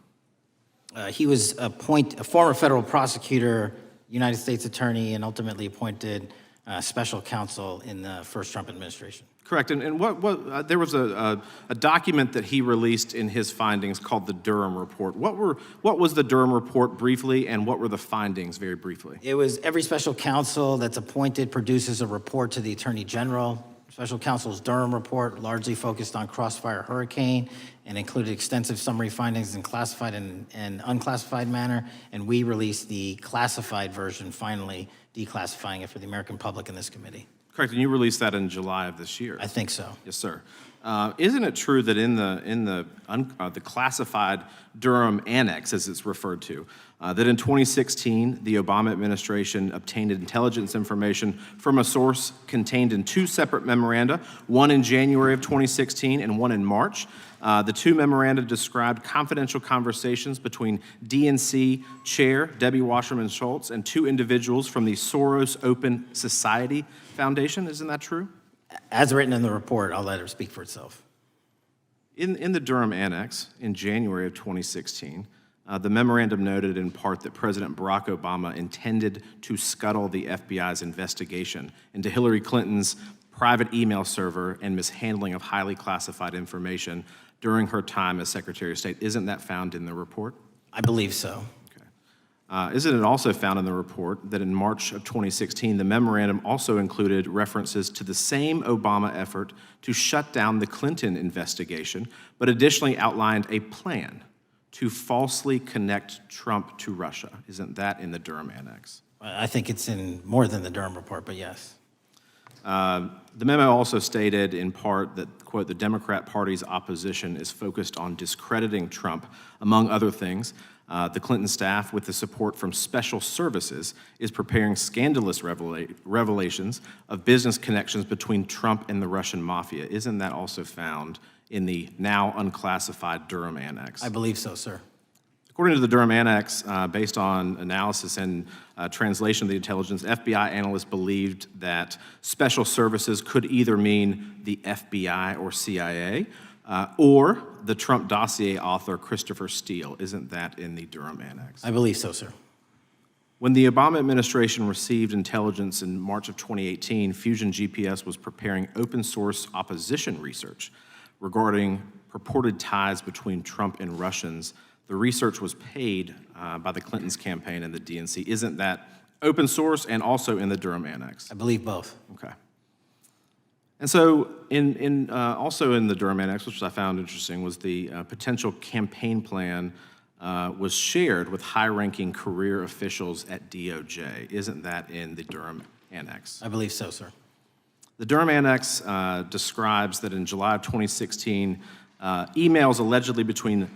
He was a former federal prosecutor, United States attorney, and ultimately appointed special counsel in the first Trump administration. Correct, and what there was a document that he released in his findings called the Durham Report. What was the Durham Report briefly, and what were the findings very briefly? It was every special counsel that's appointed produces a report to the Attorney General. Special counsel's Durham Report largely focused on Crossfire Hurricane and included extensive summary findings in classified and unclassified manner, and we released the classified version, finally declassifying it for the American public in this committee. Correct, and you released that in July of this year. I think so. Yes, sir. Isn't it true that in the classified Durham Annex, as it's referred to, that in 2016 the Obama administration obtained intelligence information from a source contained in two separate memoranda, one in January of 2016 and one in March? The two memoranda described confidential conversations between DNC Chair Debbie Wasserman Schultz and two individuals from the Soros Open Society Foundation. Isn't that true? As written in the report, I'll let it speak for itself. In the Durham Annex in January of 2016, the memorandum noted in part that President Barack Obama intended to scuttle the FBI's investigation into Hillary Clinton's private email server and mishandling of highly classified information during her time as Secretary of State. Isn't that found in the report? I believe so. Isn't it also found in the report that in March of 2016, the memorandum also included references to the same Obama effort to shut down the Clinton investigation, but additionally outlined a plan to falsely connect Trump to Russia? Isn't that in the Durham Annex? I think it's in more than the Durham Report, but yes. The memo also stated in part that, quote, the Democrat Party's opposition is focused on discrediting Trump, among other things. The Clinton staff, with the support from special services, is preparing scandalous revelations of business connections between Trump and the Russian mafia. Isn't that also found in the now unclassified Durham Annex? I believe so, sir. According to the Durham Annex, based on analysis and translation of the intelligence, FBI analysts believed that special services could either mean the FBI or CIA, or the Trump dossier author Christopher Steele. Isn't that in the Durham Annex? I believe so, sir. When the Obama administration received intelligence in March of 2018, Fusion GPS was preparing open source opposition research regarding purported ties between Trump and Russians. The research was paid by the Clintons' campaign and the DNC. Isn't that open source and also in the Durham Annex? I believe both. Okay. And so also in the Durham Annex, which I found interesting, was the potential campaign plan was shared with high-ranking career officials at DOJ. Isn't that in the Durham Annex? I believe so, sir. The Durham Annex describes that in July of 2016, emails allegedly between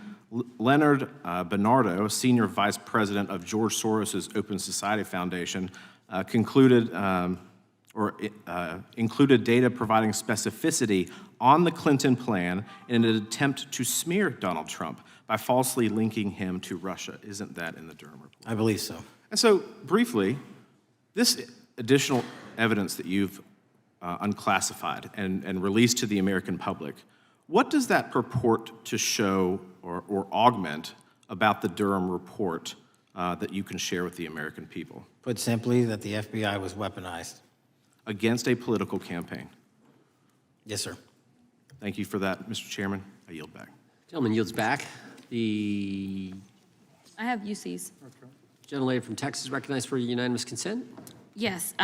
Leonard Bernardo, senior vice president of George Soros's Open Society Foundation, included data providing specificity on the Clinton plan in an attempt to smear Donald Trump by falsely linking him to Russia. Isn't that in the Durham report? I believe so. And so, briefly, this additional evidence that you've unclassified and released to the American public, what does that purport to show or augment about the Durham report that you can share with the American people? Put simply, that the FBI was weaponized. Against a political campaign. Yes, sir. Thank you for that, Mr. Chairman. I yield back. Gentleman yields back. I have UCs. Gentlelady from Texas recognized for unanimous consent. Yes.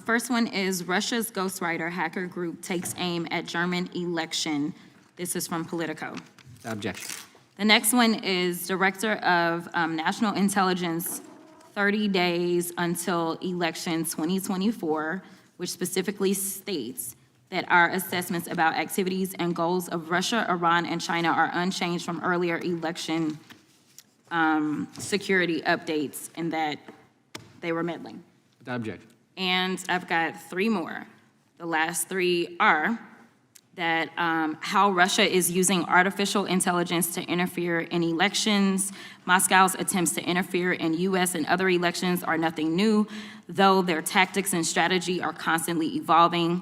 First one is Russia's ghostwriter hacker group takes aim at German election. This is from Politico. Objection. The next one is Director of National Intelligence, 30 days until election 2024, which specifically states that our assessments about activities and goals of Russia, Iran, and China are unchanged from earlier election security updates, and that they were meddling. Without objection. And I've got three more. The last three are that how Russia is using artificial intelligence to interfere in elections. Moscow's attempts to interfere in U.S. and other elections are nothing new, though their tactics and strategy are constantly evolving.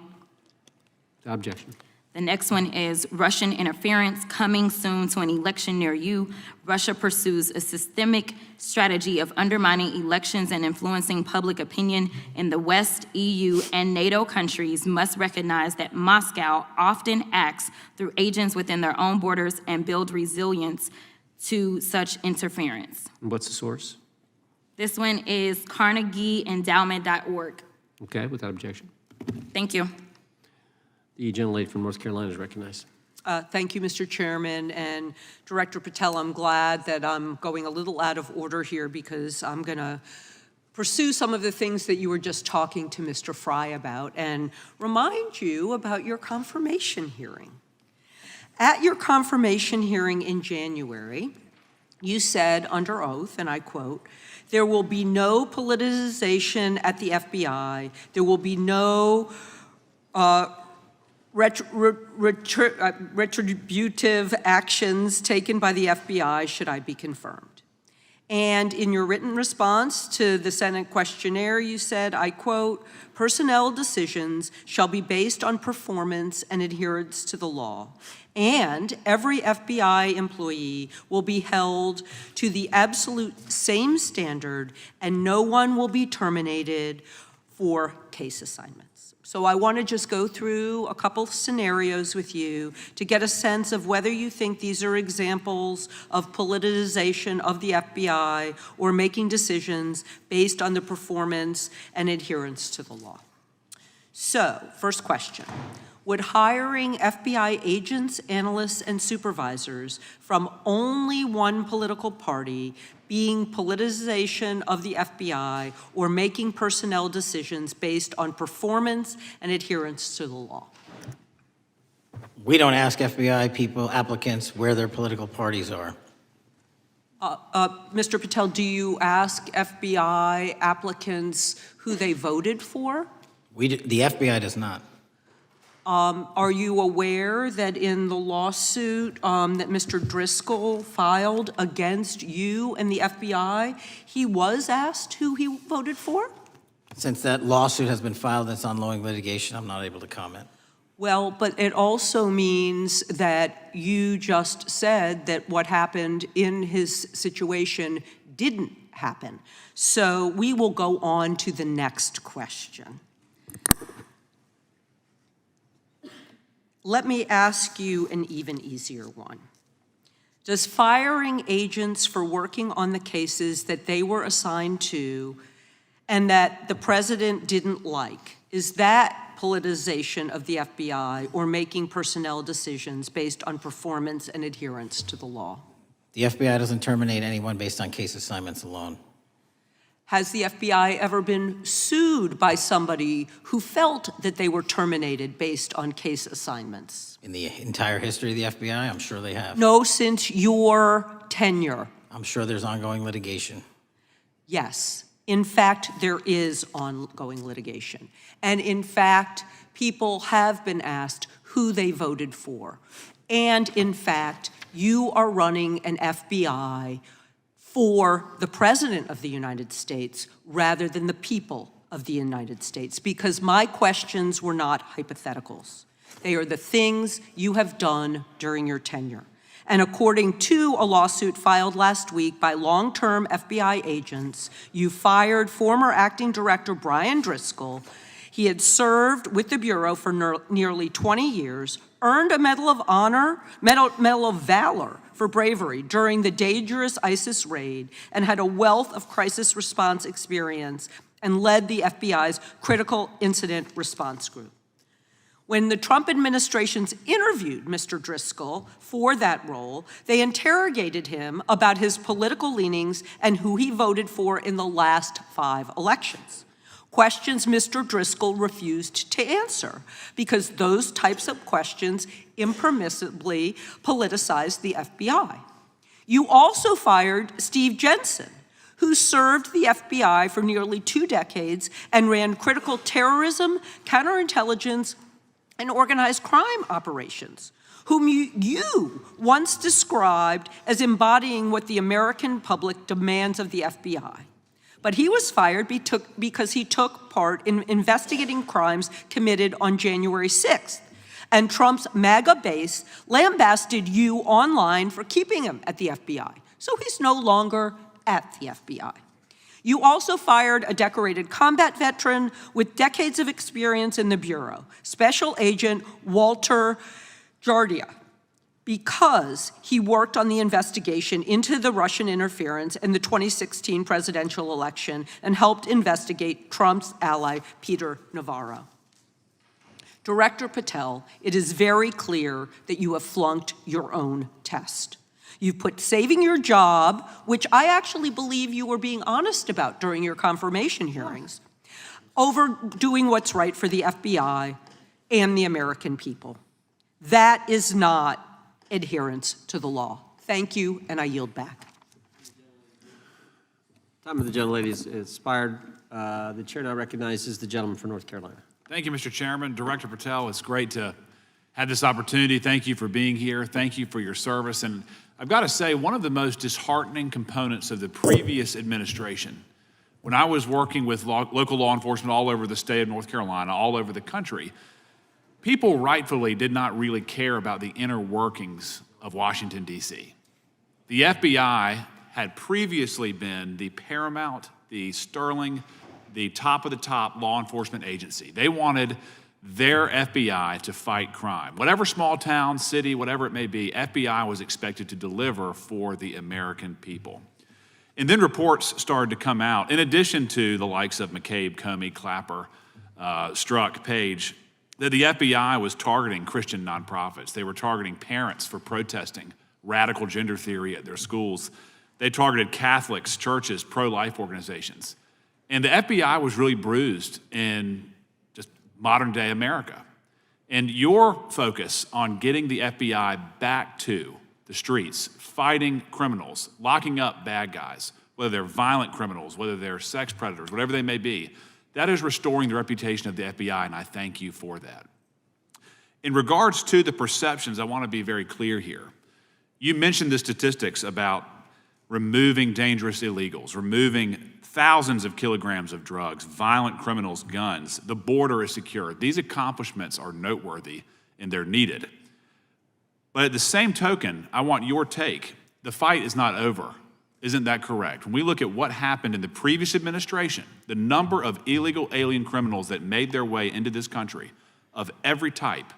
Without objection. The next one is Russian interference coming soon to an election near you. Russia pursues a systemic strategy of undermining elections and influencing public opinion in the West. EU and NATO countries must recognize that Moscow often acts through agents within their own borders and build resilience to such interference. And what's the source? This one is CarnegieEndowment.org. Okay, without objection. Thank you. The gentlelady from North Carolina is recognized. Thank you, Mr. Chairman, and Director Patel, I'm glad that I'm going a little out of order here because I'm going to pursue some of the things that you were just talking to Mr. Fry about and remind you about your confirmation hearing. At your confirmation hearing in January, you said under oath, and I quote, "There will be no politicization at the FBI. There will be no retributive actions taken by the FBI should I be confirmed." And in your written response to the Senate questionnaire, you said, I quote, "Personnel decisions shall be based on performance and adherence to the law. And every FBI employee will be held to the absolute same standard, and no one will be terminated for case assignments." So I want to just go through a couple of scenarios with you to get a sense of whether you think these are examples of politicization of the FBI or making decisions based on the performance and adherence to the law. So, first question. Would hiring FBI agents, analysts, and supervisors from only one political party being politicization of the FBI or making personnel decisions based on performance and adherence to the law? We don't ask FBI people, applicants, where their political parties are. Mr. Patel, do you ask FBI applicants who they voted for? The FBI does not. Are you aware that in the lawsuit that Mr. Driscoll filed against you and the FBI, he was asked who he voted for? Since that lawsuit has been filed and it's ongoing litigation, I'm not able to comment. Well, but it also means that you just said that what happened in his situation didn't happen. So we will go on to the next question. Let me ask you an even easier one. Does firing agents for working on the cases that they were assigned to and that the president didn't like, is that politicization of the FBI or making personnel decisions based on performance and adherence to the law? The FBI doesn't terminate anyone based on case assignments alone. Has the FBI ever been sued by somebody who felt that they were terminated based on case assignments? In the entire history of the FBI, I'm sure they have. No, since your tenure. I'm sure there's ongoing litigation. Yes. In fact, there is ongoing litigation. And in fact, people have been asked who they voted for. And in fact, you are running an FBI for the President of the United States rather than the people of the United States, because my questions were not hypotheticals. They are the things you have done during your tenure. And according to a lawsuit filed last week by long-term FBI agents, you fired former acting director Brian Driscoll. He had served with the Bureau for nearly 20 years, earned a Medal of Honor, Medal of Valor for bravery during the dangerous ISIS raid, and had a wealth of crisis response experience and led the FBI's critical incident response group. When the Trump administrations interviewed Mr. Driscoll for that role, they interrogated him about his political leanings and who he voted for in the last 5 elections. Questions Mr. Driscoll refused to answer because those types of questions impermissibly politicized the FBI. You also fired Steve Jensen, who served the FBI for nearly 2 decades and ran critical terrorism, counterintelligence, and organized crime operations, whom you once described as embodying what the American public demands of the FBI. But he was fired because he took part in investigating crimes committed on January 6th. And Trump's MAGA base lambasted you online for keeping him at the FBI. So he's no longer at the FBI. You also fired a decorated combat veteran with decades of experience in the Bureau, Special Agent Walter Jardia, because he worked on the investigation into the Russian interference in the 2016 presidential election and helped investigate Trump's ally, Peter Navarro. Director Patel, it is very clear that you have flunked your own test. You've put saving your job, which I actually believe you were being honest about during your confirmation hearings, over doing what's right for the FBI and the American people. That is not adherence to the law. Thank you, and I yield back. Time of the gentlelady is expired. The chair now recognizes the gentleman from North Carolina. Thank you, Mr. Chairman. Director Patel, it's great to have this opportunity. Thank you for being here. Thank you for your service. And I've got to say, one of the most disheartening components of the previous administration, when I was working with local law enforcement all over the state of North Carolina, all over the country, people rightfully did not really care about the inner workings of Washington, D.C. The FBI had previously been the paramount, the sterling, the top of the top law enforcement agency. They wanted their FBI to fight crime. Whatever small town, city, whatever it may be, FBI was expected to deliver for the American people. And then reports started to come out, in addition to the likes of McCabe, Comey, Clapper, Strzok, Page, that the FBI was targeting Christian nonprofits. They were targeting parents for protesting radical gender theory at their schools. They targeted Catholics, churches, pro-life organizations. And the FBI was really bruised in just modern day America. And your focus on getting the FBI back to the streets, fighting criminals, locking up bad guys, whether they're violent criminals, whether they're sex predators, whatever they may be, that is restoring the reputation of the FBI, and I thank you for that. In regards to the perceptions, I want to be very clear here. You mentioned the statistics about removing dangerous illegals, removing thousands of kilograms of drugs, violent criminals, guns. The border is secure. These accomplishments are noteworthy and they're needed. But at the same token, I want your take. The fight is not over. Isn't that correct? When we look at what happened in the previous administration, the number of illegal alien criminals that made their way into this country of every type,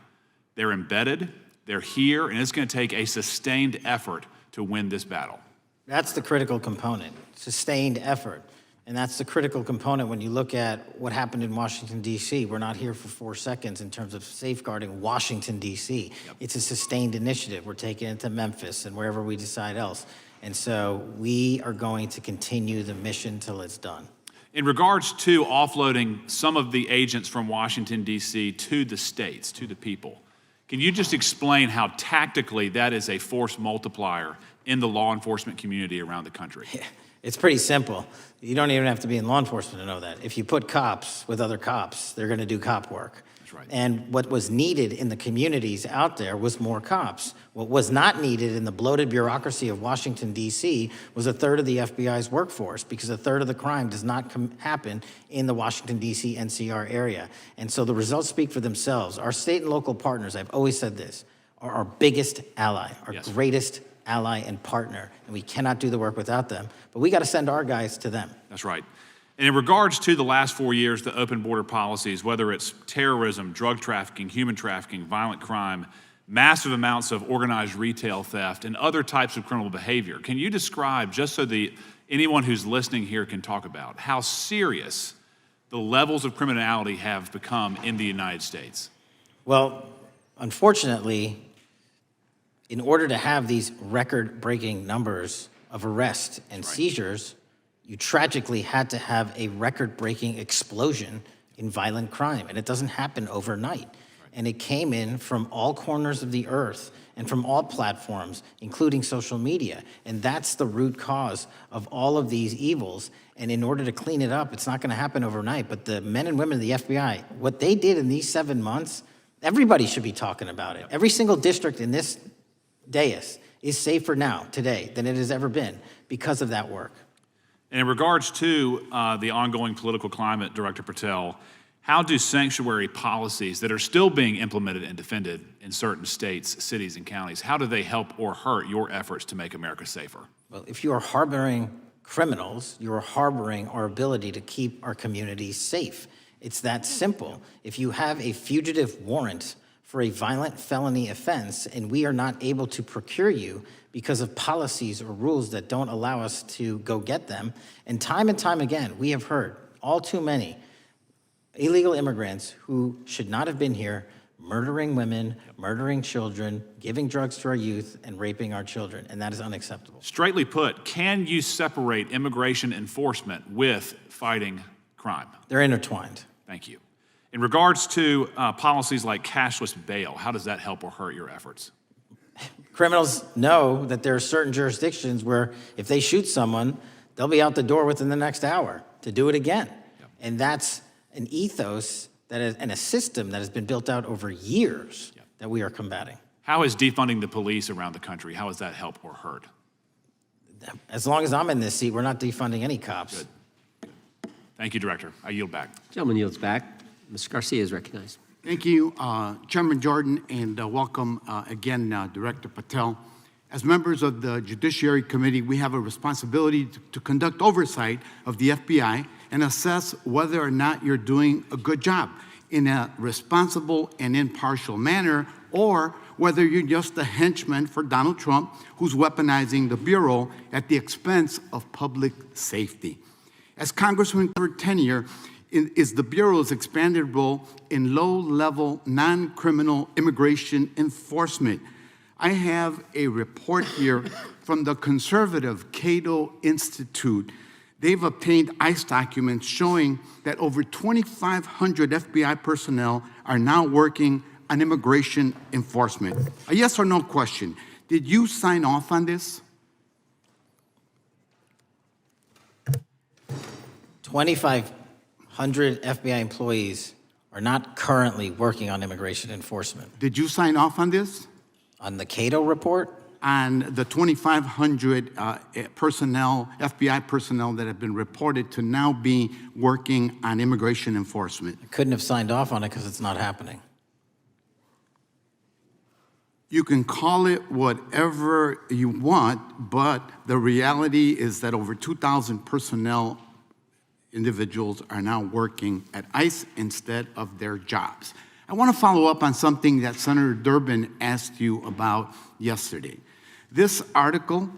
they're embedded, they're here, and it's going to take a sustained effort to win this battle. That's the critical component, sustained effort. And that's the critical component when you look at what happened in Washington, D.C. We're not here for 4 seconds in terms of safeguarding Washington, D.C. Yep. It's a sustained initiative. We're taking it to Memphis and wherever we decide else. And so we are going to continue the mission till it's done. In regards to offloading some of the agents from Washington, D.C. to the states, to the people, can you just explain how tactically that is a force multiplier in the law enforcement community around the country? Yeah. It's pretty simple. You don't even have to be in law enforcement to know that. If you put cops with other cops, they're going to do cop work. That's right. And what was needed in the communities out there was more cops. What was not needed in the bloated bureaucracy of Washington, D.C. was a third of the FBI's workforce, because a third of the crime does not happen in the Washington, D.C. NCR area. And so the results speak for themselves. Our state and local partners, I've always said this, are our biggest ally, our Yes. greatest ally and partner, and we cannot do the work without them. But we got to send our guys to them. That's right. And in regards to the last 4 years, the open border policies, whether it's terrorism, drug trafficking, human trafficking, violent crime, massive amounts of organized retail theft, and other types of criminal behavior, can you describe, just so anyone who's listening here can talk about, how serious the levels of criminality have become in the United States? Well, unfortunately, in order to have these record-breaking numbers of arrests and seizures, you tragically had to have a record-breaking explosion in violent crime, and it doesn't happen overnight. And it came in from all corners of the earth and from all platforms, including social media. And that's the root cause of all of these evils. And in order to clean it up, it's not going to happen overnight. But the men and women of the FBI, what they did in these 7 months, everybody should be talking about it. Every single district in this dais is safer now, today, than it has ever been because of that work. And in regards to the ongoing political climate, Director Patel, how do sanctuary policies that are still being implemented and defended in certain states, cities, and counties, how do they help or hurt your efforts to make America safer? Well, if you are harboring criminals, you are harboring our ability to keep our communities safe. It's that simple. If you have a fugitive warrant for a violent felony offense and we are not able to procure you because of policies or rules that don't allow us to go get them, and time again, we have heard all too many illegal immigrants who should not have been here, murdering women, murdering children, giving drugs to our youth, and raping our children, and that is unacceptable. Straightly put, can you separate immigration enforcement with fighting crime? They're intertwined. Thank you. In regards to policies like cashless bail, how does that help or hurt your efforts? Criminals know that there are certain jurisdictions where if they shoot someone, they'll be out the door within the next hour to do it again. Yep. And that's an ethos and a system that has been built out over years that we are combating. How is defunding the police around the country, how does that help or hurt? As long as I'm in this seat, we're not defunding any cops. Good. Thank you, Director. I yield back. Gentleman yields back. Mr. Garcia is recognized. Thank you, Chairman Jordan, and welcome again, Director Patel. As members of the Judiciary Committee, we have a responsibility to conduct oversight of the FBI and assess whether or not you're doing a good job in a responsible and impartial manner, or whether you're just a henchman for Donald Trump who's weaponizing the Bureau at the expense of public safety. As Congressman for tenure, is the Bureau's expanded role in low-level, non-criminal immigration enforcement. I have a report here from the conservative Cato Institute. They've obtained ICE documents showing that over 2,500 FBI personnel are now working on immigration enforcement. A yes or no question. Did you sign off on this? 2,500 FBI employees are not currently working on immigration enforcement. Did you sign off on this? On the Cato report? On the 2,500 personnel, FBI personnel that have been reported to now be working on immigration enforcement. I couldn't have signed off on it because it's not happening. You can call it whatever you want, but the reality is that over 2,000 personnel individuals are now working at ICE instead of their jobs. I want to follow up on something that Senator Durbin asked you about yesterday. This article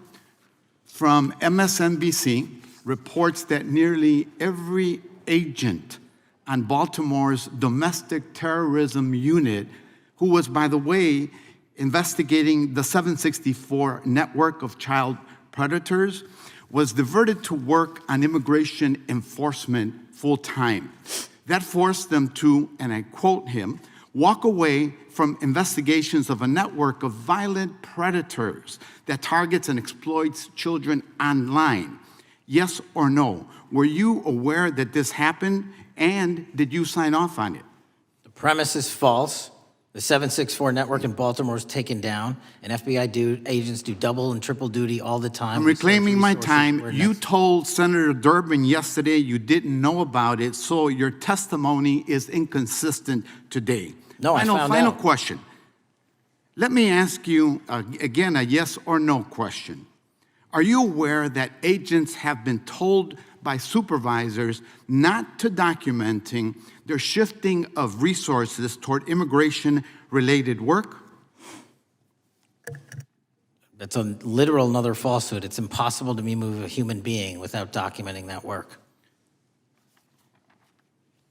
from MSNBC reports that nearly every agent on Baltimore's domestic terrorism unit, who was, by the way, investigating the 764 network of child predators, was diverted to work on immigration enforcement full-time. That forced them to, and I quote him, walk away from investigations of a network of violent predators that targets and exploits children online. Yes or no? Were you aware that this happened, and did you sign off on it? The premise is false. The 764 network in Baltimore is taken down, and FBI agents do double and triple duty all the time. I'm reclaiming my time. You told Senator Durbin yesterday you didn't know about it, so your testimony is inconsistent today. No, I found Final out. question. Let me ask you, again, a yes or no question. Are you aware that agents have been told by supervisors not to documenting their shifting of resources toward immigration-related work? That's a literal another falsehood. It's impossible to move a human being without documenting that work.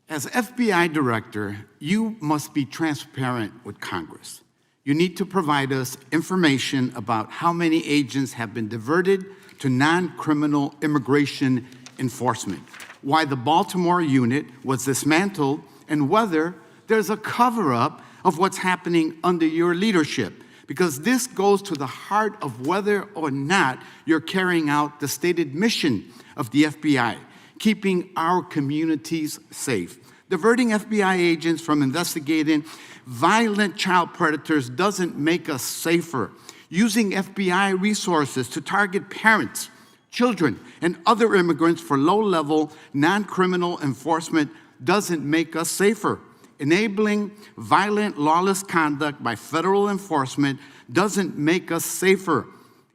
As FBI director, you must be transparent with Congress. You need to provide us information about how many agents have been diverted to non-criminal immigration enforcement, why the Baltimore unit was dismantled, and whether there's a cover-up of what's happening under your leadership, because this goes to the heart of whether or not you're carrying out the stated mission of the FBI, keeping our communities safe. Diverting FBI agents from investigating violent child predators doesn't make us safer. Using FBI resources to target parents, children, and other immigrants for low-level, non-criminal enforcement doesn't make us safer. Enabling violent, lawless conduct by federal enforcement doesn't make us safer,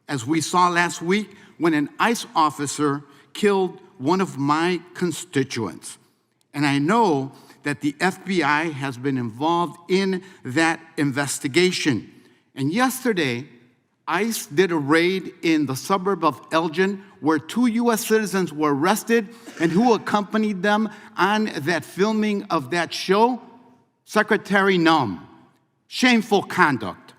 as we saw last week when an ICE officer killed one of my constituents. And I know that the FBI has been involved in that investigation. And yesterday, ICE did a raid in the suburb of Elgin where 2 U.S. citizens were arrested, and who accompanied them on that filming of that show? Secretary Nunn. Shameful conduct.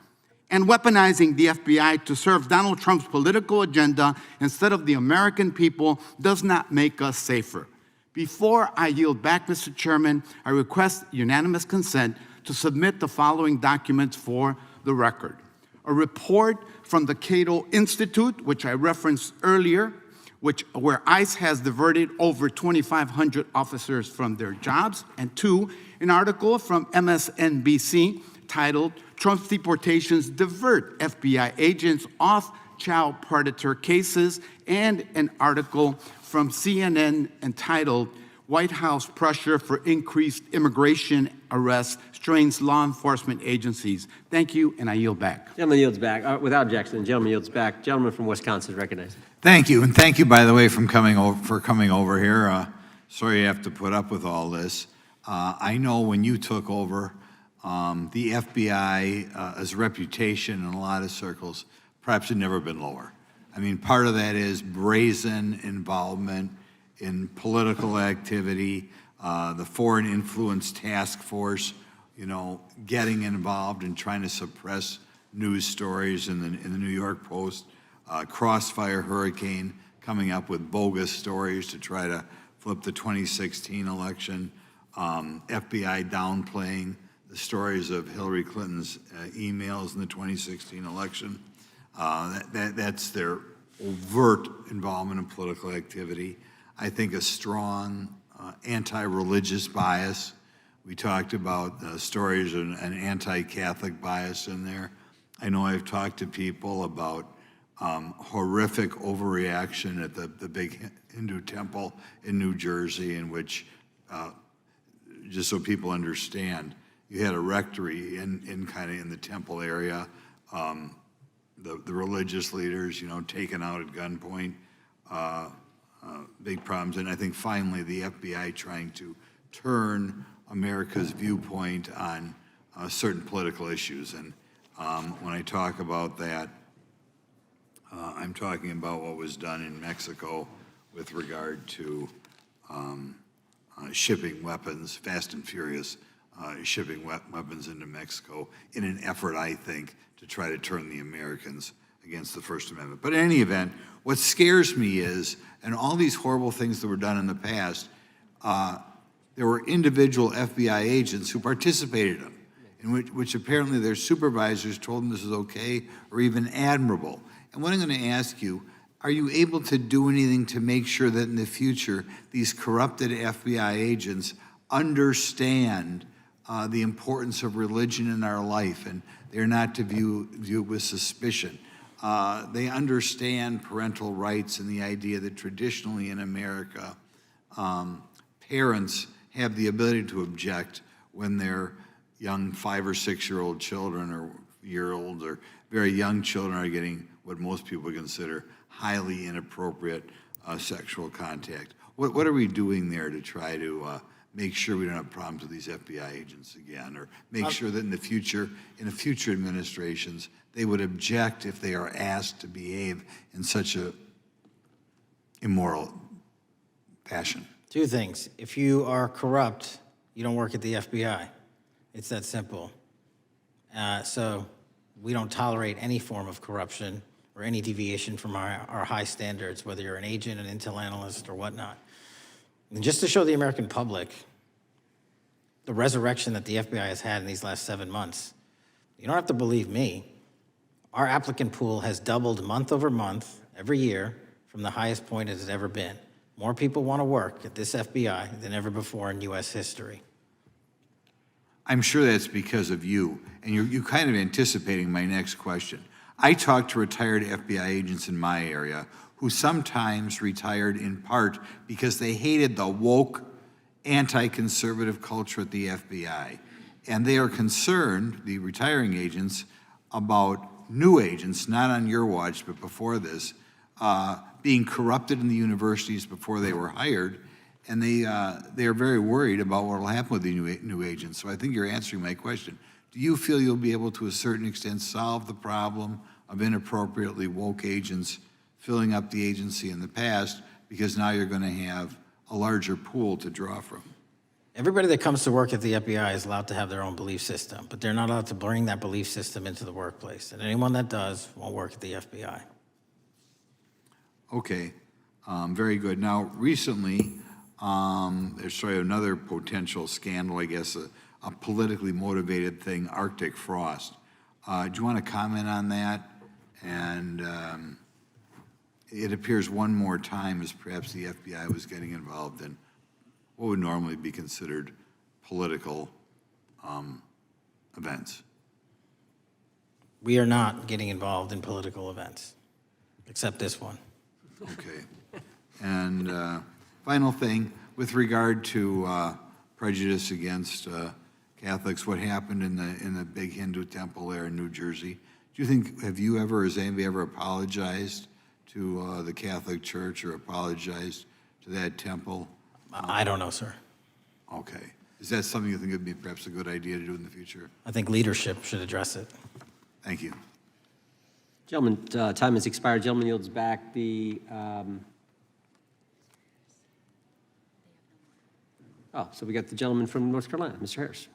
And weaponizing the FBI to serve Donald Trump's political agenda instead of the American people does not make us safer. Before I yield back, Mr. Chairman, I request unanimous consent to submit the following documents for the record. A report from the Cato Institute, which I referenced earlier, where ICE has diverted over 2,500 officers from their jobs, and 2, an article from MSNBC titled, Trump's Deportations Divert FBI Agents Off Child Predator Cases, and an article from CNN entitled, Whitehouse Pressure for Increased Immigration Arrests Strains Law Enforcement Agencies. Thank you, and I yield back. Gentleman yields back. Without objection, gentleman yields back. Gentleman from Wisconsin is recognized. Thank you, and thank you, by the way, for coming over here. Sorry you have to put up with all this. I know when you took over, the FBI's reputation in a lot of circles perhaps had never been lower. I mean, part of that is brazen involvement in political activity, the Foreign Influence Task Force, getting involved and trying to suppress news stories in the New York Post, Crossfire Hurricane coming up with bogus stories to try to flip the 2016 election, FBI downplaying the stories of Hillary Clinton's emails in the 2016 election. That's their overt involvement in political activity. I think a strong anti-religious bias. We talked about stories of an anti-Catholic bias in there. I know I've talked to people about horrific overreaction at the big Hindu temple in New Jersey, in which, just so people understand, you had a rectory in the temple area. The religious leaders, taken out at gunpoint, big problems. And I think finally the FBI trying to turn America's viewpoint on certain political issues. And when I talk about that, I'm talking about what was done in Mexico with regard to shipping weapons, fast and furious, shipping weapons into Mexico in an effort, I think, to try to turn the Americans against the First Amendment. But in any event, what scares me is, and all these horrible things that were done in the past, there were individual FBI agents who participated in them, in which apparently their supervisors told them this is okay or even admirable. And what I'm going to ask you, are you able to do anything to make sure that in the future these corrupted FBI agents understand the importance of religion in our life, and they're not to view it with suspicion? They understand parental rights and the idea that traditionally in America, parents have the ability to object when their young 5 or 6 year old children or 3-year-olds or very young children are getting what most people consider highly inappropriate sexual contact. What are we doing there to try to make sure we don't have problems with these FBI agents again, or make sure that in the future administrations, they would object if they are asked to behave in such a immoral fashion? Two things. If you are corrupt, you don't work at the FBI. It's that simple. So we don't tolerate any form of corruption or any deviation from our high standards, whether you're an agent, an intel analyst, or whatnot. And just to show the American public the resurrection that the FBI has had in these last 7 months, you don't have to believe me. Our applicant pool has doubled month over month, every year, from the highest point it has ever been. More people want to work at this FBI than ever before in U.S. history. I'm sure that's because of you, and you're kind of anticipating my next question. I talk to retired FBI agents in my area who sometimes retired in part because they hated the woke, anti-conservative culture at the FBI. And they are concerned, the retiring agents, about new agents, not on your watch, but before this, being corrupted in the universities before they were hired, and they are very worried about what will happen with the new agents. So I think you're answering my question. Do you feel you'll be able to a certain extent solve the problem of inappropriately woke agents filling up the agency in the past, because now you're going to have a larger pool to draw from? Everybody that comes to work at the FBI is allowed to have their own belief system, but they're not allowed to bring that belief system into the workplace. And anyone that does won't work at the FBI. Okay, very good. Now, recently, there's sort of another potential scandal, I guess, a politically motivated thing, Arctic frost. Do you want to comment on that? And it appears one more time as perhaps the FBI was getting involved in what would normally be considered political events. We are not getting involved in political events, except this one. Okay. And final thing, with regard to prejudice against Catholics, what happened in the big Hindu temple there in New Jersey, do you think, have you ever, has anybody ever apologized to the Catholic Church or apologized to that temple? I don't know, sir. Okay. Is that something you think would be perhaps a good idea to do in the future? I think leadership should address it. Thank you. Gentleman, time has expired. Gentleman yields back the, so we got the gentleman from North Carolina, Mr. Harris.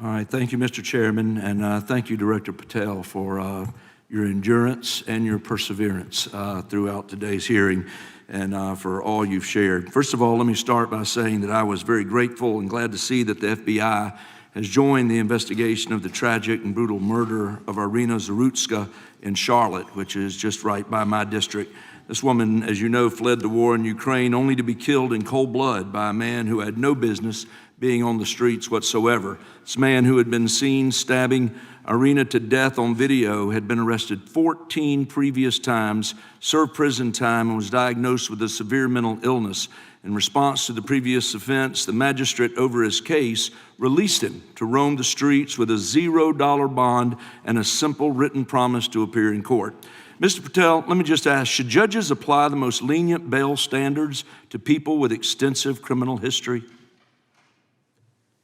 All right, thank you, Mr. Chairman, and thank you, Director Patel, for your endurance and your perseverance throughout today's hearing, and for all you've shared. First of all, let me start by saying that I was very grateful and glad to see that the FBI has joined the investigation of the tragic and brutal murder of Irina Zarutska in Charlotte, which is just right by my district. This woman, as you know, fled the war in Ukraine only to be killed in cold blood by a man who had no business being on the streets whatsoever. This man, who had been seen stabbing Irina to death on video, had been arrested 14 previous times, served prison time, and was diagnosed with a severe mental illness. In response to the previous offense, the magistrate over his case released him to roam the streets with a $0 bond and a simple written promise to appear in court. Mr. Patel, let me just ask, should judges apply the most lenient bail standards to people with extensive criminal history?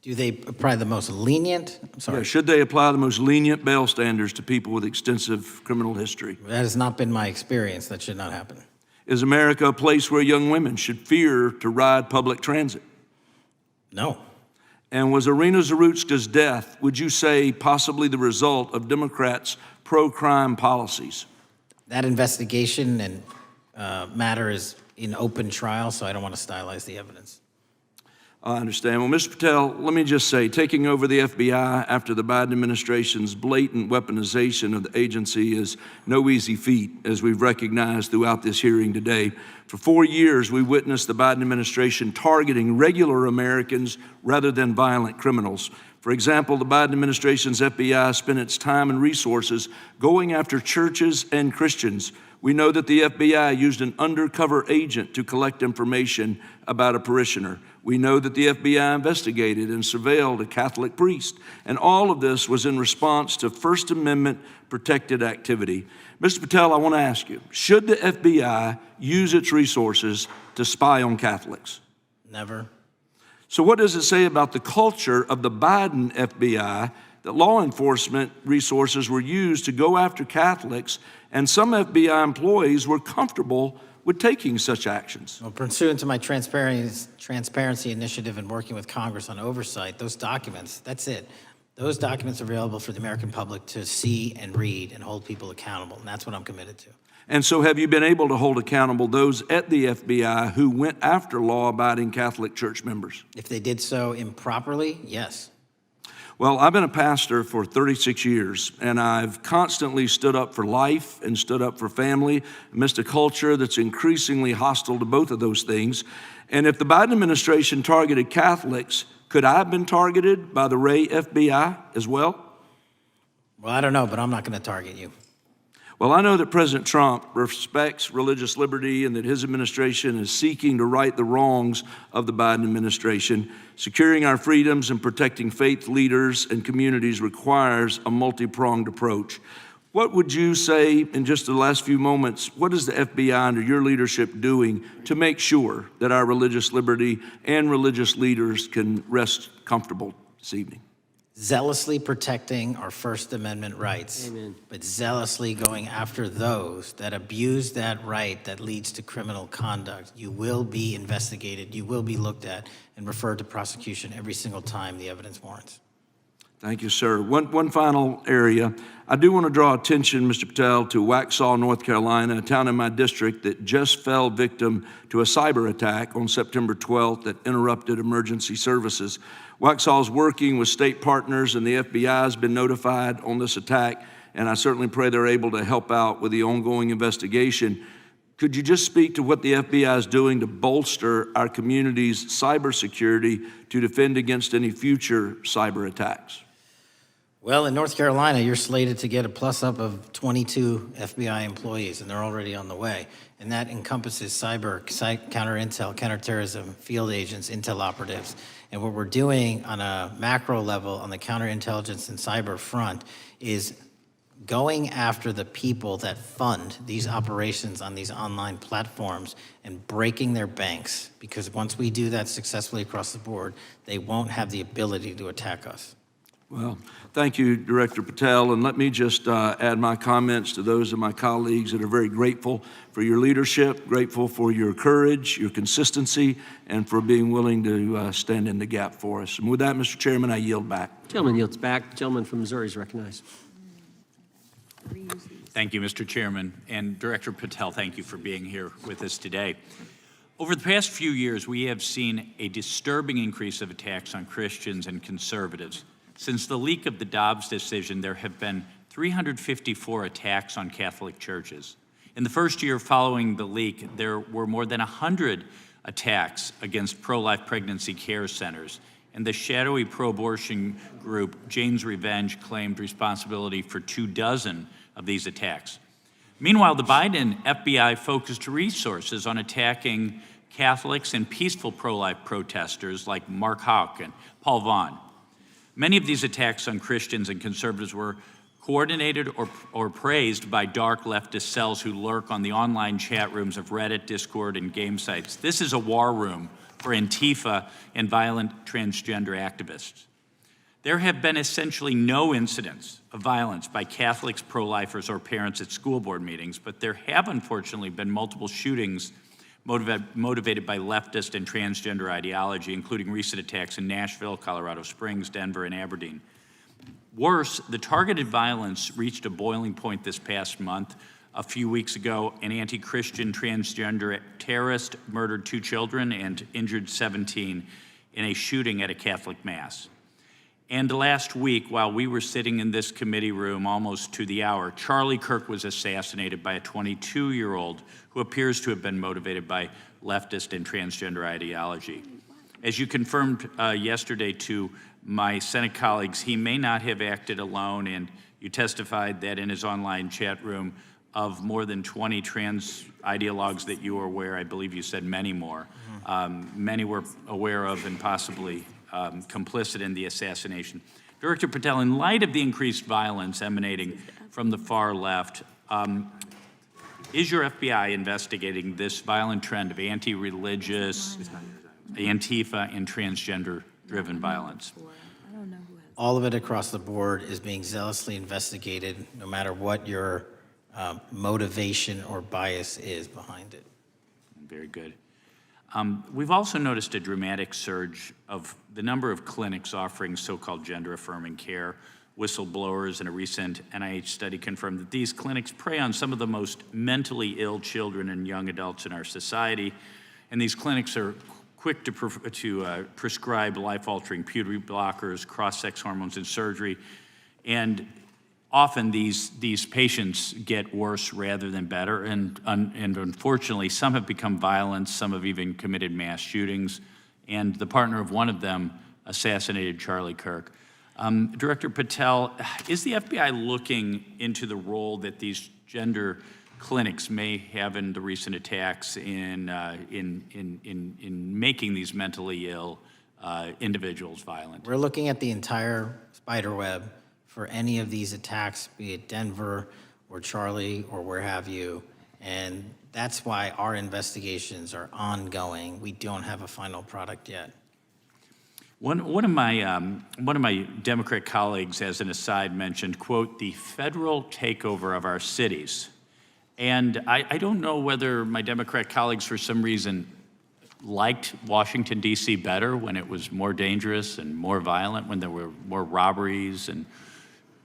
Do they apply the most lenient? I'm sorry. Yeah, should they apply the most lenient bail standards to people with extensive criminal history? That has not been my experience. That should not happen. Is America a place where young women should fear to ride public transit? No. And was Irina Zarutska's death, would you say, possibly the result of Democrats' pro-crime policies? That investigation and matter is in open trial, so I don't want to stylize the evidence. I understand. Well, Mr. Patel, let me just say, taking over the FBI after the Biden administration's blatant weaponization of the agency is no easy feat, as we've recognized throughout this hearing today. For 4 years, we witnessed the Biden administration targeting regular Americans rather than violent criminals. For example, the Biden administration's FBI spent its time and resources going after churches and Christians We know that the FBI used an undercover agent to collect information about a parishioner. We know that the FBI investigated and surveilled a Catholic priest. And all of this was in response to First Amendment protected activity. Mr. Patel, I want to ask you, should the FBI use its resources to spy on Catholics? Never. So what does it say about the culture of the Biden FBI that law enforcement resources were used to go after Catholics, and some FBI employees were comfortable with taking such actions? Well, pursuant to my transparency initiative and working with Congress on oversight, those documents, that's it. Those documents are available for the American public to see and read and hold people accountable, and that's what I'm committed to. And so have you been able to hold accountable those at the FBI who went after law-abiding Catholic church members? If they did so improperly, yes. Well, I've been a pastor for 36 years, and I've constantly stood up for life and stood up for family amidst a culture that's increasingly hostile to both of those things. And if the Biden administration targeted Catholics, could I have been targeted by the Ray FBI as well? Well, I don't know, but I'm not going to target you. Well, I know that President Trump respects religious liberty and that his administration is seeking to right the wrongs of the Biden administration. Securing our freedoms and protecting faith leaders and communities requires a multi-pronged approach. What would you say in just the last few moments, what is the FBI under your leadership doing to make sure that our religious liberty and religious leaders can rest comfortable this evening? Zealously protecting our First Amendment rights, Amen. but zealously going after those that abuse that right that leads to criminal conduct. You will be investigated, you will be looked at, and referred to prosecution every single time the evidence warrants. Thank you, sir. One final area. I do want to draw attention, Mr. Patel, to Waxhaw, North Carolina, a town in my district that just fell victim to a cyber attack on September 12th that interrupted emergency services. Waxhaw is working with state partners, and the FBI has been notified on this attack, and I certainly pray they're able to help out with the ongoing investigation. Could you just speak to what the FBI is doing to bolster our community's cybersecurity to defend against any future cyber attacks? Well, in North Carolina, you're slated to get a plus-up of 22 FBI employees, and they're already on the way. And that encompasses cyber, counter-intel, counterterrorism, field agents, intel operatives. And what we're doing on a macro level on the counterintelligence and cyber front is going after the people that fund these operations on these online platforms and breaking their banks. Because once we do that successfully across the board, they won't have the ability to attack us. Well, thank you, Director Patel, and let me just add my comments to those of my colleagues that are very grateful for your leadership, grateful for your courage, your consistency, and for being willing to stand in the gap for us. And with that, Mr. Chairman, I yield back. Gentleman yields back. The gentleman from Missouri is recognized. Thank you, Mr. Chairman. And Director Patel, thank you for being here with us today. Over the past few years, we have seen a disturbing increase of attacks on Christians and conservatives. Since the leak of the Dobbs decision, there have been 354 attacks on Catholic churches. In the first year following the leak, there were more than 100 attacks against pro-life pregnancy care centers, and the shadowy pro-abortion group Jane's Revenge claimed responsibility for 24 of these attacks. Meanwhile, the Biden FBI focused resources on attacking Catholics and peaceful pro-life protesters like Mark Houck and Paul Vaughn. Many of these attacks on Christians and conservatives were coordinated or praised by dark leftist cells who lurk on the online chat rooms of Reddit, Discord, and game sites. This is a war room for Antifa and violent transgender activists. There have been essentially no incidents of violence by Catholics, pro-lifers, or parents at school board meetings, but there have unfortunately been multiple shootings motivated by leftist and transgender ideology, including recent attacks in Nashville, Colorado Springs, Denver, and Aberdeen. Worse, the targeted violence reached a boiling point this past month. A few weeks ago, an anti-Christian transgender terrorist murdered 2 children and injured 17 in a shooting at a Catholic mass. And last week, while we were sitting in this committee room almost to the hour, Charlie Kirk was assassinated by a 22-year-old who appears to have been motivated by leftist and transgender ideology. As you confirmed yesterday to my Senate colleagues, he may not have acted alone, and you testified that in his online chat room, of more than 20 trans ideologues that you were aware, I believe you said many more, many were aware of and possibly complicit in the assassination. Director Patel, in light of the increased violence emanating from the far left, is your FBI investigating this violent trend of anti-religious, Antifa, and transgender-driven violence? All of it across the board is being zealously investigated, no matter what your motivation or bias is behind it. Very good. We've also noticed a dramatic surge of the number of clinics offering so-called gender-affirming care. Whistleblowers in a recent NIH study confirmed that these clinics prey on some of the most mentally ill children and young adults in our society, and these clinics are quick to prescribe life-altering puberty blockers, cross-sex hormones, and surgery, and often these patients get worse rather than better, and unfortunately, some have become violent, some have even committed mass shootings, and the partner of one of them assassinated Charlie Kirk. Director Patel, is the FBI looking into the role that these gender clinics may have in the recent attacks in making these mentally ill individuals violent? We're looking at the entire spider web for any of these attacks, be it Denver or Charlie or where have you, and that's why our investigations are ongoing. We don't have a final product yet. One of my Democrat colleagues, as an aside, mentioned, quote, the federal takeover of our cities. And I don't know whether my Democrat colleagues, for some reason, liked Washington, D.C. better when it was more dangerous and more violent, when there were more robberies and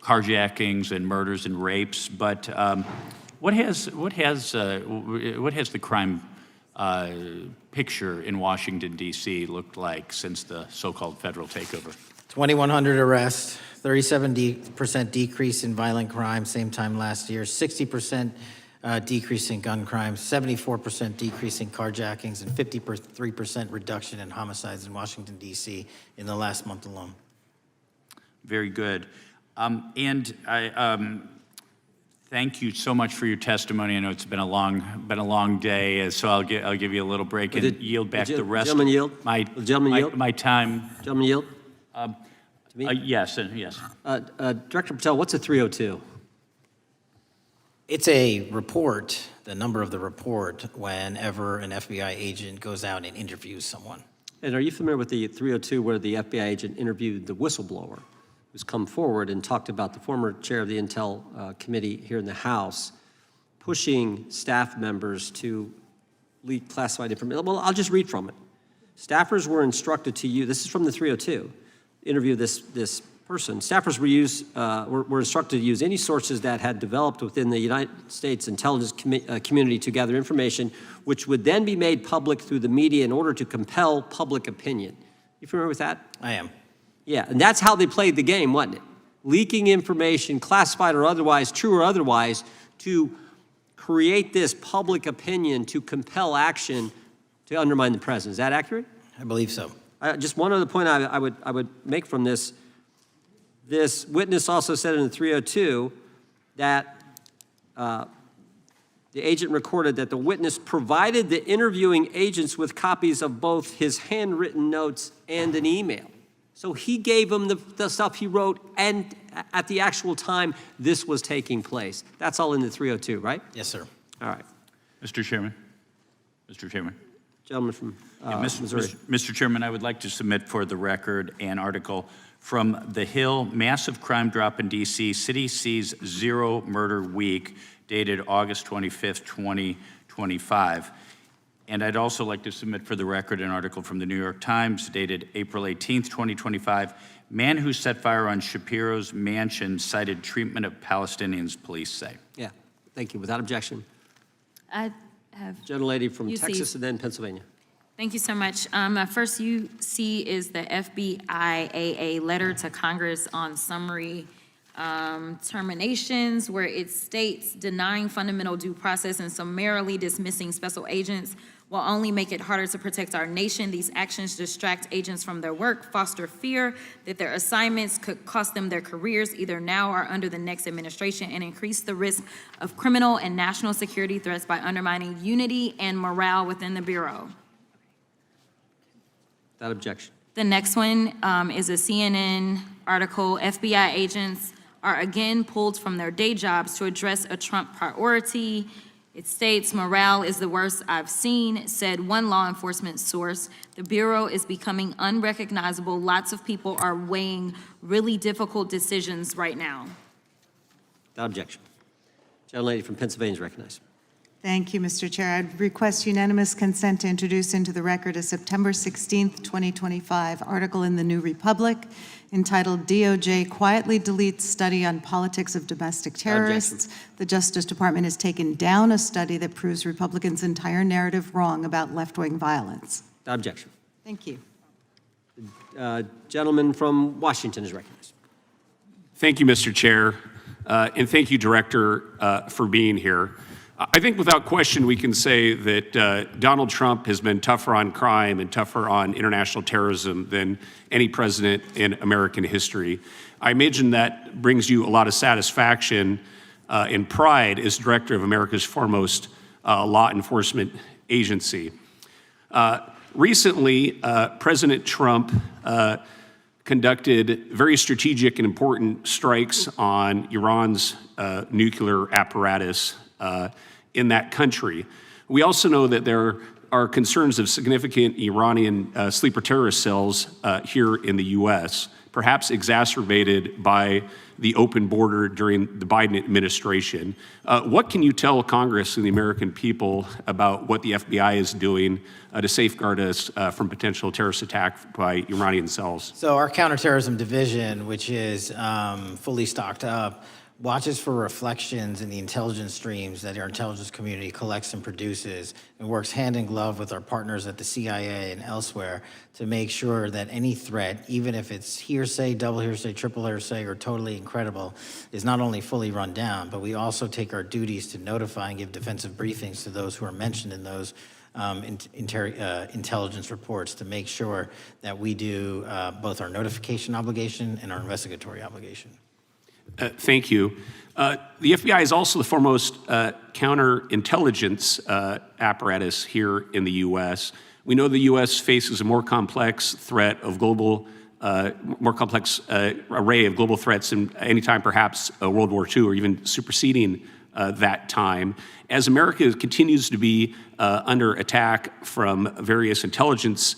carjackings and murders and rapes. But what has the crime picture in Washington, D.C. looked like since the so-called federal takeover? 2,100 arrests, 37% decrease in violent crime, same time last year, 60% decrease in gun crimes, 74% decrease in carjackings, and 53% reduction in homicides in Washington, D.C. in the last month alone. Very good. And I thank you so much for your testimony. I know it's been a long day, so I'll give you a little break and yield back the rest. Gentleman yield? My time. Gentleman yield? Yes, and yes. Director Patel, what's a 302? It's a report, the number of the report, whenever an FBI agent goes out and interviews someone. And are you familiar with the 302 where the FBI agent interviewed the whistleblower who's come forward and talked about the former chair of the Intel Committee here in the House pushing staff members to leak classified information? Well, I'll just read from it. Staffers were instructed to use, this is from the 302, interview this person. Staffers were instructed to use any sources that had developed within the United States intelligence community to gather information, which would then be made public through the media in order to compel public opinion. You familiar with that? I am. Yeah, and that's how they played the game, wasn't it? Leaking information, classified or otherwise, true or otherwise, to create this public opinion to compel action to undermine the president. Is that accurate? I believe so. Just one other point I would make from this. This witness also said in the 302 that the agent recorded that the witness provided the interviewing agents with copies of both his handwritten notes and an email. So he gave them the stuff he wrote, and at the actual time this was taking place. That's all in the 302, right? Yes, sir. All right. Mr. Chairman. Mr. Chairman. Gentleman from Missouri. Mr. Chairman, I would like to submit for the record an article from The Hill, Massive Crime Drop in D.C., City Sees Zero Murder Week, dated August 25th, 2025. And I'd also like to submit for the record an article from the New York Times, dated April 18th, 2025. Man who set fire on Shapiro's mansion cited treatment of Palestinians, police say. Yeah, thank you. Without objection. I have Gentlelady from UC. Texas and then Pennsylvania. Thank you so much. My first UC is the FBIAA letter to Congress on summary terminations, where it states denying fundamental due process and summarily dismissing special agents will only make it harder to protect our nation. These actions distract agents from their work, foster fear that their assignments could cost them their careers either now or under the next administration, and increase the risk of criminal and national security threats by undermining unity and morale within the Bureau. Without objection. The next one is a CNN article. FBI agents are again pulled from their day jobs to address a Trump priority. It states, morale is the worst I've seen, said one law enforcement source. The Bureau is becoming unrecognizable. Lots of people are weighing really difficult decisions right now. Without objection. Gentlelady from Pennsylvania is recognized. Thank you, Mr. Chair. I'd request unanimous consent to introduce into the record a September 16th, 2025 article in the New Republic entitled DOJ Quietly Deletes Study on Politics of Domestic Terrorists. The Justice Department has taken down a study that proves Republicans' entire narrative wrong about left-wing violence. Without objection. Thank you. Gentleman from Washington is recognized. Thank you, Mr. Chair, and thank you, Director, for being here. I think without question we can say that Donald Trump has been tougher on crime and tougher on international terrorism than any president in American history. I imagine that brings you a lot of satisfaction and pride as director of America's foremost law enforcement agency. Recently, President Trump conducted very strategic and important strikes on Iran's nuclear apparatus in that country. We also know that there are concerns of significant Iranian sleeper terrorist cells here in the U.S., perhaps exacerbated by the open border during the Biden administration. What can you tell Congress and the American people about what the FBI is doing to safeguard us from potential terrorist attack by Iranian cells? So our Counterterrorism Division, which is fully stocked up, watches for reflections in the intelligence streams that our intelligence community collects and produces, and works hand in glove with our partners at the CIA and elsewhere to make sure that any threat, even if it's hearsay, double hearsay, triple hearsay, or totally incredible, is not only fully run down, but we also take our duties to notify and give defensive briefings to those who are mentioned in those intelligence reports to make sure that we do both our notification obligation and our investigatory obligation. Thank you. The FBI is also the foremost counterintelligence apparatus here in the U.S. We know the U.S. faces a more complex threat of global, more complex array of global threats than any time perhaps World War II or even superseding that time. As America continues to be under attack from various intelligence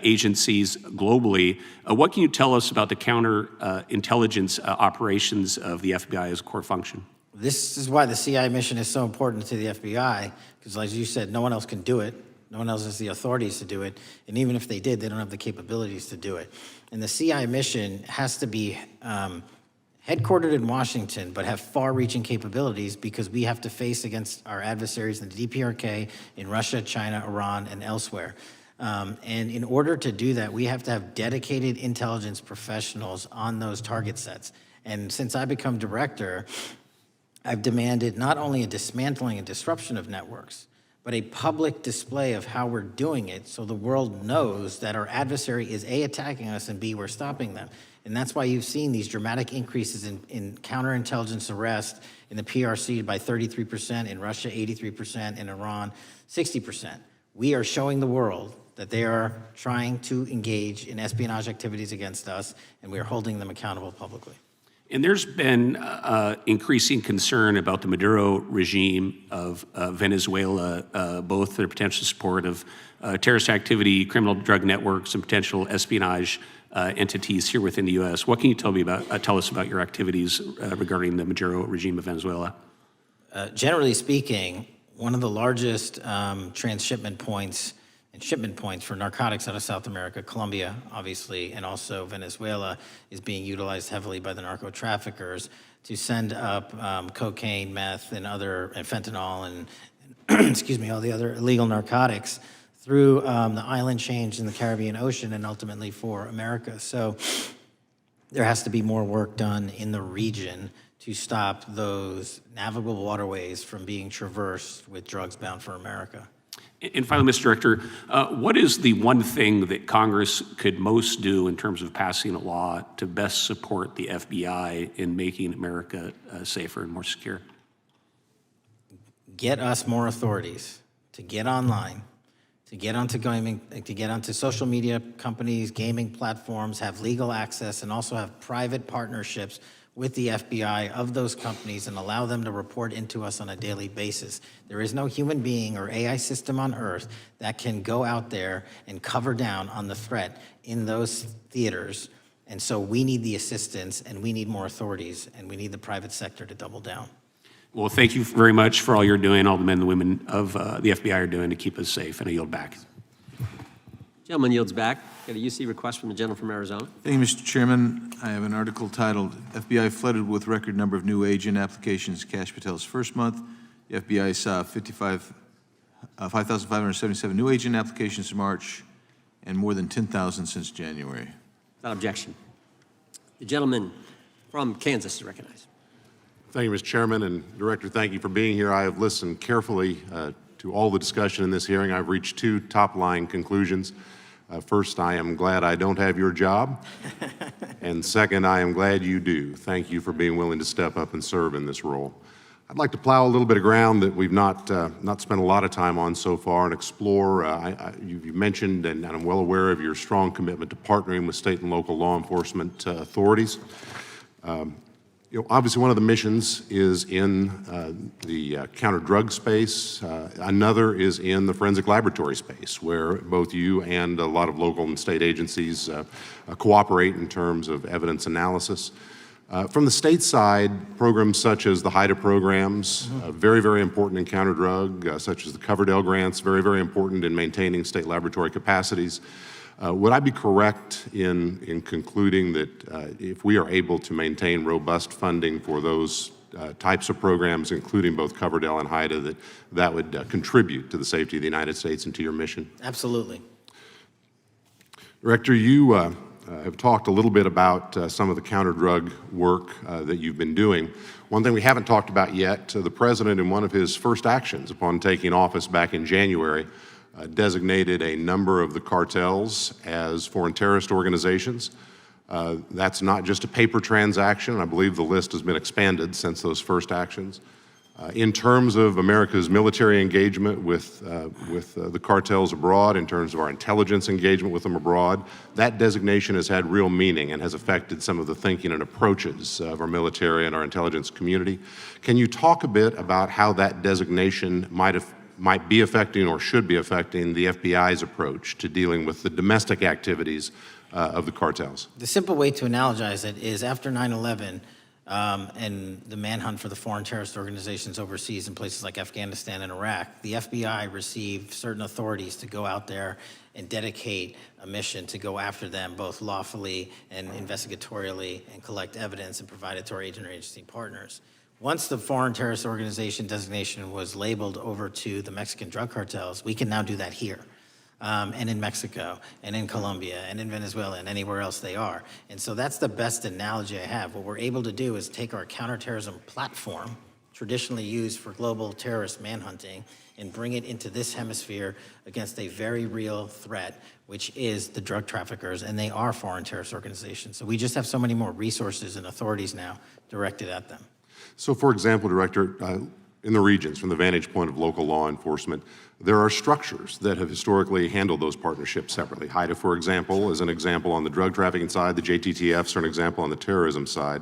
agencies globally, what can you tell us about the counterintelligence operations of the FBI as a core function? This is why the CIA mission is so important to the FBI, because as you said, no one else can do it. No one else has the authorities to do it. And even if they did, they don't have the capabilities to do it. And the CIA mission has to be headquartered in Washington, but have far-reaching capabilities because we have to face against our adversaries in the DPRK, in Russia, China, Iran, and elsewhere. And in order to do that, we have to have dedicated intelligence professionals on those target sets. And since I become director, I've demanded not only a dismantling and disruption of networks, but a public display of how we're doing it so the world knows that our adversary is A, attacking us, and B, we're stopping them. And that's why you've seen these dramatic increases in counterintelligence arrests in the PRC by 33%, in Russia 83%, in Iran 60%. We are showing the world that they are trying to engage in espionage activities against us, and we are holding them accountable publicly. And there's been increasing concern about the Maduro regime of Venezuela, both their potential support of terrorist activity, criminal drug networks, and potential espionage entities here within the U.S. What can you tell us about your activities regarding the Maduro regime of Venezuela? Generally speaking, one of the largest transshipment points and shipment points for narcotics out of South America, Colombia, obviously, and also Venezuela, is being utilized heavily by the narco traffickers to send up cocaine, meth, and fentanyl, and excuse me, all the other illegal narcotics through the island chains in the Caribbean Ocean and ultimately for America. So there has to be more work done in the region to stop those navigable waterways from being traversed with drugs bound for America. And finally, Mr. Director, what is the one thing that Congress could most do in terms of passing a law to best support the FBI in making America safer and more secure? Get us more authorities to get online, to get onto gaming, to get onto social media companies, gaming platforms, have legal access, and also have private partnerships with the FBI of those companies and allow them to report into us on a daily basis. There is no human being or AI system on earth that can go out there and cover down on the threat in those theaters. And so we need the assistance, and we need more authorities, and we need the private sector to double down. Well, thank you very much for all you're doing, all the men and women of the FBI are doing to keep us safe, and I yield back. Gentleman yields back. Got a UC request from the gentleman from Arizona. Thank you, Mr. Chairman. I have an article titled, FBI Flooded with Record Number of New Agent Applications Kash Patel's First Month. The FBI saw 5,577 new agent applications in March and more than 10,000 since January. Without objection. The gentleman from Kansas is recognized. Thank you, Mr. Chairman, and Director, thank you for being here. I have listened carefully to all the discussion in this hearing. I've reached two top-line conclusions. First, I am glad I don't have your job. And second, I am glad you do. Thank you for being willing to step up and serve in this role. I'd like to plow a little bit of ground that we've not spent a lot of time on so far and explore. You mentioned, and I'm well aware of your strong commitment to partnering with state and local law enforcement authorities. Obviously, one of the missions is in the counter-drug space. Another is in the forensic laboratory space, where both you and a lot of local and state agencies cooperate in terms of evidence analysis. From the state side, programs such as the HIDA programs, very, very important in counter-drug, such as the Coverdell grants, very, very important in maintaining state laboratory capacities. Would I be correct in concluding that if we are able to maintain robust funding for those types of programs, including both Coverdell and HIDA, that would contribute to the safety of the United States and to your mission? Absolutely. Director, you have talked a little bit about some of the counter-drug work that you've been doing. One thing we haven't talked about yet, the President, in one of his first actions upon taking office back in January, designated a number of the cartels as foreign terrorist organizations. That's not just a paper transaction. I believe the list has been expanded since those first actions. In terms of America's military engagement with the cartels abroad, in terms of our intelligence engagement with them abroad, that designation has had real meaning and has affected some of the thinking and approaches of our military and our intelligence community. Can you talk a bit about how that designation might be affecting or should be affecting the FBI's approach to dealing with the domestic activities of the cartels? The simple way to analogize it is after 9/11 and the manhunt for the foreign terrorist organizations overseas in places like Afghanistan and Iraq, the FBI received certain authorities to go out there and dedicate a mission to go after them both lawfully and investigatorially and collect evidence and provide it to our agency partners. Once the foreign terrorist organization designation was labeled over to the Mexican drug cartels, we can now do that here, and in Mexico, and in Colombia, and in Venezuela, and anywhere else they are. And so that's the best analogy I have. What we're able to do is take our counterterrorism platform, traditionally used for global terrorist manhunting, and bring it into this hemisphere against a very real threat, which is the drug traffickers, and they are foreign terrorist organizations. So we just have so many more resources and authorities now directed at them. So, for example, Director, in the regions, from the vantage point of local law enforcement, there are structures that have historically handled those partnerships separately. HIDA, for example, is an example on the drug trafficking side. The JTTFs are an example on the terrorism side.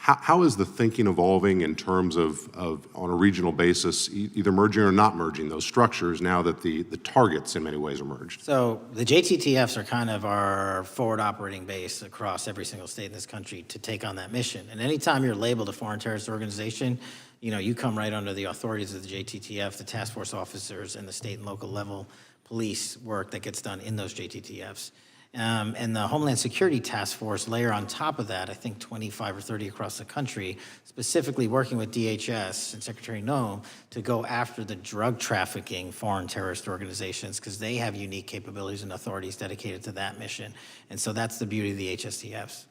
How is the thinking evolving in terms of on a regional basis, either merging or not merging those structures now that the targets in many ways are merged? So the JTTFs are kind of our forward operating base across every single state in this country to take on that mission. And anytime you're labeled a foreign terrorist organization, you come right under the authorities of the JTTF, the task force officers, and the state and local level police work that gets done in those JTTFs. And the Homeland Security Task Force layer on top of that, I think 25 or 30 across the country, specifically working with DHS and Secretary Noem to go after the drug trafficking foreign terrorist organizations because they have unique capabilities and authorities dedicated to that mission. And so that's the beauty of the HSTFs.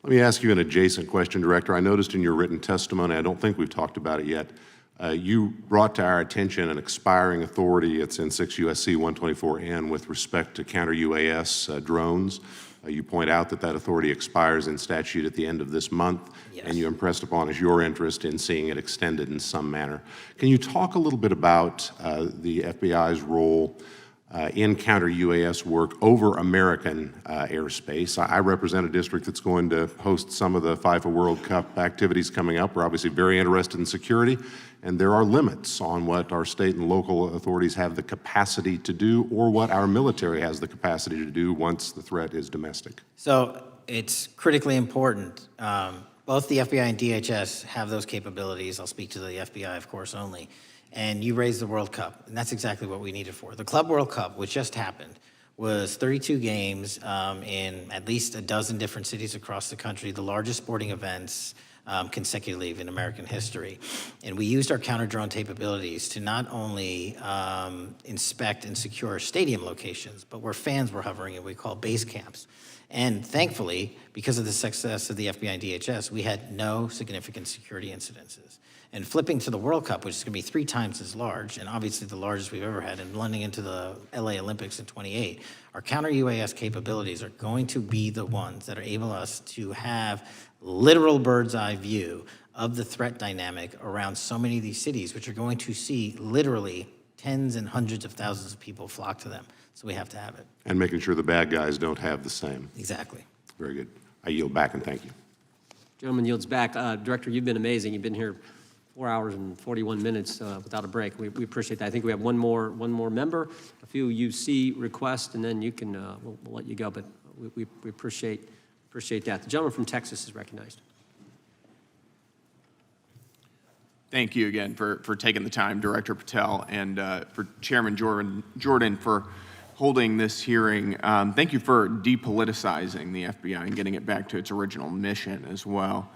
Let me ask you an adjacent question, Director. I noticed in your written testimony, I don't think we've talked about it yet, You brought to our attention an expiring authority. It's in 6 U.S.C. 124N with respect to counter-UAS drones. You point out that that authority expires in statute at the end of this month, and you impressed upon us your interest in seeing it extended in some manner. Can you talk a little bit about the FBI's role in counter-UAS work over American airspace? I represent a district that's going to host some of the FIFA World Cup activities coming up. We're obviously very interested in security, and there are limits on what our state and local authorities have the capacity to do or what our military has the capacity to do once the threat is domestic. So it's critically important. Both the FBI and DHS have those capabilities. I'll speak to the FBI, of course, only. And you raised the World Cup, and that's exactly what we need it for. The Club World Cup, which just happened, was 32 games in at least a dozen different cities across the country, the largest sporting events consecutively in American history. And we used our counter-drone capabilities to not only inspect and secure stadium locations, but where fans were hovering and we call base camps. And thankfully, because of the success of the FBI and DHS, we had no significant security incidences. And flipping to the World Cup, which is going to be 3 times as large, and obviously the largest we've ever had, and blending into the LA Olympics in 28, our counter-UAS capabilities are going to be the ones that are able us to have literal bird's eye view of the threat dynamic around so many of these cities, which are going to see literally tens and hundreds of thousands of people flock to them. So we have to have it. And making sure the bad guys don't have the same. Exactly. Very good. I yield back and thank you. Gentleman yields back. Director, you've been amazing. You've been here 4 hours and 41 minutes without a break. We appreciate that. I think we have one more member, a few UC requests, and then you can we'll let you go. But we appreciate that. The gentleman from Texas is recognized. Thank you again for taking the time, Director Patel, and for Chairman Jordan for holding this hearing. Thank you for depoliticizing the FBI and getting it back to its original mission as well.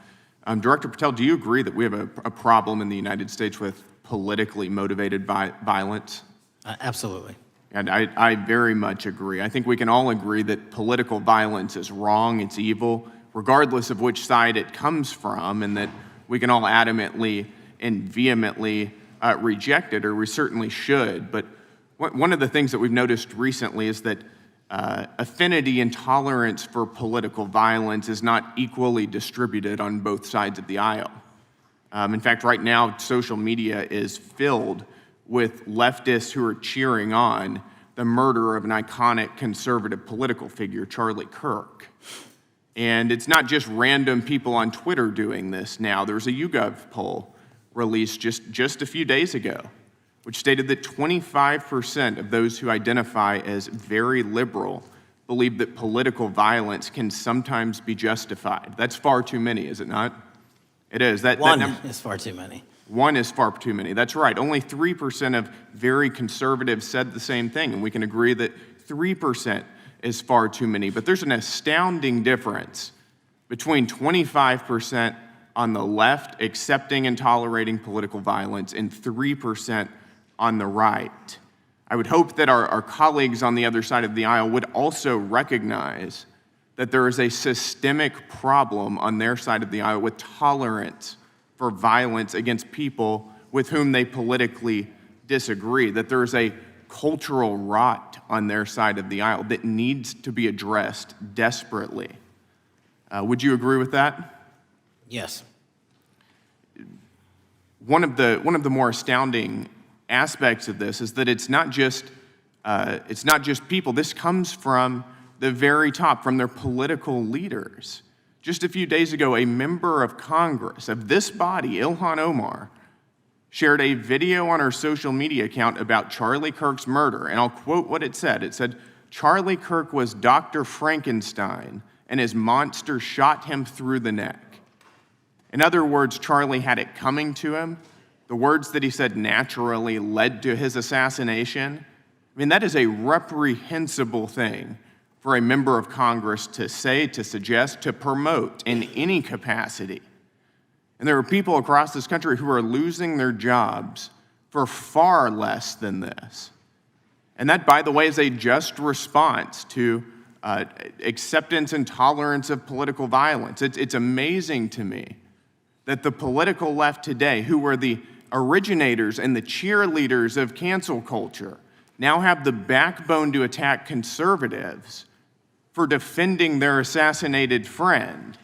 Director Patel, do you agree that we have a problem in the United States with politically motivated violence? Absolutely. And I very much agree. I think we can all agree that political violence is wrong, it's evil, regardless of which side it comes from, and that we can all adamantly and vehemently reject it, or we certainly should. But one of the things that we've noticed recently is that affinity and tolerance for political violence is not equally distributed on both sides of the aisle. In fact, right now, social media is filled with leftists who are cheering on the murder of an iconic conservative political figure, Charlie Kirk. And it's not just random people on Twitter doing this now. There's a YouGov poll released just a few days ago, which stated that 25% of those who identify as very liberal believe that political violence can sometimes be justified. That's far too many, is it not? It is. That number is far too many. 1 is far too many. That's right. Only 3% of very conservatives said the same thing, and we can agree that 3% is far too many. But there's an astounding difference between 25% on the left accepting and tolerating political violence and 3% on the right. I would hope that our colleagues on the other side of the aisle would also recognize that there is a systemic problem on their side of the aisle with tolerance for violence against people with whom they politically disagree, that there is a cultural rot on their side of the aisle that needs to be addressed desperately. Would you agree with that? Yes. One of the more astounding aspects of this is that it's not just people. This comes from the very top, from their political leaders. Just a few days ago, a member of Congress of this body, Ilhan Omar, shared a video on her social media account about Charlie Kirk's murder, and I'll quote what it said. It said, "Charlie Kirk was Dr. Frankenstein, and his monster shot him through the neck." In other words, Charlie had it coming to him. The words that he said naturally led to his assassination. I mean, that is a reprehensible thing for a member of Congress to say, to suggest, to promote in any capacity. And there are people across this country who are losing their jobs for far less than this. And that, by the way, is a just response to acceptance and tolerance of political violence. It's amazing to me that the political left today, who were the originators and the cheerleaders of cancel culture now have the backbone to attack conservatives for defending their assassinated friend.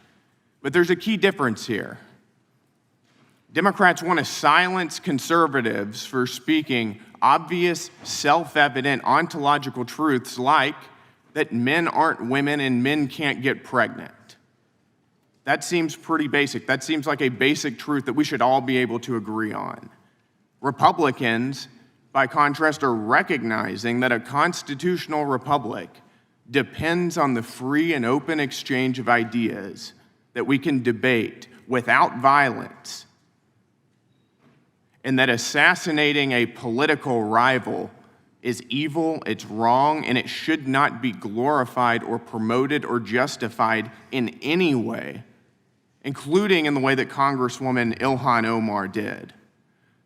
But there's a key difference here. Democrats want to silence conservatives for speaking obvious, self-evident ontological truths like that men aren't women and men can't get pregnant. That seems pretty basic. That seems like a basic truth that we should all be able to agree on. Republicans, by contrast, are recognizing that a constitutional republic depends on the free and open exchange of ideas that we can debate without violence, and that assassinating a political rival is evil, it's wrong, and it should not be glorified or promoted or justified in any way, including in the way that Congresswoman Ilhan Omar did.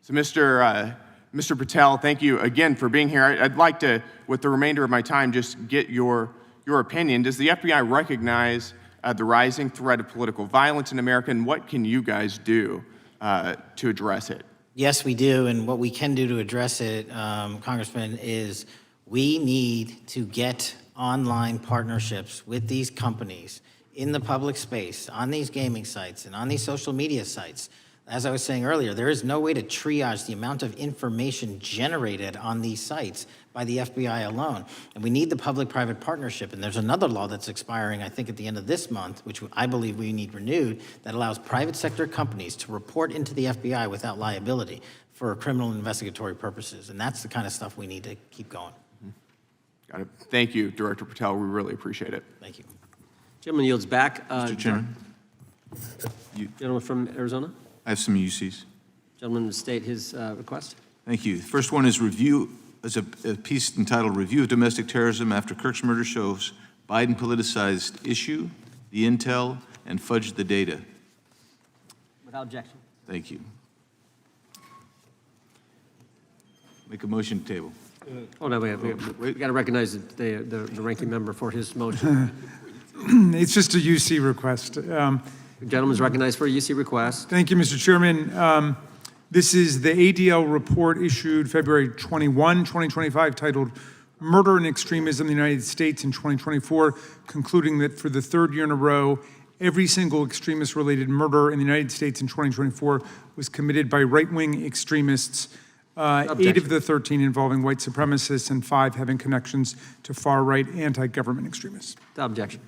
So Mr. Patel, thank you again for being here. I'd like to, with the remainder of my time, just get your opinion. Does the FBI recognize the rising threat of political violence in America, and what can you guys do to address it? Yes, we do, and what we can do to address it, Congressman, is we need to get online partnerships with these companies in the public space, on these gaming sites, and on these social media sites. As I was saying earlier, there is no way to triage the amount of information generated on these sites by the FBI alone. And we need the public-private partnership. And there's another law that's expiring, I think, at the end of this month, which I believe we need renewed, that allows private sector companies to report into the FBI without liability for criminal investigatory purposes. And that's the kind of stuff we need to keep going. Got it. Thank you, Director Patel. We really appreciate it. Thank you. Gentleman yields back. Mr. Chairman. Gentleman from Arizona. I have some UCs. Gentleman to state his request. Thank you. The first one is a piece entitled Review of Domestic Terrorism After Kirk's Murder Shows Biden Politicized Issue, the Intel, and Fudged the Data. Without objection. Thank you. Make a motion to table. Oh, no, we got to recognize the ranking member for his motion. It's just a UC request. The gentleman is recognized for a UC request. Thank you, Mr. Chairman. This is the ADL report issued February 21, 2025, titled Murder and Extremism in the United States in 2024, concluding that for the third year in a row, every single extremist-related murder in the United States in 2024 was committed by right-wing extremists, 8 of the 13 involving white supremacists and 5 having connections to far-right anti-government extremists. Without objection.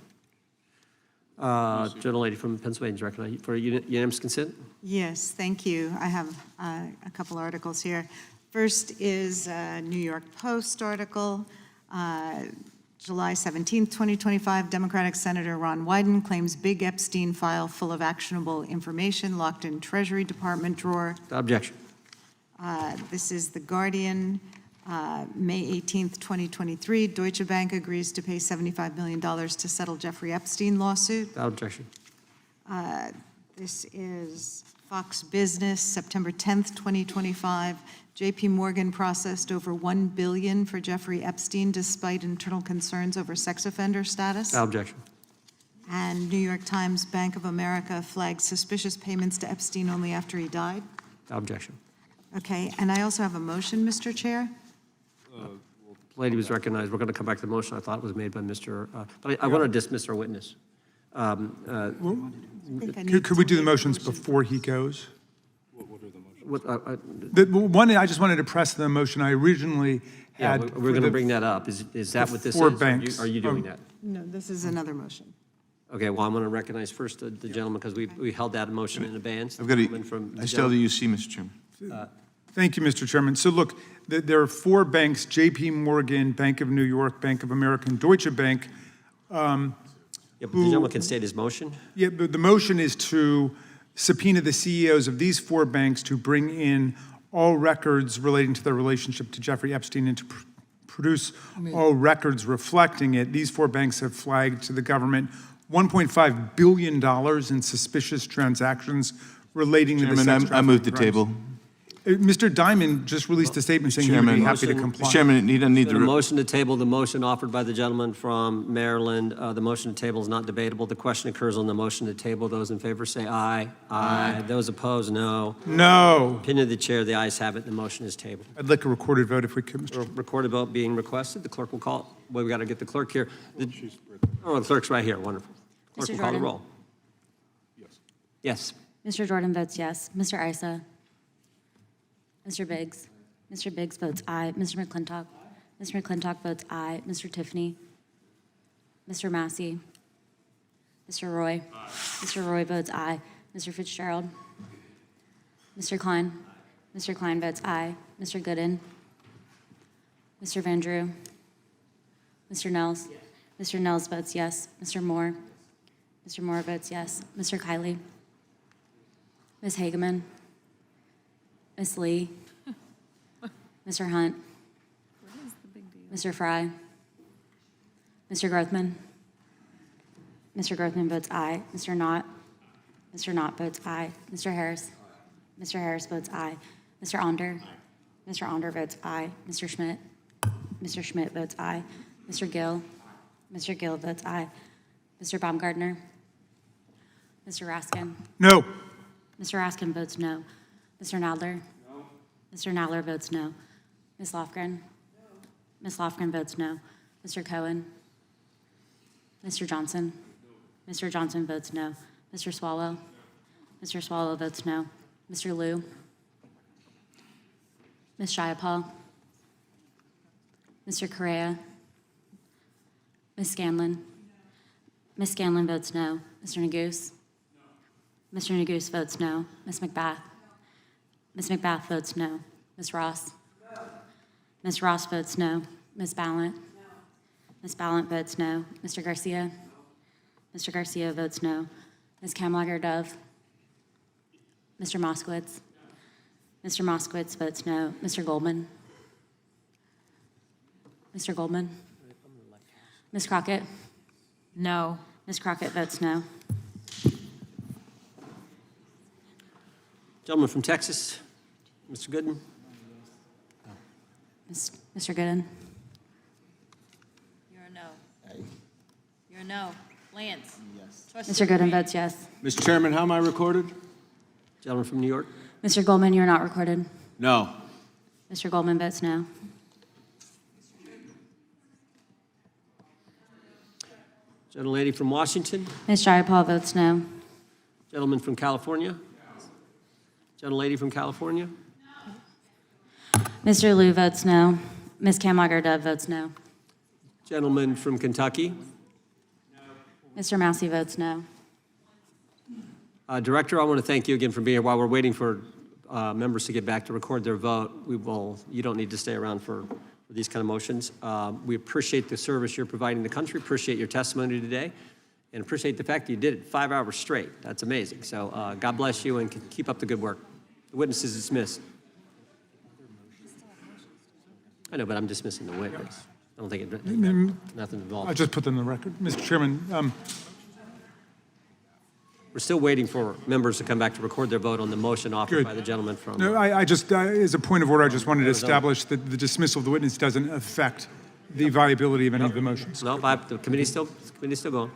Gentlelady from Pennsylvania is recognized for unanimous consent. Yes, thank you. I have a couple articles here. First is a New York Post article, July 17th, 2025. Democratic Senator Ron Wyden claims big Epstein file full of actionable information locked in Treasury Department drawer. Without objection. This is The Guardian, May 18th, 2023. Deutsche Bank agrees to pay $75 million to settle Jeffrey Epstein lawsuit. Without objection. This is Fox Business, September 10th, 2025. JP Morgan processed over $1 billion for Jeffrey Epstein despite internal concerns over sex offender status. Without objection. And New York Times, Bank of America flagged suspicious payments to Epstein only after he died. Without objection. Okay, and I also have a motion, Mr. Chair. The lady was recognized. We're going to come back to the motion I thought was made by Mr. But I want to dismiss our witness. Could we do the motions before he goes? What, I just wanted to press the motion I originally had. Yeah, we're going to bring that up. Is that what this is? Four banks. Are you doing that? No, this is another motion. Okay, well, I'm going to recognize first the gentleman because we held that motion in advance. I've got I still have the UC, Mr. Chairman. Thank you, Mr. Chairman. So look, there are 4 banks, JP Morgan, Bank of New York, Bank of America, and Deutsche Bank. Yeah, but the gentleman can state his motion. Yeah, but the motion is to subpoena the CEOs of these 4 banks to bring in all records relating to their relationship to Jeffrey Epstein and to produce all records reflecting it. These 4 banks have flagged to the government $1.5 billion in suspicious transactions relating to the sex trafficking I move the crimes. table. Mr. Diamond just released a statement saying he would be happy to comply. Mr. Chairman, he doesn't need The to. motion to table, the motion offered by the gentleman from Maryland, the motion to table is not debatable. The question occurs on the motion to table. Those in favor say aye. Aye. Those opposed, no. No. Opinion of the chair, the ayes have it. The motion is tabled. I'd like a recorded vote if we could, Mr. Chairman. Recorded vote being requested. The clerk will call. Well, we got to get the clerk here. Oh, the clerk's right here. Wonderful. Clerk will call the roll. Yes. Mr. Jordan votes yes. Mr. Issa? Mr. Biggs? Mr. Biggs votes aye. Mr. McClintock? Mr. McClintock votes aye. Mr. Tiffany? Mr. Massey? Mr. Roy? Mr. Roy votes aye. Mr. Fitzgerald? Mr. Klein? Mr. Klein votes aye. Mr. Gooden? Mr. Van Drew? Mr. Nels? Mr. Nels votes yes. Mr. Moore? Mr. Moore votes yes. Mr. Kiley? Ms. Hageman? Ms. Lee? Mr. Hunt? Mr. Fry? Mr. Grothman? Mr. Grothman votes aye. Mr. Knott? Mr. Knott votes aye. Mr. Harris? Mr. Harris votes aye. Mr. Onder? Mr. Onder votes aye. Mr. Schmidt? Mr. Schmidt votes aye. Mr. Gill? Mr. Gill votes aye. Mr. Baumgartner? Mr. Raskin? No. Mr. Raskin votes no. Mr. Nadler? No. Mr. Nadler votes no. Ms. Lofgren? Ms. Lofgren votes no. Mr. Cohen? Mr. Johnson? Mr. Johnson votes no. Mr. Swallow? Mr. Swallow votes no. Mr. Liu? Ms. Shiapal? Mr. Correa? Ms. Scanlon? Ms. Scanlon votes no. Mr. Neguse? Mr. Neguse votes no. Ms. McBath? Ms. McBath votes no. Ms. Ross? Ms. Ross votes no. Ms. Ballant? Ms. Ballant votes no. Mr. Garcia? Mr. Garcia votes no. Ms. Kamlager-Dove? Mr. Moskowitz? Mr. Moskowitz votes no. Mr. Goldman? Mr. Goldman? Ms. Crockett? No. Ms. Crockett votes no. Gentleman from Texas, Mr. Gooden. Mr. Gooden? You're a no. You're a no. Lance? Yes. Mr. Gooden votes yes. Mr. Chairman, how am I recorded? Gentleman from New York. Mr. Goldman, you're not recorded. No. Mr. Goldman votes no. Gentlelady from Washington. Ms. Jayapal votes no. Gentleman from California. Gentlelady from California. Mr. Liu votes no. Ms. Kamlager-Dove votes no. Gentleman from Kentucky. Mr. Massey votes no. Director, I want to thank you again for being here. While we're waiting for members to get back to record their vote, you don't need to stay around for these kind of motions. We appreciate the service you're providing the country, appreciate your testimony today, and appreciate the fact that you did it 5 hours straight. That's amazing. So God bless you and keep up the good work. The witness is dismissed. I know, but I'm dismissing the witness. I don't think it, nothing involved. I'll just put them in the record. Mr. Chairman, we're still waiting for members to come back to record their vote on the motion offered by the gentleman from. no, I just, as a point of order, I just wanted to establish that the dismissal of the witness doesn't affect the viability of any of the motions. No, the committee's still going.